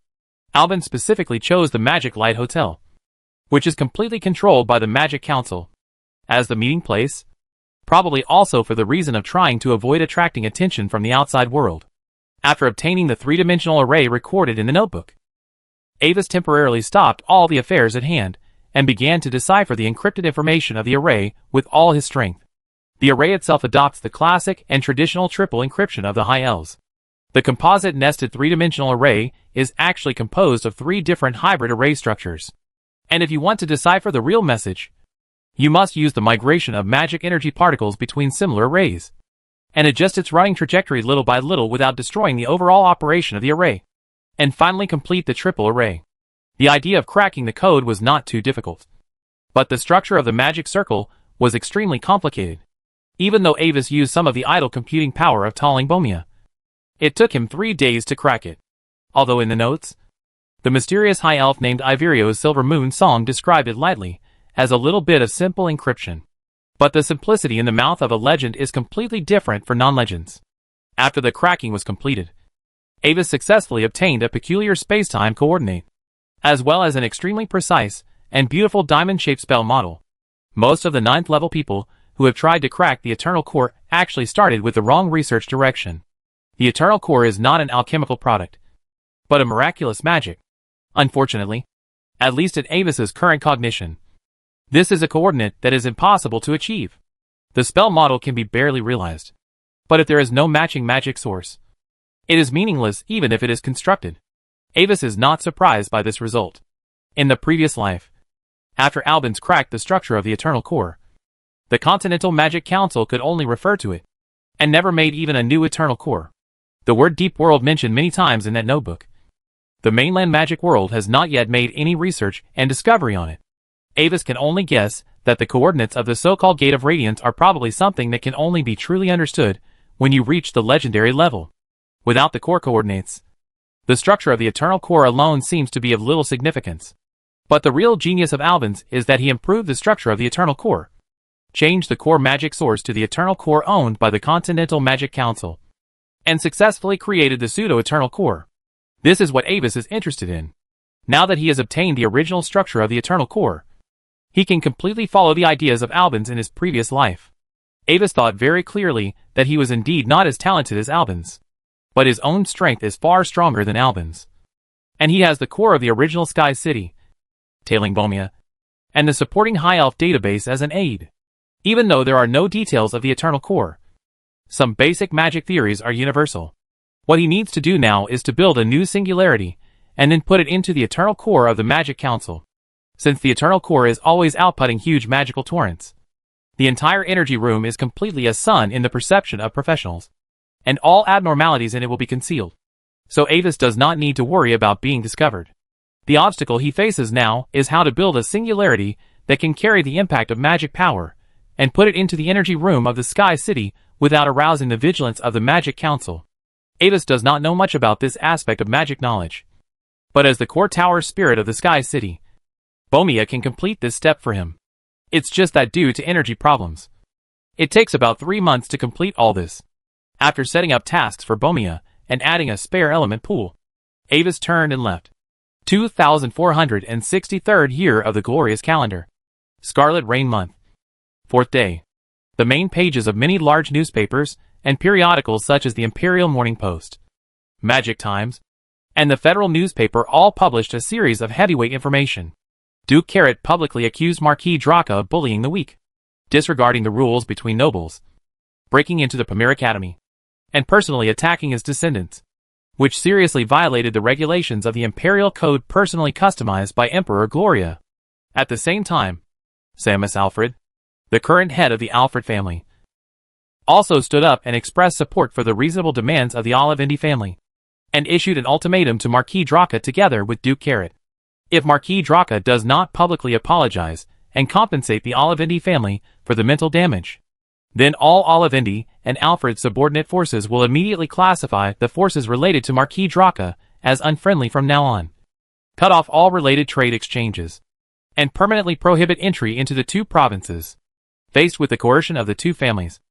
Speaker 1: Albans specifically chose the Magic Light Hotel, which is completely controlled by the Magic Council, as the meeting place, probably also for the reason of trying to avoid attracting attention from the outside world. After obtaining the three-dimensional array recorded in the notebook, Avis temporarily stopped all the affairs at hand and began to decipher the encrypted information of the array with all his strength. The array itself adopts the classic and traditional triple encryption of the high elves. The composite nested three-dimensional array is actually composed of three different hybrid array structures. And if you want to decipher the real message, you must use the migration of magic energy particles between similar arrays, and adjust its running trajectory little by little without destroying the overall operation of the array, and finally complete the triple array. The idea of cracking the code was not too difficult, but the structure of the magic circle was extremely complicated. Even though Avis used some of the idle computing power of Talling Bomia, it took him 3 days to crack it. Although in the notes, the mysterious high elf named Iverio's Silver Moon song described it lightly as a little bit of simple encryption. But the simplicity in the mouth of a legend is completely different for non-legends. After the cracking was completed, Avis successfully obtained a peculiar space-time coordinate, as well as an extremely precise and beautiful diamond-shaped spell model. Most of the 9th level people who have tried to crack the Eternal Core actually started with the wrong research direction. The Eternal Core is not an alchemical product, but a miraculous magic. Unfortunately, at least in Avis's current cognition, this is a coordinate that is impossible to achieve. The spell model can be barely realized, but if there is no matching magic source, it is meaningless even if it is constructed. Avis is not surprised by this result. In the previous life, after Albans cracked the structure of the Eternal Core, the Continental Magic Council could only refer to it, and never made even a new Eternal Core. The word Deep World mentioned many times in that notebook. The mainland magic world has not yet made any research and discovery on it. Avis can only guess that the coordinates of the so-called Gate of Radiance are probably something that can only be truly understood when you reach the legendary level. Without the core coordinates, the structure of the Eternal Core alone seems to be of little significance. But the real genius of Albans is that he improved the structure of the Eternal Core, changed the core magic source to the Eternal Core owned by the Continental Magic Council, and successfully created the pseudo-Eternal Core. This is what Avis is interested in. Now that he has obtained the original structure of the Eternal Core, he can completely follow the ideas of Albans in his previous life. Avis thought very clearly that he was indeed not as talented as Albans, but his own strength is far stronger than Albans. And he has the core of the original Sky City, Talling Bomia, and the supporting High Elf database as an aid. Even though there are no details of the Eternal Core, some basic magic theories are universal. What he needs to do now is to build a new singularity, and then put it into the Eternal Core of the Magic Council. Since the Eternal Core is always outputting huge magical torrents, the entire energy room is completely a sun in the perception of professionals, and all abnormalities in it will be concealed. So Avis does not need to worry about being discovered. The obstacle he faces now is how to build a singularity that can carry the impact of magic power, and put it into the energy room of the Sky City without arousing the vigilance of the Magic Council. Avis does not know much about this aspect of magic knowledge, but as the core tower spirit of the Sky City, Bomia can complete this step for him. It's just that due to energy problems, it takes about 3 months to complete all this. After setting up tasks for Bomia and adding a spare element pool, Avis turned and left. 2463rd year of the glorious calendar. Scarlet Rain Month. 4th day. The main pages of many large newspapers and periodicals such as the Imperial Morning Post, Magic Times, and the Federal newspaper all published a series of heavyweight information. Duke Carrot publicly accused Marquis Draka of bullying the weak, disregarding the rules between nobles, breaking into the Premier Academy, and personally attacking his descendants, which seriously violated the regulations of the Imperial Code personally customized by Emperor Gloria. At the same time, Samus Alfred, the current head of the Alfred family, also stood up and expressed support for the reasonable demands of the Olivendi family, and issued an ultimatum to Marquis Draka together with Duke Carrot. If Marquis Draka does not publicly apologize and compensate the Olivendi family for the mental damage, then all Olivendi and Alfred's subordinate forces will immediately classify the forces related to Marquis Draka as unfriendly from now on, cut off all related trade exchanges, and permanently prohibit entry into the two provinces. Faced with the coercion of the two families,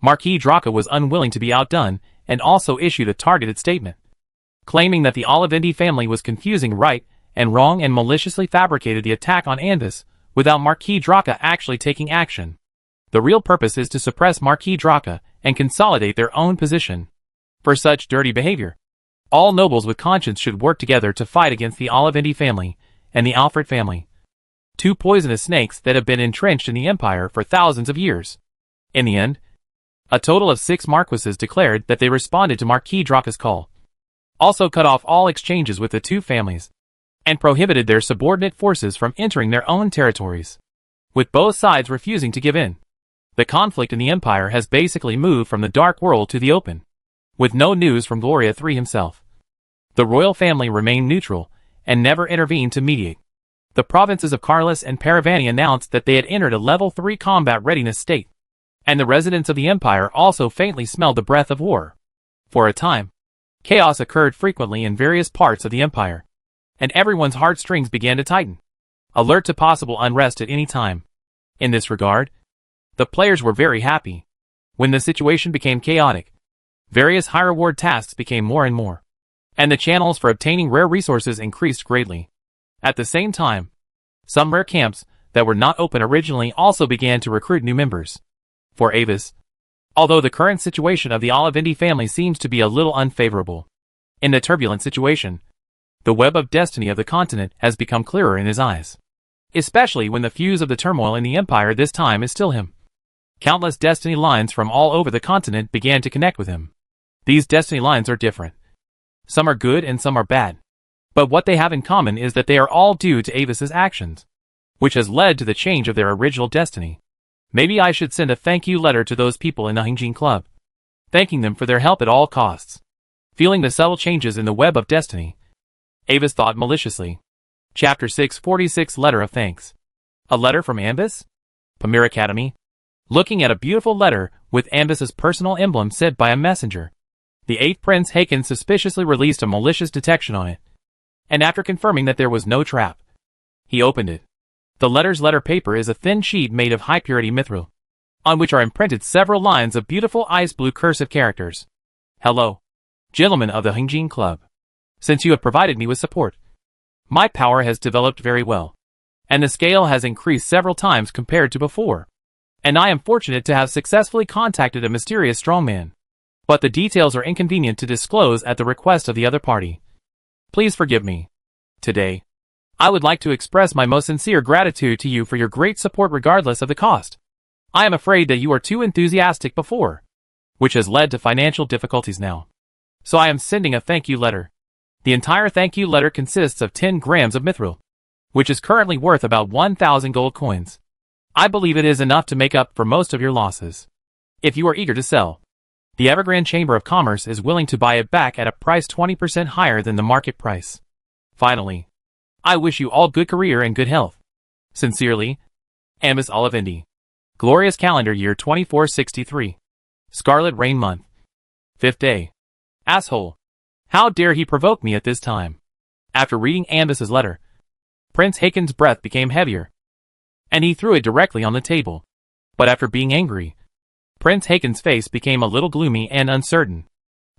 Speaker 1: Marquis Draka was unwilling to be outdone and also issued a targeted statement, claiming that the Olivendi family was confusing right and wrong and maliciously fabricated the attack on Anvis without Marquis Draka actually taking action. The real purpose is to suppress Marquis Draka and consolidate their own position. For such dirty behavior, all nobles with conscience should work together to fight against the Olivendi family and the Alfred family. two poisonous snakes that have been entrenched in the empire for thousands of years. In the end, a total of 6 marquises declared that they responded to Marquis Draka's call, also cut off all exchanges with the two families, and prohibited their subordinate forces from entering their own territories, with both sides refusing to give in. The conflict in the empire has basically moved from the dark world to the open, with no news from Gloria III himself. The royal family remained neutral and never intervened to mediate. The provinces of Carlis and Paravani announced that they had entered a level 3 combat readiness state, and the residents of the empire also faintly smelled the breath of war. For a time, chaos occurred frequently in various parts of the empire, and everyone's heartstrings began to tighten, alert to possible unrest at any time. In this regard, the players were very happy. When the situation became chaotic, various high-reward tasks became more and more, and the channels for obtaining rare resources increased greatly. At the same time, some rare camps that were not open originally also began to recruit new members. For Avis, although the current situation of the Olivendi family seems to be a little unfavorable, in the turbulent situation, the web of destiny of the continent has become clearer in his eyes, especially when the fuse of the turmoil in the empire this time is still him. Countless destiny lines from all over the continent began to connect with him. These destiny lines are different. Some are good and some are bad. But what they have in common is that they are all due to Avis's actions, which has led to the change of their original destiny. Maybe I should send a thank you letter to those people in the Hingjin Club, thanking them for their help at all costs. Feeling the subtle changes in the web of destiny, Avis thought maliciously. Chapter 646 Letter of Thanks. A letter from Ambis? Pamir Academy. Looking at a beautiful letter with Ambis's personal emblem sent by a messenger, the 8th Prince Haken suspiciously released a malicious detection on it, and after confirming that there was no trap, he opened it. The letter's letter paper is a thin sheet made of high-purity mithril, on which are imprinted several lines of beautiful ice blue cursive characters. Hello, gentlemen of the Hingjin Club. Since you have provided me with support, my power has developed very well, and the scale has increased several times compared to before, and I am fortunate to have successfully contacted a mysterious strongman. But the details are inconvenient to disclose at the request of the other party. Please forgive me. Today, I would like to express my most sincere gratitude to you for your great support regardless of the cost. I am afraid that you are too enthusiastic before, which has led to financial difficulties now. So I am sending a thank you letter. The entire thank you letter consists of 10 grams of mithril, which is currently worth about 1,000 gold coins. I believe it is enough to make up for most of your losses. If you are eager to sell, the Evergrande Chamber of Commerce is willing to buy it back at a price 20% higher than the market price. Finally, I wish you all good career and good health. Sincerely, Ambis Olivendi. Glorious Calendar Year 2463. Scarlet Rain Month. 5th day. Asshole. How dare he provoke me at this time? After reading Ambis's letter, Prince Haken's breath became heavier, and he threw it directly on the table. But after being angry, Prince Haken's face became a little gloomy and uncertain.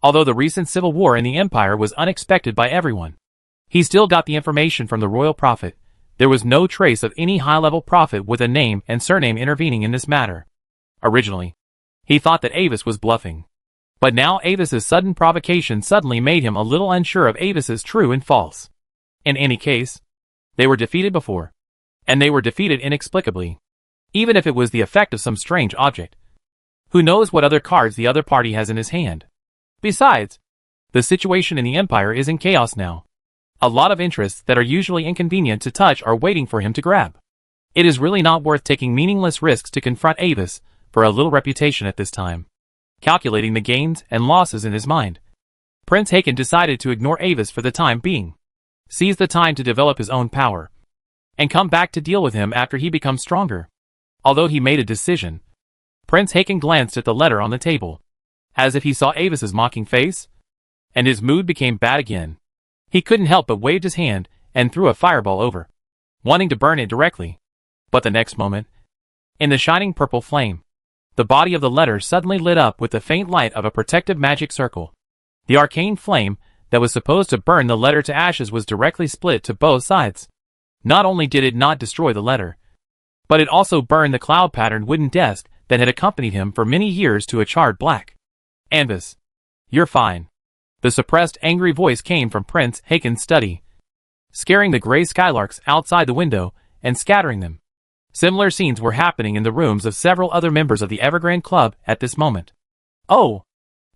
Speaker 1: Although the recent civil war in the Empire was unexpected by everyone, he still got the information from the royal prophet. There was no trace of any high-level prophet with a name and surname intervening in this matter. Originally, he thought that Avis was bluffing. But now Avis's sudden provocation suddenly made him a little unsure of Avis's true and false. In any case, they were defeated before, and they were defeated inexplicably. Even if it was the effect of some strange object, who knows what other cards the other party has in his hand? Besides, the situation in the Empire is in chaos now. A lot of interests that are usually inconvenient to touch are waiting for him to grab. It is really not worth taking meaningless risks to confront Avis for a little reputation at this time. Calculating the gains and losses in his mind, Prince Haken decided to ignore Avis for the time being, seize the time to develop his own power, and come back to deal with him after he becomes stronger. Although he made a decision, Prince Haken glanced at the letter on the table, as if he saw Avis's mocking face, and his mood became bad again. He couldn't help but waved his hand and threw a fireball over, wanting to burn it directly. But the next moment, in the shining purple flame, the body of the letter suddenly lit up with the faint light of a protective magic circle. The arcane flame that was supposed to burn the letter to ashes was directly split to both sides. Not only did it not destroy the letter, but it also burned the cloud-patterned wooden desk that had accompanied him for many years to a charred black. Ambis, you're fine. The suppressed angry voice came from Prince Haken's study, scaring the gray skylarks outside the window and scattering them. Similar scenes were happening in the rooms of several other members of the Evergrande Club at this moment. Oh!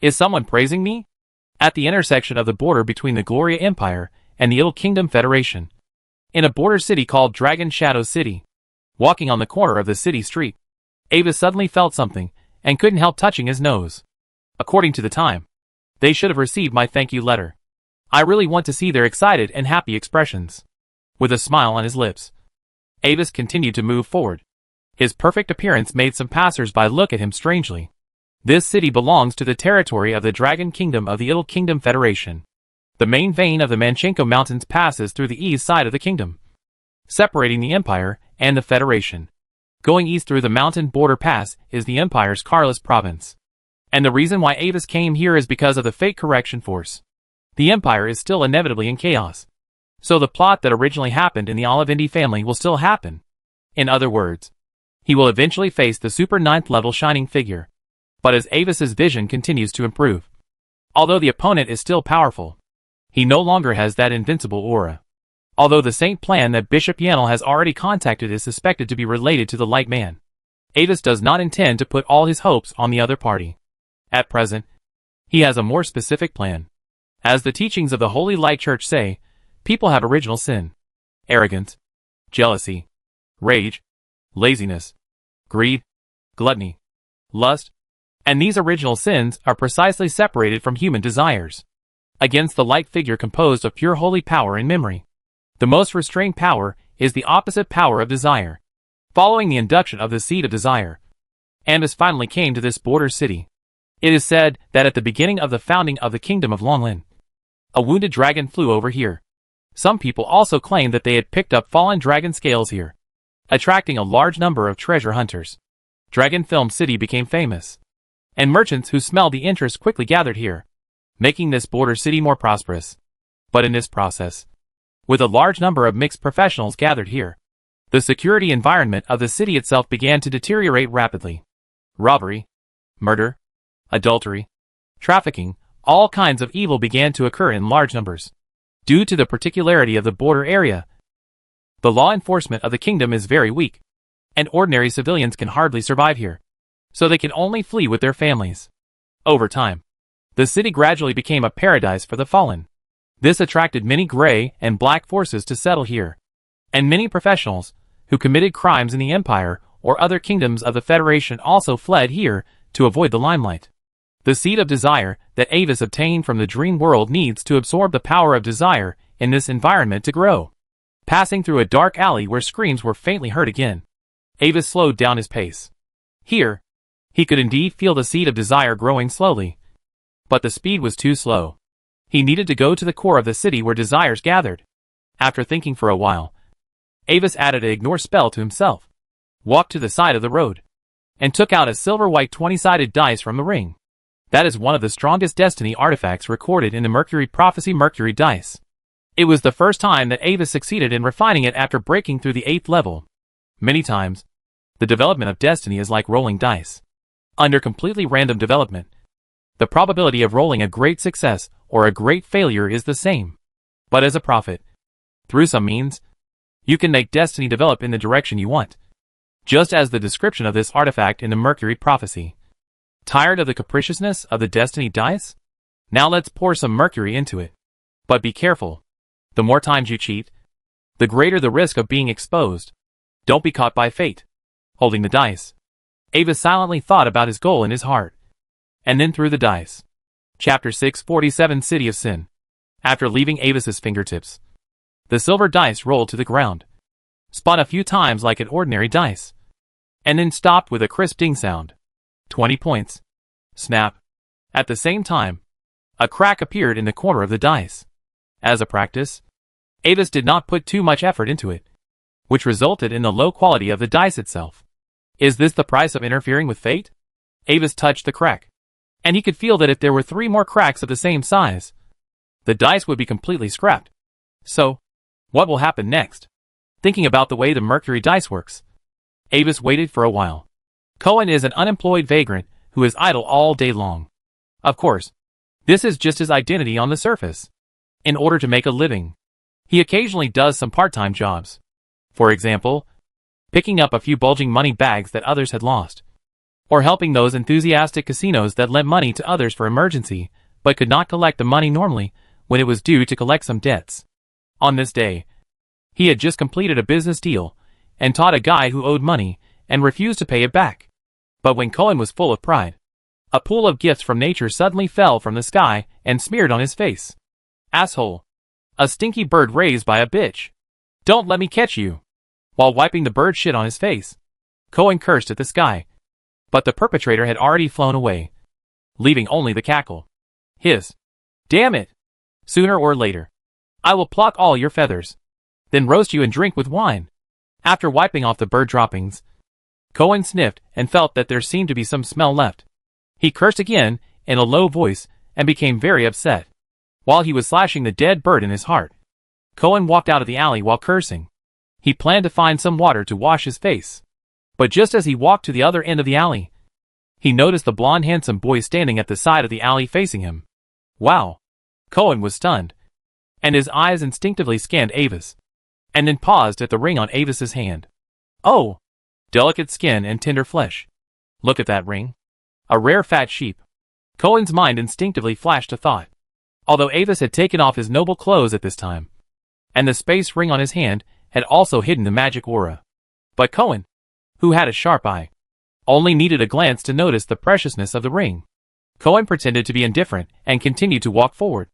Speaker 1: Is someone praising me? At the intersection of the border between the Gloria Empire and the Ill Kingdom Federation, in a border city called Dragon Shadow City, walking on the corner of the city street, Avis suddenly felt something and couldn't help touching his nose. According to the time, they should have received my thank you letter. I really want to see their excited and happy expressions. With a smile on his lips, Avis continued to move forward. His perfect appearance made some passers-by look at him strangely. This city belongs to the territory of the Dragon Kingdom of the Ill Kingdom Federation. The main vein of the Manchenko Mountains passes through the east side of the kingdom, separating the Empire and the Federation. Going east through the mountain border pass is the Empire's Carlist province. And the reason why Avis came here is because of the Fate Correction Force. The Empire is still inevitably in chaos. So the plot that originally happened in the Olivindi family will still happen. In other words, he will eventually face the Super 9th level Shining Figure. But as Avis's vision continues to improve, although the opponent is still powerful, he no longer has that invincible aura. Although the Saint plan that Bishop Yanel has already contacted is suspected to be related to the Light Man, Avis does not intend to put all his hopes on the other party. At present, he has a more specific plan. As the teachings of the Holy Light Church say, people have original sin, arrogance, jealousy, rage, laziness, greed, gluttony, lust, and these original sins are precisely separated from human desires. Against the light figure composed of pure holy power and memory, the most restrained power is the opposite power of desire. Following the induction of the seed of desire, Amis finally came to this border city. It is said that at the beginning of the founding of the kingdom of Longlin, a wounded dragon flew over here. Some people also claim that they had picked up fallen dragon scales here, attracting a large number of treasure hunters. Dragon Film City became famous, and merchants who smelled the interest quickly gathered here, making this border city more prosperous. But in this process, with a large number of mixed professionals gathered here, the security environment of the city itself began to deteriorate rapidly. Robbery, murder, adultery, trafficking, all kinds of evil began to occur in large numbers. Due to the particularity of the border area, the law enforcement of the kingdom is very weak, and ordinary civilians can hardly survive here, so they can only flee with their families. Over time, the city gradually became a paradise for the fallen. This attracted many gray and black forces to settle here, and many professionals who committed crimes in the Empire or other kingdoms of the Federation also fled here to avoid the limelight. The seed of desire that Avis obtained from the dream world needs to absorb the power of desire in this environment to grow. Passing through a dark alley where screams were faintly heard again, Avis slowed down his pace. Here, he could indeed feel the seed of desire growing slowly, but the speed was too slow. He needed to go to the core of the city where desires gathered. After thinking for a while, Avis added an ignore spell to himself, walked to the side of the road, and took out a silver-white 20-sided dice from the ring. That is one of the strongest destiny artifacts recorded in the Mercury Prophecy Mercury dice. It was the first time that Avis succeeded in refining it after breaking through the 8th level. Many times, the development of destiny is like rolling dice. Under completely random development, the probability of rolling a great success or a great failure is the same. But as a prophet, through some means, you can make destiny develop in the direction you want. Just as the description of this artifact in the Mercury Prophecy. Tired of the capriciousness of the destiny dice? Now let's pour some mercury into it. But be careful. The more times you cheat, the greater the risk of being exposed. Don't be caught by fate. Holding the dice, Avis silently thought about his goal in his heart, and then threw the dice. Chapter 647 City of Sin. After leaving Avis's fingertips, the silver dice rolled to the ground, spun a few times like an ordinary dice, and then stopped with a crisp ding sound. 20 points. Snap. At the same time, a crack appeared in the corner of the dice. As a practice, Avis did not put too much effort into it, which resulted in the low quality of the dice itself. Is this the price of interfering with fate? Avis touched the crack, and he could feel that if there were 3 more cracks of the same size, the dice would be completely scrapped. So, what will happen next? Thinking about the way the Mercury dice works, Avis waited for a while. Cohen is an unemployed vagrant who is idle all day long. Of course, this is just his identity on the surface. In order to make a living, he occasionally does some part-time jobs. For example, picking up a few bulging money bags that others had lost, or helping those enthusiastic casinos that lent money to others for emergency, but could not collect the money normally when it was due to collect some debts. On this day, he had just completed a business deal and taught a guy who owed money and refused to pay it back. But when Cohen was full of pride, a pool of gifts from nature suddenly fell from the sky and smeared on his face. Asshole. A stinky bird raised by a bitch. Don't let me catch you. While wiping the bird shit on his face, Cohen cursed at the sky. But the perpetrator had already flown away, leaving only the cackle. Hiss. Damn it. Sooner or later, I will pluck all your feathers, then roast you and drink with wine. After wiping off the bird droppings, Cohen sniffed and felt that there seemed to be some smell left. He cursed again in a low voice and became very upset. While he was slashing the dead bird in his heart, Cohen walked out of the alley while cursing. He planned to find some water to wash his face. But just as he walked to the other end of the alley, he noticed the blonde handsome boy standing at the side of the alley facing him. Wow! Cohen was stunned, and his eyes instinctively scanned Avis, and then paused at the ring on Avis's hand. Oh! Delicate skin and tender flesh. Look at that ring. A rare fat sheep. Cohen's mind instinctively flashed a thought. Although Avis had taken off his noble clothes at this time, and the space ring on his hand had also hidden the magic aura. But Cohen, who had a sharp eye, only needed a glance to notice the preciousness of the ring. Cohen pretended to be indifferent and continued to walk forward,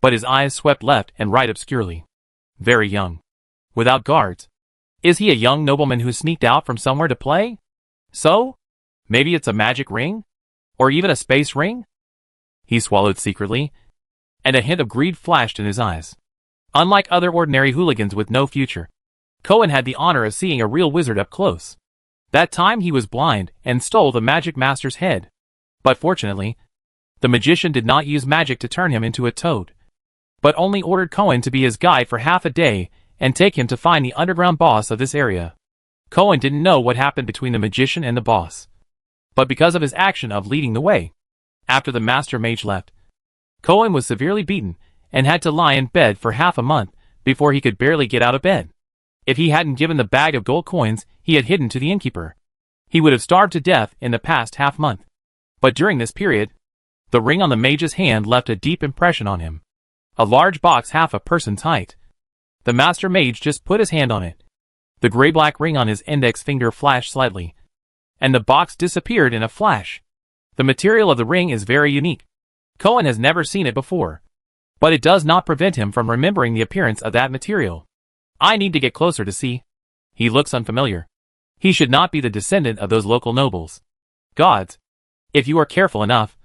Speaker 1: but his eyes swept left and right obscurely. Very young. Without guards. Is he a young nobleman who sneaked out from somewhere to play? So? Maybe it's a magic ring? Or even a space ring? He swallowed secretly, and a hint of greed flashed in his eyes. Unlike other ordinary hooligans with no future, Cohen had the honor of seeing a real wizard up close. That time he was blind and stole the magic master's head. But fortunately, the magician did not use magic to turn him into a toad, but only ordered Cohen to be his guide for half a day and take him to find the underground boss of this area. Cohen didn't know what happened between the magician and the boss, but because of his action of leading the way, after the master mage left, Cohen was severely beaten and had to lie in bed for half a month before he could barely get out of bed. If he hadn't given the bag of gold coins he had hidden to the innkeeper, he would have starved to death in the past half-month. But during this period, the ring on the mage's hand left a deep impression on him. A large box half a person's height. The master mage just put his hand on it. The gray-black ring on his index finger flashed slightly, and the box disappeared in a flash. The material of the ring is very unique. Cohen has never seen it before, but it does not prevent him from remembering the appearance of that material. I need to get closer to see. He looks unfamiliar. He should not be the descendant of those local nobles. Gods, if you are careful enough,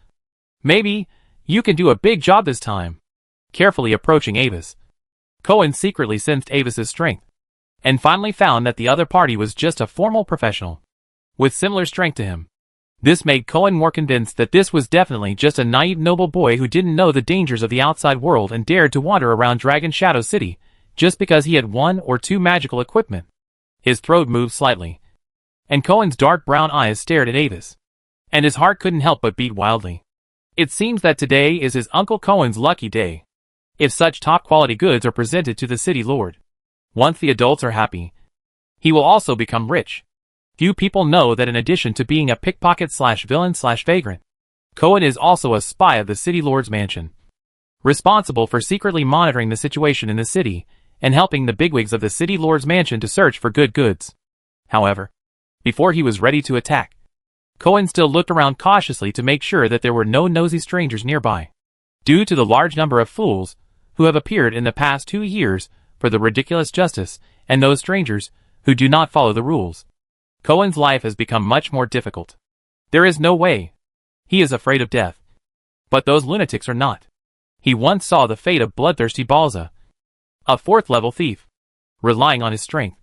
Speaker 1: maybe you can do a big job this time. Carefully approaching Avis, Cohen secretly sensed Avis's strength, and finally found that the other party was just a formal professional, with similar strength to him. This made Cohen more convinced that this was definitely just a naive noble boy who didn't know the dangers of the outside world and dared to wander around Dragon Shadow City, just because he had one or two magical equipment. His throat moved slightly, and Cohen's dark brown eyes stared at Avis, and his heart couldn't help but beat wildly. It seems that today is his Uncle Cohen's lucky day. If such top-quality goods are presented to the city lord, once the adults are happy, he will also become rich. Few people know that in addition to being a pickpocket/villain/vagrant, Cohen is also a spy of the city lord's mansion, responsible for secretly monitoring the situation in the city and helping the bigwigs of the city lord's mansion to search for good goods. However, before he was ready to attack, Cohen still looked around cautiously to make sure that there were no nosy strangers nearby. Due to the large number of fools who have appeared in the past 2 years for the ridiculous justice and those strangers who do not follow the rules, Cohen's life has become much more difficult. There is no way. He is afraid of death. But those lunatics are not. He once saw the fate of bloodthirsty Balza, a 4th-level thief, relying on his strength.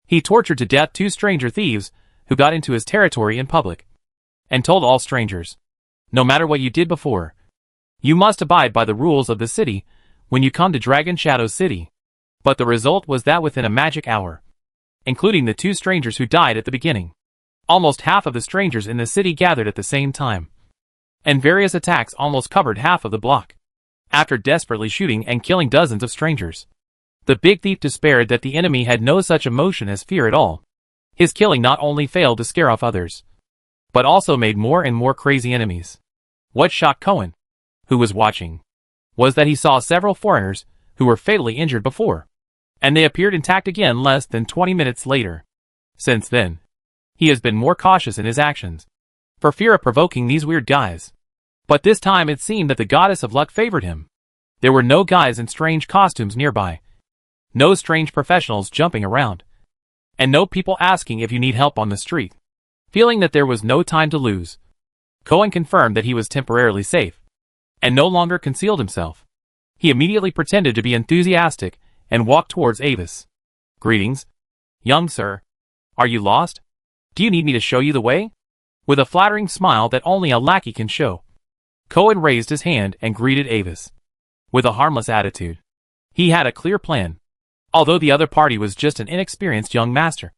Speaker 1: He tortured to death 2 stranger thieves who got into his territory in public, and told all strangers, no matter what you did before, you must abide by the rules of the city when you come to Dragon Shadow City. But the result was that within a magic hour, including the 2 strangers who died at the beginning, almost half of the strangers in the city gathered at the same time, and various attacks almost covered half of the block. After desperately shooting and killing dozens of strangers, The big thief despaired that the enemy had no such emotion as fear at all. His killing not only failed to scare off others, but also made more and more crazy enemies. What shocked Cohen, who was watching, was that he saw several foreigners who were fatally injured before, and they appeared intact again less than 20 minutes later. Since then, he has been more cautious in his actions, for fear of provoking these weird guys. But this time it seemed that the goddess of luck favored him. There were no guys in strange costumes nearby, no strange professionals jumping around, and no people asking if you need help on the street. Feeling that there was no time to lose, Cohen confirmed that he was temporarily safe, and no longer concealed himself. He immediately pretended to be enthusiastic and walked towards Avis. "Greetings, young sir. Are you lost? Do you need me to show you the way?" With a flattering smile that only a lackey can show, Cohen raised his hand and greeted Avis with a harmless attitude. He had a clear plan. Although the other party was just an inexperienced young master,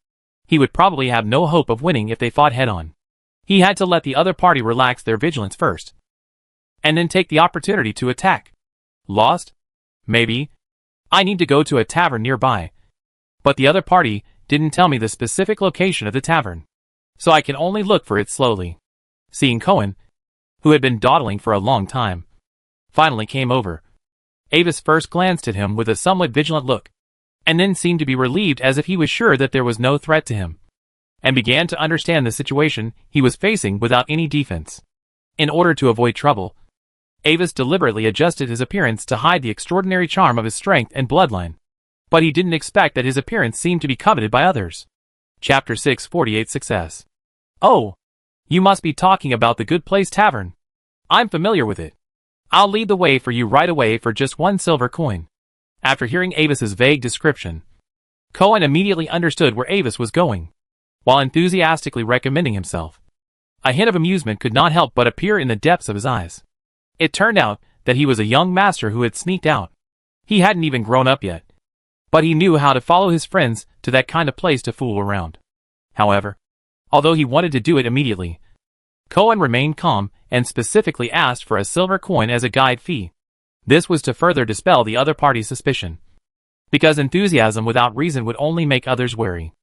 Speaker 1: he would probably have no hope of winning if they fought head-on. He had to let the other party relax their vigilance first, and then take the opportunity to attack. "Lost? Maybe. I need to go to a tavern nearby, but the other party didn't tell me the specific location of the tavern, so I can only look for it slowly." Seeing Cohen, who had been dawdling for a long time, finally came over, Avis first glanced at him with a somewhat vigilant look, and then seemed to be relieved as if he was sure that there was no threat to him, and began to understand the situation he was facing without any defense. In order to avoid trouble, Avis deliberately adjusted his appearance to hide the extraordinary charm of his strength and bloodline, but he didn't expect that his appearance seemed to be coveted by others. Chapter 648 Success. "Oh, you must be talking about the Good Place Tavern. I'm familiar with it. I'll lead the way for you right away for just 1 silver coin." After hearing Avis's vague description, Cohen immediately understood where Avis was going, while enthusiastically recommending himself. A hint of amusement could not help but appear in the depths of his eyes. It turned out that he was a young master who had sneaked out. He hadn't even grown up yet, but he knew how to follow his friends to that kind of place to fool around. However, although he wanted to do it immediately, Cohen remained calm and specifically asked for a silver coin as a guide fee. This was to further dispel the other party's suspicion, because enthusiasm without reason would only make others wary.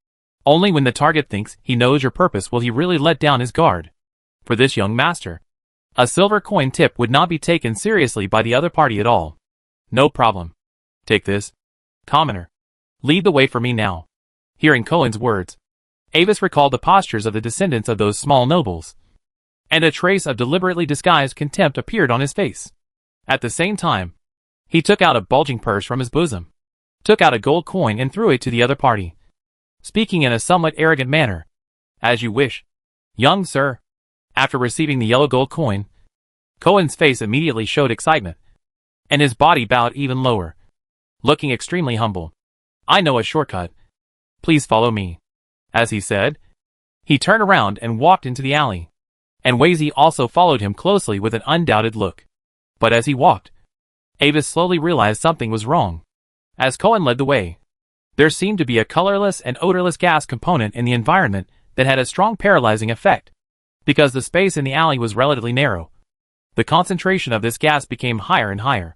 Speaker 1: Only when the target thinks he knows your purpose will he really let down his guard. For this young master, a silver coin tip would not be taken seriously by the other party at all. "No problem. Take this, commoner. Lead the way for me now." Hearing Cohen's words, Avis recalled the postures of the descendants of those small nobles, and a trace of deliberately disguised contempt appeared on his face. At the same time, he took out a bulging purse from his bosom, took out a gold coin and threw it to the other party, speaking in a somewhat arrogant manner. "As you wish, young sir." After receiving the yellow gold coin, Cohen's face immediately showed excitement, and his body bowed even lower, looking extremely humble. "I know a shortcut. Please follow me." As he said, he turned around and walked into the alley, and Wazy also followed him closely with an undoubted look. But as he walked, Avis slowly realized something was wrong. As Cohen led the way, there seemed to be a colorless and odorless gas component in the environment that had a strong paralyzing effect. Because the space in the alley was relatively narrow, the concentration of this gas became higher and higher,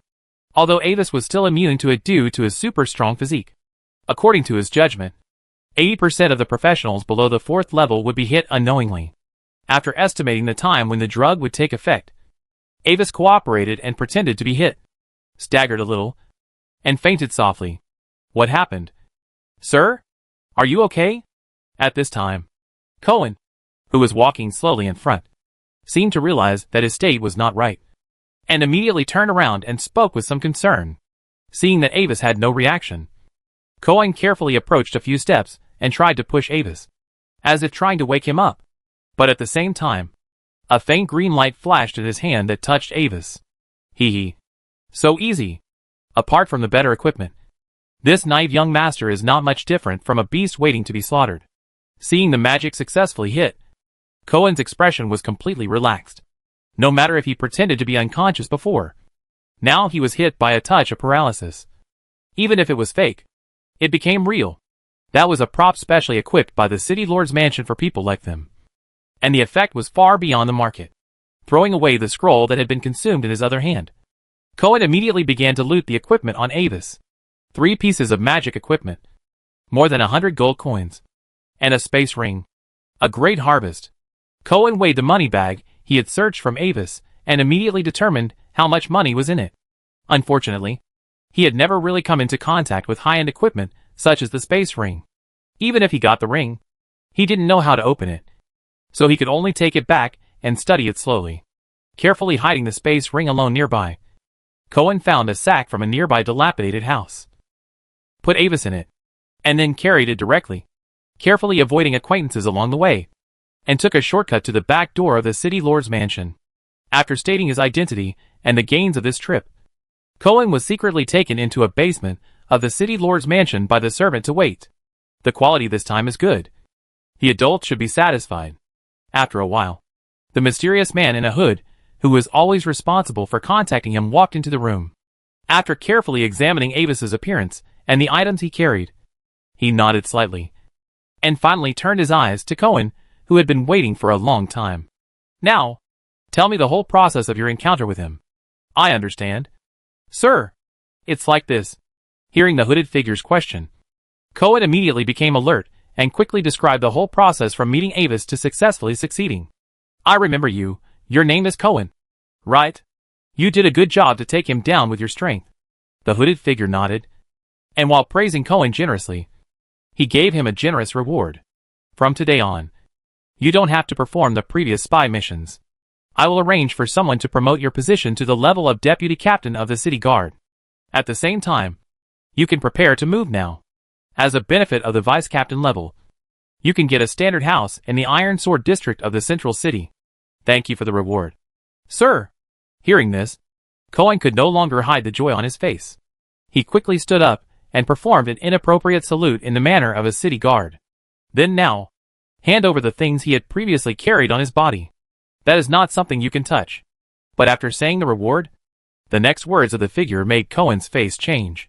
Speaker 1: although Avis was still immune to it due to his super strong physique. According to his judgment, 80% of the professionals below the 4th level would be hit unknowingly. After estimating the time when the drug would take effect, Avis cooperated and pretended to be hit, staggered a little, and fainted softly. "What happened? Sir? Are you okay?" At this time, Cohen, who was walking slowly in front, seemed to realize that his state was not right, and immediately turned around and spoke with some concern. Seeing that Avis had no reaction, Cohen carefully approached a few steps and tried to push Avis, as if trying to wake him up. But at the same time, a faint green light flashed in his hand that touched Avis. Hee. So easy. Apart from the better equipment, this naive young master is not much different from a beast waiting to be slaughtered. Seeing the magic successfully hit, Cohen's expression was completely relaxed. No matter if he pretended to be unconscious before, now he was hit by a touch of paralysis. Even if it was fake, it became real. That was a prop specially equipped by the city lord's mansion for people like them. And the effect was far beyond the market. Throwing away the scroll that had been consumed in his other hand, Cohen immediately began to loot the equipment on Avis. 3 pieces of magic equipment, more than 100 gold coins, and a space ring. A great harvest. Cohen weighed the money bag he had searched from Avis and immediately determined how much money was in it. Unfortunately, he had never really come into contact with high-end equipment such as the space ring. Even if he got the ring, he didn't know how to open it, so he could only take it back and study it slowly. Carefully hiding the space ring alone nearby, Cohen found a sack from a nearby dilapidated house. Put Avis in it, and then carried it directly, carefully avoiding acquaintances along the way, and took a shortcut to the back door of the city lord's mansion. After stating his identity and the gains of this trip, Cohen was secretly taken into a basement of the city lord's mansion by the servant to wait. The quality this time is good. The adult should be satisfied. After a while, the mysterious man in a hood, who was always responsible for contacting him, walked into the room. After carefully examining Avis's appearance and the items he carried, he nodded slightly, and finally turned his eyes to Cohen, who had been waiting for a long time. Now, tell me the whole process of your encounter with him. I understand. Sir, it's like this. Hearing the hooded figure's question, Cohen immediately became alert and quickly described the whole process from meeting Avis to successfully succeeding. I remember you. Your name is Cohen, right? You did a good job to take him down with your strength. The hooded figure nodded, and while praising Cohen generously, he gave him a generous reward. From today on, you don't have to perform the previous spy missions. I will arrange for someone to promote your position to the level of deputy captain of the city guard. At the same time, you can prepare to move now. As a benefit of the vice captain level, you can get a standard house in the Iron Sword district of the central city. Thank you for the reward. Sir! Hearing this, Cohen could no longer hide the joy on his face. He quickly stood up and performed an inappropriate salute in the manner of a city guard. Then now, hand over the things he had previously carried on his body. That is not something you can touch. But after saying the reward, the next words of the figure made Cohen's face change.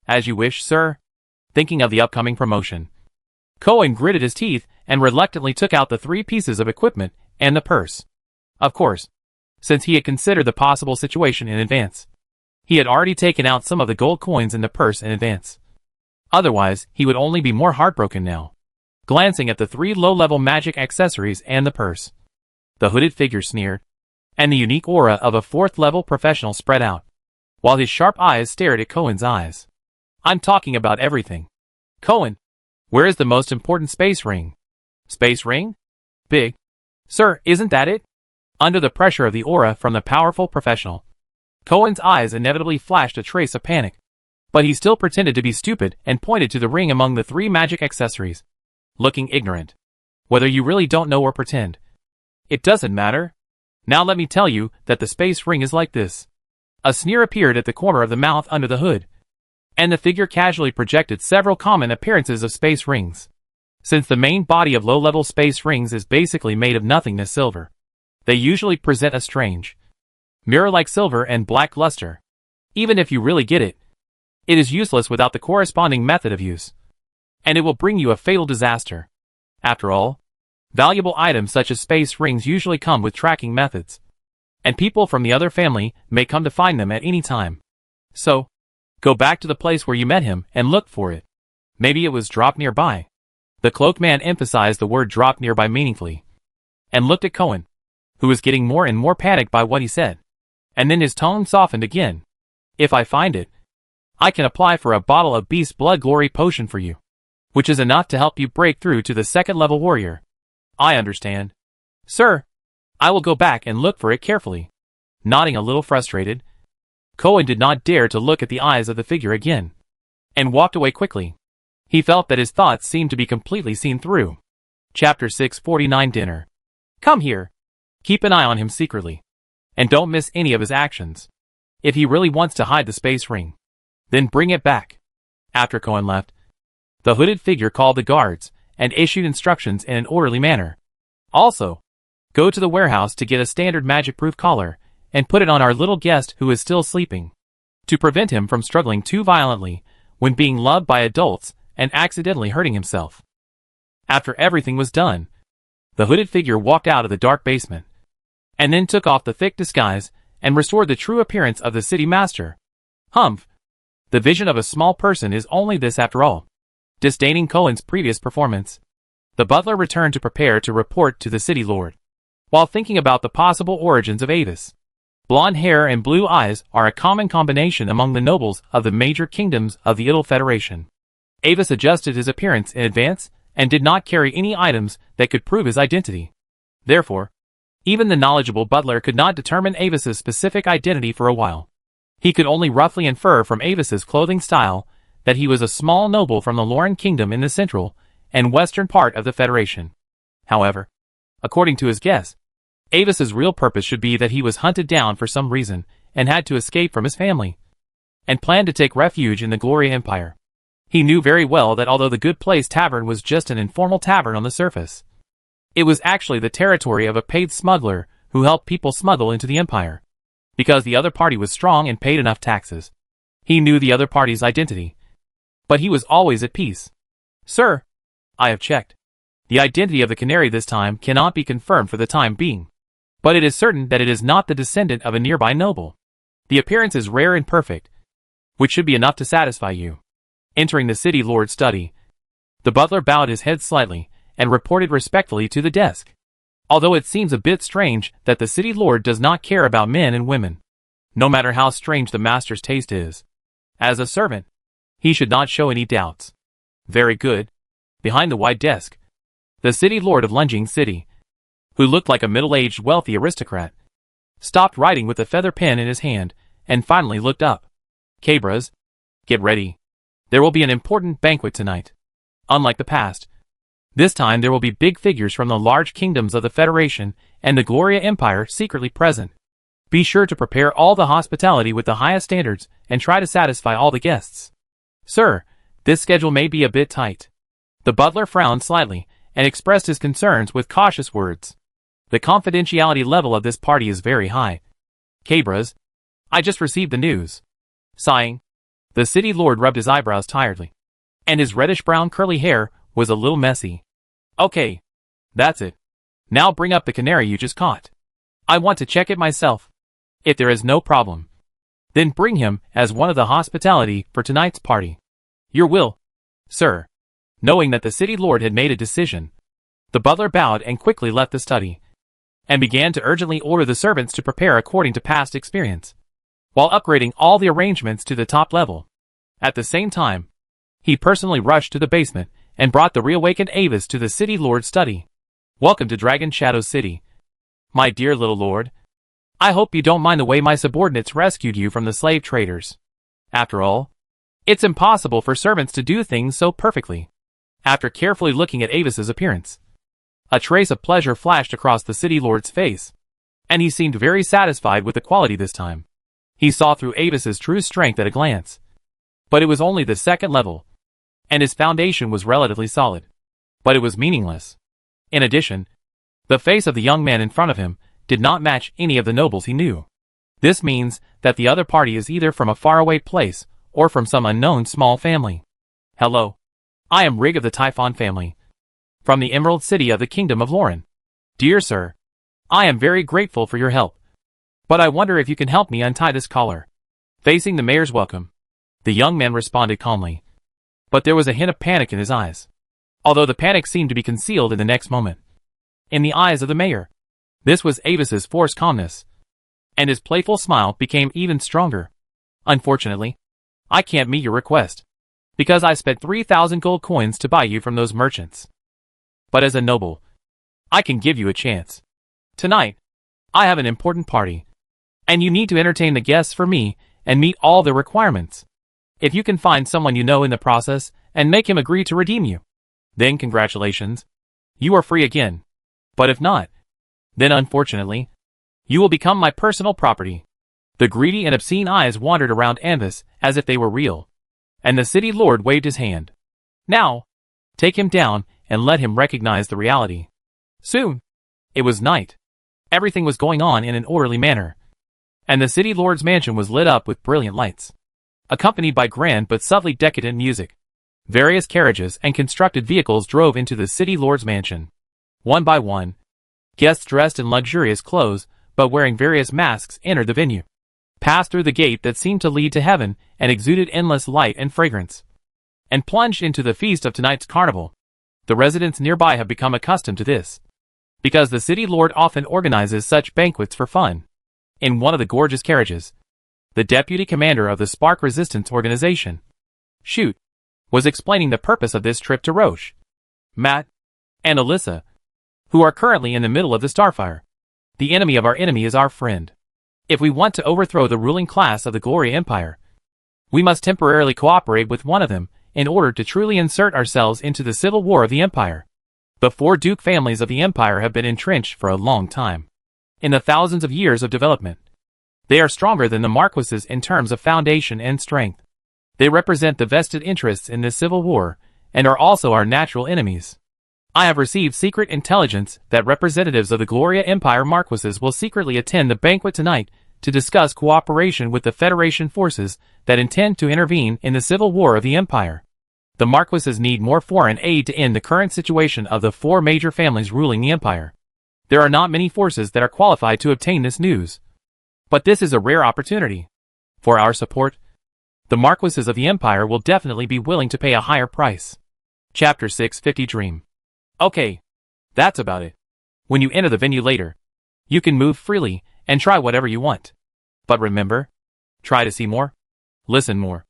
Speaker 1: As you wish, sir. Thinking of the upcoming promotion, Cohen gritted his teeth and reluctantly took out the 3 pieces of equipment and the purse. Of course, since he had considered the possible situation in advance, he had already taken out some of the gold coins in the purse in advance. Otherwise, he would only be more heartbroken now. Glancing at the 3 low-level magic accessories and the purse, the hooded figure sneered, and the unique aura of a 4th-level professional spread out, while his sharp eyes stared at Cohen's eyes. I'm talking about everything. Cohen, where is the most important space ring? Space ring? Big. Sir, isn't that it? Under the pressure of the aura from the powerful professional, Cohen's eyes inevitably flashed a trace of panic. But he still pretended to be stupid and pointed to the ring among the 3 magic accessories, looking ignorant. Whether you really don't know or pretend, it doesn't matter. Now let me tell you that the space ring is like this. A sneer appeared at the corner of the mouth under the hood, and the figure casually projected several common appearances of space rings. Since the main body of low-level space rings is basically made of nothingness silver, they usually present a strange, mirror-like silver and black luster. Even if you really get it, it is useless without the corresponding method of use, and it will bring you a fatal disaster. After all, valuable items such as space rings usually come with tracking methods, and people from the other family may come to find them at any time. So, go back to the place where you met him and look for it. Maybe it was dropped nearby. The cloaked man emphasized the word dropped nearby meaningfully, and looked at Cohen, who was getting more and more panicked by what he said. And then his tone softened again. If I find it, I can apply for a bottle of Beast Blood Glory potion for you, which is enough to help you break through to the 2nd level warrior. I understand. Sir, I will go back and look for it carefully. Nodding a little frustrated, Cohen did not dare to look at the eyes of the figure again, and walked away quickly. He felt that his thoughts seemed to be completely seen through. Chapter 649 Dinner. Come here. Keep an eye on him secretly, and don't miss any of his actions. If he really wants to hide the space ring, then bring it back. After Cohen left, the hooded figure called the guards and issued instructions in an orderly manner. Also, go to the warehouse to get a standard magic-proof collar and put it on our little guest who is still sleeping, to prevent him from struggling too violently when being loved by adults and accidentally hurting himself. After everything was done, the hooded figure walked out of the dark basement, and then took off the thick disguise and restored the true appearance of the city master. Humph! The vision of a small person is only this after all. Disdaining Cohen's previous performance, the butler returned to prepare to report to the city lord. While thinking about the possible origins of Avis, blonde hair and blue eyes are a common combination among the nobles of the major kingdoms of the Idle Federation. Avis adjusted his appearance in advance and did not carry any items that could prove his identity. Therefore, even the knowledgeable butler could not determine Avis's specific identity for a while. He could only roughly infer from Avis's clothing style that he was a small noble from the Lauren kingdom in the central and western part of the Federation. However, according to his guess, Avis's real purpose should be that he was hunted down for some reason and had to escape from his family, and planned to take refuge in the Gloria Empire. He knew very well that although the Good Place Tavern was just an informal tavern on the surface, it was actually the territory of a paid smuggler who helped people smuggle into the Empire. Because the other party was strong and paid enough taxes, he knew the other party's identity. But he was always at peace. "Sir, I have checked. The identity of the canary this time cannot be confirmed for the time being. But it is certain that it is not the descendant of a nearby noble. The appearance is rare and perfect, which should be enough to satisfy you." Entering the city lord's study, the butler bowed his head slightly and reported respectfully to the desk. Although it seems a bit strange that the city lord does not care about men and women, no matter how strange the master's taste is, as a servant, he should not show any doubts. Very good. Behind the wide desk, the city lord of Lunjing City, who looked like a middle-aged wealthy aristocrat, stopped writing with a feather pen in his hand and finally looked up. "Cabras, get ready. There will be an important banquet tonight. Unlike the past, this time there will be big figures from the large kingdoms of the Federation and the Gloria Empire secretly present. Be sure to prepare all the hospitality with the highest standards and try to satisfy all the guests." "Sir, this schedule may be a bit tight." The butler frowned slightly and expressed his concerns with cautious words. "The confidentiality level of this party is very high. Cabras, I just received the news." Sighing, the city lord rubbed his eyebrows tiredly, and his reddish-brown curly hair was a little messy. "Okay, that's it. Now bring up the canary you just caught. I want to check it myself. If there is no problem, then bring him as one of the hospitality for tonight's party." "Your will, sir." Knowing that the city lord had made a decision, the butler bowed and quickly left the study, and began to urgently order the servants to prepare according to past experience, while upgrading all the arrangements to the top level. At the same time, he personally rushed to the basement and brought the reawakened Avis to the city lord's study. "Welcome to Dragon Shadow City, my dear little lord. I hope you don't mind the way my subordinates rescued you from the slave traders. After all, it's impossible for servants to do things so perfectly." After carefully looking at Avis's appearance, a trace of pleasure flashed across the city lord's face, and he seemed very satisfied with the quality this time. He saw through Avis's true strength at a glance. But it was only the second level, and his foundation was relatively solid. But it was meaningless. In addition, the face of the young man in front of him did not match any of the nobles he knew. This means that the other party is either from a faraway place or from some unknown small family. "Hello. I am Rig of the Typhon family, from the Emerald City of the Kingdom of Lauren. Dear sir, I am very grateful for your help. But I wonder if you can help me untie this collar." Facing the mayor's welcome, the young man responded calmly. But there was a hint of panic in his eyes, although the panic seemed to be concealed in the next moment. In the eyes of the mayor, this was Avis's forced calmness, and his playful smile became even stronger. "Unfortunately, I can't meet your request, because I spent 3,000 gold coins to buy you from those merchants. But as a noble, I can give you a chance. Tonight, I have an important party, and you need to entertain the guests for me and meet all their requirements. If you can find someone you know in the process and make him agree to redeem you, then congratulations, you are free again. But if not, then unfortunately, you will become my personal property." The greedy and obscene eyes wandered around Avis as if they were real, and the city lord waved his hand. "Now, take him down and let him recognize the reality." Soon, it was night. Everything was going on in an orderly manner, and the city lord's mansion was lit up with brilliant lights, accompanied by grand but subtly decadent music. Various carriages and constructed vehicles drove into the city lord's mansion. One by one, guests dressed in luxurious clothes but wearing various masks entered the venue. passed through the gate that seemed to lead to heaven and exuded endless light and fragrance, and plunged into the feast of tonight's carnival. The residents nearby have become accustomed to this, because the city lord often organizes such banquets for fun. In one of the gorgeous carriages, the deputy commander of the Spark Resistance organization, Shoot, was explaining the purpose of this trip to Roche, Matt, and Alyssa, who are currently in the middle of the Starfire. The enemy of our enemy is our friend. If we want to overthrow the ruling class of the Gloria Empire, we must temporarily cooperate with one of them in order to truly insert ourselves into the civil war of the Empire. The four Duke families of the Empire have been entrenched for a long time. In the thousands of years of development, they are stronger than the Marquises in terms of foundation and strength. They represent the vested interests in this civil war, and are also our natural enemies. I have received secret intelligence that representatives of the Gloria Empire Marquises will secretly attend the banquet tonight to discuss cooperation with the Federation forces that intend to intervene in the civil war of the Empire. The Marquises need more foreign aid to end the current situation of the four major families ruling the Empire. There are not many forces that are qualified to obtain this news, but this is a rare opportunity. For our support, the Marquises of the Empire will definitely be willing to pay a higher price. Chapter 650 Dream. Okay, that's about it. When you enter the venue later, you can move freely and try whatever you want. But remember, try to see more, listen more,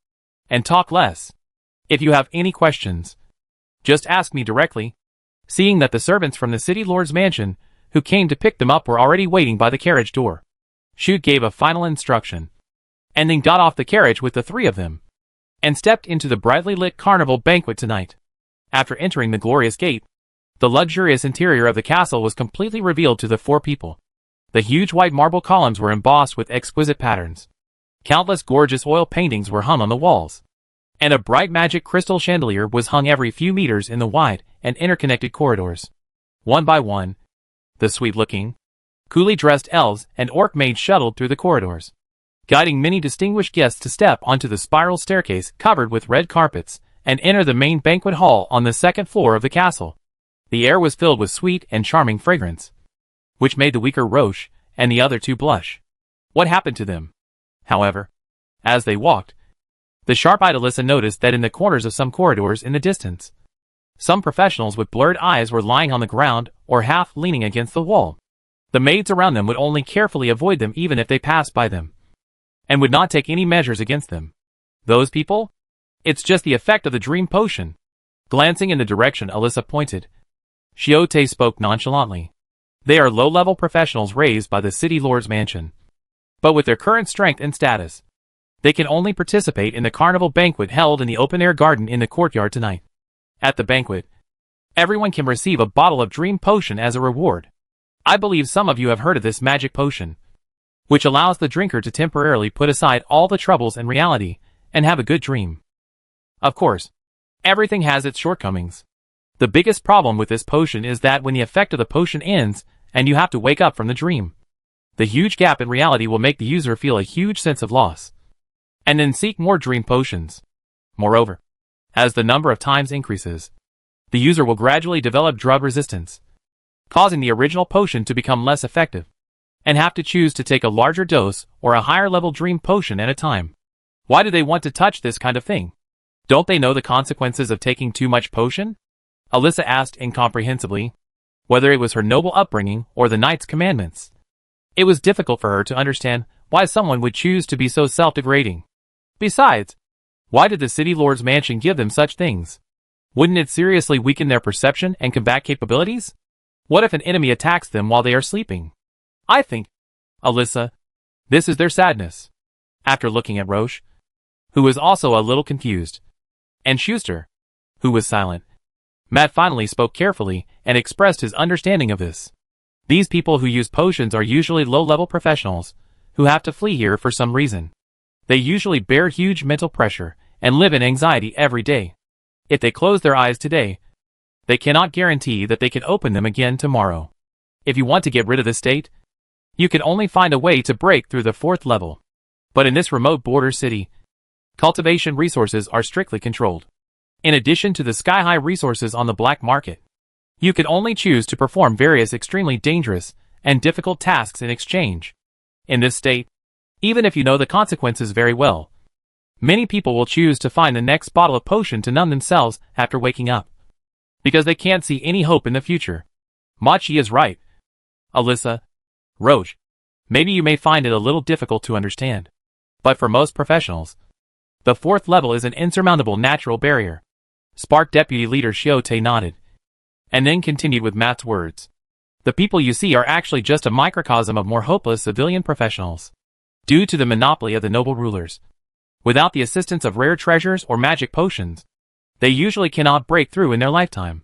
Speaker 1: and talk less. If you have any questions, just ask me directly. Seeing that the servants from the city lord's mansion who came to pick them up were already waiting by the carriage door, Shoot gave a final instruction, and then got off the carriage with the three of them, and stepped into the brightly lit carnival banquet tonight. After entering the glorious gate, the luxurious interior of the castle was completely revealed to the four people. The huge white marble columns were embossed with exquisite patterns. Countless gorgeous oil paintings were hung on the walls, and a bright magic crystal chandelier was hung every few meters in the wide and interconnected corridors. One by one, the sweet-looking, coolly dressed elves and orc maids shuttled through the corridors, guiding many distinguished guests to step onto the spiral staircase covered with red carpets and enter the main banquet hall on the second floor of the castle. The air was filled with sweet and charming fragrance, which made the weaker Roche and the other two blush. What happened to them? However, as they walked, the sharp-eyed Alyssa noticed that in the corners of some corridors in the distance, some professionals with blurred eyes were lying on the ground or half leaning against the wall. The maids around them would only carefully avoid them even if they passed by them, and would not take any measures against them. Those people? It's just the effect of the dream potion. Glancing in the direction Alyssa pointed, Chiote spoke nonchalantly. They are low-level professionals raised by the city lord's mansion, but with their current strength and status, they can only participate in the carnival banquet held in the open-air garden in the courtyard tonight. At the banquet, everyone can receive a bottle of dream potion as a reward. I believe some of you have heard of this magic potion, which allows the drinker to temporarily put aside all the troubles and reality and have a good dream. Of course, everything has its shortcomings. The biggest problem with this potion is that when the effect of the potion ends and you have to wake up from the dream, the huge gap in reality will make the user feel a huge sense of loss, and then seek more dream potions. Moreover, as the number of times increases, the user will gradually develop drug resistance, causing the original potion to become less effective, and have to choose to take a larger dose or a higher level dream potion at a time. Why do they want to touch this kind of thing? Don't they know the consequences of taking too much potion? Alyssa asked incomprehensibly, whether it was her noble upbringing or the knight's commandments. It was difficult for her to understand why someone would choose to be so self-degrading. Besides, why did the city lord's mansion give them such things? Wouldn't it seriously weaken their perception and combat capabilities? What if an enemy attacks them while they are sleeping? I think, Alyssa, this is their sadness. After looking at Roche, who was also a little confused, and Schuster, who was silent, Matt finally spoke carefully and expressed his understanding of this. These people who use potions are usually low-level professionals who have to flee here for some reason. They usually bear huge mental pressure and live in anxiety every day. If they close their eyes today, they cannot guarantee that they can open them again tomorrow. If you want to get rid of this state, you can only find a way to break through the fourth level. But in this remote border city, cultivation resources are strictly controlled. In addition to the sky-high resources on the black market, you can only choose to perform various extremely dangerous and difficult tasks in exchange. In this state, even if you know the consequences very well. Many people will choose to find the next bottle of potion to numb themselves after waking up, because they can't see any hope in the future. Machi is right. Alyssa, Roche, maybe you may find it a little difficult to understand, but for most professionals, the fourth level is an insurmountable natural barrier. Spark Deputy Leader Shiote nodded, and then continued with Matt's words. The people you see are actually just a microcosm of more hopeless civilian professionals, due to the monopoly of the noble rulers. Without the assistance of rare treasures or magic potions, they usually cannot break through in their lifetime.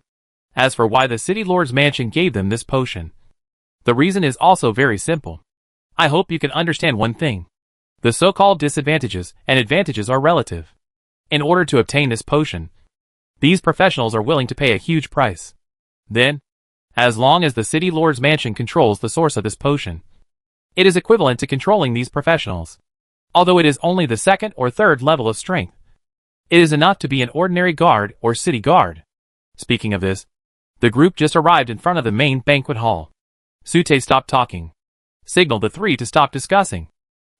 Speaker 1: As for why the City Lord's mansion gave them this potion, the reason is also very simple. I hope you can understand one thing. The so-called disadvantages and advantages are relative. In order to obtain this potion, these professionals are willing to pay a huge price. Then, as long as the City Lord's mansion controls the source of this potion, it is equivalent to controlling these professionals. Although it is only the second or third level of strength, it is enough to be an ordinary guard or city guard. Speaking of this, the group just arrived in front of the main banquet hall. Sute stopped talking, signaled the three to stop discussing,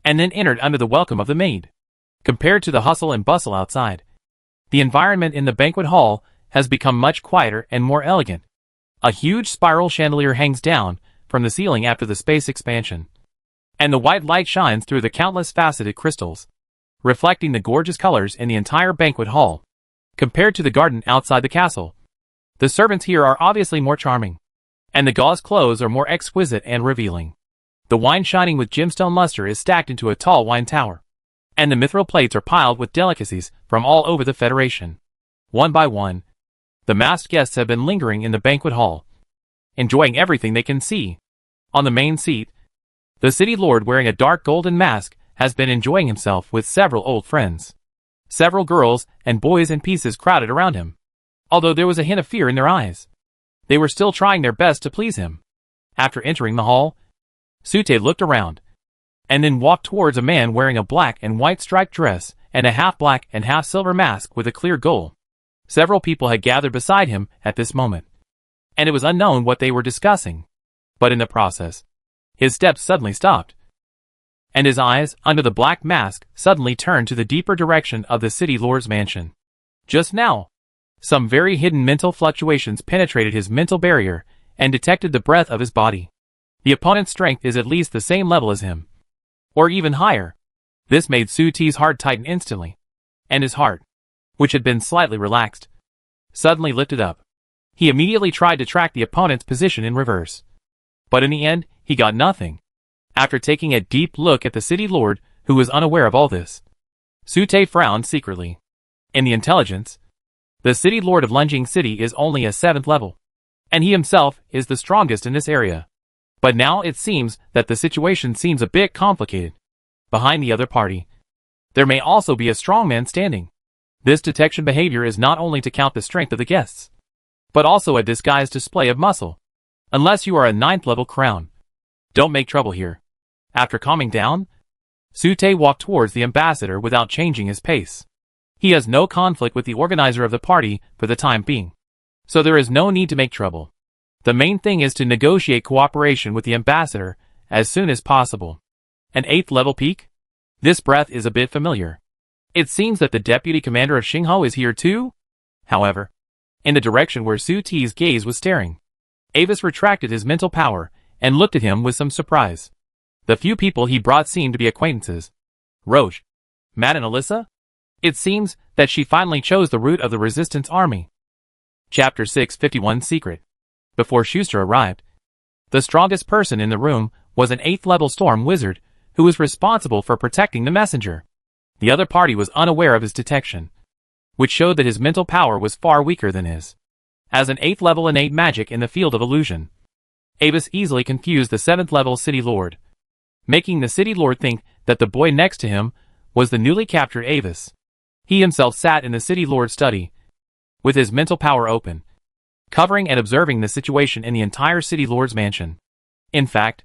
Speaker 1: and then entered under the welcome of the maid. Compared to the hustle and bustle outside, the environment in the banquet hall has become much quieter and more elegant. A huge spiral chandelier hangs down from the ceiling after the space expansion, and the white light shines through the countless faceted crystals, reflecting the gorgeous colors in the entire banquet hall. Compared to the garden outside the castle, the servants here are obviously more charming, and the gauze clothes are more exquisite and revealing. The wine shining with gemstone luster is stacked into a tall wine tower, and the mithril plates are piled with delicacies from all over the Federation. One by one, the masked guests have been lingering in the banquet hall, enjoying everything they can see. On the main seat, the City Lord wearing a dark golden mask has been enjoying himself with several old friends. Several girls and boys in pieces crowded around him. Although there was a hint of fear in their eyes, they were still trying their best to please him. After entering the hall, Sute looked around, and then walked towards a man wearing a black and white striped dress and a half black and half silver mask with a clear goal. Several people had gathered beside him at this moment, and it was unknown what they were discussing. But in the process, his steps suddenly stopped, and his eyes, under the black mask, suddenly turned to the deeper direction of the City Lord's mansion. Just now, some very hidden mental fluctuations penetrated his mental barrier and detected the breath of his body. The opponent's strength is at least the same level as him, or even higher. This made Sute's heart tighten instantly, and his heart, which had been slightly relaxed, suddenly lifted up. He immediately tried to track the opponent's position in reverse, but in the end, he got nothing. After taking a deep look at the City Lord, who was unaware of all this, Sute frowned secretly. In the intelligence, the City Lord of Lunjing City is only a 7th level, and he himself is the strongest in this area. But now it seems that the situation seems a bit complicated. Behind the other party, there may also be a strongman standing. This detection behavior is not only to count the strength of the guests, but also a disguised display of muscle. Unless you are a 9th level crown, don't make trouble here. After calming down, Sute walked towards the ambassador without changing his pace. He has no conflict with the organizer of the party for the time being, so there is no need to make trouble. The main thing is to negotiate cooperation with the ambassador as soon as possible. An 8th level peak? This breath is a bit familiar. It seems that the deputy commander of Xingho is here too? However, in the direction where Sute's gaze was staring, Avis retracted his mental power and looked at him with some surprise. The few people he brought seemed to be acquaintances. Roche, Matt and Alyssa? It seems that she finally chose the route of the resistance army. Chapter 651 Secret. Before Schuster arrived, the strongest person in the room was an 8th level storm wizard who was responsible for protecting the messenger. The other party was unaware of his detection, which showed that his mental power was far weaker than his. As an 8th level innate magic in the field of illusion, Avis easily confused the 7th level City Lord, making the City Lord think that the boy next to him was the newly captured Avis. He himself sat in the City Lord's study, with his mental power open, covering and observing the situation in the entire City Lord's mansion. In fact,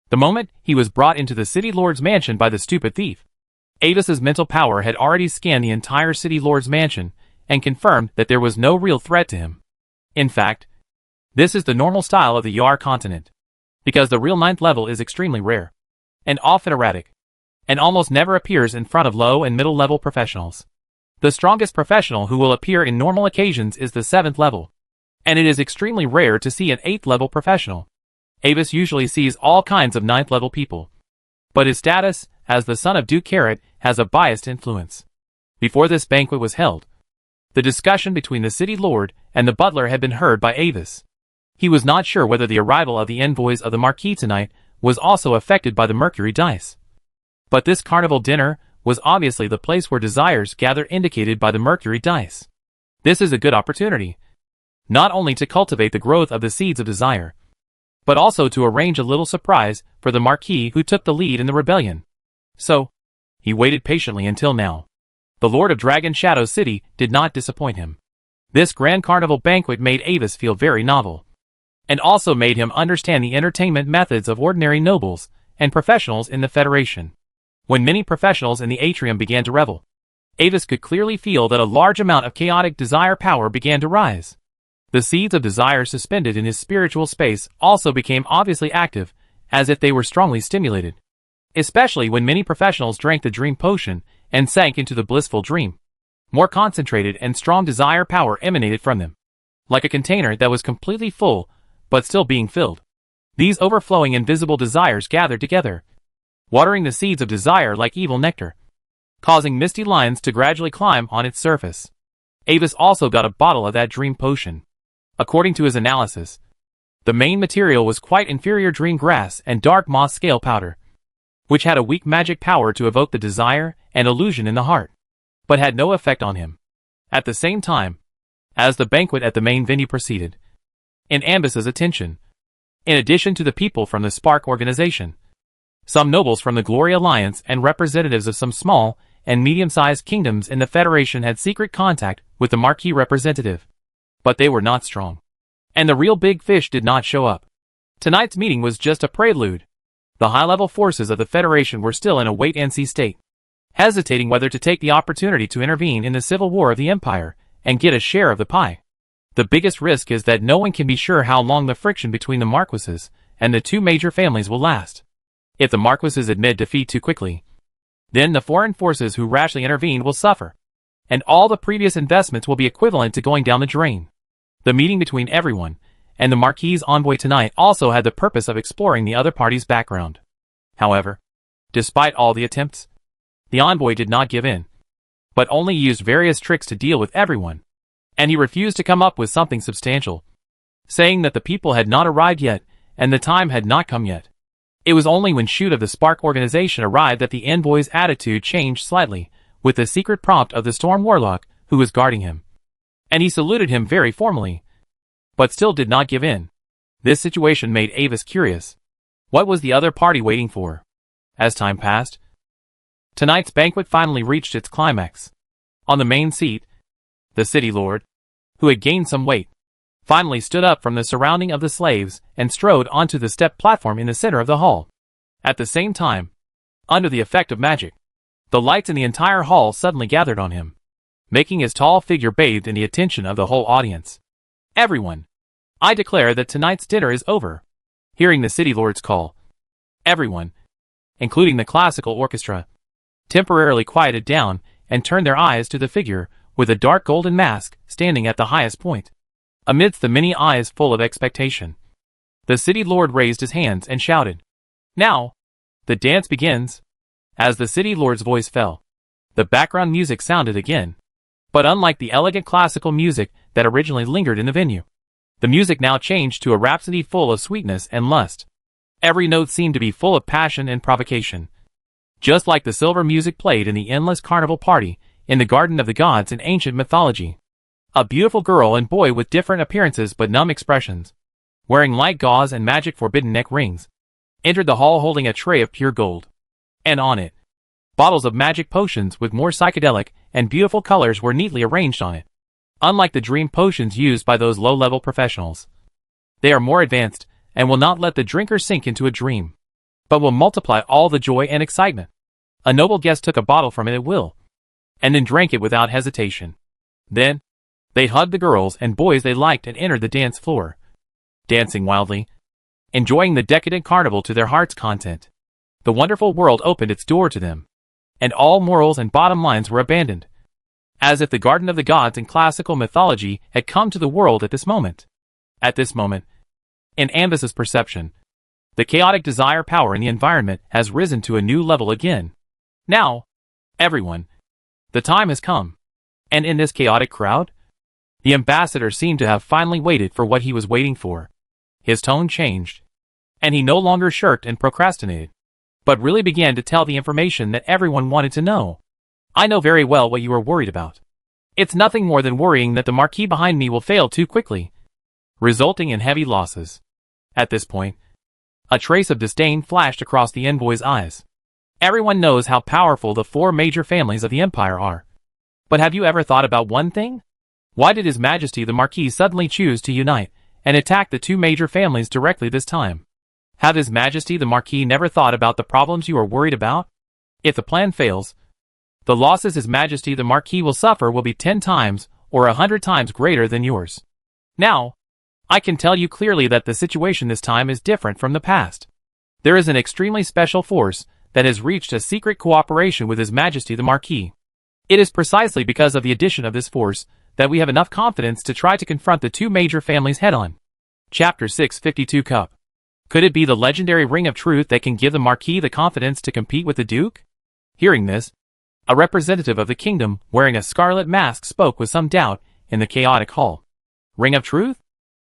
Speaker 1: the moment he was brought into the City Lord's mansion by the stupid thief, Avis's mental power had already scanned the entire City Lord's mansion and confirmed that there was no real threat to him. In fact, this is the normal style of the Yar continent, because the real 9th level is extremely rare, and often erratic, and almost never appears in front of low and middle level professionals. The strongest professional who will appear in normal occasions is the 7th level, and it is extremely rare to see an 8th level professional. Avis usually sees all kinds of 9th level people, but his status as the son of Duke Carrot has a biased influence. Before this banquet was held, the discussion between the city lord and the butler had been heard by Avis. He was not sure whether the arrival of the envoys of the Marquis tonight was also affected by the Mercury dice. But this carnival dinner was obviously the place where desires gather indicated by the Mercury dice. This is a good opportunity, not only to cultivate the growth of the seeds of desire, but also to arrange a little surprise for the Marquis who took the lead in the rebellion. So, he waited patiently until now. The Lord of Dragon Shadow City did not disappoint him. This grand carnival banquet made Avis feel very novel, and also made him understand the entertainment methods of ordinary nobles and professionals in the Federation. When many professionals in the atrium began to revel, Avis could clearly feel that a large amount of chaotic desire power began to rise. The seeds of desire suspended in his spiritual space also became obviously active, as if they were strongly stimulated. Especially when many professionals drank the dream potion and sank into the blissful dream. More concentrated and strong desire power emanated from them, like a container that was completely full, but still being filled. These overflowing invisible desires gathered together, watering the seeds of desire like evil nectar, causing misty lines to gradually climb on its surface. Avis also got a bottle of that dream potion. According to his analysis, the main material was quite inferior dream grass and dark moss scale powder, which had a weak magic power to evoke the desire and illusion in the heart, but had no effect on him. At the same time, as the banquet at the main venue proceeded, in Ambus's attention, in addition to the people from the Spark organization, some nobles from the Glory Alliance and representatives of some small and medium-sized kingdoms in the Federation had secret contact with the Marquis representative. But they were not strong, and the real big fish did not show up. Tonight's meeting was just a prelude. The high-level forces of the Federation were still in a wait-and-see state, hesitating whether to take the opportunity to intervene in the civil war of the Empire and get a share of the pie. The biggest risk is that no one can be sure how long the friction between the Marquises and the two major families will last. If the Marquises admit defeat too quickly, then the foreign forces who rashly intervened will suffer, and all the previous investments will be equivalent to going down the drain. The meeting between everyone and the Marquis' envoy tonight also had the purpose of exploring the other party's background. However, despite all the attempts, the envoy did not give in, but only used various tricks to deal with everyone, and he refused to come up with something substantial, saying that the people had not arrived yet and the time had not come yet. It was only when Shoot of the Spark organization arrived that the envoy's attitude changed slightly, with the secret prompt of the Storm Warlock who was guarding him, and he saluted him very formally, but still did not give in. This situation made Avis curious. What was the other party waiting for? As time passed, tonight's banquet finally reached its climax. On the main seat, the city lord, who had gained some weight, finally stood up from the surrounding of the slaves and strode onto the step platform in the center of the hall. At the same time, under the effect of magic, the lights in the entire hall suddenly gathered on him, making his tall figure bathed in the attention of the whole audience. Everyone, I declare that tonight's dinner is over. Hearing the city lord's call, everyone, including the classical orchestra, temporarily quieted down and turned their eyes to the figure with a dark golden mask standing at the highest point. Amidst the many eyes full of expectation, the city lord raised his hands and shouted, "Now, the dance begins." As the city lord's voice fell, the background music sounded again. But unlike the elegant classical music that originally lingered in the venue, the music now changed to a rhapsody full of sweetness and lust. Every note seemed to be full of passion and provocation, just like the silver music played in the endless carnival party in the Garden of the Gods in ancient mythology. A beautiful girl and boy with different appearances but numb expressions, wearing light gauze and magic forbidden neck rings, entered the hall holding a tray of pure gold. And on it, bottles of magic potions with more psychedelic and beautiful colors were neatly arranged on it. Unlike the dream potions used by those low-level professionals, they are more advanced and will not let the drinker sink into a dream, but will multiply all the joy and excitement. A noble guest took a bottle from it at will, and then drank it without hesitation. Then, they hugged the girls and boys they liked and entered the dance floor, dancing wildly, enjoying the decadent carnival to their heart's content. The wonderful world opened its door to them, and all morals and bottom lines were abandoned, as if the garden of the gods in classical mythology had come to the world at this moment. At this moment, in Avis's perception, the chaotic desire power in the environment has risen to a new level again. Now, everyone, the time has come. And in this chaotic crowd, the ambassador seemed to have finally waited for what he was waiting for. His tone changed, and he no longer shirked and procrastinated, but really began to tell the information that everyone wanted to know. I know very well what you are worried about. It's nothing more than worrying that the marquis behind me will fail too quickly, resulting in heavy losses. At this point, a trace of disdain flashed across the envoy's eyes. Everyone knows how powerful the 4 major families of the empire are. But have you ever thought about one thing? Why did His Majesty the Marquis suddenly choose to unite and attack the 2 major families directly this time? Have His Majesty the Marquis never thought about the problems you are worried about? If the plan fails, the losses His Majesty the Marquis will suffer will be 10 times or 100 times greater than yours. Now, I can tell you clearly that the situation this time is different from the past. There is an extremely special force that has reached a secret cooperation with His Majesty the Marquis. It is precisely because of the addition of this force that we have enough confidence to try to confront the 2 major families head-on. Chapter 652 Cup. Could it be the legendary Ring of Truth that can give the Marquis the confidence to compete with the Duke? Hearing this, a representative of the kingdom wearing a scarlet mask spoke with some doubt in the chaotic hall. Ring of Truth?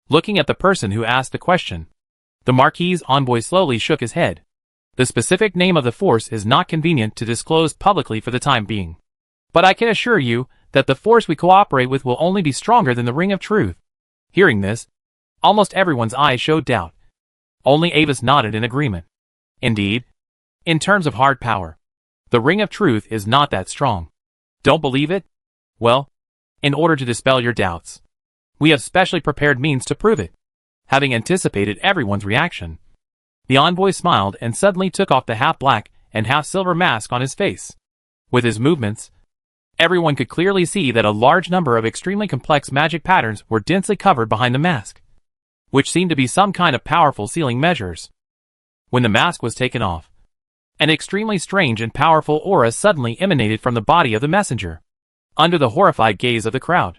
Speaker 1: Looking at the person who asked the question, the Marquis's envoy slowly shook his head. The specific name of the force is not convenient to disclose publicly for the time being. But I can assure you that the force we cooperate with will only be stronger than the Ring of Truth. Hearing this, almost everyone's eyes showed doubt. Only Avis nodded in agreement. Indeed, in terms of hard power, the Ring of Truth is not that strong. Don't believe it? Well, in order to dispel your doubts, we have specially prepared means to prove it. Having anticipated everyone's reaction, the envoy smiled and suddenly took off the half-black and half-silver mask on his face. With his movements, everyone could clearly see that a large number of extremely complex magic patterns were densely covered behind the mask, which seemed to be some kind of powerful sealing measures. When the mask was taken off, an extremely strange and powerful aura suddenly emanated from the body of the messenger. Under the horrified gaze of the crowd,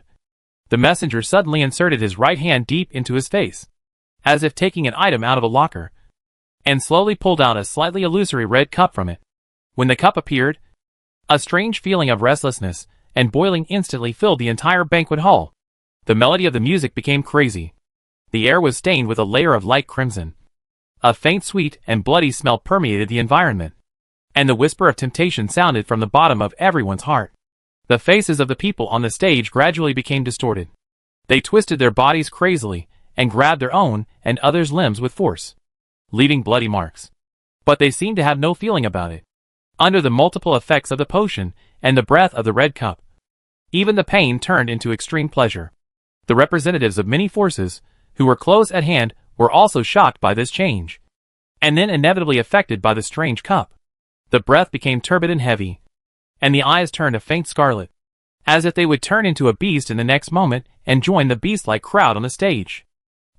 Speaker 1: the messenger suddenly inserted his right hand deep into his face, as if taking an item out of a locker, and slowly pulled out a slightly illusory red cup from it. When the cup appeared, a strange feeling of restlessness and boiling instantly filled the entire banquet hall. The melody of the music became crazy. The air was stained with a layer of light crimson. A faint sweet and bloody smell permeated the environment, and the whisper of temptation sounded from the bottom of everyone's heart. The faces of the people on the stage gradually became distorted. They twisted their bodies crazily and grabbed their own and others' limbs with force, leaving bloody marks. But they seemed to have no feeling about it. Under the multiple effects of the potion and the breath of the red cup, even the pain turned into extreme pleasure. The representatives of many forces, who were close at hand, were also shocked by this change, and then inevitably affected by the strange cup. The breath became turbid and heavy, and the eyes turned a faint scarlet, as if they would turn into a beast in the next moment and join the beast-like crowd on the stage.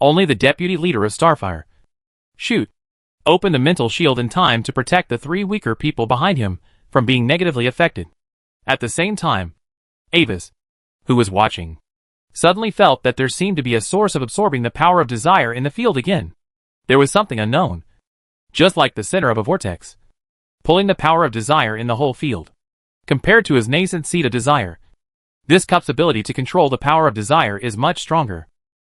Speaker 1: Only the deputy leader of Starfire, Shoot, opened the mental shield in time to protect the 3 weaker people behind him from being negatively affected. At the same time, Avis, who was watching, suddenly felt that there seemed to be a source of absorbing the power of desire in the field again. There was something unknown, just like the center of a vortex, pulling the power of desire in the whole field. Compared to his nascent seed of desire, this cup's ability to control the power of desire is much stronger.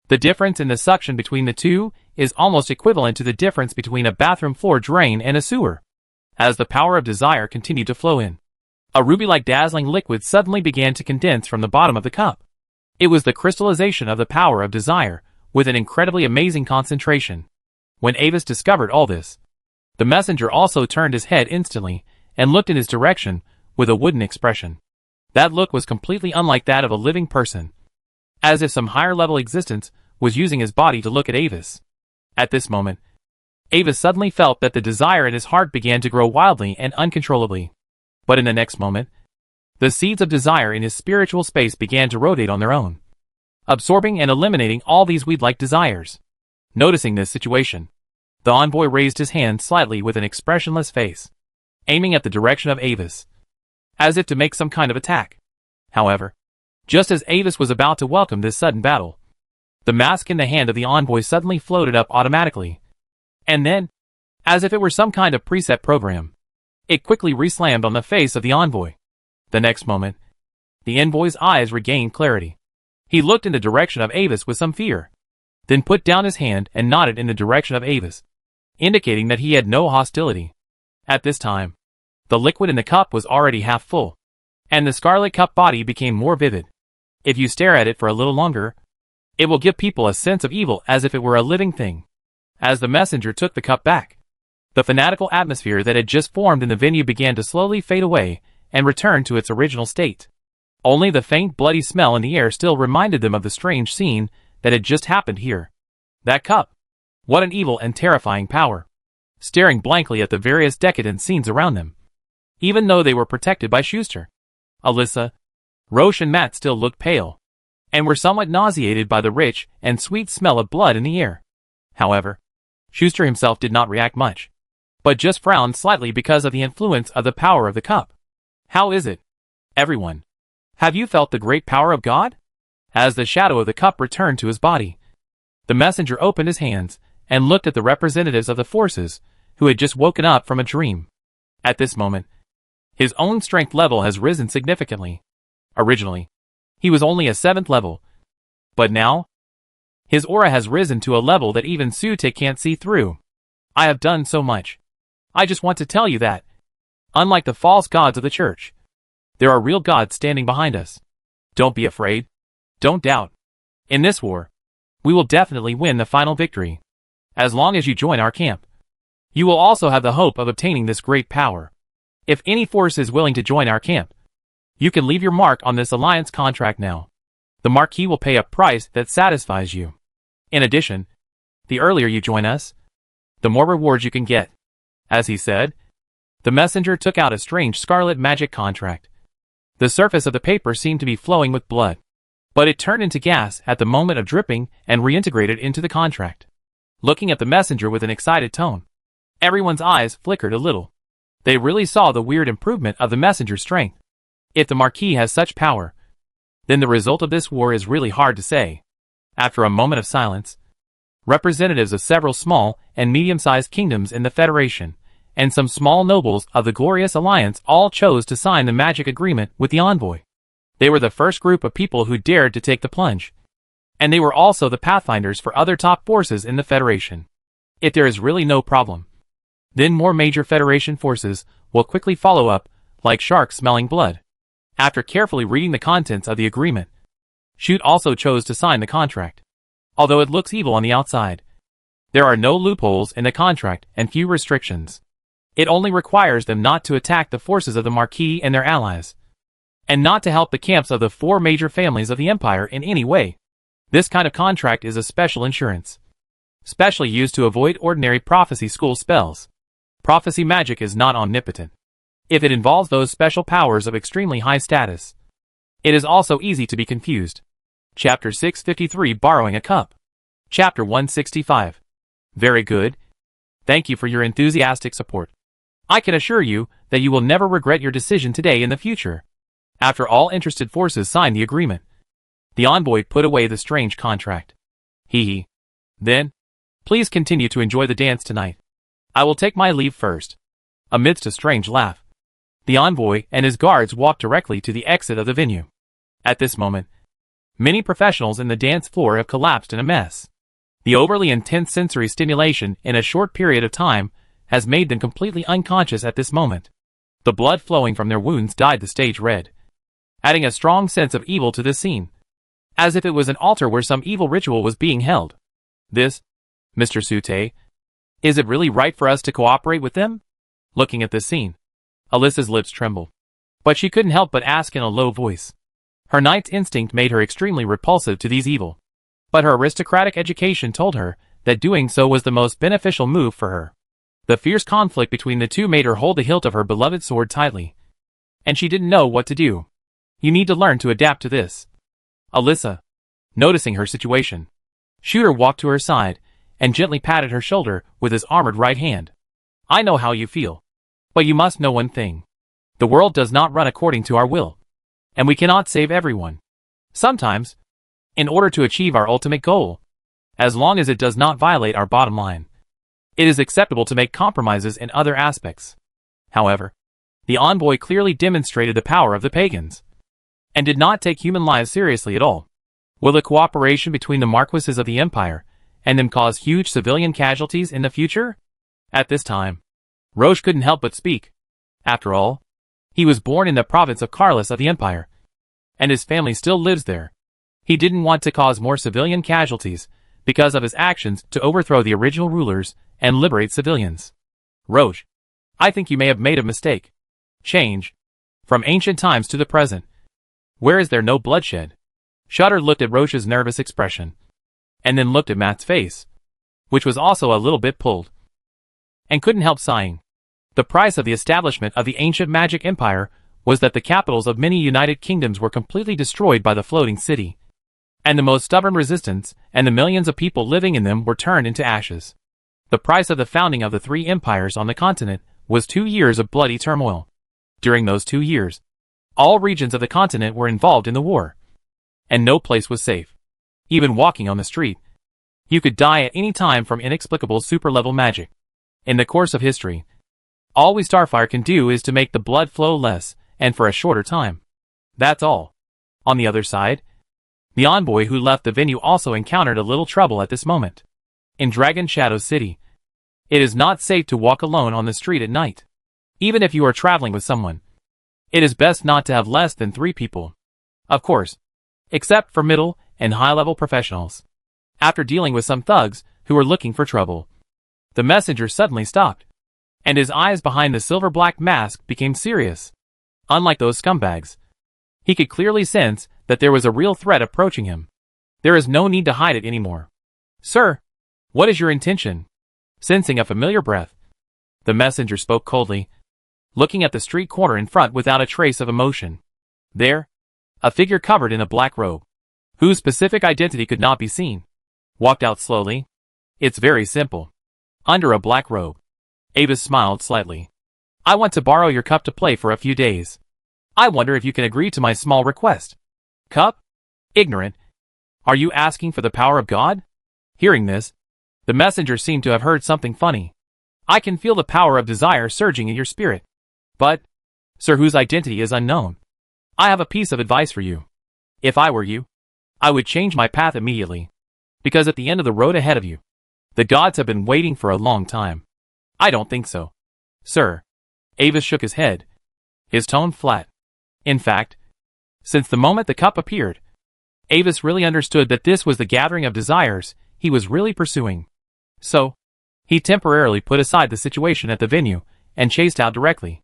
Speaker 1: The difference in the suction between the two is almost equivalent to the difference between a bathroom floor drain and a sewer. As the power of desire continued to flow in, a ruby-like dazzling liquid suddenly began to condense from the bottom of the cup. It was the crystallization of the power of desire, with an incredibly amazing concentration. When Avis discovered all this, the messenger also turned his head instantly and looked in his direction with a wooden expression. That look was completely unlike that of a living person, as if some higher-level existence was using his body to look at Avis. At this moment, Avis suddenly felt that the desire in his heart began to grow wildly and uncontrollably. But in the next moment, the seeds of desire in his spiritual space began to rotate on their own, absorbing and eliminating all these weed-like desires. Noticing this situation, The envoy raised his hand slightly with an expressionless face, aiming at the direction of Avis, as if to make some kind of attack. However, just as Avis was about to welcome this sudden battle, the mask in the hand of the envoy suddenly floated up automatically, and then, as if it were some kind of preset program, it quickly reslammed on the face of the envoy. The next moment, the envoy's eyes regained clarity. He looked in the direction of Avis with some fear, then put down his hand and nodded in the direction of Avis, indicating that he had no hostility. At this time, the liquid in the cup was already half full, and the scarlet cup body became more vivid. If you stare at it for a little longer, it will give people a sense of evil as if it were a living thing. As the messenger took the cup back, the fanatical atmosphere that had just formed in the venue began to slowly fade away and return to its original state. Only the faint bloody smell in the air still reminded them of the strange scene that had just happened here. That cup! What an evil and terrifying power! Staring blankly at the various decadent scenes around them. Even though they were protected by Schuster, Alyssa, Roche and Matt still looked pale, and were somewhat nauseated by the rich and sweet smell of blood in the air. However, Schuster himself did not react much, but just frowned slightly because of the influence of the power of the cup. How is it, everyone? Have you felt the great power of God? As the shadow of the cup returned to his body, the messenger opened his hands and looked at the representatives of the forces who had just woken up from a dream. At this moment, his own strength level has risen significantly. Originally, he was only a 7th level, but now, his aura has risen to a level that even Sute can't see through. I have done so much. I just want to tell you that, unlike the false gods of the church, there are real gods standing behind us. Don't be afraid. Don't doubt. In this war, we will definitely win the final victory. As long as you join our camp, you will also have the hope of obtaining this great power. If any force is willing to join our camp, you can leave your mark on this alliance contract now. The Marquis will pay a price that satisfies you. In addition, the earlier you join us, the more rewards you can get. As he said, the messenger took out a strange scarlet magic contract. The surface of the paper seemed to be flowing with blood, but it turned into gas at the moment of dripping and reintegrated into the contract. Looking at the messenger with an excited tone, everyone's eyes flickered a little. They really saw the weird improvement of the messenger's strength. If the Marquis has such power, then the result of this war is really hard to say. After a moment of silence, representatives of several small and medium-sized kingdoms in the Federation, and some small nobles of the Glorious Alliance all chose to sign the magic agreement with the envoy. They were the first group of people who dared to take the plunge, and they were also the pathfinders for other top forces in the Federation. If there is really no problem, then more major Federation forces will quickly follow up, like sharks smelling blood. After carefully reading the contents of the agreement, Schutt also chose to sign the contract. Although it looks evil on the outside, there are no loopholes in the contract and few restrictions. It only requires them not to attack the forces of the Marquis and their allies, and not to help the camps of the 4 major families of the Empire in any way. This kind of contract is a special insurance, specially used to avoid ordinary prophecy school spells. Prophecy magic is not omnipotent. If it involves those special powers of extremely high status, it is also easy to be confused. Chapter 653 Borrowing a Cup. Chapter 165. Very good. Thank you for your enthusiastic support. I can assure you that you will never regret your decision today in the future. After all interested forces signed the agreement, the envoy put away the strange contract. Then, please continue to enjoy the dance tonight. I will take my leave first. Amidst a strange laugh, the envoy and his guards walked directly to the exit of the venue. At this moment, many professionals in the dance floor have collapsed in a mess. The overly intense sensory stimulation in a short period of time has made them completely unconscious at this moment. The blood flowing from their wounds dyed the stage red, adding a strong sense of evil to this scene, as if it was an altar where some evil ritual was being held. This, Mr. Sute, is it really right for us to cooperate with them? Looking at this scene, Alyssa's lips trembled, but she couldn't help but ask in a low voice. Her knight's instinct made her extremely repulsive to these evil, but her aristocratic education told her that doing so was the most beneficial move for her. The fierce conflict between the two made her hold the hilt of her beloved sword tightly, and she didn't know what to do. You need to learn to adapt to this. Alyssa, noticing her situation, Shooter walked to her side and gently patted her shoulder with his armored right hand. I know how you feel. But you must know one thing. The world does not run according to our will. And we cannot save everyone. Sometimes, in order to achieve our ultimate goal, as long as it does not violate our bottom line, it is acceptable to make compromises in other aspects. However, the envoy clearly demonstrated the power of the pagans, and did not take human lives seriously at all. Will the cooperation between the marquises of the empire and them cause huge civilian casualties in the future? At this time, Roche couldn't help but speak. After all, he was born in the province of Carlos of the empire, and his family still lives there. He didn't want to cause more civilian casualties because of his actions to overthrow the original rulers and liberate civilians. Roche, I think you may have made a mistake. Change. From ancient times to the present. Where is there no bloodshed? Shutter looked at Roche's nervous expression, and then looked at Matt's face, which was also a little bit pulled, and couldn't help sighing. The price of the establishment of the ancient magic empire was that the capitals of many united kingdoms were completely destroyed by the floating city, and the most stubborn resistance and the millions of people living in them were turned into ashes. The price of the founding of the three empires on the continent was 2 years of bloody turmoil. During those 2 years, all regions of the continent were involved in the war, and no place was safe. Even walking on the street, you could die at any time from inexplicable super-level magic. In the course of history, all we Starfire can do is to make the blood flow less, and for a shorter time. That's all. On the other side, the envoy who left the venue also encountered a little trouble at this moment. In Dragon Shadow City, it is not safe to walk alone on the street at night. Even if you are traveling with someone, it is best not to have less than 3 people. Of course, except for middle and high-level professionals. After dealing with some thugs who were looking for trouble, the messenger suddenly stopped, and his eyes behind the silver-black mask became serious. Unlike those scumbags, he could clearly sense that there was a real threat approaching him. There is no need to hide it anymore. Sir, what is your intention? Sensing a familiar breath, the messenger spoke coldly, looking at the street corner in front without a trace of emotion. There, a figure covered in a black robe, whose specific identity could not be seen, walked out slowly. It's very simple. Under a black robe, Avis smiled slightly. I want to borrow your cup to play for a few days. I wonder if you can agree to my small request. Cup? Ignorant. Are you asking for the power of God? Hearing this, the messenger seemed to have heard something funny. I can feel the power of desire surging in your spirit. But, sir, whose identity is unknown. I have a piece of advice for you. If I were you, I would change my path immediately. Because at the end of the road ahead of you, the gods have been waiting for a long time. I don't think so. Sir. Avis shook his head, his tone flat. In fact, since the moment the cup appeared, Avis really understood that this was the gathering of desires he was really pursuing. So, he temporarily put aside the situation at the venue and chased out directly.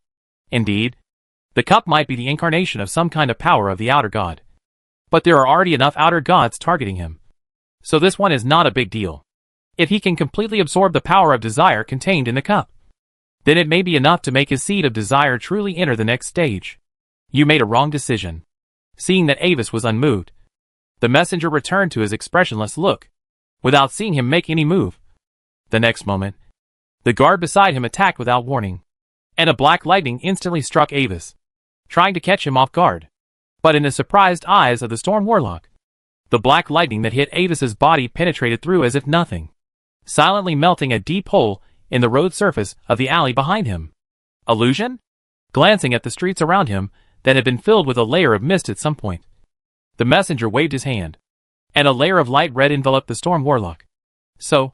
Speaker 1: Indeed, the cup might be the incarnation of some kind of power of the outer god. But there are already enough outer gods targeting him. So this one is not a big deal. If he can completely absorb the power of desire contained in the cup, then it may be enough to make his seed of desire truly enter the next stage. You made a wrong decision. Seeing that Avis was unmoved, the messenger returned to his expressionless look, without seeing him make any move. The next moment, the guard beside him attacked without warning, and a black lightning instantly struck Avis, trying to catch him off guard. But in the surprised eyes of the Storm Warlock, the black lightning that hit Avis's body penetrated through as if nothing, silently melting a deep hole in the road surface of the alley behind him. Illusion? Glancing at the streets around him that had been filled with a layer of mist at some point, the messenger waved his hand, and a layer of light red enveloped the Storm Warlock. So,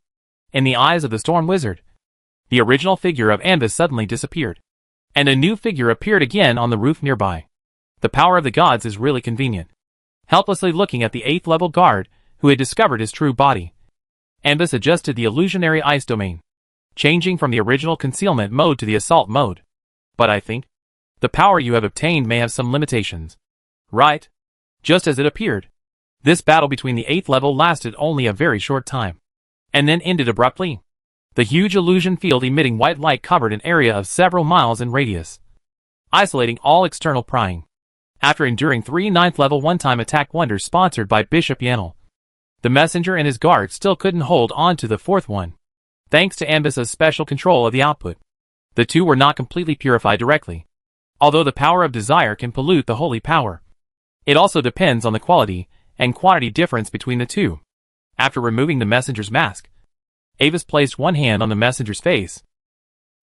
Speaker 1: in the eyes of the Storm Wizard, the original figure of Anvis suddenly disappeared, and a new figure appeared again on the roof nearby. The power of the gods is really convenient. Helplessly looking at the 8th level guard who had discovered his true body, Anvis adjusted the illusionary ice domain, changing from the original concealment mode to the assault mode. But I think the power you have obtained may have some limitations. Right? Just as it appeared, this battle between the 8th level lasted only a very short time, and then ended abruptly. The huge illusion field emitting white light covered an area of several miles in radius, isolating all external prying. After enduring 3 9th level one-time attack wonders sponsored by Bishop Yanel, The messenger and his guards still couldn't hold on to the fourth one. Thanks to Ambus's special control of the output, the two were not completely purified directly. Although the power of desire can pollute the holy power, it also depends on the quality and quantity difference between the two. After removing the messenger's mask, Avis placed one hand on the messenger's face,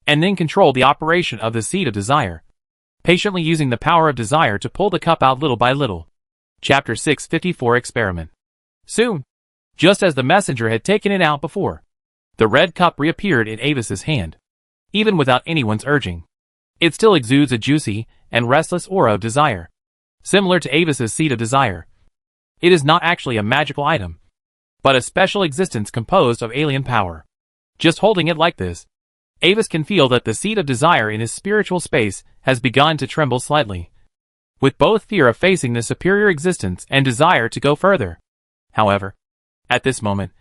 Speaker 1: and then controlled the operation of the seed of desire, patiently using the power of desire to pull the cup out little by little. Chapter 654 Experiment. Soon, just as the messenger had taken it out before, the red cup reappeared in Avis's hand. Even without anyone's urging, it still exudes a juicy and restless aura of desire, similar to Avis's seed of desire. It is not actually a magical item, but a special existence composed of alien power. Just holding it like this, Avis can feel that the seed of desire in his spiritual space has begun to tremble slightly, with both fear of facing the superior existence and desire to go further. However, at this moment,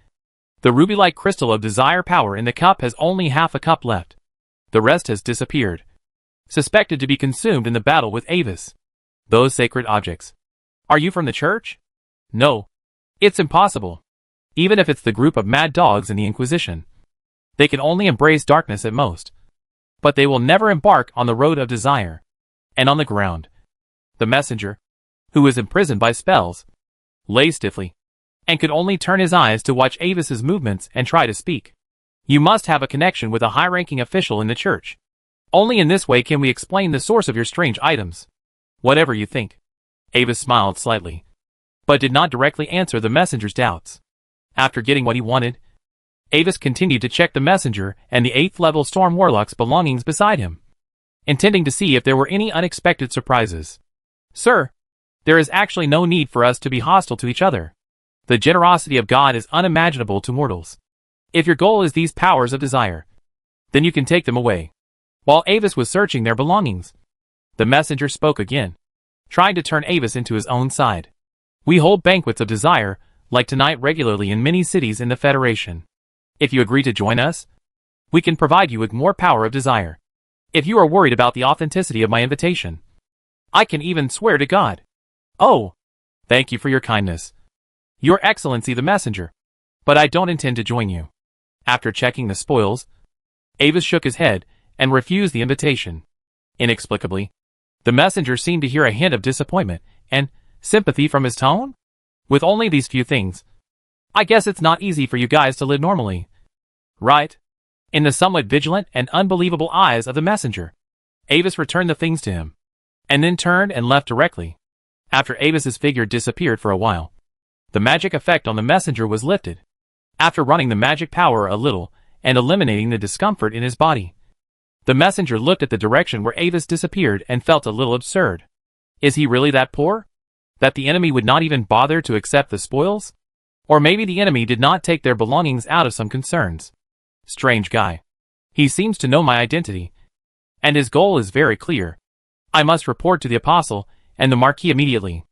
Speaker 1: the ruby-like crystal of desire power in the cup has only half a cup left. The rest has disappeared, suspected to be consumed in the battle with Avis. Those sacred objects. Are you from the church? No. It's impossible. Even if it's the group of mad dogs in the Inquisition. They can only embrace darkness at most. But they will never embark on the road of desire. And on the ground, the messenger, who was imprisoned by spells, lay stiffly, and could only turn his eyes to watch Avis's movements and try to speak. You must have a connection with a high-ranking official in the church. Only in this way can we explain the source of your strange items. Whatever you think. Avis smiled slightly, but did not directly answer the messenger's doubts. After getting what he wanted, Avis continued to check the messenger and the 8th level Storm Warlock's belongings beside him, intending to see if there were any unexpected surprises. Sir, there is actually no need for us to be hostile to each other. The generosity of God is unimaginable to mortals. If your goal is these powers of desire, then you can take them away. While Avis was searching their belongings, the messenger spoke again, trying to turn Avis into his own side. We hold banquets of desire, like tonight regularly in many cities in the Federation. If you agree to join us, we can provide you with more power of desire. If you are worried about the authenticity of my invitation, I can even swear to God. Oh, thank you for your kindness, Your Excellency the messenger. But I don't intend to join you. After checking the spoils, Avis shook his head and refused the invitation. Inexplicably, the messenger seemed to hear a hint of disappointment and sympathy from his tone. With only these few things, I guess it's not easy for you guys to live normally. Right? In the somewhat vigilant and unbelievable eyes of the messenger, Avis returned the things to him, and then turned and left directly. After Avis's figure disappeared for a while, the magic effect on the messenger was lifted. After running the magic power a little and eliminating the discomfort in his body, the messenger looked at the direction where Avis disappeared and felt a little absurd. Is he really that poor? That the enemy would not even bother to accept the spoils? Or maybe the enemy did not take their belongings out of some concerns. Strange guy. He seems to know my identity, and his goal is very clear. I must report to the Apostle and the Marquis immediately.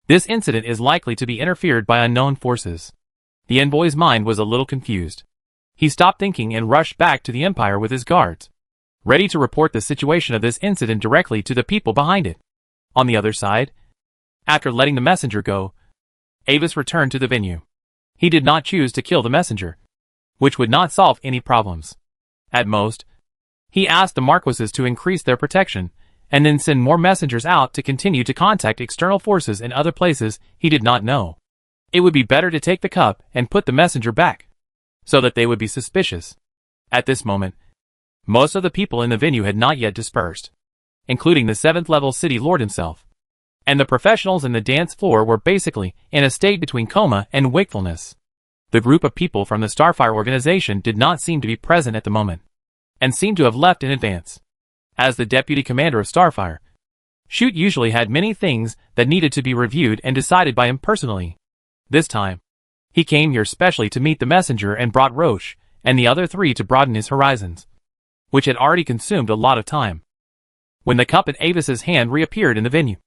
Speaker 1: This incident is likely to be interfered by unknown forces. The envoy's mind was a little confused. He stopped thinking and rushed back to the Empire with his guards, ready to report the situation of this incident directly to the people behind it. On the other side, after letting the messenger go, Avis returned to the venue. He did not choose to kill the messenger, which would not solve any problems. At most, he asked the Marquises to increase their protection, and then send more messengers out to continue to contact external forces in other places he did not know. It would be better to take the cup and put the messenger back, so that they would be suspicious. At this moment, most of the people in the venue had not yet dispersed, including the 7th level city lord himself, and the professionals in the dance floor were basically in a state between coma and wakefulness. The group of people from the Starfire organization did not seem to be present at the moment, and seemed to have left in advance. As the deputy commander of Starfire, Shoot usually had many things that needed to be reviewed and decided by him personally. This time, he came here specially to meet the messenger and brought Roche and the other 3 to broaden his horizons, which had already consumed a lot of time. When the cup in Avis's hand reappeared in the venue,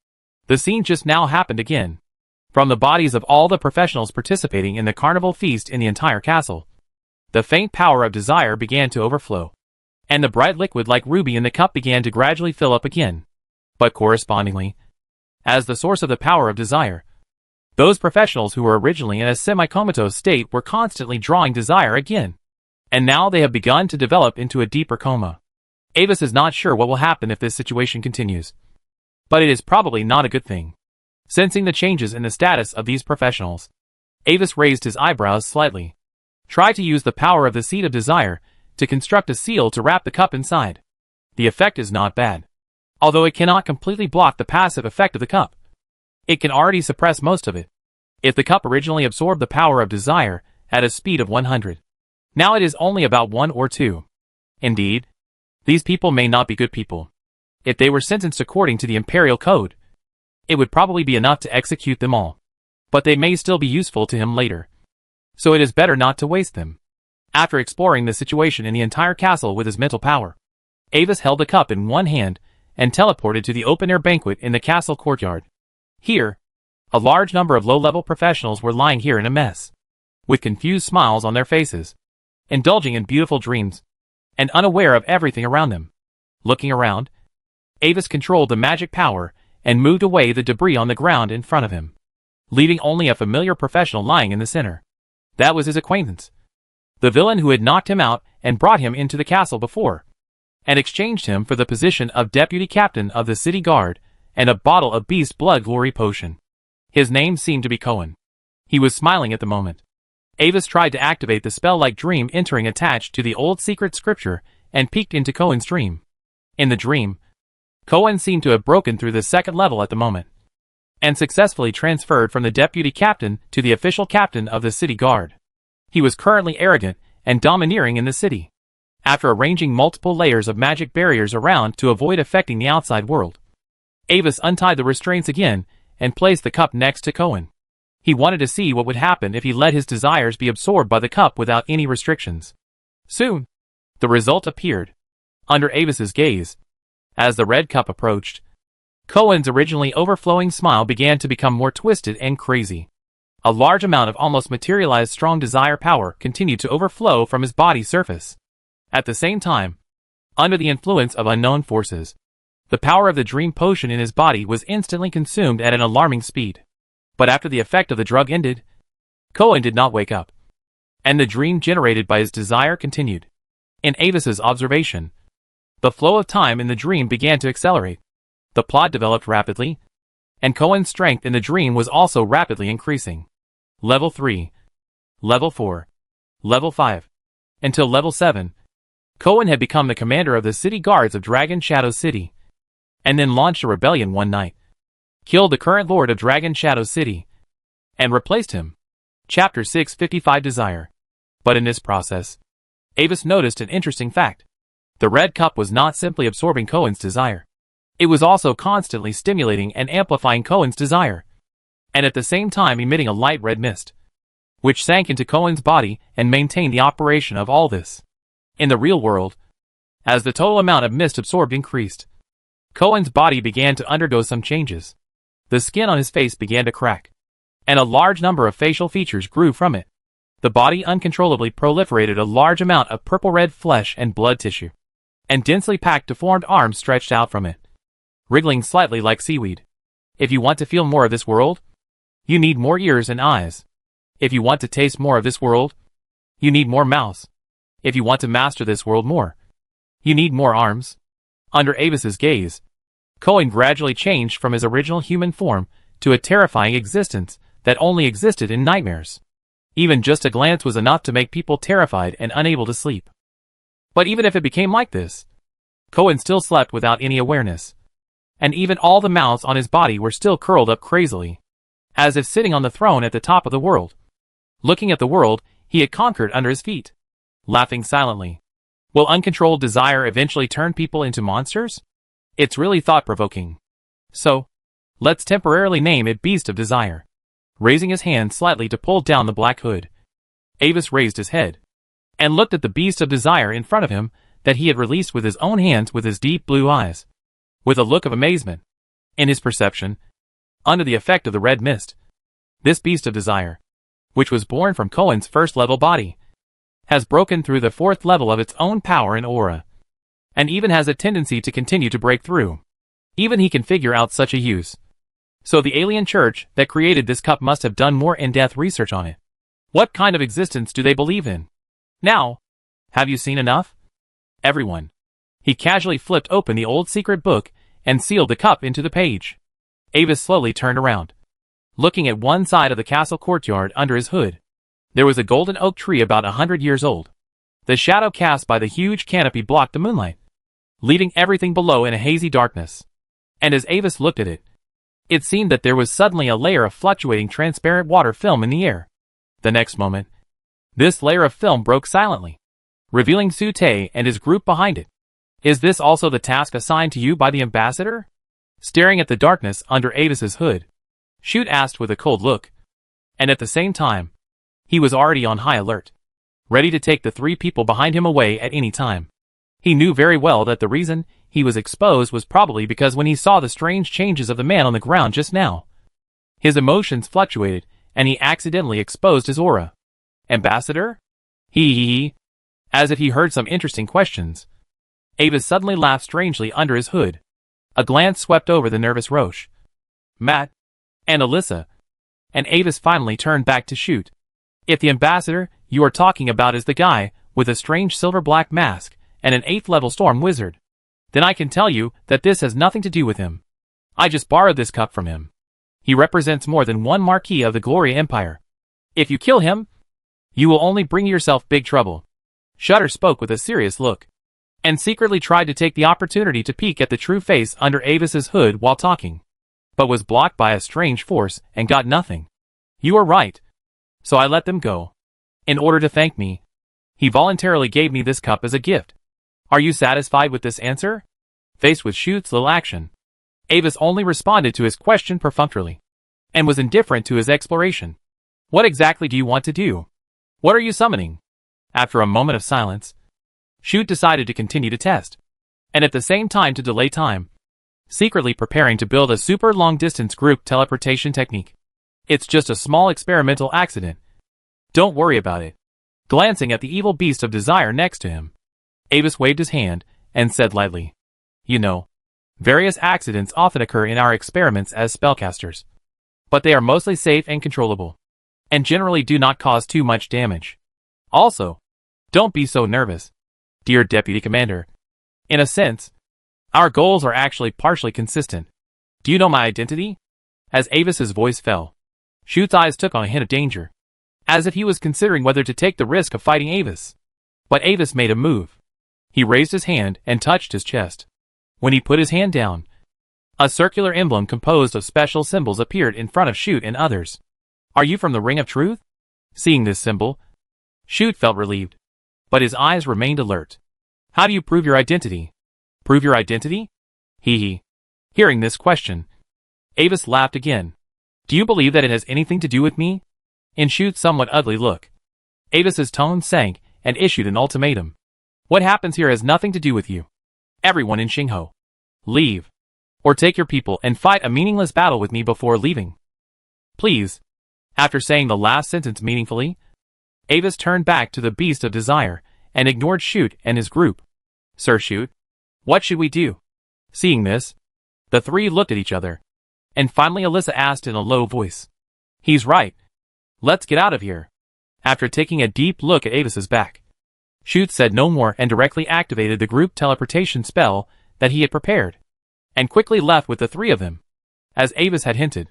Speaker 1: the scene just now happened again. From the bodies of all the professionals participating in the carnival feast in the entire castle, the faint power of desire began to overflow, and the bright liquid like ruby in the cup began to gradually fill up again. But correspondingly, as the source of the power of desire, Those professionals who were originally in a semi-comatose state were constantly drawing desire again. And now they have begun to develop into a deeper coma. Avis is not sure what will happen if this situation continues. But it is probably not a good thing. Sensing the changes in the status of these professionals, Avis raised his eyebrows slightly. Try to use the power of the seed of desire to construct a seal to wrap the cup inside. The effect is not bad. Although it cannot completely block the passive effect of the cup, it can already suppress most of it. If the cup originally absorbed the power of desire at a speed of 100, now it is only about 1 or 2. Indeed, these people may not be good people. If they were sentenced according to the Imperial Code, it would probably be enough to execute them all. But they may still be useful to him later. So it is better not to waste them. After exploring the situation in the entire castle with his mental power, Avis held the cup in one hand and teleported to the open-air banquet in the castle courtyard. Here, a large number of low-level professionals were lying here in a mess, with confused smiles on their faces, indulging in beautiful dreams, and unaware of everything around them. Looking around, Avis controlled the magic power and moved away the debris on the ground in front of him, leaving only a familiar professional lying in the center. That was his acquaintance, the villain who had knocked him out and brought him into the castle before, and exchanged him for the position of deputy captain of the city guard and a bottle of beast blood glory potion. His name seemed to be Cohen. He was smiling at the moment. Avis tried to activate the spell-like dream entering attached to the old secret scripture and peeked into Cohen's dream. In the dream, Cohen seemed to have broken through the second level at the moment, and successfully transferred from the deputy captain to the official captain of the city guard. He was currently arrogant and domineering in the city, after arranging multiple layers of magic barriers around to avoid affecting the outside world. Avis untied the restraints again and placed the cup next to Cohen. He wanted to see what would happen if he let his desires be absorbed by the cup without any restrictions. Soon, the result appeared, under Avis's gaze. As the red cup approached, Cohen's originally overflowing smile began to become more twisted and crazy. A large amount of almost materialized strong desire power continued to overflow from his body's surface. At the same time, under the influence of unknown forces, the power of the dream potion in his body was instantly consumed at an alarming speed. But after the effect of the drug ended, Cohen did not wake up, and the dream generated by his desire continued. In Avis's observation, the flow of time in the dream began to accelerate. The plot developed rapidly, and Cohen's strength in the dream was also rapidly increasing. Level 3, Level 4, Level 5, until Level 7, Cohen had become the commander of the city guards of Dragon Shadow City, and then launched a rebellion one night, killed the current lord of Dragon Shadow City, and replaced him. Chapter 655 Desire. But in this process, Avis noticed an interesting fact. The red cup was not simply absorbing Cohen's desire. It was also constantly stimulating and amplifying Cohen's desire, and at the same time emitting a light red mist, which sank into Cohen's body and maintained the operation of all this. In the real world, as the total amount of mist absorbed increased, Cohen's body began to undergo some changes. The skin on his face began to crack, and a large number of facial features grew from it. The body uncontrollably proliferated a large amount of purple-red flesh and blood tissue, and densely packed deformed arms stretched out from it, wriggling slightly like seaweed. If you want to feel more of this world, you need more ears and eyes. If you want to taste more of this world, you need more mouths. If you want to master this world more, you need more arms. Under Avis's gaze, Cohen gradually changed from his original human form to a terrifying existence that only existed in nightmares. Even just a glance was enough to make people terrified and unable to sleep. But even if it became like this, Cohen still slept without any awareness, and even all the mouths on his body were still curled up crazily, as if sitting on the throne at the top of the world, looking at the world he had conquered under his feet, laughing silently. Will uncontrolled desire eventually turn people into monsters? It's really thought-provoking. So, let's temporarily name it Beast of Desire. Raising his hand slightly to pull down the black hood, Avis raised his head, and looked at the Beast of Desire in front of him that he had released with his own hands with his deep blue eyes, with a look of amazement. In his perception, under the effect of the red mist, this Beast of Desire, which was born from Cohen's first-level body, has broken through the fourth level of its own power and aura, and even has a tendency to continue to break through. Even he can figure out such a use. So the alien church that created this cup must have done more in-depth research on it. What kind of existence do they believe in? Now, have you seen enough? Everyone. He casually flipped open the old secret book and sealed the cup into the page. Avis slowly turned around, looking at one side of the castle courtyard under his hood. There was a golden oak tree about 100 years old. The shadow cast by the huge canopy blocked the moonlight, leaving everything below in a hazy darkness. And as Avis looked at it, it seemed that there was suddenly a layer of fluctuating transparent water film in the air. The next moment, this layer of film broke silently, revealing Sute and his group behind it. Is this also the task assigned to you by the ambassador? Staring at the darkness under Avis's hood, Shoot asked with a cold look. And at the same time, he was already on high alert, ready to take the three people behind him away at any time. He knew very well that the reason he was exposed was probably because when he saw the strange changes of the man on the ground just now, his emotions fluctuated, and he accidentally exposed his aura. Ambassador? He. As if he heard some interesting questions, Avis suddenly laughed strangely under his hood. A glance swept over the nervous Roche, Matt, and Alyssa, and Avis finally turned back to Shoot. If the ambassador you are talking about is the guy with a strange silver-black mask and an 8th level storm wizard, then I can tell you that this has nothing to do with him. I just borrowed this cup from him. He represents more than one Marquis of the Gloria Empire. If you kill him, you will only bring yourself big trouble. Shutter spoke with a serious look, and secretly tried to take the opportunity to peek at the true face under Avis's hood while talking, but was blocked by a strange force and got nothing. You are right. So I let them go. In order to thank me, he voluntarily gave me this cup as a gift. Are you satisfied with this answer? Faced with Shoot's little action, Avis only responded to his question perfunctorily, and was indifferent to his exploration. What exactly do you want to do? What are you summoning? After a moment of silence, Shoot decided to continue to test, and at the same time to delay time, secretly preparing to build a super long-distance group teleportation technique. It's just a small experimental accident. Don't worry about it. Glancing at the evil beast of desire next to him, Avis waved his hand and said lightly, You know, various accidents often occur in our experiments as spellcasters, but they are mostly safe and controllable, and generally do not cause too much damage. Also, don't be so nervous, dear Deputy Commander. In a sense, our goals are actually partially consistent. Do you know my identity? As Avis's voice fell, Shoot's eyes took on a hint of danger, as if he was considering whether to take the risk of fighting Avis. But Avis made a move. He raised his hand and touched his chest. When he put his hand down, a circular emblem composed of special symbols appeared in front of Shoot and others. Are you from the Ring of Truth? Seeing this symbol, Shoot felt relieved, but his eyes remained alert. How do you prove your identity? Prove your identity? Hee. Hearing this question, Avis laughed again. Do you believe that it has anything to do with me? In Shoot's somewhat ugly look, Avis's tone sank and issued an ultimatum. What happens here has nothing to do with you. Everyone in Xingho, leave, or take your people and fight a meaningless battle with me before leaving. Please. After saying the last sentence meaningfully, Avis turned back to the beast of desire and ignored Shoot and his group. Sir Shoot, what should we do? Seeing this, the three looked at each other, and finally Alyssa asked in a low voice. He's right. Let's get out of here. After taking a deep look at Avis's back, Shoot said no more and directly activated the group teleportation spell that he had prepared, and quickly left with the three of them. As Avis had hinted,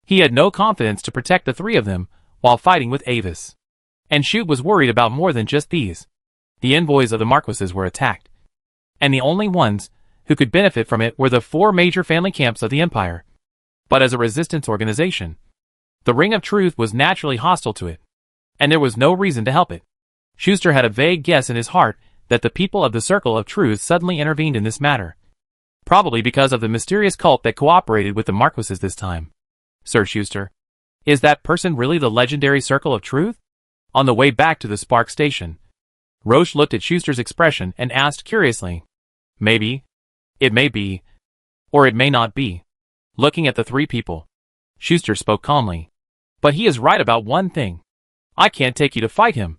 Speaker 1: he had no confidence to protect the three of them while fighting with Avis. And Shoot was worried about more than just these. The envoys of the Marquises were attacked, and the only ones who could benefit from it were the 4 major family camps of the Empire. But as a resistance organization, the Ring of Truth was naturally hostile to it, and there was no reason to help it. Schuster had a vague guess in his heart that the people of the Circle of Truth suddenly intervened in this matter, probably because of the mysterious cult that cooperated with the Marquises this time. Sir Schuster, is that person really the legendary Circle of Truth? On the way back to the Spark Station, Roche looked at Schuster's expression and asked curiously, Maybe. It may be. Or it may not be. Looking at the three people, Schuster spoke calmly. But he is right about one thing. I can't take you to fight him.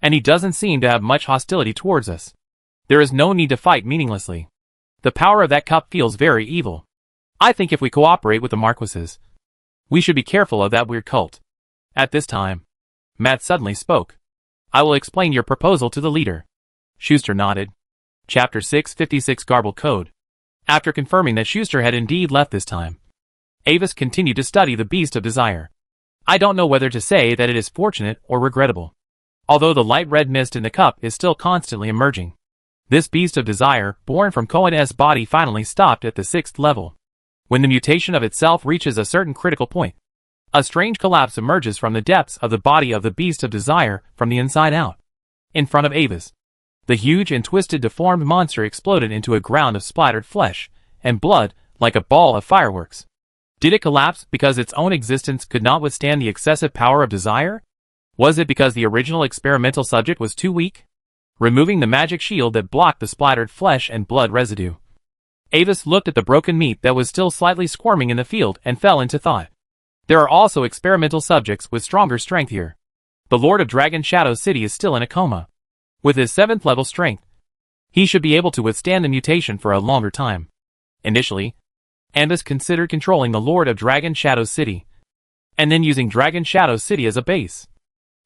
Speaker 1: And he doesn't seem to have much hostility towards us. There is no need to fight meaninglessly. The power of that cup feels very evil. I think if we cooperate with the Marquises, we should be careful of that weird cult. At this time, Matt suddenly spoke. I will explain your proposal to the leader. Schuster nodded. Chapter 656 Garbled Code. After confirming that Schuster had indeed left this time, Avis continued to study the Beast of Desire. I don't know whether to say that it is fortunate or regrettable. Although the light red mist in the cup is still constantly emerging, this Beast of Desire, born from Cohen's body, finally stopped at the 6th level. When the mutation of itself reaches a certain critical point, a strange collapse emerges from the depths of the body of the Beast of Desire from the inside out. In front of Avis, the huge and twisted deformed monster exploded into a ground of splattered flesh and blood like a ball of fireworks. Did it collapse because its own existence could not withstand the excessive power of desire? Was it because the original experimental subject was too weak? Removing the magic shield that blocked the splattered flesh and blood residue, Avis looked at the broken meat that was still slightly squirming in the field and fell into thought. There are also experimental subjects with stronger strength here. The Lord of Dragon Shadow City is still in a coma. With his 7th level strength, he should be able to withstand the mutation for a longer time. Initially, Avis considered controlling the Lord of Dragon Shadow City, and then using Dragon Shadow City as a base,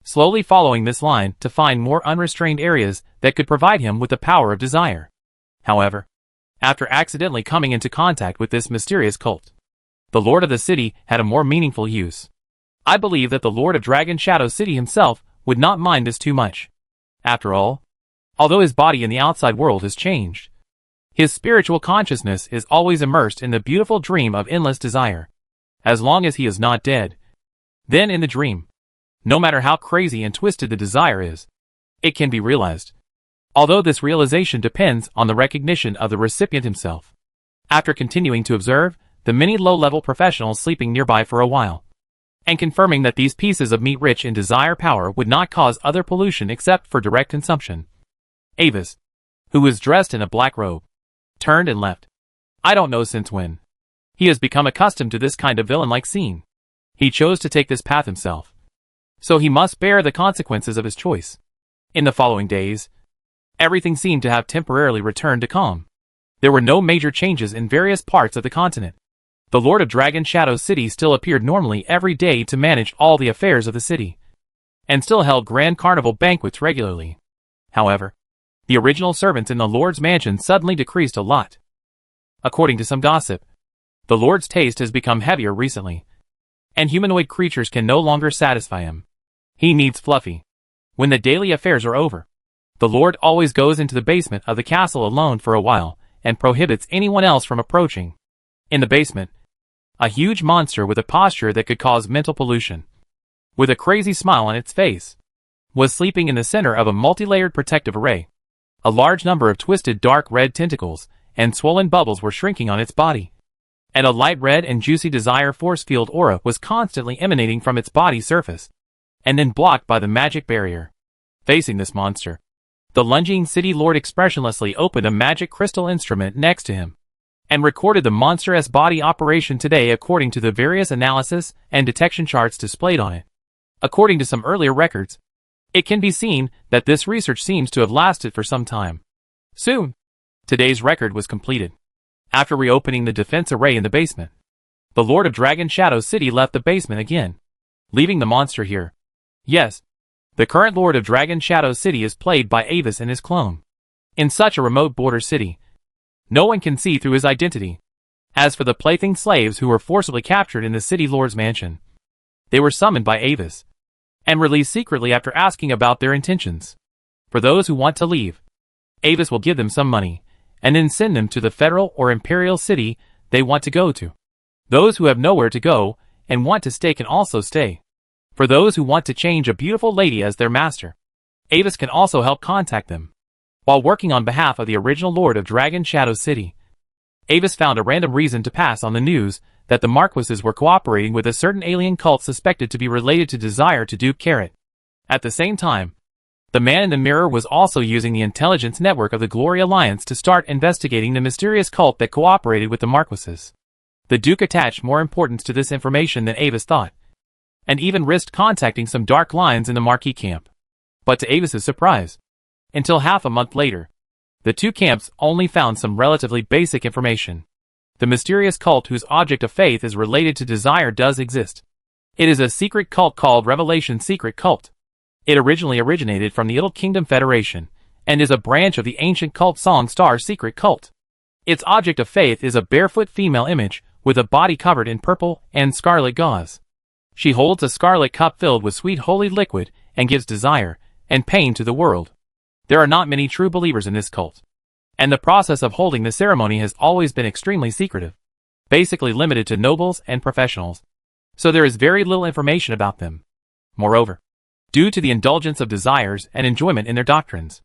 Speaker 1: slowly following this line to find more unrestrained areas that could provide him with the power of desire. However, after accidentally coming into contact with this mysterious cult, the Lord of the City had a more meaningful use. I believe that the Lord of Dragon Shadow City himself would not mind this too much. After all, although his body in the outside world has changed, his spiritual consciousness is always immersed in the beautiful dream of endless desire. As long as he is not dead, then in the dream, no matter how crazy and twisted the desire is, it can be realized. Although this realization depends on the recognition of the recipient himself. After continuing to observe the many low-level professionals sleeping nearby for a while, and confirming that these pieces of meat rich in desire power would not cause other pollution except for direct consumption, Avis, who was dressed in a black robe, turned and left. I don't know since when. He has become accustomed to this kind of villain-like scene. He chose to take this path himself, so he must bear the consequences of his choice. In the following days, everything seemed to have temporarily returned to calm. There were no major changes in various parts of the continent. The Lord of Dragon Shadow City still appeared normally every day to manage all the affairs of the city, and still held grand carnival banquets regularly. However, the original servants in the Lord's mansion suddenly decreased a lot. According to some gossip, the Lord's taste has become heavier recently, and humanoid creatures can no longer satisfy him. He needs fluffy. When the daily affairs are over, the Lord always goes into the basement of the castle alone for a while and prohibits anyone else from approaching. In the basement, a huge monster with a posture that could cause mental pollution, with a crazy smile on its face, was sleeping in the center of a multi-layered protective array. A large number of twisted dark red tentacles and swollen bubbles were shrinking on its body, and a light red and juicy desire force field aura was constantly emanating from its body surface, and then blocked by the magic barrier. Facing this monster, the lunging city lord expressionlessly opened a magic crystal instrument next to him, and recorded the monstrous body operation today according to the various analysis and detection charts displayed on it. According to some earlier records, it can be seen that this research seems to have lasted for some time. Soon, today's record was completed. After reopening the defense array in the basement, the Lord of Dragon Shadow City left the basement again, leaving the monster here. Yes, the current Lord of Dragon Shadow City is played by Avis and his clone. In such a remote border city, no one can see through his identity. As for the plaything slaves who were forcibly captured in the city lord's mansion, they were summoned by Avis and released secretly after asking about their intentions. For those who want to leave, Avis will give them some money and then send them to the federal or imperial city they want to go to. Those who have nowhere to go and want to stay can also stay. For those who want to change a beautiful lady as their master, Avis can also help contact them. While working on behalf of the original Lord of Dragon Shadow City, Avis found a random reason to pass on the news that the Marquises were cooperating with a certain alien cult suspected to be related to desire to dupe Carrot. At the same time, the man in the mirror was also using the intelligence network of the Glory Alliance to start investigating the mysterious cult that cooperated with the Marquises. The Duke attached more importance to this information than Avis thought, and even risked contacting some dark lines in the Marquis camp. But to Avis's surprise, until half a month later, the two camps only found some relatively basic information. The mysterious cult whose object of faith is related to desire does exist. It is a secret cult called Revelation Secret Cult. It originally originated from the Idle Kingdom Federation, and is a branch of the ancient cult Song Star Secret Cult. Its object of faith is a barefoot female image, with a body covered in purple and scarlet gauze. She holds a scarlet cup filled with sweet holy liquid, and gives desire and pain to the world. There are not many true believers in this cult, and the process of holding the ceremony has always been extremely secretive, basically limited to nobles and professionals, so there is very little information about them. Moreover, due to the indulgence of desires and enjoyment in their doctrines,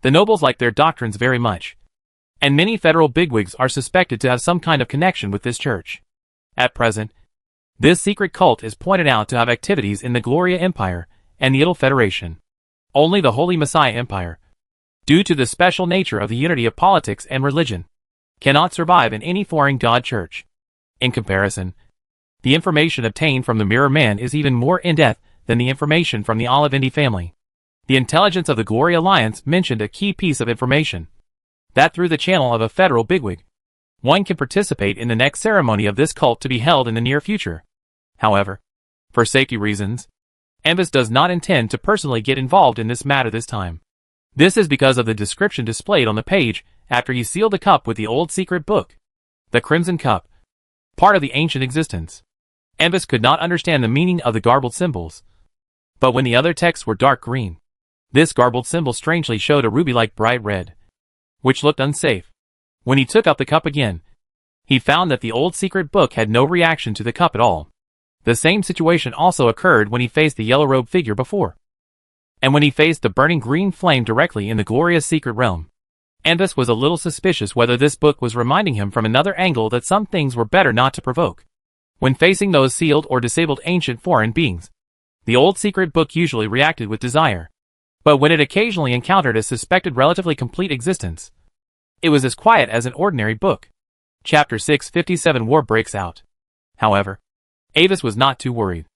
Speaker 1: the nobles like their doctrines very much, and many federal bigwigs are suspected to have some kind of connection with this church. At present, this secret cult is pointed out to have activities in the Gloria Empire and the Idle Federation. Only the Holy Messiah Empire, due to the special nature of the unity of politics and religion, cannot survive in any foreign god church. In comparison, the information obtained from the Mirror Man is even more in-depth than the information from the Olivindi family. The intelligence of the Glory Alliance mentioned a key piece of information, that through the channel of a federal bigwig, one can participate in the next ceremony of this cult to be held in the near future. However, for safety reasons, Ambus does not intend to personally get involved in this matter this time. This is because of the description displayed on the page after he sealed the cup with the old secret book, the Crimson Cup, part of the ancient existence. Ambus could not understand the meaning of the garbled symbols, but when the other texts were dark green, this garbled symbol strangely showed a ruby-like bright red, which looked unsafe. When he took up the cup again, he found that the old secret book had no reaction to the cup at all. The same situation also occurred when he faced the yellow-robed figure before, and when he faced the burning green flame directly in the glorious secret realm. Ambus was a little suspicious whether this book was reminding him from another angle that some things were better not to provoke. When facing those sealed or disabled ancient foreign beings, the old secret book usually reacted with desire. But when it occasionally encountered a suspected relatively complete existence, it was as quiet as an ordinary book. Chapter 657 War breaks out. However, Avis was not too worried.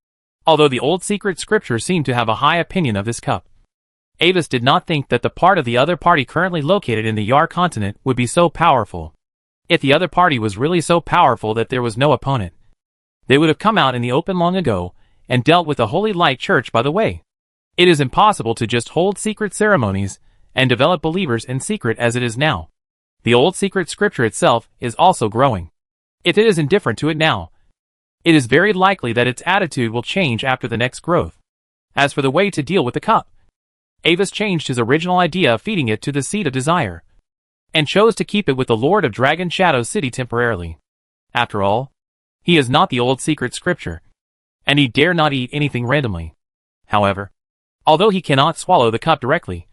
Speaker 1: Although the old secret scripture seemed to have a high opinion of this cup, Avis did not think that the part of the other party currently located in the Yar continent would be so powerful. If the other party was really so powerful that there was no opponent, they would have come out in the open long ago and dealt with the Holy Light Church by the way. It is impossible to just hold secret ceremonies and develop believers in secret as it is now. The old secret scripture itself is also growing. If it is indifferent to it now, it is very likely that its attitude will change after the next growth. As for the way to deal with the cup, Avis changed his original idea of feeding it to the seed of desire, and chose to keep it with the Lord of Dragon Shadow City temporarily. After all, he is not the old secret scripture, and he dare not eat anything randomly. However, although he cannot swallow the cup directly,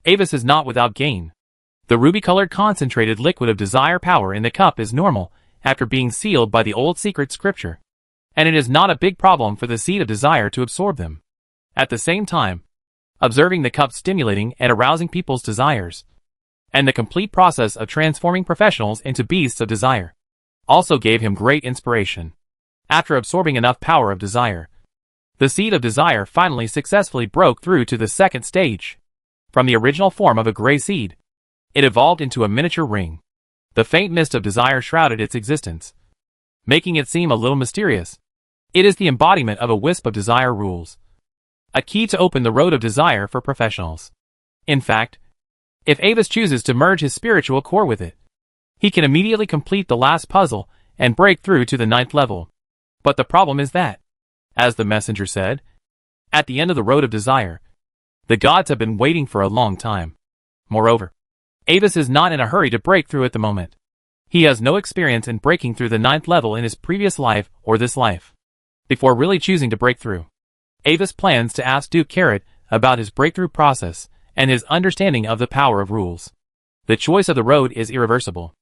Speaker 1: Avis is not without gain. The ruby-colored concentrated liquid of desire power in the cup is normal after being sealed by the old secret scripture, and it is not a big problem for the seed of desire to absorb them. At the same time, observing the cup stimulating and arousing people's desires, and the complete process of transforming professionals into beasts of desire, also gave him great inspiration. After absorbing enough power of desire, the seed of desire finally successfully broke through to the second stage. From the original form of a gray seed, it evolved into a miniature ring. The faint mist of desire shrouded its existence, making it seem a little mysterious. It is the embodiment of a wisp of desire rules, a key to open the road of desire for professionals. In fact, if Avis chooses to merge his spiritual core with it, he can immediately complete the last puzzle and break through to the 9th level. But the problem is that, as the messenger said, at the end of the road of desire, the gods have been waiting for a long time. Moreover, Avis is not in a hurry to break through at the moment. He has no experience in breaking through the 9th level in his previous life or this life. Before really choosing to break through, Avis plans to ask Duke Carrot about his breakthrough process and his understanding of the power of rules. The choice of the road is irreversible.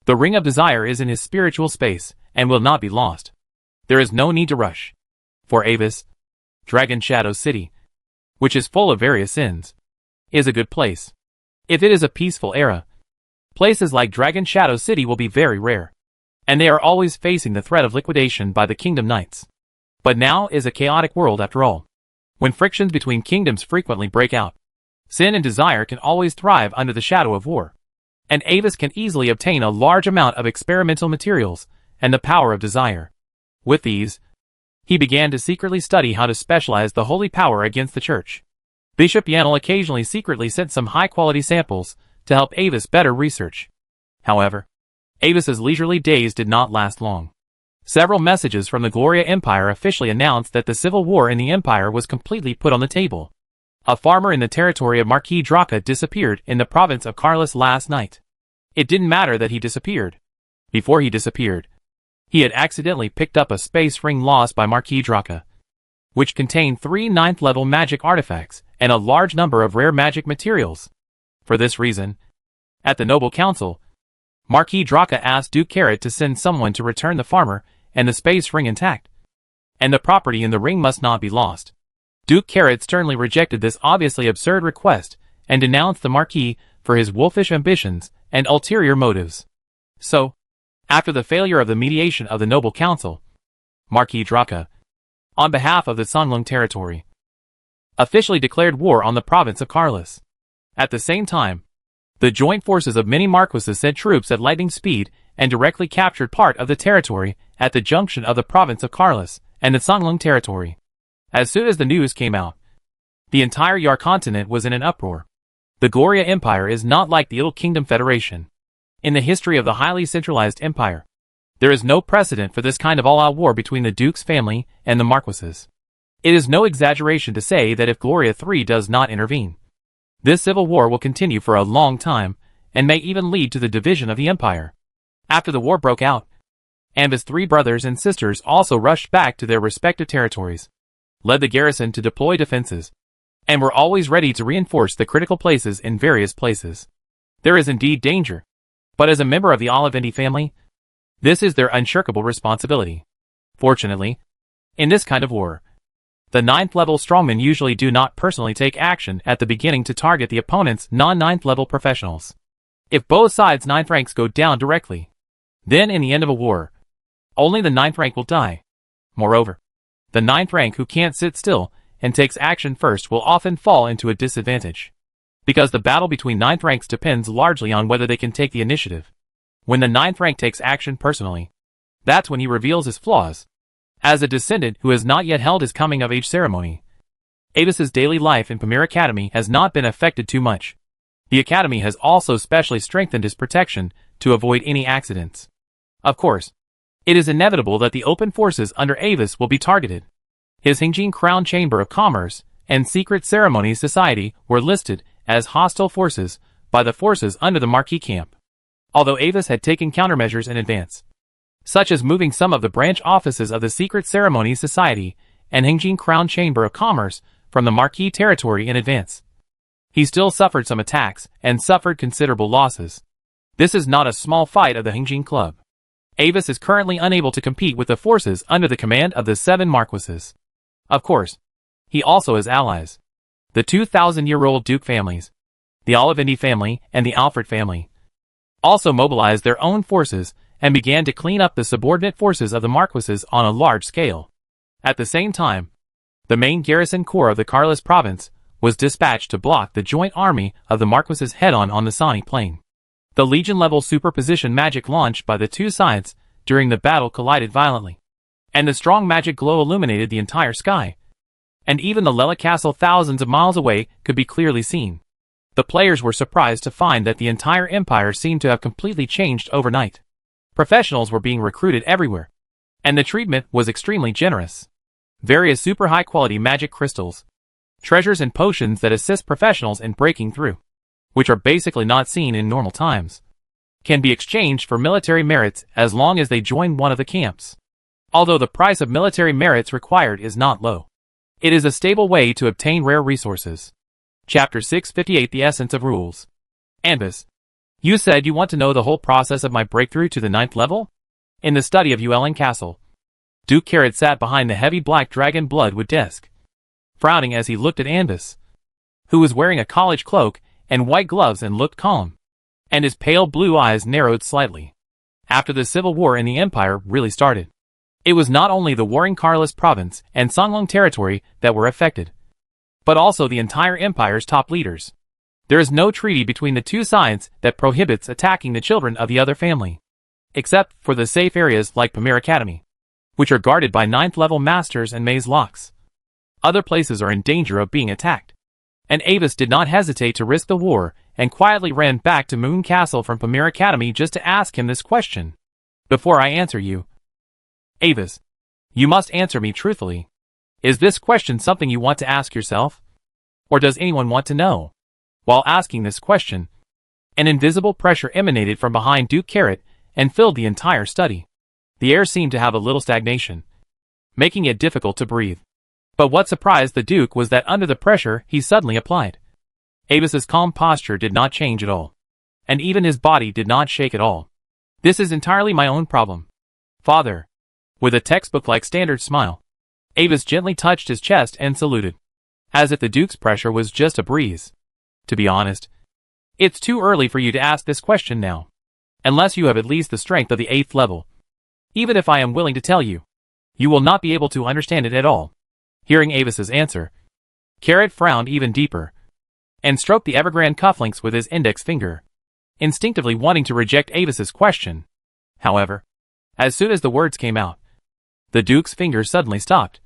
Speaker 1: The ring of desire is in his spiritual space and will not be lost. There is no need to rush. For Avis, Dragon Shadow City, which is full of various sins, is a good place. If it is a peaceful era, places like Dragon Shadow City will be very rare, and they are always facing the threat of liquidation by the Kingdom Knights. But now is a chaotic world after all. When frictions between kingdoms frequently break out, sin and desire can always thrive under the shadow of war. and Avis can easily obtain a large amount of experimental materials and the power of desire. With these, he began to secretly study how to specialize the holy power against the church. Bishop Yanel occasionally secretly sent some high-quality samples to help Avis better research. However, Avis's leisurely days did not last long. Several messages from the Gloria Empire officially announced that the civil war in the Empire was completely put on the table. A farmer in the territory of Marquis Draka disappeared in the province of Carlis last night. It didn't matter that he disappeared. Before he disappeared, he had accidentally picked up a space ring lost by Marquis Draka, which contained 3 9th-level magic artifacts and a large number of rare magic materials. For this reason, at the Noble Council, Marquis Draka asked Duke Carrot to send someone to return the farmer and the space ring intact, and the property in the ring must not be lost. Duke Carrot sternly rejected this obviously absurd request and denounced the Marquis for his wolfish ambitions and ulterior motives. So, after the failure of the mediation of the Noble Council, Marquis Draka, on behalf of the Songlung territory, officially declared war on the province of Carlis. At the same time, the joint forces of many marquises sent troops at lightning speed and directly captured part of the territory at the junction of the province of Carlis and the Songlung territory. As soon as the news came out, the entire Yar continent was in an uproar. The Gloria Empire is not like the Little Kingdom Federation. In the history of the highly centralized empire, there is no precedent for this kind of all-out war between the Duke's family and the Marquises. It is no exaggeration to say that if Gloria III does not intervene, this civil war will continue for a long time and may even lead to the division of the empire. After the war broke out, Amba's 3 brothers and sisters also rushed back to their respective territories, led the garrison to deploy defenses, and were always ready to reinforce the critical places in various places. There is indeed danger, but as a member of the Olivendi family, this is their unshirkable responsibility. Fortunately, in this kind of war, the 9th-level strongmen usually do not personally take action at the beginning to target the opponent's non-9th-level professionals. If both sides' 9th ranks go down directly, then in the end of a war, only the 9th rank will die. Moreover, the 9th rank who can't sit still and takes action first will often fall into a disadvantage, because the battle between 9th ranks depends largely on whether they can take the initiative. When the 9th rank takes action personally, that's when he reveals his flaws. As a descendant who has not yet held his coming-of-age ceremony, Avis's daily life in Pamir Academy has not been affected too much. The Academy has also specially strengthened his protection to avoid any accidents. Of course, it is inevitable that the open forces under Avis will be targeted. His Hingjin Crown Chamber of Commerce and Secret Ceremonies Society were listed as hostile forces by the forces under the Marquis camp, although Avis had taken countermeasures in advance, such as moving some of the branch offices of the Secret Ceremonies Society and Hingjin Crown Chamber of Commerce from the Marquis territory in advance. He still suffered some attacks and suffered considerable losses. This is not a small fight of the Hingjin Club. Avis is currently unable to compete with the forces under the command of the 7 Marquises. Of course, he also has allies. The 2,000-year-old Duke families, the Olivendi family and the Alfred family, also mobilized their own forces and began to clean up the subordinate forces of the Marquises on a large scale. At the same time, the main garrison corps of the Carlis province was dispatched to block the joint army of the Marquises head-on on the Sani plain. The Legion-level superposition magic launched by the two sides during the battle collided violently, and the strong magic glow illuminated the entire sky, and even the Lela Castle thousands of miles away could be clearly seen. The players were surprised to find that the entire empire seemed to have completely changed overnight. Professionals were being recruited everywhere, and the treatment was extremely generous. Various super high-quality magic crystals, treasures and potions that assist professionals in breaking through, which are basically not seen in normal times, can be exchanged for military merits as long as they join one of the camps. Although the price of military merits required is not low, it is a stable way to obtain rare resources. Chapter 658 The Essence of Rules. Anbis, you said you want to know the whole process of my breakthrough to the 9th level? In the study of Uelen Castle, Duke Carrot sat behind the heavy black dragon bloodwood desk, frowning as he looked at Anbis, who was wearing a college cloak and white gloves and looked calm, and his pale blue eyes narrowed slightly. After the civil war in the Empire really started, it was not only the warring Carlis province and Songlong territory that were affected, but also the entire Empire's top leaders. There is no treaty between the two sides that prohibits attacking the children of the other family, except for the safe areas like Pamir Academy, which are guarded by 9th level masters and maze locks. Other places are in danger of being attacked. And Avis did not hesitate to risk the war and quietly ran back to Moon Castle from Pamir Academy just to ask him this question. Before I answer you, Avis, you must answer me truthfully. Is this question something you want to ask yourself? Or does anyone want to know? While asking this question, an invisible pressure emanated from behind Duke Carrot and filled the entire study. The air seemed to have a little stagnation, making it difficult to breathe. But what surprised the Duke was that under the pressure he suddenly applied, Avis's calm posture did not change at all, and even his body did not shake at all. This is entirely my own problem, Father. With a textbook-like standard smile, Avis gently touched his chest and saluted, as if the Duke's pressure was just a breeze. To be honest, it's too early for you to ask this question now, unless you have at least the strength of the 8th level. Even if I am willing to tell you, you will not be able to understand it at all. Hearing Avis's answer, Carrot frowned even deeper, and stroked the Evergrande cufflinks with his index finger, instinctively wanting to reject Avis's question. However, as soon as the words came out, the Duke's fingers suddenly stopped,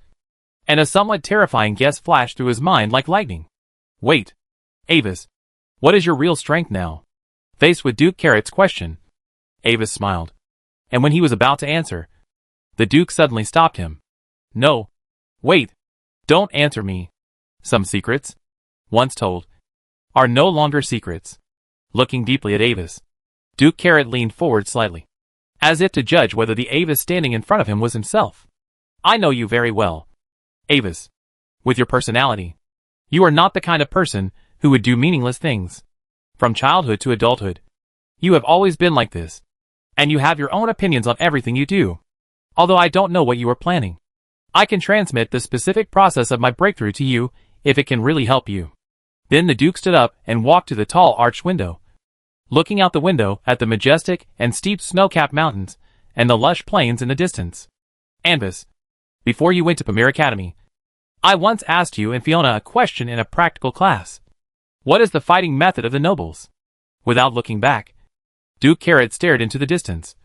Speaker 1: and a somewhat terrifying guess flashed through his mind like lightning. Wait, Avis, what is your real strength now? Faced with Duke Carrot's question, Avis smiled, and when he was about to answer, the Duke suddenly stopped him. No, wait. Don't answer me. Some secrets, once told, are no longer secrets. Looking deeply at Avis, Duke Carrot leaned forward slightly, as if to judge whether the Avis standing in front of him was himself. I know you very well, Avis. With your personality, you are not the kind of person who would do meaningless things. From childhood to adulthood, you have always been like this, and you have your own opinions on everything you do. Although I don't know what you are planning, I can transmit the specific process of my breakthrough to you if it can really help you. Then the Duke stood up and walked to the tall arched window, looking out the window at the majestic and steep snow-capped mountains and the lush plains in the distance. Avis, before you went to Pamir Academy, I once asked you and Fiona a question in a practical class. What is the fighting method of the nobles? Without looking back, Duke Carrot stared into the distance,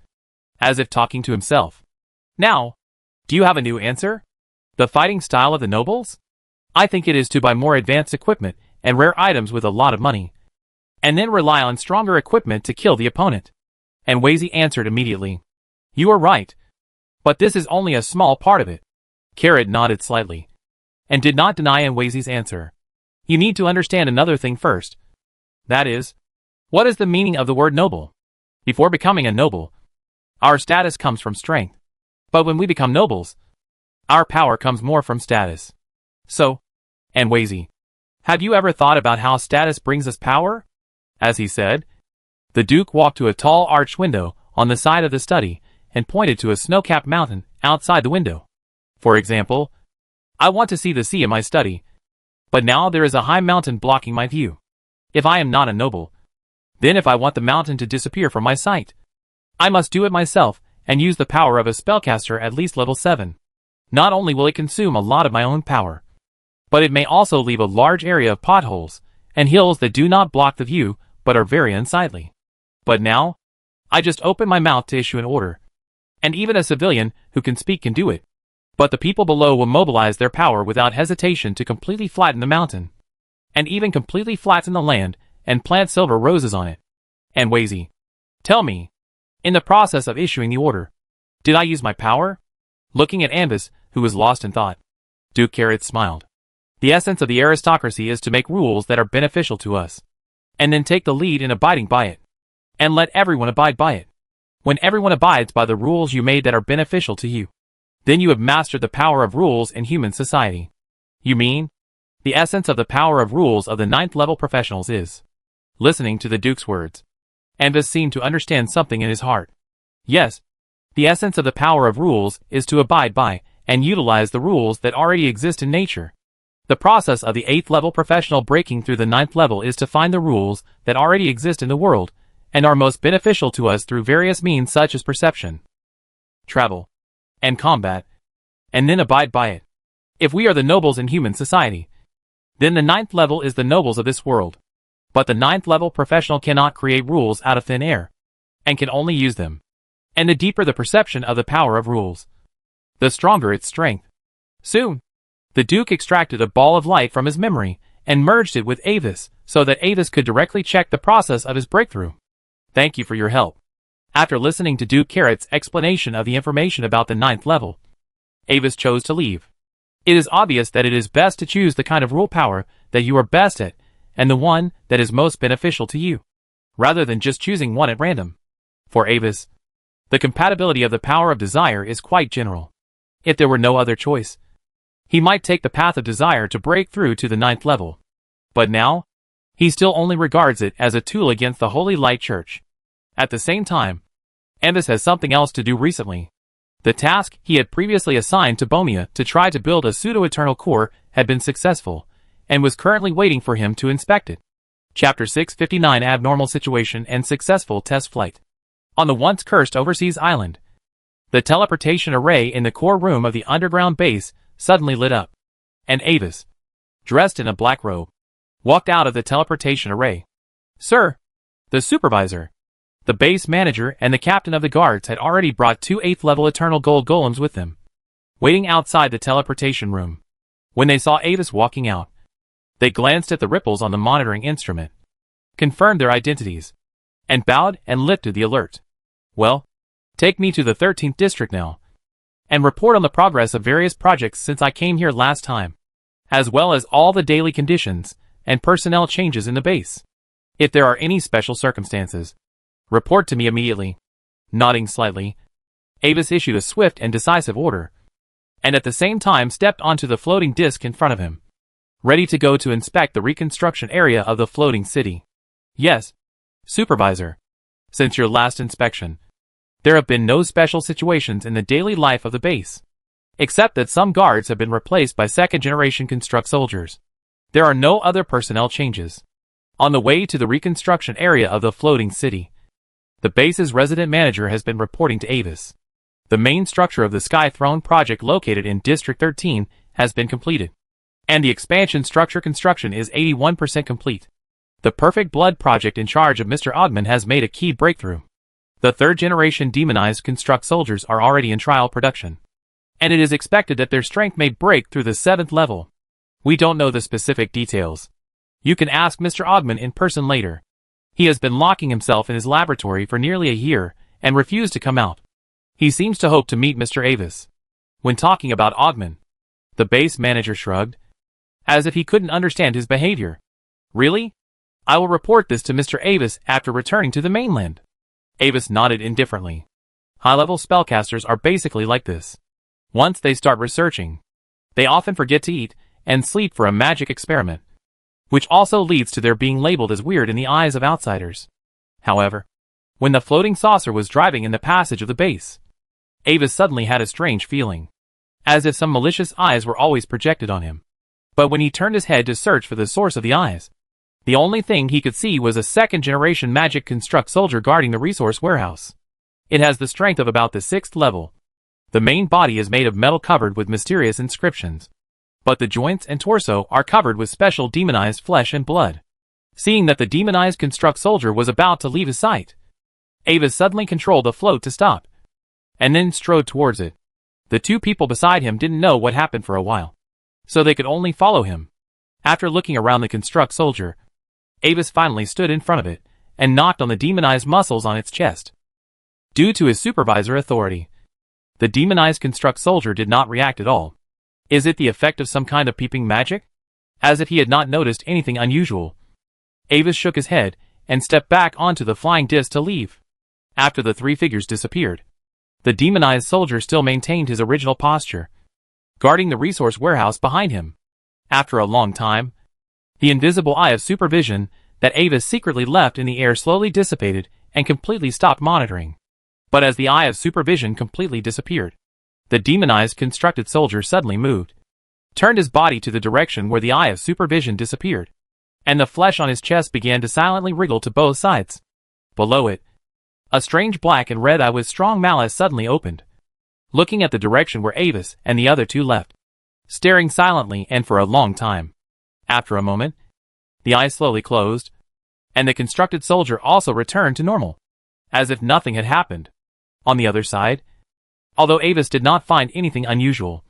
Speaker 1: as if talking to himself. Now, do you have a new answer? The fighting style of the nobles? I think it is to buy more advanced equipment and rare items with a lot of money, and then rely on stronger equipment to kill the opponent. And Wazy answered immediately. You are right. But this is only a small part of it. Carrot nodded slightly, and did not deny Wazy's answer. You need to understand another thing first. That is, what is the meaning of the word noble? Before becoming a noble, our status comes from strength. But when we become nobles, our power comes more from status. So, and Wazy, have you ever thought about how status brings us power? As he said, the Duke walked to a tall arched window on the side of the study and pointed to a snow-capped mountain outside the window. For example, I want to see the sea in my study, but now there is a high mountain blocking my view. If I am not a noble, then if I want the mountain to disappear from my sight, I must do it myself and use the power of a spellcaster at least level 7. Not only will it consume a lot of my own power, but it may also leave a large area of potholes and hills that do not block the view but are very unsightly. But now, I just open my mouth to issue an order, and even a civilian who can speak can do it. But the people below will mobilize their power without hesitation to completely flatten the mountain, and even completely flatten the land and plant silver roses on it. And Wazy, tell me, in the process of issuing the order, did I use my power? Looking at Avis, who was lost in thought, Duke Carrot smiled. The essence of the aristocracy is to make rules that are beneficial to us, and then take the lead in abiding by it, and let everyone abide by it. When everyone abides by the rules you made that are beneficial to you, then you have mastered the power of rules in human society. You mean, the essence of the power of rules of the 9th level professionals is? Listening to the Duke's words, Avis seemed to understand something in his heart. Yes, the essence of the power of rules is to abide by and utilize the rules that already exist in nature. The process of the 8th level professional breaking through the 9th level is to find the rules that already exist in the world and are most beneficial to us through various means such as perception, travel, and combat, and then abide by it. If we are the nobles in human society, then the 9th level is the nobles of this world. But the 9th level professional cannot create rules out of thin air, and can only use them. And the deeper the perception of the power of rules, the stronger its strength. Soon, the Duke extracted a ball of light from his memory and merged it with Avis so that Avis could directly check the process of his breakthrough. Thank you for your help. After listening to Duke Carrot's explanation of the information about the 9th level, Avis chose to leave. It is obvious that it is best to choose the kind of rule power that you are best at and the one that is most beneficial to you, rather than just choosing one at random. For Avis, the compatibility of the power of desire is quite general. If there were no other choice, he might take the path of desire to break through to the 9th level. But now, he still only regards it as a tool against the Holy Light Church. At the same time, Avis has something else to do recently. The task he had previously assigned to Bomia to try to build a pseudo-eternal core had been successful, and was currently waiting for him to inspect it. Chapter 659 Abnormal Situation and Successful Test Flight. On the once cursed overseas island, the teleportation array in the core room of the underground base suddenly lit up, and Avis, dressed in a black robe, walked out of the teleportation array. Sir, the supervisor, the base manager and the captain of the guards had already brought 2 8th level eternal gold golems with them, waiting outside the teleportation room. When they saw Avis walking out, they glanced at the ripples on the monitoring instrument, confirmed their identities, and bowed and lifted the alert. Well, take me to the 13th district now, and report on the progress of various projects since I came here last time, as well as all the daily conditions and personnel changes in the base. If there are any special circumstances, report to me immediately. Nodding slightly, Avis issued a swift and decisive order, and at the same time stepped onto the floating disc in front of him, ready to go to inspect the reconstruction area of the floating city. Yes, Supervisor. Since your last inspection, there have been no special situations in the daily life of the base, except that some guards have been replaced by second-generation construct soldiers. There are no other personnel changes. On the way to the reconstruction area of the floating city, the base's resident manager has been reporting to Avis. The main structure of the Sky Throne project located in District 13 has been completed, and the expansion structure construction is 81% complete. The Perfect Blood project in charge of Mr. Ogman has made a key breakthrough. The 3rd-generation demonized construct soldiers are already in trial production, and it is expected that their strength may break through the 7th level. We don't know the specific details. You can ask Mr. Ogman in person later. He has been locking himself in his laboratory for nearly a year and refused to come out. He seems to hope to meet Mr. Avis. When talking about Ogman, the base manager shrugged, as if he couldn't understand his behavior. Really? I will report this to Mr. Avis after returning to the mainland. Avis nodded indifferently. High-level spellcasters are basically like this. Once they start researching, they often forget to eat and sleep for a magic experiment, which also leads to their being labeled as weird in the eyes of outsiders. However, when the floating saucer was driving in the passage of the base, Avis suddenly had a strange feeling, as if some malicious eyes were always projected on him. But when he turned his head to search for the source of the eyes, the only thing he could see was a 2nd-generation magic construct soldier guarding the resource warehouse. It has the strength of about the 6th level. The main body is made of metal covered with mysterious inscriptions, but the joints and torso are covered with special demonized flesh and blood. Seeing that the demonized construct soldier was about to leave his sight, Avis suddenly controlled the float to stop, and then strode towards it. The 2 people beside him didn't know what happened for a while, so they could only follow him. After looking around the construct soldier, Avis finally stood in front of it and knocked on the demonized muscles on its chest. Due to his supervisor authority, the demonized construct soldier did not react at all. Is it the effect of some kind of peeping magic? As if he had not noticed anything unusual, Avis shook his head and stepped back onto the flying disc to leave. After the 3 figures disappeared, the demonized soldier still maintained his original posture, guarding the resource warehouse behind him. After a long time, the invisible eye of supervision that Avis secretly left in the air slowly dissipated and completely stopped monitoring. But as the eye of supervision completely disappeared, the demonized constructed soldier suddenly moved, turned his body to the direction where the eye of supervision disappeared, and the flesh on his chest began to silently wriggle to both sides. Below it, a strange black and red eye with strong malice suddenly opened, looking at the direction where Avis and the other 2 left, staring silently and for a long time. After a moment, the eye slowly closed, and the constructed soldier also returned to normal, as if nothing had happened. On the other side, although Avis did not find anything unusual,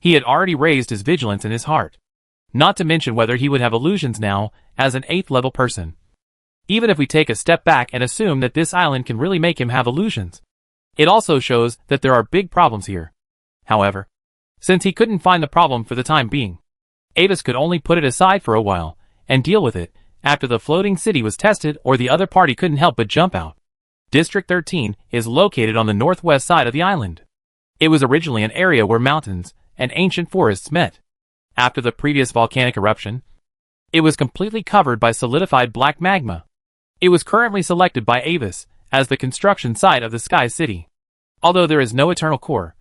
Speaker 1: he had already raised his vigilance in his heart. Not to mention whether he would have illusions now, as an 8th level person. Even if we take a step back and assume that this island can really make him have illusions, it also shows that there are big problems here. However, since he couldn't find the problem for the time being, Avis could only put it aside for a while, and deal with it, after the floating city was tested or the other party couldn't help but jump out. District 13 is located on the northwest side of the island. It was originally an area where mountains and ancient forests met. After the previous volcanic eruption, it was completely covered by solidified black magma. It was currently selected by Avis as the construction site of the Sky City. Although there is no eternal core,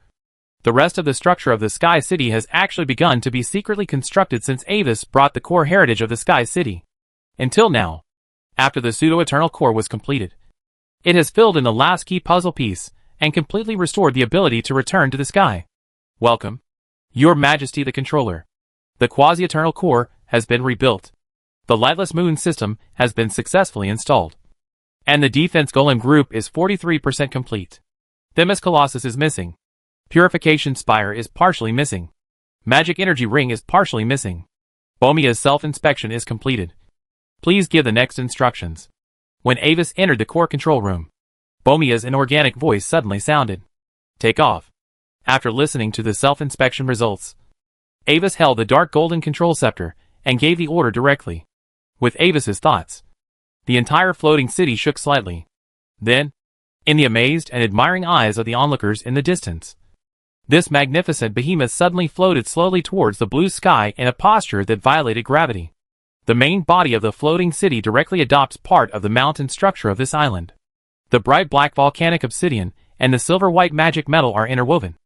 Speaker 1: the rest of the structure of the Sky City has actually begun to be secretly constructed since Avis brought the core heritage of the Sky City. Until now, after the pseudo-eternal core was completed, it has filled in the last key puzzle piece and completely restored the ability to return to the sky. Welcome, Your Majesty the Controller. The quasi-eternal core has been rebuilt. The lightless moon system has been successfully installed. And the defense golem group is 43% complete. Themis Colossus is missing. Purification Spire is partially missing. Magic Energy Ring is partially missing. Bomia's self-inspection is completed. Please give the next instructions. When Avis entered the core control room, Bomia's inorganic voice suddenly sounded. Take off. After listening to the self-inspection results, Avis held the dark golden control scepter and gave the order directly. With Avis's thoughts, the entire floating city shook slightly. Then, in the amazed and admiring eyes of the onlookers in the distance, this magnificent behemoth suddenly floated slowly towards the blue sky in a posture that violated gravity. The main body of the floating city directly adopts part of the mountain structure of this island. The bright black volcanic obsidian and the silver-white magic metal are interwoven,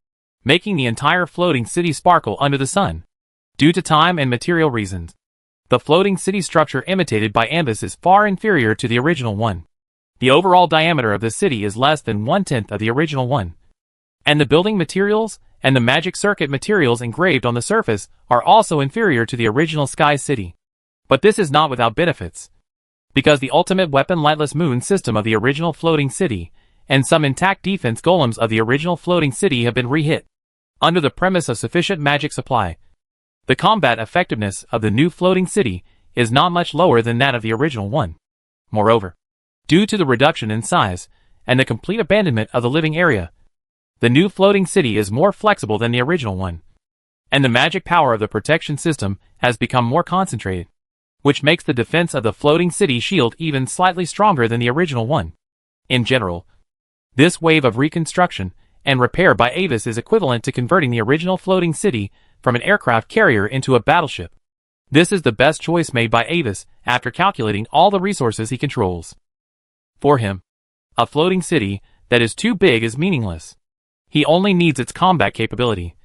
Speaker 1: making the entire floating city sparkle under the sun. Due to time and material reasons, the floating city structure imitated by Ambus is far inferior to the original one. The overall diameter of the city is less than 1/10 of the original one. And the building materials and the magic circuit materials engraved on the surface are also inferior to the original Sky City. But this is not without benefits, because the ultimate weapon lightless moon system of the original floating city and some intact defense golems of the original floating city have been re-hit. Under the premise of sufficient magic supply, the combat effectiveness of the new floating city is not much lower than that of the original one. Moreover, due to the reduction in size and the complete abandonment of the living area, the new floating city is more flexible than the original one, and the magic power of the protection system has become more concentrated, which makes the defense of the floating city shield even slightly stronger than the original one. In general, this wave of reconstruction and repair by Avis is equivalent to converting the original floating city from an aircraft carrier into a battleship. This is the best choice made by Avis after calculating all the resources he controls. For him, a floating city that is too big is meaningless. He only needs its combat capability,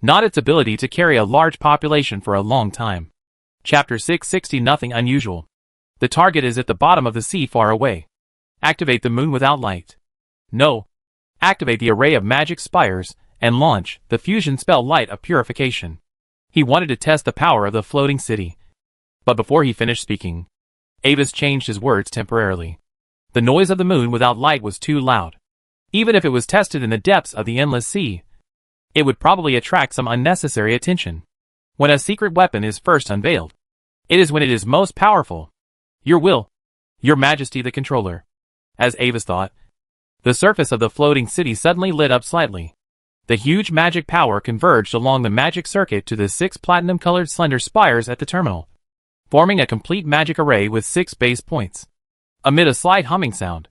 Speaker 1: not its ability to carry a large population for a long time. Chapter 660 Nothing unusual. The target is at the bottom of the sea far away. Activate the moon without light. No. Activate the array of magic spires and launch the fusion spell Light of Purification. He wanted to test the power of the floating city. But before he finished speaking, Avis changed his words temporarily. The noise of the moon without light was too loud. Even if it was tested in the depths of the endless sea, it would probably attract some unnecessary attention. When a secret weapon is first unveiled, it is when it is most powerful. Your will, Your Majesty the Controller. As Avis thought, the surface of the floating city suddenly lit up slightly. The huge magic power converged along the magic circuit to the 6 platinum-colored slender spires at the terminal, forming a complete magic array with 6 base points. Amid a slight humming sound,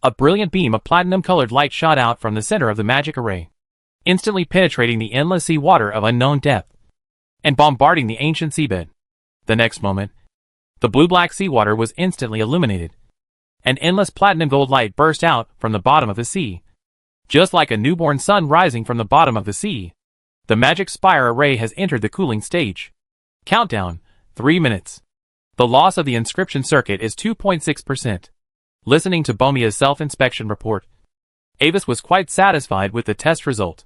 Speaker 1: a brilliant beam of platinum-colored light shot out from the center of the magic array, instantly penetrating the endless sea water of unknown depth, and bombarding the ancient seabed. The next moment, the blue-black seawater was instantly illuminated. An endless platinum-gold light burst out from the bottom of the sea. Just like a newborn sun rising from the bottom of the sea, the magic spire array has entered the cooling stage. Countdown, 3 minutes. The loss of the inscription circuit is 2.6%. Listening to Bomia's self-inspection report, Avis was quite satisfied with the test result.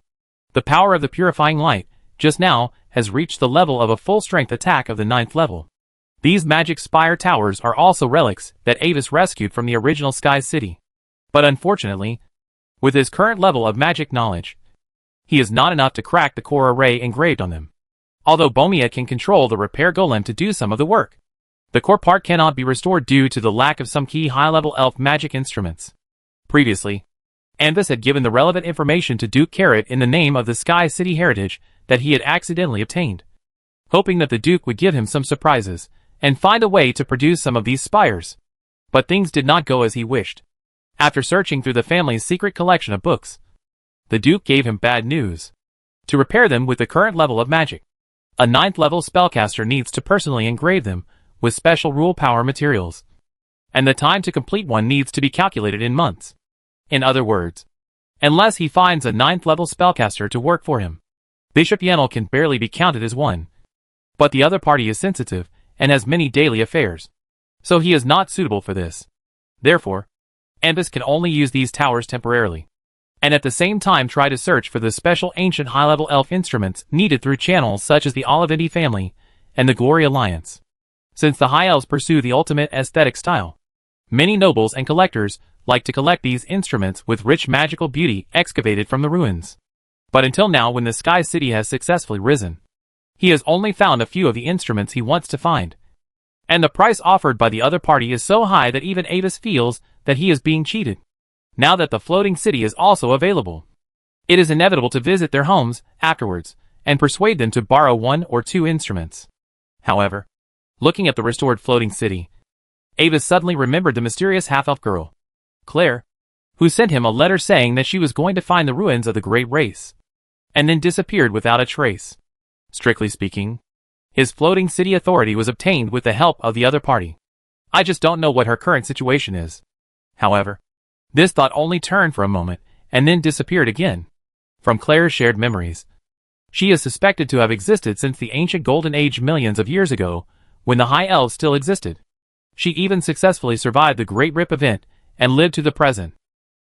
Speaker 1: The power of the purifying light, just now, has reached the level of a full-strength attack of the 9th level. These magic spire towers are also relics that Avis rescued from the original Sky City. But unfortunately, with his current level of magic knowledge, he is not enough to crack the core array engraved on them. Although Bomia can control the repair golem to do some of the work, the core part cannot be restored due to the lack of some key high-level elf magic instruments. Previously, Anvis had given the relevant information to Duke Carrot in the name of the Sky City heritage that he had accidentally obtained, hoping that the Duke would give him some surprises and find a way to produce some of these spires. But things did not go as he wished. After searching through the family's secret collection of books, the Duke gave him bad news. To repair them with the current level of magic, a 9th level spellcaster needs to personally engrave them with special rule power materials, and the time to complete one needs to be calculated in months. In other words, unless he finds a 9th level spellcaster to work for him, Bishop Yenel can barely be counted as one. But the other party is sensitive and has many daily affairs, so he is not suitable for this. Therefore, Anvis can only use these towers temporarily, and at the same time try to search for the special ancient high-level elf instruments needed through channels such as the Olivetti family and the Glory Alliance. Since the High Elves pursue the ultimate aesthetic style, many nobles and collectors like to collect these instruments with rich magical beauty excavated from the ruins. But until now, when the Sky City has successfully risen, he has only found a few of the instruments he wants to find, and the price offered by the other party is so high that even Avis feels that he is being cheated. Now that the floating city is also available, it is inevitable to visit their homes afterwards and persuade them to borrow 1 or 2 instruments. However, looking at the restored floating city, Avis suddenly remembered the mysterious half-elf girl, Claire, who sent him a letter saying that she was going to find the ruins of the great race, and then disappeared without a trace. Strictly speaking, his floating city authority was obtained with the help of the other party. I just don't know what her current situation is. However, this thought only turned for a moment and then disappeared again. From Claire's shared memories, she is suspected to have existed since the ancient Golden Age millions of years ago, when the High Elves still existed. She even successfully survived the Great Rip event and lived to the present.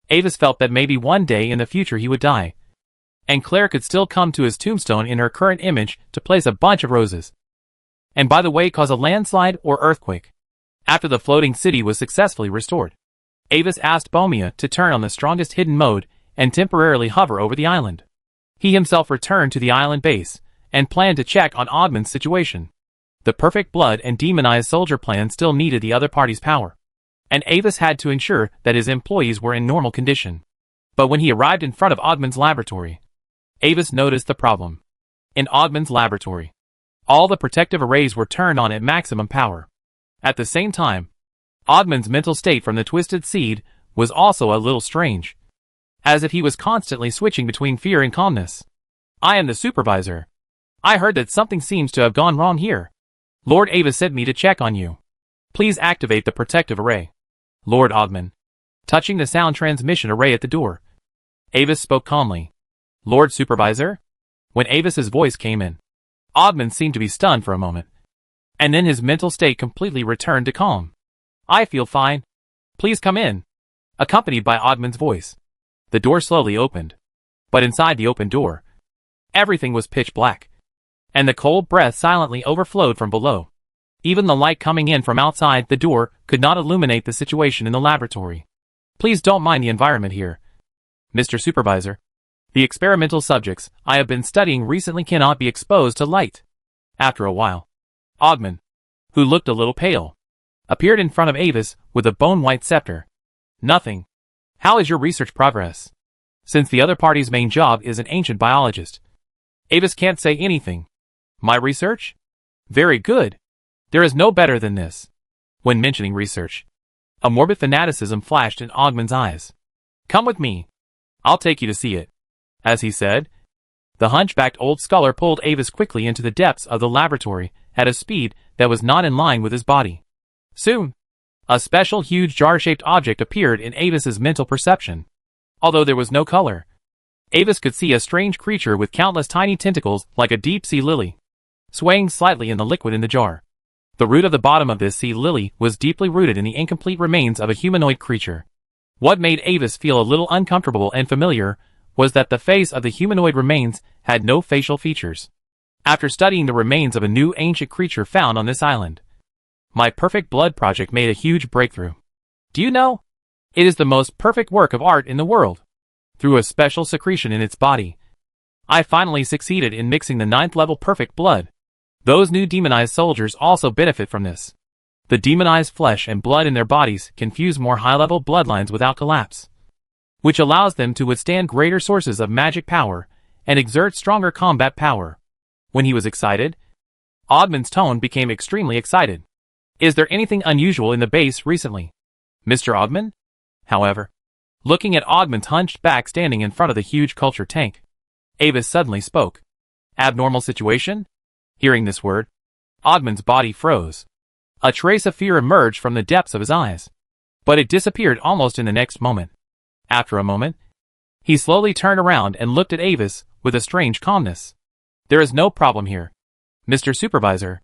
Speaker 1: Avis felt that maybe one day in the future he would die, and Claire could still come to his tombstone in her current image to place a bunch of roses, and by the way cause a landslide or earthquake. After the floating city was successfully restored, Avis asked Bomia to turn on the strongest hidden mode and temporarily hover over the island. He himself returned to the island base and planned to check on Ogman's situation. The perfect blood and demonized soldier plan still needed the other party's power, and Avis had to ensure that his employees were in normal condition. But when he arrived in front of Ogman's laboratory, Avis noticed the problem. In Ogman's laboratory, all the protective arrays were turned on at maximum power. At the same time, Ogman's mental state from the Twisted Seed was also a little strange, as if he was constantly switching between fear and calmness. I am the supervisor. I heard that something seems to have gone wrong here. Lord Avis sent me to check on you. Please activate the protective array. Lord Ogman, touching the sound transmission array at the door, Avis spoke calmly. Lord Supervisor? When Avis's voice came in, Ogman seemed to be stunned for a moment, and then his mental state completely returned to calm. I feel fine. Please come in. Accompanied by Ogman's voice, the door slowly opened. But inside the open door, everything was pitch black, and the cold breath silently overflowed from below. Even the light coming in from outside the door could not illuminate the situation in the laboratory. Please don't mind the environment here, Mr. Supervisor. The experimental subjects I have been studying recently cannot be exposed to light. After a while, Ogman, who looked a little pale, appeared in front of Avis with a bone-white scepter. Nothing. How is your research progress? Since the other party's main job is an ancient biologist, Avis can't say anything. My research? Very good. There is no better than this. When mentioning research, a morbid fanaticism flashed in Ogman's eyes. Come with me. I'll take you to see it. As he said, the hunchbacked old scholar pulled Avis quickly into the depths of the laboratory at a speed that was not in line with his body. Soon, a special huge jar-shaped object appeared in Avis's mental perception. Although there was no color, Avis could see a strange creature with countless tiny tentacles like a deep-sea lily, swaying slightly in the liquid in the jar. The root of the bottom of this sea lily was deeply rooted in the incomplete remains of a humanoid creature. What made Avis feel a little uncomfortable and familiar was that the face of the humanoid remains had no facial features. After studying the remains of a new ancient creature found on this island, My perfect blood project made a huge breakthrough. Do you know? It is the most perfect work of art in the world. Through a special secretion in its body, I finally succeeded in mixing the 9th level perfect blood. Those new demonized soldiers also benefit from this. The demonized flesh and blood in their bodies can fuse more high-level bloodlines without collapse, which allows them to withstand greater sources of magic power and exert stronger combat power. When he was excited, Ogman's tone became extremely excited. Is there anything unusual in the base recently, Mr. Ogman? However, looking at Ogman's hunched back standing in front of the huge culture tank, Avis suddenly spoke. Abnormal situation? Hearing this word, Ogman's body froze. A trace of fear emerged from the depths of his eyes, but it disappeared almost in the next moment. After a moment, he slowly turned around and looked at Avis with a strange calmness. There is no problem here, Mr. Supervisor.